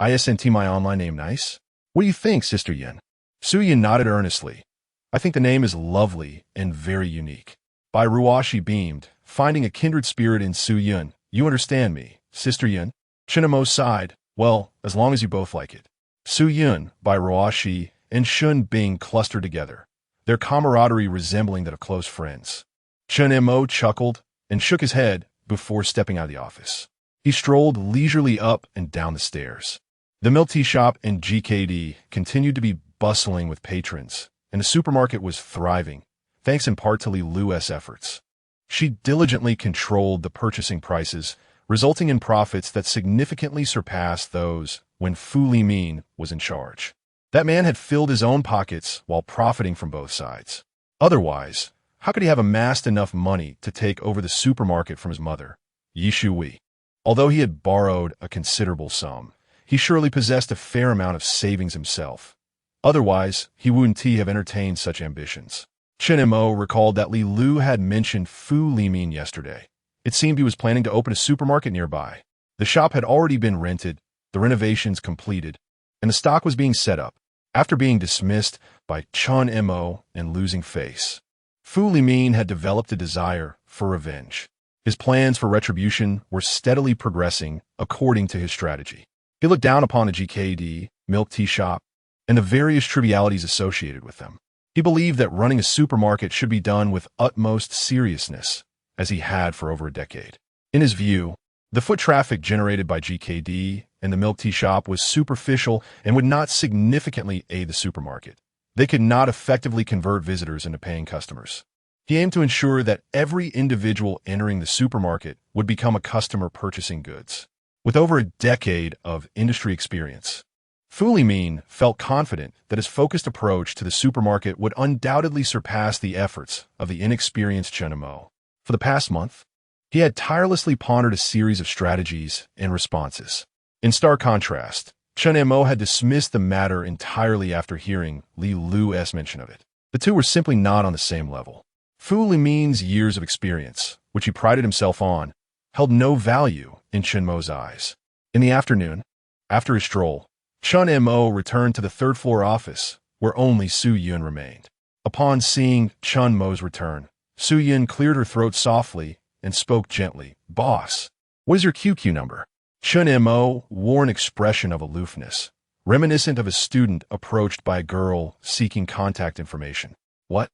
Isn't my online name nice? What do you think, Sister Yin? Su Yin nodded earnestly. I think the name is lovely and very unique. Bairuashi beamed, finding a kindred spirit in Su Yin. You understand me, Sister Yin? Chinamo sighed. Well, as long as you both like it. Su Yun, Bairuashi, and Shun Bing clustered together, their camaraderie resembling that of close friends. Chen Mo chuckled and shook his head before stepping out of the office. He strolled leisurely up and down the stairs. The milk tea shop in GKD continued to be bustling with patrons, and the supermarket was thriving, thanks in part to Li Lu's efforts. She diligently controlled the purchasing prices, resulting in profits that significantly surpassed those when Fu Limin was in charge. That man had filled his own pockets while profiting from both sides. Otherwise, how could he have amassed enough money to take over the supermarket from his mother, Yi Shui? Although he had borrowed a considerable sum, he surely possessed a fair amount of savings himself. Otherwise, he wouldn't have entertained such ambitions. Chen Mo recalled that Li Lu had mentioned Fu Limin yesterday. It seemed he was planning to open a supermarket nearby. The shop had already been rented, the renovations completed, and the stock was being set up, after being dismissed by Chun Mo and losing face. Fu Limin had developed a desire for revenge. His plans for retribution were steadily progressing according to his strategy. He looked down upon the GKD, milk tea shop, and the various trivialities associated with them. He believed that running a supermarket should be done with utmost seriousness, as he had for over a decade. In his view, the foot traffic generated by GKD and the milk tea shop was superficial and would not significantly aid the supermarket. They could not effectively convert visitors into paying customers. He aimed to ensure that every individual entering the supermarket would become a customer purchasing goods. With over a decade of industry experience, Fu Limin felt confident that his focused approach to the supermarket would undoubtedly surpass the efforts of the inexperienced Chen Mo. For the past month, he had tirelessly pondered a series of strategies and responses. In stark contrast, Chen Mo had dismissed the matter entirely after hearing Li Lu's mention of it. The two were simply not on the same level. Fu Limin's years of experience, which he prided himself on, held no value in Chen Mo's eyes. In the afternoon, after his stroll, Chen Mo returned to the third-floor office, where only Su Yun remained. Upon seeing Chen Mo's return, Su Yun cleared her throat softly and spoke gently. Boss, what is your QQ number? Chen Mo wore an expression of aloofness, reminiscent of a student approached by a girl seeking contact information. What?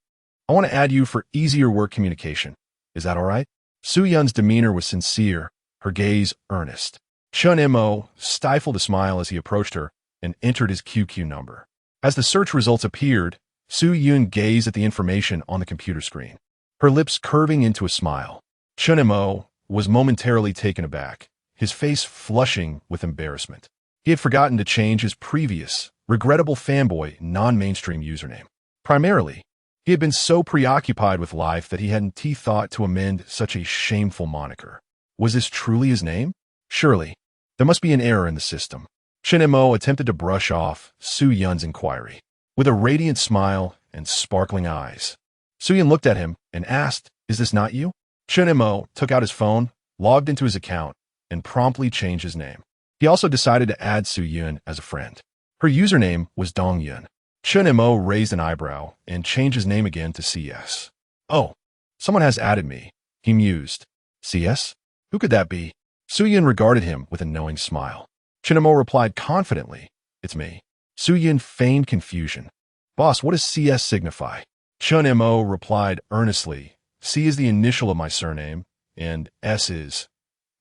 I want to add you for easier work communication. Is that all right? Su Yun's demeanor was sincere, her gaze earnest. Chen Mo stifled a smile as he approached her and entered his QQ number. As the search results appeared, Su Yun gazed at the information on the computer screen, her lips curving into a smile. Chen Mo was momentarily taken aback, his face flushing with embarrassment. He had forgotten to change his previous, regrettable fanboy, non-mainstream username. Primarily, he had been so preoccupied with life that he hadn't thought to amend such a shameful moniker. Was this truly his name? Surely, there must be an error in the system. Chen Mo attempted to brush off Su Yun's inquiry. With a radiant smile and sparkling eyes, Su Yun looked at him and asked, Is this not you? Chen Mo took out his phone, logged into his account, and promptly changed his name. He also decided to add Su Yun as a friend. Her username was Dong Yun. Chen Mo raised an eyebrow and changed his name again to CS. Oh, someone has added me, he mused. CS? Who could that be? Su Yun regarded him with a knowing smile. Chen Mo replied confidently, It's me. Su Yun feigned confusion. Boss, what does CS signify? Chen Mo replied earnestly, C is the initial of my surname, and S is.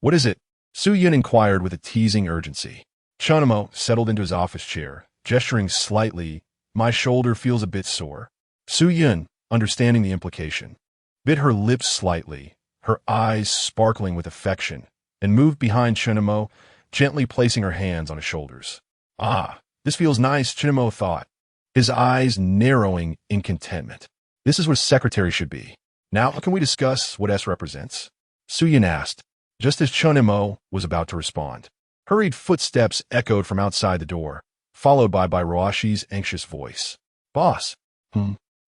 What is it? Su Yun inquired with a teasing urgency. Chen Mo settled into his office chair, gesturing slightly. My shoulder feels a bit sore. Su Yun, understanding the implication, bit her lips slightly, her eyes sparkling with affection, and moved behind Chen Mo, gently placing her hands on his shoulders. Ah, this feels nice, Chen Mo thought, his eyes narrowing in contentment. This is what a secretary should be. Now, can we discuss what S represents? Su Yun asked, just as Chen Mo was about to respond. Hurried footsteps echoed from outside the door, followed by Bairuashi's anxious voice. Boss.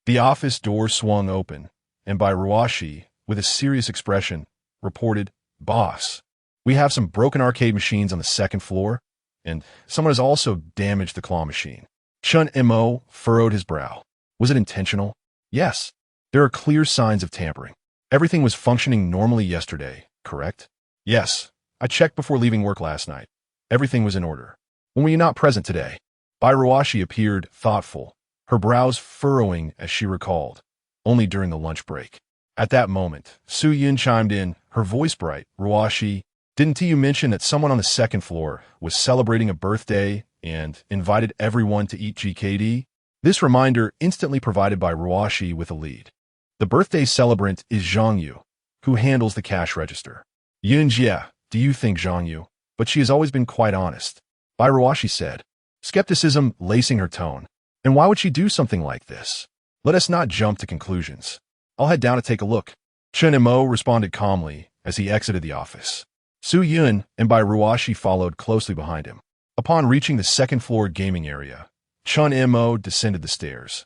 The office door swung open, and Bairuashi, with a serious expression, reported, "Boss, we have some broken arcade machines on the second floor, and someone has also damaged the claw machine." Chun Mo furrowed his brow. Was it intentional? Yes. There are clear signs of tampering. Everything was functioning normally yesterday, correct? Yes. I checked before leaving work last night. Everything was in order. When were you not present today? Bairuashi appeared thoughtful, her brows furrowing as she recalled. Only during the lunch break. At that moment, Su Yun chimed in, her voice bright. "Ruashi, didn't you mention that someone on the second floor was celebrating a birthday and invited everyone to eat GKD?" This reminder instantly provided by Ruashi with a lead. The birthday celebrant is Zhang Yu, who handles the cash register. Yunjie, do you think Zhang Yu? But she has always been quite honest. Bairuashi said, skepticism lacing her tone. And why would she do something like this? Let us not jump to conclusions. I'll head down to take a look. Chun Mo responded calmly as he exited the office. Su Yun and Bairuashi followed closely behind him. Upon reaching the second floor gaming area, Chun Mo descended the stairs.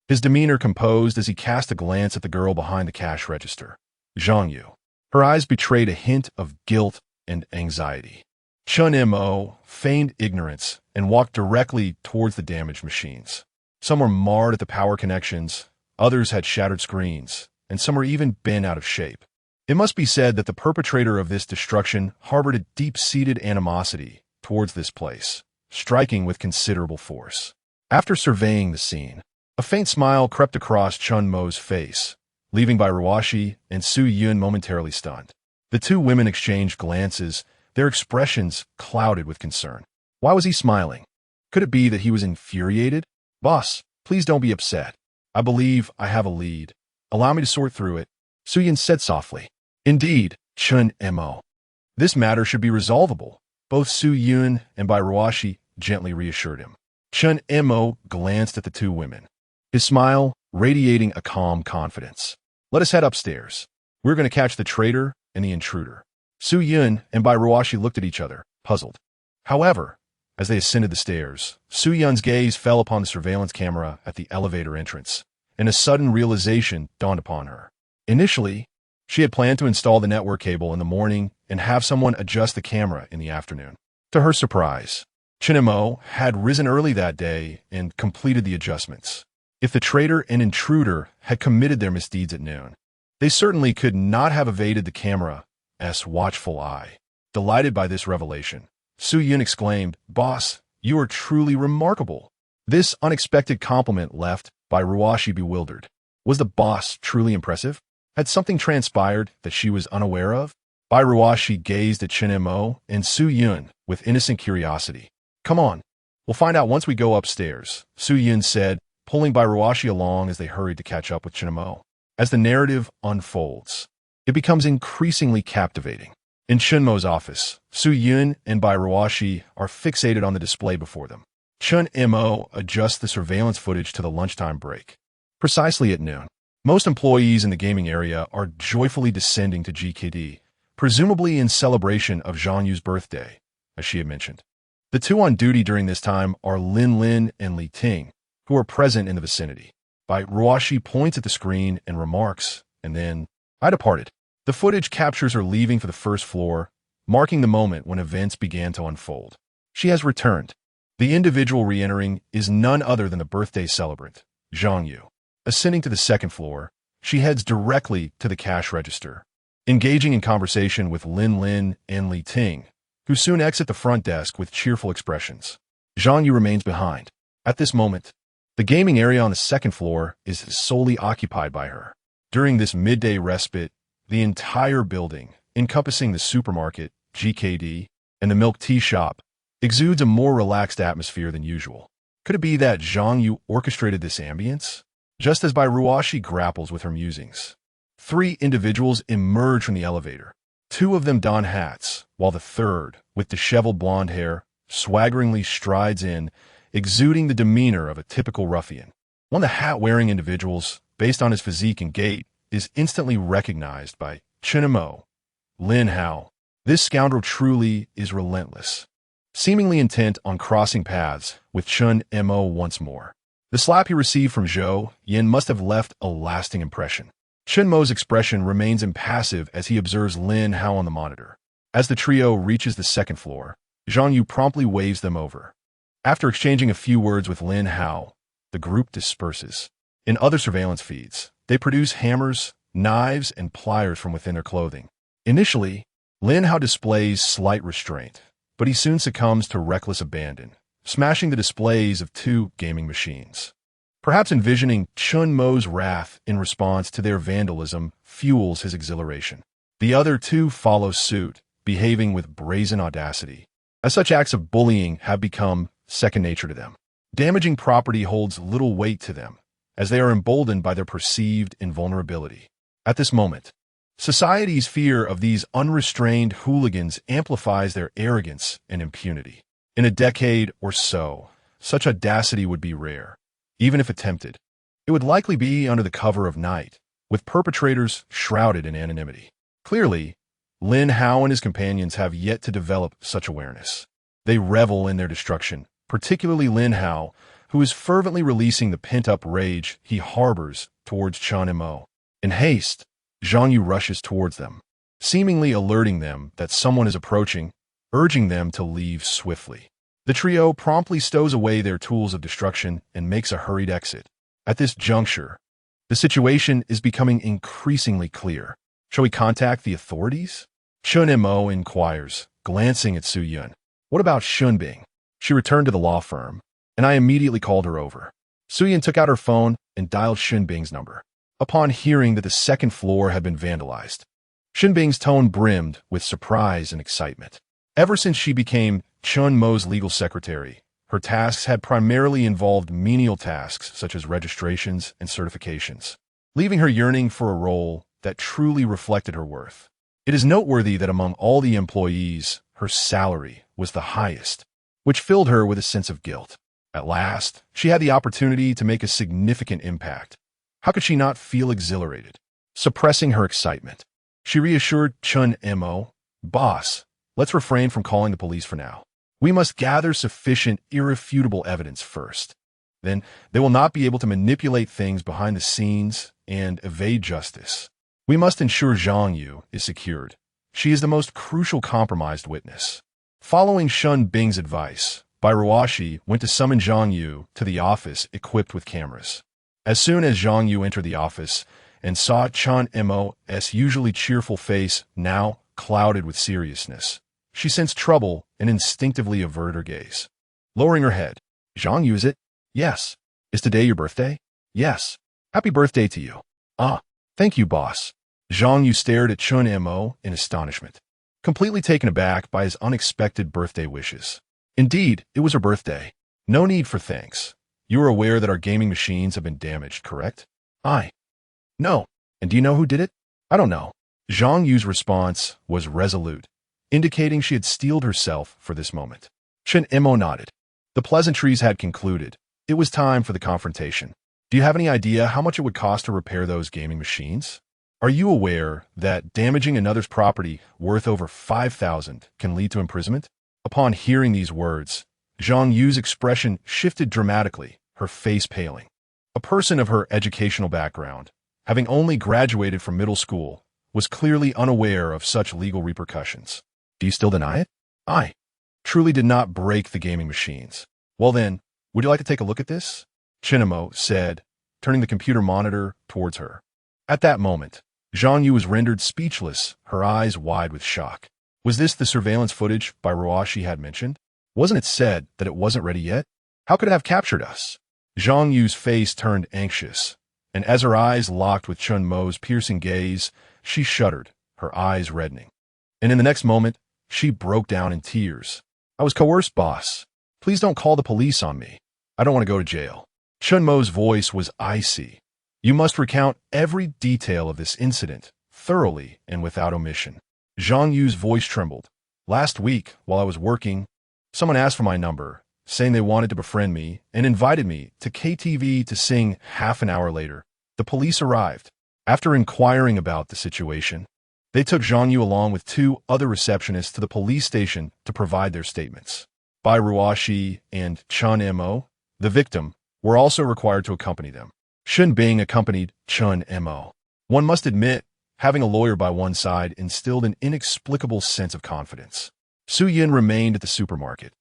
His demeanor composed as he cast a glance at the girl behind the cash register, Zhang Yu. Her eyes betrayed a hint of guilt and anxiety. Chun Mo feigned ignorance and walked directly towards the damaged machines. Some were marred at the power connections, others had shattered screens, and some were even bent out of shape. It must be said that the perpetrator of this destruction harbored a deep-seated animosity towards this place, striking with considerable force. After surveying the scene, a faint smile crept across Chun Mo's face, leaving Bairuashi and Su Yun momentarily stunned. The two women exchanged glances, their expressions clouded with concern. Why was he smiling? Could it be that he was infuriated? "Boss, please don't be upset. I believe I have a lead. Allow me to sort through it," Su Yun said softly. "Indeed, Chun Mo. This matter should be resolvable," both Su Yun and Bairuashi gently reassured him. Chun Mo glanced at the two women, his smile radiating a calm confidence. "Let us head upstairs. We're going to catch the traitor and the intruder." Su Yun and Bairuashi looked at each other, puzzled. However, as they ascended the stairs, Su Yun's gaze fell upon the surveillance camera at the elevator entrance, and a sudden realization dawned upon her. Initially, she had planned to install the network cable in the morning and have someone adjust the camera in the afternoon. To her surprise, Chun Mo had risen early that day and completed the adjustments. If the traitor and intruder had committed their misdeeds at noon, they certainly could not have evaded the camera's watchful eye. Delighted by this revelation, Su Yun exclaimed, "Boss, you are truly remarkable." This unexpected compliment left Bairuashi bewildered. Was the boss truly impressive? Had something transpired that she was unaware of? Bairuashi gazed at Chun Mo and Su Yun with innocent curiosity. "Come on, we'll find out once we go upstairs," Su Yun said, pulling Bairuashi along as they hurried to catch up with Chun Mo. As the narrative unfolds, it becomes increasingly captivating. In Chun Mo's office, Su Yun and Bairuashi are fixated on the display before them. Chun Mo adjusts the surveillance footage to the lunchtime break. Precisely at noon, most employees in the gaming area are joyfully descending to GKD, presumably in celebration of Zhang Yu's birthday, as she had mentioned. The two on duty during this time are Lin Lin and Li Ting, who are present in the vicinity. Bairuashi points at the screen and remarks, and then, "I departed." The footage captures her leaving for the first floor, marking the moment when events began to unfold. She has returned. The individual re-entering is none other than the birthday celebrant, Zhang Yu. Ascending to the second floor, she heads directly to the cash register, engaging in conversation with Lin Lin and Li Ting, who soon exit the front desk with cheerful expressions. Zhang Yu remains behind. At this moment, the gaming area on the second floor is solely occupied by her. During this midday respite, the entire building, encompassing the supermarket, GKD, and the milk tea shop, exudes a more relaxed atmosphere than usual. Could it be that Zhang Yu orchestrated this ambience? Just as Bairuashi grapples with her musings, three individuals emerge from the elevator. Two of them don hats, while the third, with disheveled blonde hair, swaggeringly strides in, exuding the demeanor of a typical ruffian. One of the hat-wearing individuals, based on his physique and gait, is instantly recognized by Chun Mo. Lin Hao. This scoundrel truly is relentless, seemingly intent on crossing paths with Chun Mo once more. The slap he received from Zhou Yin must have left a lasting impression. Chen Mo's expression remains impassive as he observes Lin Hao on the monitor. As the trio reaches the second floor, Zhang Yu promptly waves them over. After exchanging a few words with Lin Hao, the group disperses. In other surveillance feeds, they produce hammers, knives, and pliers from within their clothing. Initially, Lin Hao displays slight restraint, but he soon succumbs to reckless abandon, smashing the displays of 2 gaming machines. Perhaps envisioning Chen Mo's wrath in response to their vandalism fuels his exhilaration. The other 2 follow suit, behaving with brazen audacity, as such acts of bullying have become second nature to them. Damaging property holds little weight to them, as they are emboldened by their perceived invulnerability. At this moment, society's fear of these unrestrained hooligans amplifies their arrogance and impunity. In a decade or so, such audacity would be rare. Even if attempted, it would likely be under the cover of night, with perpetrators shrouded in anonymity. Clearly, Lin Hao and his companions have yet to develop such awareness. They revel in their destruction, particularly Lin Hao, who is fervently releasing the pent-up rage he harbors towards Chen Mo. In haste, Zhang Yu rushes towards them, seemingly alerting them that someone is approaching, urging them to leave swiftly. The trio promptly stows away their tools of destruction and makes a hurried exit. At this juncture, the situation is becoming increasingly clear. Shall we contact the authorities? Chen Mo inquires, glancing at Su Yun. What about Shunbing? She returned to the law firm, and I immediately called her over. Su Yun took out her phone and dialed Shunbing's number. Upon hearing that the second floor had been vandalized, Shunbing's tone brimmed with surprise and excitement. Ever since she became Chen Mo's legal secretary, her tasks had primarily involved menial tasks such as registrations and certifications, leaving her yearning for a role that truly reflected her worth. It is noteworthy that among all the employees, her salary was the highest, which filled her with a sense of guilt. At last, she had the opportunity to make a significant impact. How could she not feel exhilarated? Suppressing her excitement, she reassured Chen Mo, "Boss, let's refrain from calling the police for now. We must gather sufficient, irrefutable evidence first. Then they will not be able to manipulate things behind the scenes and evade justice. We must ensure Zhang Yu is secured. She is the most crucial compromised witness." Following Shun Bing's advice, Bai Ruoshi went to summon Zhang Yu to the office equipped with cameras. As soon as Zhang Yu entered the office and saw Chen Mo's usually cheerful face now clouded with seriousness, she sensed trouble and instinctively averted her gaze. Lowering her head, "Zhang Yu, is it?" "Yes." "Is today your birthday?" "Yes." "Happy birthday to you." "Ah, thank you, boss." Zhang Yu stared at Chen Mo in astonishment, completely taken aback by his unexpected birthday wishes. Indeed, it was her birthday. "No need for thanks. You are aware that our gaming machines have been damaged, correct?" "No." "And do you know who did it?" "I don't know." Zhang Yu's response was resolute, indicating she had steeled herself for this moment. Chen Mo nodded. The pleasantries had concluded. It was time for the confrontation. "Do you have any idea how much it would cost to repair those gaming machines? Are you aware that damaging another's property worth over 5,000 can lead to imprisonment?" Upon hearing these words, Zhang Yu's expression shifted dramatically, her face paling. A person of her educational background, having only graduated from middle school, was clearly unaware of such legal repercussions. "Do you still deny it?" "I truly did not break the gaming machines." "Well then, would you like to take a look at this?" Chinamo said, turning the computer monitor towards her. At that moment, Zhang Yu was rendered speechless, her eyes wide with shock. Was this the surveillance footage Bai Ruoshi had mentioned? Wasn't it said that it wasn't ready yet? How could it have captured us? Zhang Yu's face turned anxious, and as her eyes locked with Chen Mo's piercing gaze, she shuddered, her eyes reddening. And in the next moment, she broke down in tears. "I was coerced, boss. Please don't call the police on me. I don't want to go to jail." Chen Mo's voice was icy. "You must recount every detail of this incident, thoroughly and without omission." Zhang Yu's voice trembled. "Last week, while I was working, someone asked for my number, saying they wanted to befriend me and invited me to KTV to sing. Half an hour later, the police arrived. After inquiring about the situation, they took Zhang Yu along with 2 other receptionists to the police station to provide their statements. Bai Ruoshi and Chen Mo, the victim, were also required to accompany them. Shun Bing accompanied Chen Mo. One must admit, having a lawyer by one's side instilled an inexplicable sense of confidence. Su Yin remained at the supermarket,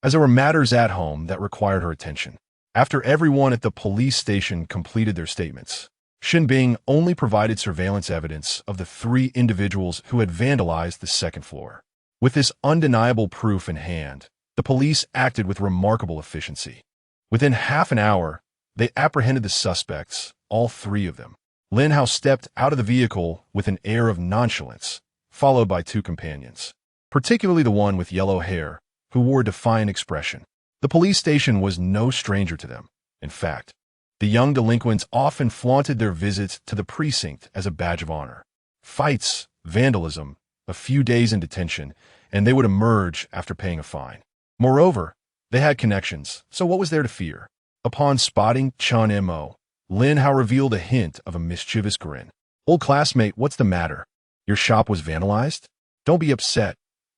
as there were matters at home that required her attention. After everyone at the police station completed their statements, Shin Bing only provided surveillance evidence of the 3 individuals who had vandalized the second floor. With this undeniable proof in hand, the police acted with remarkable efficiency. Within half an hour, they apprehended the suspects, all 3 of them. Lin Hao stepped out of the vehicle with an air of nonchalance, followed by 2 companions, particularly the one with yellow hair, who wore a defiant expression. The police station was no stranger to them. In fact, the young delinquents often flaunted their visits to the precinct as a badge of honor. Fights, vandalism, a few days in detention, and they would emerge after paying a fine. Moreover, they had connections, so what was there to fear? Upon spotting Chun Mo, Lin Hao revealed a hint of a mischievous grin. "Old classmate, what's the matter? Your shop was vandalized? Don't be upset.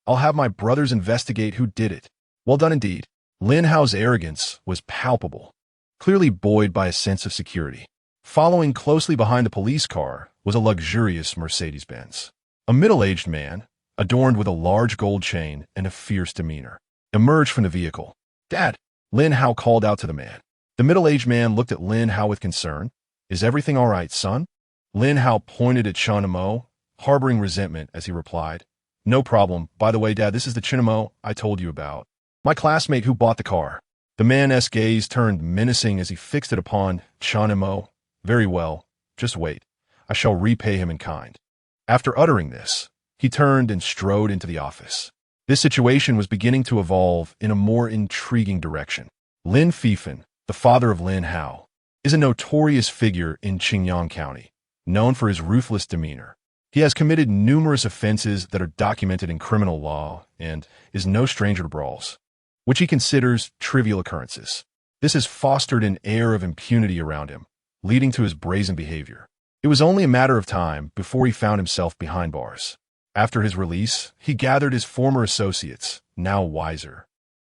I'll have my brothers investigate who did it." Well done indeed. Lin Hao's arrogance was palpable, clearly buoyed by a sense of security. Following closely behind the police car was a luxurious Mercedes-Benz. A middle-aged man, adorned with a large gold chain and a fierce demeanor, emerged from the vehicle. "Dad," Lin Hao called out to the man. The middle-aged man looked at Lin Hao with concern. "Is everything all right, son?" Lin Hao pointed at Chunamo, harboring resentment as he replied, "No problem. By the way, Dad, this is the Chunamo I told you about. My classmate who bought the car." The man's gaze turned menacing as he fixed it upon Chunamo. "Very well. Just wait. I shall repay him in kind." After uttering this, he turned and strode into the office. This situation was beginning to evolve in a more intriguing direction. Lin Fifan, the father of Lin Hao, is a notorious figure in Qingyang County, known for his ruthless demeanor. He has committed numerous offenses that are documented in criminal law and is no stranger to brawls, which he considers trivial occurrences. This has fostered an air of impunity around him, leading to his brazen behavior. It was only a matter of time before he found himself behind bars. After his release, he gathered his former associates, now wiser,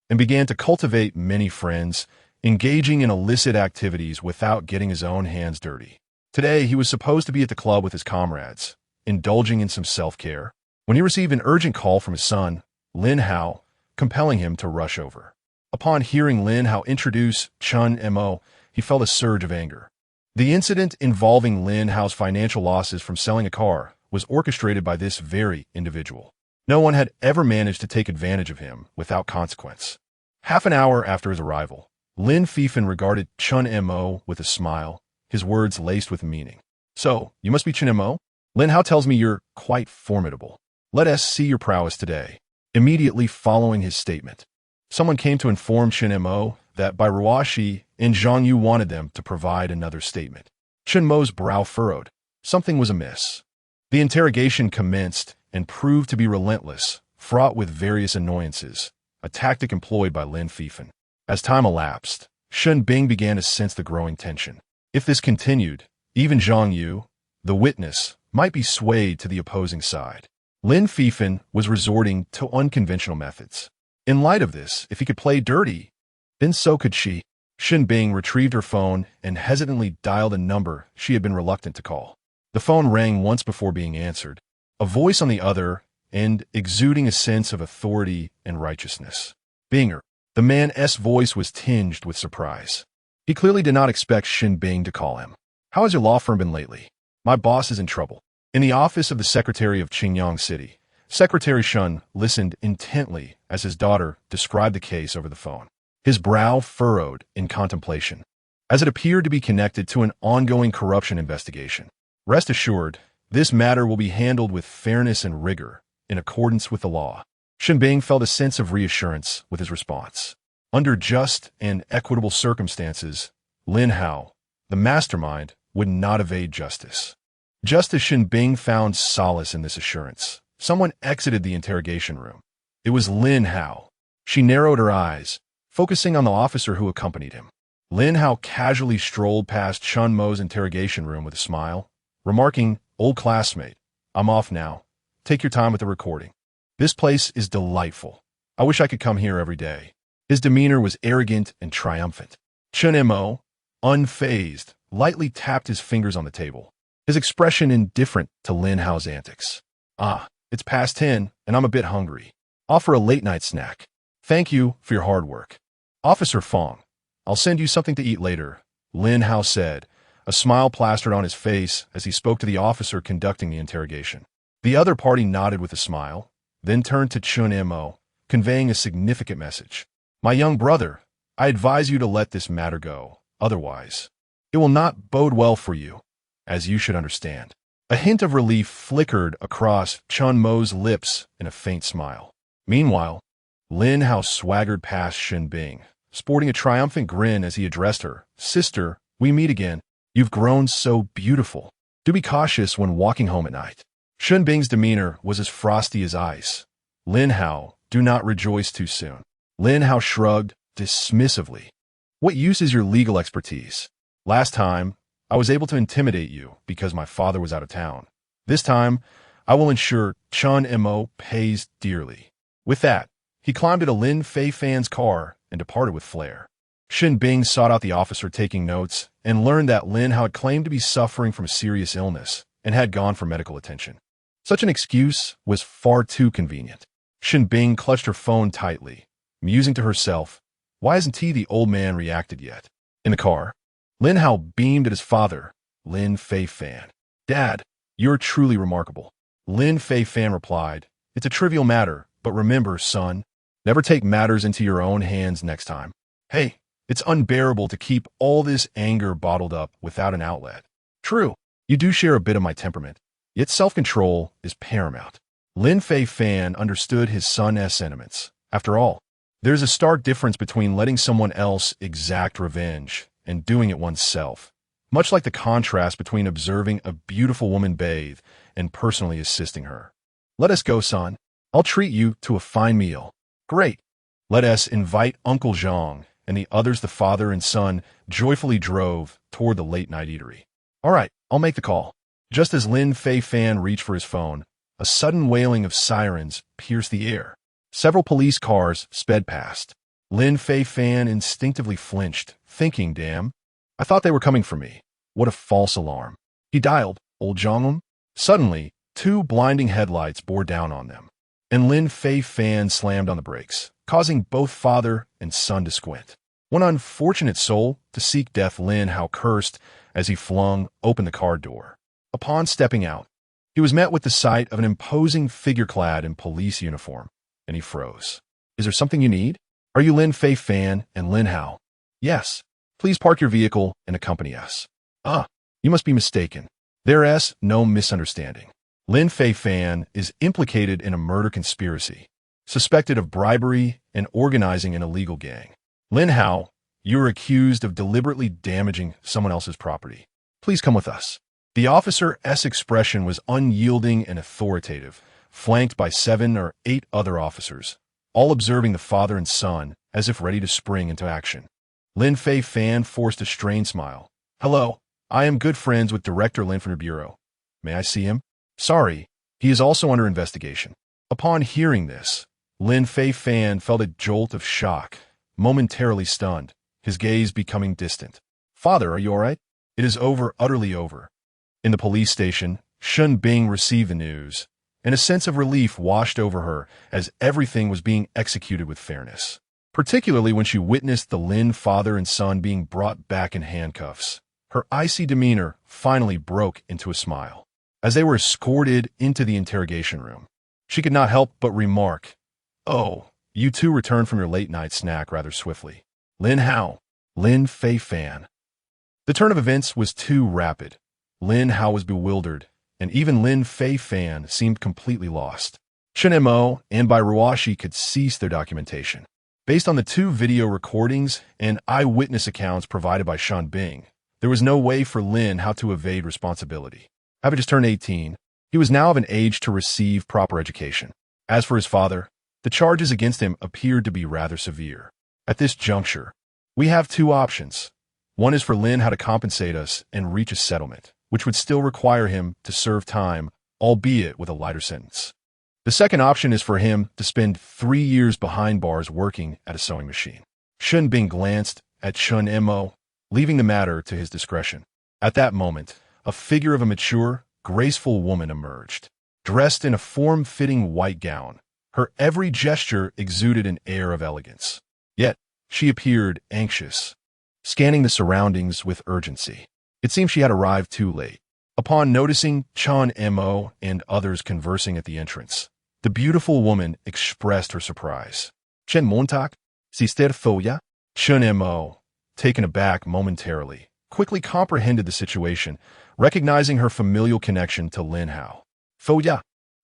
and began to cultivate many friends, engaging in illicit activities without getting his own hands dirty. Today, he was supposed to be at the club with his comrades, indulging in some self-care, when he received an urgent call from his son, Lin Hao, compelling him to rush over. Upon hearing Lin Hao introduce Chun Mo, he felt a surge of anger. The incident involving Lin Hao's financial losses from selling a car was orchestrated by this very individual. No one had ever managed to take advantage of him without consequence. Half an hour after his arrival, Lin Fifan regarded Chun Mo with a smile, his words laced with meaning. "So, you must be Chun Mo? Lin Hao tells me you're quite formidable. Let us see your prowess today." Immediately following his statement, someone came to inform Chun Mo that by Ruashi and Zhang Yu wanted them to provide another statement. Chun Mo's brow furrowed. Something was amiss. The interrogation commenced and proved to be relentless, fraught with various annoyances, a tactic employed by Lin Fifan. As time elapsed, Shen Bing began to sense the growing tension. If this continued, even Zhang Yu, the witness, might be swayed to the opposing side. Lin Fifan was resorting to unconventional methods. In light of this, if he could play dirty, then so could she. Shen Bing retrieved her phone and hesitantly dialed a number she had been reluctant to call. The phone rang once before being answered, a voice on the other end exuding a sense of authority and righteousness. Binger. The man's voice was tinged with surprise. He clearly did not expect Shen Bing to call him. "How has your law firm been lately? My boss is in trouble." In the office of the Secretary of Qingyang City, Secretary Shun listened intently as his daughter described the case over the phone. His brow furrowed in contemplation, as it appeared to be connected to an ongoing corruption investigation. "Rest assured, this matter will be handled with fairness and rigor, in accordance with the law." Shen Bing felt a sense of reassurance with his response. Under just and equitable circumstances, Lin Hao, the mastermind, would not evade justice. Just as Shen Bing found solace in this assurance, someone exited the interrogation room. It was Lin Hao. She narrowed her eyes, focusing on the officer who accompanied him. Lin Hao casually strolled past Chun Mo's interrogation room with a smile, remarking, "Old classmate, I'm off now. Take your time with the recording. This place is delightful. I wish I could come here every day." His demeanor was arrogant and triumphant. Chun Mo, unfazed, lightly tapped his fingers on the table. his expression indifferent to Lin Hao's antics. Ah, it's past 10, and I'm a bit hungry. Offer a late-night snack. Thank you for your hard work. Officer Fong, I'll send you something to eat later, Lin Hao said, a smile plastered on his face as he spoke to the officer conducting the interrogation. The other party nodded with a smile, then turned to Chun Mo, conveying a significant message. My young brother, I advise you to let this matter go. Otherwise, it will not bode well for you, as you should understand. A hint of relief flickered across Chun Mo's lips in a faint smile. Meanwhile, Lin Hao swaggered past Shen Bing, sporting a triumphant grin as he addressed her. Sister, we meet again. You've grown so beautiful. Do be cautious when walking home at night. Shen Bing's demeanor was as frosty as ice. Lin Hao, do not rejoice too soon. Lin Hao shrugged dismissively. What use is your legal expertise? Last time, I was able to intimidate you because my father was out of town. This time, I will ensure Chun Mo pays dearly. With that, he climbed into Lin Fei Fan's car and departed with flair. Shen Bing sought out the officer taking notes and learned that Lin Hao had claimed to be suffering from a serious illness and had gone for medical attention. Such an excuse was far too convenient. Shen Bing clutched her phone tightly, musing to herself, why hasn't the old man reacted yet? In the car, Lin Hao beamed at his father, Lin Fei Fan. Dad, you're truly remarkable. Lin Fei Fan replied, it's a trivial matter, but remember, son, never take matters into your own hands next time. Hey, it's unbearable to keep all this anger bottled up without an outlet. True, you do share a bit of my temperament, yet self-control is paramount. Lin Fei Fan understood his son's sentiments. After all, there's a stark difference between letting someone else exact revenge and doing it oneself, much like the contrast between observing a beautiful woman bathe and personally assisting her. Let us go, son. I'll treat you to a fine meal. Great. Let us invite Uncle Zhang and the others. The father and son joyfully drove toward the late-night eatery. All right, I'll make the call. Just as Lin Fei Fan reached for his phone, a sudden wailing of sirens pierced the air. Several police cars sped past. Lin Fei Fan instinctively flinched, thinking, damn, I thought they were coming for me. What a false alarm. He dialed, Old Zhangum. Suddenly, two blinding headlights bore down on them, and Lin Fei Fan slammed on the brakes, causing both father and son to squint. One unfortunate soul to seek death, Lin Hao cursed as he flung open the car door. Upon stepping out, he was met with the sight of an imposing figure clad in police uniform, and he froze. Is there something you need? Are you Lin Fei Fan and Lin Hao? Yes. Please park your vehicle and accompany us. Ah, you must be mistaken. There's no misunderstanding. Lin Fei Fan is implicated in a murder conspiracy, suspected of bribery and organizing an illegal gang. Lin Hao, you are accused of deliberately damaging someone else's property. Please come with us. The officer's expression was unyielding and authoritative, flanked by 7 or 8 other officers, all observing the father and son as if ready to spring into action. Lin Fei Fan forced a strained smile. Hello, I am good friends with Director Lin from your bureau. May I see him? Sorry, he is also under investigation. Upon hearing this, Lin Fei Fan felt a jolt of shock, momentarily stunned, his gaze becoming distant. Father, are you all right? It is over, utterly over. In the police station, Shen Bing received the news, and a sense of relief washed over her as everything was being executed with fairness, particularly when she witnessed the Lin father and son being brought back in handcuffs. Her icy demeanor finally broke into a smile. As they were escorted into the interrogation room, she could not help but remark, Oh, you two returned from your late-night snack rather swiftly. Lin Hao, Lin Fei Fan. The turn of events was too rapid. Lin Hao was bewildered, and even Lin Fei Fan seemed completely lost. Chen Mo and Bai Ruoshi could cease their documentation. Based on the 2 video recordings and eyewitness accounts provided by Shen Bing, there was no way for Lin Hao to evade responsibility. Having just turned 18, he was now of an age to receive proper education. As for his father, the charges against him appeared to be rather severe. At this juncture, we have 2 options. One is for Lin Hao to compensate us and reach a settlement, which would still require him to serve time, albeit with a lighter sentence. The second option is for him to spend 3 years behind bars working at a sewing machine. Shen Bing glanced at Chun Mo, leaving the matter to his discretion. At that moment, a figure of a mature, graceful woman emerged. Dressed in a form-fitting white gown, her every gesture exuded an air of elegance. Yet, she appeared anxious, scanning the surroundings with urgency. It seemed she had arrived too late. Upon noticing Chun Mo and others conversing at the entrance, the beautiful woman expressed her surprise. Chen Montak, Sister Foya? Chun Mo, taken aback momentarily, quickly comprehended the situation, recognizing her familial connection to Lin Hao. Foya,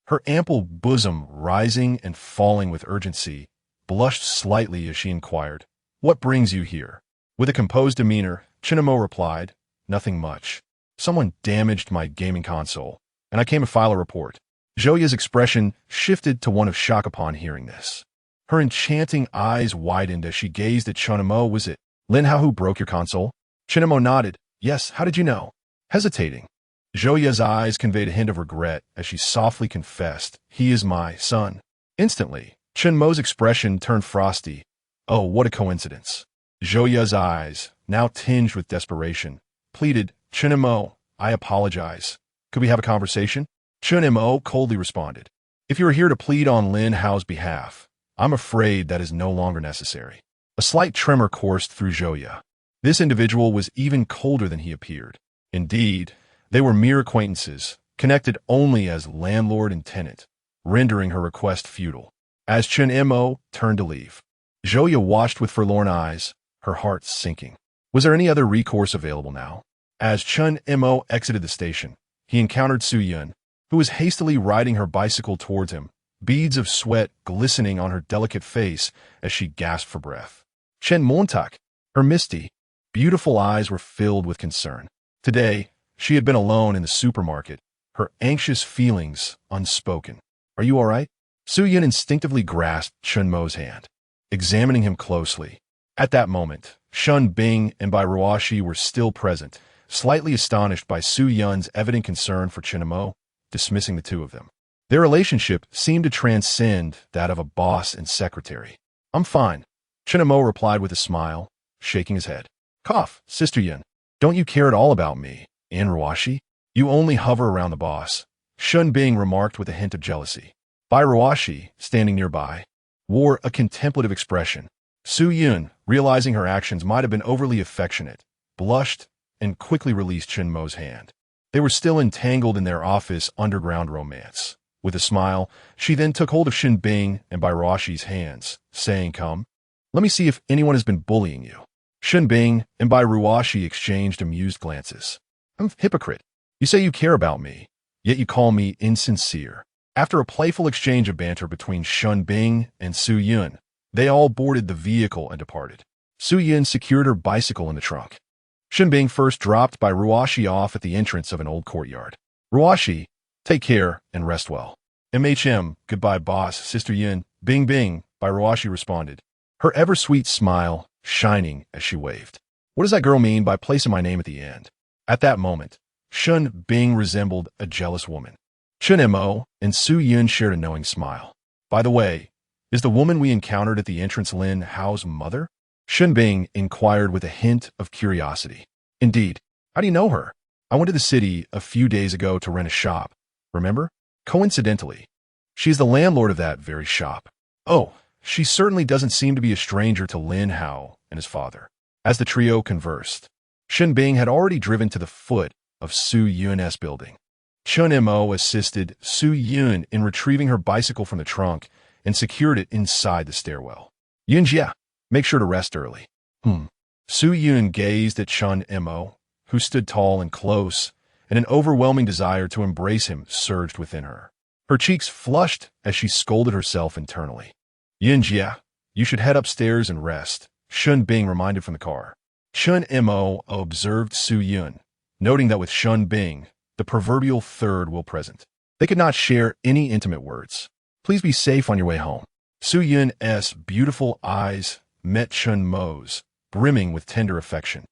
her ample bosom rising and falling with urgency, blushed slightly as she inquired, "What brings you here?" With a composed demeanor, Chun Mo replied, "Nothing much. Someone damaged my gaming console, and I came to file a report." Zhouya's expression shifted to one of shock upon hearing this. Her enchanting eyes widened as she gazed at Chun Mo. "Was it Lin Hao who broke your console?" Chun Mo nodded. "Yes, how did you know?" Hesitating, Zhouya's eyes conveyed a hint of regret as she softly confessed, "He is my son." Instantly, Chun Mo's expression turned frosty. "Oh, what a coincidence." Zhouya's eyes, now tinged with desperation, pleaded, "Chun Mo, I apologize. Could we have a conversation?" Chun Mo coldly responded, "If you are here to plead on Lin Hao's behalf, I'm afraid that is no longer necessary." A slight tremor coursed through Zhouya. This individual was even colder than he appeared. Indeed, they were mere acquaintances, connected only as landlord and tenant, rendering her request futile. As Chun Mo turned to leave, Zhouya watched with forlorn eyes, her heart sinking. Was there any other recourse available now? As Chun Mo exited the station, he encountered Su Yun, who was hastily riding her bicycle towards him, beads of sweat glistening on her delicate face as she gasped for breath. Chen Montak, her misty, beautiful eyes were filled with concern. Today, she had been alone in the supermarket, her anxious feelings unspoken. "Are you all right?" Su Yun instinctively grasped Chun Mo's hand, examining him closely. At that moment, Shun Bing and Bai Ruoshi were still present, slightly astonished by Su Yun's evident concern for Chun Mo, dismissing the two of them. Their relationship seemed to transcend that of a boss and secretary. "I'm fine," Chun Mo replied with a smile, shaking his head. "Cough, Sister Yun. Don't you care at all about me, and Ruoshi? You only hover around the boss," Shun Bing remarked with a hint of jealousy. Bai Ruoshi, standing nearby, wore a contemplative expression. Su Yun, realizing her actions might have been overly affectionate, blushed and quickly released Chun Mo's hand. They were still entangled in their office underground romance. With a smile, she then took hold of Shin Bing and Bai Ruoshi's hands, saying, "Come, let me see if anyone has been bullying you." Shin Bing and Bai Ruoshi exchanged amused glances. "I'm a hypocrite. You say you care about me, yet you call me insincere." After a playful exchange of banter between Shun Bing and Su Yun, they all boarded the vehicle and departed. Su Yun secured her bicycle in the trunk. Shin Bing first dropped Bai Ruoshi off at the entrance of an old courtyard. "Ruoshi, take care and rest well." "MHM, goodbye boss, Sister Yun." "Bing Bing," Bai Ruoshi responded, her ever-sweet smile shining as she waved. "What does that girl mean by placing my name at the end?" At that moment, Shun Bing resembled a jealous woman. Chun Mo and Su Yun shared a knowing smile. "By the way, is the woman we encountered at the entrance Lin Hao's mother?" Shun Bing inquired with a hint of curiosity. "Indeed. How do you know her? I went to the city a few days ago to rent a shop. Remember? Coincidentally, she's the landlord of that very shop." "Oh, she certainly doesn't seem to be a stranger to Lin Hao and his father." As the trio conversed, Shin Bing had already driven to the foot of Su Yun's building. Chun Mo assisted Su Yun in retrieving her bicycle from the trunk and secured it inside the stairwell. "Yunjia, make sure to rest early." Su Yun gazed at Chun Mo, who stood tall and close, and an overwhelming desire to embrace him surged within her. Her cheeks flushed as she scolded herself internally. "Yunjia, you should head upstairs and rest," Shun Bing reminded from the car. Chun Mo observed Su Yun, noting that with Shun Bing, the proverbial third wheel present, they could not share any intimate words. "Please be safe on your way home." Su Yun's beautiful eyes met Chun Mo's, brimming with tender affection.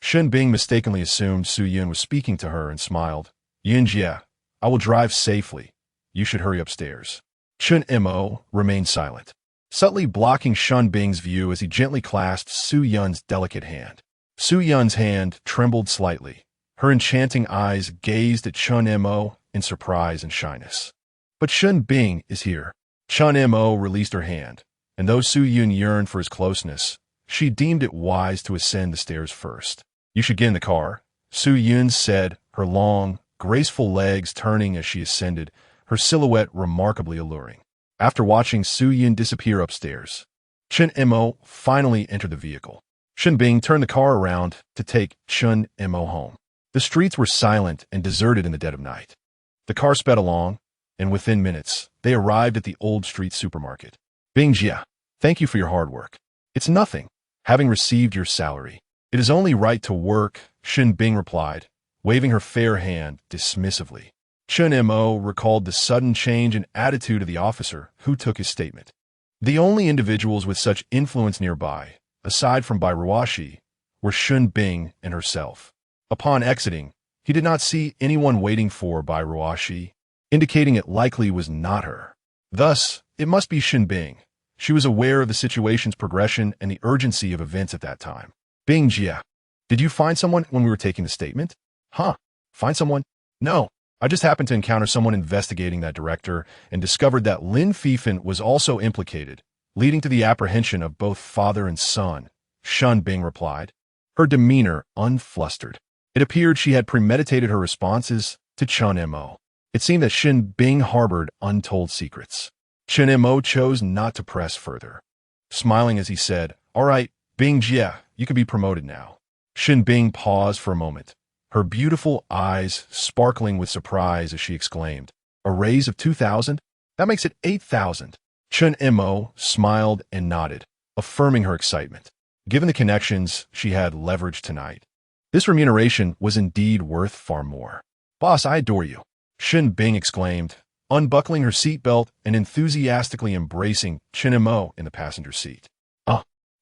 Shun Bing mistakenly assumed Su Yun was speaking to her and smiled. "Yunjia, I will drive safely. You should hurry upstairs." Chun Mo remained silent, subtly blocking Shun Bing's view as he gently clasped Su Yun's delicate hand. Su Yun's hand trembled slightly, Her enchanting eyes gazed at Chun Mo in surprise and shyness. But Shun Bing is here. Chun Mo released her hand, and though Su Yun yearned for his closeness, she deemed it wise to ascend the stairs first. You should get in the car, Su Yun said, her long, graceful legs turning as she ascended, her silhouette remarkably alluring. After watching Su Yun disappear upstairs, Chun Mo finally entered the vehicle. Shun Bing turned the car around to take Chun Mo home. The streets were silent and deserted in the dead of night. The car sped along, and within minutes, they arrived at the Old Street supermarket. Bing Jia, thank you for your hard work. It's nothing, having received your salary. It is only right to work, Shun Bing replied, waving her fair hand dismissively. Chun Mo recalled the sudden change in attitude of the officer who took his statement. The only individuals with such influence nearby, aside from Bai Ruoxi, were Shun Bing and herself. Upon exiting, he did not see anyone waiting for Bai Ruoxi, indicating it likely was not her. Thus, it must be Shun Bing. She was aware of the situation's progression and the urgency of events at that time. Bing Jia, did you find someone when we were taking the statement? Huh? Find someone? No. I just happened to encounter someone investigating that director and discovered that Lin Fifan was also implicated, leading to the apprehension of both father and son, Shun Bing replied, her demeanor unflustered. It appeared she had premeditated her responses to Chun Mo. It seemed that Shun Bing harbored untold secrets. Chun Mo chose not to press further. Smiling as he said, all right, Bing Jia, you can be promoted now. Shun Bing paused for a moment, her beautiful eyes sparkling with surprise as she exclaimed, a raise of 2,000? That makes it 8,000. Chun Mo smiled and nodded, affirming her excitement. Given the connections she had leveraged tonight, this remuneration was indeed worth far more. Boss, I adore you, Shun Bing exclaimed, unbuckling her seatbelt and enthusiastically embracing Chun Mo in the passenger seat.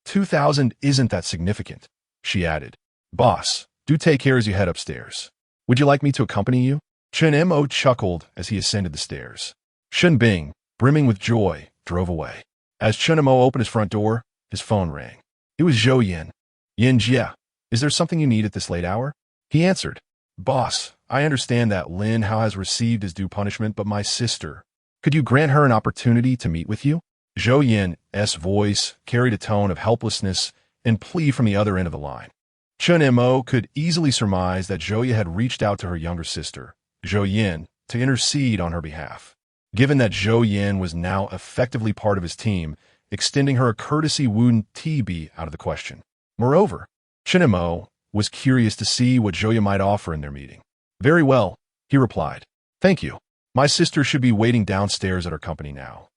2,000 isn't that significant, she added. Boss, do take care as you head upstairs. Would you like me to accompany you? Chun Mo chuckled as he ascended the stairs. Shun Bing, brimming with joy, drove away. As Chun Mo opened his front door, his phone rang. It was Zhou Yin. Yin Jia, is there something you need at this late hour? He answered, Boss, I understand that Lin Hao has received his due punishment, but my sister, could you grant her an opportunity to meet with you? Zhou Yin's voice carried a tone of helplessness and plea from the other end of the line. Chun Mo could easily surmise that Zhou Yin had reached out to her younger sister, Zhou Yin, to intercede on her behalf. Given that Zhou Yin was now effectively part of his team, extending her a courtesy wouldn't be out of the question. Moreover, Chun Mo was curious to see what Zhou Yin might offer in their meeting. Very well, he replied. Thank you. My sister should be waiting downstairs at her company now.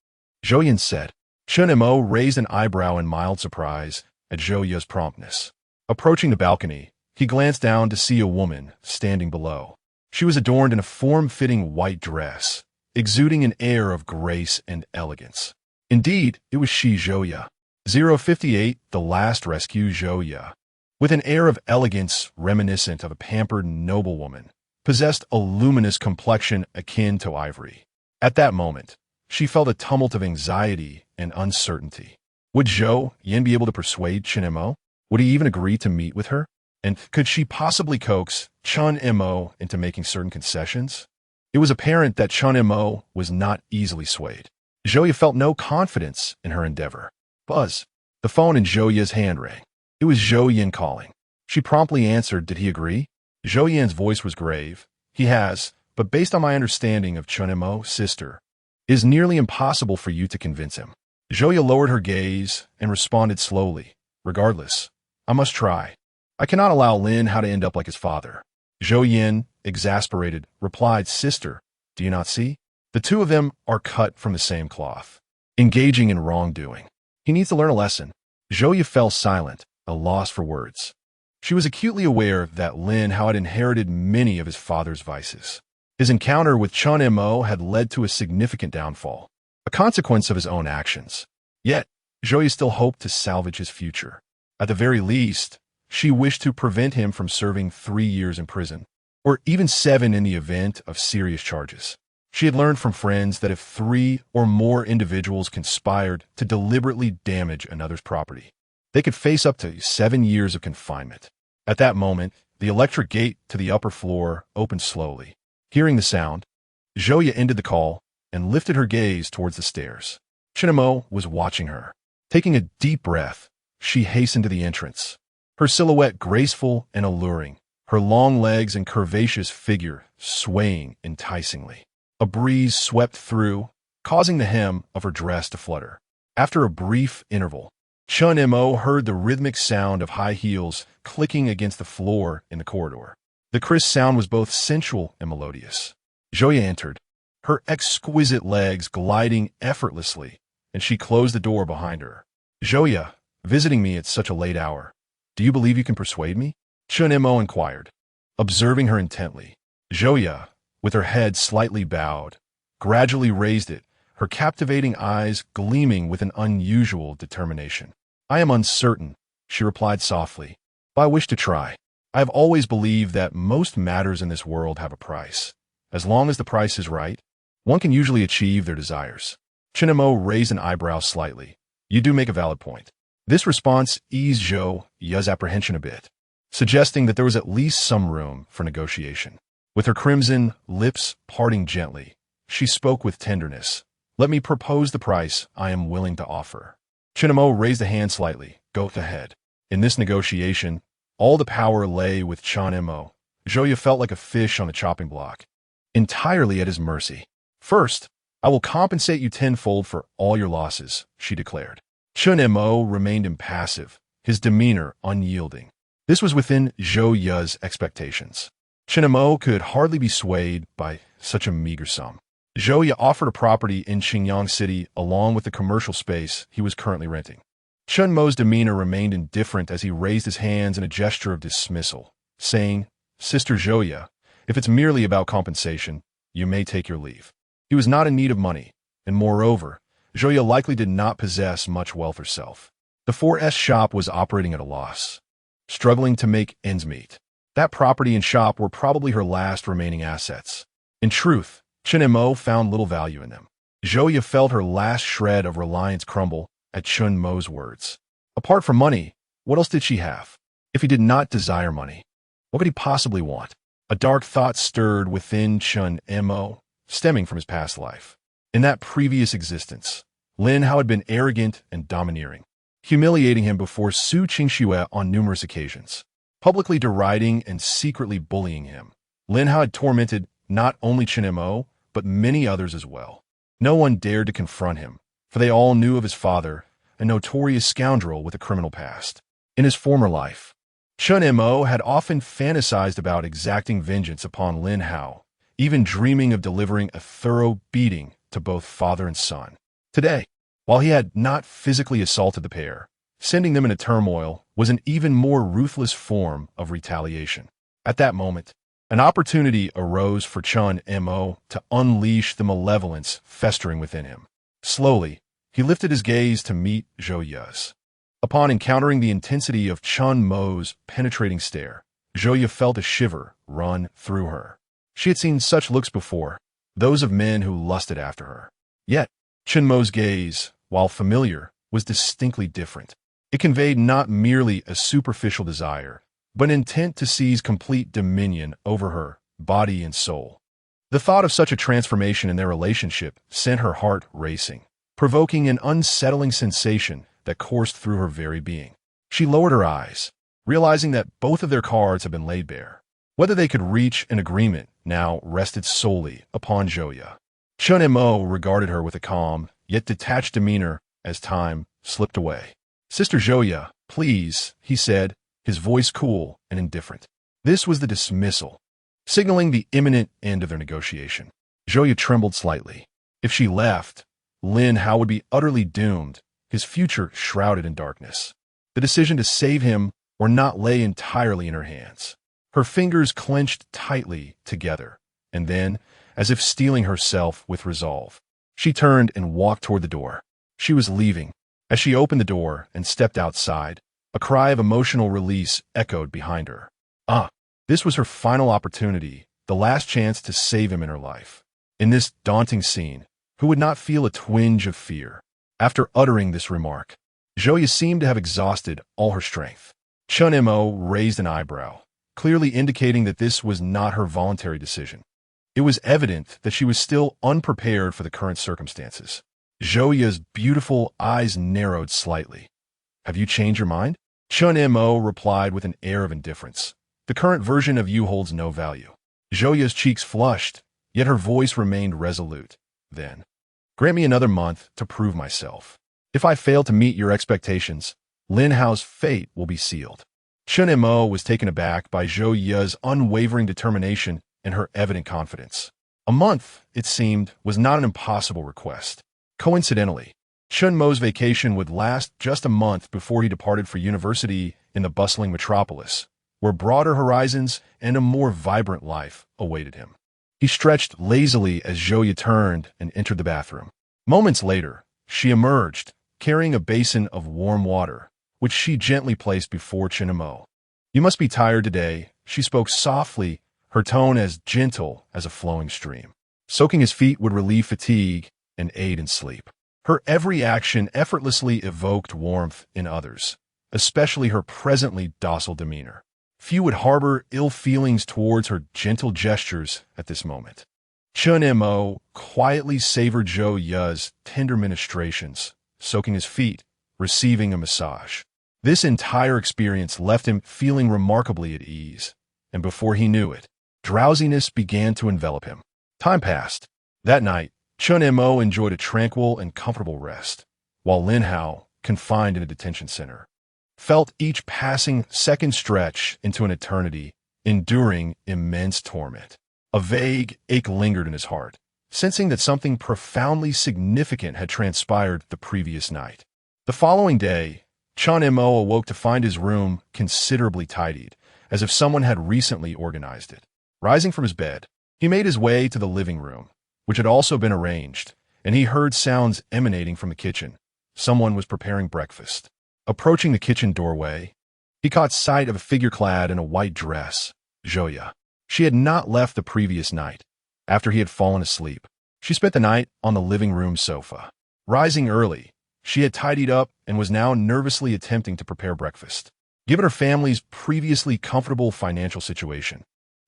Zhou Yin said. Chun Mo raised an eyebrow in mild surprise at Zhou Yin's promptness. Approaching the balcony, he glanced down to see a woman standing below. She was adorned in a form-fitting white dress, exuding an air of grace and elegance. Indeed, it was she Zhou Yin. 058, the last rescue Zhou Yin. With an air of elegance reminiscent of a pampered noblewoman, possessed a luminous complexion akin to ivory. At that moment, she felt a tumult of anxiety and uncertainty. Would Zhou Yin be able to persuade Chun Mo? Would he even agree to meet with her? And could she possibly coax Chun Mo into making certain concessions? It was apparent that Chun Mo was not easily swayed. Zhou Yin felt no confidence in her endeavor. Buzz. The phone in Zhou Yin's hand rang. It was Zhou Yin calling. She promptly answered, did he agree? Zhou Yin's voice was grave. He has, but based on my understanding of Chun Mo's sister, it is nearly impossible for you to convince him. Zhou Yin lowered her gaze and responded slowly. Regardless, I must try. I cannot allow Lin Hao to end up like his father. Zhou Yin, exasperated, replied, Sister, do you not see? The two of them are cut from the same cloth, engaging in wrongdoing. He needs to learn a lesson. Zhou Yin fell silent, a loss for words. She was acutely aware that Lin Hao had inherited many of his father's vices. His encounter with Chun Mo had led to a significant downfall, a consequence of his own actions. Yet, Zhou Yin still hoped to salvage his future. At the very least, she wished to prevent him from serving 3 years in prison, or even 7 in the event of serious charges. She had learned from friends that if 3 or more individuals conspired to deliberately damage another's property, they could face up to 7 years of confinement. At that moment, The electric gate to the upper floor opened slowly. Hearing the sound, Zhouya ended the call and lifted her gaze towards the stairs. Chinemo was watching her. Taking a deep breath, she hastened to the entrance. Her silhouette graceful and alluring, her long legs and curvaceous figure swaying enticingly. A breeze swept through, causing the hem of her dress to flutter. After a brief interval, Chun Mo heard the rhythmic sound of high heels clicking against the floor in the corridor. The crisp sound was both sensual and melodious. Zhouya entered, her exquisite legs gliding effortlessly, and she closed the door behind her. "Zhouya, visiting me at such a late hour. Do you believe you can persuade me?" Chun Mo inquired, observing her intently. Zhouya, with her head slightly bowed, gradually raised it, her captivating eyes gleaming with an unusual determination. "I am uncertain," she replied softly, "but I wish to try. I have always believed that most matters in this world have a price. As long as the price is right, one can usually achieve their desires." Chinemo raised an eyebrow slightly. "You do make a valid point." This response eased Zhouya's apprehension a bit, suggesting that there was at least some room for negotiation. With her crimson lips parting gently, she spoke with tenderness. "Let me propose the price I am willing to offer." Chinemo raised a hand slightly. "Go ahead." In this negotiation, all the power lay with Chun Mo. Zhouya felt like a fish on the chopping block, entirely at his mercy. "First, I will compensate you tenfold for all your losses," she declared. Chun Mo remained impassive, his demeanor unyielding. This was within Zhouya's expectations. Chun Mo could hardly be swayed by such a meager sum. Zhouya offered a property in Qingyang City along with the commercial space he was currently renting. Chun Mo's demeanor remained indifferent as he raised his hands in a gesture of dismissal, saying, "Sister Zhouya, if it's merely about compensation, you may take your leave." He was not in need of money, and moreover, Zhouya likely did not possess much wealth herself. The 4S shop was operating at a loss, struggling to make ends meet. That property and shop were probably her last remaining assets. In truth, Chun Mo found little value in them. Zhouya felt her last shred of reliance crumble at Chun Mo's words. Apart from money, what else did she have? If he did not desire money, what could he possibly want? A dark thought stirred within Chun Mo, stemming from his past life. In that previous existence, Lin Hao had been arrogant and domineering, humiliating him before Su Qingxue on numerous occasions, publicly deriding and secretly bullying him. Lin Hao had tormented not only Chun Mo, but many others as well. No one dared to confront him, for they all knew of his father, a notorious scoundrel with a criminal past. In his former life, Chun Mo had often fantasized about exacting vengeance upon Lin Hao, even dreaming of delivering a thorough beating to both father and son. Today, while he had not physically assaulted the pair, sending them into turmoil was an even more ruthless form of retaliation. At that moment, an opportunity arose for Chun Mo to unleash the malevolence festering within him. Slowly, he lifted his gaze to meet Zhouya's. Upon encountering the intensity of Chun Mo's penetrating stare, Zhouya felt a shiver run through her. She had seen such looks before, those of men who lusted after her. Yet, Chun Mo's gaze, while familiar, was distinctly different. It conveyed not merely a superficial desire, but an intent to seize complete dominion over her body and soul. The thought of such a transformation in their relationship sent her heart racing, provoking an unsettling sensation that coursed through her very being. She lowered her eyes, realizing that both of their cards had been laid bare. Whether they could reach an agreement now rested solely upon Zhouya. Chun Mo regarded her with a calm, yet detached demeanor as time slipped away. "Sister Zhouya, please," he said, his voice cool and indifferent. This was the dismissal, signaling the imminent end of their negotiation. Zhouya trembled slightly. If she left, Lin Hao would be utterly doomed, his future shrouded in darkness. The decision to save him or not lay entirely in her hands. Her fingers clenched tightly together, and then, as if steeling herself with resolve, she turned and walked toward the door. She was leaving. As she opened the door and stepped outside, a cry of emotional release echoed behind her. This was her final opportunity, the last chance to save him in her life. In this daunting scene, who would not feel a twinge of fear? After uttering this remark, Zhouya seemed to have exhausted all her strength. Chun Mo raised an eyebrow, clearly indicating that this was not her voluntary decision. It was evident that she was still unprepared for the current circumstances. Zhou beautiful eyes narrowed slightly. "Have you changed your mind?" Chun Mo replied with an air of indifference. "The current version of you holds no value." Zhou cheeks flushed, yet her voice remained resolute. "Then, grant me another month to prove myself. If I fail to meet your expectations, Lin Hao's fate will be sealed." Chun Mo was taken aback by Zhou unwavering determination and her evident confidence. A month, it seemed, was not an impossible request. Coincidentally, Chun Mo's vacation would last just a month before he departed for university in the bustling metropolis, where broader horizons and a more vibrant life awaited him. He stretched lazily as Zhou turned and entered the bathroom. Moments later, she emerged, carrying a basin of warm water, which she gently placed before Chun Mo. "You must be tired today," she spoke softly, her tone as gentle as a flowing stream. Soaking his feet would relieve fatigue and aid in sleep. Her every action effortlessly evoked warmth in others, especially her presently docile demeanor. Few would harbor ill feelings towards her gentle gestures at this moment. Chun Mo quietly savored Zhou's tender ministrations, soaking his feet, receiving a massage. This entire experience left him feeling remarkably at ease, and before he knew it, drowsiness began to envelop him. Time passed. That night, Chun Mo enjoyed a tranquil and comfortable rest, while Lin Hao, confined in a detention center, felt each passing second stretch into an eternity, enduring immense torment. A vague ache lingered in his heart, sensing that something profoundly significant had transpired the previous night. The following day, Chun Mo awoke to find his room considerably tidied, as if someone had recently organized it. Rising from his bed, he made his way to the living room, which had also been arranged, and he heard sounds emanating from the kitchen. Someone was preparing breakfast. Approaching the kitchen doorway, he caught sight of a figure clad in a white dress, Zhou. She had not left the previous night. After he had fallen asleep, she spent the night on the living room sofa. Rising early, she had tidied up and was now nervously attempting to prepare breakfast. Given her family's previously comfortable financial situation,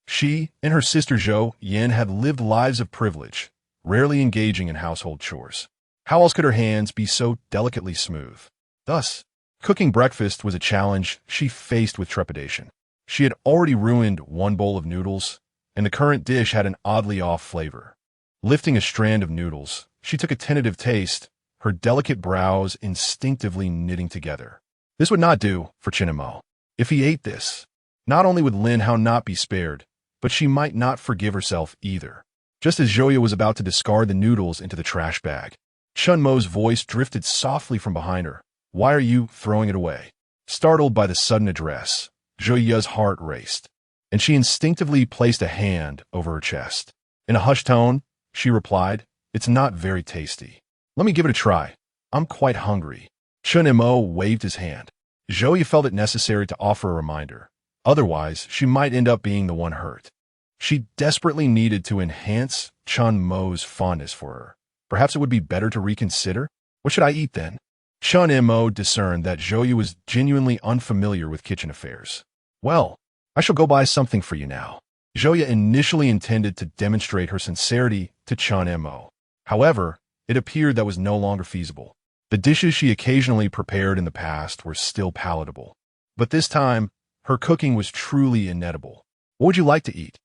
she and her sister Zhou Yan had lived lives of privilege, rarely engaging in household chores. How else could her hands be so delicately smooth? Thus, cooking breakfast was a challenge she faced with trepidation. She had already ruined one bowl of noodles, and the current dish had an oddly off flavor. Lifting a strand of noodles, she took a tentative taste, her delicate brows instinctively knitting together. This would not do for Chun Mo. If he ate this, not only would Lin Hao not be spared, but she might not forgive herself either. Just as Zhou was about to discard the noodles into the trash bag, Chun Mo's voice drifted softly from behind her. "Why are you throwing it away?" Startled by the sudden address, Zhou's heart raced, and she instinctively placed a hand over her chest. In a hushed tone, she replied, "It's not very tasty. Let me give it a try. I'm quite hungry." Chun Mo waved his hand. Zhou felt it necessary to offer a reminder. Otherwise, she might end up being the one hurt. She desperately needed to enhance Chun Mo's fondness for her. Perhaps it would be better to reconsider? "What should I eat then?" Chun Mo discerned that Zhou was genuinely unfamiliar with kitchen affairs. "Well, I shall go buy something for you now." Zhou initially intended to demonstrate her sincerity to Chun Mo. However, it appeared that was no longer feasible. The dishes she occasionally prepared in the past were still palatable, but this time, her cooking was truly inedible. "What would you like to eat?"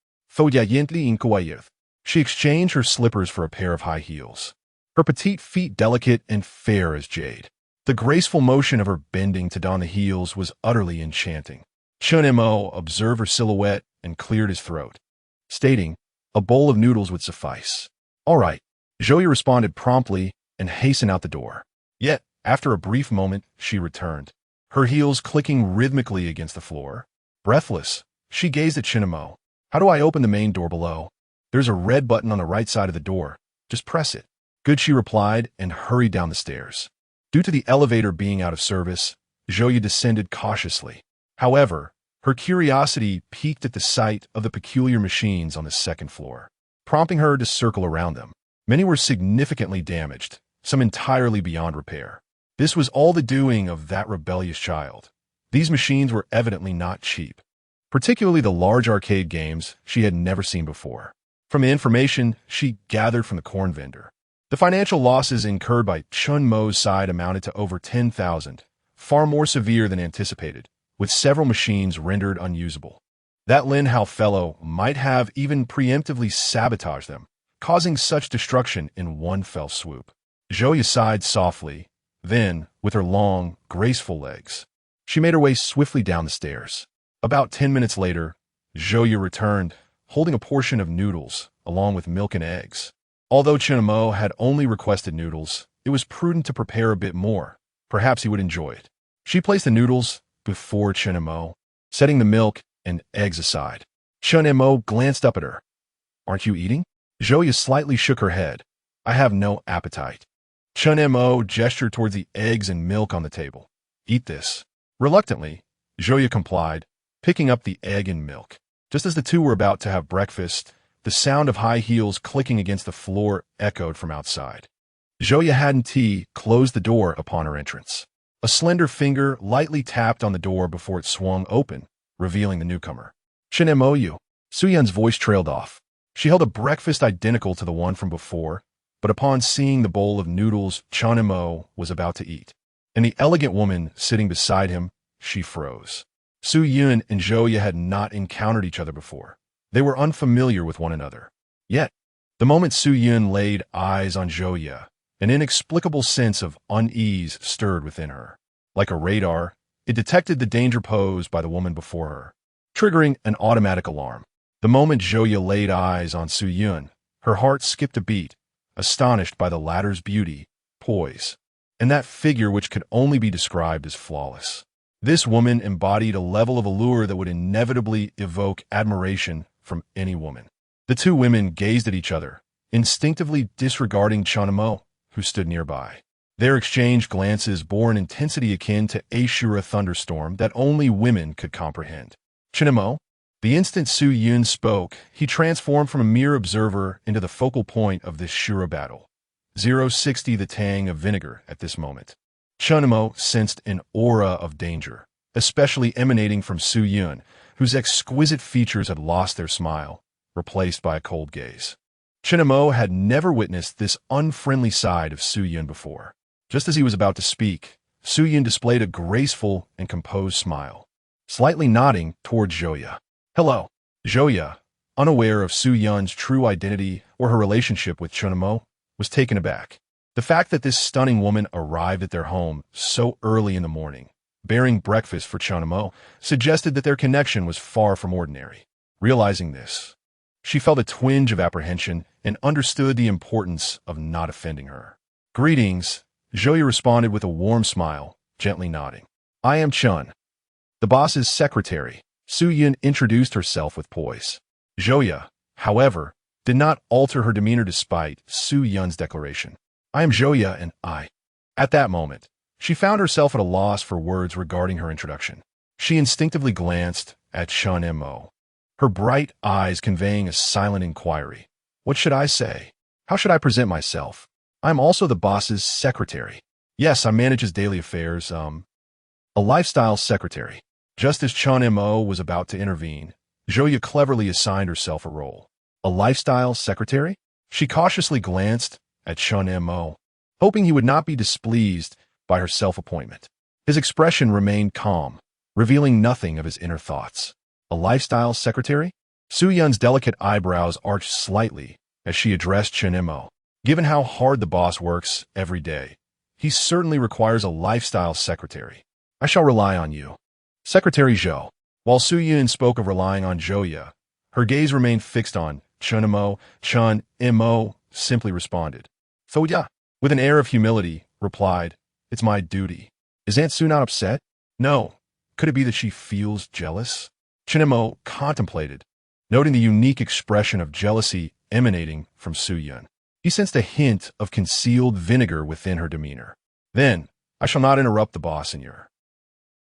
She exchanged her slippers for a pair of high heels, her petite feet delicate and fair as jade. The graceful motion of her bending to don the heels was utterly enchanting. Chun Mo observed her silhouette and cleared his throat, stating, "A bowl of noodles would suffice." "All right," Zhou responded promptly and hastened out the door. Yet, after a brief moment, she returned, her heels clicking rhythmically against the floor. Breathless, she gazed at Chun Mo. "How do I open the main door below?" "There's a red button on the right side of the door. Just press it." "Good," she replied and hurried down the stairs. Due to the elevator being out of service, Zhou descended cautiously. However, her curiosity piqued at the sight of the peculiar machines on the second floor, prompting her to circle around them. Many were significantly damaged, some entirely beyond repair. This was all the doing of that rebellious child. These machines were evidently not cheap. particularly the large arcade games she had never seen before. From the information she gathered from the corn vendor, the financial losses incurred by Chun Mo's side amounted to over 10,000, far more severe than anticipated, with several machines rendered unusable. That Lin Hao fellow might have even preemptively sabotaged them, causing such destruction in one fell swoop. Zhou Yu sighed softly. Then, with her long, graceful legs, she made her way swiftly down the stairs. About 10 minutes later, Zhou Yu returned, holding a portion of noodles, along with milk and eggs. Although Chen Mo had only requested noodles, it was prudent to prepare a bit more. Perhaps he would enjoy it. She placed the noodles before Chen Mo, setting the milk and eggs aside. Chen Mo glanced up at her. "Aren't you eating?" Zhou Yu slightly shook her head. "I have no appetite." Chen Mo gestured towards the eggs and milk on the table. "Eat this." Reluctantly, Zhou Yu complied, picking up the egg and milk. Just as the two were about to have breakfast, the sound of high heels clicking against the floor echoed from outside. Zhou Yu hadn't closed the door upon her entrance. A slender finger lightly tapped on the door before it swung open, revealing the newcomer. "Chen Mo Yu." Su Yun's voice trailed off. She held a breakfast identical to the one from before, but upon seeing the bowl of noodles Chen Mo was about to eat, and the elegant woman sitting beside him, she froze. Su Yun and Zhou Yu had not encountered each other before. They were unfamiliar with one another. Yet, the moment Su Yun laid eyes on Zhou Yu, an inexplicable sense of unease stirred within her. Like a radar, it detected the danger posed by the woman before her, triggering an automatic alarm. The moment Zhou Yu laid eyes on Su Yun, her heart skipped a beat, astonished by the latter's beauty, poise, and that figure which could only be described as flawless. This woman embodied a level of allure that would inevitably evoke admiration from any woman. The two women gazed at each other, instinctively disregarding Chen Mo, who stood nearby. Their exchanged glances bore an intensity akin to Ashura thunderstorm that only women could comprehend. "Chen Mo?" The instant Su Yun spoke, he transformed from a mere observer into the focal point of this Shura battle. 060 the tang of vinegar at this moment. Chen Mo sensed an aura of danger, especially emanating from Su Yun, whose exquisite features had lost their smile, replaced by a cold gaze. Chen Mo had never witnessed this unfriendly side of Su Yun before. Just as he was about to speak, Su Yun displayed a graceful and composed smile, slightly nodding towards Zhou Yu. "Hello." Zhou Yu, unaware of Su Yun's true identity or her relationship with Chen Mo, was taken aback. The fact that this stunning woman arrived at their home so early in the morning, bearing breakfast for Chen Mo, suggested that their connection was far from ordinary. Realizing this, she felt a twinge of apprehension and understood the importance of not offending her. "Greetings," Zhou Yu responded with a warm smile, gently nodding. "I am Chen, the boss's secretary." Su Yun introduced herself with poise. Zhou Yu, however, did not alter her demeanor despite Su Yun's declaration. "I am Zhou Yu and I." At that moment, she found herself at a loss for words regarding her introduction. She instinctively glanced at Chen Mo, her bright eyes conveying a silent inquiry. "What should I say? How should I present myself? I'm also the boss's secretary." "Yes, I manage his daily affairs, a lifestyle secretary." Just as Chen Mo was about to intervene, Zhou Yu cleverly assigned herself a role. "A lifestyle secretary?" She cautiously glanced at Chen Mo, hoping he would not be displeased by her self-appointment. His expression remained calm, revealing nothing of his inner thoughts. "A lifestyle secretary?" Su Yun's delicate eyebrows arched slightly as she addressed Chen Mo. "Given how hard the boss works every day, he certainly requires a lifestyle secretary. I shall rely on you." "Secretary Zhou." While Su Yun spoke of relying on Zhou Yu, her gaze remained fixed on Chen Mo. Chen Mo simply responded, "So yeah," with an air of humility, replied, "It's my duty." "Is Aunt Su not upset?" "No." Could it be that she feels jealous? Chen Mo contemplated, noting the unique expression of jealousy emanating from Su Yun. He sensed a hint of concealed vinegar within her demeanor. "Then, I shall not interrupt the boss in your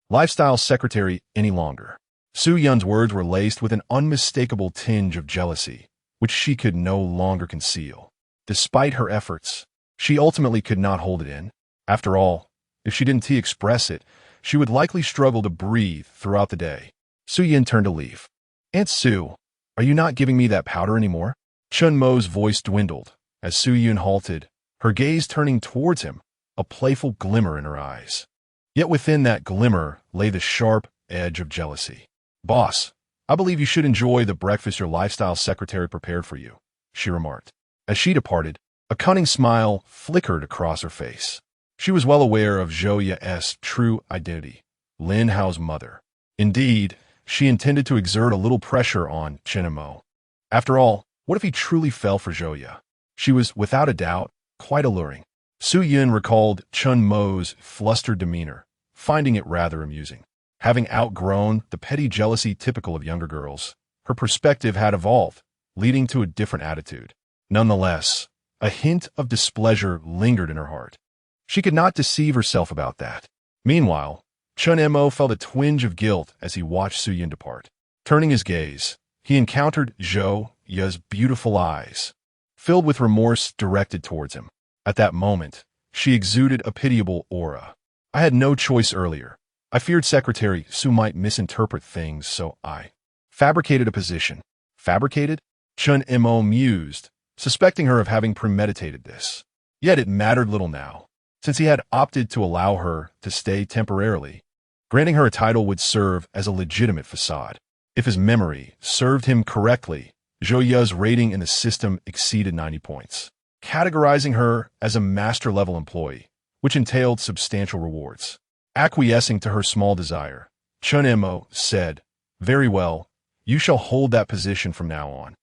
lifestyle secretary any longer." Su Yun's words were laced with an unmistakable tinge of jealousy, which she could no longer conceal. Despite her efforts, she ultimately could not hold it in. After all, if she didn't express it, she would likely struggle to breathe throughout the day. Su Yin turned to leave. Aunt Su, are you not giving me that powder anymore? Chun Mo's voice dwindled as Su Yun halted, her gaze turning towards him, a playful glimmer in her eyes. Yet within that glimmer lay the sharp edge of jealousy. Boss, I believe you should enjoy the breakfast your lifestyle secretary prepared for you, she remarked. As she departed, a cunning smile flickered across her face. She was well aware of Zhou Ye's true identity, Lin Hao's mother. Indeed, she intended to exert a little pressure on Chen Mo. After all, what if he truly fell for Zhou Ye? She was, without a doubt, quite alluring. Su Yun recalled Chun Mo's flustered demeanor, finding it rather amusing. Having outgrown the petty jealousy typical of younger girls, her perspective had evolved, leading to a different attitude. Nonetheless, a hint of displeasure lingered in her heart. She could not deceive herself about that. Meanwhile, Chun Mo felt a twinge of guilt as he watched Su Yun depart. Turning his gaze, he encountered Zhou Ye's beautiful eyes, filled with remorse directed towards him. At that moment, she exuded a pitiable aura. I had no choice earlier. I feared Secretary Su might misinterpret things, so I fabricated a position. Fabricated? Chun Mo mused, suspecting her of having premeditated this. Yet it mattered little now, since he had opted to allow her to stay temporarily. Granting her a title would serve as a legitimate facade. If his memory served him correctly, Zhou Ye's rating in the system exceeded 90 points, categorizing her as a master-level employee, which entailed substantial rewards. Acquiescing to her small desire, Chun Mo said, "Very well, you shall hold that position from now on."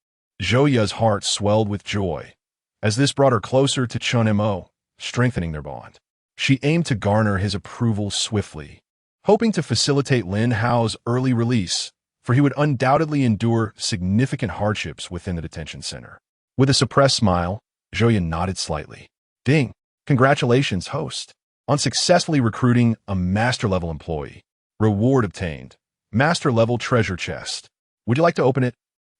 Zhou Ye's heart swelled with joy, as this brought her closer to Chun Mo, strengthening their bond. She aimed to garner his approval swiftly, hoping to facilitate Lin Hao's early release, for he would undoubtedly endure significant hardships within the detention center. With a suppressed smile, Zhou Ye nodded slightly. Ding! Congratulations, host, on successfully recruiting a master-level employee. Reward obtained. Master-level treasure chest. Would you like to open it?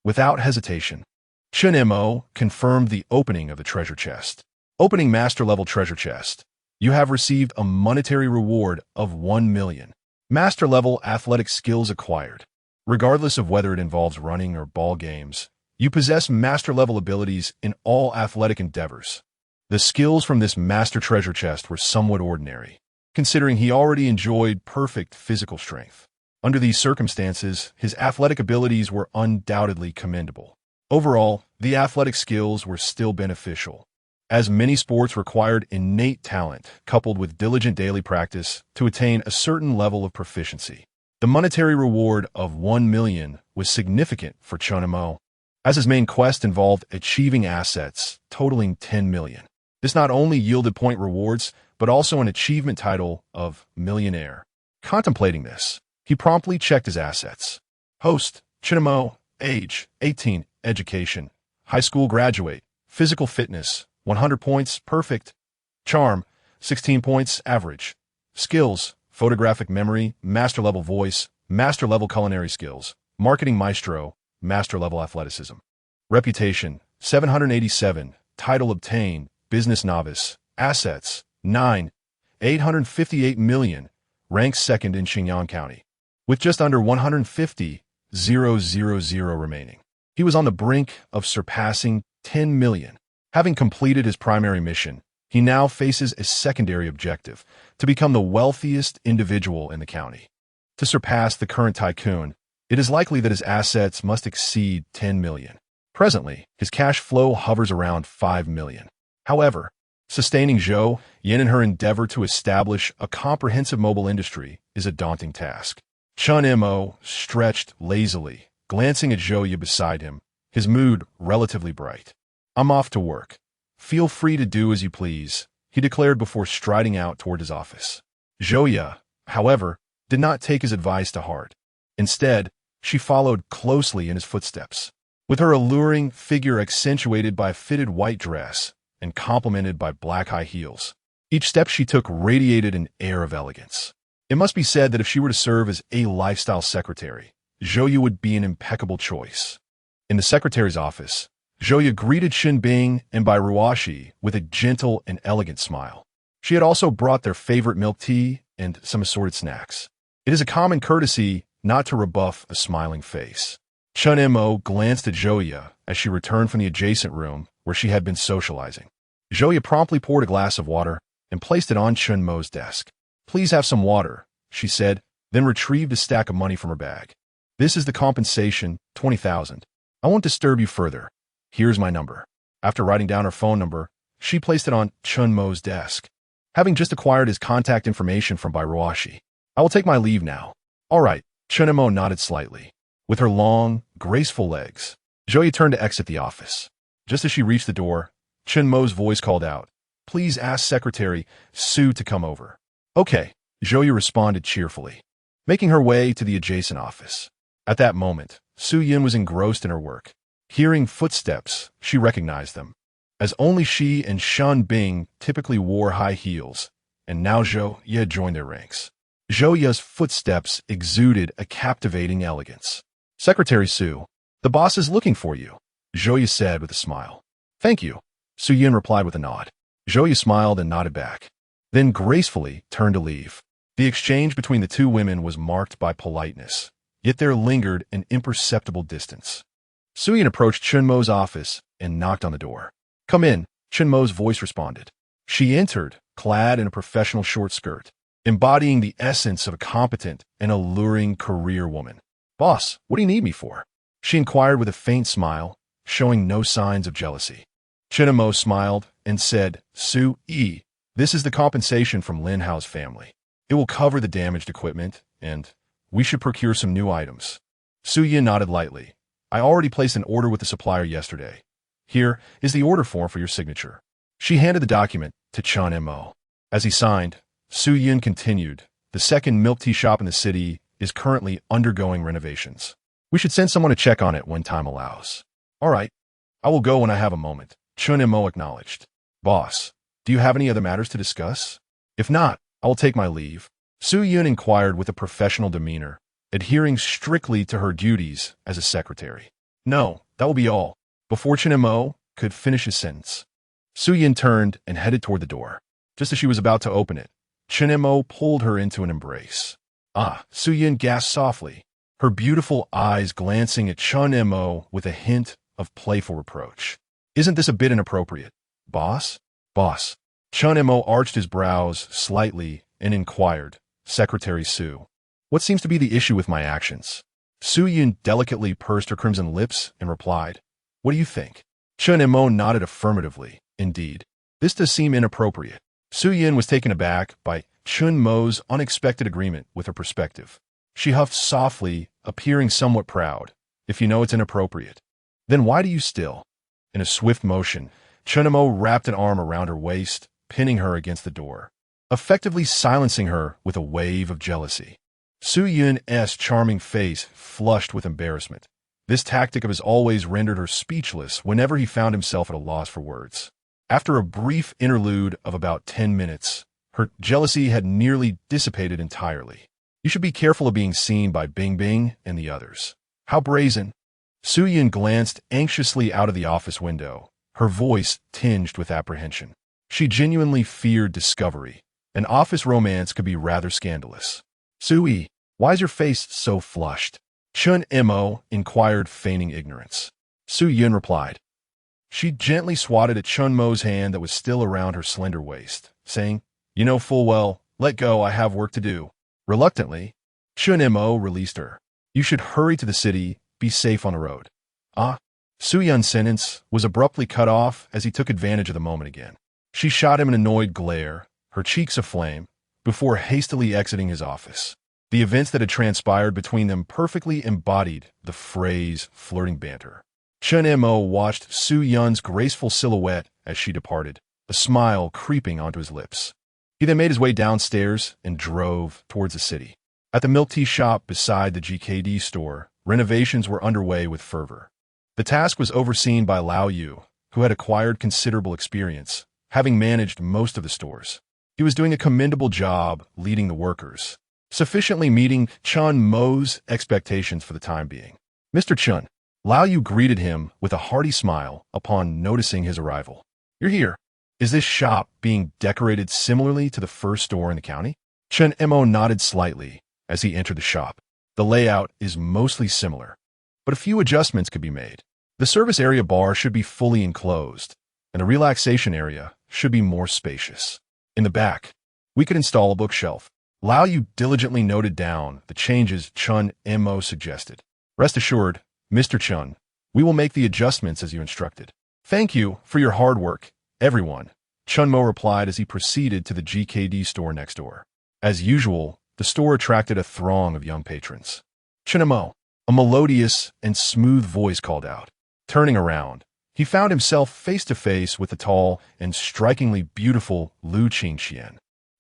Without hesitation, Chun Mo confirmed the opening of the treasure chest. Opening master-level treasure chest. You have received a monetary reward of 1 million. Master-level athletic skills acquired. Regardless of whether it involves running or ball games, you possess master-level abilities in all athletic endeavors. The skills from this master treasure chest were somewhat ordinary, considering he already enjoyed perfect physical strength. Under these circumstances, his athletic abilities were undoubtedly commendable. Overall, the athletic skills were still beneficial, as many sports required innate talent coupled with diligent daily practice to attain a certain level of proficiency. The monetary reward of 1 million was significant for Chun Mo, as his main quest involved achieving assets totaling 10 million. This not only yielded point rewards, but also an achievement title of millionaire. Contemplating this, he promptly checked his assets. Host, Chun Mo, age, 18, education, high school graduate, physical fitness, 100 points, perfect, charm, 16 points, average, skills, photographic memory, master-level voice, master-level culinary skills, marketing maestro, master-level athleticism. Reputation, 787, title obtained, business novice, assets, 858 million, ranks second in Xinjiang County. With just under 150,000 remaining, he was on the brink of surpassing 10 million. Having completed his primary mission, he now faces a secondary objective to become the wealthiest individual in the county. To surpass the current tycoon, it is likely that his assets must exceed 10 million. Presently, his cash flow hovers around 5 million. However, sustaining Zhou Yin in her endeavor to establish a comprehensive mobile industry is a daunting task. Chun Mo stretched lazily, glancing at Zhou Yin beside him, his mood relatively bright. I'm off to work. Feel free to do as you please, he declared before striding out toward his office. Zhou Ye, however, did not take his advice to heart. Instead, she followed closely in his footsteps, with her alluring figure accentuated by a fitted white dress and complemented by black high heels. Each step she took radiated an air of elegance. It must be said that if she were to serve as a lifestyle secretary, Zhou Ye would be an impeccable choice. In the secretary's office, Zhou Ye greeted Xin Bing and Bai Ruoshi with a gentle and elegant smile. She had also brought their favorite milk tea and some assorted snacks. It is a common courtesy not to rebuff a smiling face. Chun Mo glanced at Joya as she returned from the adjacent room where she had been socializing. Joya promptly poured a glass of water and placed it on Chun Mo's desk. "Please have some water," she said, then retrieved a stack of money from her bag. "This is the compensation, 20,000. I won't disturb you further. Here's my number." After writing down her phone number, she placed it on Chun Mo's desk. Having just acquired his contact information from Bairuashi, "I will take my leave now." "All right," Chun Mo nodded slightly. With her long, graceful legs, Joya turned to exit the office. Just as she reached the door, Chun Mo's voice called out, "Please ask Secretary Su to come over." "Okay," Joya responded cheerfully, making her way to the adjacent office. At that moment, Su Yin was engrossed in her work. Hearing footsteps, she recognized them, as only she and Shan Bing typically wore high heels, and now Joya had joined their ranks. Joya's footsteps exuded a captivating elegance. "Secretary Su, the boss is looking for you," Joya said with a smile. "Thank you," Su Yin replied with a nod. Joya smiled and nodded back, then gracefully turned to leave. The exchange between the two women was marked by politeness, yet there lingered an imperceptible distance. Su Yin approached Chun Mo's office and knocked on the door. "Come in," Chun Mo's voice responded. She entered, clad in a professional short skirt, embodying the essence of a competent and alluring career woman. "Boss, what do you need me for?" she inquired with a faint smile, showing no signs of jealousy. Chun Mo smiled and said, "Su-yi, this is the compensation from Lin Hao's family. It will cover the damaged equipment, and we should procure some new items." Su Yin nodded lightly. "I already placed an order with the supplier yesterday. Here is the order form for your signature." She handed the document to Chun Mo. As he signed, Su Yin continued, "The second milk tea shop in the city is currently undergoing renovations. We should send someone to check on it when time allows." "All right. I will go when I have a moment," Chun Mo acknowledged. "Boss, do you have any other matters to discuss? If not, I will take my leave." Su Yin inquired with a professional demeanor, adhering strictly to her duties as a secretary. "No, that will be all." Before Chun Mo could finish his sentence, Su Yin turned and headed toward the door. Just as she was about to open it, Chun Mo pulled her into an embrace. "Ah," Su Yin gasped softly, her beautiful eyes glancing at Chun Mo with a hint of playful reproach. "Isn't this a bit inappropriate, boss?" "Boss." Chun Mo arched his brows slightly and inquired, "Secretary Su, what seems to be the issue with my actions?" Su Yin delicately pursed her crimson lips and replied, "What do you think?" Chun Mo nodded affirmatively. "Indeed, this does seem inappropriate." Su Yin was taken aback by Chun Mo's unexpected agreement with her perspective. She huffed softly, appearing somewhat proud. "If you know it's inappropriate, then why do you still?" In a swift motion, Chun Mo wrapped an arm around her waist, pinning her against the door, effectively silencing her with a wave of jealousy. Su Yun's charming face flushed with embarrassment. This tactic of his always rendered her speechless whenever he found himself at a loss for words. After a brief interlude of about 10 minutes, her jealousy had nearly dissipated entirely. "You should be careful of being seen by Bing Bing and the others." "How brazen." Su Yin glanced anxiously out of the office window, her voice tinged with apprehension. She genuinely feared discovery. An office romance could be rather scandalous. "Su-yi, why is your face so flushed?" Chun Mo inquired, feigning ignorance. Su Yin replied. She gently swatted at Chun Mo's hand that was still around her slender waist, saying, "You know full well, let go, I have work to do." Reluctantly, Chun Mo released her. "You should hurry to the city, be safe on the road." "Ah." Su Yun's sentence was abruptly cut off as he took advantage of the moment again. She shot him an annoyed glare, her cheeks aflame, before hastily exiting his office. The events that had transpired between them perfectly embodied the phrase flirting banter. Chun Mo watched Su Yun's graceful silhouette as she departed, a smile creeping onto his lips. He then made his way downstairs and drove towards the city. At the milk tea shop beside the GKD store, renovations were underway with fervor. The task was overseen by Lao Yu, who had acquired considerable experience, having managed most of the stores. He was doing a commendable job leading the workers, sufficiently meeting Chun Mo's expectations for the time being. "Mr. Chun," Lao Yu greeted him with a hearty smile upon noticing his arrival. "You're here. Is this shop being decorated similarly to the first store in the county?" Chun Mo nodded slightly as he entered the shop. The layout is mostly similar, but a few adjustments could be made. The service area bar should be fully enclosed, and the relaxation area should be more spacious. In the back, we could install a bookshelf. Lao Yu diligently noted down the changes Chun Mo suggested. Rest assured, Mr. Chun, we will make the adjustments as you instructed. Thank you for your hard work, everyone, Chun Mo replied as he proceeded to the GKD store next door. As usual, the store attracted a throng of young patrons. Chun Mo, a melodious and smooth voice called out. Turning around, he found himself face to face with the tall and strikingly beautiful Lu Qingqian,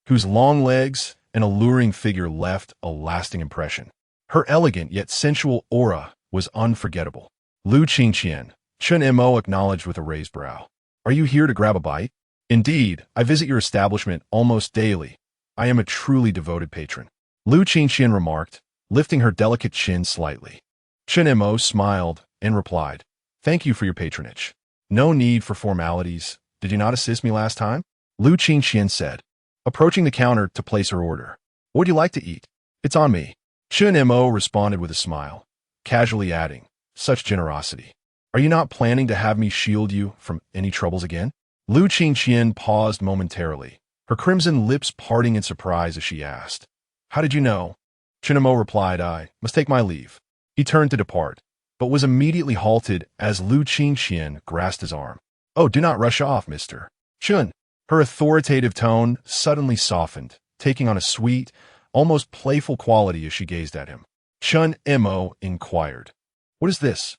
whose long legs and alluring figure left a lasting impression. Her elegant yet sensual aura was unforgettable. Lu Qingqian, Chun Mo acknowledged with a raised brow. Are you here to grab a bite? Indeed, I visit your establishment almost daily. I am a truly devoted patron. Lu Qingqian remarked, lifting her delicate chin slightly. Chun Mo smiled and replied, Thank you for your patronage. No need for formalities. Did you not assist me last time? Lu Qingqian said, approaching the counter to place her order. What would you like to eat? It's on me. Chun Mo responded with a smile, casually adding, Such generosity. Are you not planning to have me shield you from any troubles again? Lu Qingqian paused momentarily, her crimson lips parting in surprise as she asked, How did you know? Chun Mo replied, I must take my leave. He turned to depart, but was immediately halted as Lu Qingqian grasped his arm. Oh, do not rush off, Mr. Chun. Her authoritative tone suddenly softened, taking on a sweet, almost playful quality as she gazed at him. Chun Mo inquired, What is this?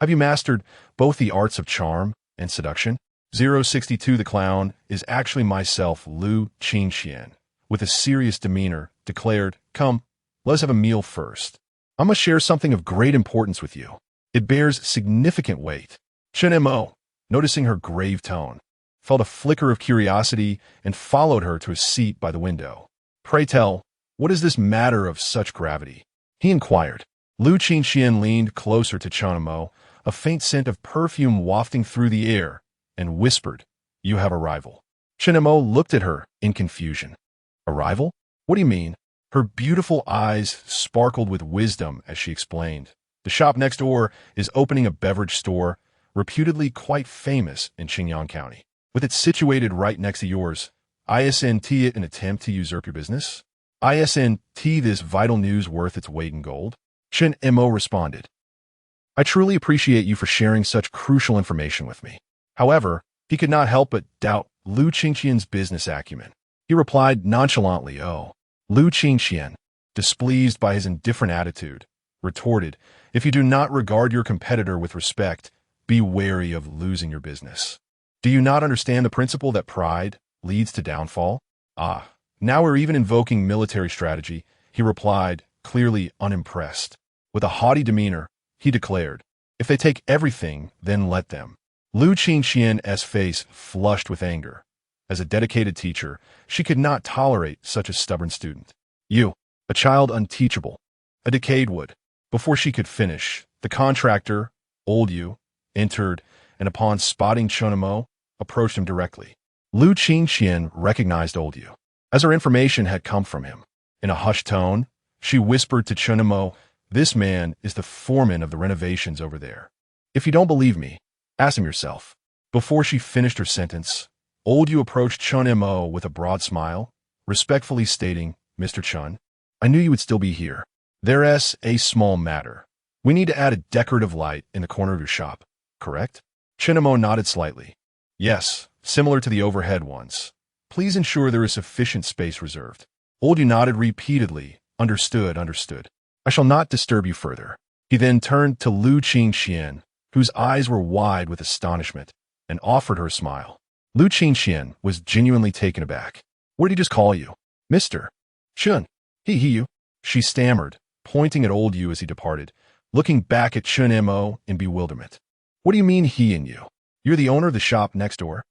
Have you mastered both the arts of charm and seduction? 062 the clown is actually myself, Lu Qingqian, with a serious demeanor, declared, Come, let us have a meal first. I must share something of great importance with you. It bears significant weight. Chun Mo, noticing her grave tone, felt a flicker of curiosity and followed her to a seat by the window. Pray tell, what is this matter of such gravity? He inquired. Lu Qingqian leaned closer to Chun Mo, a faint scent of perfume wafting through the air, and whispered, You have a rival. Chun Mo looked at her in confusion. A rival? What do you mean? Her beautiful eyes sparkled with wisdom as she explained. The shop next door is opening a beverage store, reputedly quite famous in Qingyang County. With it situated right next to yours, isn't it an attempt to usurp your business? Isn't this vital news worth its weight in gold? Chun Mo responded. I truly appreciate you for sharing such crucial information with me. However, he could not help but doubt Lu Qingqian's business acumen. He replied nonchalantly, Oh. Lu Qingqian, displeased by his indifferent attitude, retorted, If you do not regard your competitor with respect, be wary of losing your business. Do you not understand the principle that pride leads to downfall? Ah, now we're even invoking military strategy, he replied, clearly unimpressed. With a haughty demeanor, he declared, If they take everything, then let them. Lu Qingqian's face flushed with anger. As a dedicated teacher, she could not tolerate such a stubborn student. You, a child unteachable, a decayed wood. Before she could finish, the contractor, Old Yu, entered, and upon spotting Chun Mo, approached him directly. Lu Qingqian recognized Old Yu, as her information had come from him. In a hushed tone, she whispered to Chun Mo, This man is the foreman of the renovations over there. If you don't believe me, ask him yourself. Before she finished her sentence, Old Yu approached Chun Mo with a broad smile, respectfully stating, Mr. Chun, I knew you would still be here. There's a small matter. We need to add a decorative light in the corner of your shop, correct? Chun Mo nodded slightly. Yes, similar to the overhead ones. Please ensure there is sufficient space reserved. Old Yu nodded repeatedly. Understood, understood. I shall not disturb you further. He then turned to Lu Qingqian, whose eyes were wide with astonishment, and offered her a smile. Lu Qingqian was genuinely taken aback. What did he just call you? Mr. Chun. You. She stammered, pointing at Old Yu as he departed, looking back at Chun Mo in bewilderment. What do you mean he and you? You're the owner of the shop next door?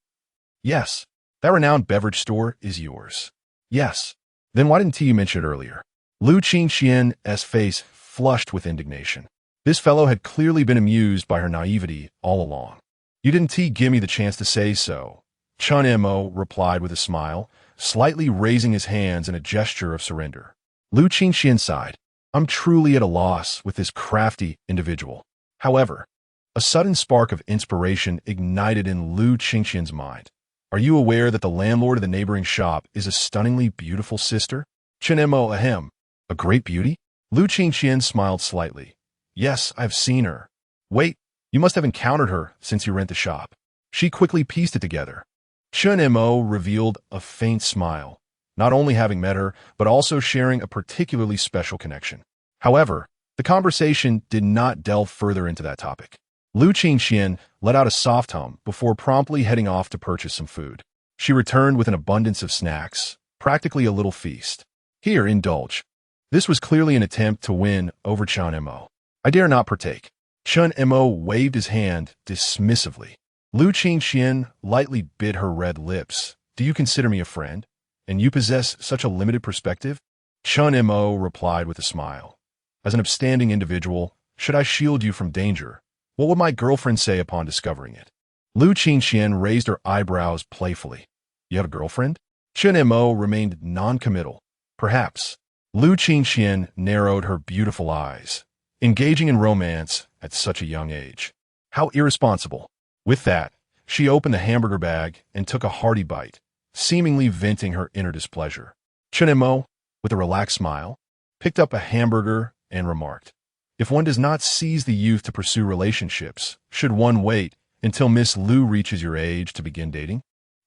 Yes. That renowned beverage store is yours. Yes. Then why didn't you mention it earlier? Lu Qingqian's face flushed with indignation. This fellow had clearly been amused by her naivety all along. You didn't give me the chance to say so, Chun Mo replied with a smile, slightly raising his hands in a gesture of surrender. Lu Qingqian sighed. I'm truly at a loss with this crafty individual. However, a sudden spark of inspiration ignited in Lu Qingxian's mind. Are you aware that the landlord of the neighboring shop is a stunningly beautiful sister? Chen Mo ahem. A great beauty? Lu Qingxian smiled slightly. Yes, I've seen her. Wait, you must have encountered her since you rent the shop. She quickly pieced it together. Chen Mo revealed a faint smile, not only having met her, but also sharing a particularly special connection. However, the conversation did not delve further into that topic. Lu Qingxian let out a soft hum before promptly heading off to purchase some food. She returned with an abundance of snacks, practically a little feast. Here, indulge. This was clearly an attempt to win over Chen Mo. I dare not partake. Chen Mo waved his hand dismissively. Lu Qingxian lightly bit her red lips. Do you consider me a friend? And you possess such a limited perspective? Chen Mo replied with a smile. As an upstanding individual, should I shield you from danger? What would my girlfriend say upon discovering it? Lu Qingxian raised her eyebrows playfully. You have a girlfriend? Chen Mo remained non-committal. Perhaps. Lu Qingxian narrowed her beautiful eyes. Engaging in romance at such a young age. How irresponsible. With that, she opened the hamburger bag and took a hearty bite, seemingly venting her inner displeasure. Chen Mo, with a relaxed smile, picked up a hamburger and remarked, if one does not seize the youth to pursue relationships, should one wait until Miss Lu reaches your age to begin dating?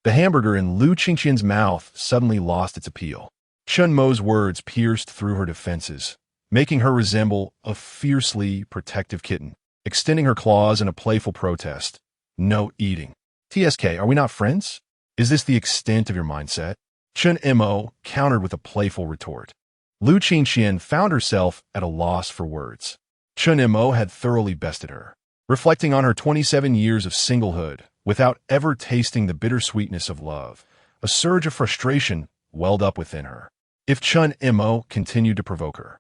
The hamburger in Lu Qingxian's mouth suddenly lost its appeal. Chen Mo's words pierced through her defenses, making her resemble a fiercely protective kitten, extending her claws in a playful protest. No eating. TSK, are we not friends? Is this the extent of your mindset? Chen Mo countered with a playful retort. Lu Qingxian found herself at a loss for words. Chen Mo had thoroughly bested her. Reflecting on her 27 years of singlehood, without ever tasting the bittersweetness of love, a surge of frustration welled up within her. If Chen Mo continued to provoke her,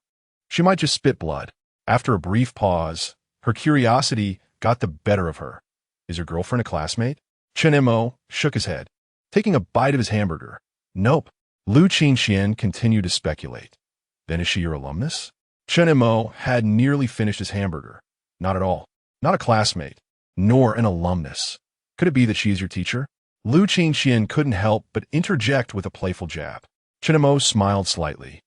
she might just spit blood. After a brief pause, her curiosity got the better of her. Is your girlfriend a classmate? Chen Mo shook his head, taking a bite of his hamburger. Nope. Lu Qingxian continued to speculate. Then is she your alumnus? Chen Mo had nearly finished his hamburger. Not at all. Not a classmate, nor an alumnus. Could it be that she is your teacher? Lu Qingxian couldn't help but interject with a playful jab. Chen Mo smiled slightly,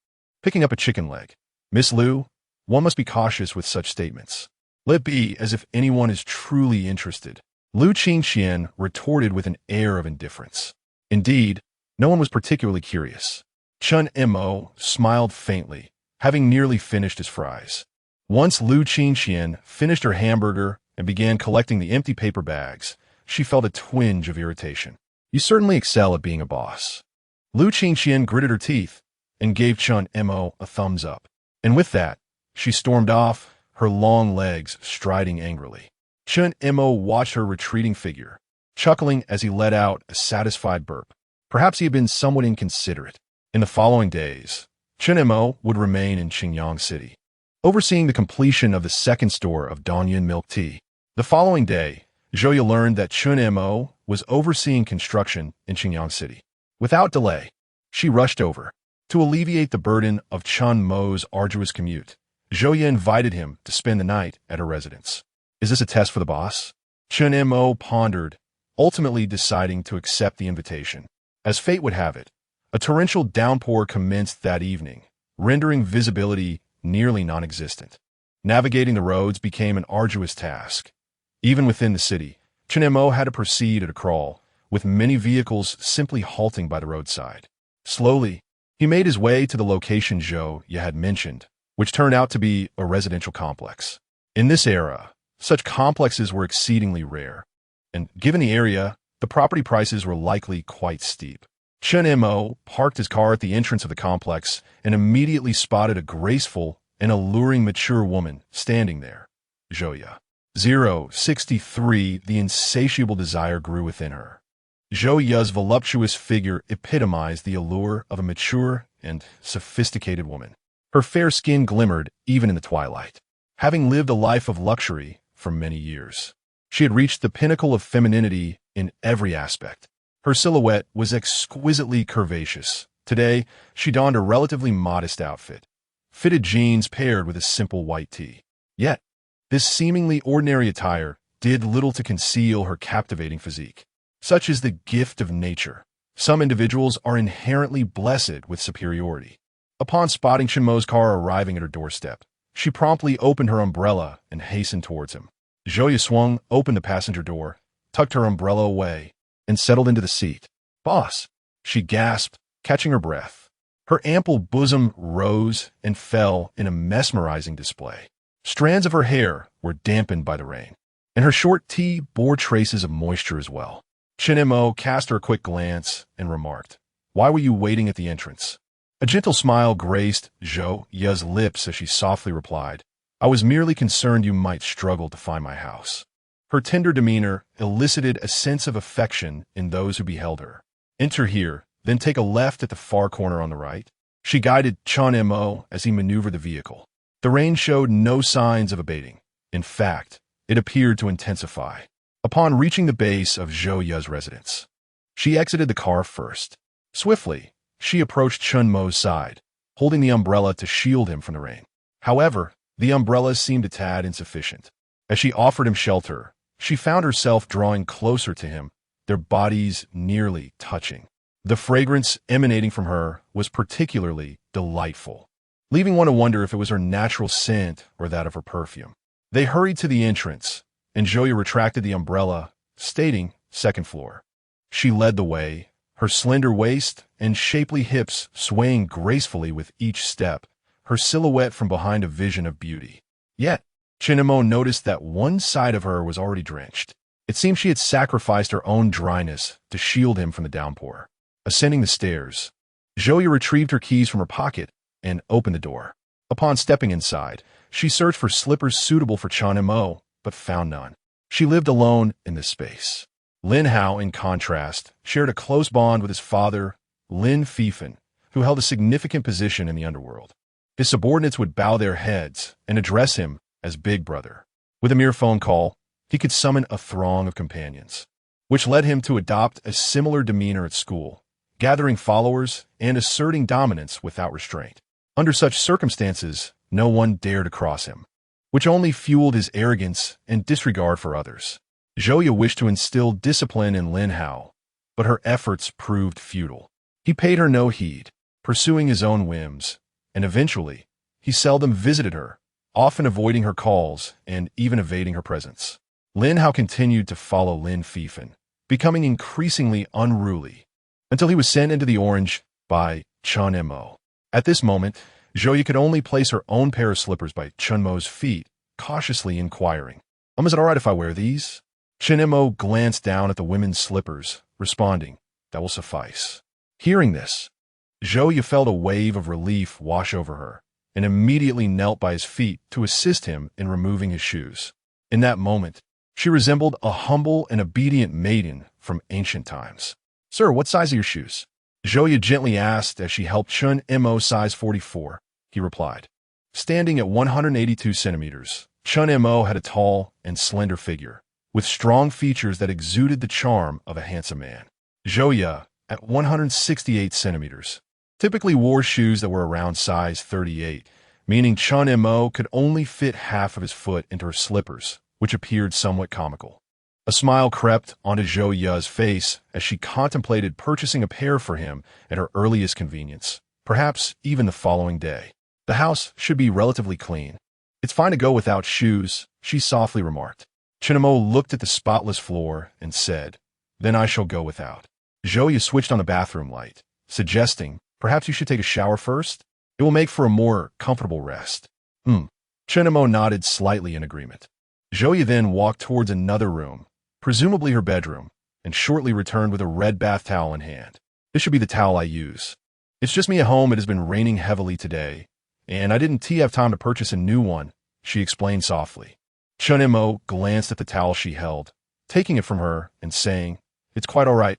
picking up a chicken leg. Miss Lu, one must be cautious with such statements. Let it be as if anyone is truly interested. Lu Qingxian retorted with an air of indifference. Indeed, no one was particularly curious. Chen Mo smiled faintly, having nearly finished his fries. Once Lu Qingxian finished her hamburger and began collecting the empty paper bags, she felt a twinge of irritation. You certainly excel at being a boss. Lu Qingxian gritted her teeth and gave Chen Mo a thumbs up. And with that, she stormed off, her long legs striding angrily. Chen Mo watched her retreating figure, chuckling as he let out a satisfied burp. Perhaps he had been somewhat inconsiderate. In the following days, Chen Mo would remain in Qingyang City, overseeing the completion of the second store of Dongyun milk tea. The following day, Zhouya learned that Chen Mo was overseeing construction in Qingyang City. Without delay, she rushed over. To alleviate the burden of Chen Mo's arduous commute, Zhouya invited him to spend the night at her residence. Is this a test for the boss? Chen Mo pondered, ultimately deciding to accept the invitation. As fate would have it, a torrential downpour commenced that evening, rendering visibility nearly non-existent. Navigating the roads became an arduous task. Even within the city, Chen Mo had to proceed at a crawl, with many vehicles simply halting by the roadside. Slowly, he made his way to the location Zhouya had mentioned, which turned out to be a residential complex. In this era, such complexes were exceedingly rare, and given the area, the property prices were likely quite steep. Chen Mo parked his car at the entrance of the complex and immediately spotted a graceful and alluring mature woman standing there. Zhouya. 063. The insatiable desire grew within her. Zhouya's voluptuous figure epitomized the allure of a mature and sophisticated woman. Her fair skin glimmered even in the twilight. Having lived a life of luxury for many years, she had reached the pinnacle of femininity in every aspect. Her silhouette was exquisitely curvaceous. Today, she donned a relatively modest outfit, fitted jeans paired with a simple white tee. Yet, this seemingly ordinary attire did little to conceal her captivating physique. Such is the gift of nature. Some individuals are inherently blessed with superiority. Upon spotting Chenmo's car arriving at her doorstep, she promptly opened her umbrella and hastened towards him. Zhou Yu swung open the passenger door, tucked her umbrella away, and settled into the seat. "Boss," she gasped, catching her breath. Her ample bosom rose and fell in a mesmerizing display. Strands of her hair were dampened by the rain, and her short tee bore traces of moisture as well. Chen Mo cast her a quick glance and remarked, "Why were you waiting at the entrance?" A gentle smile graced Zhou Yu's lips as she softly replied, "I was merely concerned you might struggle to find my house." Her tender demeanor elicited a sense of affection in those who beheld her. "Enter here, then take a left at the far corner on the right." She guided Chen Mo as he maneuvered the vehicle. The rain showed no signs of abating. In fact, it appeared to intensify. Upon reaching the base of Zhou Yu's residence, she exited the car first. Swiftly, she approached Chen Mo's side, holding the umbrella to shield him from the rain. However, the umbrella seemed a tad insufficient. As she offered him shelter, she found herself drawing closer to him, their bodies nearly touching. The fragrance emanating from her was particularly delightful, leaving one to wonder if it was her natural scent or that of her perfume. They hurried to the entrance, and Zhou Yu retracted the umbrella, stating, "Second floor." She led the way, her slender waist and shapely hips swaying gracefully with each step, her silhouette from behind a vision of beauty. Yet, Chen Mo noticed that one side of her was already drenched. It seemed she had sacrificed her own dryness to shield him from the downpour. Ascending the stairs, Zhou Yu retrieved her keys from her pocket and opened the door. Upon stepping inside, she searched for slippers suitable for Chen Mo, but found none. She lived alone in this space. Lin Hao, in contrast, shared a close bond with his father, Lin Fifan, who held a significant position in the underworld. His subordinates would bow their heads and address him as Big Brother. With a mere phone call, he could summon a throng of companions, which led him to adopt a similar demeanor at school, gathering followers and asserting dominance without restraint. Under such circumstances, no one dared to cross him, which only fueled his arrogance and disregard for others. Zhou Yu wished to instill discipline in Lin Hao, but her efforts proved futile. He paid her no heed, pursuing his own whims, and eventually, he seldom visited her, often avoiding her calls and even evading her presence. Lin Hao continued to follow Lin Fifan, becoming increasingly unruly, until he was sent into the orange by Chen Mo. At this moment, Zhou Yu could only place her own pair of slippers by Chen Mo's feet, cautiously inquiring, Is it all right if I wear these?" Chen Mo glanced down at the women's slippers, responding, "That will suffice." Hearing this, Zhou Yu felt a wave of relief wash over her, and immediately knelt by his feet to assist him in removing his shoes. In that moment, she resembled a humble and obedient maiden from ancient times. "Sir, what size are your shoes?" Zhou Yu gently asked as she helped Chen Mo size 44. He replied. Standing at 182 centimeters, Chen Mo had a tall and slender figure, with strong features that exuded the charm of a handsome man. Zhou Yu, at 168 centimeters, typically wore shoes that were around size 38, meaning Chen Mo could only fit half of his foot into her slippers, which appeared somewhat comical. A smile crept onto Zhou Yu's face as she contemplated purchasing a pair for him at her earliest convenience, perhaps even the following day. The house should be relatively clean. "It's fine to go without shoes," she softly remarked. Chen Mo looked at the spotless floor and said, "Then I shall go without." Zhou Yu switched on the bathroom light, suggesting, "Perhaps you should take a shower first? It will make for a more comfortable rest." Chen Mo nodded slightly in agreement. Zhou Yu then walked towards another room, presumably her bedroom, and shortly returned with a red bath towel in hand. "This should be the towel I use. It's just me at home. It has been raining heavily today, and I didn't have time to purchase a new one," she explained softly. Chen Mo glanced at the towel she held, taking it from her and saying, "It's quite all right.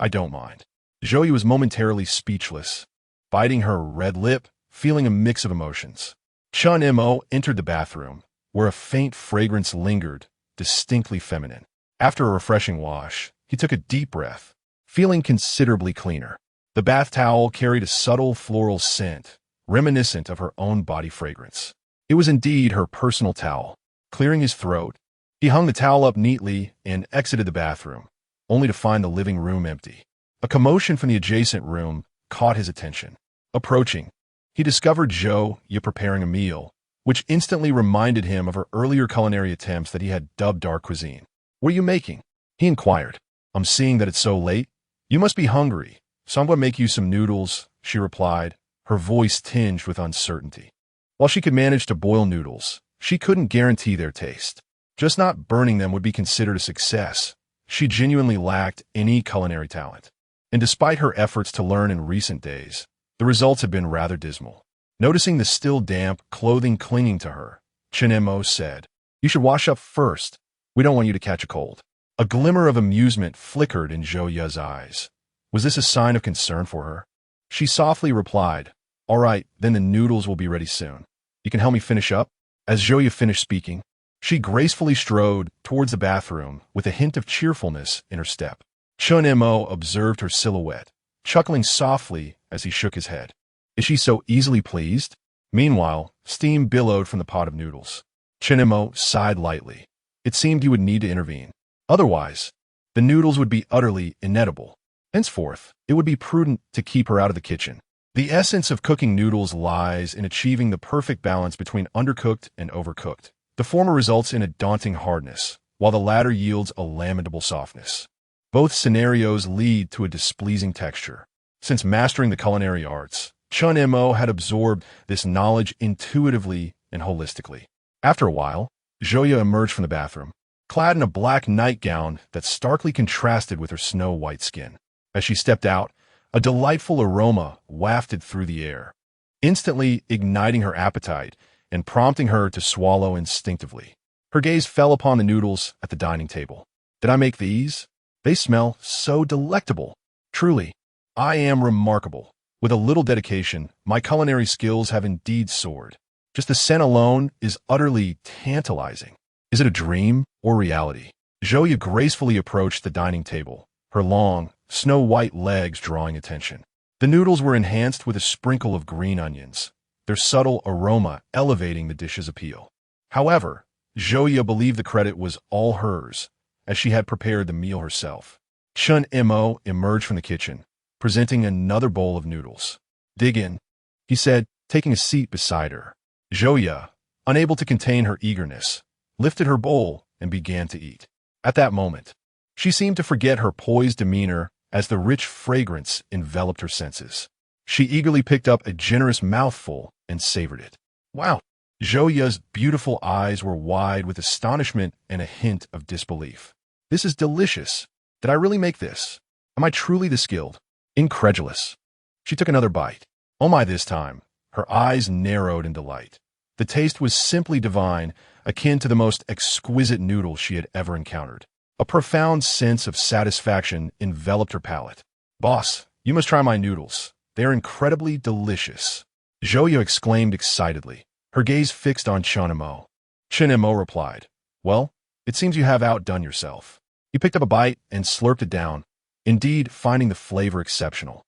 I don't mind." Zhou Yu was momentarily speechless, biting her red lip, feeling a mix of emotions. Chen Mo entered the bathroom, where a faint fragrance lingered, distinctly feminine. After a refreshing wash, he took a deep breath, feeling considerably cleaner. The bath towel carried a subtle floral scent, reminiscent of her own body fragrance. It was indeed her personal towel. Clearing his throat, he hung the towel up neatly and exited the bathroom, only to find the living room empty. A commotion from the adjacent room caught his attention. Approaching, he discovered Zhou preparing a meal, which instantly reminded him of her earlier culinary attempts that he had dubbed dark cuisine. "What are you making?" he inquired. "I'm seeing that it's so late. You must be hungry, so I'm going to make you some noodles," she replied, her voice tinged with uncertainty. While she could manage to boil noodles, she couldn't guarantee their taste. Just not burning them would be considered a success. She genuinely lacked any culinary talent. And despite her efforts to learn in recent days, the results have been rather dismal. Noticing the still damp clothing clinging to her, Chinemo said, "You should wash up first. We don't want you to catch a cold." A glimmer of amusement flickered in Zhou Yu's eyes. Was this a sign of concern for her? She softly replied, "All right, then the noodles will be ready soon. You can help me finish up?" As Zhou Yu finished speaking, she gracefully strode towards the bathroom with a hint of cheerfulness in her step. Chun Mo observed her silhouette, chuckling softly as he shook his head. Is she so easily pleased? Meanwhile, steam billowed from the pot of noodles. Chun Mo sighed lightly. It seemed he would need to intervene. Otherwise, the noodles would be utterly inedible. Henceforth, it would be prudent to keep her out of the kitchen. The essence of cooking noodles lies in achieving the perfect balance between undercooked and overcooked. The former results in a daunting hardness, while the latter yields a lamentable softness. Both scenarios lead to a displeasing texture. Since mastering the culinary arts, Chun Mo had absorbed this knowledge intuitively and holistically. After a while, Zhou Yu emerged from the bathroom, clad in a black nightgown that starkly contrasted with her snow-white skin. As she stepped out, a delightful aroma wafted through the air, instantly igniting her appetite and prompting her to swallow instinctively. Her gaze fell upon the noodles at the dining table. "Did I make these? They smell so delectable. Truly, I am remarkable. With a little dedication, my culinary skills have indeed soared. Just the scent alone is utterly tantalizing. Is it a dream or reality?" Zhou Yu gracefully approached the dining table, her long, snow-white legs drawing attention. The noodles were enhanced with a sprinkle of green onions, their subtle aroma elevating the dish's appeal. However, Zhou Yu believed the credit was all hers, as she had prepared the meal herself. Chun Mo emerged from the kitchen, presenting another bowl of noodles. "Dig in," he said, taking a seat beside her. Zhou Yu, unable to contain her eagerness, lifted her bowl and began to eat. At that moment, she seemed to forget her poised demeanor as the rich fragrance enveloped her senses. She eagerly picked up a generous mouthful and savored it. Wow! Zhou Yu's beautiful eyes were wide with astonishment and a hint of disbelief. "This is delicious. Did I really make this? Am I truly the skilled?" Incredulous. She took another bite. Oh my, this time, her eyes narrowed in delight. The taste was simply divine, akin to the most exquisite noodle she had ever encountered. A profound sense of satisfaction enveloped her palate. "Boss, you must try my noodles. They are incredibly delicious," Zhou Yu exclaimed excitedly, her gaze fixed on Chun Mo. Chun Mo replied, "Well, it seems you have outdone yourself." He picked up a bite and slurped it down, indeed finding the flavor exceptional.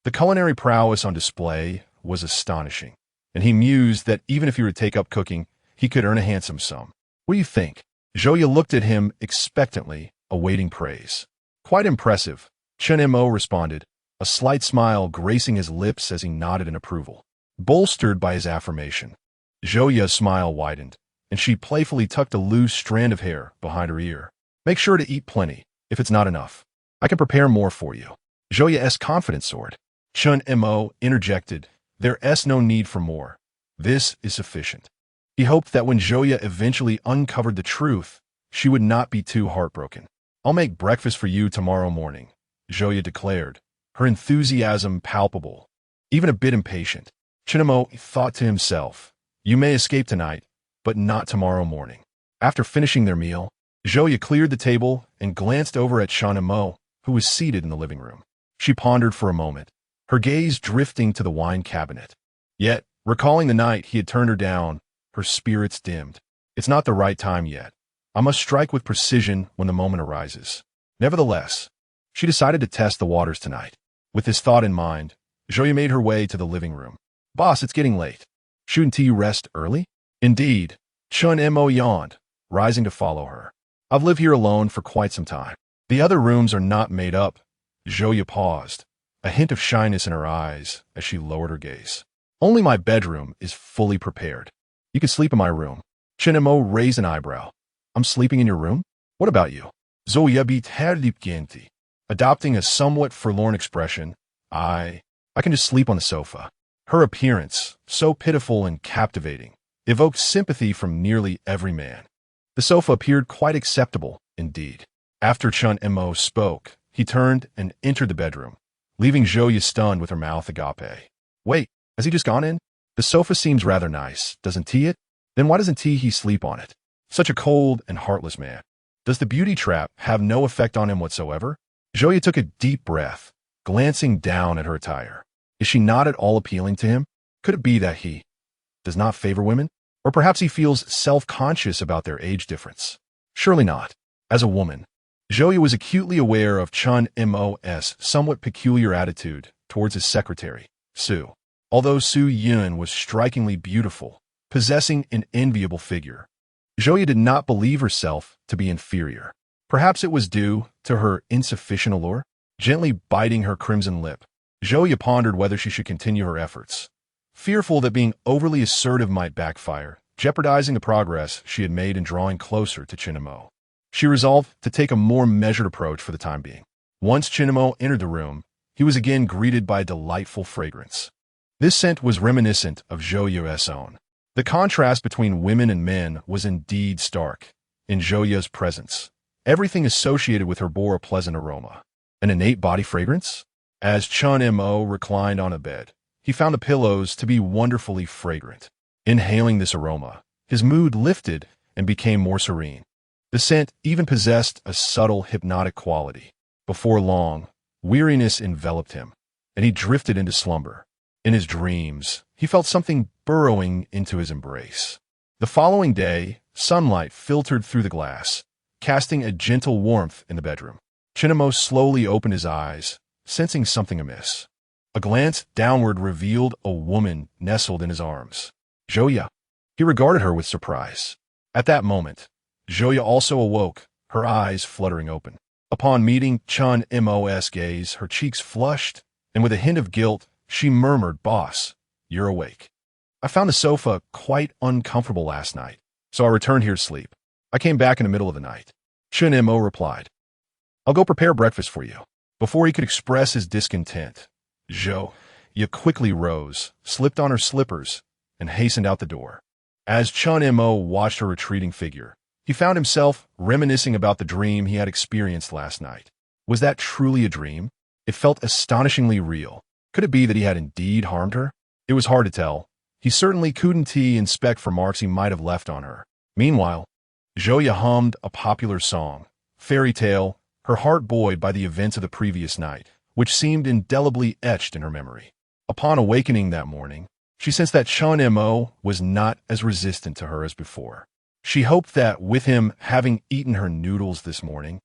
The culinary prowess on display was astonishing, and he mused that even if he were to take up cooking, he could earn a handsome sum. "What do you think?" Zhou Yu looked at him expectantly, awaiting praise. "Quite impressive," Chun Mo responded, a slight smile gracing his lips as he nodded in approval. Bolstered by his affirmation, Zhou Yu's smile widened, and she playfully tucked a loose strand of hair behind her ear. "Make sure to eat plenty, if it's not enough. I can prepare more for you." Zhou Yu's confidence soared. Chun Mo interjected, "There's no need for more. This is sufficient." He hoped that when Zhou Yu eventually uncovered the truth, she would not be too heartbroken. "I'll make breakfast for you tomorrow morning," Zhou Yu declared, her enthusiasm palpable, even a bit impatient. Chun Mo thought to himself, "You may escape tonight, but not tomorrow morning." After finishing their meal, Zhou Yu cleared the table and glanced over at Chun Mo, who was seated in the living room. She pondered for a moment, her gaze drifting to the wine cabinet. Yet, recalling the night he had turned her down, her spirits dimmed. "It's not the right time yet. I must strike with precision when the moment arises." Nevertheless, she decided to test the waters tonight. With this thought in mind, Zhou Yu made her way to the living room. Boss, it's getting late. Shouldn't you rest early? Indeed. Chun Mo yawned, rising to follow her. I've lived here alone for quite some time. The other rooms are not made up. Zhouya paused, a hint of shyness in her eyes as she lowered her gaze. Only my bedroom is fully prepared. You can sleep in my room. Chun Mo raised an eyebrow. I'm sleeping in your room? What about you? Zhouya beat Herdipgenti. Adopting a somewhat forlorn expression, I can just sleep on the sofa. Her appearance, so pitiful and captivating, evoked sympathy from nearly every man. The sofa appeared quite acceptable, indeed. After Chun Mo spoke, he turned and entered the bedroom, leaving Zhouya stunned with her mouth agape. Wait, has he just gone in? The sofa seems rather nice, doesn't he? Then why doesn't he sleep on it? Such a cold and heartless man. Does the beauty trap have no effect on him whatsoever? Zhouya took a deep breath, glancing down at her attire. Is she not at all appealing to him? Could it be that he does not favor women? Or perhaps he feels self-conscious about their age difference? Surely not. As a woman, Zhouya was acutely aware of Chun Mo's somewhat peculiar attitude towards his secretary, Su. Although Su Yun was strikingly beautiful, possessing an enviable figure, Zhouya did not believe herself to be inferior. Perhaps it was due to her insufficient allure. Gently biting her crimson lip, Zhouya pondered whether she should continue her efforts, fearful that being overly assertive might backfire, jeopardizing the progress she had made in drawing closer to Chun Mo. She resolved to take a more measured approach for the time being. Once Chun Mo entered the room, he was again greeted by a delightful fragrance. This scent was reminiscent of Zhouya's own. The contrast between women and men was indeed stark. In Zhouya's presence, everything associated with her bore a pleasant aroma. An innate body fragrance? As Chun Mo reclined on a bed, he found the pillows to be wonderfully fragrant. Inhaling this aroma, his mood lifted and became more serene. The scent even possessed a subtle hypnotic quality. Before long, weariness enveloped him, and he drifted into slumber. In his dreams, he felt something burrowing into his embrace. The following day, sunlight filtered through the glass, casting a gentle warmth in the bedroom. Chun Mo slowly opened his eyes, sensing something amiss. A glance downward revealed a woman nestled in his arms. Zhouya. He regarded her with surprise. At that moment, Zhouya also awoke, her eyes fluttering open. Upon meeting Chun Mo's gaze, her cheeks flushed, and with a hint of guilt, she murmured, Boss, you're awake. I found the sofa quite uncomfortable last night, so I returned here to sleep. I came back in the middle of the night. Chun Mo replied, I'll go prepare breakfast for you. Before he could express his discontent, Zhouya quickly rose, slipped on her slippers, and hastened out the door. As Chun Mo watched her retreating figure, he found himself reminiscing about the dream he had experienced last night. Was that truly a dream? It felt astonishingly real. Could it be that he had indeed harmed her? It was hard to tell. He certainly couldn't inspect for marks he might have left on her. Meanwhile, Zhouya hummed a popular song, fairy tale, her heart buoyed by the events of the previous night, which seemed indelibly etched in her memory. Upon awakening that morning, she sensed that Chun Mo was not as resistant to her as before. She hoped that with him having eaten her noodles this morning,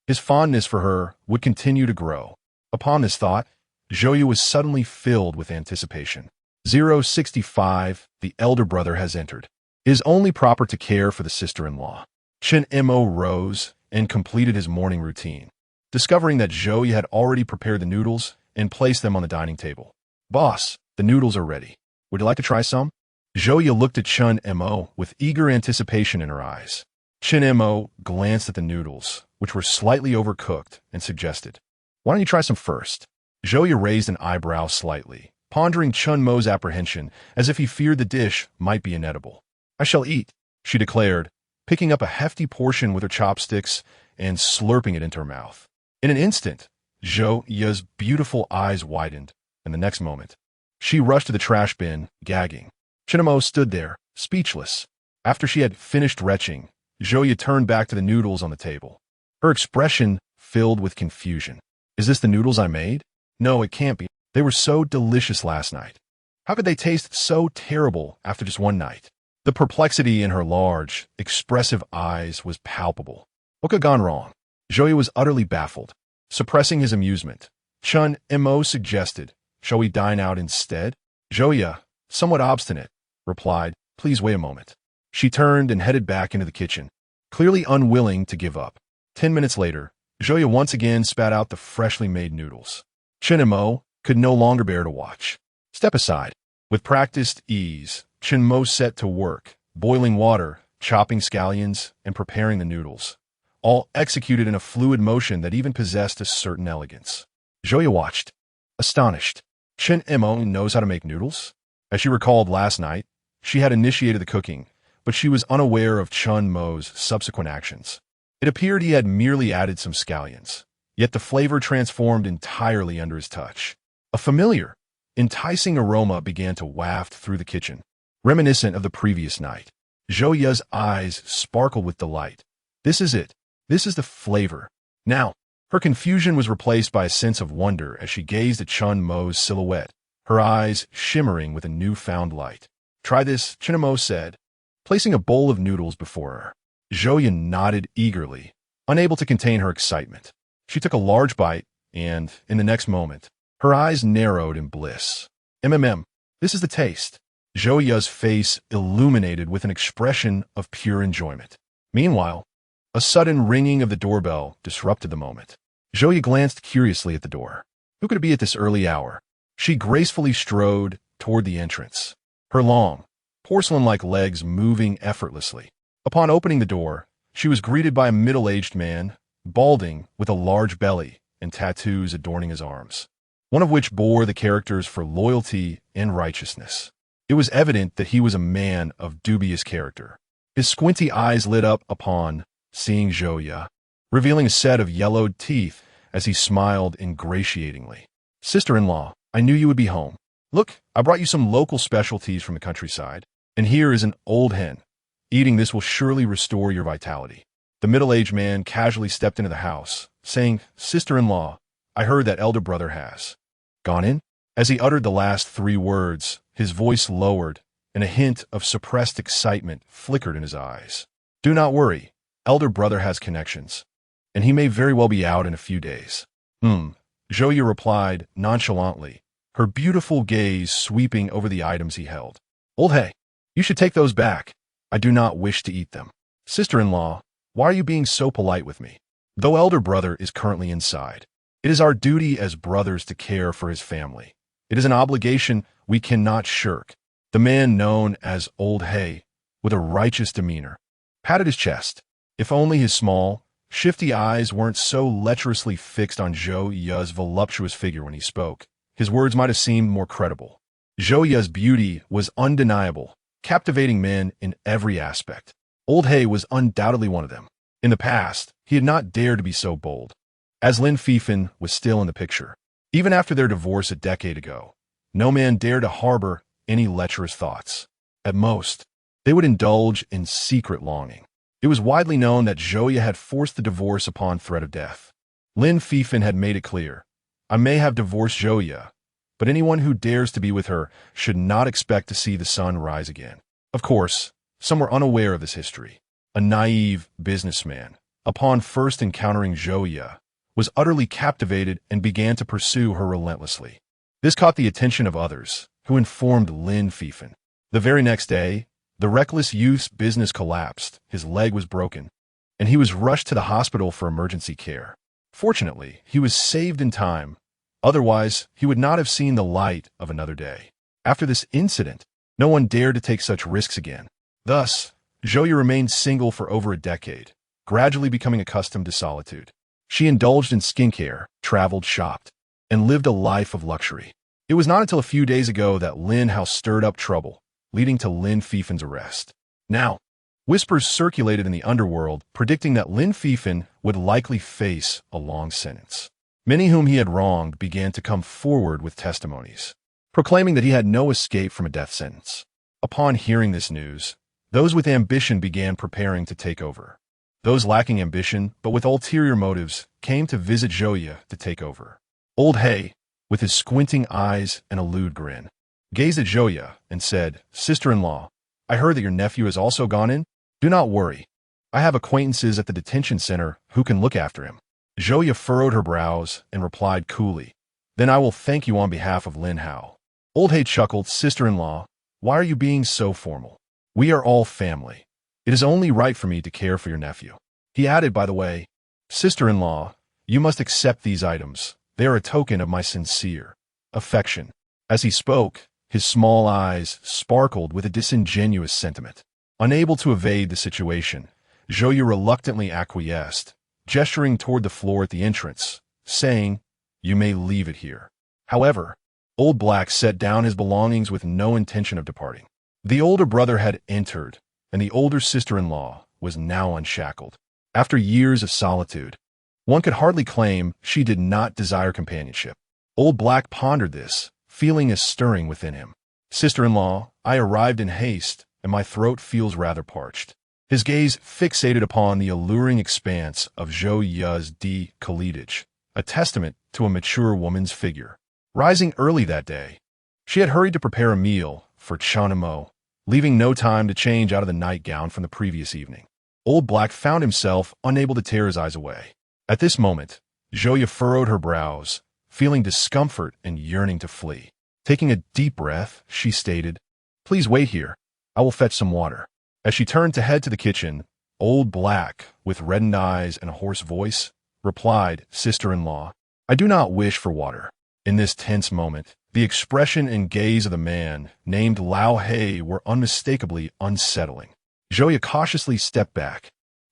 his fondness for her would continue to grow. Upon this thought, Zhouya was suddenly filled with anticipation. 065, the elder brother has entered. It is only proper to care for the sister-in-law. Chun Mo rose and completed his morning routine, discovering that Zhouya had already prepared the noodles and placed them on the dining table. Boss, the noodles are ready. Would you like to try some? Zhouya looked at Chun Mo with eager anticipation in her eyes. Chun Mo glanced at the noodles, which were slightly overcooked, and suggested, Why don't you try some first? Zhouya raised an eyebrow slightly, pondering Chun Mo's apprehension as if he feared the dish might be inedible. I shall eat, she declared, picking up a hefty portion with her chopsticks and slurping it into her mouth. In an instant, Zhouya's beautiful eyes widened, and the next moment, she rushed to the trash bin, gagging. Chun Mo stood there, speechless. After she had finished retching, Zhouya turned back to the noodles on the table, her expression filled with confusion. Is this the noodles I made? No, it can't be. They were so delicious last night. How could they taste so terrible after just one night? The perplexity in her large, expressive eyes was palpable. What could have gone wrong? Zhouya was utterly baffled. Suppressing his amusement, Chun Mo suggested, Shall we dine out instead? Zhouya, somewhat obstinate, replied, "Please wait a moment." She turned and headed back into the kitchen, clearly unwilling to give up. 10 minutes later, Zhouya once again spat out the freshly made noodles. Chen and Mo could no longer bear to watch. Step aside. With practiced ease, Chen Mo set to work, boiling water, chopping scallions, and preparing the noodles, all executed in a fluid motion that even possessed a certain elegance. Zhouya watched, astonished. Chen Mo knows how to make noodles? As she recalled last night, she had initiated the cooking, but she was unaware of Chen Mo's subsequent actions. It appeared he had merely added some scallions, yet the flavor transformed entirely under his touch. A familiar, enticing aroma began to waft through the kitchen, reminiscent of the previous night. Zhouya's eyes sparkled with delight. This is it. This is the flavor. Now, her confusion was replaced by a sense of wonder as she gazed at Chen Mo's silhouette, her eyes shimmering with a newfound light. "Try this," Chen Mo said, placing a bowl of noodles before her. Zhouya nodded eagerly, unable to contain her excitement. She took a large bite, and, in the next moment, her eyes narrowed in bliss. This is the taste." Zhouya's face illuminated with an expression of pure enjoyment. Meanwhile, a sudden ringing of the doorbell disrupted the moment. Zhouya glanced curiously at the door. Who could it be at this early hour? She gracefully strode toward the entrance, her long, porcelain-like legs moving effortlessly. Upon opening the door, she was greeted by a middle-aged man, balding, with a large belly and tattoos adorning his arms, one of which bore the characters for loyalty and righteousness. It was evident that he was a man of dubious character. His squinty eyes lit up upon seeing Zhouya, revealing a set of yellowed teeth as he smiled ingratiatingly. "Sister-in-law, I knew you would be home. Look, I brought you some local specialties from the countryside, and here is an old hen. Eating this will surely restore your vitality." The middle-aged man casually stepped into the house, saying, "Sister-in-law, I heard that elder brother has gone in." As he uttered the last three words, his voice lowered, and a hint of suppressed excitement flickered in his eyes. "Do not worry. Elder brother has connections, and he may very well be out in a few days." Zhouya replied nonchalantly, her beautiful gaze sweeping over the items he held. "Old Hay, you should take those back. I do not wish to eat them." "Sister-in-law, why are you being so polite with me? Though elder brother is currently inside, it is our duty as brothers to care for his family. It is an obligation we cannot shirk." The man known as Old Hay, with a righteous demeanor, patted his chest. If only his small, shifty eyes weren't so lecherously fixed on Zhouya's voluptuous figure when he spoke, his words might have seemed more credible. Zhouya's beauty was undeniable, captivating men in every aspect. Old Hay was undoubtedly one of them. In the past, he had not dared to be so bold, as Lin Fifan was still in the picture. Even after their divorce a decade ago, no man dared to harbor any lecherous thoughts. At most, they would indulge in secret longing. It was widely known that Zhouya had forced the divorce upon threat of death. Lin Fifan had made it clear, "I may have divorced Zhouya, but anyone who dares to be with her should not expect to see the sun rise again." Of course, some were unaware of this history. A naive businessman, upon first encountering Zhouya, was utterly captivated and began to pursue her relentlessly. This caught the attention of others, who informed Lin Fifan. The very next day, the reckless youth's business collapsed, his leg was broken, and he was rushed to the hospital for emergency care. Fortunately, he was saved in time. Otherwise, he would not have seen the light of another day. After this incident, no one dared to take such risks again. Thus, Zhouya remained single for over a decade, gradually becoming accustomed to solitude. She indulged in skincare, traveled, shopped, and lived a life of luxury. It was not until a few days ago that Lin House stirred up trouble, leading to Lin Fifan's arrest. Now, whispers circulated in the underworld predicting that Lin Fifan would likely face a long sentence. Many whom he had wronged began to come forward with testimonies, proclaiming that he had no escape from a death sentence. Upon hearing this news, those with ambition began preparing to take over. Those lacking ambition, but with ulterior motives, came to visit Zhouya to take over. Old Hay, with his squinting eyes and a lewd grin, gazed at Zhouya and said, "Sister-in-law, I heard that your nephew has also gone in. Do not worry. I have acquaintances at the detention center who can look after him." Zhouya furrowed her brows and replied coolly, "Then I will thank you on behalf of Lin Hao." Old Hay chuckled, "Sister-in-law, Why are you being so formal? We are all family. It is only right for me to care for your nephew. He added, by the way, sister-in-law, you must accept these items. They are a token of my sincere affection. As he spoke, his small eyes sparkled with a disingenuous sentiment. Unable to evade the situation, Zhouyu reluctantly acquiesced, gesturing toward the floor at the entrance, saying, "You may leave it here." However, Old Black set down his belongings with no intention of departing. The older brother had entered, and the older sister-in-law was now unshackled. After years of solitude, one could hardly claim she did not desire companionship. Old Black pondered this, feeling a stirring within him. "Sister-in-law, I arrived in haste, and my throat feels rather parched." His gaze fixated upon the alluring expanse of Zhouya's décolletage, a testament to a mature woman's figure. Rising early that day, she had hurried to prepare a meal for Chanimo, leaving no time to change out of the nightgown from the previous evening. Old Black found himself unable to tear his eyes away. At this moment, Zhouya furrowed her brows, feeling discomfort and yearning to flee. Taking a deep breath, she stated, "Please wait here. I will fetch some water." As she turned to head to the kitchen, Old Black, with reddened eyes and a hoarse voice, replied, "Sister-in-law, I do not wish for water." In this tense moment, the expression and gaze of the man named Lao He were unmistakably unsettling. Zhouya cautiously stepped back,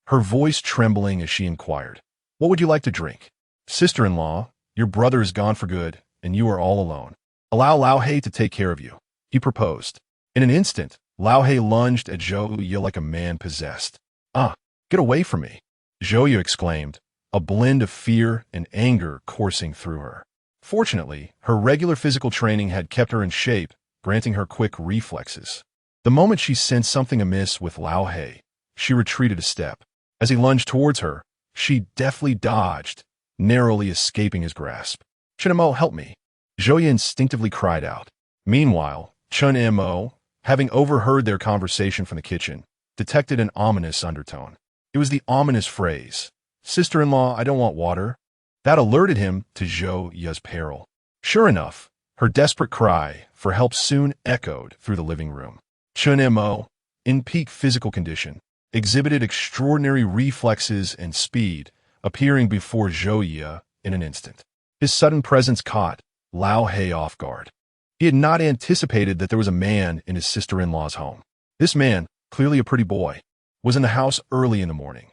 her voice trembling as she inquired, "What would you like to drink?" "Sister-in-law, your brother is gone for good, and you are all alone. Allow Lao He to take care of you," he proposed. In an instant, Lao He lunged at Zhouya like a man possessed. "Ah, get away from me!" Zhouya exclaimed, a blend of fear and anger coursing through her. Fortunately, her regular physical training had kept her in shape, granting her quick reflexes. The moment she sensed something amiss with Lao He, she retreated a step. As he lunged towards her, she deftly dodged, narrowly escaping his grasp. "Chanimo, help me!" Zhouya instinctively cried out. Meanwhile, Chanimo, having overheard their conversation from the kitchen, detected an ominous undertone. It was the ominous phrase, "Sister-in-law, I don't want water." That alerted him to Zhouya's peril. Sure enough, her desperate cry for help soon echoed through the living room. Chanimo, in peak physical condition, exhibited extraordinary reflexes and speed, appearing before Zhouya in an instant. His sudden presence caught Lao He off guard. He had not anticipated that there was a man in his sister-in-law's home. This man, clearly a pretty boy, was in the house early in the morning.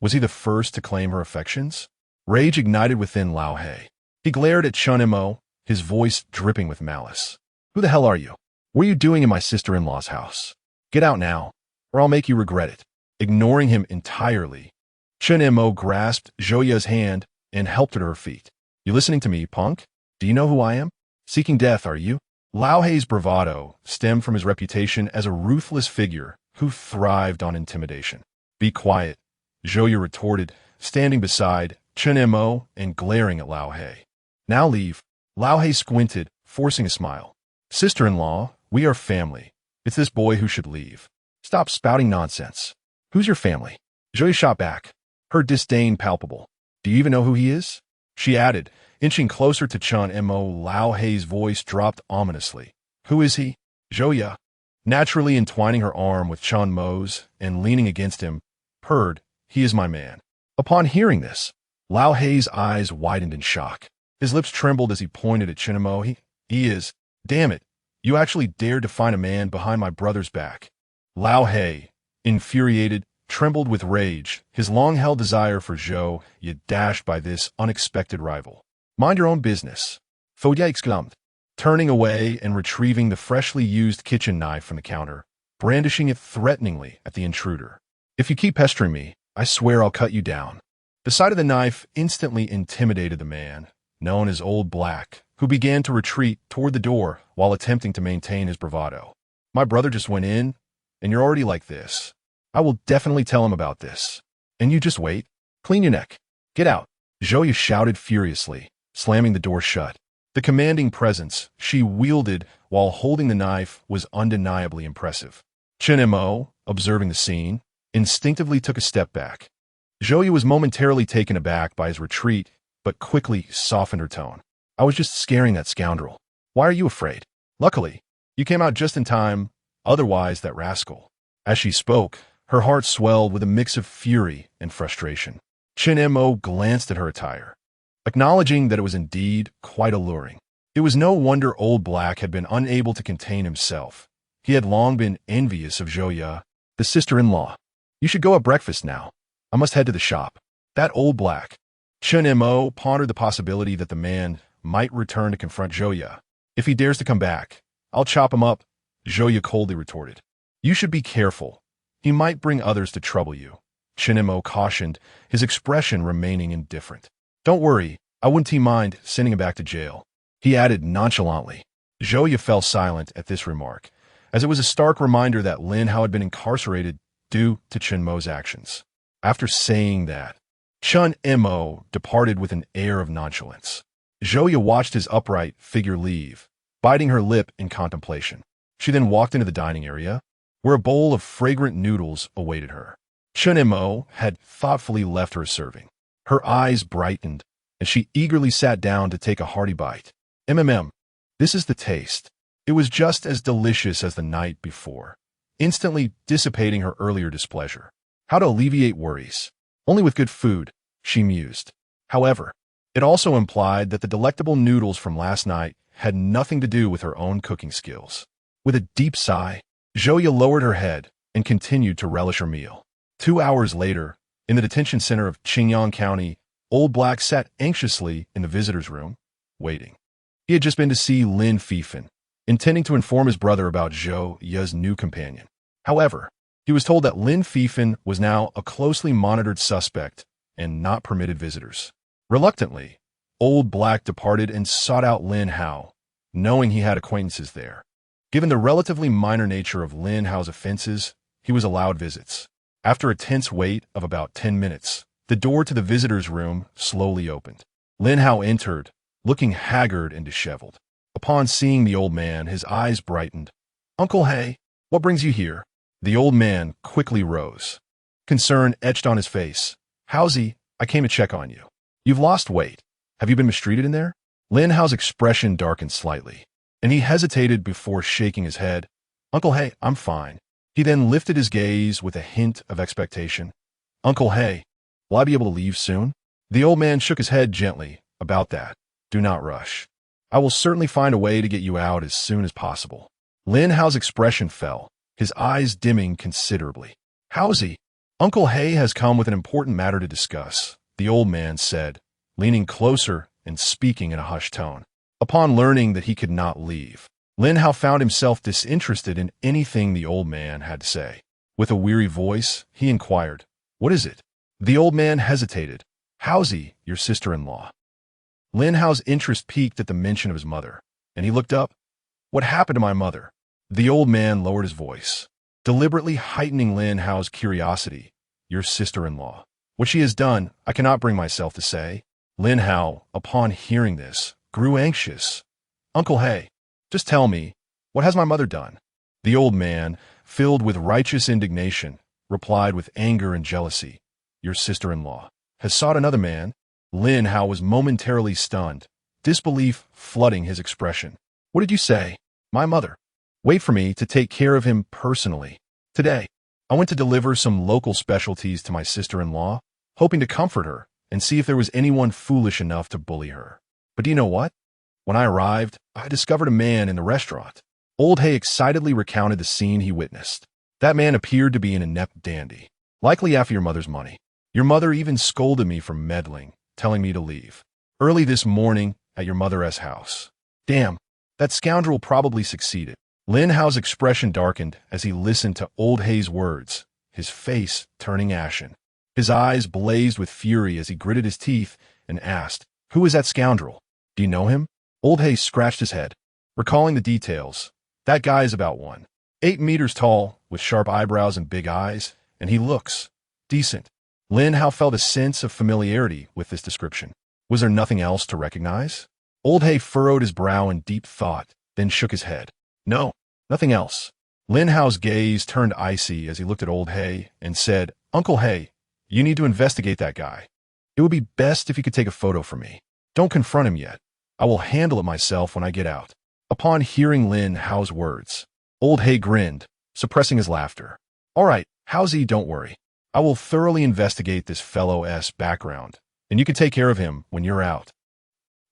Was he the first to claim her affections? Rage ignited within Lao He. He glared at Chanimo, his voice dripping with malice. "Who the hell are you? What are you doing in my sister-in-law's house? Get out now, or I'll make you regret it." Ignoring him entirely, Chanimo grasped Zhouya's hand and helped her to her feet. "You listening to me, punk? Do you know who I am? Seeking death, are you?" Lao He's bravado stemmed from his reputation as a ruthless figure who thrived on intimidation. "Be quiet," Zhouya retorted, standing beside Chanimo and glaring at Lao He. "Now leave." Lao He squinted, forcing a smile. "Sister-in-law, we are family. It's this boy who should leave. Stop spouting nonsense." "Who's your family?" Zhouya shot back, her disdain palpable. "Do you even know who he is?" She added, inching closer to Chanimo. Lao He's voice dropped ominously. "Who is he?" Zhouya, naturally entwining her arm with Chanmo's and leaning against him, purred, "He is my man." Upon hearing this, Lao He's eyes widened in shock. His lips trembled as he pointed at Chanimo. He is. Damn it. You actually dared to find a man behind my brother's back." Lao He, infuriated, trembled with rage, his long-held desire for Zhouya dashed by this unexpected rival. "Mind your own business," Zhouya exclaimed, turning away and retrieving the freshly used kitchen knife from the counter, brandishing it threateningly at the intruder. "If you keep pestering me, I swear I'll cut you down." The sight of the knife instantly intimidated the man, known as Old Black, who began to retreat toward the door while attempting to maintain his bravado. "My brother just went in, and you're already like this. I will definitely tell him about this. And you just wait. Clean your neck. Get out." Zhouya shouted furiously, slamming the door shut. The commanding presence she wielded while holding the knife was undeniably impressive. Chanimo, observing the scene, instinctively took a step back. Zhouya was momentarily taken aback by his retreat, but quickly softened her tone. "I was just scaring that scoundrel. Why are you afraid? Luckily, you came out just in time Otherwise, that rascal. As she spoke, her heart swelled with a mix of fury and frustration. Chin Mo glanced at her attire, acknowledging that it was indeed quite alluring. It was no wonder Old Black had been unable to contain himself. He had long been envious of Zhou Ye, the sister-in-law. You should go at breakfast now. I must head to the shop. That Old Black. Chin Mo pondered the possibility that the man might return to confront Zhou Ye. If he dares to come back, I'll chop him up, Zhou Ye coldly retorted. You should be careful. He might bring others to trouble you, Chin Mo cautioned, his expression remaining indifferent. Don't worry, I wouldn't mind sending him back to jail, he added nonchalantly. Zhou Ye fell silent at this remark, as it was a stark reminder that Lin Hao had been incarcerated due to Chin Mo's actions. After saying that, Chin Mo departed with an air of nonchalance. Zhou Ye watched his upright figure leave, biting her lip in contemplation. She then walked into the dining area, where a bowl of fragrant noodles awaited her. Chin Mo had thoughtfully left her serving. Her eyes brightened, and she eagerly sat down to take a hearty bite. This is the taste. It was just as delicious as the night before, instantly dissipating her earlier displeasure. How to alleviate worries? Only with good food, she mused. However, it also implied that the delectable noodles from last night had nothing to do with her own cooking skills. With a deep sigh, Zhou Ye lowered her head and continued to relish her meal. 2 hours later, in the detention center of Qingyang County, Old Black sat anxiously in the visitor's room, waiting. He had just been to see Lin Fifan, intending to inform his brother about Zhou Ye's new companion. However, he was told that Lin Fifan was now a closely monitored suspect and not permitted visitors. Reluctantly, Old Black departed and sought out Lin Hao, knowing he had acquaintances there. Given the relatively minor nature of Lin Hao's offenses, he was allowed visits. After a tense wait of about 10 minutes, the door to the visitor's room slowly opened. Lin Hao entered, looking haggard and disheveled. Upon seeing the old man, his eyes brightened. Uncle He, what brings you here? The old man quickly rose. Concern etched on his face. Howsy, I came to check on you. You've lost weight. Have you been mistreated in there? Lin Hao's expression darkened slightly, and he hesitated before shaking his head. Uncle He, I'm fine. He then lifted his gaze with a hint of expectation. Uncle He, will I be able to leave soon? The old man shook his head gently. About that, do not rush. I will certainly find a way to get you out as soon as possible. Lin Hao's expression fell, his eyes dimming considerably. Howsy, Uncle He has come with an important matter to discuss, the old man said, leaning closer and speaking in a hushed tone. Upon learning that he could not leave, Lin Hao found himself disinterested in anything the old man had to say. With a weary voice, he inquired, What is it? The old man hesitated. Howsy, your sister-in-law? Lin Hao's interest peaked at the mention of his mother, and he looked up. What happened to my mother? The old man lowered his voice, deliberately heightening Lin Hao's curiosity. Your sister-in-law. What she has done, I cannot bring myself to say. Lin Hao, upon hearing this, grew anxious. Uncle He, just tell me, what has my mother done? The old man, filled with righteous indignation, replied with anger and jealousy. Your sister-in-law has sought another man. Lin Hao was momentarily stunned, disbelief flooding his expression. What did you say? My mother. Wait for me to take care of him personally. Today, I went to deliver some local specialties to my sister-in-law, hoping to comfort her and see if there was anyone foolish enough to bully her. But do you know what? When I arrived, I discovered a man in the restaurant. Old He excitedly recounted the scene he witnessed. That man appeared to be an inept dandy, likely after your mother's money. Your mother even scolded me for meddling, telling me to leave. Early this morning at your mother's house. Damn, that scoundrel probably succeeded. Lin Hao's expression darkened as he listened to Old He's words, his face turning ashen. His eyes blazed with fury as he gritted his teeth and asked, Who is that scoundrel? Do you know him? Old He scratched his head, recalling the details. That guy is about 1.8 meters tall, with sharp eyebrows and big eyes, and he looks decent. Lin Hao felt a sense of familiarity with this description. Was there nothing else to recognize? Old He furrowed his brow in deep thought, then shook his head. No, nothing else. Lin Hao's gaze turned icy as he looked at Old He and said, Uncle He, you need to investigate that guy. It would be best if you could take a photo for me. Don't confront him yet. I will handle it myself when I get out. Upon hearing Lin Hao's words, Old He grinned, suppressing his laughter. All right, how's he? Don't worry. I will thoroughly investigate this fellow's background, and you can take care of him when you're out.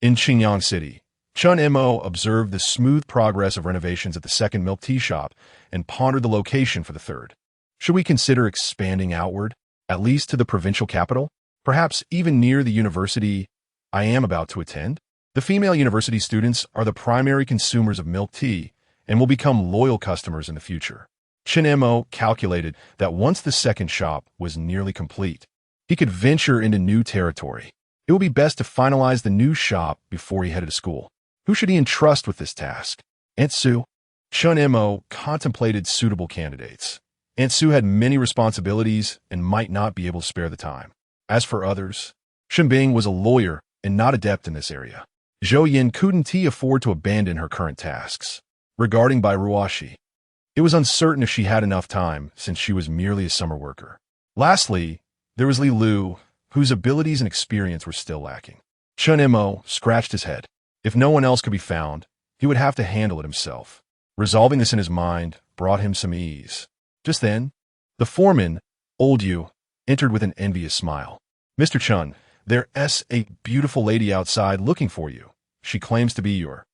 In Xinjiang City, Chun Mo observed the smooth progress of renovations at the second milk tea shop and pondered the location for the third. Should we consider expanding outward, at least to the provincial capital? Perhaps even near the university I am about to attend? The female university students are the primary consumers of milk tea and will become loyal customers in the future. Chen Mo calculated that once the second shop was nearly complete, he could venture into new territory. It would be best to finalize the new shop before he headed to school. Who should he entrust with this task? Aunt Sue? Chen Mo contemplated suitable candidates. Aunt Sue had many responsibilities and might not be able to spare the time. As for others, Shenbing was a lawyer and not adept in this area. Zhou Yin couldn't afford to abandon her current tasks. Regarding Bai Ruoshi, it was uncertain if she had enough time since she was merely a summer worker. Lastly, there was Li Lu, whose abilities and experience were still lacking. Chen Mo scratched his head. If no one else could be found, he would have to handle it himself. Resolving this in his mind brought him some ease. Just then, the foreman, Old Yu, entered with an envious smile. Mr. Chun, there's a beautiful lady outside looking for you. She claims to be your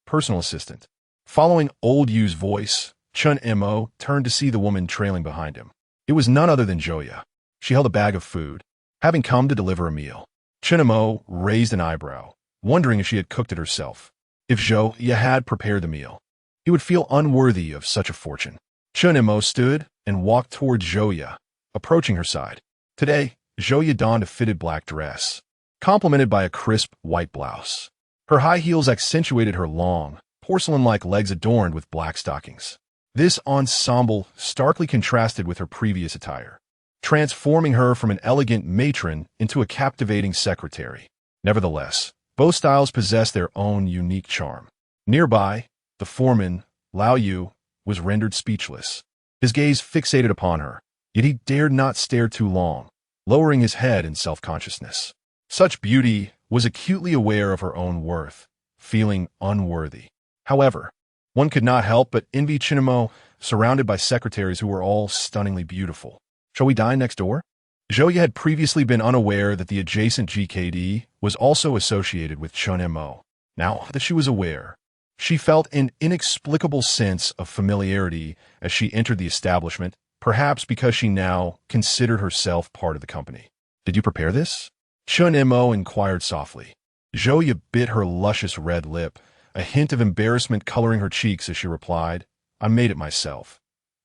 personal assistant. Following Old Yu's voice, Chun Mo turned to see the woman trailing behind him. It was none other than Joya. She held a bag of food, having come to deliver a meal. Chun Mo raised an eyebrow, wondering if she had cooked it herself. If Joya had prepared the meal, he would feel unworthy of such a fortune. Chun Mo stood and walked towards Joya, approaching her side. Today, Joya donned a fitted black dress, complemented by a crisp white blouse. Her high heels accentuated her long, porcelain-like legs adorned with black stockings. This ensemble starkly contrasted with her previous attire, transforming her from an elegant matron into a captivating secretary. Nevertheless, both styles possessed their own unique charm. Nearby, the foreman, Lao Yu, was rendered speechless. His gaze fixated upon her, yet he dared not stare too long, lowering his head in self-consciousness. Such beauty was acutely aware of her own worth, feeling unworthy. However, one could not help but envy Chen Mo, surrounded by secretaries who were all stunningly beautiful. Shall we dine next door? Joya had previously been unaware that the adjacent GKD was also associated with Chen Mo. Now that she was aware, she felt an inexplicable sense of familiarity as she entered the establishment, perhaps because she now considered herself part of the company. Did you prepare this? Chen Mo inquired softly. Joya bit her luscious red lip, a hint of embarrassment coloring her cheeks as she replied, I made it myself.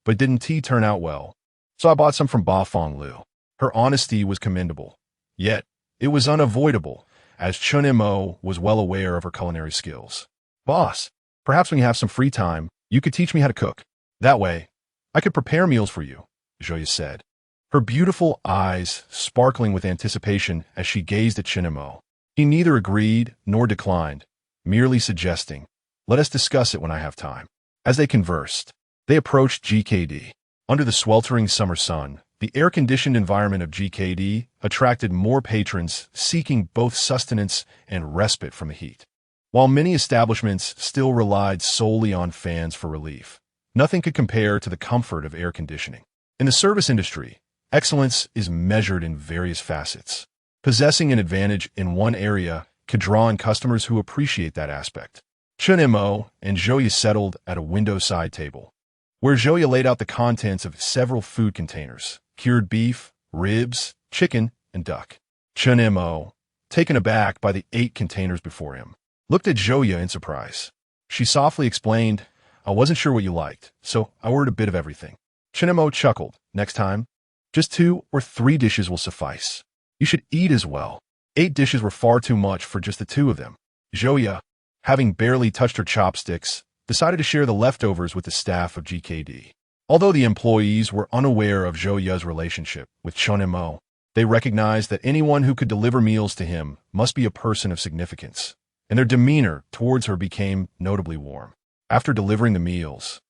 But didn't tea turn out well? So I bought some from Ba Fong Lu. Her honesty was commendable. Yet, it was unavoidable, as Chen Mo was well aware of her culinary skills. Boss, perhaps when you have some free time, you could teach me how to cook. That way, I could prepare meals for you, Joya said, her beautiful eyes sparkling with anticipation as she gazed at Chen Mo. He neither agreed nor declined, merely suggesting, let us discuss it when I have time. As they conversed, they approached GKD. Under the sweltering summer sun, the air-conditioned environment of GKD attracted more patrons seeking both sustenance and respite from the heat. While many establishments still relied solely on fans for relief, nothing could compare to the comfort of air conditioning. In the service industry, excellence is measured in various facets. Possessing an advantage in one area could draw in customers who appreciate that aspect. Chen Mo and Joya settled at a window-side table, where Joya laid out the contents of several food containers, cured beef, ribs, chicken, and duck. Chen Mo, taken aback by the 8 containers before him, looked at Joya in surprise. She softly explained, I wasn't sure what you liked, so I ordered a bit of everything. Chen Mo chuckled. Next time, just 2 or 3 dishes will suffice. You should eat as well. 8 dishes were far too much for just the 2 of them. Joya, having barely touched her chopsticks, decided to share the leftovers with the staff of GKD. Although the employees were unaware of Joya's relationship with Chen Mo, they recognized that anyone who could deliver meals to him must be a person of significance, and their demeanor towards her became notably warm. After delivering the meals,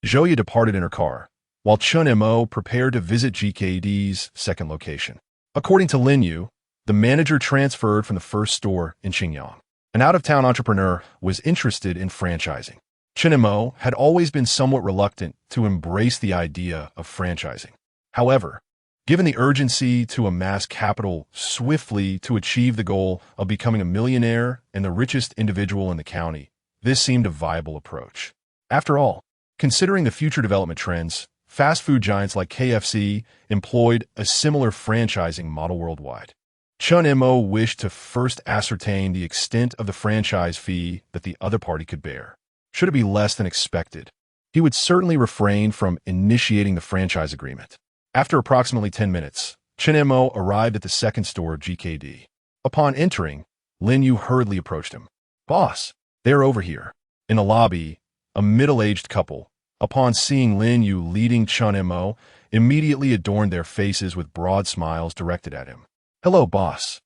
Joya departed in her car, while Chen Mo prepared to visit GKD's second location. According to Lin Yu, the manager transferred from the first store in Xinjiang. An out-of-town entrepreneur was interested in franchising. Chen Mo had always been somewhat reluctant to embrace the idea of franchising. However, given the urgency to amass capital swiftly to achieve the goal of becoming a millionaire and the richest individual in the county, this seemed a viable approach. After all, considering the future development trends, fast food giants like KFC employed a similar franchising model worldwide. Chen Mo wished to first ascertain the extent of the franchise fee that the other party could bear. Should it be less than expected, he would certainly refrain from initiating the franchise agreement. After approximately 10 minutes, Chen Mo arrived at the second store of GKD. Upon entering, Lin Yu hurriedly approached him. "Boss, they're over here." In the lobby, a middle-aged couple, upon seeing Lin Yu leading Chen Mo, immediately adorned their faces with broad smiles directed at him. "Hello, boss."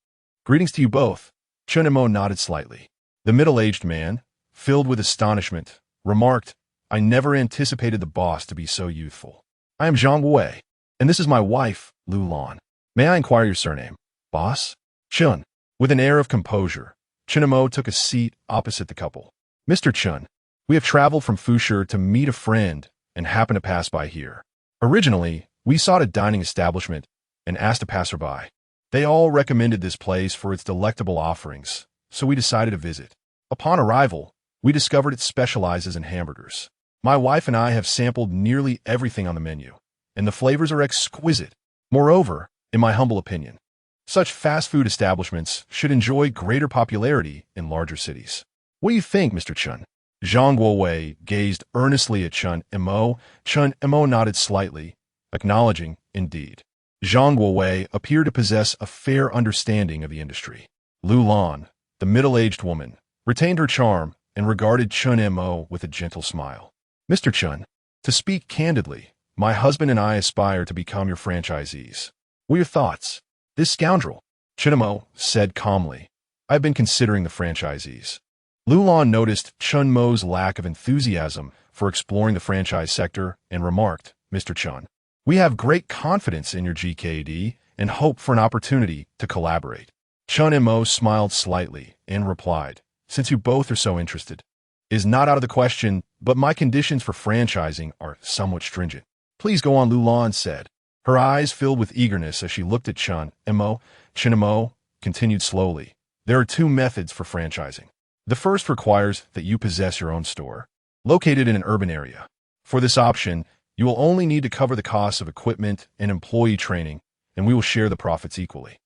"Greetings to you both." Chen Mo nodded slightly. The middle-aged man, filled with astonishment, remarked, "I never anticipated the boss to be so youthful. I am Zhang Wei, and this is my wife, Lu Lan. May I inquire your surname?" "Boss?" "Chun." With an air of composure, Chen Mo took a seat opposite the couple. "Mr. Chun, we have traveled from Fusher to meet a friend and happened to pass by here. Originally, we sought a dining establishment and asked a passerby. They all recommended this place for its delectable offerings, so we decided to visit. Upon arrival, we discovered it specializes in hamburgers. My wife and I have sampled nearly everything on the menu, and the flavors are exquisite. Moreover, in my humble opinion, such fast food establishments should enjoy greater popularity in larger cities. What do you think, Mr. Chun?" Zhang Guowei gazed earnestly at Chen Mo. Chen Mo nodded slightly, acknowledging, indeed. Zhang Guowei appeared to possess a fair understanding of the industry. Lu Lan, the middle-aged woman, retained her charm and regarded Chen Mo with a gentle smile. "Mr. Chun, to speak candidly, my husband and I aspire to become your franchisees. What are your thoughts?" "This scoundrel," Chen Mo said calmly. "I have been considering the franchisees." Lu Lan noticed Chen Mo's lack of enthusiasm for exploring the franchise sector and remarked, "Mr. Chun, we have great confidence in your GKD and hope for an opportunity to collaborate." Chen Mo smiled slightly and replied, "Since you both are so interested, it is not out of the question, but my conditions for franchising are somewhat stringent." "Please go on," Lu Lan said. Her eyes filled with eagerness as she looked at Chen Mo. Chen Mo continued slowly, "There are two methods for franchising. The first requires that you possess your own store, located in an urban area. For this option, you will only need to cover the costs of equipment and employee training, and we will share the profits equally."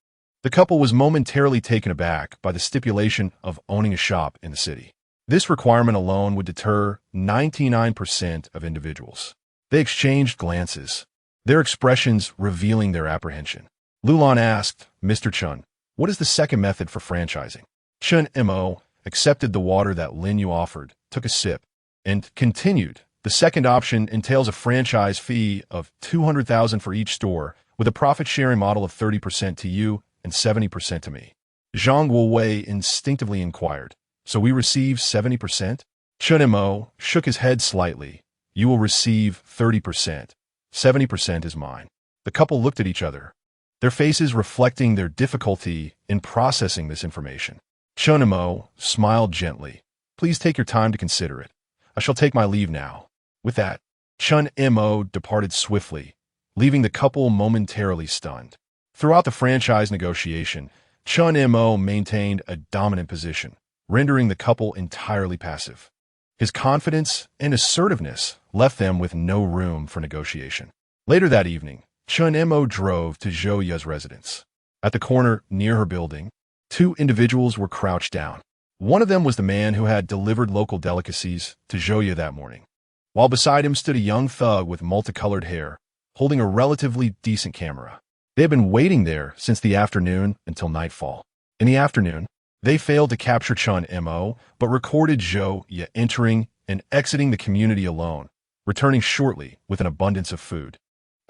The couple was momentarily taken aback by the stipulation of owning a shop in the city. This requirement alone would deter 99% of individuals. They exchanged glances, their expressions revealing their apprehension. Lu Lan asked, "Mr. Chun, what is the second method for franchising?" Chen Mo accepted the water that Lin Yu offered, took a sip, and continued, "The second option entails a franchise fee of 200,000 for each store, with a profit-sharing model of 30% to you and 70% to me." Zhang Guowei instinctively inquired, "So we receive 70%? Chen Mo shook his head slightly. "You will receive 30%. 70% is mine." The couple looked at each other, their faces reflecting their difficulty in processing this information. Chen Mo smiled gently. "Please take your time to consider it. I shall take my leave now." With that, Chen Mo departed swiftly, leaving the couple momentarily stunned. Throughout the franchise negotiation, Chen Mo maintained a dominant position, rendering the couple entirely passive. His confidence and assertiveness left them with no room for negotiation. Later that evening, Chen Mo drove to Zhou Ye's residence. At the corner near her building, two individuals were crouched down. One of them was the man who had delivered local delicacies to Zhou Ye that morning, while beside him stood a young thug with multicolored hair, holding a relatively decent camera. They had been waiting there since the afternoon until nightfall. In the afternoon, they failed to capture Chen Mo, but recorded Zhou Ye entering and exiting the community alone, returning shortly with an abundance of food.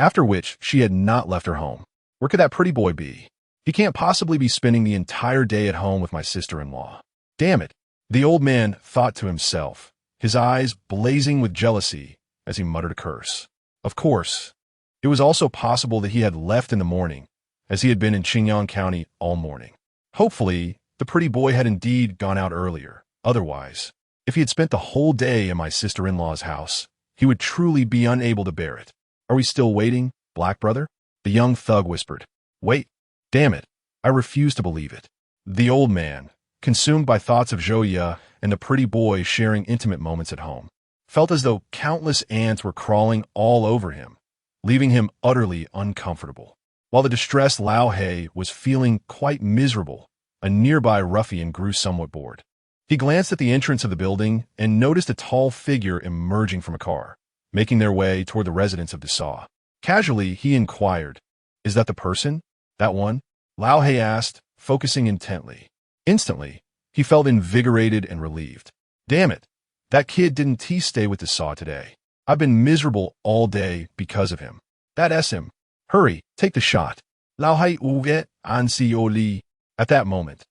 After which, she had not left her home. Where could that pretty boy be? He can't possibly be spending the entire day at home with my sister-in-law. Damn it, the old man thought to himself, his eyes blazing with jealousy as he muttered a curse. Of course, it was also possible that he had left in the morning, as he had been in Qingyang County all morning. Hopefully, the pretty boy had indeed gone out earlier. Otherwise, If he had spent the whole day in my sister-in-law's house, he would truly be unable to bear it. Are we still waiting, black brother? The young thug whispered. Wait. Damn it. I refuse to believe it. The old man, consumed by thoughts of Zhou and the pretty boy sharing intimate moments at home, felt as though countless ants were crawling all over him, leaving him utterly uncomfortable. While the distressed Lao He was feeling quite miserable, a nearby ruffian grew somewhat bored. He glanced at the entrance of the building and noticed a tall figure emerging from a car, making their way toward the residence of Dessaw. Casually, he inquired, Is that the person? That one? Lao He asked, focusing intently. Instantly, he felt invigorated and relieved. Damn it! That kid didn't stay with Dessaw today. I've been miserable all day because of him. That's him. Hurry, take the shot. Lao He uget ansio li. At that moment,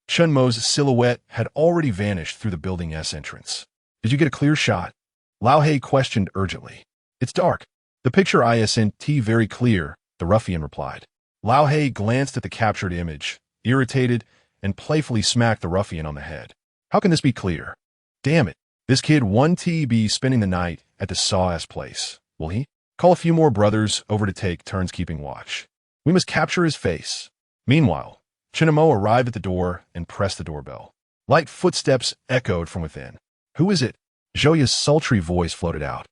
Chun Mo's silhouette had already vanished through the building's entrance. Did you get a clear shot? Lao He questioned urgently. It's dark. The picture isn't very clear, the ruffian replied. Lao He glanced at the captured image, irritated, and playfully smacked the ruffian on the head. How can this be clear? Damn it. This kid won't be spending the night at the Saw's place, will he? Call a few more brothers over to take turns keeping watch. We must capture his face. Meanwhile, Chinamo arrived at the door and pressed the doorbell. Light footsteps echoed from within. Who is it? Zhou's sultry voice floated out.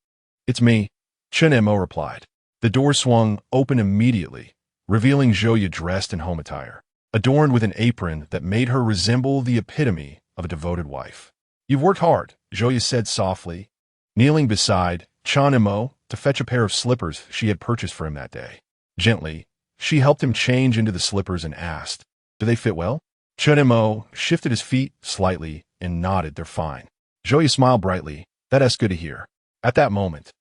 It's me, Chinamo replied. The door swung open immediately, revealing Zhou dressed in home attire, adorned with an apron that made her resemble the epitome of a devoted wife. You've worked hard, Zhou said softly, kneeling beside Chinamo to fetch a pair of slippers she had purchased for him that day. Gently, she helped him change into the slippers and asked, Do they fit well? Chinamo shifted his feet slightly and nodded, They're fine. Zhou smiled brightly. That's good to hear. At that moment,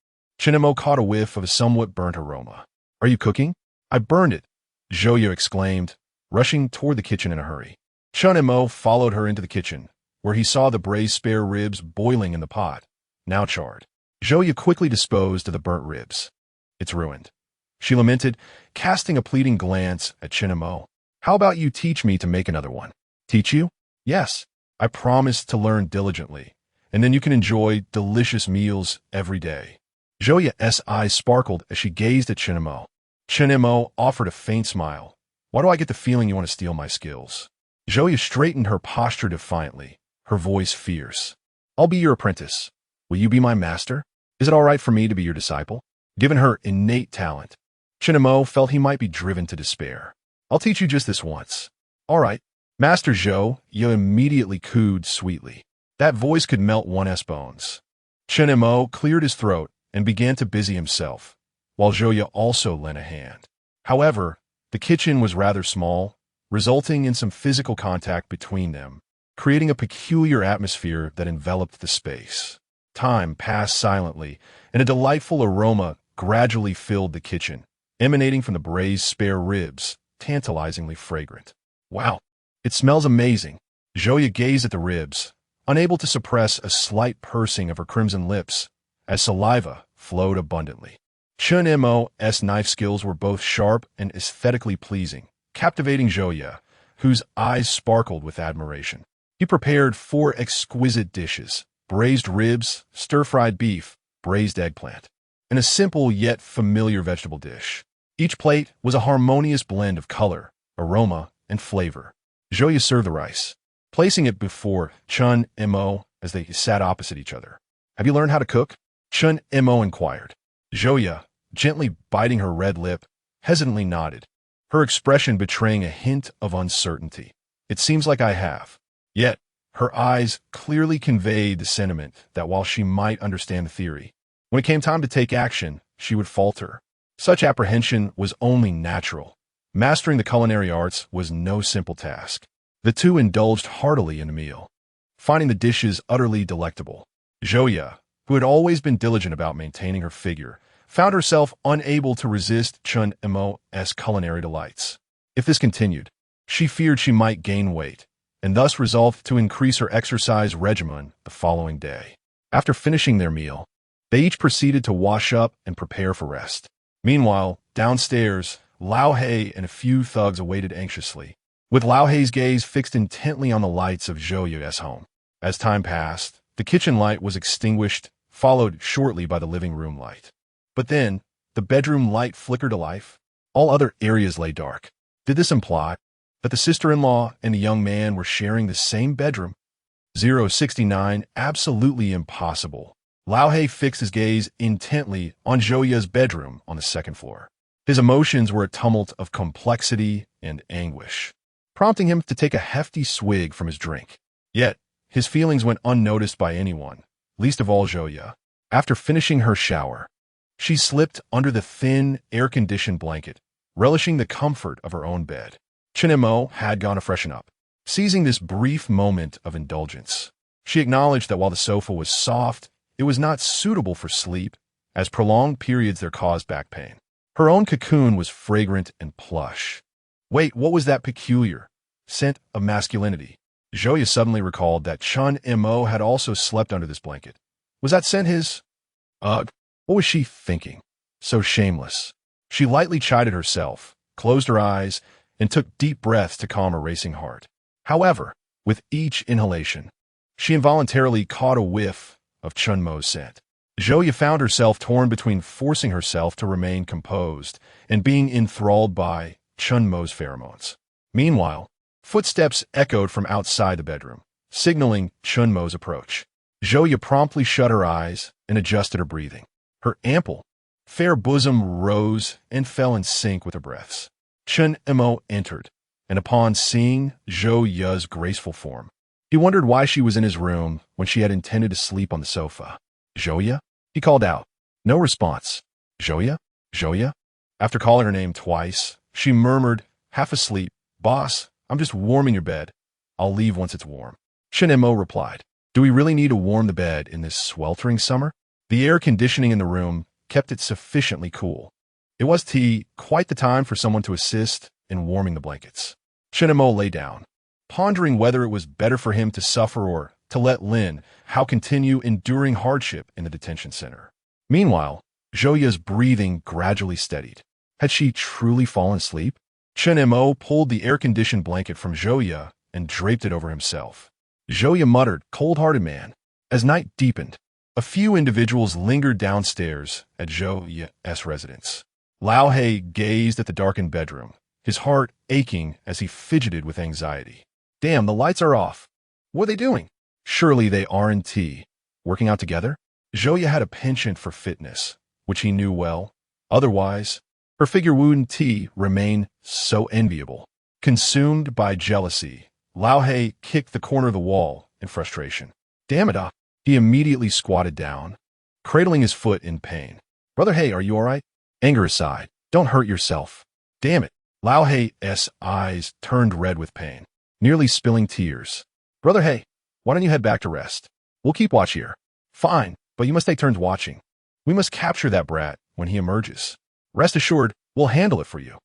Chinamo caught a whiff of a somewhat burnt aroma. Are you cooking? I burned it, Zhou exclaimed, rushing toward the kitchen in a hurry. Chinamo followed her into the kitchen, where he saw the braised spare ribs boiling in the pot, now charred. Zhou quickly disposed of the burnt ribs. It's ruined, she lamented, casting a pleading glance at Chinamo. How about you teach me to make another one? Teach you? Yes. I promise to learn diligently, and then you can enjoy delicious meals every day. Zhou's eyes sparkled as she gazed at Chinamo. Chinamo offered a faint smile. Why do I get the feeling you want to steal my skills? Zhou straightened her posture defiantly, her voice fierce. I'll be your apprentice. Will you be my master? Is it all right for me to be your disciple? Given her innate talent, Chinamo felt he might be driven to despair. I'll teach you just this once. All right. Master Zhou, you immediately cooed sweetly. That voice could melt one's bones. Chinamo cleared his throat and began to busy himself, while Zhou also lent a hand. However, the kitchen was rather small, resulting in some physical contact between them, creating a peculiar atmosphere that enveloped the space. Time passed silently, and a delightful aroma gradually filled the kitchen, emanating from the braised spare ribs, tantalizingly fragrant. Wow, it smells amazing. Zhou gazed at the ribs, unable to suppress a slight pursing of her crimson lips, as saliva flowed abundantly. Chinmo's knife skills were both sharp and aesthetically pleasing, captivating Zhou, whose eyes sparkled with admiration. He prepared 4 exquisite dishes: braised ribs, stir-fried beef, braised eggplant, and a simple yet familiar vegetable dish. Each plate was a harmonious blend of color, aroma, and flavor. Zhou served the rice, placing it before Chinmo as they sat opposite each other. Have you learned how to cook? Chinmo inquired. Zhou, gently biting her red lip, hesitantly nodded, her expression betraying a hint of uncertainty. It seems like I have. Yet, her eyes clearly conveyed the sentiment that while she might understand the theory, when it came time to take action, she would falter. Such apprehension was only natural. Mastering the culinary arts was no simple task. The two indulged heartily in the meal, finding the dishes utterly delectable. Zhou, who had always been diligent about maintaining her figure, found herself unable to resist Chinmo's culinary delights. If this continued, she feared she might gain weight, and thus resolved to increase her exercise regimen the following day. After finishing their meal, they each proceeded to wash up and prepare for rest. Meanwhile, downstairs, Lao He and a few thugs awaited anxiously, with Lao He's gaze fixed intently on the lights of Zhou's home. As time passed, The kitchen light was extinguished, followed shortly by the living room light. But then, the bedroom light flickered to life. All other areas lay dark. Did this imply that the sister-in-law and the young man were sharing the same bedroom? 069, absolutely impossible. Lao He fixed his gaze intently on Zhou bedroom on the second floor. His emotions were a tumult of complexity and anguish, prompting him to take a hefty swig from his drink. Yet, his feelings went unnoticed by anyone, least of all Zhou. After finishing her shower, she slipped under the thin, air-conditioned blanket, relishing the comfort of her own bed. Chen Mo had gone to freshen up. Seizing this brief moment of indulgence, she acknowledged that while the sofa was soft, it was not suitable for sleep, as prolonged periods there caused back pain. Her own cocoon was fragrant and plush. Wait, what was that peculiar scent of masculinity? Zhou suddenly recalled that Chen Mo had also slept under this blanket. Was that scent his? Ugh, what was she thinking? So shameless. She lightly chided herself, closed her eyes, and took deep breaths to calm her racing heart. However, with each inhalation, she involuntarily caught a whiff of Chen Mo's scent. Zhou found herself torn between forcing herself to remain composed and being enthralled by Chen Mo's pheromones. Meanwhile, footsteps echoed from outside the bedroom, signaling Chen Mo's approach. Zhou promptly shut her eyes and adjusted her breathing. Her ample, fair bosom rose and fell in sync with her breaths. Chen Mo entered, and upon seeing Zhou's graceful form, he wondered why she was in his room when she had intended to sleep on the sofa. Zhou? He called out. No response. Zhou? Zhou? After calling her name twice, she murmured, half asleep, Boss, I'm just warming your bed. I'll leave once it's warm. Chen Mo replied, Do we really need to warm the bed in this sweltering summer? The air conditioning in the room kept it sufficiently cool. It was quite the time for someone to assist in warming the blankets. Chen Mo lay down, pondering whether it was better for him to suffer or to let Lin Hao continue enduring hardship in the detention center. Meanwhile, Zhou's breathing gradually steadied. Had she truly fallen asleep? Chen Mo pulled the air-conditioned blanket from Zhou and draped it over himself. Zhou muttered, Cold-hearted man. As night deepened, a few individuals lingered downstairs at Zhou's residence. Lao He gazed at the darkened bedroom, his heart aching as he fidgeted with anxiety. Damn, the lights are off. What are they doing? Surely they aren't working out together? Zhou had a penchant for fitness, which he knew well. Otherwise, her figure wouldn't remain so enviable. Consumed by jealousy, Lao He kicked the corner of the wall in frustration. Damn it, he immediately squatted down, cradling his foot in pain. Brother He, are you all right? Anger aside, don't hurt yourself. Damn it. Lao He's eyes turned red with pain, nearly spilling tears. Brother He, why don't you head back to rest? We'll keep watch here. Fine, but you must take turns watching. We must capture that brat when he emerges. Rest assured, we'll handle it for you.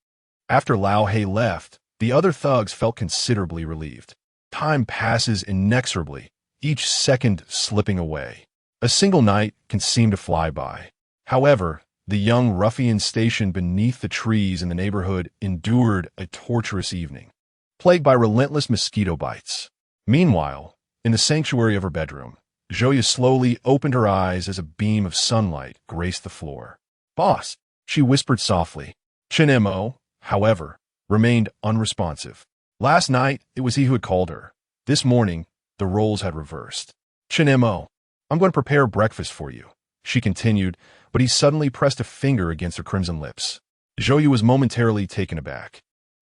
After Lao He left, the other thugs felt considerably relieved. Time passes inexorably, each second slipping away. A single night can seem to fly by. However, the young ruffian stationed beneath the trees in the neighborhood endured a torturous evening, plagued by relentless mosquito bites. Meanwhile, in the sanctuary of her bedroom, Zhou slowly opened her eyes as a beam of sunlight graced the floor. Boss, she whispered softly. Chen Mo, however, remained unresponsive. Last night, it was he who had called her. This morning, the roles had reversed. Chen Mo, I'm going to prepare breakfast for you, she continued, but he suddenly pressed a finger against her crimson lips. Zhou was momentarily taken aback,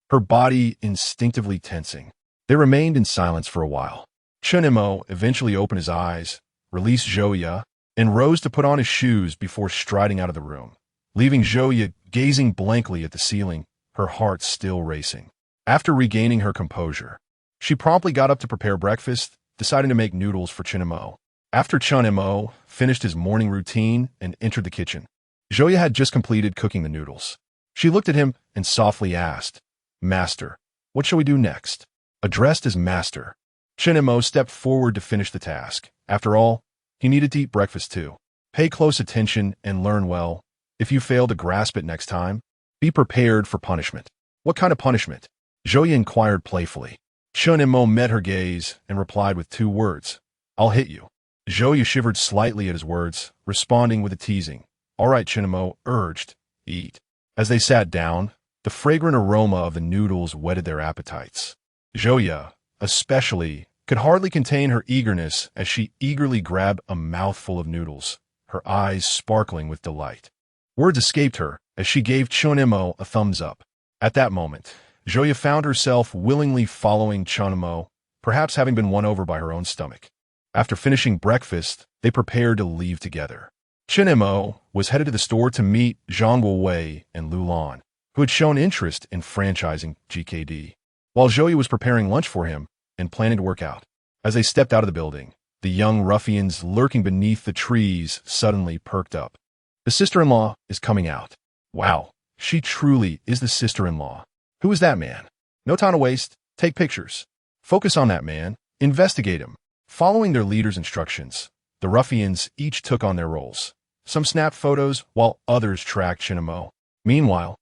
her body instinctively tensing. They remained in silence for a while. Chen Mo eventually opened his eyes, released Zhou, and rose to put on his shoes before striding out of the room, leaving Zhou gazing blankly at the ceiling, her heart still racing. After regaining her composure, she promptly got up to prepare breakfast, deciding to make noodles for Chen Mo. After Chen Mo finished his morning routine and entered the kitchen, Zhou had just completed cooking the noodles. She looked at him and softly asked, Master, what shall we do next? Addressed as Master, Chen Mo stepped forward to finish the task. After all, he needed to eat breakfast too. Pay close attention and learn well. If you fail to grasp it next time, be prepared for punishment. What kind of punishment? Zhou inquired playfully. Chen Mo met her gaze and replied with 2 words. I'll hit you. Zhouya shivered slightly at his words, responding with a teasing. All right, Chinemo urged. Eat. As they sat down, the fragrant aroma of the noodles whetted their appetites. Zhouya, especially, could hardly contain her eagerness as she eagerly grabbed a mouthful of noodles, her eyes sparkling with delight. Words escaped her as she gave Chunemo a thumbs up. At that moment, Zhouya found herself willingly following Chunemo, perhaps having been won over by her own stomach. After finishing breakfast, they prepared to leave together. Chunemo was headed to the store to meet Zhang Wei and Lu Lan, who had shown interest in franchising GKD, while Zhouya was preparing lunch for him and planning to work out. As they stepped out of the building, the young ruffians lurking beneath the trees suddenly perked up. The sister-in-law is coming out. Wow, she truly is the sister-in-law. Who is that man? No time to waste. Take pictures. Focus on that man. Investigate him. Following their leader's instructions, the ruffians each took on their roles. Some snapped photos, while others tracked Chunemo. Meanwhile,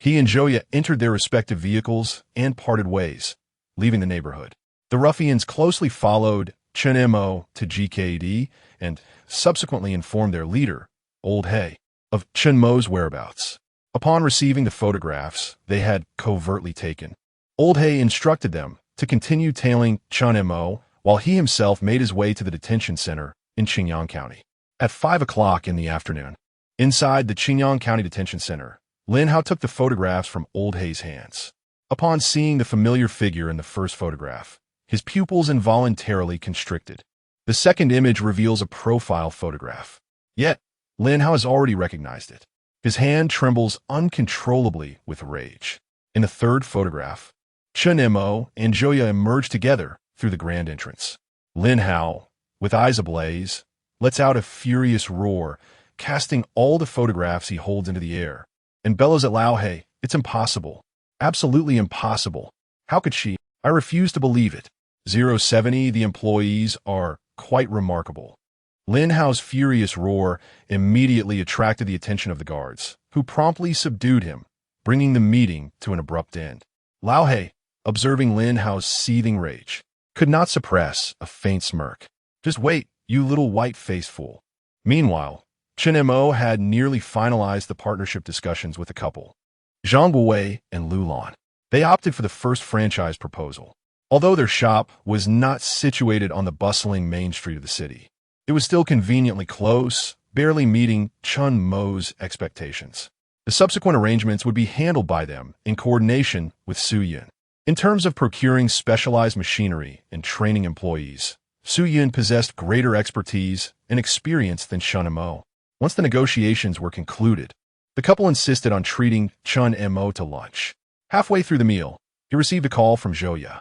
he and Zhouya entered their respective vehicles and parted ways, leaving the neighborhood. The ruffians closely followed Chunemo to GKD and subsequently informed their leader, Old Hay, of Chunmo's whereabouts. Upon receiving the photographs they had covertly taken, Old Hay instructed them to continue tailing Chunemo while he himself made his way to the detention center in Qingyang County. At 5 o'clock in the afternoon, inside the Qingyang County Detention Center, Lin Hao took the photographs from Old Hay's hands. Upon seeing the familiar figure in the first photograph, his pupils involuntarily constricted. The second image reveals a profile photograph. Yet, Lin Hao has already recognized it. His hand trembles uncontrollably with rage. In the third photograph, Chunemo and Zhouya emerge together through the grand entrance. Lin Hao, with eyes ablaze, lets out a furious roar, casting all the photographs he holds into the air, and bellows at Lao He, "It's impossible. Absolutely impossible. How could she? I refuse to believe it." 070, the employees are quite remarkable. Lin Hao's furious roar immediately attracted the attention of the guards, who promptly subdued him, bringing the meeting to an abrupt end. Lao He, observing Lin Hao's seething rage, could not suppress a faint smirk. "Just wait, you little white-faced fool." Meanwhile, Chunemo had nearly finalized the partnership discussions with the couple, Zhang Wei and Lu Lan. They opted for the first franchise proposal. Although their shop was not situated on the bustling main street of the city, it was still conveniently close, barely meeting Chunmo's expectations. The subsequent arrangements would be handled by them in coordination with Su Yun. In terms of procuring specialized machinery and training employees, Su Yun possessed greater expertise and experience than Chunemo. Once the negotiations were concluded, the couple insisted on treating Chunemo to lunch. Halfway through the meal, he received a call from Zhouya.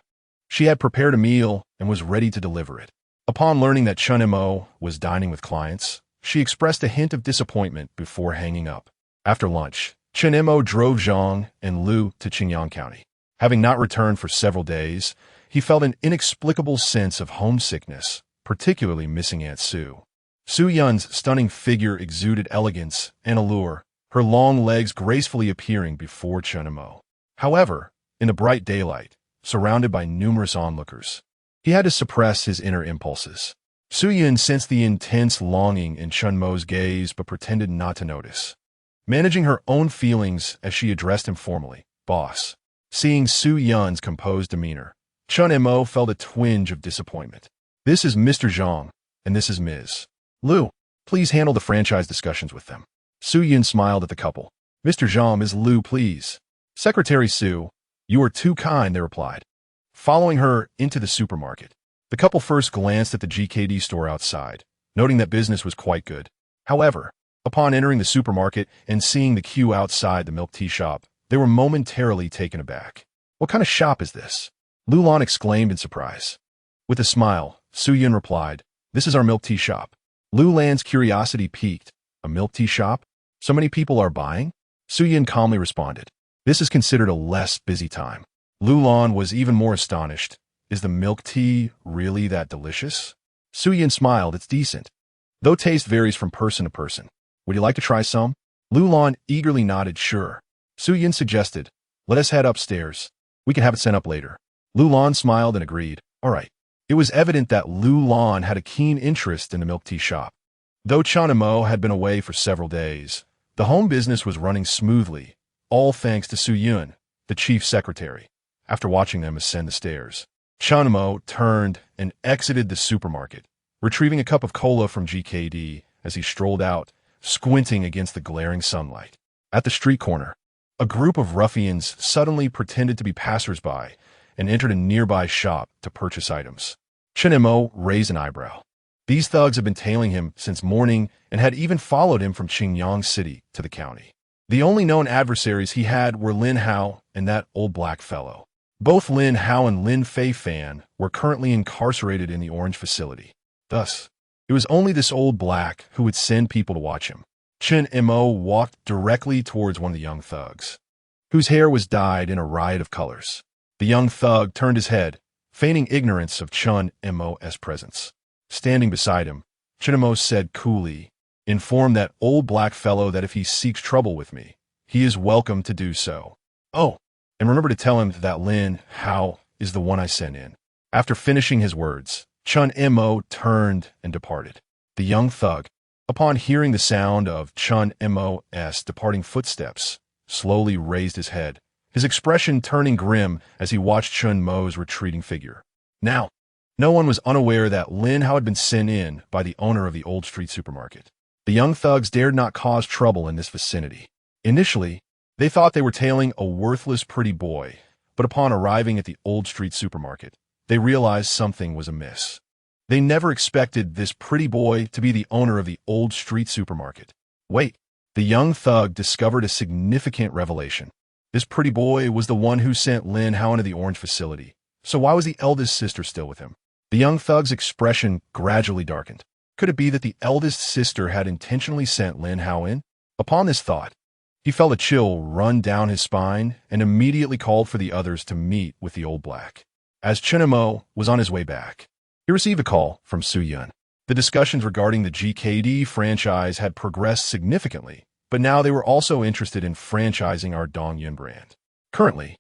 She had prepared a meal and was ready to deliver it. Upon learning that Chunemo was dining with clients, she expressed a hint of disappointment before hanging up. After lunch, Chunemo drove Zhang and Lu to Qingyang County. Having not returned for several days, he felt an inexplicable sense of homesickness, particularly missing Aunt Su. Su Yun's stunning figure exuded elegance and allure, her long legs gracefully appearing before Chunemo. However, in the bright daylight, surrounded by numerous onlookers, he had to suppress his inner impulses. Su Yun sensed the intense longing in Chunmo's gaze but pretended not to notice, managing her own feelings as she addressed him formally, "Boss." Seeing Su Yun's composed demeanor, Chunemo felt a twinge of disappointment. "This is Mr. Zhang, and this is Ms. Lu. Please handle the franchise discussions with them." Su Yun smiled at the couple. "Mr. Zhang, Ms. Lu, please." "Secretary Su, you are too kind," they replied. Following her into the supermarket, the couple first glanced at the GKD store outside, noting that business was quite good. However, upon entering the supermarket and seeing the queue outside the milk tea shop, they were momentarily taken aback. "What kind of shop is this?" Lu Lan exclaimed in surprise. With a smile, Su Yun replied, "This is our milk tea shop." Lu Lan's curiosity piqued. "A milk tea shop? So many people are buying?" Su Yun calmly responded, "This is considered a less busy time." Lu Lan was even more astonished. "Is the milk tea really that delicious?" Su Yun smiled. "It's decent, though taste varies from person to person. Would you like to try some?" Lu Lan eagerly nodded, "Sure." Su Yun suggested, "Let us head upstairs. We can have it sent up later." Lu Lan smiled and agreed. "All right." It was evident that Lu Lan had a keen interest in the milk tea shop. Though Chun Mo had been away for several days, the home business was running smoothly, all thanks to Su Yun, the chief secretary. After watching them ascend the stairs, Chun Mo turned and exited the supermarket, retrieving a cup of cola from GKD as he strolled out, squinting against the glaring sunlight. At the street corner, a group of ruffians suddenly pretended to be passersby and entered a nearby shop to purchase items. Chun Mo raised an eyebrow. These thugs had been tailing him since morning and had even followed him from Qingyang City to the county. The only known adversaries he had were Lin Hao and that old black fellow. Both Lin Hao and Lin Fei Fan were currently incarcerated in the Orange facility. Thus, it was only this old black who would send people to watch him. Chun Mo walked directly towards one of the young thugs, whose hair was dyed in a riot of colors. The young thug turned his head, feigning ignorance of Chun Mo's presence. Standing beside him, Chun Mo said coolly, "Inform that old black fellow that if he seeks trouble with me, he is welcome to do so. Oh, and remember to tell him that Lin Hao is the one I sent in." After finishing his words, Chun Mo turned and departed. The young thug, upon hearing the sound of Chun Mo's departing footsteps, slowly raised his head, his expression turning grim as he watched Chun Mo's retreating figure. Now, no one was unaware that Lin Hao had been sent in by the owner of the Old Street supermarket. The young thugs dared not cause trouble in this vicinity. Initially, they thought they were tailing a worthless pretty boy, but upon arriving at the Old Street supermarket, they realized something was amiss. They never expected this pretty boy to be the owner of the Old Street supermarket. Wait, the young thug discovered a significant revelation. This pretty boy was the one who sent Lin Hao into the Orange facility. So why was the eldest sister still with him? The young thug's expression gradually darkened. Could it be that the eldest sister had intentionally sent Lin Hao in? Upon this thought, he felt a chill run down his spine and immediately called for the others to meet with the old black. As Chun Mo was on his way back, he received a call from Su Yun. The discussions regarding the GKD franchise had progressed significantly, but now they were also interested in franchising our Dongyun brand. Currently,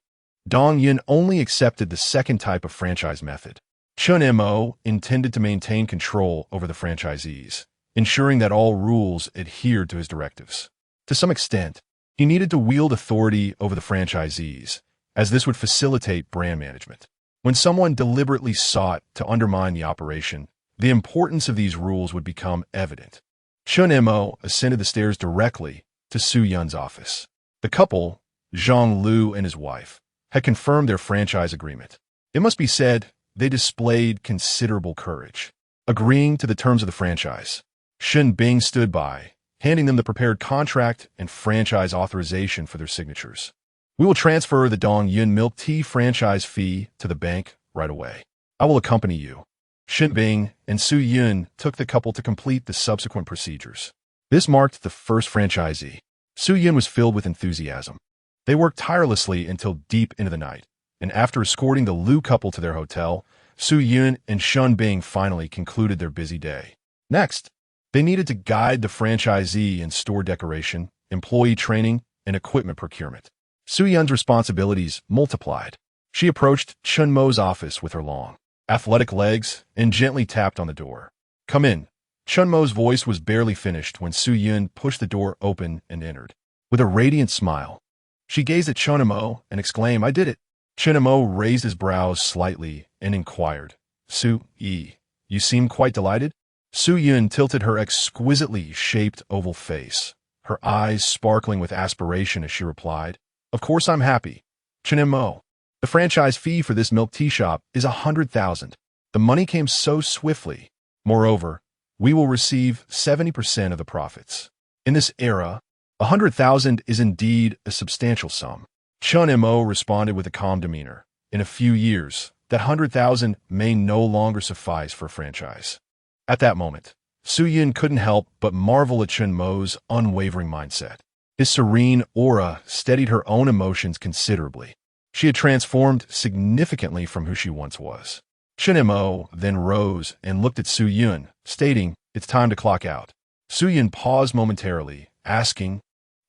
Dongyun only accepted the second type of franchise method. Chun Mo intended to maintain control over the franchisees, ensuring that all rules adhered to his directives. To some extent, he needed to wield authority over the franchisees, as this would facilitate brand management. When someone deliberately sought to undermine the operation, the importance of these rules would become evident. Chun Mo ascended the stairs directly to Su Yun's office. The couple, Zhang Lu and his wife, had confirmed their franchise agreement. It must be said, they displayed considerable courage. Agreeing to the terms of the franchise, Shen Bing stood by, handing them the prepared contract and franchise authorization for their signatures. "We will transfer the Dongyun milk tea franchise fee to the bank right away. I will accompany you." Shen Bing and Su Yun took the couple to complete the subsequent procedures. This marked the first franchisee. Su Yun was filled with enthusiasm. They worked tirelessly until deep into the night, and after escorting the Lu couple to their hotel, Su Yun and Shen Bing finally concluded their busy day. Next, they needed to guide the franchisee in store decoration, employee training, and equipment procurement. Su Yun's responsibilities multiplied. She approached Chun Mo's office with her long, athletic legs and gently tapped on the door. "Come in." Chun Mo's voice was barely finished when Su Yun pushed the door open and entered. With a radiant smile, she gazed at Chun Mo and exclaimed, "I did it." Chun Mo raised his brows slightly and inquired, "Su-yi, you seem quite delighted?" Su Yun tilted her exquisitely shaped oval face, her eyes sparkling with aspiration as she replied, "Of course I'm happy. Chun Mo, the franchise fee for this milk tea shop is 100,000. The money came so swiftly. Moreover, we will receive 70% of the profits. In this era, 100,000 is indeed a substantial sum." Chun Mo responded with a calm demeanor. "In a few years, that 100,000 may no longer suffice for a franchise." At that moment, Su Yun couldn't help but marvel at Chun Mo's unwavering mindset. His serene aura steadied her own emotions considerably. She had transformed significantly from who she once was. Chun Mo then rose and looked at Su Yun, stating, "It's time to clock out." Su Yun paused momentarily, asking,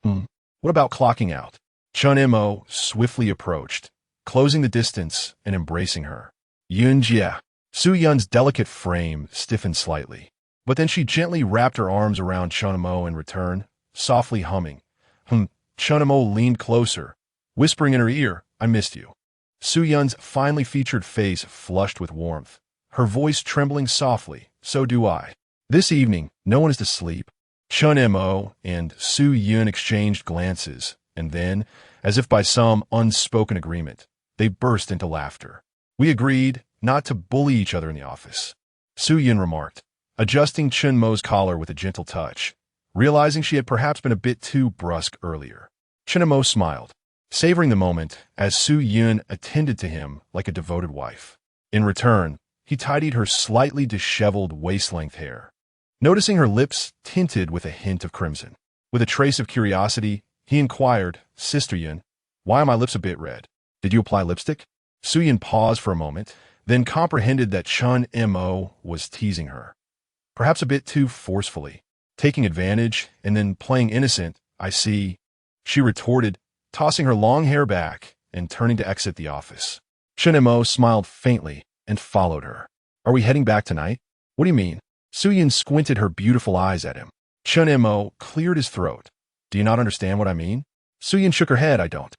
"What about clocking out?" Chun Mo swiftly approached, closing the distance and embracing her. "Yun Jia, Su Yun's delicate frame stiffened slightly, but then she gently wrapped her arms around Chunamo in return, softly humming. Chunamo leaned closer, whispering in her ear, I missed you. Su Yun's finely featured face flushed with warmth, her voice trembling softly, so do I. This evening, no one is to sleep. Chunamo and Su Yun exchanged glances, and then, as if by some unspoken agreement, they burst into laughter. We agreed not to bully each other in the office, Su Yun remarked, adjusting Chunmo's collar with a gentle touch, realizing she had perhaps been a bit too brusque earlier. Chunmo smiled, savoring the moment as Su Yun attended to him like a devoted wife. In return, he tidied her slightly disheveled waist-length hair, noticing her lips tinted with a hint of crimson. With a trace of curiosity, he inquired, Sister Yun, why are my lips a bit red? Did you apply lipstick? Su Yun paused for a moment, then comprehended that Chunmo was teasing her, perhaps a bit too forcefully, taking advantage and then playing innocent. I see, she retorted, tossing her long hair back and turning to exit the office. Chunmo smiled faintly and followed her. Are we heading back tonight? What do you mean? Su Yun squinted her beautiful eyes at him. Chunmo cleared his throat. Do you not understand what I mean? Su Yun shook her head. I don't.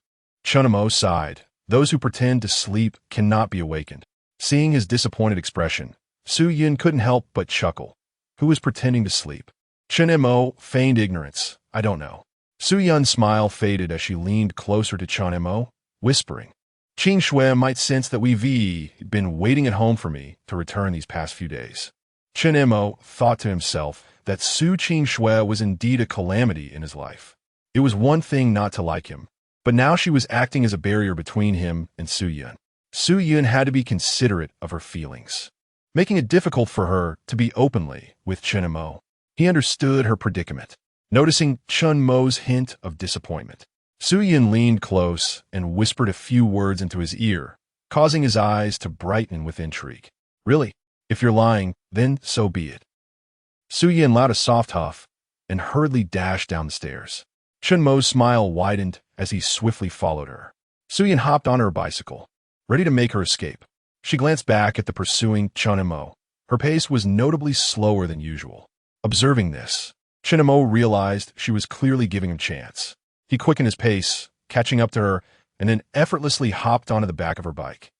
Chunmo sighed. Those who pretend to sleep cannot be awakened. Seeing his disappointed expression, Su Yun couldn't help but chuckle. Who is pretending to sleep? Chunmo feigned ignorance. I don't know. Su Yun's smile faded as she leaned closer to Chunmo, whispering, Qing Shui might sense that we've been waiting at home for me to return these past few days. Chunmo thought to himself that Su Qing Shui was indeed a calamity in his life. It was one thing not to like him, but now she was acting as a barrier between him and Su Yun. Su Yun had to be considerate of her feelings, making it difficult for her to be openly with Chunmo. He understood her predicament, noticing Chunmo's hint of disappointment. Su Yun leaned close and whispered a few words into his ear, causing his eyes to brighten with intrigue. Really? If you're lying, then so be it. Su Yun allowed a soft huff and hurriedly dashed down the stairs. Chunmo's smile widened as he swiftly followed her. Su Yun hopped on her bicycle, ready to make her escape. She glanced back at the pursuing Chunmo. Her pace was notably slower than usual. Observing this, Chunmo realized she was clearly giving him chance. He quickened his pace, catching up to her, and then effortlessly hopped onto the back of her bike.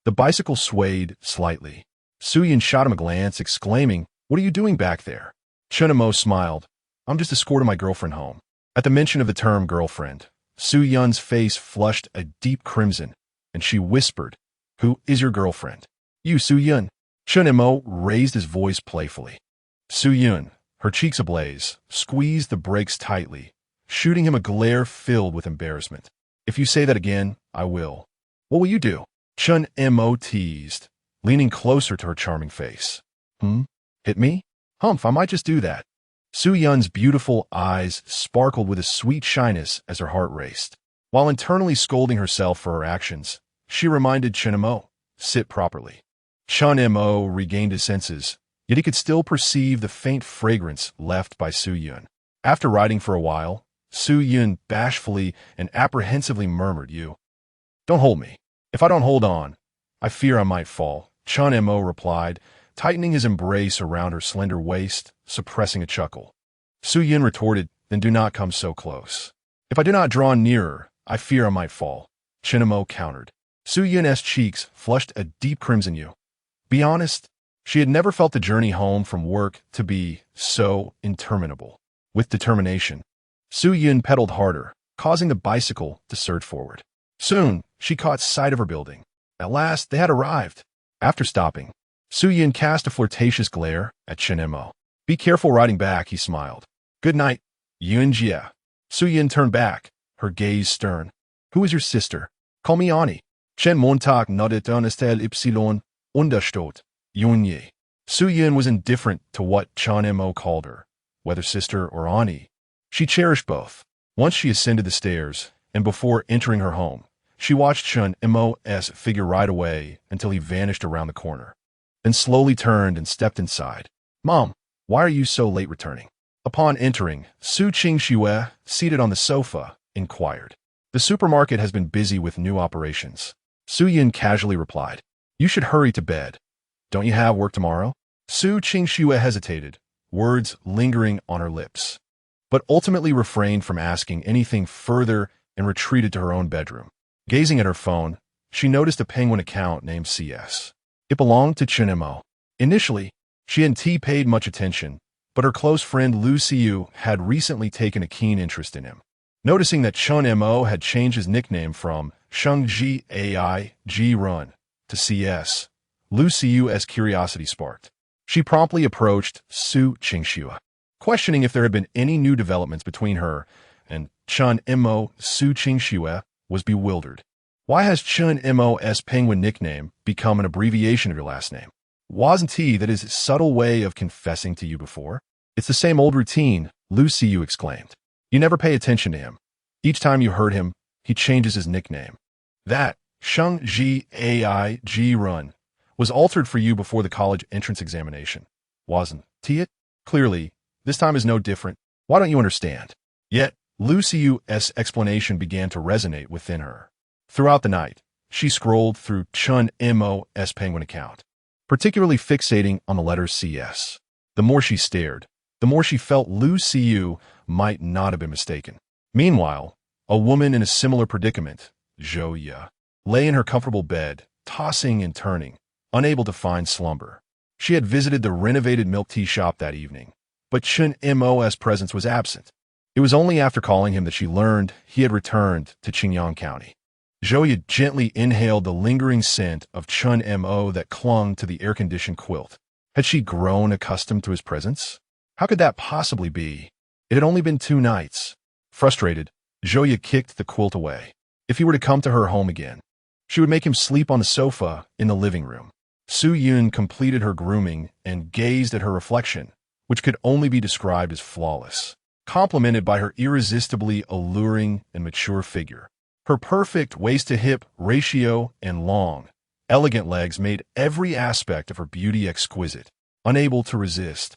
The bicycle swayed slightly. Su Yun shot him a glance, exclaiming, What are you doing back there? Chunmo smiled. I'm just escorting my girlfriend home. At the mention of the term girlfriend, Su Yun's face flushed a deep crimson, and she whispered, Who is your girlfriend? You, Su Yun. Chunmo raised his voice playfully. Su Yun, her cheeks ablaze, squeezed the brakes tightly, shooting him a glare filled with embarrassment. If you say that again, I will. What will you do? Chunmo teased, leaning closer to her charming face. Hit me? Humph, I might just do that. Su Yun's beautiful eyes sparkled with a sweet shyness as her heart raced. While internally scolding herself for her actions, she reminded Chunmo, sit properly. Chunmo regained his senses, yet he could still perceive the faint fragrance left by Su Yun. After riding for a while, Su Yun bashfully and apprehensively murmured, You. Don't hold me. If I don't hold on, I fear I might fall, Chunmo replied, tightening his embrace around her slender waist, suppressing a chuckle. Su Yun retorted, Then do not come so close. If I do not draw nearer, I fear I might fall, Chunmo countered. Su Yun's cheeks flushed a deep crimson hue. Be honest, she had never felt the journey home from work to be so interminable. With determination, Su Yun pedaled harder, causing the bicycle to surge forward. Soon, she caught sight of her building. At last, they had arrived. After stopping, Su Yun cast a flirtatious glare at Chunmo. Be careful riding back, he smiled. Good night, Yun Jia. Su Yun turned back, her gaze stern. Who is your sister? Call me Ani. Chen Montag nodded Ernestel Ypsilon Unterstot, Yunye. Su Yun was indifferent to what Chunmo called her, whether sister or Ani. She cherished both. Once she ascended the stairs, and before entering her home, she watched Chunmo's figure ride away until he vanished around the corner, then slowly turned and stepped inside. Mom, why are you so late returning? Upon entering, Su Qing Shui, seated on the sofa, inquired. The supermarket has been busy with new operations. Su Yun casually replied, You should hurry to bed. Don't you have work tomorrow? Su Qingxue hesitated, words lingering on her lips, but ultimately refrained from asking anything further and retreated to her own bedroom. Gazing at her phone, she noticed a Penguin account named CS. It belonged to Chen Mo. Initially, she hadn't paid much attention, but her close friend Lu Xiu had recently taken a keen interest in him. Noticing that Chen Mo had changed his nickname from Shengji AI G Run to CS, Lu Xiu's curiosity sparked. She promptly approached Su Qingxue, questioning if there had been any new developments between her and Chen Mo. Su Qingxue was bewildered. Why has Chen Mo's penguin nickname become an abbreviation of your last name? Wasn't he that his subtle way of confessing to you before? It's the same old routine, Lu Xiu exclaimed. You never pay attention to him. Each time you hurt him, he changes his nickname. That Sheng Ji Ai Ji Run was altered for you before the college entrance examination, wasn't it? Clearly, this time is no different. Why don't you understand? Yet, Lu Xiu's explanation began to resonate within her. Throughout the night, she scrolled through Chen Mo's penguin account, particularly fixating on the letters CS. The more she stared, the more she felt Lu Xiu might not have been mistaken. Meanwhile, a woman in a similar predicament, Zhou Ye, lay in her comfortable bed, tossing and turning, unable to find slumber. She had visited the renovated milk tea shop that evening, but Chen Mo's presence was absent. It was only after calling him that she learned he had returned to Qingyang County. Zhou Ye gently inhaled the lingering scent of Chen Mo that clung to the air-conditioned quilt. Had she grown accustomed to his presence? How could that possibly be? It had only been 2 nights. Frustrated, Zhou Ye kicked the quilt away. If he were to come to her home again, she would make him sleep on the sofa in the living room. Su Yun completed her grooming and gazed at her reflection, which could only be described as flawless, complemented by her irresistibly alluring and mature figure. Her perfect waist-to-hip ratio and long, elegant legs made every aspect of her beauty exquisite. Unable to resist,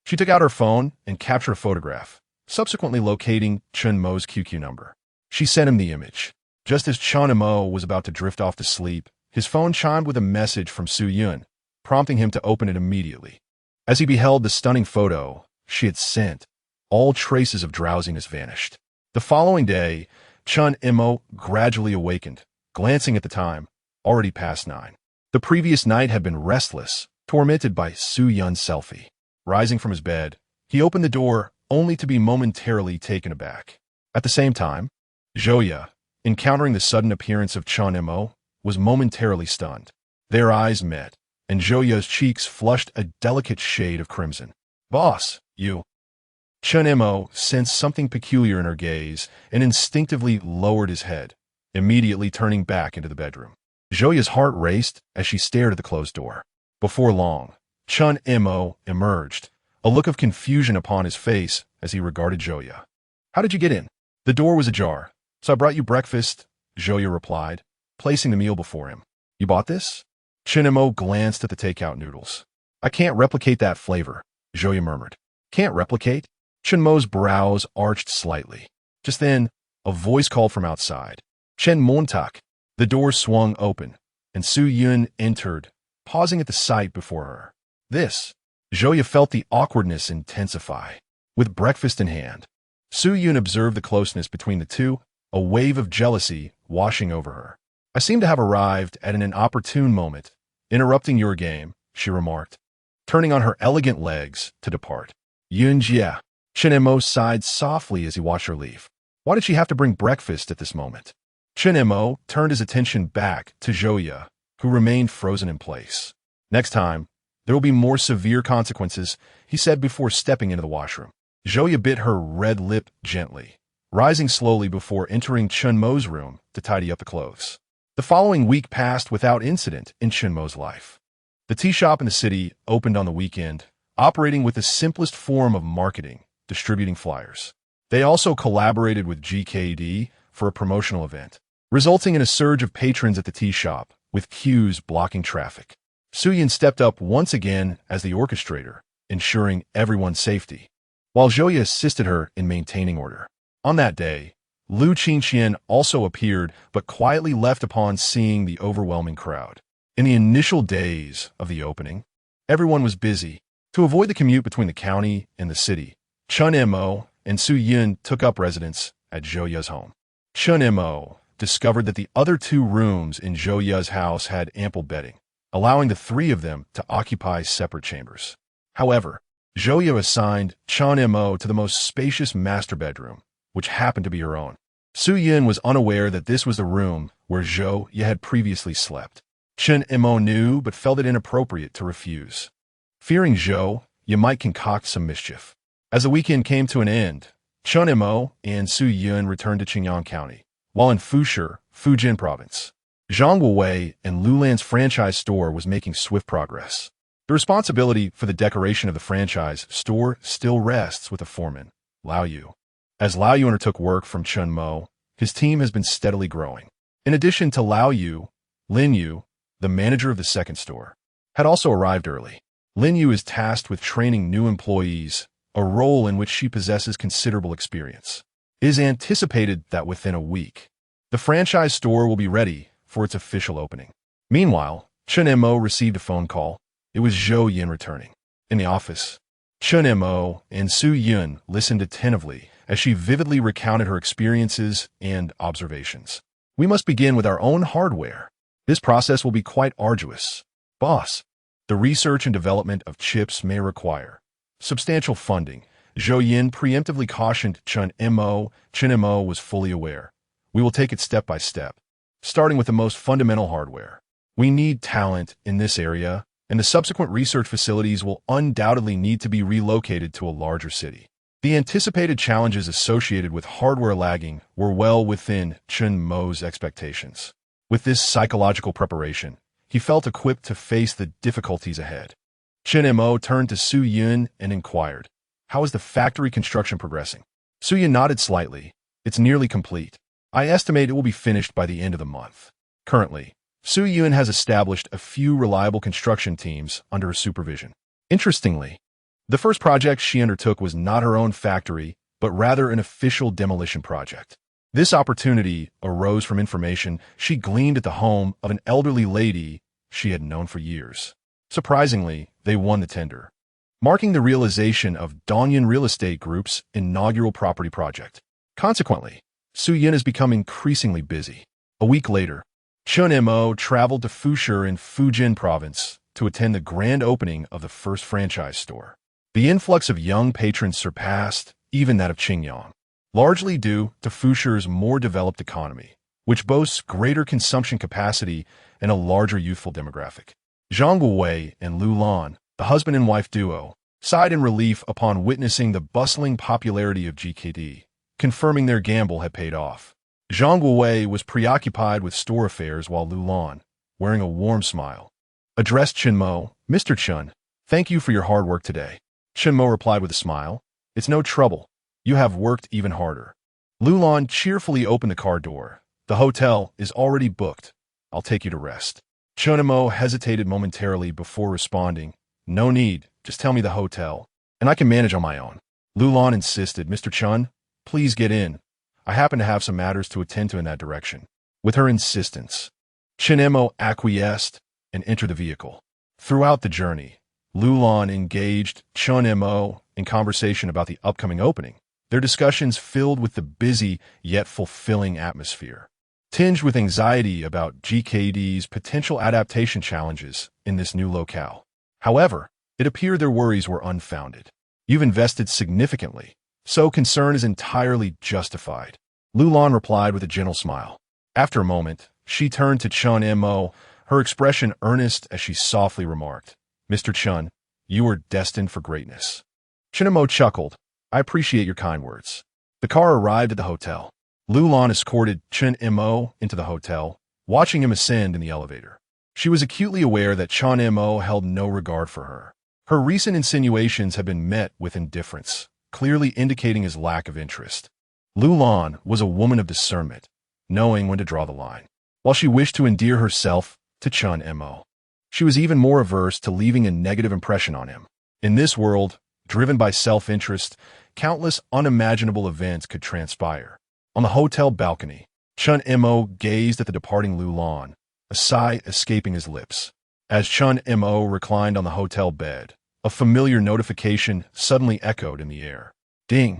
she took out her phone and captured a photograph, subsequently locating Chen Mo's QQ number. She sent him the image. Just as Chen Mo was about to drift off to sleep, his phone chimed with a message from Su Yun, prompting him to open it immediately. As he beheld the stunning photo she had sent, all traces of drowsiness vanished. The following day, Chen Mo gradually awakened, glancing at the time, already past 9. The previous night had been restless, tormented by Su Yun's selfie. Rising from his bed, he opened the door only to be momentarily taken aback. At the same time, Zhou Ye, encountering the sudden appearance of Chen Mo, was momentarily stunned. Their eyes met, and Zhou Ye's cheeks flushed a delicate shade of crimson. Boss, you. Chen Mo sensed something peculiar in her gaze and instinctively lowered his head, immediately turning back into the bedroom. Zhou Ye's heart raced as she stared at the closed door. Before long, Chen Mo emerged, a look of confusion upon his face as he regarded Zhou Ye. How did you get in? The door was ajar, so I brought you breakfast, Zhou Ye replied, placing the meal before him. You bought this? Chen Mo glanced at the takeout noodles. I can't replicate that flavor, Zhou Ye murmured. Can't replicate? Chen Mo's brows arched slightly. Just then, a voice called from outside. Chen Montak. The door swung open, and Su Yun entered, pausing at the sight before her. This. Zhou Ye felt the awkwardness intensify. With breakfast in hand, Su Yun observed the closeness between the two, a wave of jealousy washing over her. I seem to have arrived at an inopportune moment, interrupting your game, she remarked, turning on her elegant legs to depart. Yun Jia. Chen Mo sighed softly as he watched her leave. Why did she have to bring breakfast at this moment? Chen Mo turned his attention back to Zhou Ye, who remained frozen in place. Next time, there will be more severe consequences, he said before stepping into the washroom. Zhou Ye bit her red lip gently, rising slowly before entering Chen Mo's room to tidy up the clothes. The following week passed without incident in Chen Mo's life. The tea shop in the city opened on the weekend, operating with the simplest form of marketing, distributing flyers. They also collaborated with GKD for a promotional event, resulting in a surge of patrons at the tea shop, with queues blocking traffic. Su Yun stepped up once again as the orchestrator, ensuring everyone's safety, while Zhou Ye assisted her in maintaining order. On that day, Lu Qingxian also appeared but quietly left upon seeing the overwhelming crowd. In the initial days of the opening, everyone was busy. To avoid the commute between the county and the city, Chun Mo and Su Yun took up residence at Zhou Yu's home. Chun Mo discovered that the other two rooms in Zhou Yu's house had ample bedding, allowing the three of them to occupy separate chambers. However, Zhou Yu assigned Chun Mo to the most spacious master bedroom, which happened to be her own. Su Yun was unaware that this was the room where Zhou Yu had previously slept. Chun Mo knew but felt it inappropriate to refuse. Fearing Zhou Yu might concoct some mischief. As the weekend came to an end, Chun Mo and Su Yun returned to Qingyang County, while in Fushi, Fujian Province. Zhang Wei and Lulan's franchise store was making swift progress. The responsibility for the decoration of the franchise store still rests with the foreman, Lao Yu. As Lao Yu undertook work from Chun Mo, his team has been steadily growing. In addition to Lao Yu, Lin Yu, the manager of the second store, had also arrived early. Lin Yu is tasked with training new employees, a role in which she possesses considerable experience. It is anticipated that within a week, the franchise store will be ready for its official opening. Meanwhile, Chun Mo received a phone call. It was Zhou Yun returning. In the office, Chun Mo and Su Yun listened attentively as she vividly recounted her experiences and observations. We must begin with our own hardware. This process will be quite arduous. Boss, the research and development of chips may require substantial funding. Zhou Yun preemptively cautioned Chun Mo. Chun Mo was fully aware. We will take it step by step, starting with the most fundamental hardware. We need talent in this area, and the subsequent research facilities will undoubtedly need to be relocated to a larger city. The anticipated challenges associated with hardware lagging were well within Chun Mo's expectations. With this psychological preparation, he felt equipped to face the difficulties ahead. Chun Mo turned to Su Yun and inquired, "How is the factory construction progressing?" Su Yun nodded slightly. "It's nearly complete. I estimate it will be finished by the end of the month." Currently, Su Yun has established a few reliable construction teams under her supervision. Interestingly, the first project she undertook was not her own factory, but rather an official demolition project. This opportunity arose from information she gleaned at the home of an elderly lady she had known for years. Surprisingly, they won the tender, marking the realization of Dongyun Real Estate Group's inaugural property project. Consequently, Su Yun has become increasingly busy. A week later, Chun Mo traveled to Fushi in Fujian Province to attend the grand opening of the first franchise store. The influx of young patrons surpassed even that of Qingyang, largely due to Fushi's more developed economy, which boasts greater consumption capacity and a larger youthful demographic. Zhang Wei and Lu Lan, the husband and wife duo, sighed in relief upon witnessing the bustling popularity of GKD, confirming their gamble had paid off. Zhang Wei was preoccupied with store affairs while Lu Lan, wearing a warm smile, addressed Chun Mo. "Mr. Chun, thank you for your hard work today." Chun Mo replied with a smile, "It's no trouble. You have worked even harder." Lu Lan cheerfully opened the car door. "The hotel is already booked. I'll take you to rest." Chun Mo hesitated momentarily before responding, "No need, just tell me the hotel, and I can manage on my own." Lu Lan insisted, "Mr. Chun, please get in. I happen to have some matters to attend to in that direction." With her insistence, Chun Mo acquiesced and entered the vehicle. Throughout the journey, Lu Lan engaged Chun Mo in conversation about the upcoming opening, their discussions filled with the busy yet fulfilling atmosphere, tinged with anxiety about GKD's potential adaptation challenges in this new locale. However, it appeared their worries were unfounded. "You've invested significantly, so concern is entirely justified," Lu Lan replied with a gentle smile. After a moment, she turned to Chun Mo, her expression earnest as she softly remarked, "Mr. Chun, you are destined for greatness." Chun Mo chuckled, "I appreciate your kind words." The car arrived at the hotel. Lu Lan escorted Chun Mo into the hotel, watching him ascend in the elevator. She was acutely aware that Chun Mo held no regard for her. Her recent insinuations had been met with indifference, clearly indicating his lack of interest. Lu Lan was a woman of discernment, knowing when to draw the line. While she wished to endear herself to Chun Mo, she was even more averse to leaving a negative impression on him. In this world, driven by self-interest, countless unimaginable events could transpire. On the hotel balcony, Chun Mo gazed at the departing Lu Lan, a sigh escaping his lips. As Chun Mo reclined on the hotel bed, a familiar notification suddenly echoed in the air. Ding!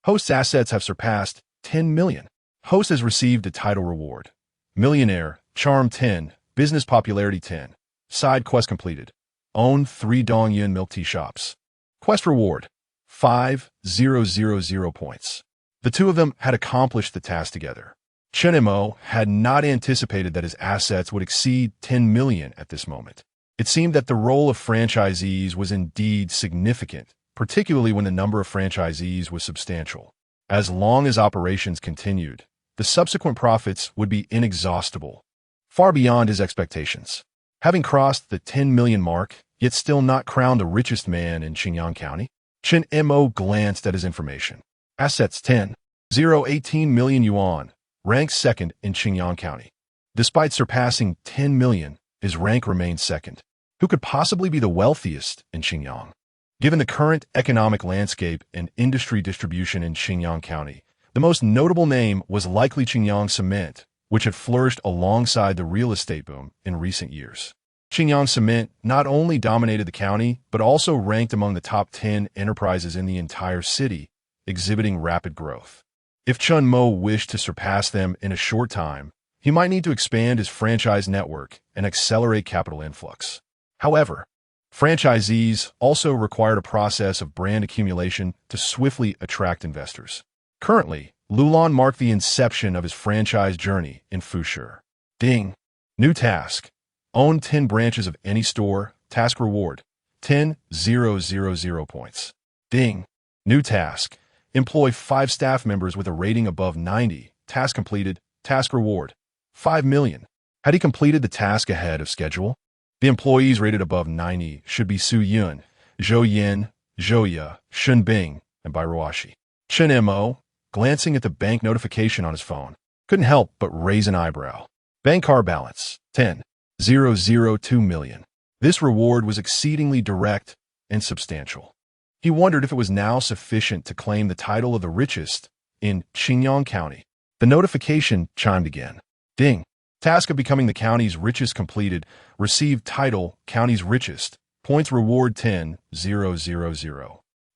Host's assets have surpassed 10 million. Host has received a title reward. Millionaire, Charm 10, Business Popularity 10. Side quest completed. Own 3 Dongyun milk tea shops. Quest reward, 5,000 points. The two of them had accomplished the task together. Chun Mo had not anticipated that his assets would exceed 10 million at this moment. It seemed that the role of franchisees was indeed significant, particularly when the number of franchisees was substantial. As long as operations continued, the subsequent profits would be inexhaustible, far beyond his expectations. Having crossed the 10 million mark, yet still not crowned the richest man in Qingyang County, Chun Mo glanced at his information. Assets 10,018 million yuan, ranked second in Qingyang County. Despite surpassing 10 million, his rank remained second. Who could possibly be the wealthiest in Qingyang? Given the current economic landscape and industry distribution in Qingyang County, the most notable name was likely Qingyang Cement, which had flourished alongside the real estate boom in recent years. Qingyang Cement not only dominated the county, but also ranked among the top 10 enterprises in the entire city, exhibiting rapid growth. If Chun Mo wished to surpass them in a short time, he might need to expand his franchise network and accelerate capital influx. However, franchisees also required a process of brand accumulation to swiftly attract investors. Currently, Lulan marked the inception of his franchise journey in Fushu. Ding! New task. Own 10 branches of any store. Task reward, 10,000 points. Ding! New task. Employ 5 staff members with a rating above 90. Task completed. Task reward, 5 million. Had he completed the task ahead of schedule? The employees rated above 90 should be Su Yun, Zhou Yin, Zhou Ye, Shun Bing, and Bairuashi. Chun Mo, glancing at the bank notification on his phone, couldn't help but raise an eyebrow. Bank card balance, 10,002 million. This reward was exceedingly direct and substantial. He wondered if it was now sufficient to claim the title of the richest in Qingyang County. The notification chimed again. Ding! Task of becoming the county's richest completed. Received title, county's richest. Points reward 10,000.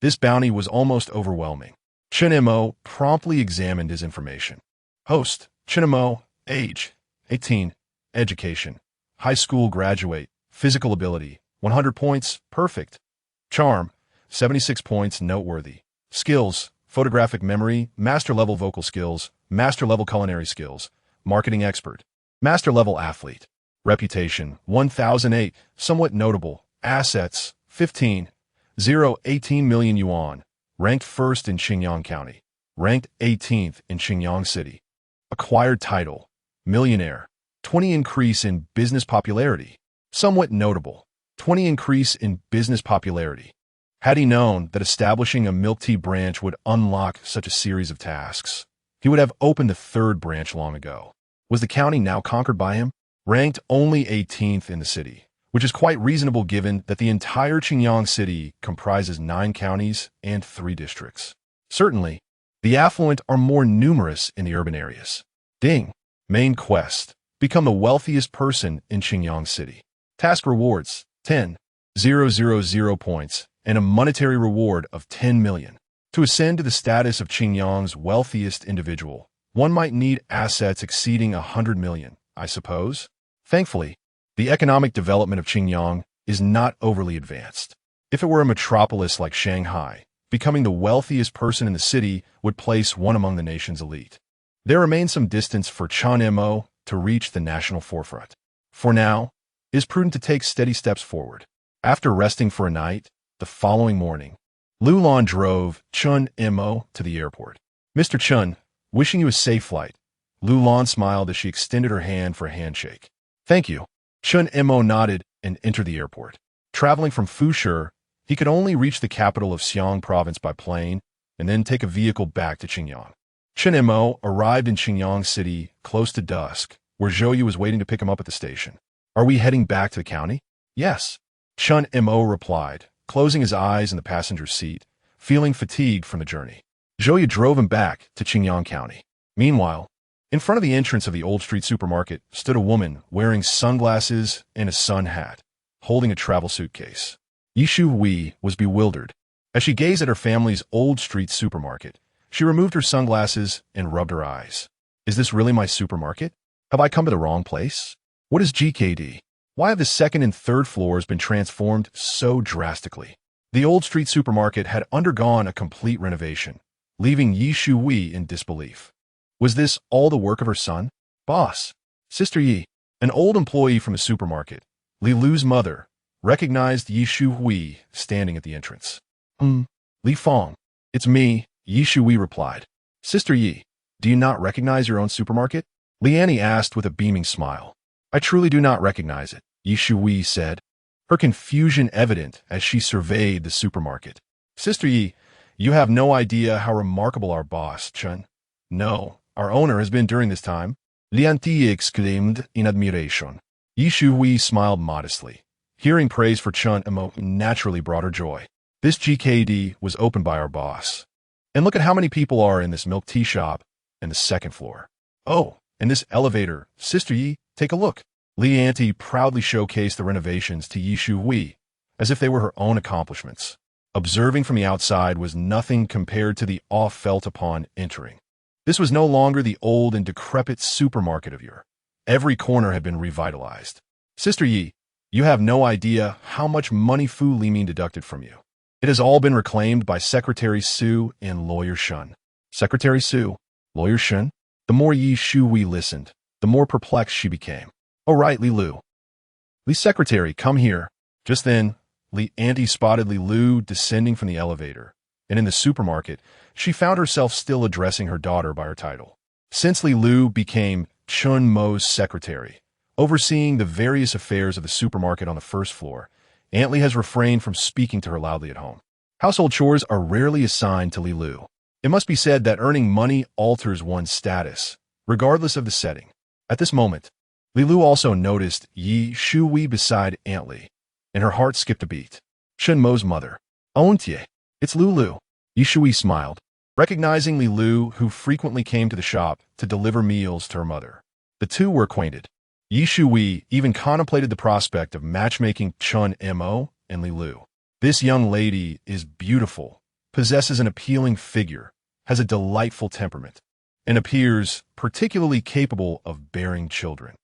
This bounty was almost overwhelming. Chun Mo promptly examined his information. Host, Chun Mo, age, 18, education, high school graduate, physical ability, 100 points, perfect. Charm, 76 points, noteworthy. Skills, photographic memory, master-level vocal skills, master-level culinary skills, marketing expert, master-level athlete. Reputation, 1008, somewhat notable. Assets, 15,018 million yuan. Ranked first in Qingyang County. Ranked 18th in Qingyang City. Acquired title, millionaire. 20 increase in business popularity. Somewhat notable. 20 increase in business popularity. Had he known that establishing a milk tea branch would unlock such a series of tasks, he would have opened the 3rd branch long ago. Was the county now conquered by him? Ranked only 18th in the city, which is quite reasonable given that the entire Qingyang City comprises 9 counties and 3 districts. Certainly, the affluent are more numerous in the urban areas. Ding! Main quest. Become the wealthiest person in Qingyang City. Task rewards, 10,000 points, and a monetary reward of 10 million. To ascend to the status of Qingyang's wealthiest individual, one might need assets exceeding 100 million, I suppose. Thankfully, the economic development of Qingyang is not overly advanced. If it were a metropolis like Shanghai, becoming the wealthiest person in the city would place one among the nation's elite. There remains some distance for Chun Mo to reach the national forefront. For now, it is prudent to take steady steps forward. After resting for a night, the following morning, Lulan drove Chun Mo to the airport. Mr. Chun, wishing you a safe flight. Lulan smiled as she extended her hand for a handshake. Thank you. Chun Mo nodded and entered the airport. Traveling from Fushu, he could only reach the capital of Xiang province by plane and then take a vehicle back to Qingyang. Chun Mo arrived in Qingyang City close to dusk, where Zhou Yu was waiting to pick him up at the station. Are we heading back to the county? Yes. Chun Mo replied, closing his eyes in the passenger seat, feeling fatigued from the journey. Zhou Yu drove him back to Qingyang County. Meanwhile, In front of the entrance of the Old Street supermarket stood a woman wearing sunglasses and a sun hat, holding a travel suitcase. Yishu Wei was bewildered. As she gazed at her family's Old Street supermarket, she removed her sunglasses and rubbed her eyes. Is this really my supermarket? Have I come to the wrong place? What is GKD? Why have the second and third floors been transformed so drastically? The Old Street supermarket had undergone a complete renovation, leaving Yishu Wei in disbelief. Was this all the work of her son? Boss, Sister Yi, an old employee from the supermarket, Li Lu's mother, recognized Yishu Wei standing at the entrance. Li Fong, it's me, Yishu Wei replied. Sister Yi, do you not recognize your own supermarket? Li Annie asked with a beaming smile. I truly do not recognize it, Yishu Wei said, her confusion evident as she surveyed the supermarket. Sister Yi, you have no idea how remarkable our boss, Chun. No, our owner has been during this time, Lianti exclaimed in admiration. Yishu Wei smiled modestly. Hearing praise for Chun Emo naturally brought her joy. This GKD was opened by our boss. And look at how many people are in this milk tea shop and the second floor. Oh, and this elevator, Sister Yi, take a look. Li Auntie proudly showcased the renovations to Yishu Wei, as if they were her own accomplishments. Observing from the outside was nothing compared to the awe felt upon entering. This was no longer the old and decrepit supermarket of yore. Every corner had been revitalized. Sister Yi, you have no idea how much money Fu Limin deducted from you. It has all been reclaimed by Secretary Su and Lawyer Shun. Secretary Su, Lawyer Shun? The more Yishu Wei listened, the more perplexed she became. Oh right, Li Lu. Li Secretary, come here. Just then, Li Auntie spotted Li Lu descending from the elevator, and in the supermarket, she found herself still addressing her daughter by her title. Since Li Lu became Chun Mo's secretary, overseeing the various affairs of the supermarket on the first floor, Aunt Li has refrained from speaking to her loudly at home. Household chores are rarely assigned to Li Lu. It must be said that earning money alters one's status, regardless of the setting. At this moment, Li Lu also noticed Yishu Wei beside Aunt Li, and her heart skipped a beat. Chun Mo's mother. Auntie, it's Lulu. Yishu Wei smiled, recognizing Li Lu, who frequently came to the shop to deliver meals to her mother. The two were acquainted. Yishu Wei even contemplated the prospect of matchmaking Chun Mo and Li Lu. This young lady is beautiful, possesses an appealing figure, has a delightful temperament, and appears particularly capable of bearing children.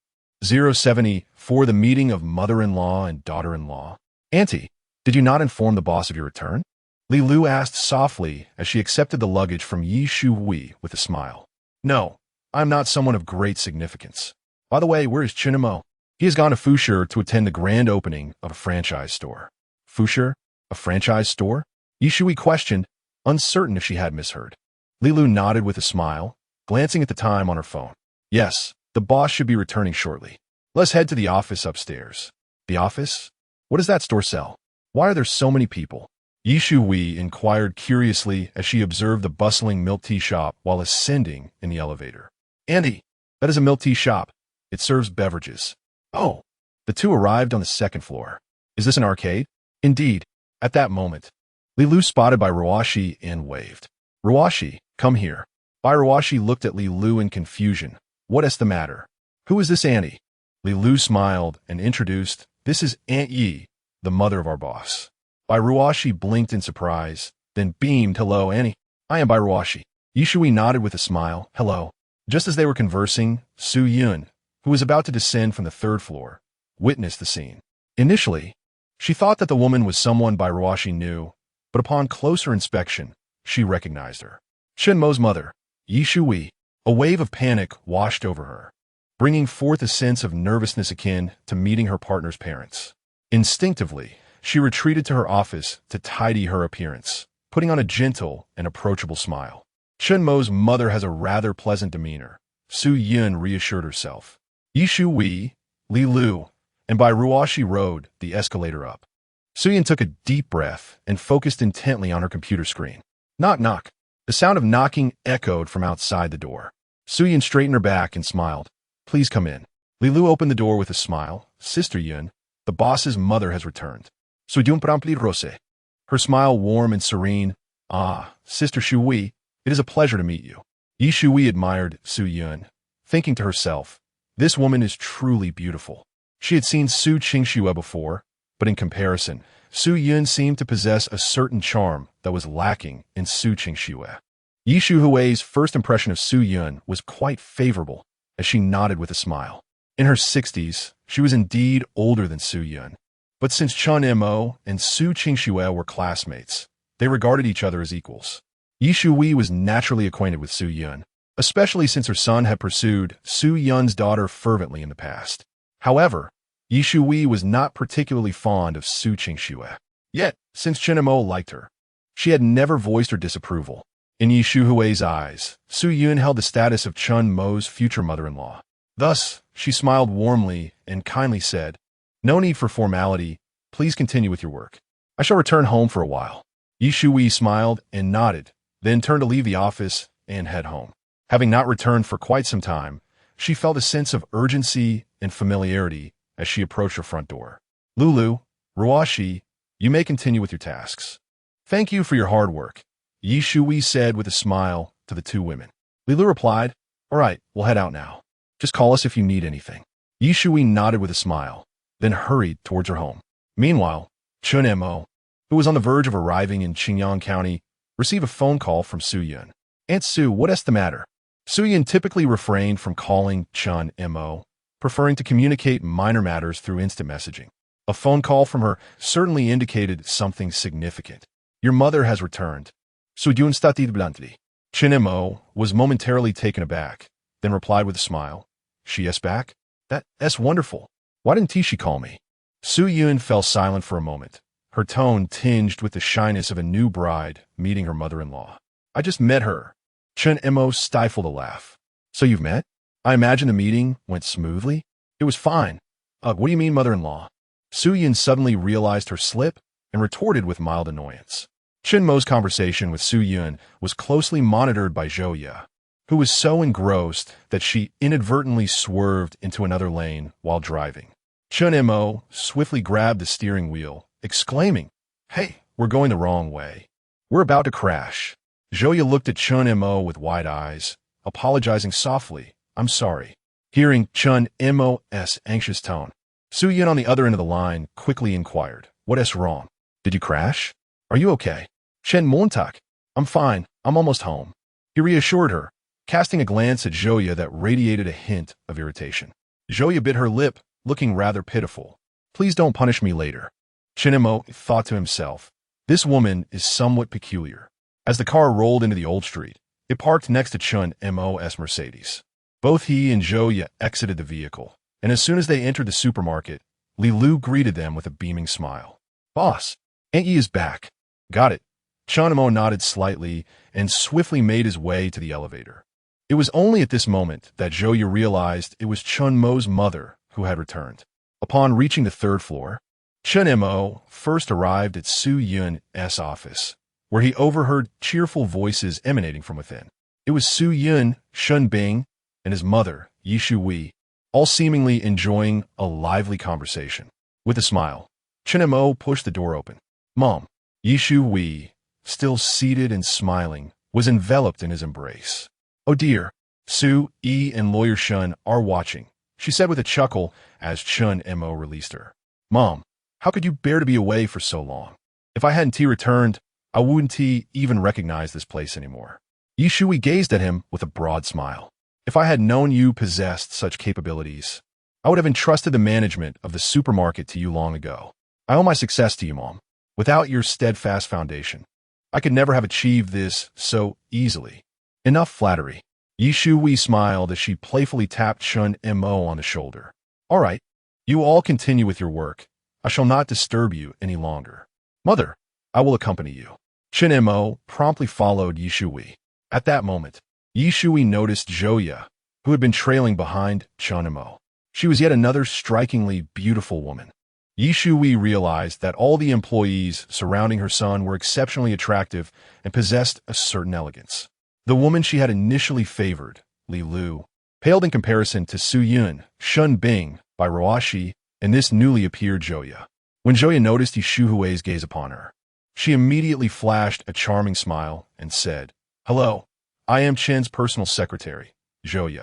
070 for the meeting of mother-in-law and daughter-in-law. Auntie, did you not inform the boss of your return? Li Lu asked softly as she accepted the luggage from Yishu Wei with a smile. No, I'm not someone of great significance. By the way, where is Chun Mo? He has gone to Foucher to attend the grand opening of a franchise store. Foucher? A franchise store? Yishu Wei questioned, uncertain if she had misheard. Li Lu nodded with a smile, glancing at the time on her phone. Yes, the boss should be returning shortly. Let's head to the office upstairs. The office? What does that store sell? Why are there so many people? Yishu Wei inquired curiously as she observed the bustling milk tea shop while ascending in the elevator. Andy, that is a milk tea shop. It serves beverages. Oh, the two arrived on the second floor. Is this an arcade? Indeed. At that moment, Li Lu spotted Bai Ruashi and waved. Ruashi, come here. Bai Ruashi looked at Li Lu in confusion. What is the matter? Who is this Annie? Li Lu smiled and introduced, this is Aunt Yi, the mother of our boss. Bai Ruashi blinked in surprise, then beamed, hello, Annie. I am Bai Ruashi. Yishu Wei nodded with a smile, hello. Just as they were conversing, Su Yun, who was about to descend from the third floor, witnessed the scene. Initially, she thought that the woman was someone Bai Ruashi knew, but upon closer inspection, she recognized her. Chun Mo's mother, Yishu Wei. A wave of panic washed over her, bringing forth a sense of nervousness akin to meeting her partner's parents. Instinctively, she retreated to her office to tidy her appearance, putting on a gentle and approachable smile. Chun Mo's mother has a rather pleasant demeanor, Su Yun reassured herself. Yishu Wei, Li Lu, and Bai Ruashi rode the escalator up. Su Yun took a deep breath and focused intently on her computer screen. Knock, knock. The sound of knocking echoed from outside the door. Su Yun straightened her back and smiled. Please come in. Li Lu opened the door with a smile. Sister Yun, the boss's mother has returned. Soy un rempli rose. Her smile warm and serene. Ah, Sister Shu Wei, it is a pleasure to meet you. Yishu Wei admired Su Yun, thinking to herself, this woman is truly beautiful. She had seen Su Qingxue before, but in comparison, Su Yun seemed to possess a certain charm that was lacking in Su Qingxue. Yi Shuhui's first impression of Su Yun was quite favorable, as she nodded with a smile. In her 60s, she was indeed older than Su Yun. But since Chen Mo and Su Qingxue were classmates, they regarded each other as equals. Yi Shui was naturally acquainted with Su Yun, especially since her son had pursued Su Yun's daughter fervently in the past. However, Yi Shui was not particularly fond of Su Qingxue. Yet, since Chen Mo liked her, she had never voiced her disapproval. In Yi Shuhui's eyes, Su Yun held the status of Chen Mo's future mother-in-law. Thus, she smiled warmly and kindly said, no need for formality, please continue with your work. I shall return home for a while. Yi Shui smiled and nodded, then turned to leave the office and head home. Having not returned for quite some time, she felt a sense of urgency and familiarity as she approached her front door. Lulu, Ruashi, you may continue with your tasks. Thank you for your hard work, Yi Shui said with a smile to the two women. Lulu replied, all right, we'll head out now. Just call us if you need anything. Yi Shui nodded with a smile, then hurried towards her home. Meanwhile, Chen Mo, who was on the verge of arriving in Qingyang County, received a phone call from Su Yun. Aunt Su, what's the matter? Su Yun typically refrained from calling Chen Mo, preferring to communicate minor matters through instant messaging. A phone call from her certainly indicated something significant. Your mother has returned. Su Yun stated bluntly. Chen Mo was momentarily taken aback, then replied with a smile. She is back? That's wonderful. Why didn't she call me? Su Yun fell silent for a moment, her tone tinged with the shyness of a new bride meeting her mother-in-law. I just met her. Chen Mo stifled a laugh. So you've met? I imagine the meeting went smoothly? It was fine. What do you mean, mother-in-law? Su Yun suddenly realized her slip and retorted with mild annoyance. Chen Mo's conversation with Su Yun was closely monitored by Zhou Ye, who was so engrossed that she inadvertently swerved into another lane while driving. Chen Mo swiftly grabbed the steering wheel, exclaiming, hey, we're going the wrong way. We're about to crash. Zhou Ye looked at Chen Mo with wide eyes, apologizing softly, I'm sorry. Hearing Chen Mo's anxious tone, Su Yun on the other end of the line quickly inquired, what's wrong? Did you crash? Are you okay? Chen Montak, I'm fine, I'm almost home. He reassured her, casting a glance at Zhou Ye that radiated a hint of irritation. Zhou Ye bit her lip, looking rather pitiful. Please don't punish me later. Chen Mo thought to himself, this woman is somewhat peculiar. As the car rolled into the old street, it parked next to Chen Mo's Mercedes. Both he and Zhou Ye exited the vehicle, and as soon as they entered the supermarket, Li Lu greeted them with a beaming smile. Boss, Aunt Yi is back. Got it. Chen Mo nodded slightly and swiftly made his way to the elevator. It was only at this moment that Zhou Ye realized it was Chen Mo's mother who had returned. Upon reaching the third floor, Chen Mo first arrived at Su Yun's office, where he overheard cheerful voices emanating from within. It was Su Yun, Shun Bing, and his mother, Yi Shui, all seemingly enjoying a lively conversation. With a smile, Chen Mo pushed the door open. Mom, Yi Shui, still seated and smiling, was enveloped in his embrace. Oh dear, Su, Yi, and Lawyer Shun are watching, she said with a chuckle as Chen Mo released her. Mom, how could you bear to be away for so long? If I hadn't returned, I wouldn't even recognize this place anymore. Yi Shui gazed at him with a broad smile. If I had known you possessed such capabilities, I would have entrusted the management of the supermarket to you long ago. I owe my success to you, Mom. Without your steadfast foundation, I could never have achieved this so easily. Enough flattery. Yi Shui smiled as she playfully tapped Chen Mo on the shoulder. All right, you all continue with your work. I shall not disturb you any longer. Mother, I will accompany you. Chen Mo promptly followed Yi Shui. At that moment, Yi Shui noticed Zhou Ye, who had been trailing behind Chen Mo. She was yet another strikingly beautiful woman. Yi Shui realized that all the employees surrounding her son were exceptionally attractive and possessed a certain elegance. The woman she had initially favored, Li Lu, paled in comparison to Su Yun, Shun Bing, by Ruashi, and this newly appeared Zhou Ye. When Zhou Ye noticed Yi Shuhui's gaze upon her, she immediately flashed a charming smile and said, Hello, I am Chen's personal secretary, Zhou Ye.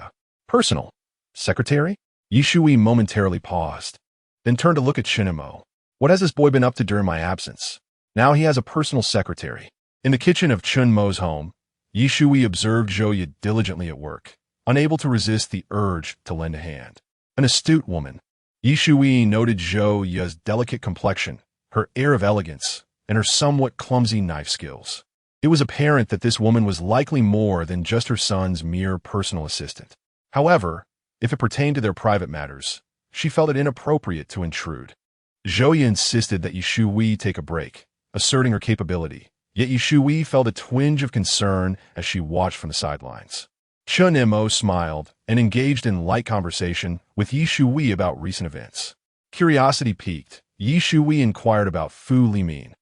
Personal. Secretary? Yishui momentarily paused, then turned to look at Shinemo. What has this boy been up to during my absence? Now he has a personal secretary. In the kitchen of Chunmo's home, Yishui observed Zhouya diligently at work, unable to resist the urge to lend a hand. An astute woman. Yishui noted Zhouya's delicate complexion, her air of elegance, and her somewhat clumsy knife skills. It was apparent that this woman was likely more than just her son's mere personal assistant. However, if it pertained to their private matters, she felt it inappropriate to intrude. Zhouya insisted that Yishui take a break, asserting her capability, yet Yishui felt a twinge of concern as she watched from the sidelines. Chunemo smiled and engaged in light conversation with Yishui about recent events. Curiosity piqued, Yishui inquired about Fu Limin,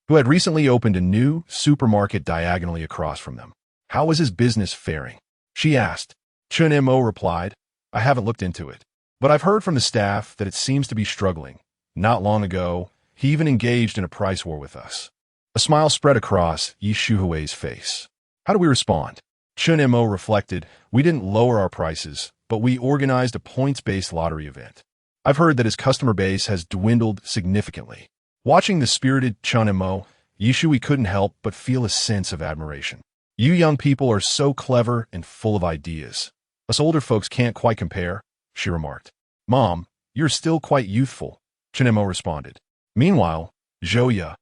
who had recently opened a new supermarket diagonally across from them. How was his business faring? She asked. Chunemo replied, I haven't looked into it, but I've heard from the staff that it seems to be struggling. Not long ago, he even engaged in a price war with us. A smile spread across Yishui's face. How do we respond? Chunemo reflected, we didn't lower our prices, but we organized a points-based lottery event. I've heard that his customer base has dwindled significantly. Watching the spirited Chunemo, Yishui couldn't help but feel a sense of admiration. You young people are so clever and full of ideas. Us older folks can't quite compare, she remarked. Mom, you're still quite youthful, Chunemo responded. Meanwhile, Zhouya,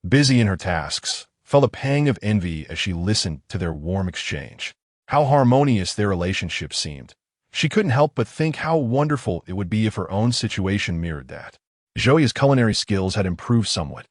busy in her tasks, felt a pang of envy as she listened to their warm exchange. How harmonious their relationship seemed. She couldn't help but think how wonderful it would be if her own situation mirrored that. Zhouya's culinary skills had improved somewhat.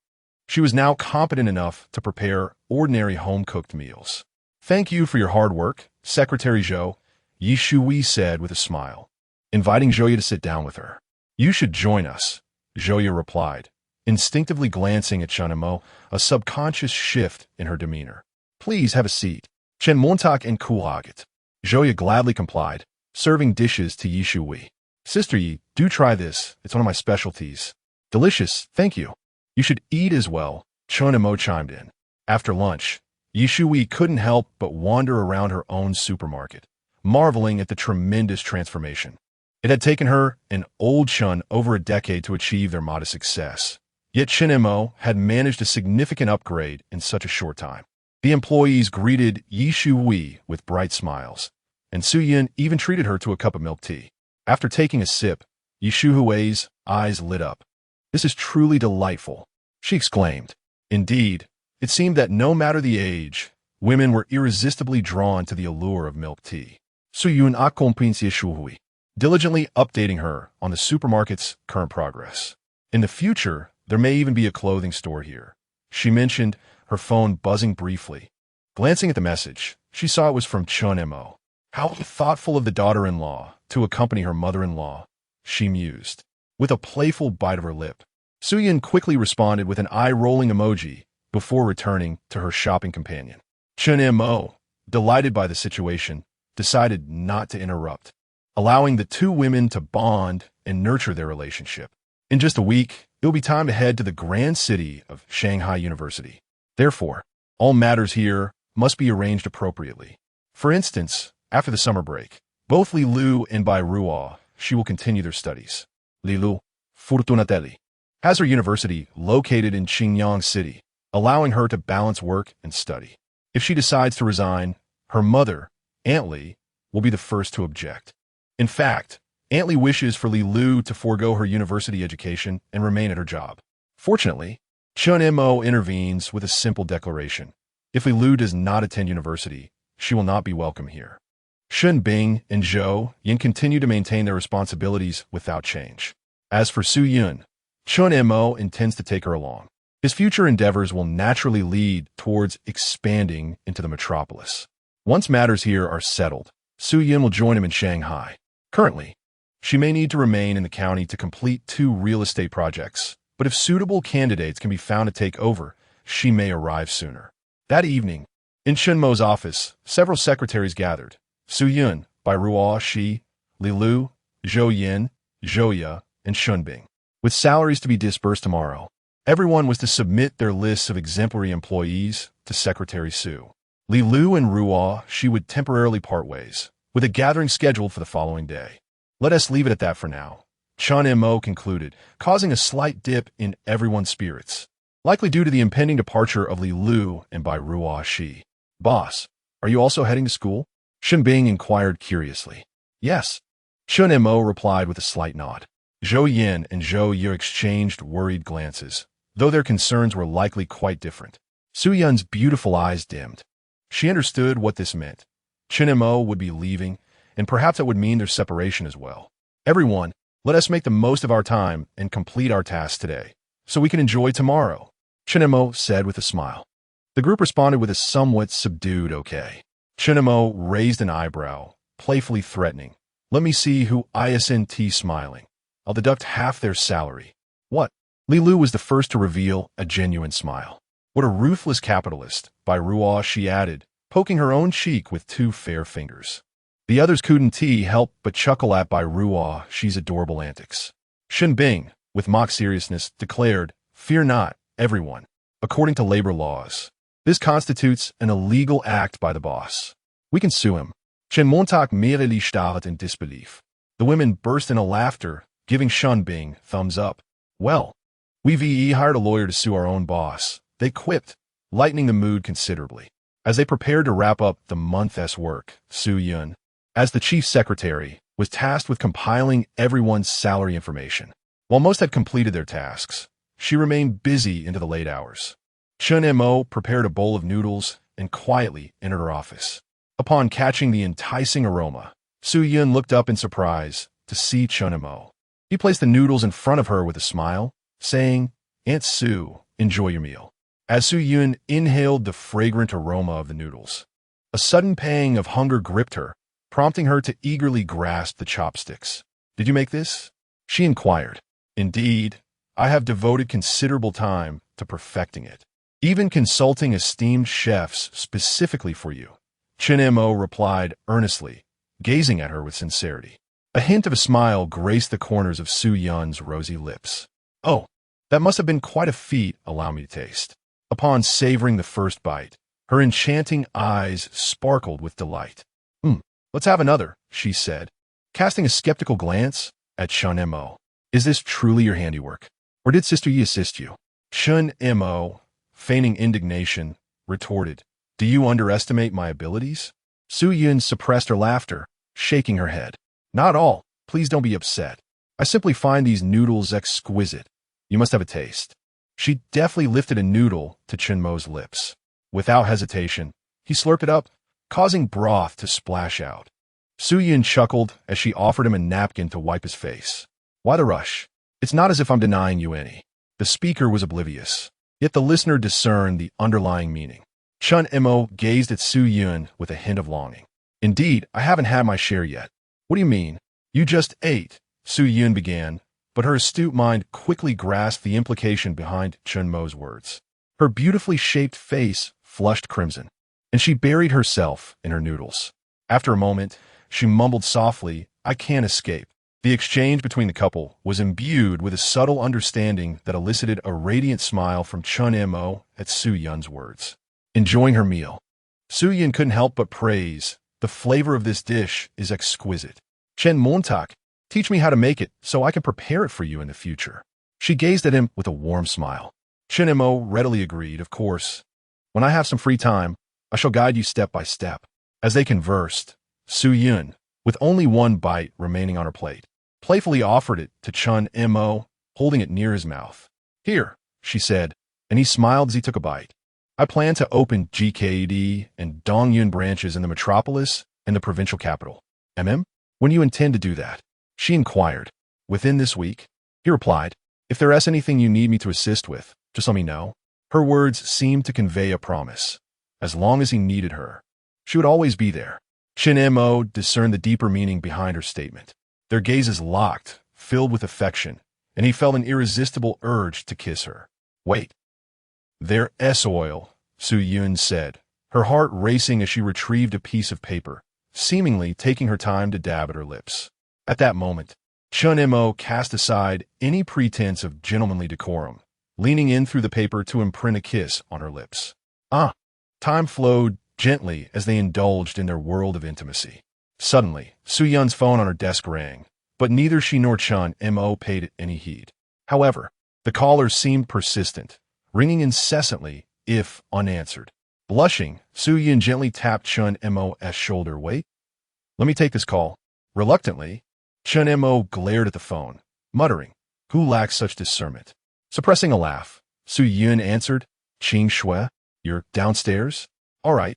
She was now competent enough to prepare ordinary home-cooked meals. Thank you for your hard work, Secretary Zhou, Yishui said with a smile, inviting Zhouya to sit down with her. You should join us, Zhouya replied, instinctively glancing at Chunemo, a subconscious shift in her demeanor. Please have a seat. Chen Montak and Kuaget. Zhouya gladly complied, serving dishes to Yishui. Sister Yi, do try this. It's one of my specialties. Delicious, thank you. You should eat as well, Chunemo chimed in. After lunch, Yishui couldn't help but wander around her own supermarket, marveling at the tremendous transformation. It had taken her and old Chun over a decade to achieve their modest success. Yet Chunemo had managed a significant upgrade in such a short time. The employees greeted Yishui with bright smiles, and Su-Yin even treated her to a cup of milk tea. After taking a sip, Yishui's eyes lit up. This is truly delightful, she exclaimed. Indeed, it seemed that no matter the age, women were irresistibly drawn to the allure of milk tea. Su-Yin accompagnes Yishui, diligently updating her on the supermarket's current progress. In the future, there may even be a clothing store here, she mentioned, her phone buzzing briefly. Glancing at the message, she saw it was from Chunemo. How thoughtful of the daughter-in-law to accompany her mother-in-law, she mused, with a playful bite of her lip. Su-Yin quickly responded with an eye-rolling emoji before returning to her shopping companion. Chunemo, delighted by the situation, decided not to interrupt, allowing the two women to bond and nurture their relationship. In just a week, it will be time to head to the grand city of Shanghai University. Therefore, all matters here must be arranged appropriately. For instance, after the summer break, both Li Lu and Bai Ruo, she will continue their studies. Li Lu, Fortunatelli, has her university located in Qingyang City, allowing her to balance work and study. If she decides to resign, her mother, Aunt Li, will be the first to object. In fact, Aunt Li wishes for Li Lu to forego her university education and remain at her job. Fortunately, Chunemo intervenes with a simple declaration. If Li Lu does not attend university, she will not be welcome here. Shun Bing and Zhou Yin continue to maintain their responsibilities without change. As for Su Yun, Chunemo intends to take her along. His future endeavors will naturally lead towards expanding into the metropolis. Once matters here are settled, Su Yun will join him in Shanghai. Currently, she may need to remain in the county to complete 2 real estate projects, but if suitable candidates can be found to take over, she may arrive sooner. That evening, in Chunmo's office, several secretaries gathered. Su Yun, Bai Ruo Shi, Li Lu, Zhou Yin, Zhouya, and Shunbing. With salaries to be disbursed tomorrow, everyone was to submit their lists of exemplary employees to Secretary Su. Li Lu and Ruo Shi would temporarily part ways, with a gathering scheduled for the following day. Let us leave it at that for now, Chun Mo concluded, causing a slight dip in everyone's spirits, likely due to the impending departure of Li Lu and Bai Ruo Shi. Boss, are you also heading to school? Shen Bing inquired curiously. Yes. Chun Mo replied with a slight nod. Zhou Yin and Zhou Yu exchanged worried glances, though their concerns were likely quite different. Su Yun's beautiful eyes dimmed. She understood what this meant. Chun Mo would be leaving, and perhaps that would mean their separation as well. Everyone, let us make the most of our time and complete our tasks today, so we can enjoy tomorrow, Chun Mo said with a smile. The group responded with a somewhat subdued okay. Chun Mo raised an eyebrow, playfully threatening. Let me see who isn't smiling. I'll deduct half their salary. What? Li Lu was the first to reveal a genuine smile. What a ruthless capitalist, Bai Ruo, she added, poking her own cheek with two fair fingers. The others couldn't help but chuckle at Bai Ruo, she's adorable antics. Shen Bing, with mock seriousness, declared, Fear not, everyone. According to labor laws, this constitutes an illegal act by the boss. We can sue him. Chen Montag merely starred in disbelief. The women burst into laughter, giving Shen Bing thumbs up. Well, we've hired a lawyer to sue our own boss, they quipped, lightening the mood considerably. As they prepared to wrap up the month's work, Su Yun, as the chief secretary, was tasked with compiling everyone's salary information. While most had completed their tasks, she remained busy into the late hours. Chun Mo prepared a bowl of noodles and quietly entered her office. Upon catching the enticing aroma, Su Yun looked up in surprise to see Chun Mo. He placed the noodles in front of her with a smile, saying, Aunt Su, enjoy your meal. As Su Yun inhaled the fragrant aroma of the noodles, a sudden pang of hunger gripped her, prompting her to eagerly grasp the chopsticks. Did you make this? She inquired. Indeed, I have devoted considerable time to perfecting it, even consulting esteemed chefs specifically for you. Chun Mo replied earnestly, gazing at her with sincerity. A hint of a smile graced the corners of Su Yun's rosy lips. Oh, that must have been quite a feat, allow me to taste. Upon savoring the first bite, her enchanting eyes sparkled with delight. Let's have another, she said, casting a skeptical glance at Chun Mo. Is this truly your handiwork? Or did Sister Yi assist you? Chun Mo, feigning indignation, retorted, Do you underestimate my abilities? Su Yun suppressed her laughter, shaking her head. Not all. Please don't be upset. I simply find these noodles exquisite. You must have a taste. She deftly lifted a noodle to Chun Mo's lips. Without hesitation, he slurped it up, causing broth to splash out. Su Yun chuckled as she offered him a napkin to wipe his face. Why the rush? It's not as if I'm denying you any. The speaker was oblivious, yet the listener discerned the underlying meaning. Chun Mo gazed at Su Yun with a hint of longing. Indeed, I haven't had my share yet. What do you mean? You just ate, Su Yun began, but her astute mind quickly grasped the implication behind Chun Mo's words. Her beautifully shaped face flushed crimson, and she buried herself in her noodles. After a moment, she mumbled softly, I can't escape. The exchange between the couple was imbued with a subtle understanding that elicited a radiant smile from Chun Mo at Su Yun's words. Enjoying her meal, Su Yun couldn't help but praise, the flavor of this dish is exquisite. Chen Montag, teach me how to make it so I can prepare it for you in the future. She gazed at him with a warm smile. Chun Mo readily agreed, of course. When I have some free time, I shall guide you step by step. As they conversed, Su Yun, with only one bite remaining on her plate, playfully offered it to Chun Mo, holding it near his mouth. Here, she said, and he smiled as he took a bite. I plan to open GKD and Dongyun branches in the metropolis and the provincial capital. When you intend to do that? She inquired. Within this week? He replied, If there is anything you need me to assist with, just let me know. Her words seemed to convey a promise. As long as he needed her, she would always be there. Chun Mo discerned the deeper meaning behind her statement. Their gazes locked, filled with affection, and he felt an irresistible urge to kiss her. Wait. Their S-oil, Su Yun said, her heart racing as she retrieved a piece of paper, seemingly taking her time to dab at her lips. At that moment, Chun Mo cast aside any pretense of gentlemanly decorum, leaning in through the paper to imprint a kiss on her lips. Time flowed gently as they indulged in their world of intimacy. Suddenly, Su-Yun's phone on her desk rang, but neither she nor Chun Mo paid it any heed. However, the caller seemed persistent, ringing incessantly, if unanswered. Blushing, Su-Yun gently tapped Chun Mo's shoulder. Wait, let me take this call. Reluctantly, Chun Mo glared at the phone, muttering, who lacks such discernment? Suppressing a laugh, Su-Yun answered, Qing Shui, you're downstairs? All right,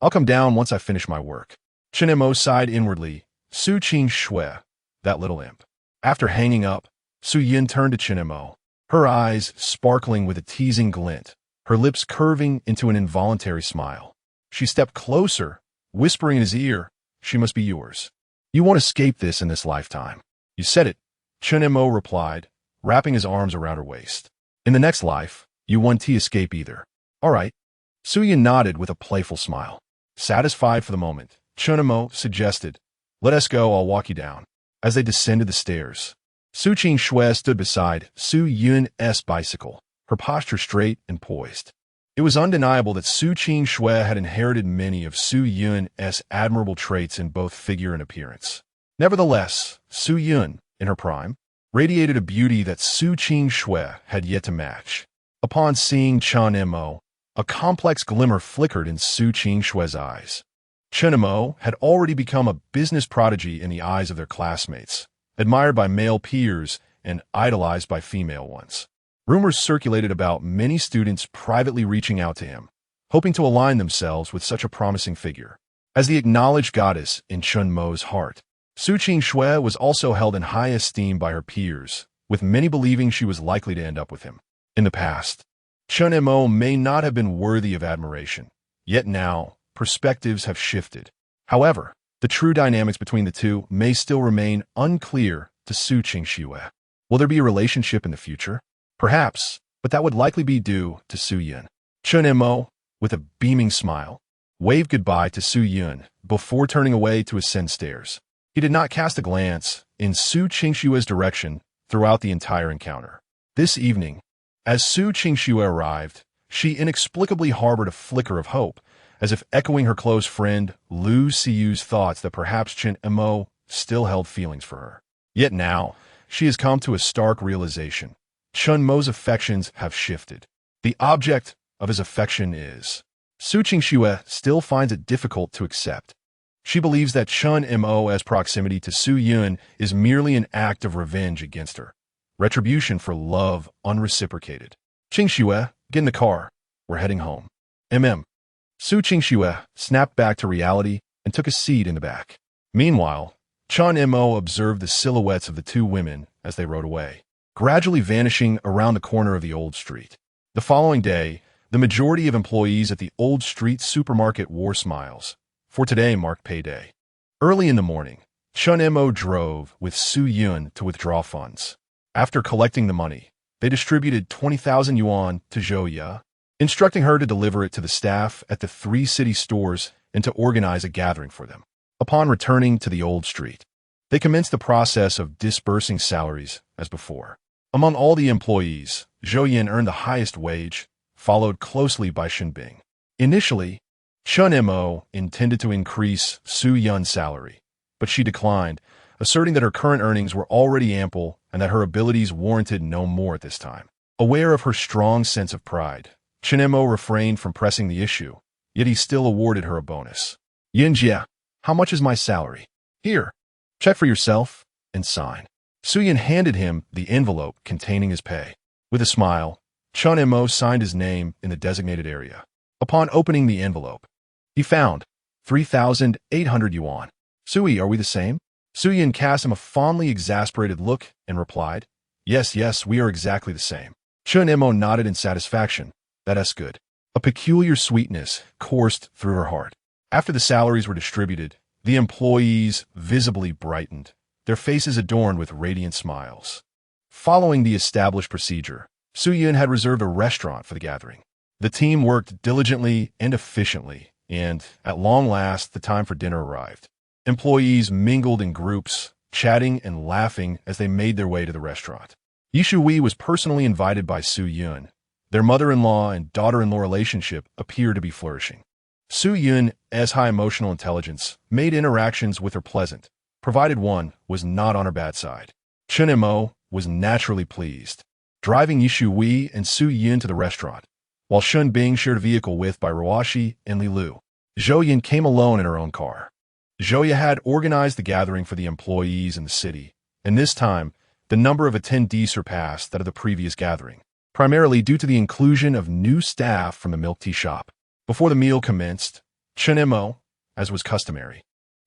I'll come down once I finish my work. Chun Mo sighed inwardly, Su Qing Shui, that little imp. After hanging up, Su-Yun turned to Chun Mo, her eyes sparkling with a teasing glint, her lips curving into an involuntary smile. She stepped closer, whispering in his ear, she must be yours. You won't escape this in this lifetime. You said it, Chun Mo replied, wrapping his arms around her waist. In the next life, you won't escape either. All right. Su-Yun nodded with a playful smile. Satisfied for the moment, Chun Mo suggested, let us go, I'll walk you down. As they descended the stairs, Su Qing Shui stood beside Su-Yun's bicycle, her posture straight and poised. It was undeniable that Su Qing Shui had inherited many of Su-Yun's admirable traits in both figure and appearance. Nevertheless, Su-Yun, in her prime, radiated a beauty that Su Qing Shui had yet to match. Upon seeing Chun Mo, a complex glimmer flickered in Su Qing Shui's eyes. Chun Mo had already become a business prodigy in the eyes of their classmates, admired by male peers and idolized by female ones. Rumors circulated about many students privately reaching out to him, hoping to align themselves with such a promising figure. As the acknowledged goddess in Chun Mo's heart, Su Qing Shui was also held in high esteem by her peers, with many believing she was likely to end up with him. In the past, Chun Mo may not have been worthy of admiration, yet now, perspectives have shifted. However, the true dynamics between the two may still remain unclear to Su Qing Shui. Will there be a relationship in the future? Perhaps, but that would likely be due to Su-Yun. Chun Mo, with a beaming smile, waved goodbye to Su-Yun before turning away to ascend stairs. He did not cast a glance in Su Qing Shui's direction throughout the entire encounter. This evening, as Su Qing Shui arrived, she inexplicably harbored a flicker of hope, as if echoing her close friend Lu Siyu's thoughts that perhaps Chun Mo still held feelings for her. Yet now, she has come to a stark realization. Chun Mo's affections have shifted. The object of his affection is. Su Qing Shui still finds it difficult to accept. She believes that Chun Mo's proximity to Su-Yun is merely an act of revenge against her, retribution for love unreciprocated. Qing Shui, get in the car. We're heading home. Su Qing Shui snapped back to reality and took a seat in the back. Meanwhile, Chun Mo observed the silhouettes of the two women as they rode away, gradually vanishing around the corner of the old street. The following day, the majority of employees at the old street supermarket wore smiles, for today marked payday. Early in the morning, Chun Mo drove with Su-Yun to withdraw funds. After collecting the money, they distributed 20,000 yuan to Zhou Ya, instructing her to deliver it to the staff at the 3 city stores and to organize a gathering for them. Upon returning to the old street, they commenced the process of disbursing salaries as before. Among all the employees, Zhou Yan earned the highest wage, followed closely by Shinbing. Initially, Chun Mo intended to increase Su-Yun's salary, but she declined, asserting that her current earnings were already ample and that her abilities warranted no more at this time. Aware of her strong sense of pride, Chun Mo refrained from pressing the issue, yet he still awarded her a bonus. Yinjia, how much is my salary? Here, check for yourself and sign. Su-Yun handed him the envelope containing his pay. With a smile, Chun Mo signed his name in the designated area. Upon opening the envelope, he found 3,800 yuan. Sui, are we the same? Su-Yun cast him a fondly exasperated look and replied, Yes, we are exactly the same. Chun Mo nodded in satisfaction. That's good. A peculiar sweetness coursed through her heart. After the salaries were distributed, the employees visibly brightened, their faces adorned with radiant smiles. Following the established procedure, Su-Yun had reserved a restaurant for the gathering. The team worked diligently and efficiently, and, at long last, the time for dinner arrived. Employees mingled in groups, chatting and laughing as they made their way to the restaurant. Yishu Wei was personally invited by Su-Yun. Their mother-in-law and daughter-in-law relationship appeared to be flourishing. Su Yun's high emotional intelligence made interactions with her pleasant, provided one was not on her bad side. Chen Mo was naturally pleased, driving Yishu Wei and Su Yun to the restaurant, while Shun Bing shared a vehicle with by Ruashi and Li Lu. Zhou Yin came alone in her own car. Zhou had organized the gathering for the employees in the city, and this time, the number of attendees surpassed that of the previous gathering, primarily due to the inclusion of new staff from the milk tea shop. Before the meal commenced, Chen Mo, as was customary,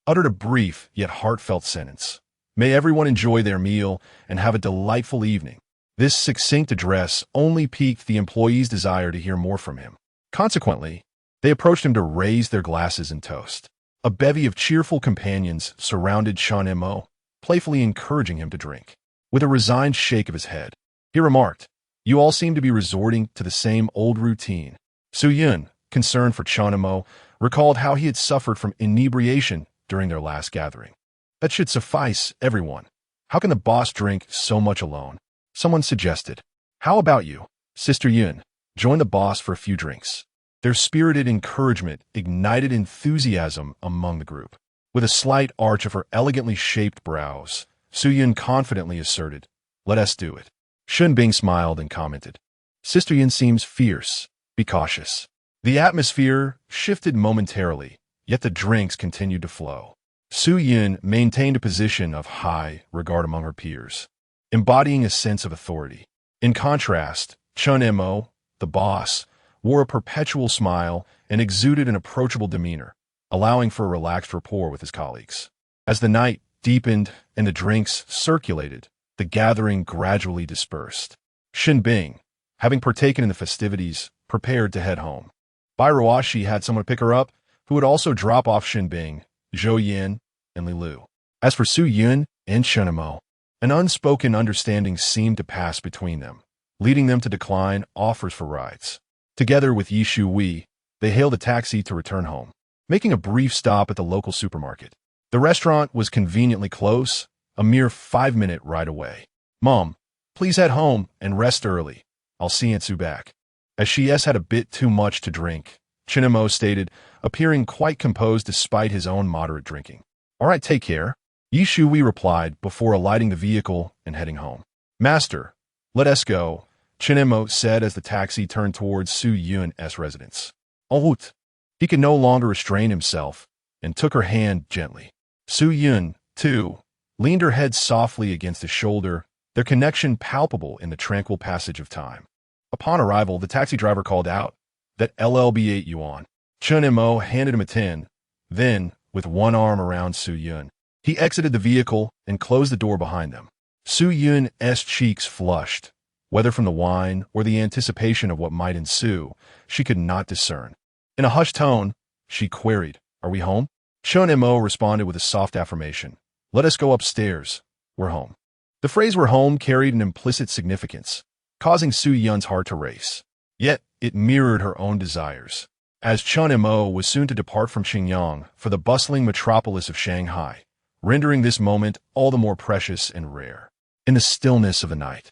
uttered a brief yet heartfelt sentence. May everyone enjoy their meal and have a delightful evening. This succinct address only piqued the employees' desire to hear more from him. Consequently, they approached him to raise their glasses and toast. A bevy of cheerful companions surrounded Chen Mo, playfully encouraging him to drink. With a resigned shake of his head, he remarked, "You all seem to be resorting to the same old routine." Su Yun, concerned for Chen Mo, recalled how he had suffered from inebriation during their last gathering. That should suffice everyone. How can the boss drink so much alone? Someone suggested. How about you, Sister Yun? Join the boss for a few drinks. Their spirited encouragement ignited enthusiasm among the group. With a slight arch of her elegantly shaped brows, Su Yun confidently asserted, "Let us do it." Shun Bing smiled and commented, "Sister Yun seems fierce. Be cautious." The atmosphere shifted momentarily, yet the drinks continued to flow. Su Yun maintained a position of high regard among her peers, embodying a sense of authority. In contrast, Chen Mo, the boss, wore a perpetual smile and exuded an approachable demeanor, allowing for a relaxed rapport with his colleagues. As the night deepened and the drinks circulated, the gathering gradually dispersed. Shin Bing, having partaken in the festivities, prepared to head home. Bai Ruashi had someone pick her up who would also drop off Shin Bing, Zhou Yin, and Li Lu. As for Su Yun and Chen Mo, an unspoken understanding seemed to pass between them, leading them to decline offers for rides. Together with Yishu Wei, they hailed a taxi to return home, making a brief stop at the local supermarket. The restaurant was conveniently close, a mere 5-minute ride away. "Mom, please head home and rest early. I'll see Aunt Sue back." As she had a bit too much to drink, Chen Mo stated, appearing quite composed despite his own moderate drinking. "All right, take care," Yishu Wei replied before alighting the vehicle and heading home. "Master, let us go," Chen Mo said as the taxi turned towards Su Yun's residence. En route, he could no longer restrain himself and took her hand gently. Su Yun, too, leaned her head softly against his shoulder, their connection palpable in the tranquil passage of time. Upon arrival, the taxi driver called out, "That LLB 8 yuan." Chen Mo handed him a 10. Then, with one arm around Su Yun, he exited the vehicle and closed the door behind them. Su Yun's cheeks flushed. Whether from the wine or the anticipation of what might ensue, she could not discern. In a hushed tone, she queried, "Are we home?" Chen Mo responded with a soft affirmation, "Let us go upstairs. We're home." The phrase "we're home" carried an implicit significance, causing Su Yun's heart to race. Yet, it mirrored her own desires, as Chen Mo was soon to depart from Xinjiang for the bustling metropolis of Shanghai, rendering this moment all the more precious and rare. In the stillness of the night,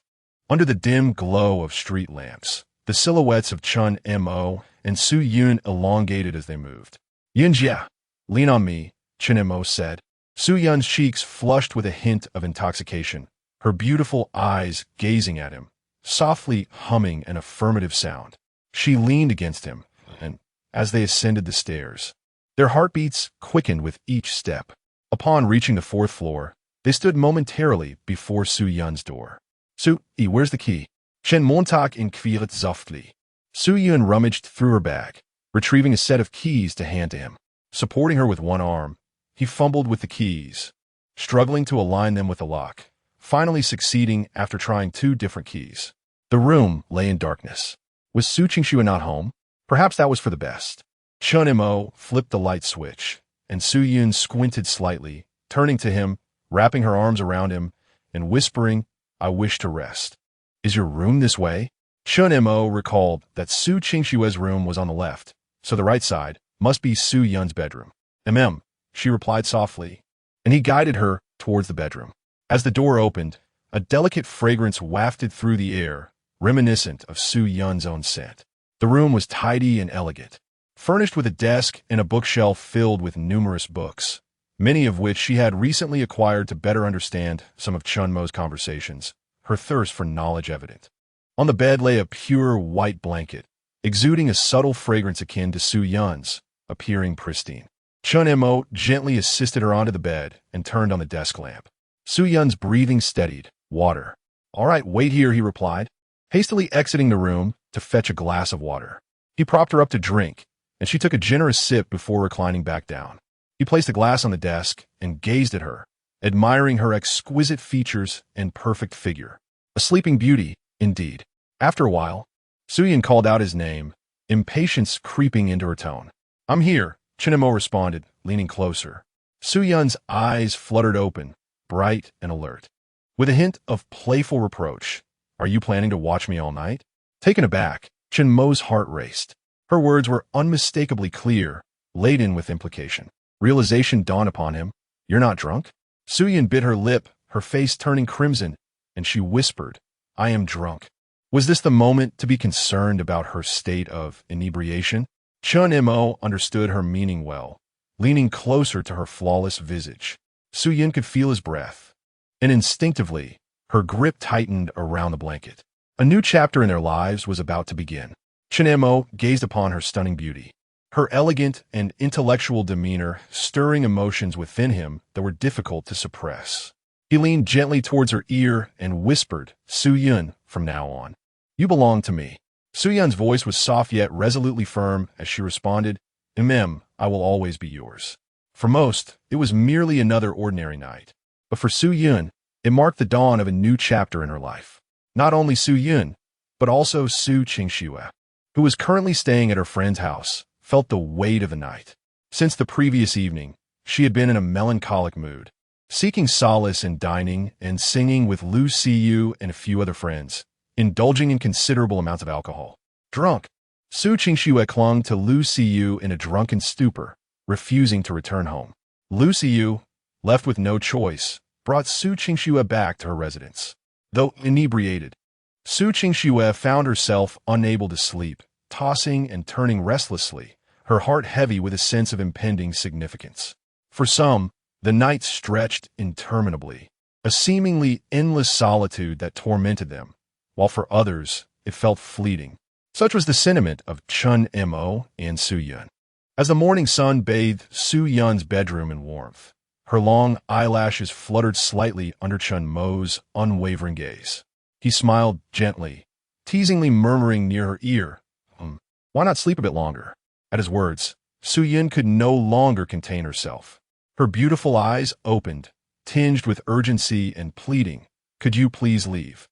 under the dim glow of street lamps, the silhouettes of Chen Mo and Su Yun elongated as they moved. "Yunjia, lean on me," Chen Mo said. Su Yun's cheeks flushed with a hint of intoxication, her beautiful eyes gazing at him, softly humming an affirmative sound. She leaned against him, and as they ascended the stairs, their heartbeats quickened with each step. Upon reaching the 4th floor, they stood momentarily before Su Yun's door. "Su, where's the key?" Chen Montag inquired softly. Su Yun rummaged through her bag, retrieving a set of keys to hand to him. Supporting her with one arm, he fumbled with the keys, struggling to align them with the lock, finally succeeding after trying 2 different keys. The room lay in darkness. Was Su Qingxue not home? Perhaps that was for the best. Chen Mo flipped the light switch, and Su Yun squinted slightly, turning to him, wrapping her arms around him, and whispering, "I wish to rest." "Is your room this way?" Chen Mo recalled that Su Qingxue's room was on the left, so the right side must be Su Yun's bedroom. She replied softly, and he guided her towards the bedroom. As the door opened, a delicate fragrance wafted through the air, reminiscent of Su Yun's own scent. The room was tidy and elegant, furnished with a desk and a bookshelf filled with numerous books, many of which she had recently acquired to better understand some of Chunmo's conversations, her thirst for knowledge evident. On the bed lay a pure white blanket, exuding a subtle fragrance akin to Su-Yun's, appearing pristine. Chun-Mo gently assisted her onto the bed and turned on the desk lamp. Su-Yun's breathing steadied. "Water." "All right, wait here," he replied, hastily exiting the room to fetch a glass of water. He propped her up to drink, and she took a generous sip before reclining back down. He placed the glass on the desk and gazed at her, admiring her exquisite features and perfect figure. A sleeping beauty, indeed. After a while, Su-Yun called out his name, impatience creeping into her tone. "I'm here," Chun-Mo responded, leaning closer. Su-Yun's eyes fluttered open, bright and alert. With a hint of playful reproach, "Are you planning to watch me all night?" Taken aback, Chun-Mo's heart raced. Her words were unmistakably clear, laden with implication. Realization dawned upon him. "You're not drunk?" Su-Yun bit her lip, her face turning crimson, and she whispered, "I am drunk." Was this the moment to be concerned about her state of inebriation? Chun-Mo understood her meaning well, leaning closer to her flawless visage. Su-Yun could feel his breath, and instinctively, her grip tightened around the blanket. A new chapter in their lives was about to begin. Chun-Mo gazed upon her stunning beauty, her elegant and intellectual demeanor stirring emotions within him that were difficult to suppress. He leaned gently towards her ear and whispered, "Su-Yun, from now on, you belong to me." Su-Yun's voice was soft yet resolutely firm as she responded, I will always be yours." For most, it was merely another ordinary night. But for Su-Yun, it marked the dawn of a new chapter in her life. Not only Su-Yun, but also Su Qingxue, who was currently staying at her friend's house, felt the weight of the night. Since the previous evening, she had been in a melancholic mood, seeking solace in dining and singing with Lu Siyu and a few other friends, indulging in considerable amounts of alcohol. Drunk, Su Qingxue clung to Lu Siyu in a drunken stupor, refusing to return home. Lu Siyu, left with no choice, brought Su Qingxue back to her residence. Though inebriated, Su Qingxue found herself unable to sleep, tossing and turning restlessly, her heart heavy with a sense of impending significance. For some, the night stretched interminably, a seemingly endless solitude that tormented them, while for others, it felt fleeting. Such was the sentiment of Chun-Mo and Su-Yun. As the morning sun bathed Su-Yun's bedroom in warmth, her long eyelashes fluttered slightly under Chun-Mo's unwavering gaze. He smiled gently, teasingly murmuring near her ear, "Why not sleep a bit longer?" At his words, Su-Yun could no longer contain herself. Her beautiful eyes opened, tinged with urgency and pleading, "Could you please leave?"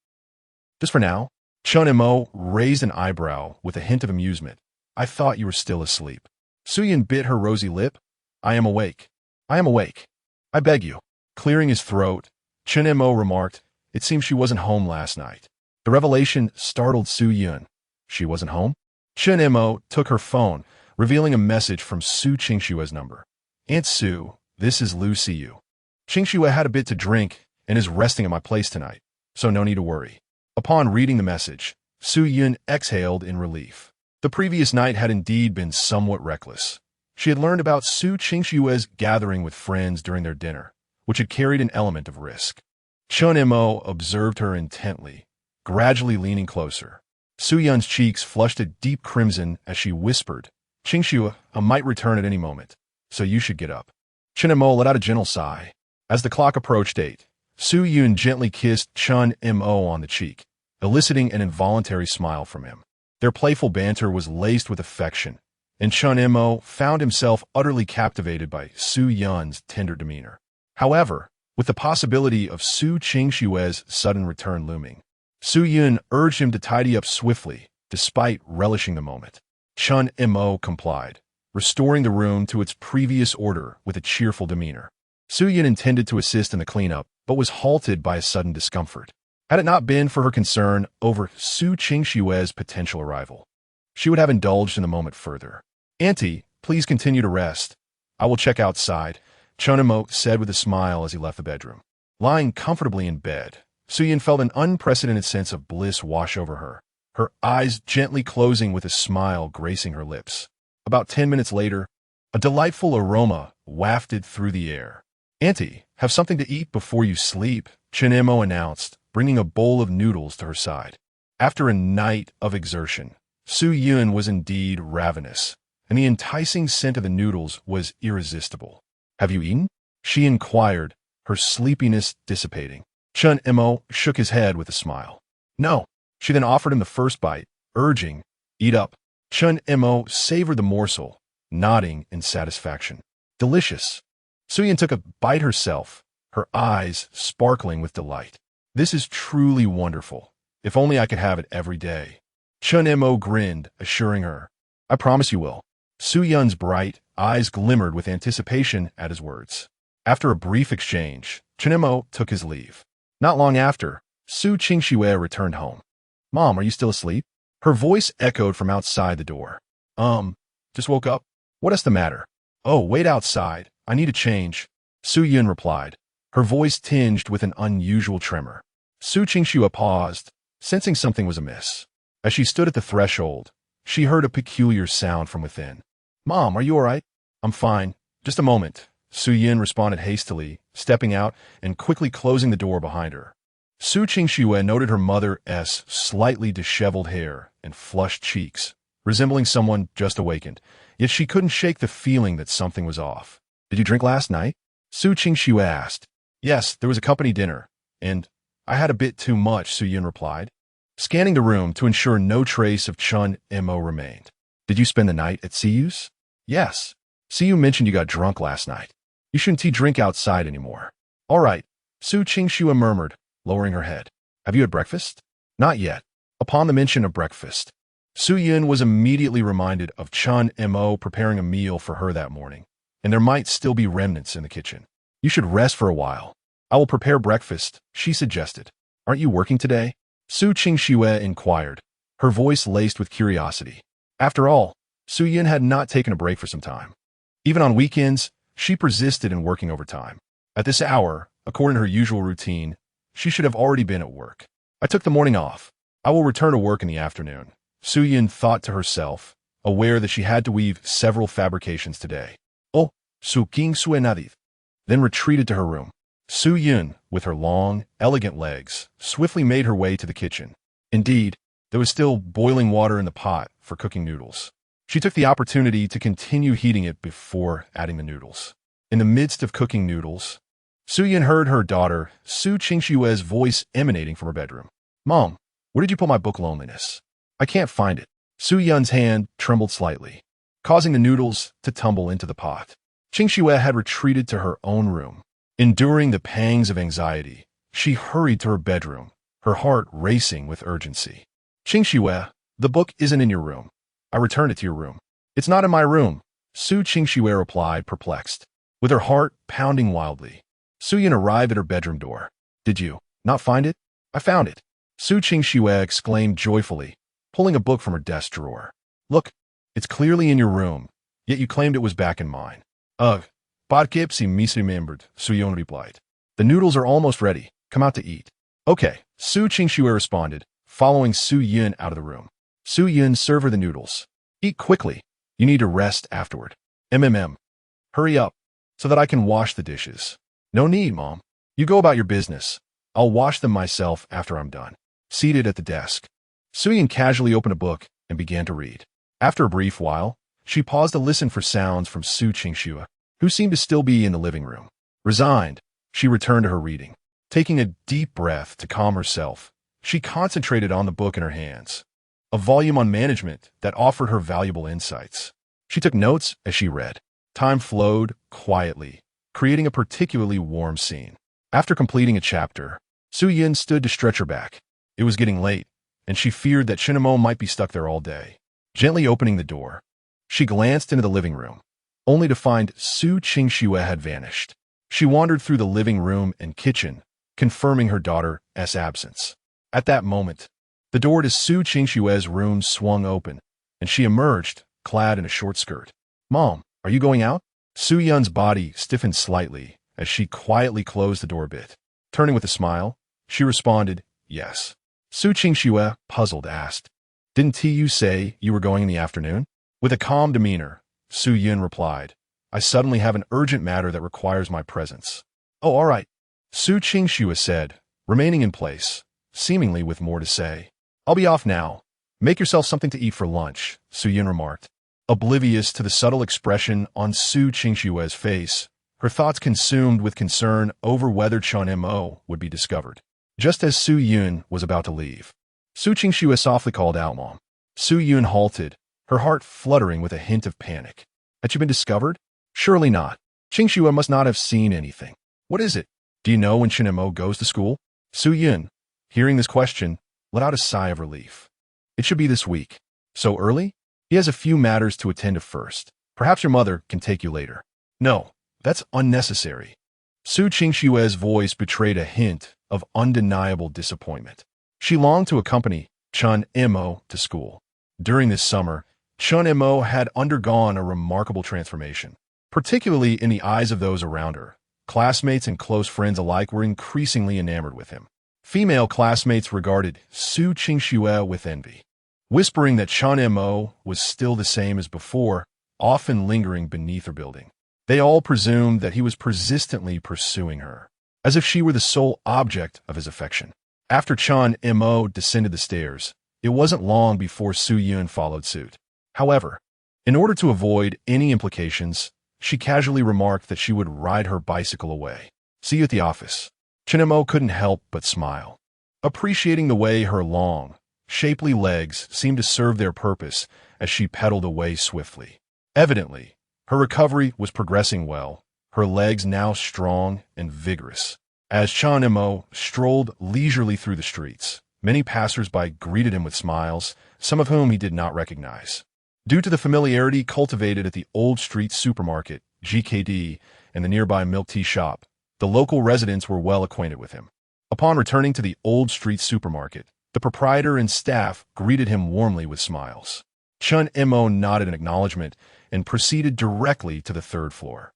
"Just for now?" Chun-Mo raised an eyebrow with a hint of amusement. "I thought you were still asleep." Su-Yun bit her rosy lip. "I am awake. I am awake. I beg you." Clearing his throat, Chun-Mo remarked, "It seems she wasn't home last night." The revelation startled Su-Yun. She wasn't home? Chun-Mo took her phone, revealing a message from Su Qingxue's number. "Aunt Su, this is Lu Siyu. Qingxue had a bit to drink and is resting at my place tonight, so no need to worry." Upon reading the message, Su-Yun exhaled in relief. The previous night had indeed been somewhat reckless. She had learned about Su Qingxue's gathering with friends during their dinner, which had carried an element of risk. Chun-Mo observed her intently, gradually leaning closer. Su-Yun's cheeks flushed a deep crimson as she whispered, "Qingxue, I might return at any moment, so you should get up." Chun-Mo let out a gentle sigh. As the clock approached 8, Su-Yun gently kissed Chun-Mo on the cheek, eliciting an involuntary smile from him. Their playful banter was laced with affection, and Chun-Mo found himself utterly captivated by Su-Yun's tender demeanor. However, with the possibility of Su Qingxue's sudden return looming, Su-Yun urged him to tidy up swiftly, despite relishing the moment. Chun-Mo complied, restoring the room to its previous order with a cheerful demeanor. Su-Yun intended to assist in the cleanup, but was halted by a sudden discomfort. Had it not been for her concern over Su Qingxue's potential arrival, she would have indulged in the moment further. "Auntie, please continue to rest. I will check outside," Chun-Mo said with a smile as he left the bedroom. Lying comfortably in bed, Su-Yun felt an unprecedented sense of bliss wash over her, her eyes gently closing with a smile gracing her lips. About 10 minutes later, a delightful aroma wafted through the air. "Auntie, have something to eat before you sleep," Chinemo announced, bringing a bowl of noodles to her side. After a night of exertion, Su Yun was indeed ravenous, and the enticing scent of the noodles was irresistible. "Have you eaten?" she inquired, her sleepiness dissipating. Chun Mo shook his head with a smile. "No." She then offered him the first bite, urging, "Eat up." Chun Mo savored the morsel, nodding in satisfaction. "Delicious." Su-Yin took a bite herself, her eyes sparkling with delight. "This is truly wonderful. If only I could have it every day." Chun Mo grinned, assuring her, "I promise you will." Su-Yun's bright eyes glimmered with anticipation at his words. After a brief exchange, Chun Mo took his leave. Not long after, Su Qingxue returned home. "Mom, are you still asleep?" Her voice echoed from outside the door. Just woke up." "What is the matter?" "Oh, wait outside. I need a change," Su Yun replied, her voice tinged with an unusual tremor. Su Qingxue paused, sensing something was amiss. As she stood at the threshold, she heard a peculiar sound from within. "Mom, are you all right?" "I'm fine. Just a moment," Su Yun responded hastily, stepping out and quickly closing the door behind her. Su Qingxue noted her mother's slightly disheveled hair and flushed cheeks, resembling someone just awakened, yet she couldn't shake the feeling that something was off. "Did you drink last night?" Su Qingxue asked. "Yes, there was a company dinner, and I had a bit too much," Su Yun replied, scanning the room to ensure no trace of Chun Mo remained. "Did you spend the night at Siyu's?" "Yes. Siyu mentioned you got drunk last night. You shouldn't drink outside anymore." "All right," Su Qingxue murmured, lowering her head. "Have you had breakfast?" "Not yet." Upon the mention of breakfast, Su Yun was immediately reminded of Chun Mo preparing a meal for her that morning, and there might still be remnants in the kitchen. "You should rest for a while. I will prepare breakfast," she suggested. "Aren't you working today?" Su Qingxue inquired, her voice laced with curiosity. After all, Su Yun had not taken a break for some time. Even on weekends, she persisted in working overtime. At this hour, according to her usual routine, she should have already been at work. "I took the morning off. I will return to work in the afternoon," Su Yun thought to herself, aware that she had to weave several fabrications today. "Oh, Su Qingxue nadith," then retreated to her room. Su Yun, with her long, elegant legs, swiftly made her way to the kitchen. Indeed, there was still boiling water in the pot for cooking noodles. She took the opportunity to continue heating it before adding the noodles. In the midst of cooking noodles, Su Yun heard her daughter, Su Qingxue's voice emanating from her bedroom. "Mom, where did you put my book Loneliness?" "I can't find it." Su Yun's hand trembled slightly, causing the noodles to tumble into the pot. Qingxue had retreated to her own room. Enduring the pangs of anxiety, she hurried to her bedroom, her heart racing with urgency. "Qingxue, the book isn't in your room. I returned it to your room." "It's not in my room," Su Qingxue replied, perplexed. With her heart pounding wildly, Su Yun arrived at her bedroom door. "Did you not find it?" "I found it," Su Qingxue exclaimed joyfully, pulling a book from her desk drawer. "Look, it's clearly in your room, yet you claimed it was back in mine." "Ugh, Bodkip si misremembered," Su Yun replied. "The noodles are almost ready. Come out to eat." "Okay," Su Qingxue responded, following Su Yun out of the room. Su Yun served her the noodles. "Eat quickly. You need to rest afterward." Hurry up, so that I can wash the dishes." "No need, Mom. You go about your business. I'll wash them myself after I'm done." Seated at the desk, Su Yun casually opened a book and began to read. After a brief while, she paused to listen for sounds from Su Qingxue, who seemed to still be in the living room. Resigned, she returned to her reading. Taking a deep breath to calm herself, she concentrated on the book in her hands, a volume on management that offered her valuable insights. She took notes as she read. Time flowed quietly, creating a particularly warm scene. After completing a chapter, Su Yun stood to stretch her back. It was getting late, and she feared that Shinamo might be stuck there all day. Gently opening the door, she glanced into the living room, only to find Su Qingxue had vanished. She wandered through the living room and kitchen, confirming her daughter's absence. At that moment, the door to Su Qingxue's room swung open, and she emerged, clad in a short skirt. "Mom, are you going out?" Su Yun's body stiffened slightly as she quietly closed the door a bit. Turning with a smile, she responded, "Yes." Su Qingxue, puzzled, asked, "Didn't T.U. say you were going in the afternoon?" With a calm demeanor, Su Yun replied, I suddenly have an urgent matter that requires my presence. Oh, all right, Su Qingxue said, remaining in place, seemingly with more to say. I'll be off now. Make yourself something to eat for lunch, Su Yun remarked. Oblivious to the subtle expression on Su Qingxue's face, her thoughts consumed with concern over whether Chen Mo would be discovered. Just as Su Yun was about to leave, Su Qingxue softly called out, Mom. Su Yun halted, her heart fluttering with a hint of panic. Had she been discovered? Surely not. Qingxue must not have seen anything. What is it? Do you know when Chen Mo goes to school? Su Yun, hearing this question, let out a sigh of relief. It should be this week. So early? He has a few matters to attend to first. Perhaps your mother can take you later. No, that's unnecessary. Su Qingxue's voice betrayed a hint of undeniable disappointment. She longed to accompany Chen Mo to school. During this summer, Chen Mo had undergone a remarkable transformation, particularly in the eyes of those around her. Classmates and close friends alike were increasingly enamored with him. Female classmates regarded Su Qingxue with envy, whispering that Chen Mo was still the same as before, often lingering beneath her building. They all presumed that he was persistently pursuing her, as if she were the sole object of his affection. After Chen Mo descended the stairs, it wasn't long before Su Yun followed suit. However, in order to avoid any implications, she casually remarked that she would ride her bicycle away. See you at the office. Chen Mo couldn't help but smile, appreciating the way her long, shapely legs seemed to serve their purpose as she pedaled away swiftly. Evidently, her recovery was progressing well, her legs now strong and vigorous. As Chen Mo strolled leisurely through the streets, many passers-by greeted him with smiles, some of whom he did not recognize. Due to the familiarity cultivated at the Old Street Supermarket, GKD, and the nearby milk tea shop, the local residents were well acquainted with him. Upon returning to the Old Street Supermarket, the proprietor and staff greeted him warmly with smiles. Chen Mo nodded in acknowledgement and proceeded directly to the third floor.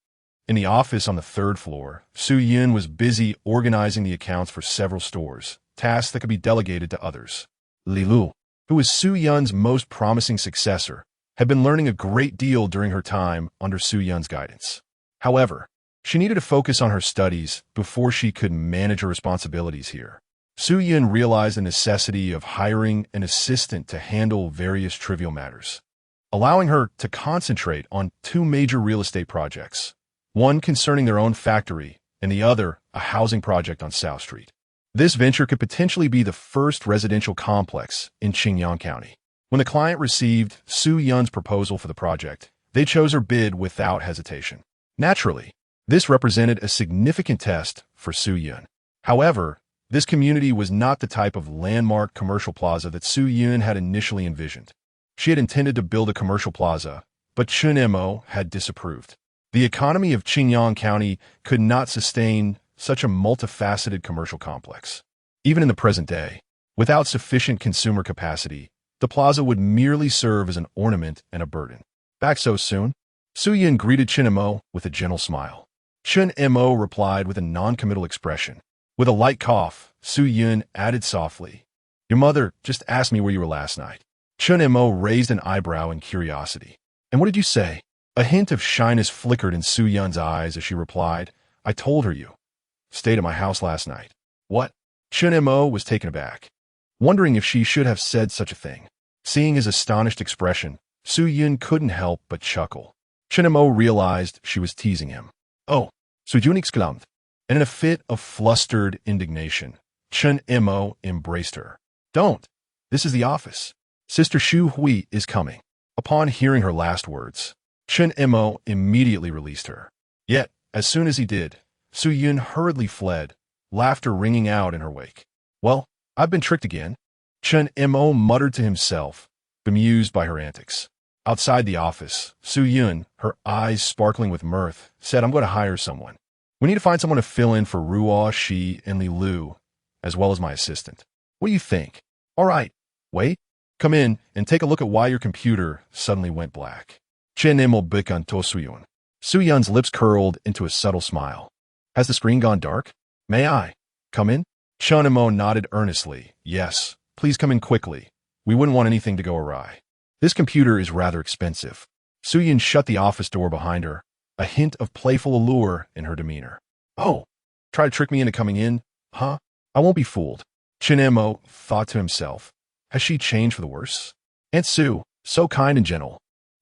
In the office on the third floor, Su Yun was busy organizing the accounts for several stores, tasks that could be delegated to others. Li Lu, who was Su Yun's most promising successor, had been learning a great deal during her time under Su Yun's guidance. However, she needed to focus on her studies before she could manage her responsibilities here. Su Yun realized the necessity of hiring an assistant to handle various trivial matters, allowing her to concentrate on two major real estate projects, one concerning their own factory and the other a housing project on South Street. This venture could potentially be the first residential complex in Qingyang County. When the client received Su Yun's proposal for the project, they chose her bid without hesitation. Naturally, this represented a significant test for Su Yun. However, this community was not the type of landmark commercial plaza that Su Yun had initially envisioned. She had intended to build a commercial plaza, but Chen Mo had disapproved. The economy of Qingyang County could not sustain such a multifaceted commercial complex. Even in the present day, without sufficient consumer capacity, the plaza would merely serve as an ornament and a burden. Back so soon? Su Yun greeted Chen Mo with a gentle smile. Chen Mo replied with a non-committal expression. With a light cough, Su Yun added softly, Your mother just asked me where you were last night. Chen Mo raised an eyebrow in curiosity. And what did you say? A hint of shyness flickered in Su Yun's eyes as she replied, I told her you stayed at my house last night. What? Chen Mo was taken aback, wondering if she should have said such a thing. Seeing his astonished expression, Su Yun couldn't help but chuckle. Chen Mo realized she was teasing him. Oh, Su Yun exclaimed, and in a fit of flustered indignation, Chen Mo embraced her. Don't. This is the office. Sister Xu Hui is coming. Upon hearing her last words, Chen Mo immediately released her. Yet, as soon as he did, Su Yun hurriedly fled, laughter ringing out in her wake. Well, I've been tricked again. Chen Mo muttered to himself, bemused by her antics. Outside the office, Su Yun, her eyes sparkling with mirth, said, I'm going to hire someone. We need to find someone to fill in for Ruo, Shi, and Li Lu, as well as my assistant. What do you think? All right, wait. Come in and take a look at why your computer suddenly went black. Chen Mo began to Su Yun. Su Yun's lips curled into a subtle smile. Has the screen gone dark? May I come in? Chen Mo nodded earnestly. Yes, please come in quickly. We wouldn't want anything to go awry. This computer is rather expensive. Su-yin shut the office door behind her, a hint of playful allure in her demeanor. Oh, try to trick me into coming in, huh? I won't be fooled. Chen Mo thought to himself. Has she changed for the worse? Aunt Sue, so kind and gentle,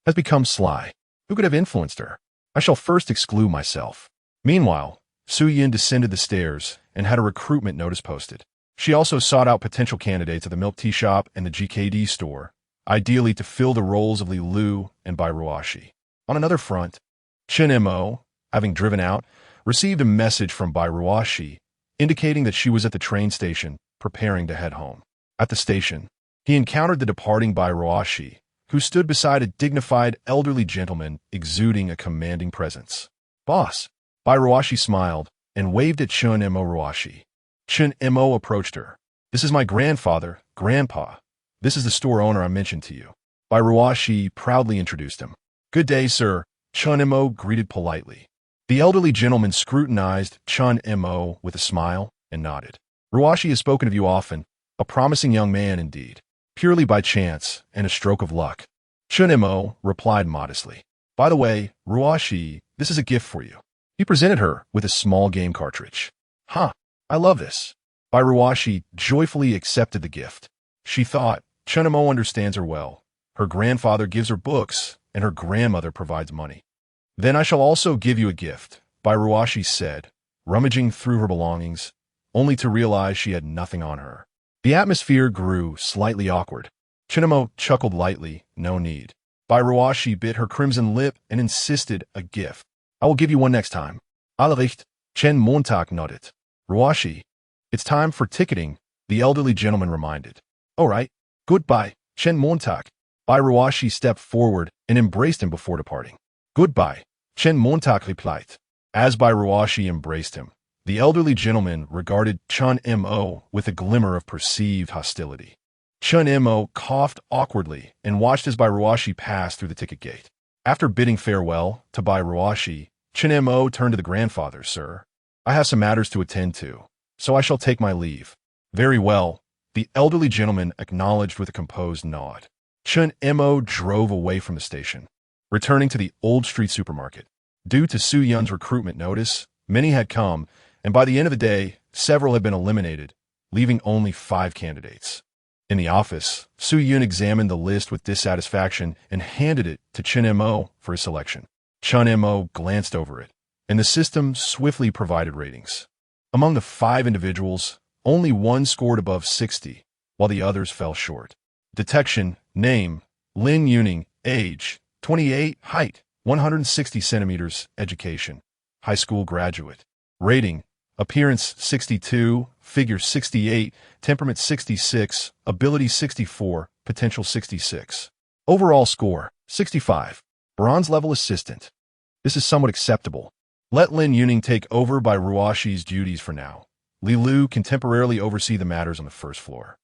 has become sly. Who could have influenced her? I shall first exclude myself. Meanwhile, Su-yin descended the stairs and had a recruitment notice posted. She also sought out potential candidates at the milk tea shop and the GKD store, ideally to fill the roles of Li Lu and Bai Ruashi. On another front, Chen Mo, having driven out, received a message from Bai Ruashi indicating that she was at the train station preparing to head home. At the station, he encountered the departing Bai Ruashi, who stood beside a dignified elderly gentleman exuding a commanding presence. Boss, Bai Ruashi smiled and waved at Chen Mo Ruashi. Chen Mo approached her. This is my grandfather, Grandpa. This is the store owner I mentioned to you. Bai Ruashi proudly introduced him. Good day, sir, Chen Mo greeted politely. The elderly gentleman scrutinized Chen Mo with a smile and nodded. Ruashi has spoken of you often, a promising young man indeed, purely by chance and a stroke of luck. Chen Mo replied modestly. By the way, Ruashi, this is a gift for you. He presented her with a small game cartridge. Huh, I love this. Bai Ruashi joyfully accepted the gift. She thought, Chen Mo understands her well. Her grandfather gives her books, and her grandmother provides money. Then I shall also give you a gift, Bai Ruashi said, rummaging through her belongings, only to realize she had nothing on her. The atmosphere grew slightly awkward. Chen Mo chuckled lightly, no need. Bai Ruashi bit her crimson lip and insisted a gift. I will give you one next time. Allericht, Chen Montag nodded. Ruashi, it's time for ticketing, the elderly gentleman reminded. All right, goodbye, Chen Montag. Bai Ruashi stepped forward and embraced him before departing. Goodbye, Chen Montag replied. As Bai Ruashi embraced him, the elderly gentleman regarded Chen Mo with a glimmer of perceived hostility. Chen Mo coughed awkwardly and watched as Bai Ruashi passed through the ticket gate. After bidding farewell to Bai Ruashi, Chen Mo turned to the grandfather. Sir, I have some matters to attend to, so I shall take my leave. Very well, the elderly gentleman acknowledged with a composed nod. Chen Mo drove away from the station, returning to the Old Street supermarket. Due to Su-yun's recruitment notice, many had come, and by the end of the day, several had been eliminated, leaving only 5 candidates. In the office, Su-yun examined the list with dissatisfaction and handed it to Chen Mo for his selection. Chen Mo glanced over it, and the system swiftly provided ratings. Among the 5 individuals, only one scored above 60, while the others fell short. Detection, name, Lin Yuning, age, 28, height, 160 centimeters, education, high school graduate. Rating, appearance 62, figure 68, temperament 66, ability 64, potential 66. Overall score, 65. Bronze level assistant. This is somewhat acceptable. Let Lin Yuning take over Bai Ruashi's duties for now. Li Lu can temporarily oversee the matters on the first floor.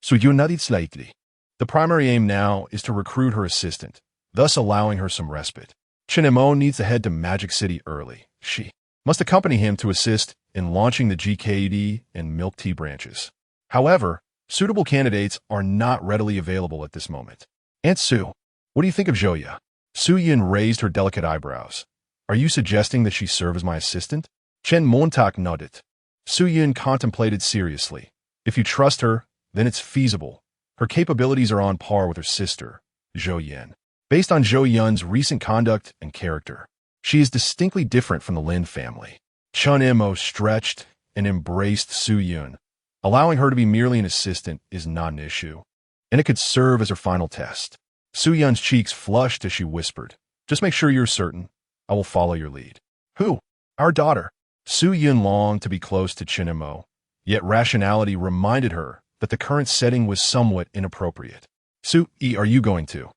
So you nodded slightly. The primary aim now is to recruit her assistant, thus allowing her some respite. Chen Mo needs to head to Magic City early. She must accompany him to assist in launching the GKD and milk tea branches. However, suitable candidates are not readily available at this moment. Aunt Sue, what do you think of Zhouya? Su-yin raised her delicate eyebrows. Are you suggesting that she serve as my assistant? Chen Montag nodded. Su-yin contemplated seriously. If you trust her, then it's feasible. Her capabilities are on par with her sister, Zhou Yan. Based on Zhou Yun's recent conduct and character, she is distinctly different from the Lin family. Chen Mo stretched and embraced Su-yun. Allowing her to be merely an assistant is not an issue, and it could serve as her final test. Su-yun's cheeks flushed as she whispered, just make sure you're certain. I will follow your lead. Who? Our daughter. Su-yun longed to be close to Chen Mo, yet rationality reminded her that the current setting was somewhat inappropriate. Su-yi, are you going to?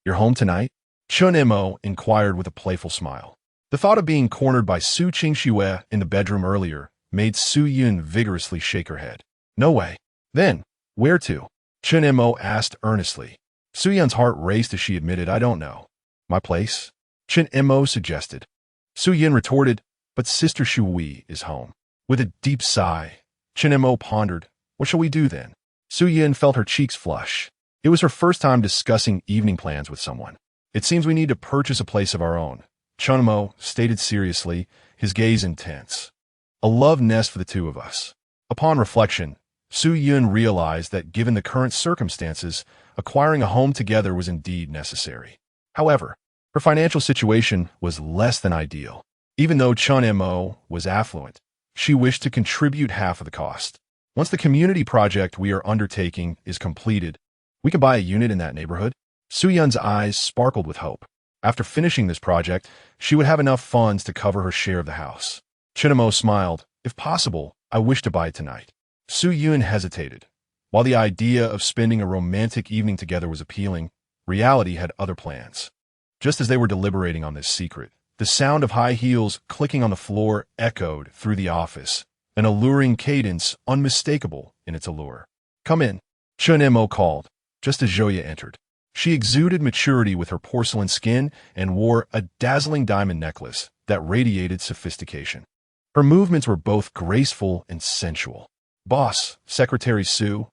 You're home tonight? Chen Mo inquired with a playful smile. The thought of being cornered by Su Qingxue in the bedroom earlier made Su-yun vigorously shake her head. No way. Then, where to? Chen Mo asked earnestly. Su-yun's heart raced as she admitted, I don't know. My place? Chen Mo suggested. Su-yun retorted, but Sister Shui is home. With a deep sigh, Chen Mo pondered, what shall we do then? Su-yun felt her cheeks flush. It was her first time discussing evening plans with someone. It seems we need to purchase a place of our own, Chunmo stated seriously, his gaze intense. A love nest for the two of us. Upon reflection, Su Yun realized that given the current circumstances, acquiring a home together was indeed necessary. However, her financial situation was less than ideal. Even though Chunmo was affluent, she wished to contribute half of the cost. Once the community project we are undertaking is completed, we can buy a unit in that neighborhood. Su Yun's eyes sparkled with hope. After finishing this project, she would have enough funds to cover her share of the house. Chunmo smiled. If possible, I wish to buy it tonight. Su Yun hesitated. While the idea of spending a romantic evening together was appealing, reality had other plans. Just as they were deliberating on this secret, the sound of high heels clicking on the floor echoed through the office, an alluring cadence unmistakable in its allure. Come in, Chunmo called, just as Joya entered. She exuded maturity with her porcelain skin and wore a dazzling diamond necklace that radiated sophistication. Her movements were both graceful and sensual. Boss, Secretary Su,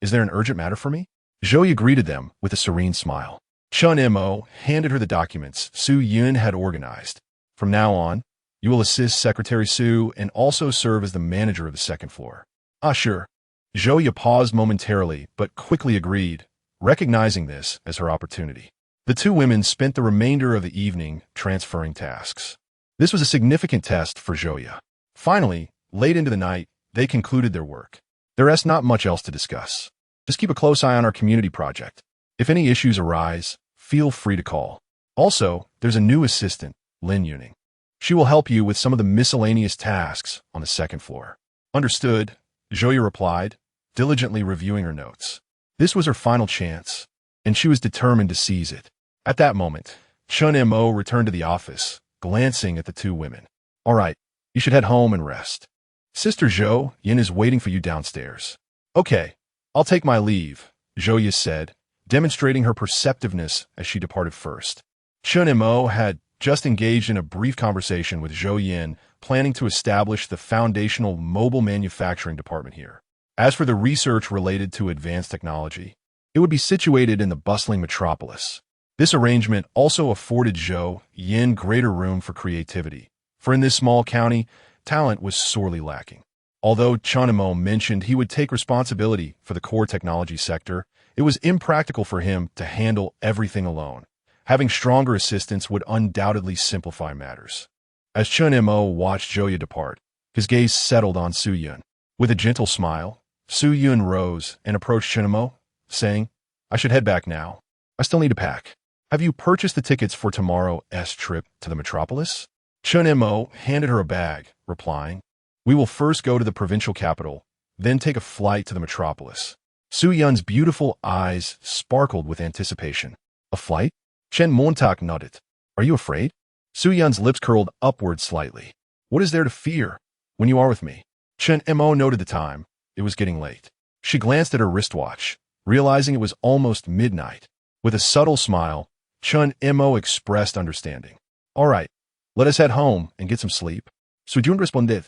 is there an urgent matter for me? Joya greeted them with a serene smile. Chunmo handed her the documents Su Yun had organized. From now on, you will assist Secretary Su and also serve as the manager of the second floor. Ah, sure. Joya paused momentarily but quickly agreed, recognizing this as her opportunity. The two women spent the remainder of the evening transferring tasks. This was a significant test for Joya. Finally, late into the night, they concluded their work. There is not much else to discuss. Just keep a close eye on our community project. If any issues arise, feel free to call. Also, there's a new assistant, Lin Yuning. She will help you with some of the miscellaneous tasks on the second floor. Understood, Joya replied, diligently reviewing her notes. This was her final chance, and she was determined to seize it. At that moment, Chunmo returned to the office, glancing at the two women. All right, you should head home and rest. Sister Zhou, Yin is waiting for you downstairs. Okay, I'll take my leave, Joya said, demonstrating her perceptiveness as she departed first. Chunmo had just engaged in a brief conversation with Zhou Yin, planning to establish the foundational mobile manufacturing department here. As for the research related to advanced technology, it would be situated in the bustling metropolis. This arrangement also afforded Zhou Yin greater room for creativity, for in this small county, talent was sorely lacking. Although Chunmo mentioned he would take responsibility for the core technology sector, it was impractical for him to handle everything alone. Having stronger assistants would undoubtedly simplify matters. As Chunmo watched Joya depart, his gaze settled on Su Yun. With a gentle smile, Su Yun rose and approached Chunmo, saying, I should head back now. I still need to pack. Have you purchased the tickets for tomorrow's trip to the metropolis? Chunmo handed her a bag, replying, We will first go to the provincial capital, then take a flight to the metropolis. Su Yun's beautiful eyes sparkled with anticipation. A flight? Chen Montauk nodded. Are you afraid? Su Yun's lips curled upward slightly. What is there to fear when you are with me? Chunmo noted the time. It was getting late. She glanced at her wristwatch, realizing it was almost midnight. With a subtle smile, Chunmo expressed understanding. All right, let us head home and get some sleep. Su Yun responded.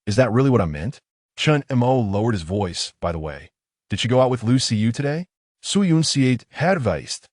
Is that really what I meant? Chunmo lowered his voice, by the way. Did she go out with Lu Siyu today? Su Yun siet herweist,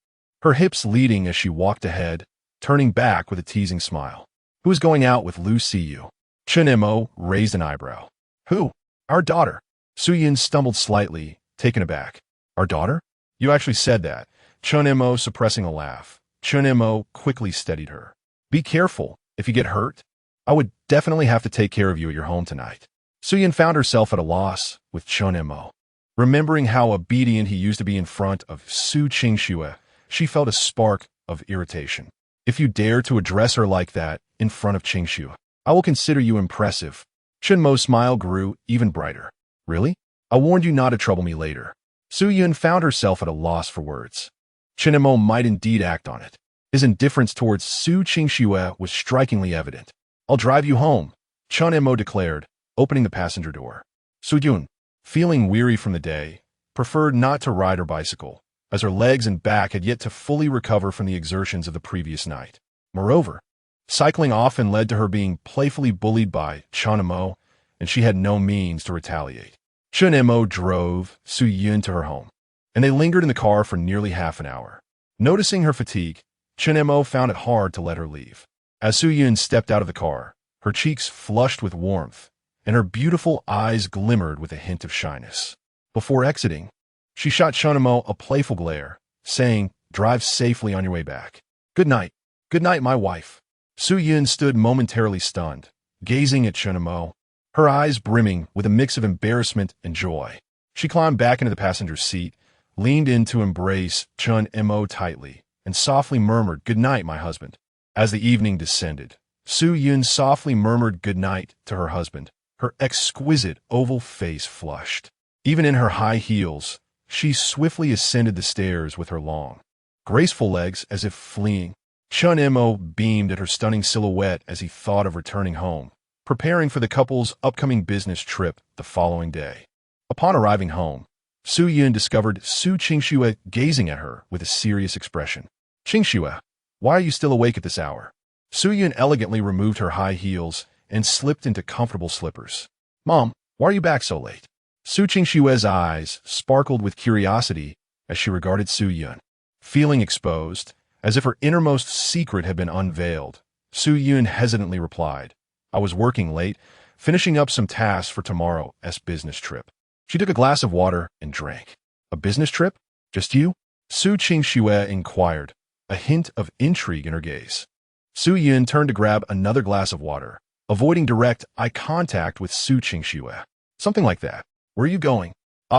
her hips leading as she walked ahead, turning back with a teasing smile. Who is going out with Lu Siyu? Chunmo raised an eyebrow. Who? Our daughter. Su Yun stumbled slightly, taken aback. Our daughter? You actually said that. Chunmo suppressing a laugh. Chunmo quickly steadied her. Be careful. If you get hurt, I would definitely have to take care of you at your home tonight. Su Yun found herself at a loss with Chunmo. Remembering how obedient he used to be in front of Su Qingxue, she felt a spark of irritation. If you dare to address her like that in front of Qingxue, I will consider you impressive. Chunmo's smile grew even brighter. Really? I warned you not to trouble me later. Su Yun found herself at a loss for words. Chunmo might indeed act on it. His indifference towards Su Qingxue was strikingly evident. I'll drive you home, Chunmo declared, opening the passenger door. Su Yun, feeling weary from the day, preferred not to ride her bicycle, as her legs and back had yet to fully recover from the exertions of the previous night. Moreover, cycling often led to her being playfully bullied by Chunmo, and she had no means to retaliate. Chunmo drove Su Yun to her home. and they lingered in the car for nearly half an hour. Noticing her fatigue, Chen-mo found it hard to let her leave. As Su-yun stepped out of the car, her cheeks flushed with warmth, and her beautiful eyes glimmered with a hint of shyness. Before exiting, she shot Chen-mo a playful glare, saying, "Drive safely on your way back. Good night. Good night, my wife." Su-yun stood momentarily stunned, gazing at Chen-mo, her eyes brimming with a mix of embarrassment and joy. She climbed back into the passenger seat, leaned in to embrace Chen-mo tightly, and softly murmured, "Good night, my husband." As the evening descended, Su-yun softly murmured good night to her husband, her exquisite oval face flushed. Even in her high heels, she swiftly ascended the stairs with her long, graceful legs as if fleeing. Chen-mo beamed at her stunning silhouette as he thought of returning home, preparing for the couple's upcoming business trip the following day. Upon arriving home, Su-yun discovered Su Qingxue gazing at her with a serious expression. "Qingxue, why are you still awake at this hour?" Su-yun elegantly removed her high heels and slipped into comfortable slippers. "Mom, why are you back so late?" Su Qingxue's eyes sparkled with curiosity as she regarded Su-yun. Feeling exposed, as if her innermost secret had been unveiled, Su-yun hesitantly replied, "I was working late, finishing up some tasks for tomorrow's business trip." She took a glass of water and drank. "A business trip? Just you?" Su Qingxue inquired, a hint of intrigue in her gaze. Su-yun turned to grab another glass of water, avoiding direct eye contact with Su Qingxue. "Something like that. Where are you going?"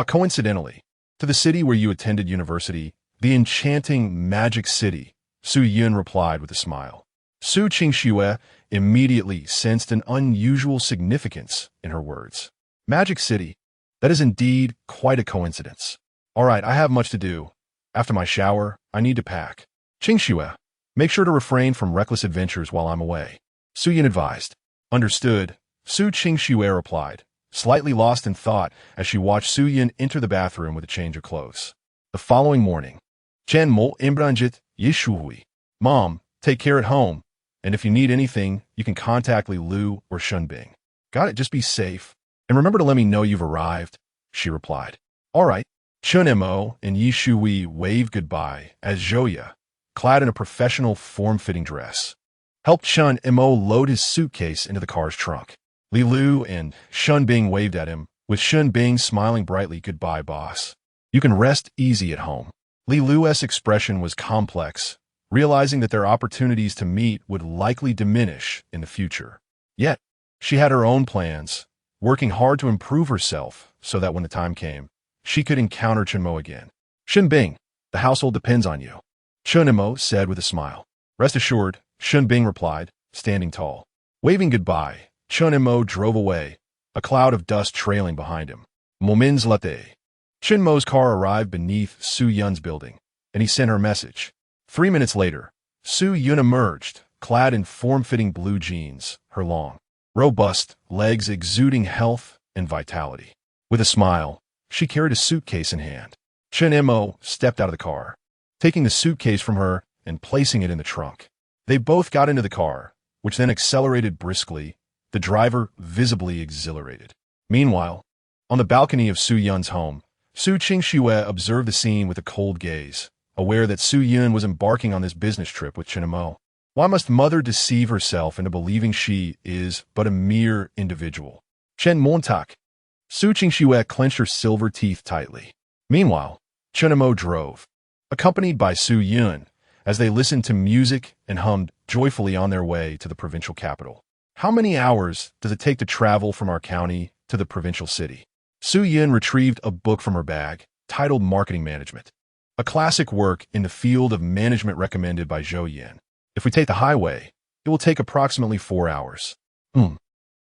Coincidentally, to the city where you attended university, the enchanting Magic City," Su-yun replied with a smile. Su Qingxue immediately sensed an unusual significance in her words. "Magic City? That is indeed quite a coincidence. All right, I have much to do. After my shower, I need to pack. Qingxue, make sure to refrain from reckless adventures while I'm away," Su-yun advised. "Understood," Su Qingxue replied, slightly lost in thought as she watched Su-yun enter the bathroom with a change of clothes. The following morning, "Chen mo imbranjit yishui. Mom, take care at home, and if you need anything, you can contact Li Lu or Shunbing. Got it, just be safe. And remember to let me know you've arrived," she replied. "All right." Chen-mo and Yi Shui waved goodbye as Zhouya, clad in a professional form-fitting dress, helped Chen-mo load his suitcase into the car's trunk. Li Lu and Shunbing waved at him, with Shunbing smiling brightly, "Goodbye, boss. You can rest easy at home." Li Lu's expression was complex, realizing that their opportunities to meet would likely diminish in the future. Yet, she had her own plans, working hard to improve herself so that when the time came, she could encounter Chen-mo again. "Shunbing, the household depends on you," Chen-mo said with a smile. "Rest assured," Shunbing replied, standing tall. Waving goodbye, Chen-mo drove away, a cloud of dust trailing behind him. Moments later, Chen-mo's car arrived beneath Su-yun's building, and he sent her a message. 3 minutes later, Su-yun emerged, clad in form-fitting blue jeans, her long, robust legs exuding health and vitality. With a smile, she carried a suitcase in hand. Chen-mo stepped out of the car, taking the suitcase from her and placing it in the trunk. They both got into the car, which then accelerated briskly, the driver visibly exhilarated. Meanwhile, on the balcony of Su-yun's home, Su Qingxue observed the scene with a cold gaze, aware that Su-yun was embarking on this business trip with Chen-mo. Why must mother deceive herself into believing she is but a mere individual? Chen Montak. Su Qingxue clenched her silver teeth tightly. Meanwhile, Chen-mo drove, accompanied by Su-yun, as they listened to music and hummed joyfully on their way to the provincial capital. How many hours does it take to travel from our county to the provincial city? Su-yun retrieved a book from her bag, titled Marketing Management, a classic work in the field of management recommended by Zhou Yan. If we take the highway, it will take approximately 4 hours.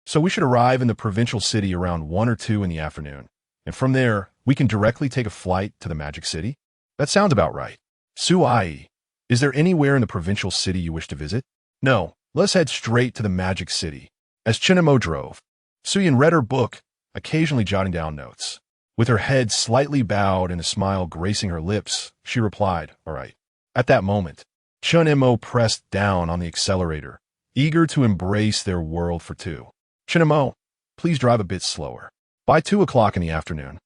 So we should arrive in the provincial city around 1 or 2 in the afternoon, and from there, we can directly take a flight to the Magic City? That sounds about right. Su-ai, is there anywhere in the provincial city you wish to visit? No, let's head straight to the Magic City. As Chen-mo drove, Su-yun read her book, occasionally jotting down notes. With her head slightly bowed and a smile gracing her lips, she replied, "All right." At that moment, Chen-mo pressed down on the accelerator, eager to embrace their world for two. "Chen-mo, please drive a bit slower." By 2 o'clock in the afternoon,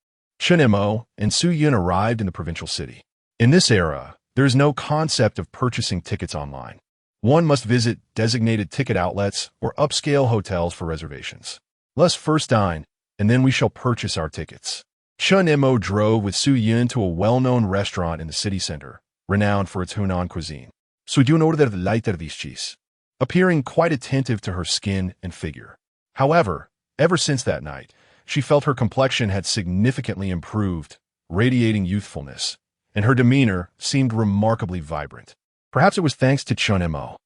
Chen Mo and Su Yun arrived in the provincial city. In this era, there is no concept of purchasing tickets online. One must visit designated ticket outlets or upscale hotels for reservations. Let's first dine, and then we shall purchase our tickets. Chen Mo drove with Su Yun to a well-known restaurant in the city center, renowned for its Hunan cuisine. Su Yun ordered the lighter cheese, appearing quite attentive to her skin and figure. However, ever since that night, she felt her complexion had significantly improved, radiating youthfulness, and her demeanor seemed remarkably vibrant. Perhaps it was thanks to Chen Mo.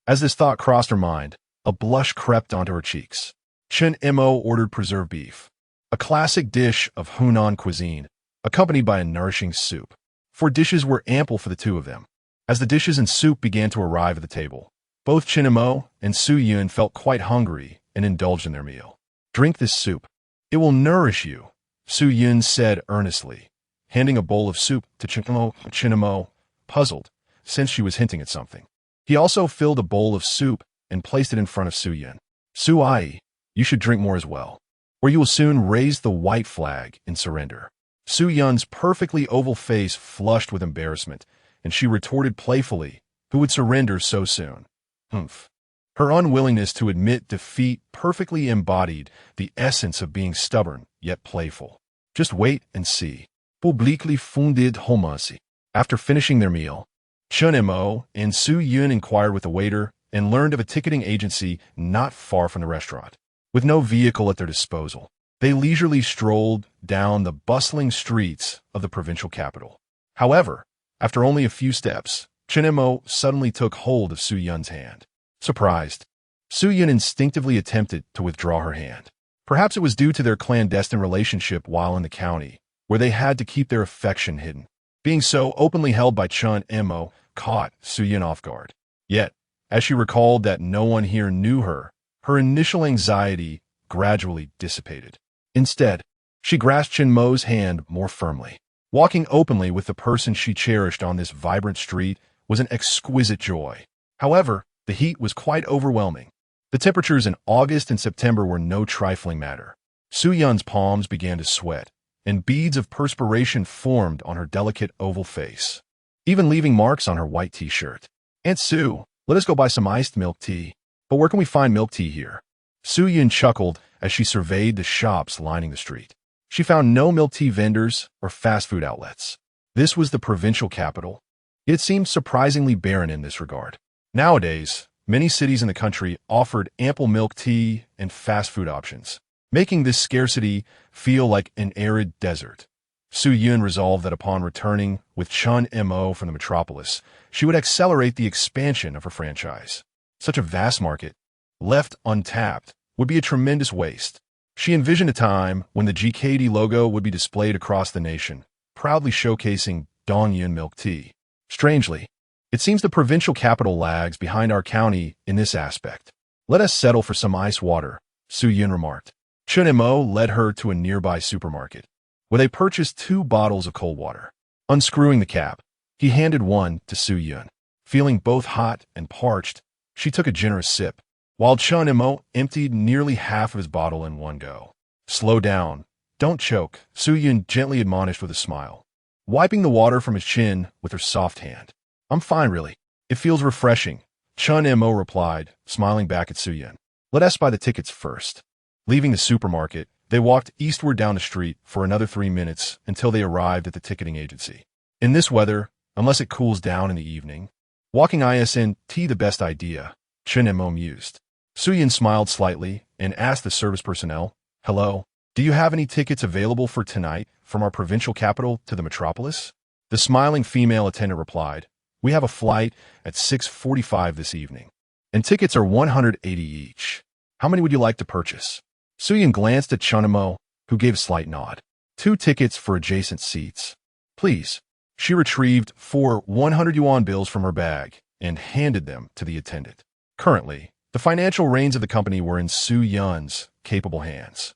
As this thought crossed her mind, a blush crept onto her cheeks. Chen Mo ordered preserved beef, a classic dish of Hunan cuisine, accompanied by a nourishing soup. 4 dishes were ample for the two of them. As the dishes and soup began to arrive at the table, both Chen Mo and Su Yun felt quite hungry and indulged in their meal. Drink this soup. It will nourish you, Su Yun said earnestly, handing a bowl of soup to Chen Mo, puzzled, since she was hinting at something. He also filled a bowl of soup and placed it in front of Su Yun. Su Ai, you should drink more as well, or you will soon raise the white flag in surrender. Su Yun's perfectly oval face flushed with embarrassment, and she retorted playfully, who would surrender so soon? Humph. Her unwillingness to admit defeat perfectly embodied the essence of being stubborn yet playful. Just wait and see. Publicly funded homancy. After finishing their meal, Chen Mo and Su Yun inquired with the waiter and learned of a ticketing agency not far from the restaurant. With no vehicle at their disposal, they leisurely strolled down the bustling streets of the provincial capital. However, after only a few steps, Chen Mo suddenly took hold of Su Yun's hand. Surprised, Su Yun instinctively attempted to withdraw her hand. Perhaps it was due to their clandestine relationship while in the county, where they had to keep their affection hidden. Being so openly held by Chen Mo caught Su Yun off guard. Yet, as she recalled that no one here knew her, her initial anxiety gradually dissipated. Instead, she grasped Chen Mo's hand more firmly. Walking openly with the person she cherished on this vibrant street was an exquisite joy. However, the heat was quite overwhelming. The temperatures in August and September were no trifling matter. Su Yun's palms began to sweat, and beads of perspiration formed on her delicate oval face, even leaving marks on her white t-shirt. Aunt Su, let us go buy some iced milk tea. But where can we find milk tea here? Su Yun chuckled as she surveyed the shops lining the street. She found no milk tea vendors or fast food outlets. This was the provincial capital. It seemed surprisingly barren in this regard. Nowadays, many cities in the country offered ample milk tea and fast food options, making this scarcity feel like an arid desert. Su Yun resolved that upon returning with Chen Mo from the metropolis, she would accelerate the expansion of her franchise. Such a vast market, left untapped, would be a tremendous waste. She envisioned a time when the GKD logo would be displayed across the nation, proudly showcasing Dongyun milk tea. Strangely, it seems the provincial capital lags behind our county in this aspect. Let us settle for some ice water, Su Yun remarked. Chen Mo led her to a nearby supermarket, where they purchased 2 bottles of cold water. Unscrewing the cap, he handed one to Su Yun. Feeling both hot and parched, she took a generous sip, while Chen Mo emptied nearly half of his bottle in one go. Slow down. Don't choke, Su Yun gently admonished with a smile, wiping the water from his chin with her soft hand. I'm fine, really. It feels refreshing, Chen Mo replied, smiling back at Su Yun. Let us buy the tickets first. Leaving the supermarket, they walked eastward down the street for another 3 minutes until they arrived at the ticketing agency. In this weather, unless it cools down in the evening, walking isn't the best idea, Chen Mo mused. Su Yun smiled slightly and asked the service personnel, Hello, do you have any tickets available for tonight from our provincial capital to the metropolis? The smiling female attendant replied, We have a flight at 6:45 this evening, and tickets are 180 each. How many would you like to purchase? Su Yun glanced at Chen Mo, who gave a slight nod. 2 tickets for adjacent seats. Please. She retrieved 4 100 yuan bills from her bag and handed them to the attendant. Currently, the financial reins of the company were in Su Yun's capable hands.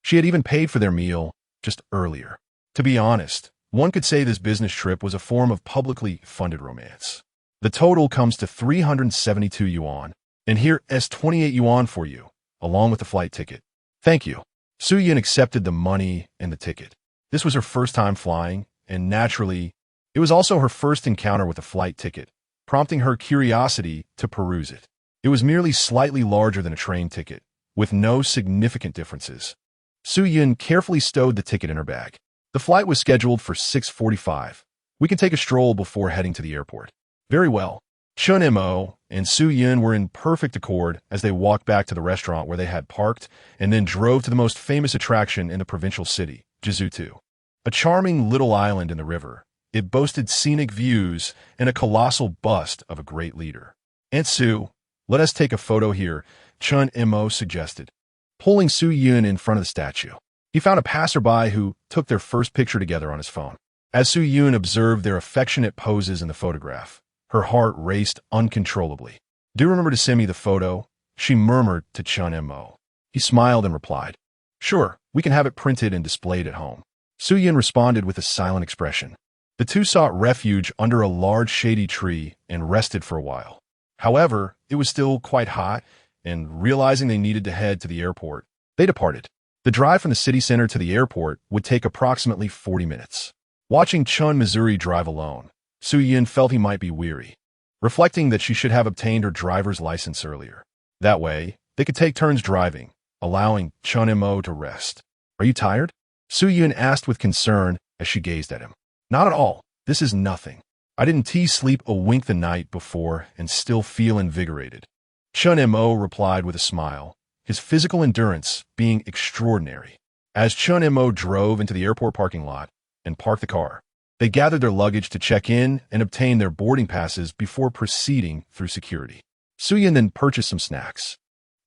She had even paid for their meal just earlier. To be honest, one could say this business trip was a form of publicly funded romance. The total comes to 372 yuan, and here is 28 yuan for you, along with the flight ticket. Thank you. Su Yun accepted the money and the ticket. This was her first time flying, and naturally, it was also her first encounter with a flight ticket, prompting her curiosity to peruse it. It was merely slightly larger than a train ticket, with no significant differences. Su-Yun carefully stowed the ticket in her bag. The flight was scheduled for 6:45. We can take a stroll before heading to the airport. Very well. Chun Mo and Su-Yun were in perfect accord as they walked back to the restaurant where they had parked and then drove to the most famous attraction in the provincial city, Jizutu. A charming little island in the river, it boasted scenic views and a colossal bust of a great leader. "Aunt Su, let us take a photo here," Chun Mo suggested, pulling Su-Yun in front of the statue. He found a passerby who took their first picture together on his phone. As Su-Yun observed their affectionate poses in the photograph, her heart raced uncontrollably. "Do remember to send me the photo?" she murmured to Chun Mo. He smiled and replied, "Sure, we can have it printed and displayed at home." Su-Yun responded with a silent expression. The two sought refuge under a large shady tree and rested for a while. However, it was still quite hot, and realizing they needed to head to the airport, they departed. The drive from the city center to the airport would take approximately 40 minutes. Watching Chun Missouri drive alone, Su-Yun felt he might be weary, reflecting that she should have obtained her driver's license earlier. That way, they could take turns driving, allowing Chun Mo to rest. "Are you tired?" Su-Yun asked with concern as she gazed at him. "Not at all. This is nothing. I didn't sleep a wink the night before and still feel invigorated." Chun Mo replied with a smile, his physical endurance being extraordinary. As Chun Mo drove into the airport parking lot and parked the car, they gathered their luggage to check in and obtain their boarding passes before proceeding through security. Su-Yun then purchased some snacks.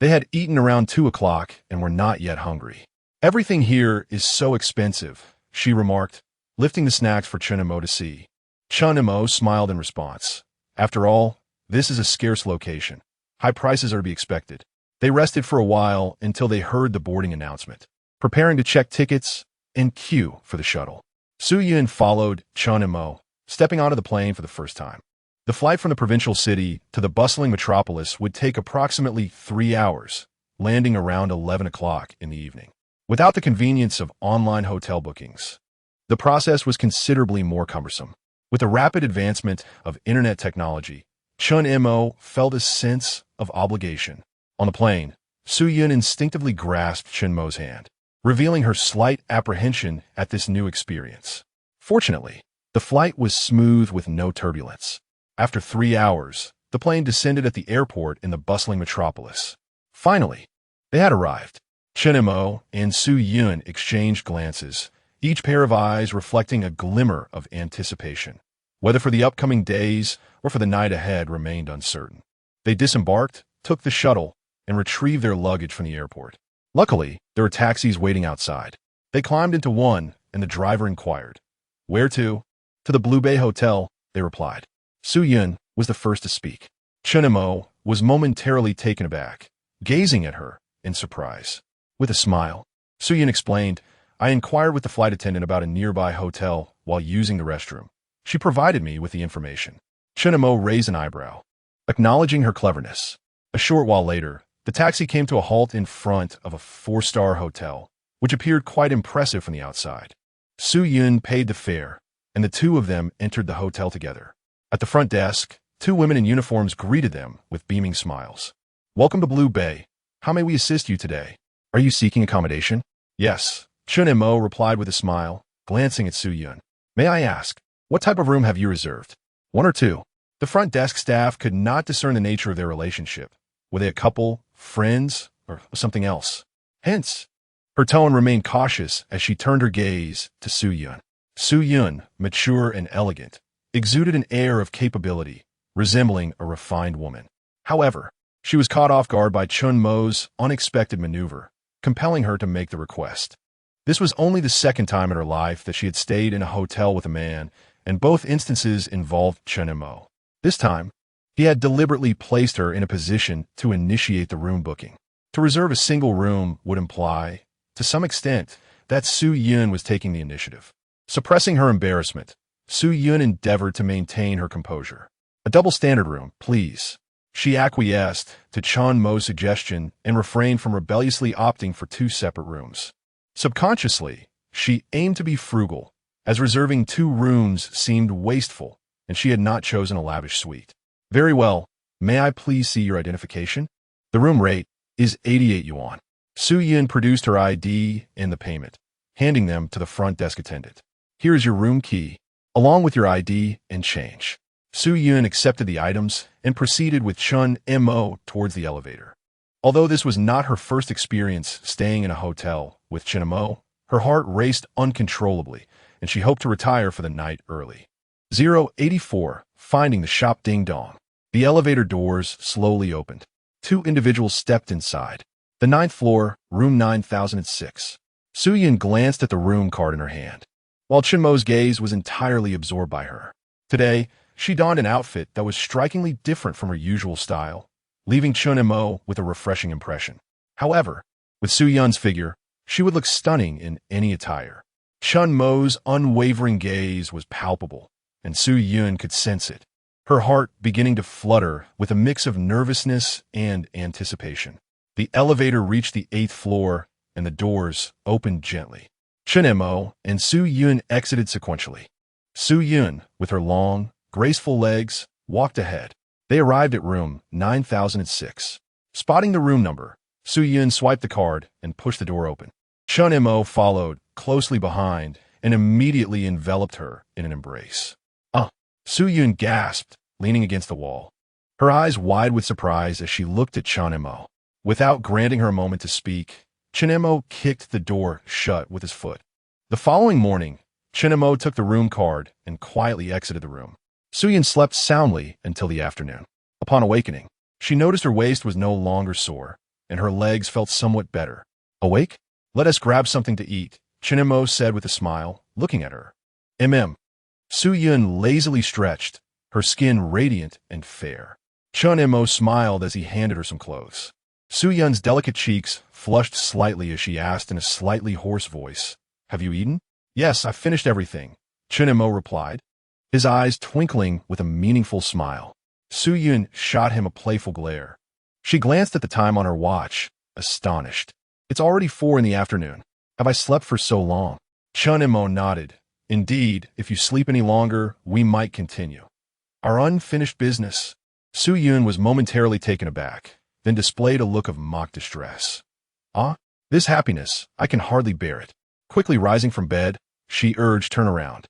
They had eaten around 2 o'clock and were not yet hungry. "Everything here is so expensive," she remarked, lifting the snacks for Chun Mo to see. Chun Mo smiled in response. After all, this is a scarce location. High prices are to be expected. They rested for a while until they heard the boarding announcement, preparing to check tickets and queue for the shuttle. Su-Yun followed Chun Mo, stepping onto the plane for the first time. The flight from the provincial city to the bustling metropolis would take approximately 3 hours, landing around 11 o'clock in the evening. Without the convenience of online hotel bookings, the process was considerably more cumbersome. With the rapid advancement of internet technology, Chun Mo felt a sense of obligation. On the plane, Su-Yun instinctively grasped Chun Mo's hand, revealing her slight apprehension at this new experience. Fortunately, the flight was smooth with no turbulence. After 3 hours, the plane descended at the airport in the bustling metropolis. Finally, they had arrived. Chun Mo and Su-Yun exchanged glances, each pair of eyes reflecting a glimmer of anticipation. Whether for the upcoming days or for the night ahead remained uncertain. They disembarked, took the shuttle, and retrieved their luggage from the airport. Luckily, there were taxis waiting outside. They climbed into one, and the driver inquired, "Where to?" "To the Blue Bay Hotel," they replied. Su-Yun was the first to speak. Chun Mo was momentarily taken aback, gazing at her in surprise. With a smile, Su-Yun explained, "I inquired with the flight attendant about a nearby hotel while using the restroom. She provided me with the information." Chun Mo raised an eyebrow, acknowledging her cleverness. A short while later, the taxi came to a halt in front of a 4-star hotel, which appeared quite impressive from the outside. Su-Yun paid the fare, and the two of them entered the hotel together. At the front desk, 2 women in uniforms greeted them with beaming smiles. "Welcome to Blue Bay. How may we assist you today? Are you seeking accommodation?" "Yes," Chun Mo replied with a smile, glancing at Su-Yun. "May I ask, what type of room have you reserved? 1 or 2? The front desk staff could not discern the nature of their relationship. Were they a couple, friends, or something else? Hence, her tone remained cautious as she turned her gaze to Su-Yun. Su-Yun, mature and elegant, exuded an air of capability, resembling a refined woman. However, she was caught off guard by Chun Mo's unexpected maneuver, compelling her to make the request. This was only the second time in her life that she had stayed in a hotel with a man, and both instances involved Chun Mo. This time, he had deliberately placed her in a position to initiate the room booking. To reserve a single room would imply, to some extent, that Su-Yun was taking the initiative. Suppressing her embarrassment, Su-Yun endeavored to maintain her composure. "A double standard room, please." She acquiesced to Chun Mo's suggestion and refrained from rebelliously opting for 2 separate rooms. Subconsciously, She aimed to be frugal, as reserving 2 rooms seemed wasteful, and she had not chosen a lavish suite. Very well, may I please see your identification? The room rate is 88 yuan. Su Yun produced her ID and the payment, handing them to the front desk attendant. Here is your room key, along with your ID and change. Su Yun accepted the items and proceeded with Chun Mo towards the elevator. Although this was not her first experience staying in a hotel with Chun Mo, her heart raced uncontrollably, and she hoped to retire for the night early. 084, finding the shop ding-dong. The elevator doors slowly opened. 2 individuals stepped inside. The 9th floor, room 9006. Su Yun glanced at the room card in her hand, while Chun Mo's gaze was entirely absorbed by her. Today, she donned an outfit that was strikingly different from her usual style, leaving Chun Mo with a refreshing impression. However, with Su Yun's figure, she would look stunning in any attire. Chun Mo's unwavering gaze was palpable, and Su Yun could sense it, her heart beginning to flutter with a mix of nervousness and anticipation. The elevator reached the 8th floor, and the doors opened gently. Chun Mo and Su Yun exited sequentially. Su Yun, with her long, graceful legs, walked ahead. They arrived at room 9006. Spotting the room number, Su Yun swiped the card and pushed the door open. Chun Mo followed closely behind and immediately enveloped her in an embrace. Su Yun gasped, leaning against the wall, her eyes wide with surprise as she looked at Chun Mo. Without granting her a moment to speak, Chun Mo kicked the door shut with his foot. The following morning, Chun Mo took the room card and quietly exited the room. Su Yun slept soundly until the afternoon. Upon awakening, she noticed her waist was no longer sore, and her legs felt somewhat better. Awake? Let us grab something to eat, Chun Mo said with a smile, looking at her. Su Yun lazily stretched, her skin radiant and fair. Chun Mo smiled as he handed her some clothes. Su Yun's delicate cheeks flushed slightly as she asked in a slightly hoarse voice, "Have you eaten?" "Yes, I've finished everything," Chun Mo replied, his eyes twinkling with a meaningful smile. Su Yun shot him a playful glare. She glanced at the time on her watch, astonished. "It's already 4 in the afternoon. Have I slept for so long?" Chun Mo nodded. "Indeed, if you sleep any longer, we might continue our unfinished business." Su Yun was momentarily taken aback, then displayed a look of mock distress. This happiness, I can hardly bear it." Quickly rising from bed, she urged turn around,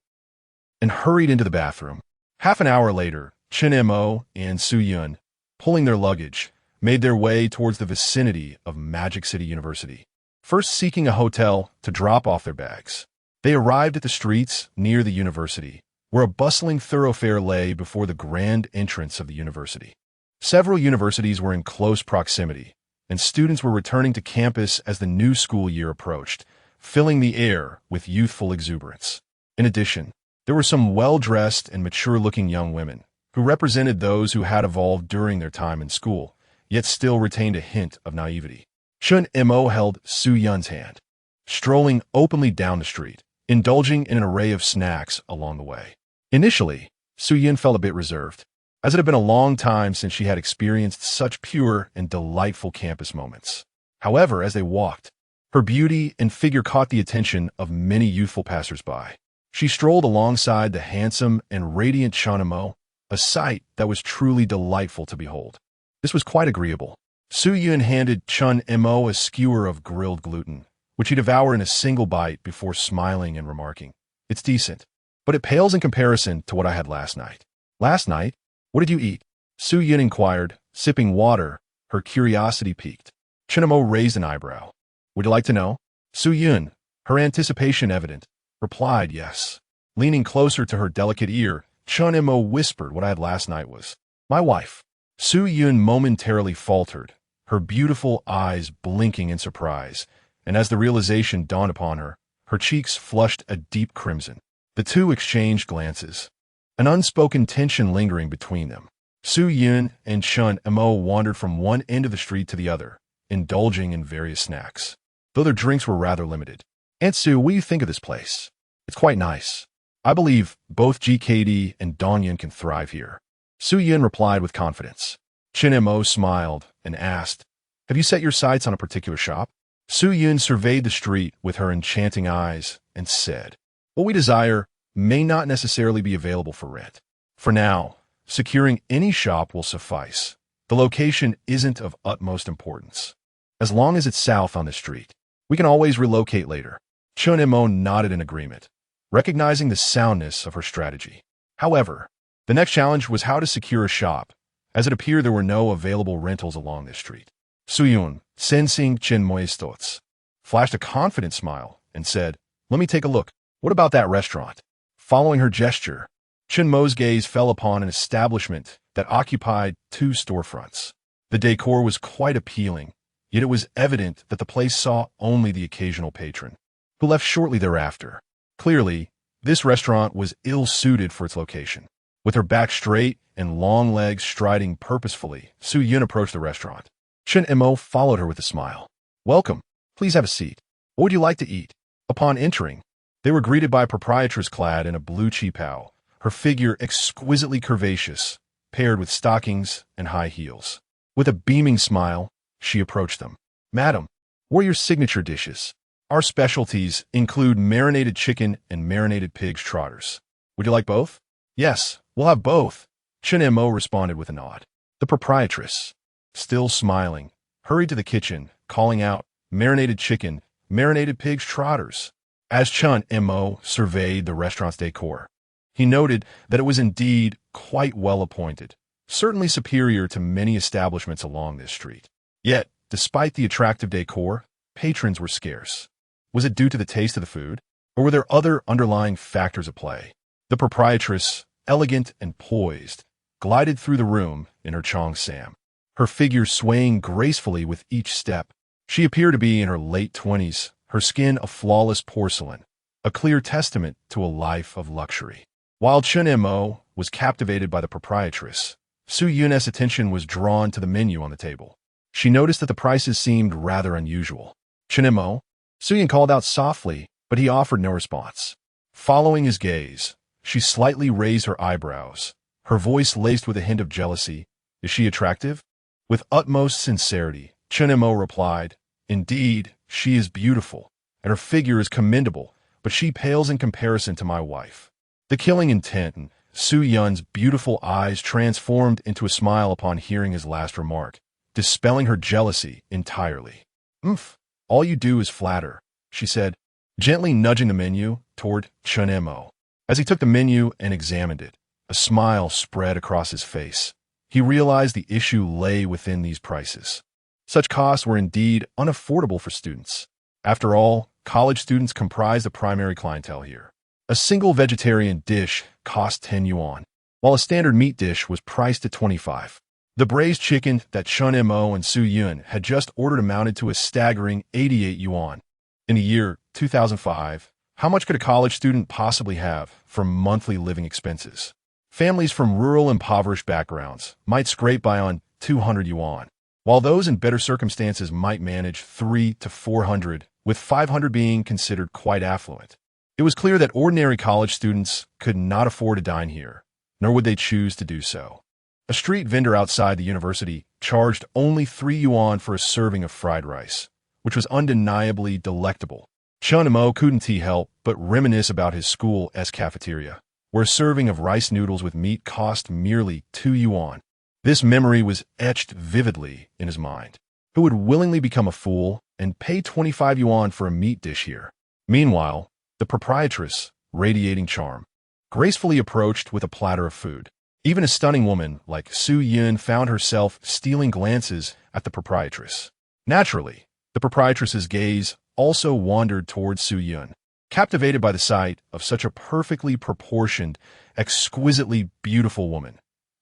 and hurried into the bathroom. Half an hour later, Chun Mo and Su Yun, pulling their luggage, made their way towards the vicinity of Magic City University, first seeking a hotel to drop off their bags. They arrived at the streets near the university, where a bustling thoroughfare lay before the grand entrance of the university. Several universities were in close proximity, and students were returning to campus as the new school year approached, filling the air with youthful exuberance. In addition, there were some well-dressed and mature-looking young women, who represented those who had evolved during their time in school, yet still retained a hint of naivety. Chun Mo held Su Yun's hand, strolling openly down the street, indulging in an array of snacks along the way. Initially, Su Yun felt a bit reserved, as it had been a long time since she had experienced such pure and delightful campus moments. However, as they walked, her beauty and figure caught the attention of many youthful passers-by. She strolled alongside the handsome and radiant Chun Mo, a sight that was truly delightful to behold. This was quite agreeable. Su Yun handed Chun Mo a skewer of grilled gluten, which he devoured in a single bite before smiling and remarking, "It's decent, but it pales in comparison to what I had last night." "Last night? What did you eat?" Su Yun inquired, sipping water, her curiosity piqued. Chun Mo raised an eyebrow. "Would you like to know?" Su Yun, her anticipation evident, replied yes. Leaning closer to her delicate ear, Chun Mo whispered what I had last night was, "My wife." Su Yun momentarily faltered, her beautiful eyes blinking in surprise, and as the realization dawned upon her, her cheeks flushed a deep crimson. The two exchanged glances, an unspoken tension lingering between them. Su Yun and Chun Mo wandered from one end of the street to the other, indulging in various snacks, though their drinks were rather limited. "Aunt Su, what do you think of this place?" "It's quite nice. I believe both GKD and Dongyun can thrive here." Su Yun replied with confidence. Chun Mo smiled and asked, "Have you set your sights on a particular shop?" Su Yun surveyed the street with her enchanting eyes and said, "What we desire may not necessarily be available for rent. For now, securing any shop will suffice. The location isn't of utmost importance. As long as it's south on the street, we can always relocate later." Chun Mo nodded in agreement, recognizing the soundness of her strategy. However, the next challenge was how to secure a shop, as it appeared there were no available rentals along this street. Su Yun, sensing Chen Mo's thoughts, flashed a confident smile and said, "Let me take a look. What about that restaurant?" Following her gesture, Chen Mo's gaze fell upon an establishment that occupied 2 storefronts. The decor was quite appealing, yet it was evident that the place saw only the occasional patron, who left shortly thereafter. Clearly, this restaurant was ill-suited for its location. With her back straight and long legs striding purposefully, Su Yun approached the restaurant. Chen Mo followed her with a smile. "Welcome. Please have a seat. What would you like to eat?" Upon entering, they were greeted by a proprietress clad in a blue qipao, her figure exquisitely curvaceous, paired with stockings and high heels. With a beaming smile, she approached them. "Madam, what are your signature dishes? Our specialties include marinated chicken and marinated pig's trotters. Would you like both?" "Yes, we'll have both," Chen Mo responded with a nod. The proprietress, still smiling, hurried to the kitchen, calling out, "Marinated chicken, marinated pig's trotters." As Chen Mo surveyed the restaurant's decor, he noted that it was indeed quite well appointed, certainly superior to many establishments along this street. Yet, despite the attractive decor, patrons were scarce. Was it due to the taste of the food, or were there other underlying factors at play? The proprietress, elegant and poised, glided through the room in her cheongsam, her figure swaying gracefully with each step. She appeared to be in her late 20s, her skin a flawless porcelain, a clear testament to a life of luxury. While Chen Mo was captivated by the proprietress, Su Yun's attention was drawn to the menu on the table. She noticed that the prices seemed rather unusual. "Chen Mo?" Su Yun called out softly, but he offered no response. Following his gaze, she slightly raised her eyebrows, her voice laced with a hint of jealousy. "Is she attractive?" With utmost sincerity, Chen Mo replied, "Indeed, she is beautiful, and her figure is commendable, but she pales in comparison to my wife." The killing intent in Su Yun's beautiful eyes transformed into a smile upon hearing his last remark, dispelling her jealousy entirely. "Umph. All you do is flatter," she said, gently nudging the menu toward Chen Mo. As he took the menu and examined it, a smile spread across his face. He realized the issue lay within these prices. Such costs were indeed unaffordable for students. After all, college students comprise the primary clientele here. A single vegetarian dish cost 10 yuan, while a standard meat dish was priced at 25. The braised chicken that Chen Mo and Su Yun had just ordered amounted to a staggering 88 yuan. In the year 2005, how much could a college student possibly have for monthly living expenses? Families from rural impoverished backgrounds might scrape by on 200 yuan, while those in better circumstances might manage 300 to 400, with 500 being considered quite affluent. It was clear that ordinary college students could not afford to dine here, nor would they choose to do so. A street vendor outside the university charged only 3 yuan for a serving of fried rice, which was undeniably delectable. Chen Mo couldn't help but reminisce about his school's cafeteria, where a serving of rice noodles with meat cost merely 2 yuan. This memory was etched vividly in his mind. Who would willingly become a fool and pay 25 yuan for a meat dish here? Meanwhile, the proprietress, radiating charm, gracefully approached with a platter of food. Even a stunning woman like Su Yun found herself stealing glances at the proprietress. Naturally, the proprietress's gaze also wandered towards Su Yun, captivated by the sight of such a perfectly proportioned, exquisitely beautiful woman.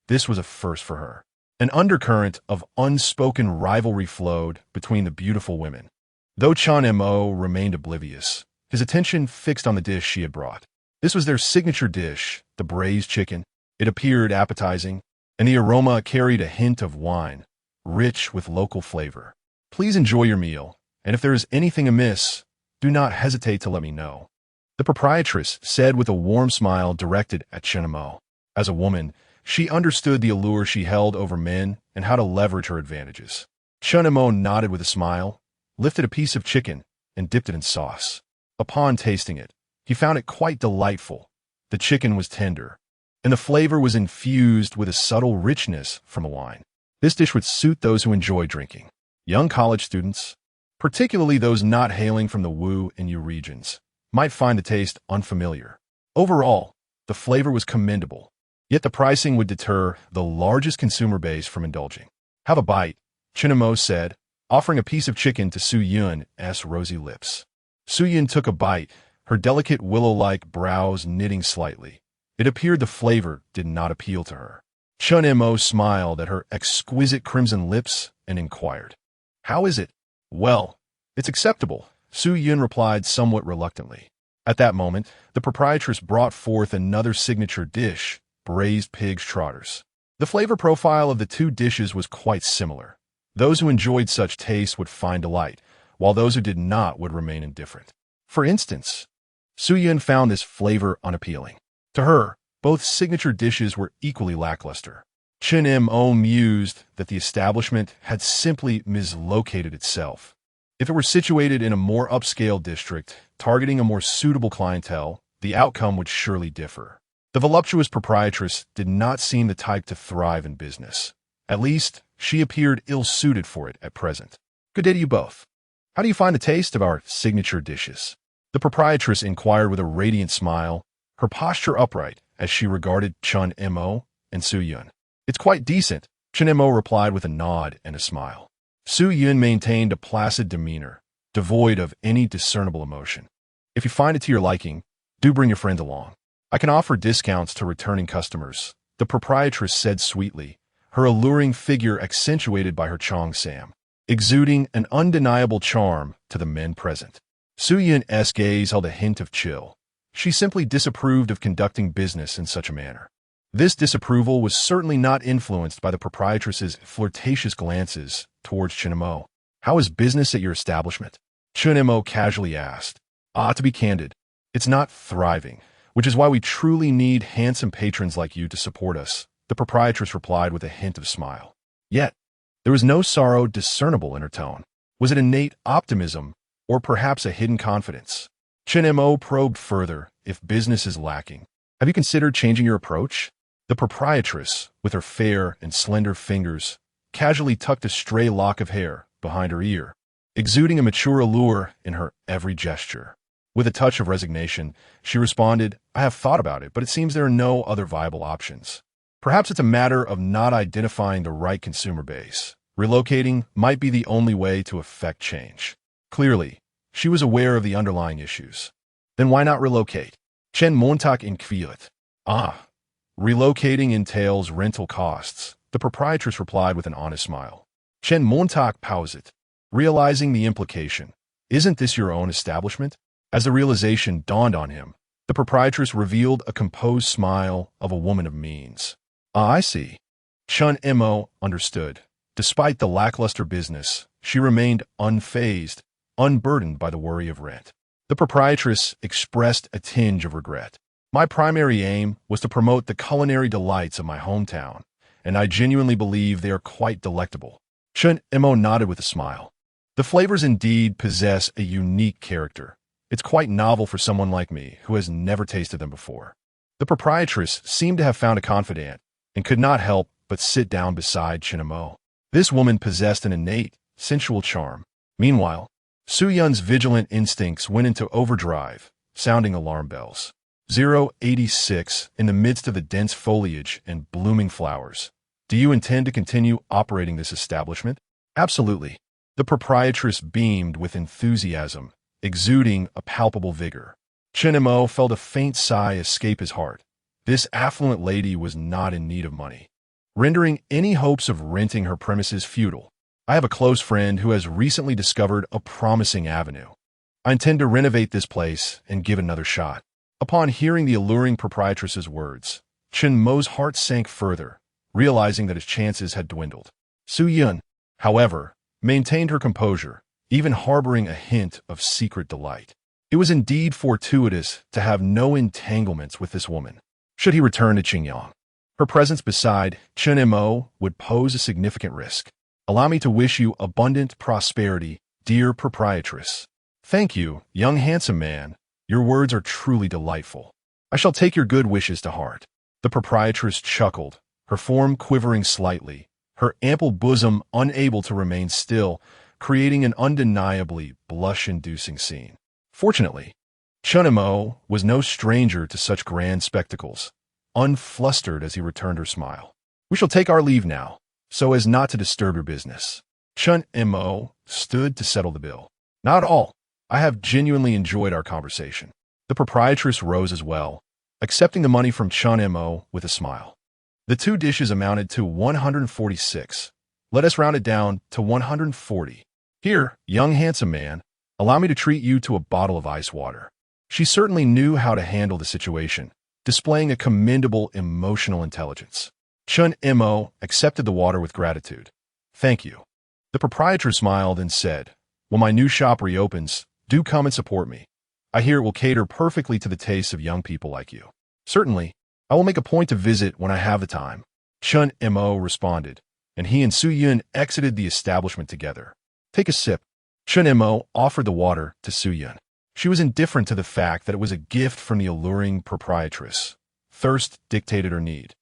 This was a first for her. An undercurrent of unspoken rivalry flowed between the beautiful women. Though Chen Mo remained oblivious, his attention fixed on the dish she had brought. This was their signature dish, the braised chicken. It appeared appetizing, and the aroma carried a hint of wine, rich with local flavor. "Please enjoy your meal, and if there is anything amiss, do not hesitate to let me know," the proprietress said with a warm smile directed at Chen Mo. As a woman, she understood the allure she held over men and how to leverage her advantages. Chen Mo nodded with a smile, lifted a piece of chicken, and dipped it in sauce. Upon tasting it, he found it quite delightful. The chicken was tender, and the flavor was infused with a subtle richness from the wine. This dish would suit those who enjoy drinking. Young college students, particularly those not hailing from the Wu and Yu regions, might find the taste unfamiliar. Overall, the flavor was commendable, yet the pricing would deter the largest consumer base from indulging. "Have a bite," Chinamo said, offering a piece of chicken to Su Yun's rosy lips. Su Yun took a bite, her delicate willow-like brows knitting slightly. It appeared the flavor did not appeal to her. Chinamo smiled at her exquisite crimson lips and inquired, "How is it?" "Well, it's acceptable," Su Yun replied somewhat reluctantly. At that moment, the proprietress brought forth another signature dish, braised pig's trotters. The flavor profile of the two dishes was quite similar. Those who enjoyed such tastes would find delight, while those who did not would remain indifferent. For instance, Su Yun found this flavor unappealing. To her, both signature dishes were equally lackluster. Chin-Mo mused that the establishment had simply mislocated itself. If it were situated in a more upscale district, targeting a more suitable clientele, the outcome would surely differ. The voluptuous proprietress did not seem the type to thrive in business. At least, she appeared ill-suited for it at present. "Good day to you both. How do you find the taste of our signature dishes?" The proprietress inquired with a radiant smile, her posture upright as she regarded Chun-Mo and Su Yun. "It's quite decent," Chun-Mo replied with a nod and a smile. Su Yun maintained a placid demeanor, devoid of any discernible emotion. "If you find it to your liking, do bring your friend along. I can offer discounts to returning customers," the proprietress said sweetly, her alluring figure accentuated by her Chong Sam, exuding an undeniable charm to the men present. Su Yun's gaze held a hint of chill. She simply disapproved of conducting business in such a manner. This disapproval was certainly not influenced by the proprietress's flirtatious glances towards Chin-Mo. "How is business at your establishment?" Chin-Mo casually asked. "To be candid, it's not thriving, which is why we truly need handsome patrons like you to support us," the proprietress replied with a hint of smile. Yet, there was no sorrow discernible in her tone. Was it innate optimism, or perhaps a hidden confidence? Chin-Mo probed further. "If business is lacking, have you considered changing your approach?" The proprietress, with her fair and slender fingers, casually tucked a stray lock of hair behind her ear, exuding a mature allure in her every gesture. With a touch of resignation, she responded, "I have thought about it, but it seems there are no other viable options. Perhaps it's a matter of not identifying the right consumer base. Relocating might be the only way to effect change." Clearly, she was aware of the underlying issues. "Then why not relocate?" Chen Montauk inquired. Relocating entails rental costs," the proprietress replied with an honest smile. Chen Montauk paused, realizing the implication. "Isn't this your own establishment?" As the realization dawned on him, the proprietress revealed a composed smile of a woman of means. I see." Chun-Mo understood. Despite the lackluster business, she remained unfazed, unburdened by the worry of rent. The proprietress expressed a tinge of regret. "My primary aim was to promote the culinary delights of my hometown, and I genuinely believe they are quite delectable." Chun-Mo nodded with a smile. "The flavors indeed possess a unique character. It's quite novel for someone like me who has never tasted them before." The proprietress seemed to have found a confidant and could not help but sit down beside Chin-Mo. This woman possessed an innate, sensual charm. Meanwhile, Su Yun's vigilant instincts went into overdrive, sounding alarm bells. 086, in the midst of the dense foliage and blooming flowers. "Do you intend to continue operating this establishment?" "Absolutely." The proprietress beamed with enthusiasm, exuding a palpable vigor. Chin-Mo felt a faint sigh escape his heart. This affluent lady was not in need of money, rendering any hopes of renting her premises futile. "I have a close friend who has recently discovered a promising avenue. I intend to renovate this place and give it another shot." Upon hearing the alluring proprietress's words, Chin-Mo's heart sank further, realizing that his chances had dwindled. Su Yun, however, maintained her composure, even harboring a hint of secret delight. It was indeed fortuitous to have no entanglements with this woman. Should he return to Qingyang, her presence beside Chin-Mo would pose a significant risk. "Allow me to wish you abundant prosperity," Dear proprietress. Thank you, young handsome man. Your words are truly delightful. I shall take your good wishes to heart. The proprietress chuckled, her form quivering slightly, her ample bosom unable to remain still, creating an undeniably blush-inducing scene. Fortunately, Chunimo was no stranger to such grand spectacles, unflustered as he returned her smile. We shall take our leave now, so as not to disturb your business. Chunimo stood to settle the bill. Not at all. I have genuinely enjoyed our conversation. The proprietress rose as well, accepting the money from Chunimo with a smile. The two dishes amounted to 146. Let us round it down to 140. Here, young handsome man, allow me to treat you to a bottle of ice water. She certainly knew how to handle the situation, displaying a commendable emotional intelligence. Chunimo accepted the water with gratitude. Thank you. The proprietress smiled and said, when my new shop reopens, do come and support me. I hear it will cater perfectly to the tastes of young people like you. Certainly, I will make a point to visit when I have the time. Chunimo responded, and he and Su-yun exited the establishment together. Take a sip. Chunimo offered the water to Su-yun. She was indifferent to the fact that it was a gift from the alluring proprietress. Thirst dictated her need,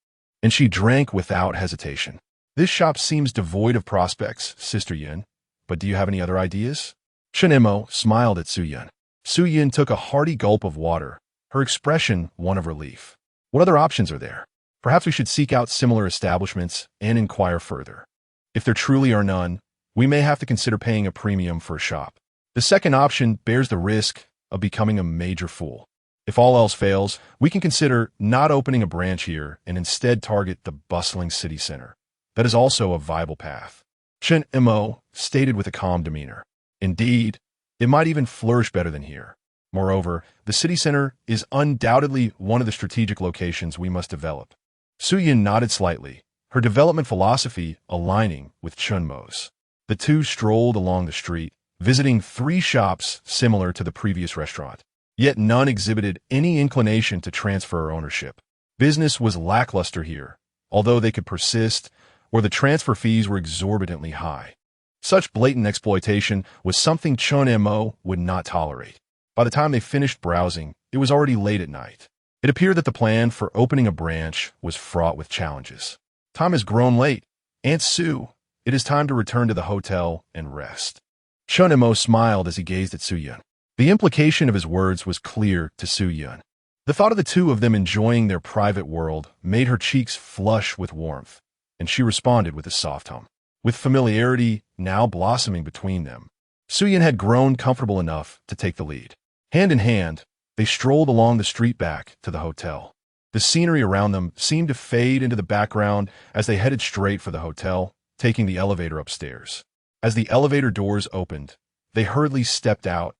and she drank without hesitation. This shop seems devoid of prospects, Sister Yun, but do you have any other ideas? Chunimo smiled at Su-yun. Su-yun took a hearty gulp of water, her expression one of relief. What other options are there? Perhaps we should seek out similar establishments and inquire further. If there truly are none, we may have to consider paying a premium for a shop. The second option bears the risk of becoming a major fool. If all else fails, we can consider not opening a branch here and instead target the bustling city center. That is also a viable path. Chunimo stated with a calm demeanor. Indeed, it might even flourish better than here. Moreover, the city center is undoubtedly one of the strategic locations we must develop. Su-yun nodded slightly, her development philosophy aligning with Chunmo's. The two strolled along the street, visiting 3 shops similar to the previous restaurant. Yet none exhibited any inclination to transfer ownership. Business was lackluster here, although they could persist, or the transfer fees were exorbitantly high. Such blatant exploitation was something Chunimo would not tolerate. By the time they finished browsing, it was already late at night. It appeared that the plan for opening a branch was fraught with challenges. Time has grown late. Aunt Sue, it is time to return to the hotel and rest. Chunimo smiled as he gazed at Su-yun. The implication of his words was clear to Su-yun. The thought of the two of them enjoying their private world made her cheeks flush with warmth, and she responded with a soft hum. With familiarity now blossoming between them, Su-yun had grown comfortable enough to take the lead. Hand in hand, they strolled along the street back to the hotel. The scenery around them seemed to fade into the background as they headed straight for the hotel, taking the elevator upstairs. As the elevator doors opened, they hurriedly stepped out,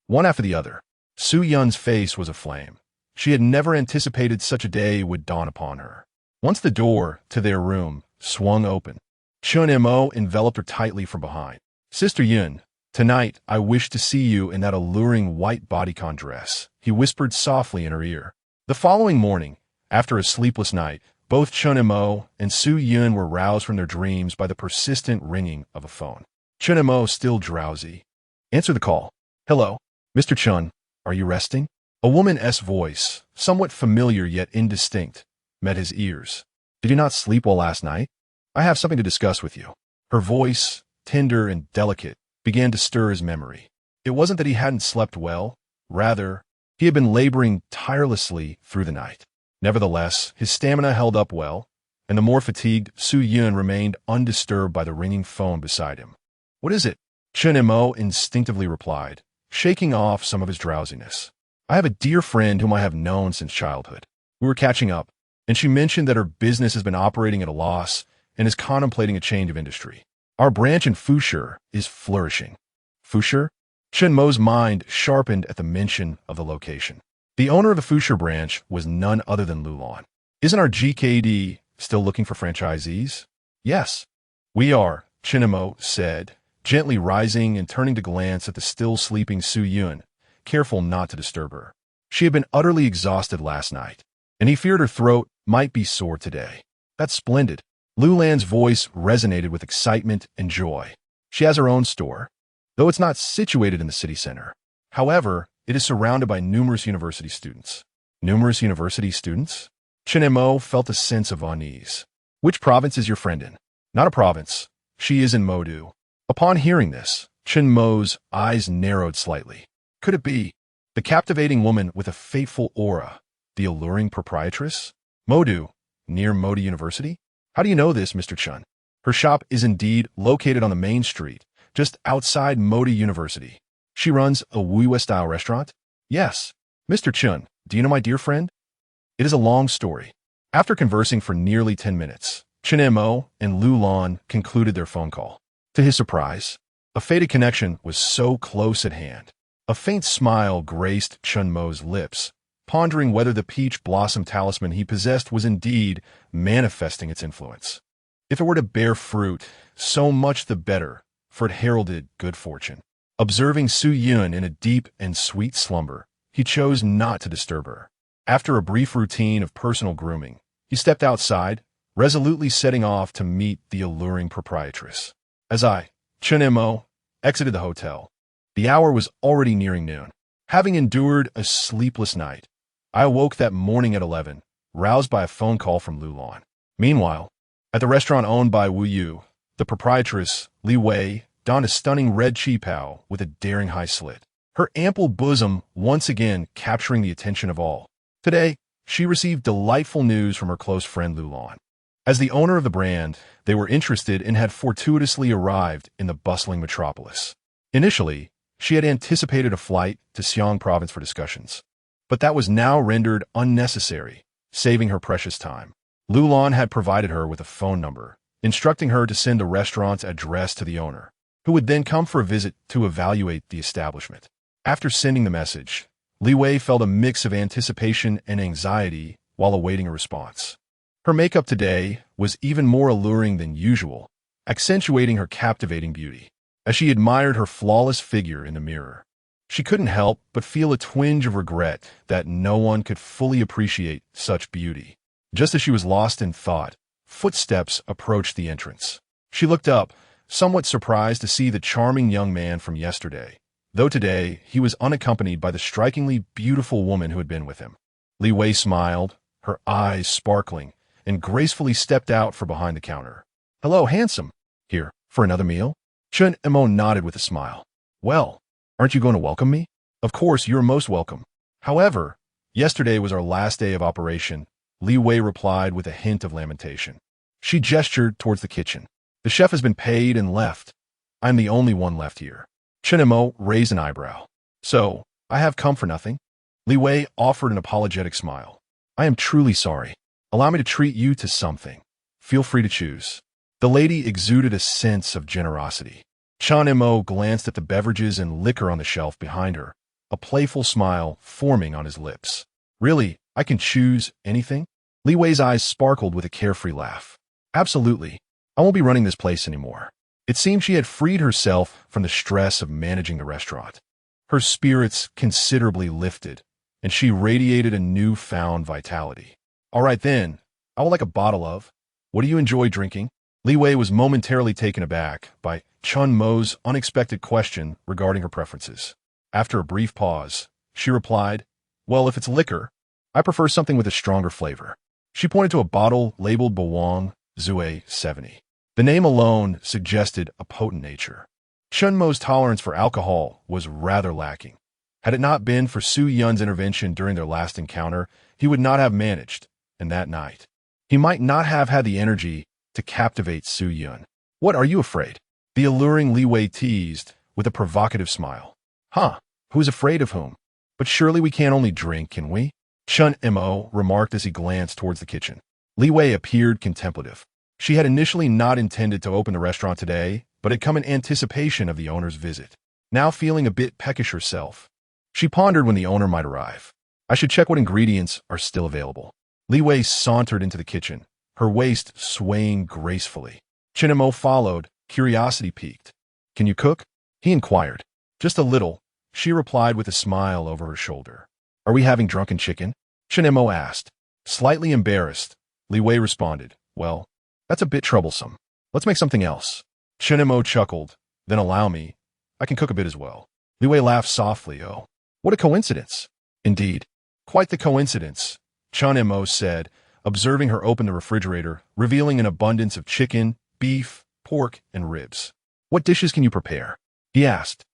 one after the other. Su-yun's face was aflame. She had never anticipated such a day would dawn upon her. Once the door to their room swung open, Chunimo enveloped her tightly from behind. Sister Yun, tonight I wish to see you in that alluring white bodycon dress, he whispered softly in her ear. The following morning, after a sleepless night, both Chunimo and Su-yun were roused from their dreams by the persistent ringing of a phone. Chunimo, still drowsy, answered the call. Hello, Mr. Chun, are you resting? A woman's voice, somewhat familiar yet indistinct, met his ears. Did you not sleep well last night? I have something to discuss with you. Her voice, tender and delicate, began to stir his memory. It wasn't that he hadn't slept well. Rather, he had been laboring tirelessly through the night. Nevertheless, his stamina held up well, and the more fatigued Su-yun remained undisturbed by the ringing phone beside him. What is it? Chunimo instinctively replied, shaking off some of his drowsiness. I have a dear friend whom I have known since childhood. We were catching up, and she mentioned that her business has been operating at a loss and is contemplating a change of industry. Our branch in Fusher is flourishing. Fusher? Chunmo's mind sharpened at the mention of the location. The owner of the Fusher branch was none other than Lulan. Isn't our GKD still looking for franchisees? Yes, we are, Chunimo said, gently rising and turning to glance at the still sleeping Su-yun, careful not to disturb her. She had been utterly exhausted last night, and he feared her throat might be sore today. That's splendid. Lulan's voice resonated with excitement and joy. She has her own store. though it's not situated in the city center. However, it is surrounded by numerous university students. Numerous university students? Chen Mo felt a sense of unease. Which province is your friend in? Not a province. She is in Modu. Upon hearing this, Chen Mo's eyes narrowed slightly. Could it be the captivating woman with a fateful aura, the alluring proprietress? Modu, near Modu University? How do you know this, Mr. Chun? Her shop is indeed located on the main street, just outside Modu University. She runs a Wuiwa-style restaurant? Yes. Mr. Chun, do you know my dear friend? It is a long story. After conversing for nearly 10 minutes, Chen Mo and Lu Lan concluded their phone call. To his surprise, a fated connection was so close at hand. A faint smile graced Chen Mo's lips, pondering whether the peach blossom talisman he possessed was indeed manifesting its influence. If it were to bear fruit, so much the better, for it heralded good fortune. Observing Su Yun in a deep and sweet slumber, he chose not to disturb her. After a brief routine of personal grooming, he stepped outside, resolutely setting off to meet the alluring proprietress. As I, Chen Mo, exited the hotel, the hour was already nearing noon. Having endured a sleepless night, I awoke that morning at 11, roused by a phone call from Lu Lan. Meanwhile, at the restaurant owned by Wu Yu, the proprietress, Li Wei, donned a stunning red qipao with a daring high slit, her ample bosom once again capturing the attention of all. Today, she received delightful news from her close friend Lu Lan. As the owner of the brand, they were interested and had fortuitously arrived in the bustling metropolis. Initially, she had anticipated a flight to Xiang province for discussions, but that was now rendered unnecessary, saving her precious time. Lu Lan had provided her with a phone number, instructing her to send the restaurant's address to the owner, who would then come for a visit to evaluate the establishment. After sending the message, Li Wei felt a mix of anticipation and anxiety while awaiting a response. Her makeup today was even more alluring than usual, accentuating her captivating beauty. As she admired her flawless figure in the mirror, she couldn't help but feel a twinge of regret that no one could fully appreciate such beauty. Just as she was lost in thought, footsteps approached the entrance. She looked up, somewhat surprised to see the charming young man from yesterday, though today he was unaccompanied by the strikingly beautiful woman who had been with him. Li Wei smiled, her eyes sparkling, and gracefully stepped out from behind the counter. "Hello, handsome. Here, for another meal?" Chen Mo nodded with a smile. "Well, aren't you going to welcome me?" "Of course, you're most welcome. However, yesterday was our last day of operation," Li Wei replied with a hint of lamentation. She gestured towards the kitchen. "The chef has been paid and left. I'm the only one left here." Chen Mo raised an eyebrow. "So, I have come for nothing?" Li Wei offered an apologetic smile. "I am truly sorry. Allow me to treat you to something. Feel free to choose." The lady exuded a sense of generosity. Chen Mo glanced at the beverages and liquor on the shelf behind her, a playful smile forming on his lips. "Really, I can choose anything?" Li Wei's eyes sparkled with a carefree laugh. "Absolutely. I won't be running this place anymore." It seemed she had freed herself from the stress of managing the restaurant. Her spirits considerably lifted, and she radiated a newfound vitality. "All right then, I would like a bottle of. What do you enjoy drinking?" Li Wei was momentarily taken aback by Chen Mo's unexpected question regarding her preferences. After a brief pause, she replied, "Well, if it's liquor, I prefer something with a stronger flavor." She pointed to a bottle labeled Bawang Zue 70. The name alone suggested a potent nature. Chen Mo's tolerance for alcohol was rather lacking. Had it not been for Su Yun's intervention during their last encounter, he would not have managed, and that night, he might not have had the energy to captivate Su Yun. "What, are you afraid?" The alluring Li Wei teased with a provocative smile. "Huh, who's afraid of whom? But surely we can't only drink, can we?" Chen Mo remarked as he glanced towards the kitchen. Li Wei appeared contemplative. She had initially not intended to open the restaurant today, but had come in anticipation of the owner's visit. Now feeling a bit peckish herself, she pondered when the owner might arrive. "I should check what ingredients are still available." Li Wei sauntered into the kitchen, her waist swaying gracefully. Chen Mo followed, curiosity piqued. "Can you cook?" he inquired. "Just a little," she replied with a smile over her shoulder. "Are we having drunken chicken?" Chen Mo asked. Slightly embarrassed, Li Wei responded, "Well, that's a bit troublesome. Let's make something else." Chen Mo chuckled. "Then allow me. I can cook a bit as well. Li Wei laughed softly. Oh, what a coincidence. Indeed, quite the coincidence, Chun Mo said, observing her open the refrigerator, revealing an abundance of chicken, beef, pork, and ribs. What dishes can you prepare? He asked.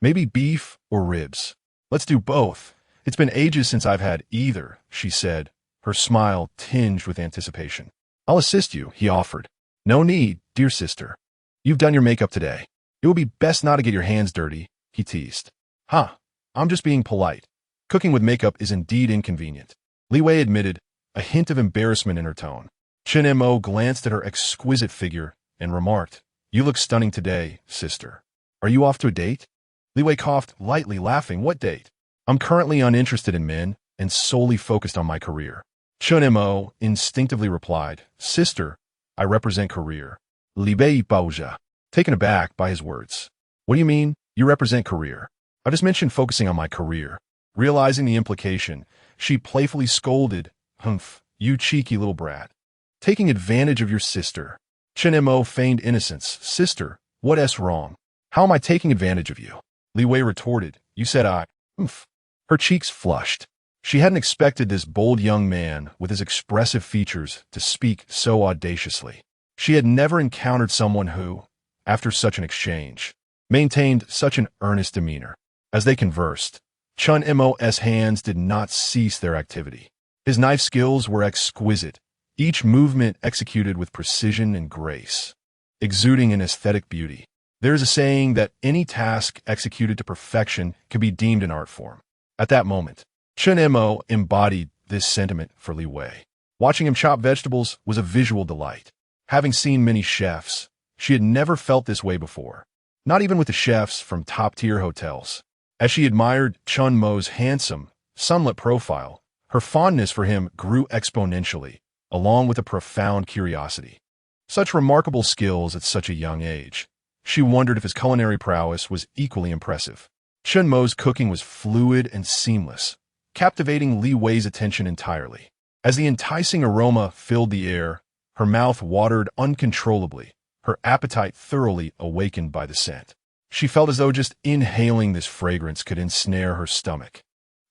Maybe beef or ribs. Let's do both. It's been ages since I've had either, she said, her smile tinged with anticipation. I'll assist you, he offered. No need, dear sister. You've done your makeup today. It would be best not to get your hands dirty, he teased. I'm just being polite. Cooking with makeup is indeed inconvenient. Li Wei admitted, a hint of embarrassment in her tone. Chen Mo glanced at her exquisite figure and remarked, You look stunning today, sister. Are you off to a date? Li Wei coughed lightly, laughing. What date? I'm currently uninterested in men and solely focused on my career. Chen Mo instinctively replied, Sister, I represent career. Li Bei Baoja, taken aback by his words. What do you mean, you represent career? I just mentioned focusing on my career. Realizing the implication, she playfully scolded, Humph, you cheeky little brat. Taking advantage of your sister. Chen Mo feigned innocence. Sister, what's wrong? How am I taking advantage of you? Li Wei retorted, You said I. Humph. Her cheeks flushed. She hadn't expected this bold young man with his expressive features to speak so audaciously. She had never encountered someone who, after such an exchange, maintained such an earnest demeanor. As they conversed, Chun Mo's hands did not cease their activity. His knife skills were exquisite, each movement executed with precision and grace, exuding an aesthetic beauty. There is a saying that any task executed to perfection can be deemed an art form. At that moment, Chen Mo embodied this sentiment for Li Wei. Watching him chop vegetables was a visual delight. Having seen many chefs, she had never felt this way before, not even with the chefs from top-tier hotels. As she admired Chun Mo's handsome, sunlit profile, her fondness for him grew exponentially, along with a profound curiosity. Such remarkable skills at such a young age. She wondered if his culinary prowess was equally impressive. Chun Mo's cooking was fluid and seamless, captivating Li Wei's attention entirely. As the enticing aroma filled the air, her mouth watered uncontrollably, her appetite thoroughly awakened by the scent. She felt as though just inhaling this fragrance could ensnare her stomach.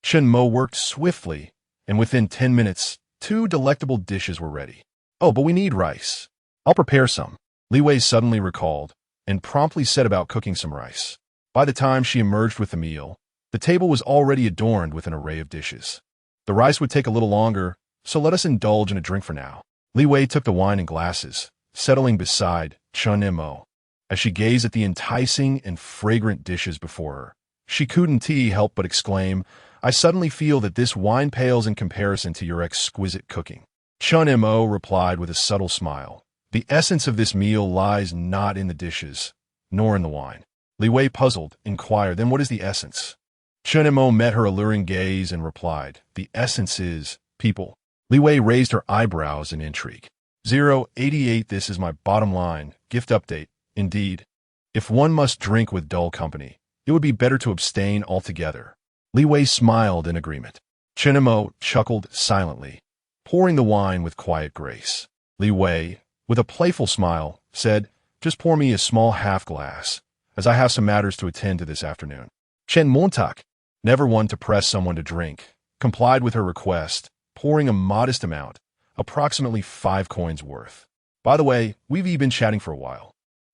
Chen Mo worked swiftly, and within 10 minutes, 2 delectable dishes were ready. Oh, but we need rice. I'll prepare some, Li Wei suddenly recalled, and promptly set about cooking some rice. By the time she emerged with the meal, the table was already adorned with an array of dishes. The rice would take a little longer, so let us indulge in a drink for now. Li Wei took the wine in glasses, settling beside Chun Mo. As she gazed at the enticing and fragrant dishes before her, she couldn't help but exclaim, I suddenly feel that this wine pales in comparison to your exquisite cooking. Chun Mo replied with a subtle smile. The essence of this meal lies not in the dishes, nor in the wine. Li Wei, puzzled, inquired, Then what is the essence? Chun Mo met her alluring gaze and replied, The essence is people. Li Wei raised her eyebrows in intrigue. 088 This is my bottom line. Gift update. Indeed, if one must drink with dull company, it would be better to abstain altogether. Li Wei smiled in agreement. Chen Mo chuckled silently, pouring the wine with quiet grace. Li Wei, with a playful smile, said, Just pour me a small half-glass, as I have some matters to attend to this afternoon. Chen Montauk, never one to press someone to drink, complied with her request, pouring a modest amount, approximately 5 coins worth. By the way, we've been chatting for a while.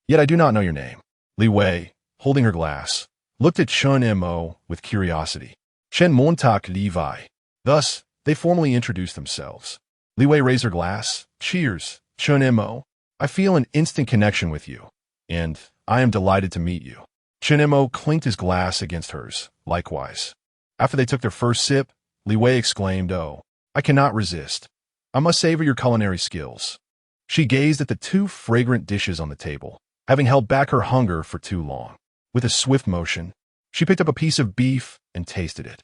Yet I do not know your name. Li Wei, holding her glass, looked at Chun Mo with curiosity. Chen Montauk Levi. Thus, they formally introduced themselves. Li Wei raised her glass. Cheers, Chun Mo. I feel an instant connection with you, and I am delighted to meet you. Chen Mo clinked his glass against hers, likewise. After they took their first sip, Li Wei exclaimed, Oh, I cannot resist. I must savor your culinary skills. She gazed at the 2 fragrant dishes on the table, having held back her hunger for too long. With a swift motion, she picked up a piece of beef and tasted it.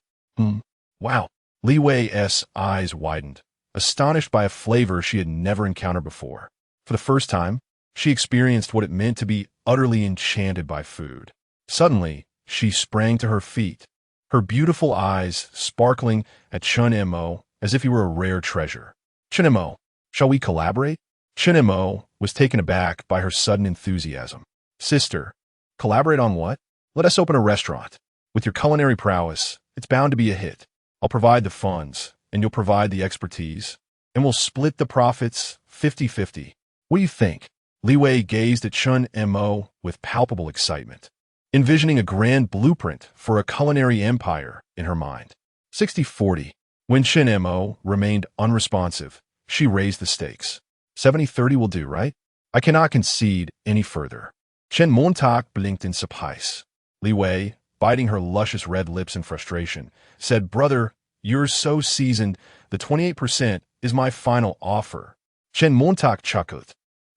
Wow. Li Wei's eyes widened, astonished by a flavor she had never encountered before. For the first time, she experienced what it meant to be utterly enchanted by food. Suddenly, she sprang to her feet, her beautiful eyes sparkling at Chun Mo as if he were a rare treasure. Chun Mo, shall we collaborate? Chun Mo was taken aback by her sudden enthusiasm. Sister, Collaborate on what? Let us open a restaurant. With your culinary prowess, it's bound to be a hit. I'll provide the funds, and you'll provide the expertise, and we'll split the profits 50-50. What do you think? Li Wei gazed at Chen Mo with palpable excitement, envisioning a grand blueprint for a culinary empire in her mind. 60-40. When Chen Mo remained unresponsive, she raised the stakes. 70-30 will do, right? I cannot concede any further. Chen Montauk blinked in surprise. Li Wei, biting her luscious red lips in frustration, said, "Brother, you're so seasoned, the 28% is my final offer." Chen Montauk chuckled,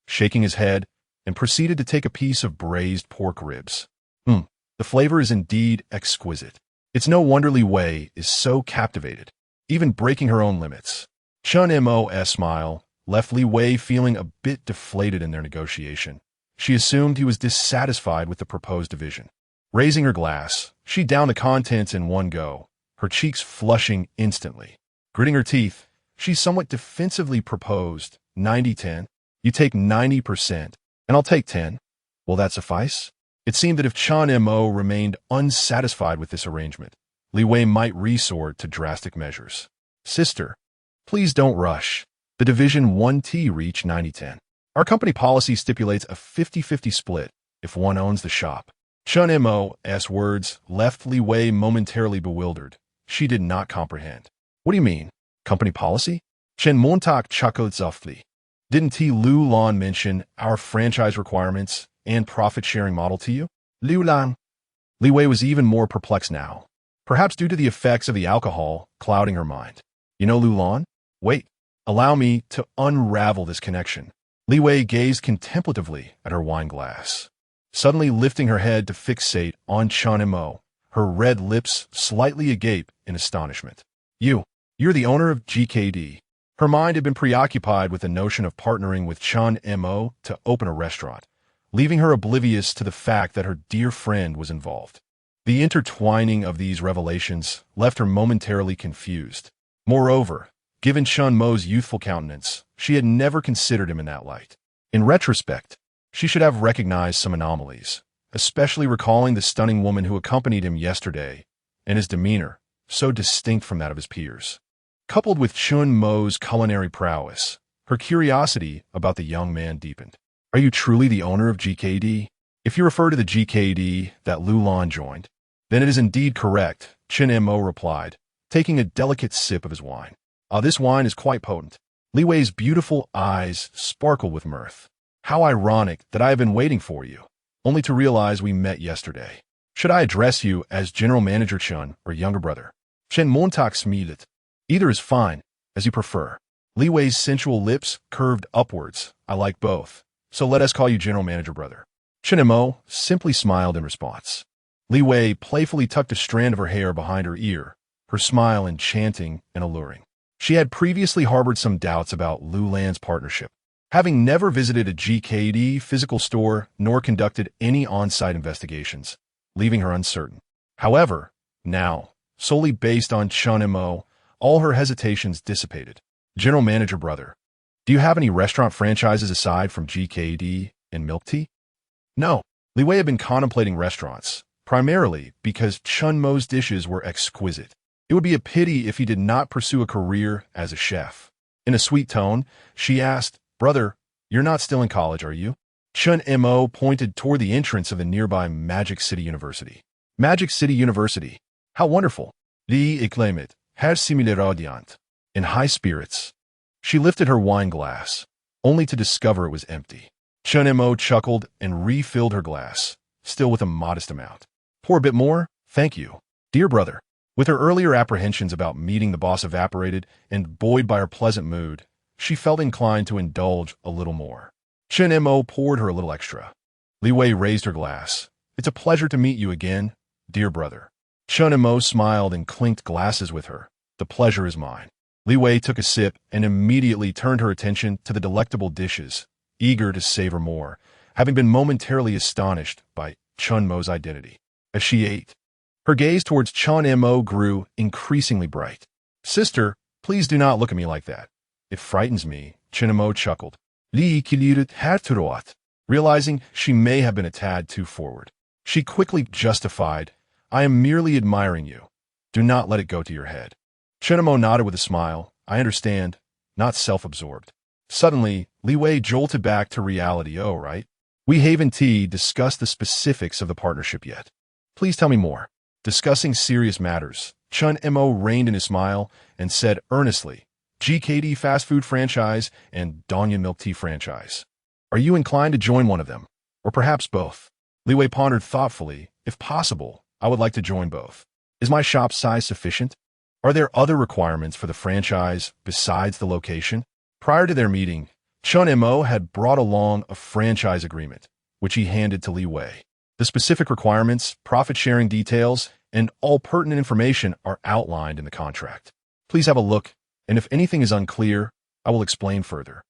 shaking his head, and proceeded to take a piece of braised pork ribs. The flavor is indeed exquisite. It's no wonder Li Wei is so captivated, even breaking her own limits. Chen Mo's smile left Li Wei feeling a bit deflated in their negotiation. She assumed he was dissatisfied with the proposed division. Raising her glass, she downed the contents in one go, her cheeks flushing instantly. Gritting her teeth, she somewhat defensively proposed, 90-10. You take 90%, and I'll take 10. Will that suffice? It seemed that if Chen Mo remained unsatisfied with this arrangement, Li Wei might resort to drastic measures. Sister, please don't rush. The Division 1T reached 90-10. Our company policy stipulates a 50-50 split if one owns the shop. Chen Mo's words left Li Wei momentarily bewildered. She did not comprehend. What do you mean? Company policy? Chen Montauk chuckled softly. Didn't T. Lu Lan mention our franchise requirements and profit-sharing model to you? Lu Lan. Li Wei was even more perplexed now, perhaps due to the effects of the alcohol clouding her mind. You know Lu Lan? Wait, allow me to unravel this connection. Li Wei gazed contemplatively at her wine glass, suddenly lifting her head to fixate on Chen Mo, her red lips slightly agape in astonishment. You're the owner of GKD. Her mind had been preoccupied with the notion of partnering with Chen Mo to open a restaurant, leaving her oblivious to the fact that her dear friend was involved. The intertwining of these revelations left her momentarily confused. Moreover, given Chen Mo's youthful countenance, she had never considered him in that light. In retrospect, she should have recognized some anomalies, especially recalling the stunning woman who accompanied him yesterday and his demeanor, so distinct from that of his peers. Coupled with Chen Mo's culinary prowess, her curiosity about the young man deepened. Are you truly the owner of GKD? If you refer to the GKD that Lu Lan joined, then it is indeed correct, Chen Mo replied, taking a delicate sip of his wine. This wine is quite potent. Li Wei's beautiful eyes sparkled with mirth. How ironic that I have been waiting for you, only to realize we met yesterday. Should I address you as General Manager Chen or younger brother? Chen Montauk smiled. Either is fine, as you prefer. Li Wei's sensual lips curved upwards. I like both, so let us call you General Manager brother. Chen Mo simply smiled in response. Li Wei playfully tucked a strand of her hair behind her ear, her smile enchanting and alluring. She had previously harbored some doubts about Lu Lan's partnership, having never visited a GKD physical store nor conducted any on-site investigations, leaving her uncertain. However, now, solely based on Chen Mo, all her hesitations dissipated. General Manager brother, do you have any restaurant franchises aside from GKD and milk tea? No. Li Wei had been contemplating restaurants, primarily because Chen Mo's dishes were exquisite. It would be a pity if he did not pursue a career as a chef. In a sweet tone, she asked, Brother, you're not still in college, are you? Chen Mo pointed toward the entrance of the nearby Magic City University. Magic City University. How wonderful. Li exclaimed, has simile radiant. In high spirits, she lifted her wine glass, only to discover it was empty. Chen Mo chuckled and refilled her glass, still with a modest amount. Pour a bit more? Thank you. Dear brother. With her earlier apprehensions about meeting the boss evaporated and buoyed by her pleasant mood, she felt inclined to indulge a little more. Chen Mo poured her a little extra. Li Wei raised her glass. It's a pleasure to meet you again, dear brother. Chen Mo smiled and clinked glasses with her. The pleasure is mine. Li Wei took a sip and immediately turned her attention to the delectable dishes, eager to savor more, having been momentarily astonished by Chen Mo's identity. As she ate, her gaze towards Chen Mo grew increasingly bright. Sister, please do not look at me like that. It frightens me, Chen Mo chuckled. Li Kilirit Hatturoat, realizing she may have been a tad too forward. She quickly justified, I am merely admiring you. Do not let it go to your head. Chenemo nodded with a smile. I understand, not self-absorbed. Suddenly, Li Wei jolted back to reality. Oh, right. We haven't discussed the specifics of the partnership yet. Please tell me more. Discussing serious matters, Chun Mo reined in his smile and said earnestly, GKD fast food franchise and Dongyan milk tea franchise. Are you inclined to join one of them? Or perhaps both? Li Wei pondered thoughtfully. If possible, I would like to join both. Is my shop size sufficient? Are there other requirements for the franchise besides the location? Prior to their meeting, Chun Mo had brought along a franchise agreement, which he handed to Li Wei. The specific requirements, profit-sharing details, and all pertinent information are outlined in the contract. Please have a look, and if anything is unclear, I will explain further.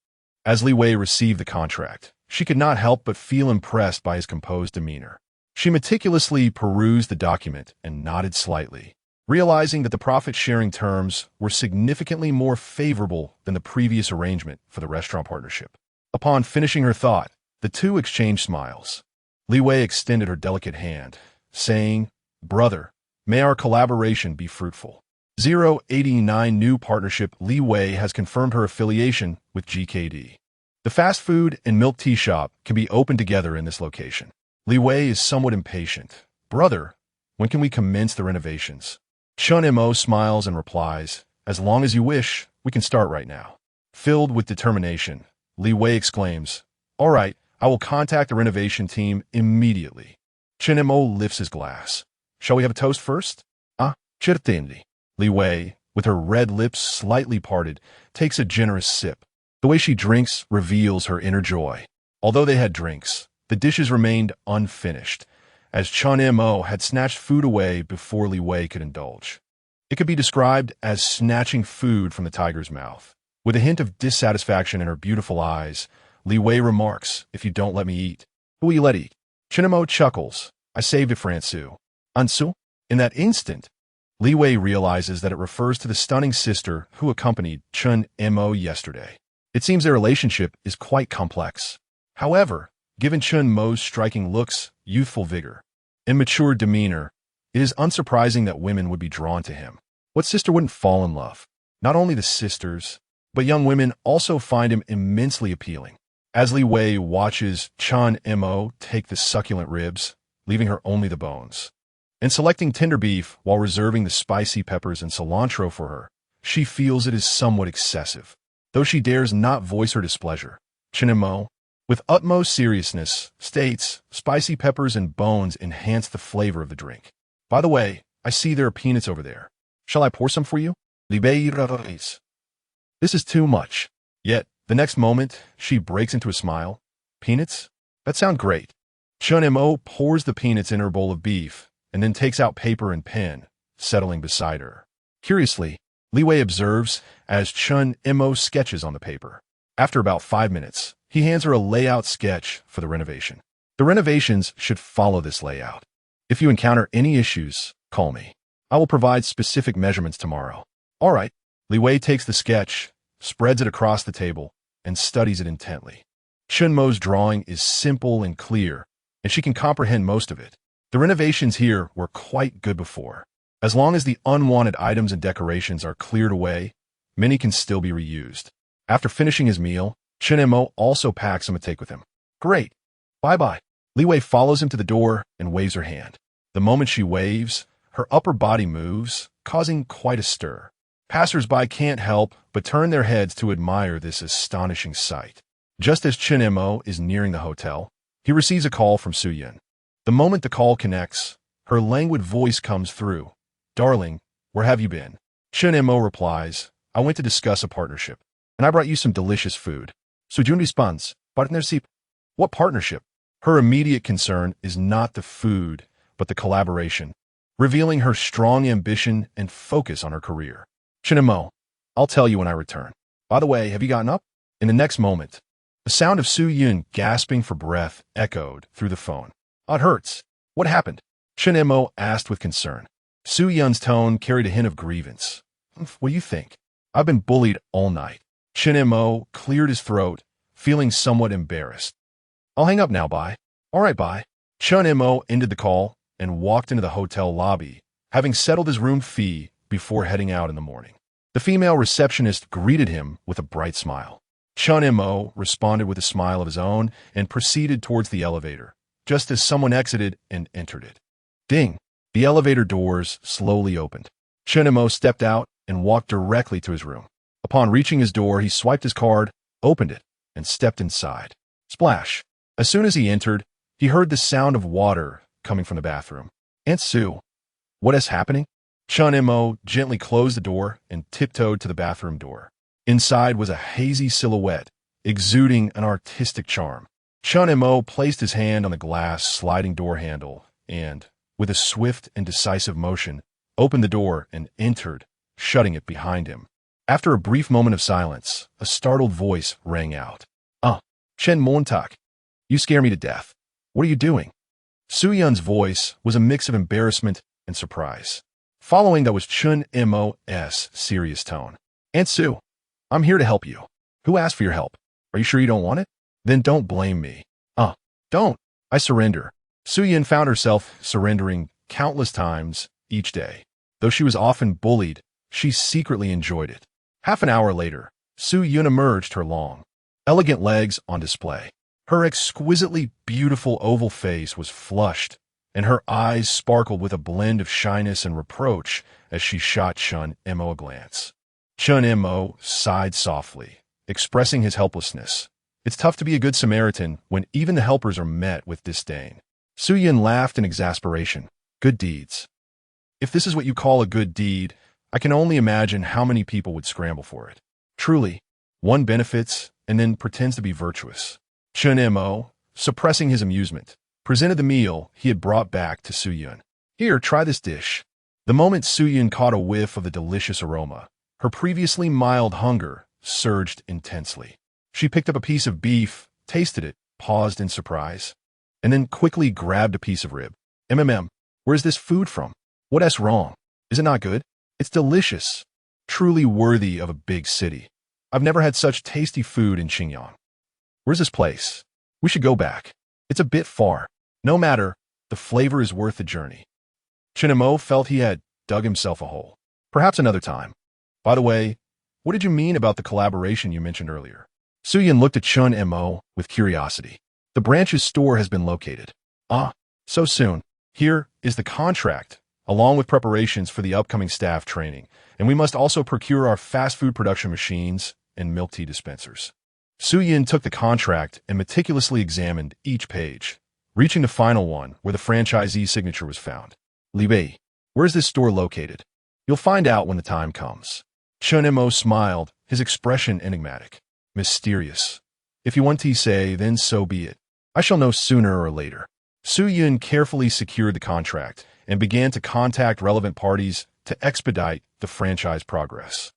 As Li Wei received the contract, she could not help but feel impressed by his composed demeanor. She meticulously perused the document and nodded slightly, realizing that the profit-sharing terms were significantly more favorable than the previous arrangement for the restaurant partnership. Upon finishing her thought, the two exchanged smiles. Li Wei extended her delicate hand, saying, Brother, may our collaboration be fruitful. 089 New Partnership. Li Wei has confirmed her affiliation with GKD. The fast food and milk tea shop can be opened together in this location. Li Wei is somewhat impatient. Brother, when can we commence the renovations? Chun Mo smiles and replies, As long as you wish, we can start right now. Filled with determination, Li Wei exclaims, All right, I will contact the renovation team immediately. Chun Mo lifts his glass. Shall we have a toast first? Certainly. Li Wei, with her red lips slightly parted, takes a generous sip. The way she drinks reveals her inner joy. Although they had drinks, the dishes remained unfinished, as Chun Mo had snatched food away before Li Wei could indulge. It could be described as snatching food from the tiger's mouth. With a hint of dissatisfaction in her beautiful eyes, Li Wei remarks, If you don't let me eat, who will you let eat? Chun Mo chuckles. I saved it for Aunt Sue. Aunt Sue? In that instant, Li Wei realizes that it refers to the stunning sister who accompanied Chun Mo yesterday. It seems their relationship is quite complex. However, given Chun Mo's striking looks, youthful vigor, and mature demeanor, it is unsurprising that women would be drawn to him. What sister wouldn't fall in love? Not only the sisters, but young women also find him immensely appealing. As Li Wei watches Chun Mo take the succulent ribs, leaving her only the bones, and selecting tender beef while reserving the spicy peppers and cilantro for her, she feels it is somewhat excessive. Though she dares not voice her displeasure, Chun Mo, with utmost seriousness, states, spicy peppers and bones enhance the flavor of the drink. By the way, I see there are peanuts over there. Shall I pour some for you? This is too much. Yet, the next moment, she breaks into a smile. Peanuts? That sound great. Chun Mo pours the peanuts in her bowl of beef, and then takes out paper and pen, settling beside her. Curiously, Li Wei observes as Chun Mo sketches on the paper. After about 5 minutes, he hands her a layout sketch for the renovation. The renovations should follow this layout. If you encounter any issues, call me. I will provide specific measurements tomorrow. All right. Li Wei takes the sketch, spreads it across the table, and studies it intently. Chun Mo's drawing is simple and clear, and she can comprehend most of it. The renovations here were quite good before. As long as the unwanted items and decorations are cleared away, many can still be reused. After finishing his meal, Chun Mo also packs some to take with him. Great. Bye-bye. Li Wei follows him to the door and waves her hand. The moment she waves, her upper body moves, causing quite a stir. Passers-by can't help but turn their heads to admire this astonishing sight. Just as Chun Mo is nearing the hotel, he receives a call from Su Yun. The moment the call connects, her languid voice comes through. Darling, where have you been? Chun Mo replies, I went to discuss a partnership, and I brought you some delicious food. Sujun responds, Partnership? What partnership? Her immediate concern is not the food, but the collaboration, revealing her strong ambition and focus on her career. Chun Mo, I'll tell you when I return. By the way, have you gotten up? In the next moment, the sound of Su Yun gasping for breath echoed through the phone. It hurts. What happened? Chun Mo asked with concern. Su Yun's tone carried a hint of grievance. What do you think? I've been bullied all night. Chun Mo cleared his throat, feeling somewhat embarrassed. I'll hang up now, bye. All right, bye. Chun Mo ended the call and walked into the hotel lobby, having settled his room fee before heading out in the morning. The female receptionist greeted him with a bright smile. Chun Mo responded with a smile of his own and proceeded towards the elevator, just as someone exited and entered it. Ding! The elevator doors slowly opened. Chun Mo stepped out and walked directly to his room. Upon reaching his door, he swiped his card, opened it, and stepped inside. Splash! As soon as he entered, he heard the sound of water coming from the bathroom. Aunt Sue, what is happening? Chun Mo gently closed the door and tiptoed to the bathroom door. Inside was a hazy silhouette, exuding an artistic charm. Chun Mo placed his hand on the glass sliding door handle and, with a swift and decisive motion, opened the door and entered, shutting it behind him. After a brief moment of silence, a startled voice rang out. Chen Montak, you scare me to death. What are you doing? Su Yun's voice was a mix of embarrassment and surprise. Following that was Chun Mo's serious tone. Aunt Sue, I'm here to help you. Who asked for your help? Are you sure you don't want it? Then don't blame me. Don't. I surrender. Su Yun found herself surrendering countless times each day. Though she was often bullied, she secretly enjoyed it. Half an hour later, Su Yun emerged, her long, elegant legs on display. Her exquisitely beautiful oval face was flushed, and her eyes sparkled with a blend of shyness and reproach as she shot Chun Mo a glance. Chun Mo sighed softly, expressing his helplessness. It's tough to be a good Samaritan when even the helpers are met with disdain. Su Yun laughed in exasperation. Good deeds. If this is what you call a good deed, I can only imagine how many people would scramble for it. Truly, one benefits and then pretends to be virtuous. Chun Mo, suppressing his amusement, presented the meal he had brought back to Su Yun. Here, try this dish. The moment Su Yun caught a whiff of the delicious aroma, her previously mild hunger surged intensely. She picked up a piece of beef, tasted it, paused in surprise, and then quickly grabbed a piece of rib. Where's this food from? What's wrong? Is it not good? It's delicious. Truly worthy of a big city. I've never had such tasty food in Xinjiang. Where's this place? We should go back. It's a bit far. No matter, the flavor is worth the journey. Chun Mo felt he had dug himself a hole. Perhaps another time. By the way, what did you mean about the collaboration you mentioned earlier? Su Yun looked at Chun Mo with curiosity. The branch's store has been located. So soon. Here is the contract, along with preparations for the upcoming staff training, and we must also procure our fast food production machines and milk tea dispensers. Su Yun took the contract and meticulously examined each page, reaching the final one where the franchisee's signature was found. Li Bei, where is this store located? You'll find out when the time comes. Chun Mo smiled, his expression enigmatic. Mysterious. If you want to say, then so be it. I shall know sooner or later. Su Yun carefully secured the contract and began to contact relevant parties to expedite the franchise progress.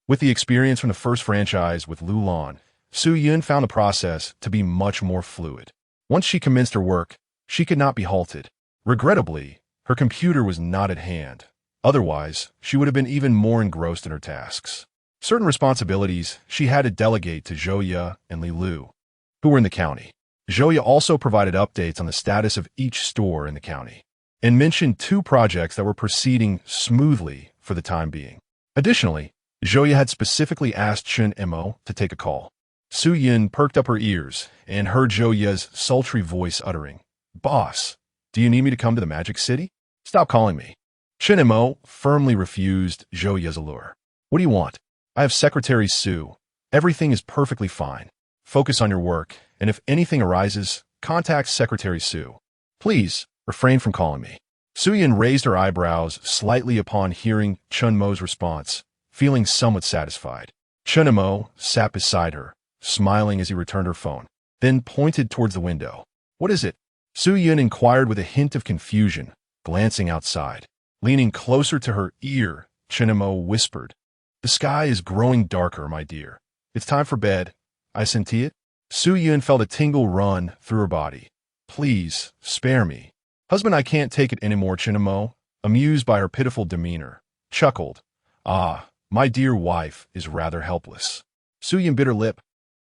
With the experience from the first franchise with Lulan, Su Yun found the process to be much more fluid. Once she commenced her work, she could not be halted. Regrettably, her computer was not at hand. Otherwise, she would have been even more engrossed in her tasks. Certain responsibilities she had to delegate to Zhou and Li Lu, who were in the county. Zhou also provided updates on the status of each store in the county, and mentioned 2 projects that were proceeding smoothly for the time being. Additionally, Zhou had specifically asked Chun Mo to take a call. Su Yun perked up her ears and heard Zhou's sultry voice uttering, "Boss, do you need me to come to the Magic City? Stop calling me." Chun Mo firmly refused Zhou's allure. "What do you want? I have Secretary Su. Everything is perfectly fine. Focus on your work, and if anything arises, contact Secretary Su. Please, refrain from calling me." Su Yun raised her eyebrows slightly upon hearing Chun Mo's response, feeling somewhat satisfied. Chun Mo sat beside her, smiling as he returned her phone, then pointed towards the window. "What is it?" Su Yun inquired with a hint of confusion, glancing outside. Leaning closer to her ear, Chun Mo whispered, "The sky is growing darker, my dear. It's time for bed. I senti it." Su Yun felt a tingle run through her body. "Please, spare me. Husband, I can't take it anymore." Chun Mo, amused by her pitiful demeanor, chuckled. My dear wife is rather helpless." Su Yun bit her lip,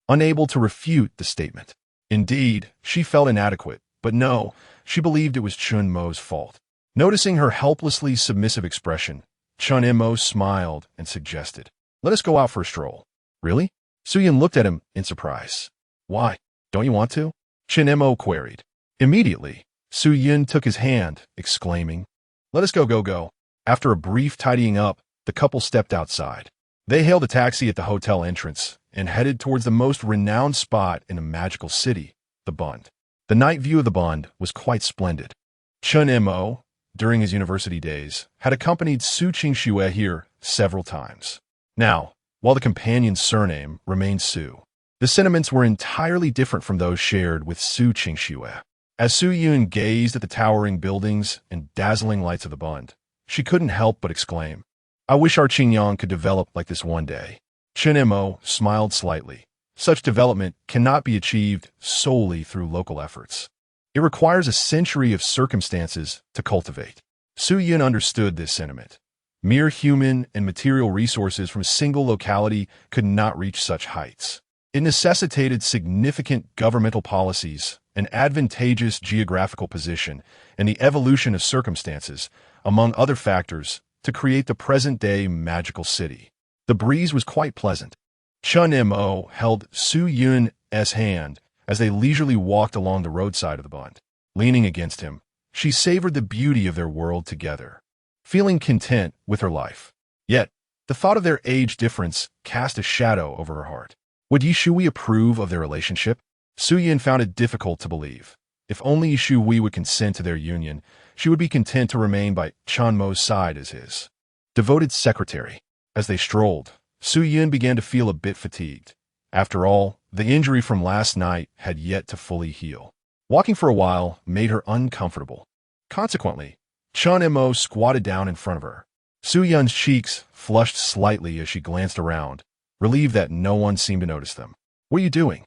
unable to refute the statement. Indeed, she felt inadequate, but no, she believed it was Chun Mo's fault. Noticing her helplessly submissive expression, Chun Mo smiled and suggested, "Let us go out for a stroll." "Really?" Su-Yun looked at him in surprise. "Why? Don't you want to?" Chun Mo queried. Immediately, Su-Yun took his hand, exclaiming, "Let us go. After a brief tidying up, the couple stepped outside. They hailed a taxi at the hotel entrance and headed towards the most renowned spot in a magical city, the Bund. The night view of the Bund was quite splendid. Chun Mo, during his university days, had accompanied Su Qingxue here several times. Now, while the companion's surname remained Su, the sentiments were entirely different from those shared with Su Qingxue. As Su-Yun gazed at the towering buildings and dazzling lights of the Bund, she couldn't help but exclaim, "I wish our Qingyang could develop like this one day." Chun Mo smiled slightly. Such development cannot be achieved solely through local efforts. It requires a century of circumstances to cultivate. Su-Yun understood this sentiment. Mere human and material resources from a single locality could not reach such heights. It necessitated significant governmental policies, an advantageous geographical position, and the evolution of circumstances, among other factors, to create the present-day magical city. The breeze was quite pleasant. Chun Mo held Su-Yun's hand as they leisurely walked along the roadside of the Bund. Leaning against him, she savored the beauty of their world together, feeling content with her life. Yet, the thought of their age difference cast a shadow over her heart. Would Yishui approve of their relationship? Su-Yun found it difficult to believe. If only Yishui would consent to their union, she would be content to remain by Chun Mo's side as his devoted secretary. As they strolled, Su-Yun began to feel a bit fatigued. After all, the injury from last night had yet to fully heal. Walking for a while made her uncomfortable. Consequently, Chun Mo squatted down in front of her. Su-Yun's cheeks flushed slightly as she glanced around, relieved that no one seemed to notice them. "What are you doing?"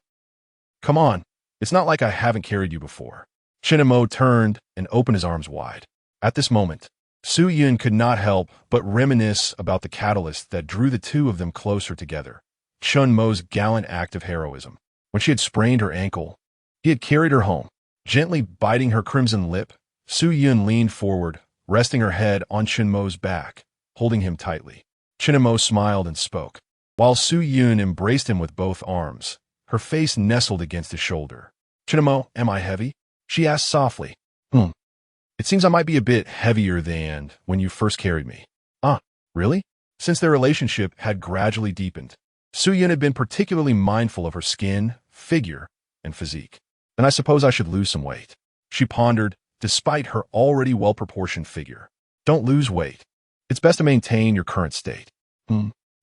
"Come on, it's not like I haven't carried you before." Chun Mo turned and opened his arms wide. At this moment, Su-Yun could not help but reminisce about the catalyst that drew the two of them closer together. Chun Mo's gallant act of heroism. When she had sprained her ankle, he had carried her home. Gently biting her crimson lip, Su-Yun leaned forward, resting her head on Chun Mo's back, holding him tightly. Chun Mo smiled and spoke. While Su-Yun embraced him with both arms, her face nestled against his shoulder. "Chun Mo, am I heavy?" she asked softly. It seems I might be a bit heavier than when you first carried me." "Ah, really?" Since their relationship had gradually deepened, Su-Yun had been particularly mindful of her skin, figure, and physique. "Then I suppose I should lose some weight," she pondered, despite her already well-proportioned figure. "Don't lose weight. It's best to maintain your current state."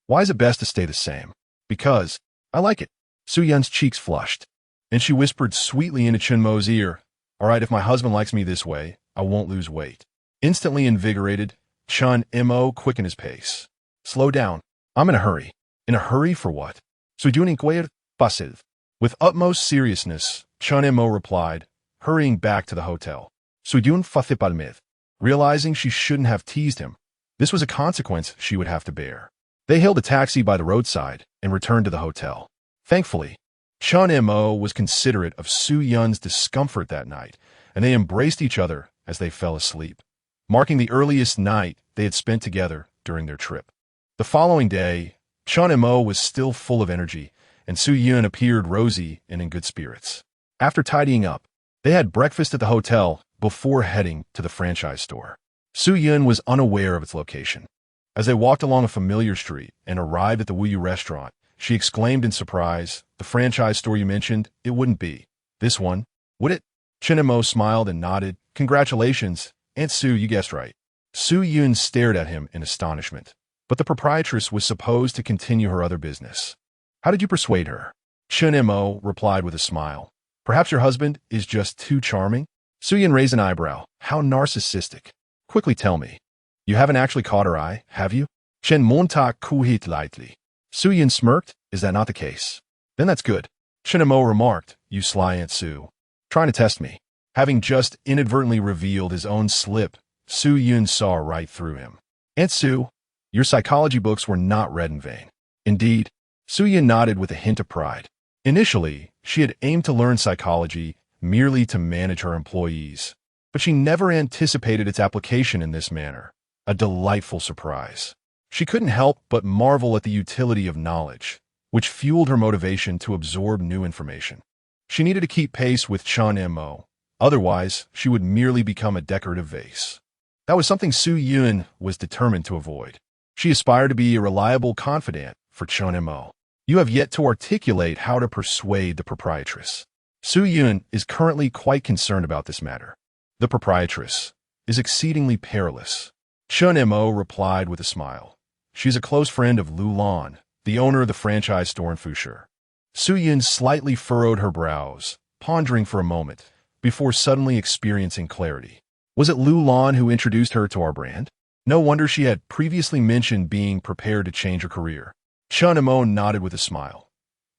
Why is it best to stay the same?" "Because I like it." Su-Yun's cheeks flushed, and she whispered sweetly into Chun Mo's ear, "All right, if my husband likes me this way, I won't lose weight." Instantly invigorated, Chun Mo quickened his pace. "Slow down. I'm in a hurry." "In a hurry for what?" "Suidun inquire passive." With utmost seriousness, Chun Mo replied, hurrying back to the hotel. "Suidun fathipalmith." Realizing she shouldn't have teased him, this was a consequence she would have to bear. They hailed a taxi by the roadside and returned to the hotel. Thankfully, Chun Mo was considerate of Su-Yun's discomfort that night, and they embraced each other as they fell asleep, marking the earliest night they had spent together during their trip. The following day, Chun Mo was still full of energy, and Su-Yun appeared rosy and in good spirits. After tidying up, they had breakfast at the hotel before heading to the franchise store. Su-Yun was unaware of its location. As they walked along a familiar street and arrived at the Wuyu restaurant, she exclaimed in surprise, "The franchise store you mentioned, it wouldn't be this one, would it?" Chun Mo smiled and nodded. "Congratulations, Aunt Su, you guessed right." Su-Yun stared at him in astonishment, but the proprietress was supposed to continue her other business. "How did you persuade her?" Chun Mo replied with a smile. "Perhaps your husband is just too charming?" Su-Yun raised an eyebrow. "How narcissistic. Quickly tell me. You haven't actually caught her eye, have you?" Chen Montak kuhit lightly. Su-Yun smirked. "Is that not the case?" "Then that's good." Chun Mo remarked, "You sly Aunt Su. Trying to test me." Having just inadvertently revealed his own slip, Su-Yun saw right through him. "Aunt Su, your psychology books were not read in vain." "Indeed." Su-Yun nodded with a hint of pride. Initially, she had aimed to learn psychology merely to manage her employees, but she never anticipated its application in this manner. A delightful surprise. She couldn't help but marvel at the utility of knowledge, which fueled her motivation to absorb new information. She needed to keep pace with Chun Mo, otherwise she would merely become a decorative vase. That was something Su Yun was determined to avoid. She aspired to be a reliable confidant for Chun Mo. You have yet to articulate how to persuade the proprietress. Su Yun is currently quite concerned about this matter. The proprietress is exceedingly perilous. Chun Mo replied with a smile. She's a close friend of Lu Lan, the owner of the franchise store in Fusher. Su Yun slightly furrowed her brows, pondering for a moment, before suddenly experiencing clarity. Was it Lu Lan who introduced her to our brand? No wonder she had previously mentioned being prepared to change her career. Chun Mo nodded with a smile.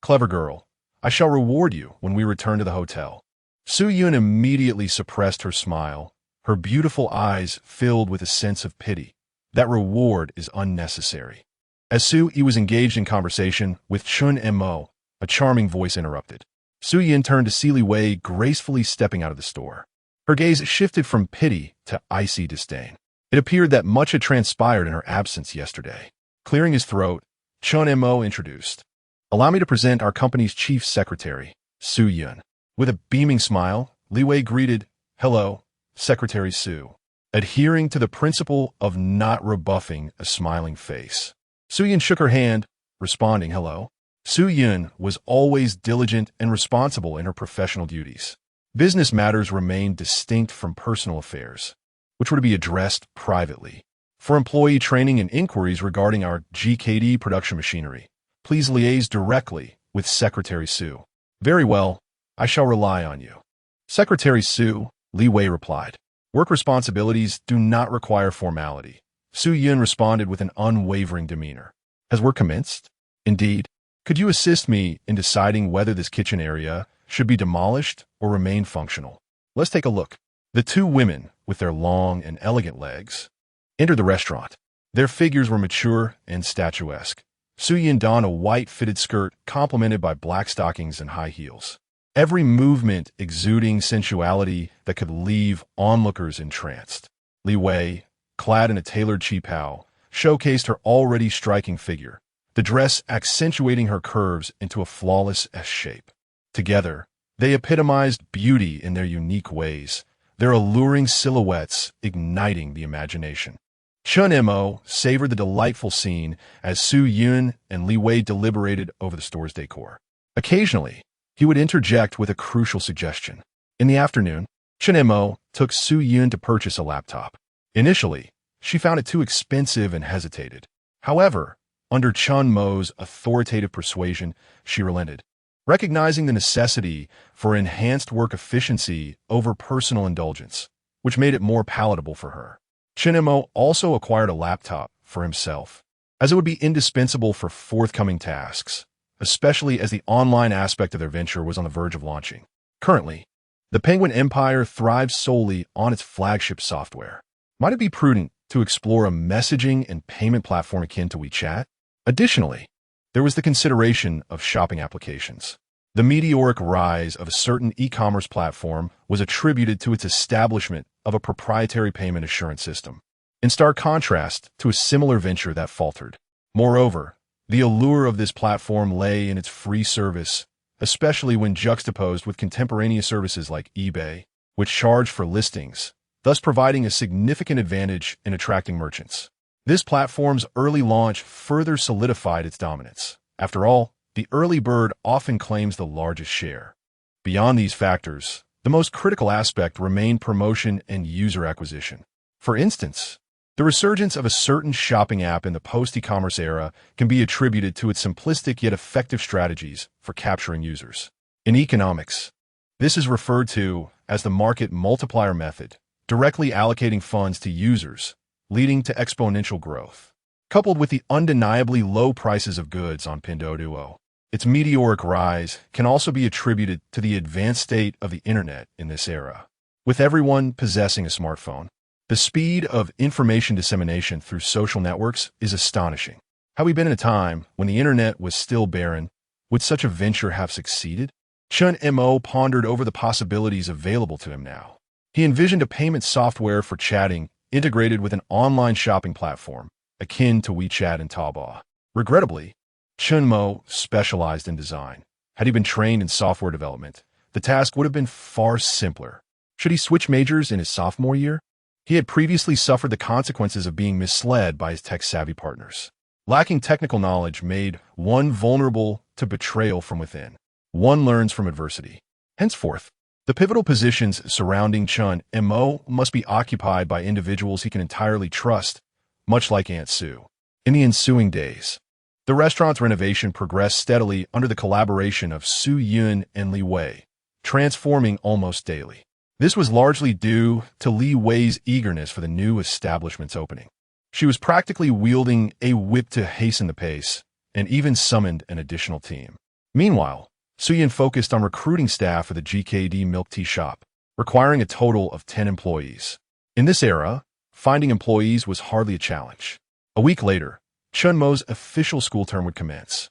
Clever girl. I shall reward you when we return to the hotel. Su Yun immediately suppressed her smile, her beautiful eyes filled with a sense of pity. That reward is unnecessary. As Su Yi was engaged in conversation with Chun Mo, a charming voice interrupted. Su Yin turned to see Li Wei gracefully stepping out of the store. Her gaze shifted from pity to icy disdain. It appeared that much had transpired in her absence yesterday. Clearing his throat, Chun Mo introduced. Allow me to present our company's chief secretary, Su Yun. With a beaming smile, Li Wei greeted, Hello, Secretary Su, adhering to the principle of not rebuffing a smiling face. Su Yun shook her hand, responding, Hello. Su Yun was always diligent and responsible in her professional duties. Business matters remained distinct from personal affairs, which were to be addressed privately. For employee training and inquiries regarding our GKD production machinery, please liaise directly with Secretary Su. Very well, I shall rely on you. Secretary Su, Li Wei replied. Work responsibilities do not require formality. Su Yun responded with an unwavering demeanor. Has work commenced? Indeed. Could you assist me in deciding whether this kitchen area should be demolished or remain functional? Let's take a look. The two women, with their long and elegant legs, entered the restaurant. Their figures were mature and statuesque. Su Yin donned a white fitted skirt complemented by black stockings and high heels. Every movement exuding sensuality that could leave onlookers entranced. Li Wei, clad in a tailored qipao, showcased her already striking figure, the dress accentuating her curves into a flawless S-shape. Together, they epitomized beauty in their unique ways, their alluring silhouettes igniting the imagination. Chun Mo savored the delightful scene as Su Yun and Li Wei deliberated over the store's decor. Occasionally, he would interject with a crucial suggestion. In the afternoon, Chun Mo took Su Yun to purchase a laptop. Initially, she found it too expensive and hesitated. However, under Chun Mo's authoritative persuasion, she relented, recognizing the necessity for enhanced work efficiency over personal indulgence, which made it more palatable for her. Chun Mo also acquired a laptop for himself, as it would be indispensable for forthcoming tasks, especially as the online aspect of their venture was on the verge of launching. Currently, the Penguin Empire thrives solely on its flagship software. Might it be prudent to explore a messaging and payment platform akin to WeChat? Additionally, there was the consideration of shopping applications. The meteoric rise of a certain e-commerce platform was attributed to its establishment of a proprietary payment assurance system, in stark contrast to a similar venture that faltered. Moreover, the allure of this platform lay in its free service, especially when juxtaposed with contemporaneous services like eBay, which charge for listings, thus providing a significant advantage in attracting merchants. This platform's early launch further solidified its dominance. After all, the early bird often claims the largest share. Beyond these factors, the most critical aspect remained promotion and user acquisition. For instance, the resurgence of a certain shopping app in the post-e-commerce era can be attributed to its simplistic yet effective strategies for capturing users. In economics, this is referred to as the market multiplier method, directly allocating funds to users, leading to exponential growth. Coupled with the undeniably low prices of goods on Pinduoduo, its meteoric rise can also be attributed to the advanced state of the internet in this era. With everyone possessing a smartphone, the speed of information dissemination through social networks is astonishing. Had we been in a time when the internet was still barren, would such a venture have succeeded? Chun Mo pondered over the possibilities available to him now. He envisioned a payment software for chatting integrated with an online shopping platform, akin to WeChat and Taobao. Regrettably, Chun Mo specialized in design. Had he been trained in software development, the task would have been far simpler. Should he switch majors in his sophomore year? He had previously suffered the consequences of being misled by his tech-savvy partners. Lacking technical knowledge made one vulnerable to betrayal from within. One learns from adversity. Henceforth, the pivotal positions surrounding Chun Mo must be occupied by individuals he can entirely trust, much like Aunt Sue. In the ensuing days, the restaurant's renovation progressed steadily under the collaboration of Su Yun and Li Wei, transforming almost daily. This was largely due to Li Wei's eagerness for the new establishment's opening. She was practically wielding a whip to hasten the pace, and even summoned an additional team. Meanwhile, Su Yun focused on recruiting staff for the GKD milk tea shop, requiring a total of 10 employees. In this era, finding employees was hardly a challenge. A week later, Chun Mo's official school term would commence,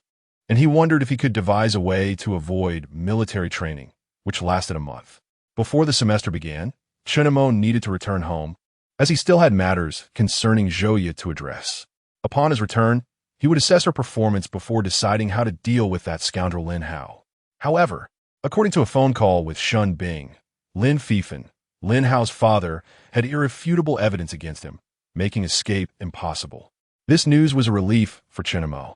and he wondered if he could devise a way to avoid military training, which lasted a month. Before the semester began, Chun Mo needed to return home, as he still had matters concerning Zhouye to address. Upon his return, he would assess her performance before deciding how to deal with that scoundrel Lin Hao. However, according to a phone call with Shun Bing, Lin Fifan, Lin Hao's father, had irrefutable evidence against him, making escape impossible. This news was a relief for Chun Mo.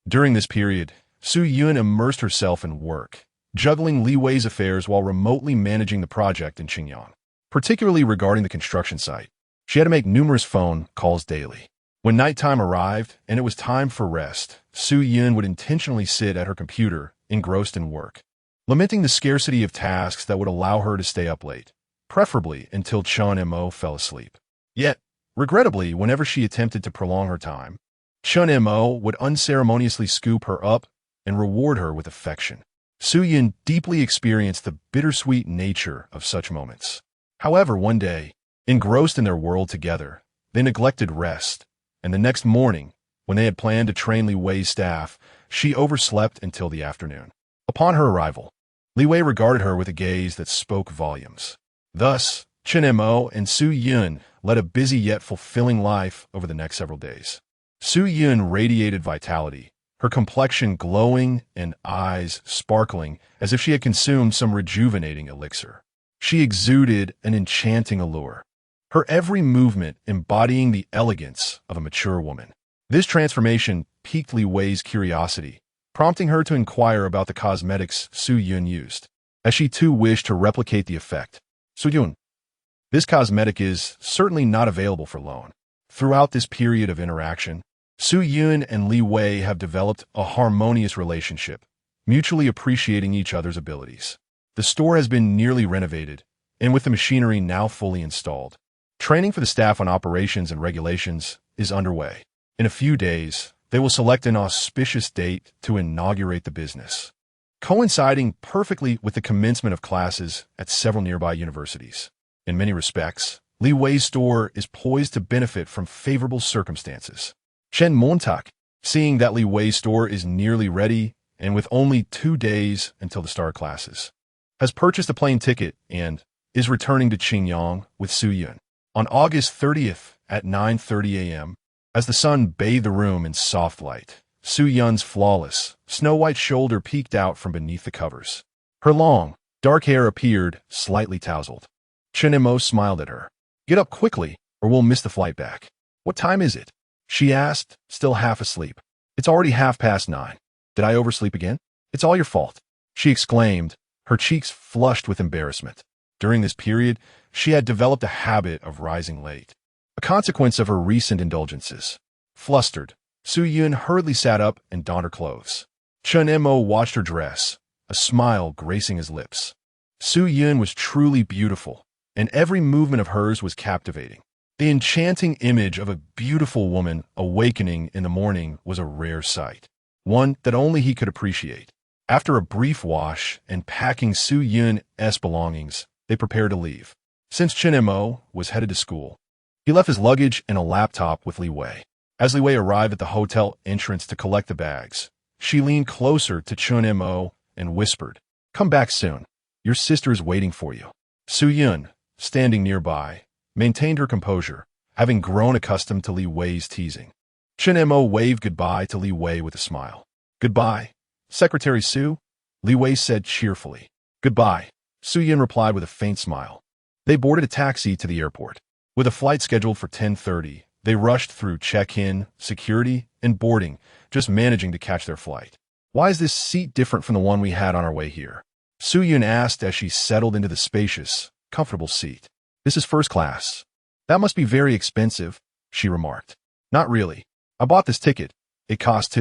During this period, Su Yun immersed herself in work, juggling Li Wei's affairs while remotely managing the project in Qingyang. Particularly regarding the construction site, she had to make numerous phone calls daily. When nighttime arrived and it was time for rest, Su Yun would intentionally sit at her computer, engrossed in work, lamenting the scarcity of tasks that would allow her to stay up late, preferably until Chun Mo fell asleep. Yet, regrettably, whenever she attempted to prolong her time, Chun Mo would unceremoniously scoop her up and reward her with affection. Su Yun deeply experienced the bittersweet nature of such moments. However, one day, engrossed in their world together, they neglected rest, and the next morning, when they had planned to train Li Wei's staff, she overslept until the afternoon. Upon her arrival, Li Wei regarded her with a gaze that spoke volumes. Thus, Chun Mo and Su Yun led a busy yet fulfilling life over the next several days. Su Yun radiated vitality, her complexion glowing and eyes sparkling as if she had consumed some rejuvenating elixir. She exuded an enchanting allure, her every movement embodying the elegance of a mature woman. This transformation piqued Li Wei's curiosity, prompting her to inquire about the cosmetics Su Yun used, as she too wished to replicate the effect. Su Yun, this cosmetic is certainly not available for loan. Throughout this period of interaction, Su Yun and Li Wei have developed a harmonious relationship, mutually appreciating each other's abilities. The store has been nearly renovated, and with the machinery now fully installed, training for the staff on operations and regulations is underway. In a few days, they will select an auspicious date to inaugurate the business, coinciding perfectly with the commencement of classes at several nearby universities. In many respects, Li Wei's store is poised to benefit from favorable circumstances. Shen Montak, seeing that Li Wei's store is nearly ready and with only 2 days until the start classes, has purchased a plane ticket and is returning to Qingyang with Su Yun. On August 30th at 9:30 a.m., as the sun bathed the room in soft light, Su Yun's flawless, snow-white shoulder peeked out from beneath the covers. Her long, dark hair appeared slightly tousled. Chun Mo smiled at her. "Get up quickly, or we'll miss the flight back." "What time is it?" she asked, still half asleep. "It's already 9:30. Did I oversleep again?" "It's all your fault," she exclaimed, her cheeks flushed with embarrassment. During this period, she had developed a habit of rising late, a consequence of her recent indulgences. Flustered, Su Yun hurriedly sat up and donned her clothes. Chun Mo watched her dress, a smile gracing his lips. Su Yun was truly beautiful, and every movement of hers was captivating. The enchanting image of a beautiful woman awakening in the morning was a rare sight, one that only he could appreciate. After a brief wash and packing Su Yun's belongings, they prepared to leave. Since Chun Mo was headed to school, he left his luggage and a laptop with Li Wei. As Li Wei arrived at the hotel entrance to collect the bags, she leaned closer to Chun Mo and whispered, "Come back soon. Your sister is waiting for you." Su Yun, standing nearby, maintained her composure, having grown accustomed to Li Wei's teasing. Chen Mo waved goodbye to Li Wei with a smile. "Goodbye, Secretary Su," Li Wei said cheerfully. "Goodbye," Su Yin replied with a faint smile. They boarded a taxi to the airport. With a flight scheduled for 10:30, they rushed through check-in, security, and boarding, just managing to catch their flight. "Why is this seat different from the one we had on our way here?" Su Yun asked as she settled into the spacious, comfortable seat. "This is first class." "That must be very expensive," she remarked. "Not really. I bought this ticket. It cost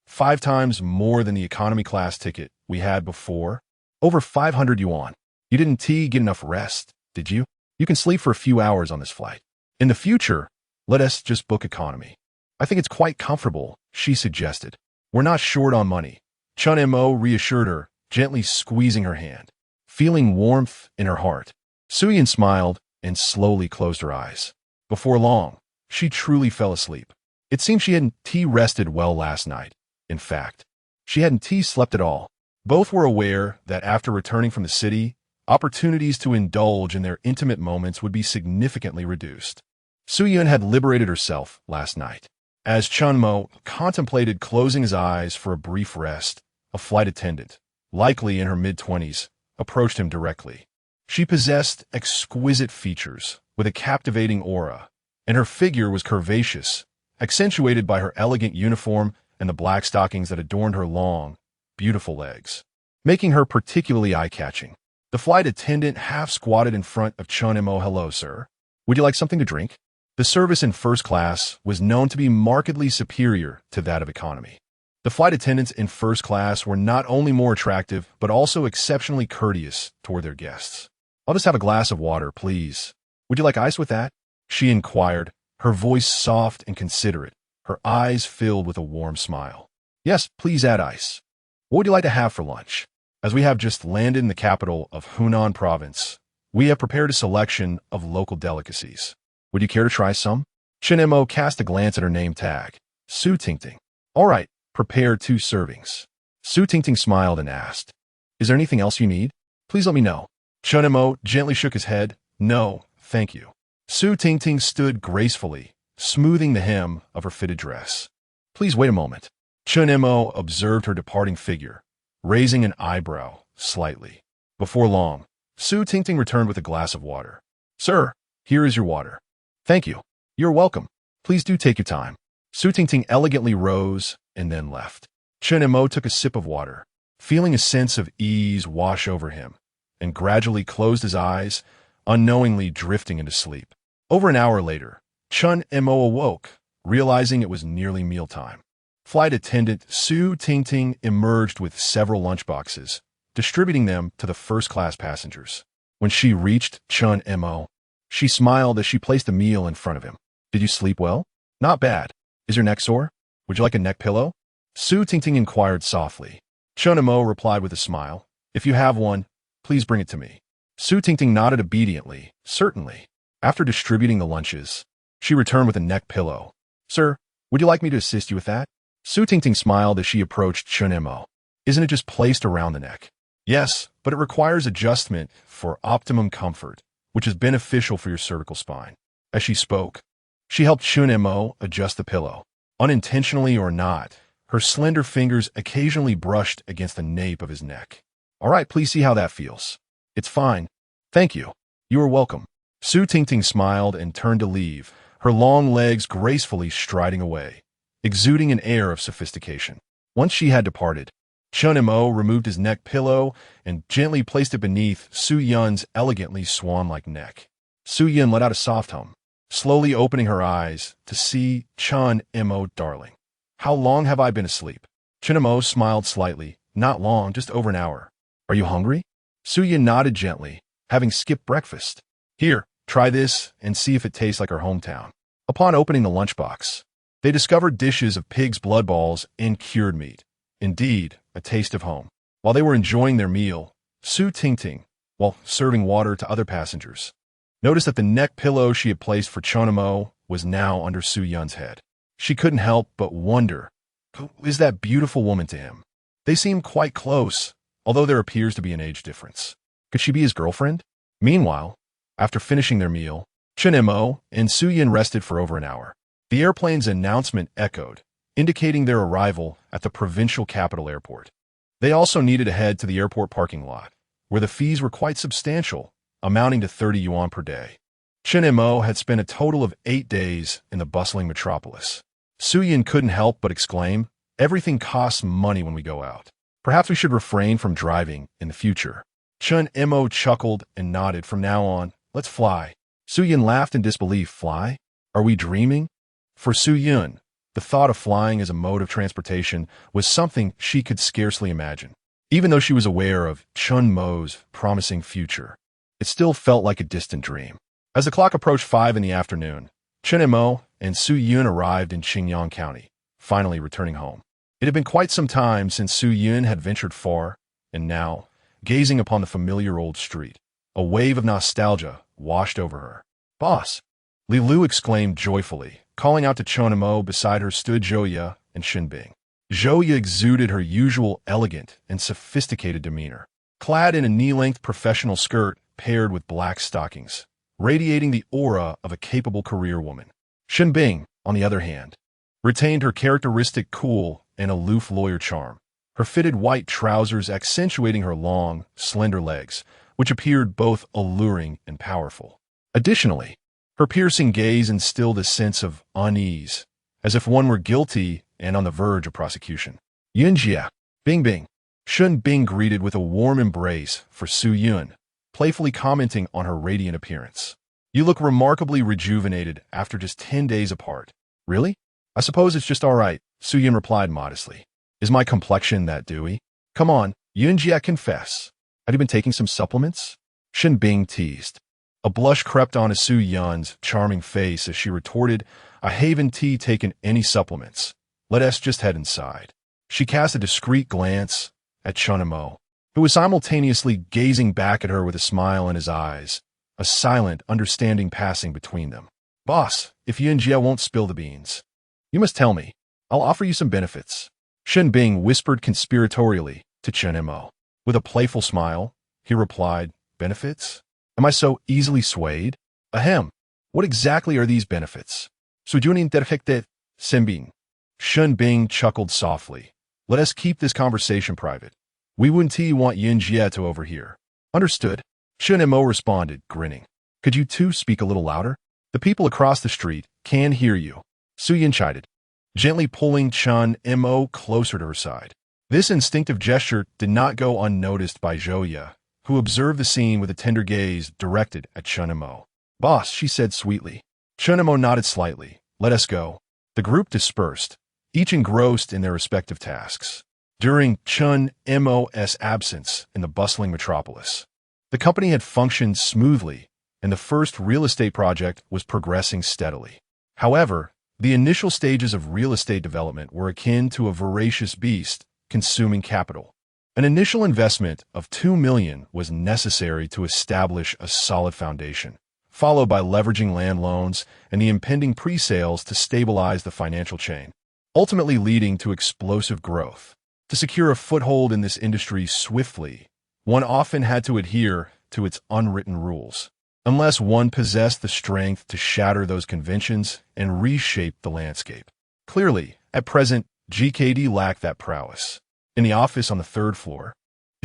5 times more than the economy class ticket we had before. Over 500 yuan. You didn't get enough rest, did you? You can sleep for a few hours on this flight. In the future, let us just book economy. I think it's quite comfortable," she suggested. "We're not short on money," Chun Mo reassured her, gently squeezing her hand. Feeling warmth in her heart, Suyin smiled and slowly closed her eyes. Before long, she truly fell asleep. It seemed she hadn't rested well last night. In fact, she hadn't slept at all. Both were aware that after returning from the city, opportunities to indulge in their intimate moments would be significantly reduced. Suyun had liberated herself last night. As Chunmo contemplated closing his eyes for a brief rest, a flight attendant, likely in her mid-20s, approached him directly. She possessed exquisite features with a captivating aura, and her figure was curvaceous, accentuated by her elegant uniform and the black stockings that adorned her long, beautiful legs, making her particularly eye-catching. The flight attendant half squatted in front of Chun Mo. "Hello, sir. Would you like something to drink?" The service in first class was known to be markedly superior to that of economy. The flight attendants in first class were not only more attractive, but also exceptionally courteous toward their guests. "I'll just have a glass of water, please. Would you like ice with that?" she inquired, her voice soft and considerate, her eyes filled with a warm smile. "Yes, please add ice. What would you like to have for lunch?" "As we have just landed in the capital of Hunan province, we have prepared a selection of local delicacies. Would you care to try some?" Chen Mo cast a glance at her name tag. "Su Tingting." "All right, prepare 2 servings." Su Tingting smiled and asked, "Is there anything else you need? Please let me know." Chen Mo gently shook his head. "No, thank you." Su Tingting stood gracefully, smoothing the hem of her fitted dress. "Please wait a moment." Chen Mo observed her departing figure, raising an eyebrow slightly. Before long, Su Tingting returned with a glass of water. "Sir, here is your water." "Thank you. You're welcome. Please do take your time." Su Tingting elegantly rose and then left. Chen Mo took a sip of water, feeling a sense of ease wash over him, and gradually closed his eyes, unknowingly drifting into sleep. Over an hour later, Chun Mo awoke, realizing it was nearly mealtime. Flight attendant Su Tingting emerged with several lunchboxes, distributing them to the first-class passengers. When she reached Chun Mo, she smiled as she placed a meal in front of him. "Did you sleep well?" "Not bad. Is your neck sore? Would you like a neck pillow?" Su Tingting inquired softly. Chun Mo replied with a smile. "If you have one, please bring it to me." Su Tingting nodded obediently. "Certainly." After distributing the lunches, she returned with a neck pillow. "Sir, would you like me to assist you with that?" Su Tingting smiled as she approached Chun Mo. "Isn't it just placed around the neck?" "Yes, but it requires adjustment for optimum comfort, which is beneficial for your cervical spine." As she spoke, she helped Chun Mo adjust the pillow. Unintentionally or not, her slender fingers occasionally brushed against the nape of his neck. "All right, please see how that feels." "It's fine. Thank you." "You are welcome." Su Tingting smiled and turned to leave, her long legs gracefully striding away, exuding an air of sophistication. Once she had departed, Chun Mo removed his neck pillow and gently placed it beneath Su Yun's elegantly swan-like neck. Su Yun let out a soft hum, slowly opening her eyes to see Chun Mo. "Darling, how long have I been asleep?" Chun Mo smiled slightly. "Not long, just over an hour." "Are you hungry?" Su Yun nodded gently, having skipped breakfast. "Here, try this and see if it tastes like our hometown." Upon opening the lunchbox, they discovered dishes of pig's blood balls and cured meat. Indeed, a taste of home. While they were enjoying their meal, Su Tingting, while serving water to other passengers, noticed that the neck pillow she had placed for Chun Mo was now under Su Yun's head. She couldn't help but wonder, who is that beautiful woman to him? They seem quite close, although there appears to be an age difference. Could she be his girlfriend? Meanwhile, After finishing their meal, Chen Mo and Su Yin rested for over an hour. The airplane's announcement echoed, indicating their arrival at the provincial capital airport. They also needed to head to the airport parking lot, where the fees were quite substantial, amounting to 30 yuan per day. Chen Mo had spent a total of 8 days in the bustling metropolis. Su Yin couldn't help but exclaim, "Everything costs money when we go out. Perhaps we should refrain from driving in the future." Chen Mo chuckled and nodded. "From now on, let's fly." Su Yin laughed in disbelief. "Fly? Are we dreaming?" For Su Yin, the thought of flying as a mode of transportation was something she could scarcely imagine. Even though she was aware of Chen Mo's promising future, it still felt like a distant dream. As the clock approached 5 in the afternoon, Chen Mo and Su Yun arrived in Qingyang County, finally returning home. It had been quite some time since Su Yun had ventured far, and now, gazing upon the familiar old street, a wave of nostalgia washed over her. "Boss!" Li Lu exclaimed joyfully, calling out to Chen Mo. Beside her stood Zhou Ye and Xin Bing. Zhou Ye exuded her usual elegant and sophisticated demeanor, clad in a knee-length professional skirt paired with black stockings, radiating the aura of a capable career woman. Xin Bing, on the other hand, retained her characteristic cool and aloof lawyer charm, her fitted white trousers accentuating her long, slender legs, which appeared both alluring and powerful. Additionally, her piercing gaze instilled a sense of unease, as if one were guilty and on the verge of prosecution. "Yunjia, Bing Bing." Xin Bing greeted with a warm embrace for Su Yun, playfully commenting on her radiant appearance. "You look remarkably rejuvenated after just 10 days apart." "Really? I suppose it's just all right," Su Yun replied modestly. "Is my complexion that dewy?" "Come on, Yunjia, confess. Have you been taking some supplements?" Xin Bing teased. A blush crept onto Su Yun's charming face as she retorted, "I haven't taken any supplements. Let us just head inside." She cast a discreet glance at Chen Mo, who was simultaneously gazing back at her with a smile in his eyes, a silent understanding passing between them. "Boss, if Yunjia won't spill the beans, you must tell me. I'll offer you some benefits." Xin Bing whispered conspiratorially to Chen Mo. With a playful smile, he replied, "Benefits? Am I so easily swayed? Ahem. What exactly are these benefits?" "Sujun interjected, Simbing." Xin Bing chuckled softly. "Let us keep this conversation private. We wouldn't want Yunjia to overhear." "Understood." Chen Mo responded, grinning. "Could you two speak a little louder? The people across the street can hear you." Su Yin chided, gently pulling Chen Mo closer to her side. This instinctive gesture did not go unnoticed by Zhou Ye, who observed the scene with a tender gaze directed at Chen Mo. "Boss," she said sweetly. Chen Mo nodded slightly. "Let us go." The group dispersed, each engrossed in their respective tasks. During Chen Mo's absence in the bustling metropolis, the company had functioned smoothly, and the first real estate project was progressing steadily. However, the initial stages of real estate development were akin to a voracious beast consuming capital. An initial investment of 2 million was necessary to establish a solid foundation, followed by leveraging land loans and the impending pre-sales to stabilize the financial chain, ultimately leading to explosive growth. To secure a foothold in this industry swiftly, one often had to adhere to its unwritten rules, unless one possessed the strength to shatter those conventions and reshape the landscape. Clearly, at present, GKD lacked that prowess. In the office on the 3rd floor,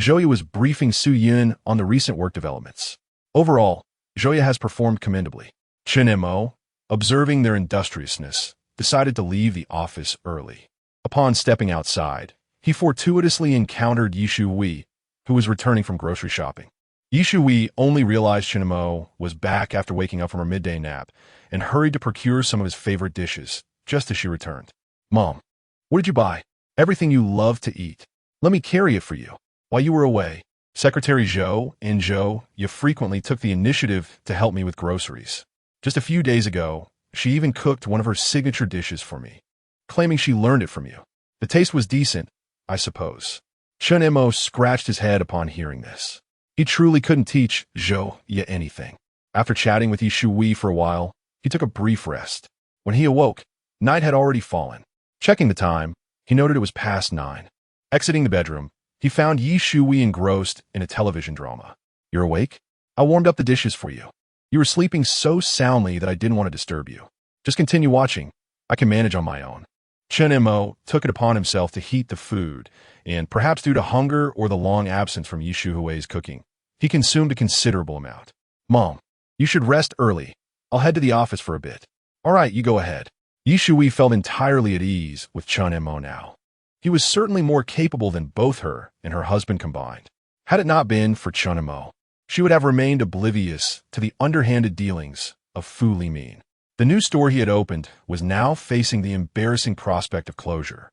Zhou Ye was briefing Su Yun on the recent work developments. Overall, Zhou Ye has performed commendably. Chen Mo, observing their industriousness, decided to leave the office early. Upon stepping outside, he fortuitously encountered Yishu Wei, who was returning from grocery shopping. Yishu Wei only realized Chen Mo was back after waking up from her midday nap and hurried to procure some of his favorite dishes, just as she returned. "Mom, what did you buy?" "Everything you love to eat. Let me carry it for you." While you were away, Secretary Zhou and Zhou, you frequently took the initiative to help me with groceries. Just a few days ago, she even cooked one of her signature dishes for me, claiming she learned it from you. The taste was decent, I suppose. Chen Mo scratched his head upon hearing this. He truly couldn't teach Zhou Ye anything. After chatting with Yishu Wei for a while, he took a brief rest. When he awoke, night had already fallen. Checking the time, he noted it was past 9. Exiting the bedroom, he found Yishu Wei engrossed in a television drama. "You're awake? I warmed up the dishes for you." You were sleeping so soundly that I didn't want to disturb you. Just continue watching. I can manage on my own. Chen Mo took it upon himself to heat the food, and perhaps due to hunger or the long absence from Yishu Hui's cooking, he consumed a considerable amount. Mom, you should rest early. I'll head to the office for a bit. All right, you go ahead. Yishu Hui felt entirely at ease with Chen Mo now. He was certainly more capable than both her and her husband combined. Had it not been for Chen Mo, she would have remained oblivious to the underhanded dealings of Fu Limin. The new store he had opened was now facing the embarrassing prospect of closure,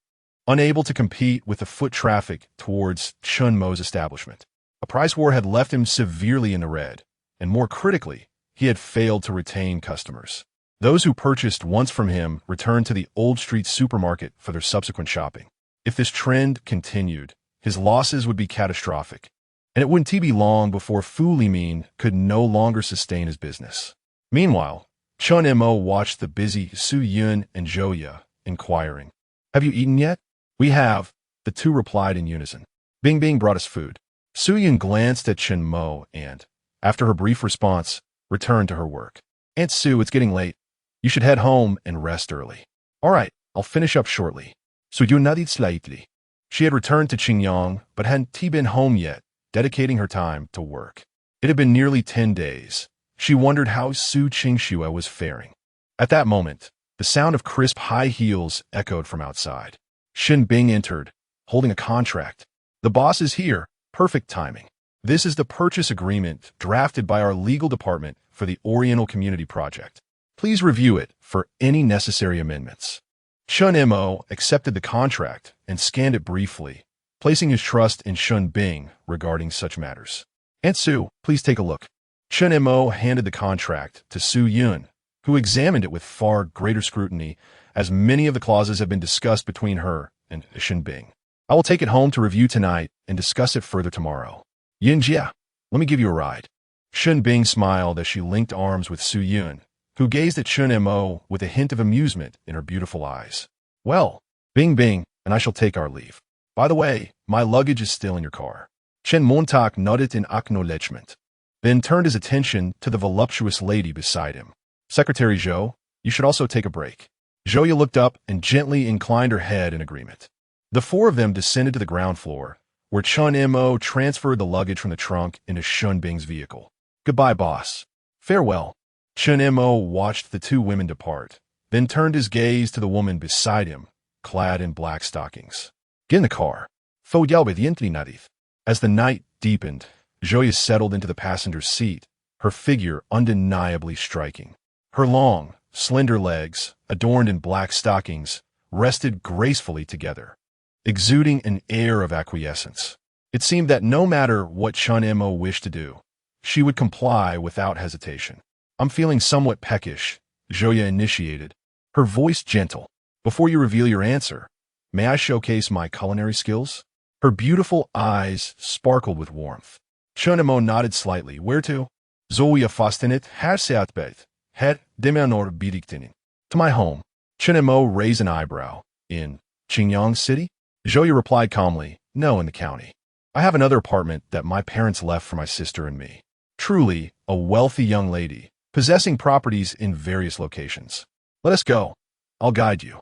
unable to compete with the foot traffic towards Chen Mo's establishment. A price war had left him severely in the red, and more critically, he had failed to retain customers. Those who purchased once from him returned to the Old Street supermarket for their subsequent shopping. If this trend continued, his losses would be catastrophic, and it wouldn't be long before Fu Limin could no longer sustain his business. Meanwhile, Chen Mo watched the busy Su Yun and Zhou, inquiring, "Have you eaten yet?" "We have," the two replied in unison. Bing Bing brought us food. Su Yun glanced at Chen Mo and, after her brief response, returned to her work. "Aunt Sue, it's getting late. You should head home and rest early." "All right, I'll finish up shortly." Su Yun nodded slightly. She had returned to Qingyang, but hadn't been home yet, dedicating her time to work. It had been nearly 10 days. She wondered how Su Qingxue was faring. At that moment, the sound of crisp high heels echoed from outside. Xin Bing entered, holding a contract. "The boss is here. Perfect timing. This is the purchase agreement drafted by our legal department for the Oriental Community Project. Please review it for any necessary amendments." Chen Mo accepted the contract and scanned it briefly, placing his trust in Xin Bing regarding such matters. "Aunt Sue, please take a look." Chen Mo handed the contract to Su Yun, who examined it with far greater scrutiny, as many of the clauses have been discussed between her and Xin Bing. "I will take it home to review tonight and discuss it further tomorrow." "Yin Jia, let me give you a ride." Xin Bing smiled as she linked arms with Su Yun, who gazed at Chen Mo with a hint of amusement in her beautiful eyes. "Well, Bing Bing, and I shall take our leave. By the way, my luggage is still in your car." Chen Montauk nodded in acknowledgement, then turned his attention to the voluptuous lady beside him. "Secretary Zhou, you should also take a break." Zhou looked up and gently inclined her head in agreement. The four of them descended to the ground floor, where Chen Mo transferred the luggage from the trunk into Xun Bing's vehicle. "Goodbye, boss." "Farewell." Chen Mo watched the two women depart, then turned his gaze to the woman beside him, clad in black stockings. "Get in the car." Fo Yalbithiently Nadith. As the night deepened, Zhou settled into the passenger's seat, her figure undeniably striking. Her long, slender legs, adorned in black stockings, rested gracefully together, exuding an air of acquiescence. It seemed that no matter what Chen Mo wished to do, she would comply without hesitation. "I'm feeling somewhat peckish," Zhou initiated, her voice gentle. "Before you reveal your answer, may I showcase my culinary skills?" Her beautiful eyes sparkled with warmth. Chen Mo nodded slightly. "Where to?" "Zoya Fostinit Herseatbeth, Het Demanor Bidiktinin." "To my home." Chen Mo raised an eyebrow. "In Qingyang City?" Zhou replied calmly, "No, in the county. I have another apartment that my parents left for my sister and me." Truly, a wealthy young lady, possessing properties in various locations. "Let us go. I'll guide you."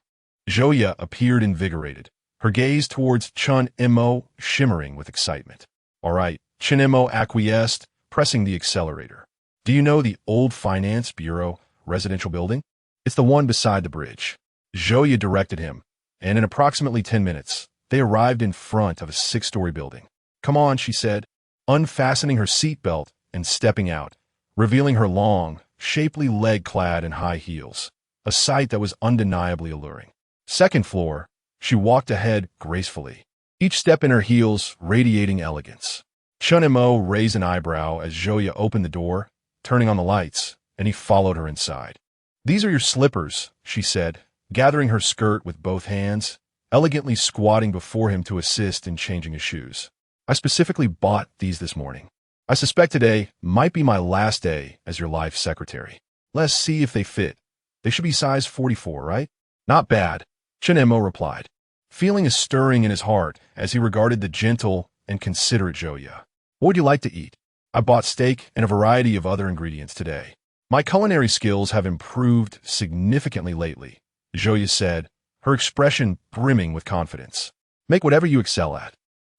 Zhou appeared invigorated, her gaze towards Chen Mo shimmering with excitement. "All right," Chen Mo acquiesced, pressing the accelerator. "Do you know the old Finance Bureau residential building? It's the one beside the bridge." Zhou directed him, and in approximately 10 minutes, they arrived in front of a 6-story building. "Come on," she said, unfastening her seatbelt and stepping out, revealing her long, shapely leg clad in high heels, a sight that was undeniably alluring. Second floor, she walked ahead gracefully, each step in her heels radiating elegance. Chen Mo raised an eyebrow as Zhou opened the door, turning on the lights, and he followed her inside. "These are your slippers," she said, gathering her skirt with both hands, elegantly squatting before him to assist in changing his shoes. "I specifically bought these this morning. I suspect today might be my last day as your life secretary. Let's see if they fit. They should be size 44, right?" "Not bad," Chen Mo replied, feeling a stirring in his heart as he regarded the gentle and considerate Zhou. "What would you like to eat?" "I bought steak and a variety of other ingredients today." My culinary skills have improved significantly lately, Zhouya said, her expression brimming with confidence. Make whatever you excel at.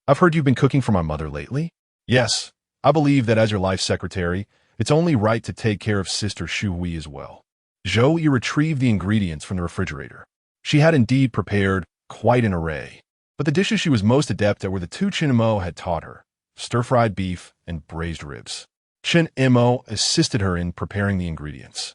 I've heard you've been cooking for my mother lately? Yes, I believe that as your life secretary, it's only right to take care of Sister Shuhui as well. Zhouya retrieved the ingredients from the refrigerator. She had indeed prepared quite an array, but the dishes she was most adept at were the two Chen Mo had taught her, stir-fried beef and braised ribs. Chen Mo assisted her in preparing the ingredients,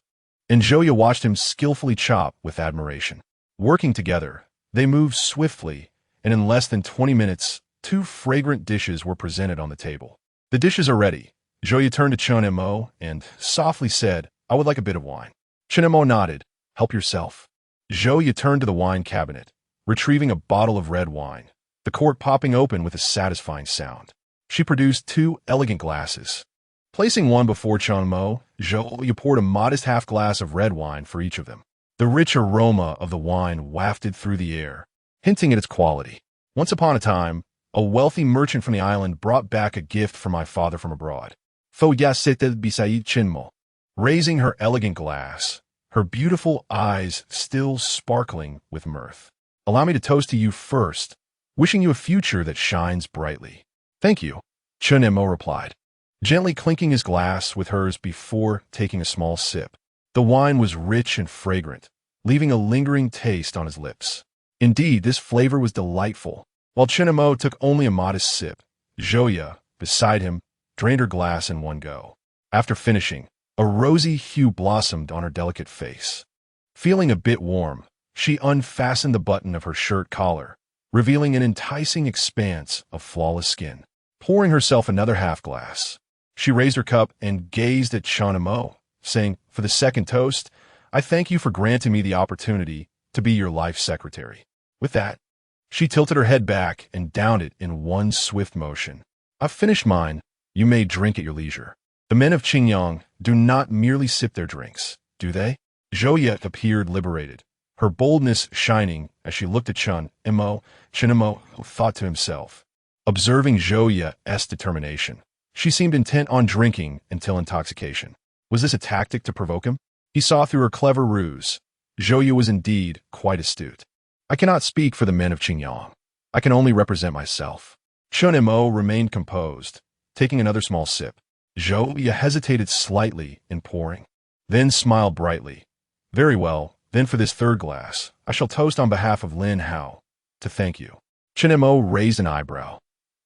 and Zhouya watched him skillfully chop with admiration. Working together, they moved swiftly, and in less than 20 minutes, 2 fragrant dishes were presented on the table. The dishes are ready. Zhouya turned to Chen Mo and softly said, I would like a bit of wine. Chen Mo nodded. Help yourself. Zhouya turned to the wine cabinet, retrieving a bottle of red wine, the cork popping open with a satisfying sound. She produced 2 elegant glasses. Placing one before Chen Mo, Zhouya poured a modest half glass of red wine for each of them. The rich aroma of the wine wafted through the air, hinting at its quality. Once upon a time, a wealthy merchant from the island brought back a gift for my father from abroad. Foya c'était beside Chen Mo. Raising her elegant glass, her beautiful eyes still sparkling with mirth. Allow me to toast to you first, wishing you a future that shines brightly. Thank you, Chen Mo replied, gently clinking his glass with hers before taking a small sip. The wine was rich and fragrant, leaving a lingering taste on his lips. Indeed, this flavor was delightful. While Chen Mo took only a modest sip, Zhouya, beside him, drained her glass in one go. After finishing, a rosy hue blossomed on her delicate face. Feeling a bit warm, she unfastened the button of her shirt collar, revealing an enticing expanse of flawless skin. Pouring herself another half glass, she raised her cup and gazed at Chen Mo, saying, for the second toast, I thank you for granting me the opportunity to be your life secretary. With that, she tilted her head back and downed it in one swift motion. I've finished mine. You may drink at your leisure. The men of Qingyang do not merely sip their drinks, do they? Zhouya appeared liberated, her boldness shining as she looked at Chen Mo. Chen Mo thought to himself. Observing Zhouya's determination, she seemed intent on drinking until intoxication. Was this a tactic to provoke him? He saw through her clever ruse. Zhouya was indeed quite astute. I cannot speak for the men of Qingyang. I can only represent myself. Chen Mo remained composed, taking another small sip. Zhouya hesitated slightly in pouring, then smiled brightly. Very well, then for this third glass, I shall toast on behalf of Lin Hao, to thank you. Chen Mo raised an eyebrow.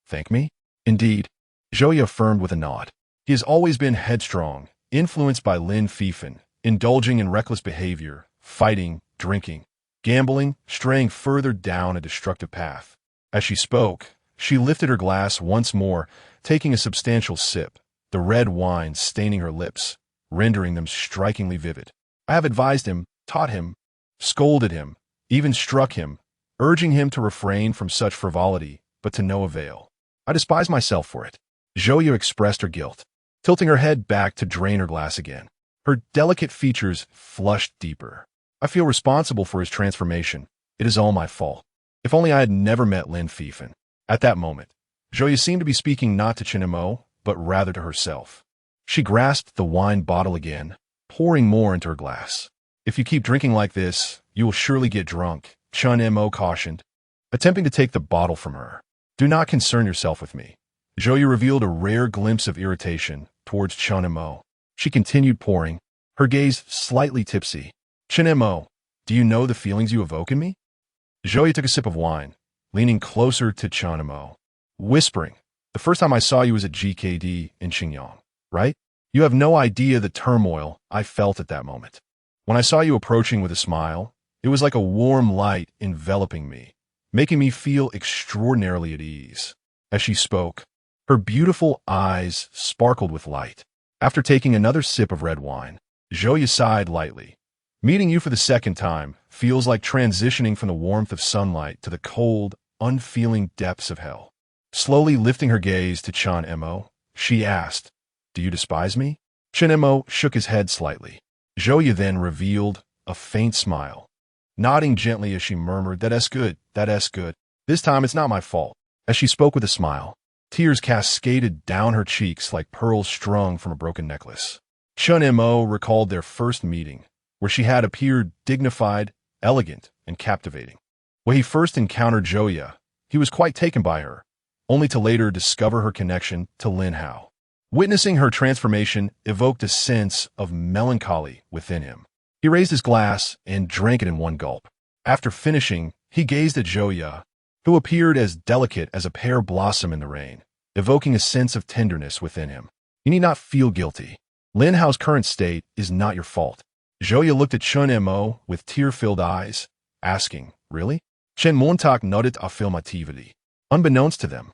Thank me? Indeed, Zhouya affirmed with a nod. He has always been headstrong, influenced by Lin Fifan, indulging in reckless behavior, fighting, drinking, gambling, straying further down a destructive path. As she spoke, she lifted her glass once more, taking a substantial sip, the red wine staining her lips, rendering them strikingly vivid. I have advised him, taught him, scolded him, even struck him, urging him to refrain from such frivolity, but to no avail. I despise myself for it. Zhouya expressed her guilt, tilting her head back to drain her glass again. Her delicate features flushed deeper. I feel responsible for his transformation. It is all my fault. If only I had never met Lin Fifan. At that moment, Zhouya seemed to be speaking not to Chen Mo, but rather to herself. She grasped the wine bottle again, pouring more into her glass. If you keep drinking like this, you will surely get drunk, Chen Mo cautioned, attempting to take the bottle from her. Do not concern yourself with me. Zhouya revealed a rare glimpse of irritation towards Chen Mo. She continued pouring, her gaze slightly tipsy. Chen Mo, do you know the feelings you evoke in me? Zhouya took a sip of wine, leaning closer to Chen Mo, whispering, the first time I saw you was at GKD in Xinjiang, right? You have no idea the turmoil I felt at that moment. When I saw you approaching with a smile, it was like a warm light enveloping me, making me feel extraordinarily at ease. As she spoke, her beautiful eyes sparkled with light. After taking another sip of red wine, Zhouya sighed lightly. Meeting you for the second time feels like transitioning from the warmth of sunlight to the cold, unfeeling depths of hell. Slowly lifting her gaze to Chen Mo, she asked, do you despise me? Chen Mo shook his head slightly. Zhouya then revealed a faint smile, nodding gently as she murmured, that's good, that's good. This time it's not my fault. As she spoke with a smile, tears cascaded down her cheeks like pearls strung from a broken necklace. Chun Mo recalled their first meeting, where she had appeared dignified, elegant, and captivating. When he first encountered Joya, he was quite taken by her, only to later discover her connection to Lin Hao. Witnessing her transformation evoked a sense of melancholy within him. He raised his glass and drank it in one gulp. After finishing, he gazed at Joya, who appeared as delicate as a pear blossom in the rain, evoking a sense of tenderness within him. You need not feel guilty. Lin Hao's current state is not your fault. Joya looked at Chun Mo with tear-filled eyes, asking, "Really?" Chen Montauk nodded affirmatively. Unbeknownst to them,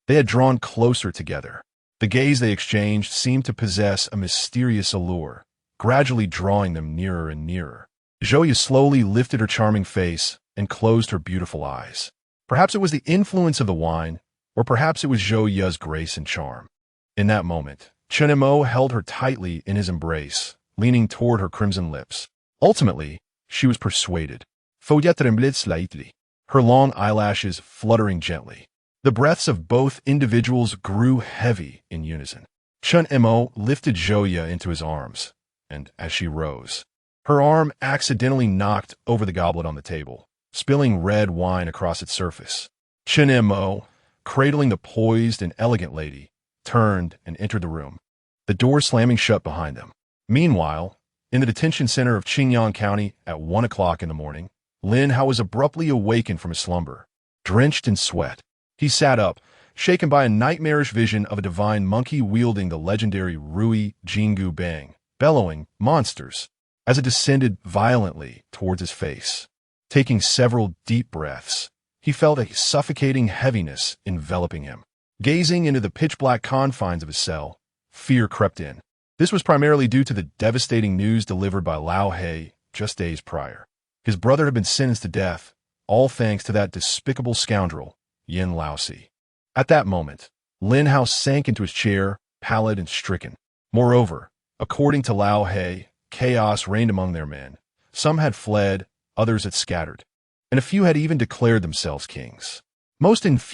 they had drawn closer together. The gaze they exchanged seemed to possess a mysterious allure, gradually drawing them nearer and nearer. Joya slowly lifted her charming face and closed her beautiful eyes. Perhaps it was the influence of the wine, or perhaps it was Joya's grace and charm. In that moment, Chun Mo held her tightly in his embrace, leaning toward her crimson lips. Ultimately, she was persuaded. Folia trembled slightly, her long eyelashes fluttering gently. The breaths of both individuals grew heavy in unison. Chun Mo lifted Joya into his arms, and as she rose, her arm accidentally knocked over the goblet on the table, spilling red wine across its surface. Chun Mo, cradling the poised and elegant lady, turned and entered the room, the door slamming shut behind them. Meanwhile, in the detention center of Qingyang County at 1 o'clock in the morning, Lin Hao was abruptly awakened from his slumber. Drenched in sweat, he sat up, shaken by a nightmarish vision of a divine monkey wielding the legendary Rui Jingu Bang, bellowing, "Monsters!" as it descended violently towards his face. Taking several deep breaths, he felt a suffocating heaviness enveloping him. Gazing into the pitch-black confines of his cell, fear crept in. This was primarily due to the devastating news delivered by Lao He just days prior. His brother had been sentenced to death, all thanks to that despicable scoundrel, Yin Laosi. At that moment, Lin Hao sank into his chair, pallid and stricken. Moreover, according to Lao He, chaos reigned among their men. Some had fled, others had scattered, and a few had even declared themselves kings. Most infuriating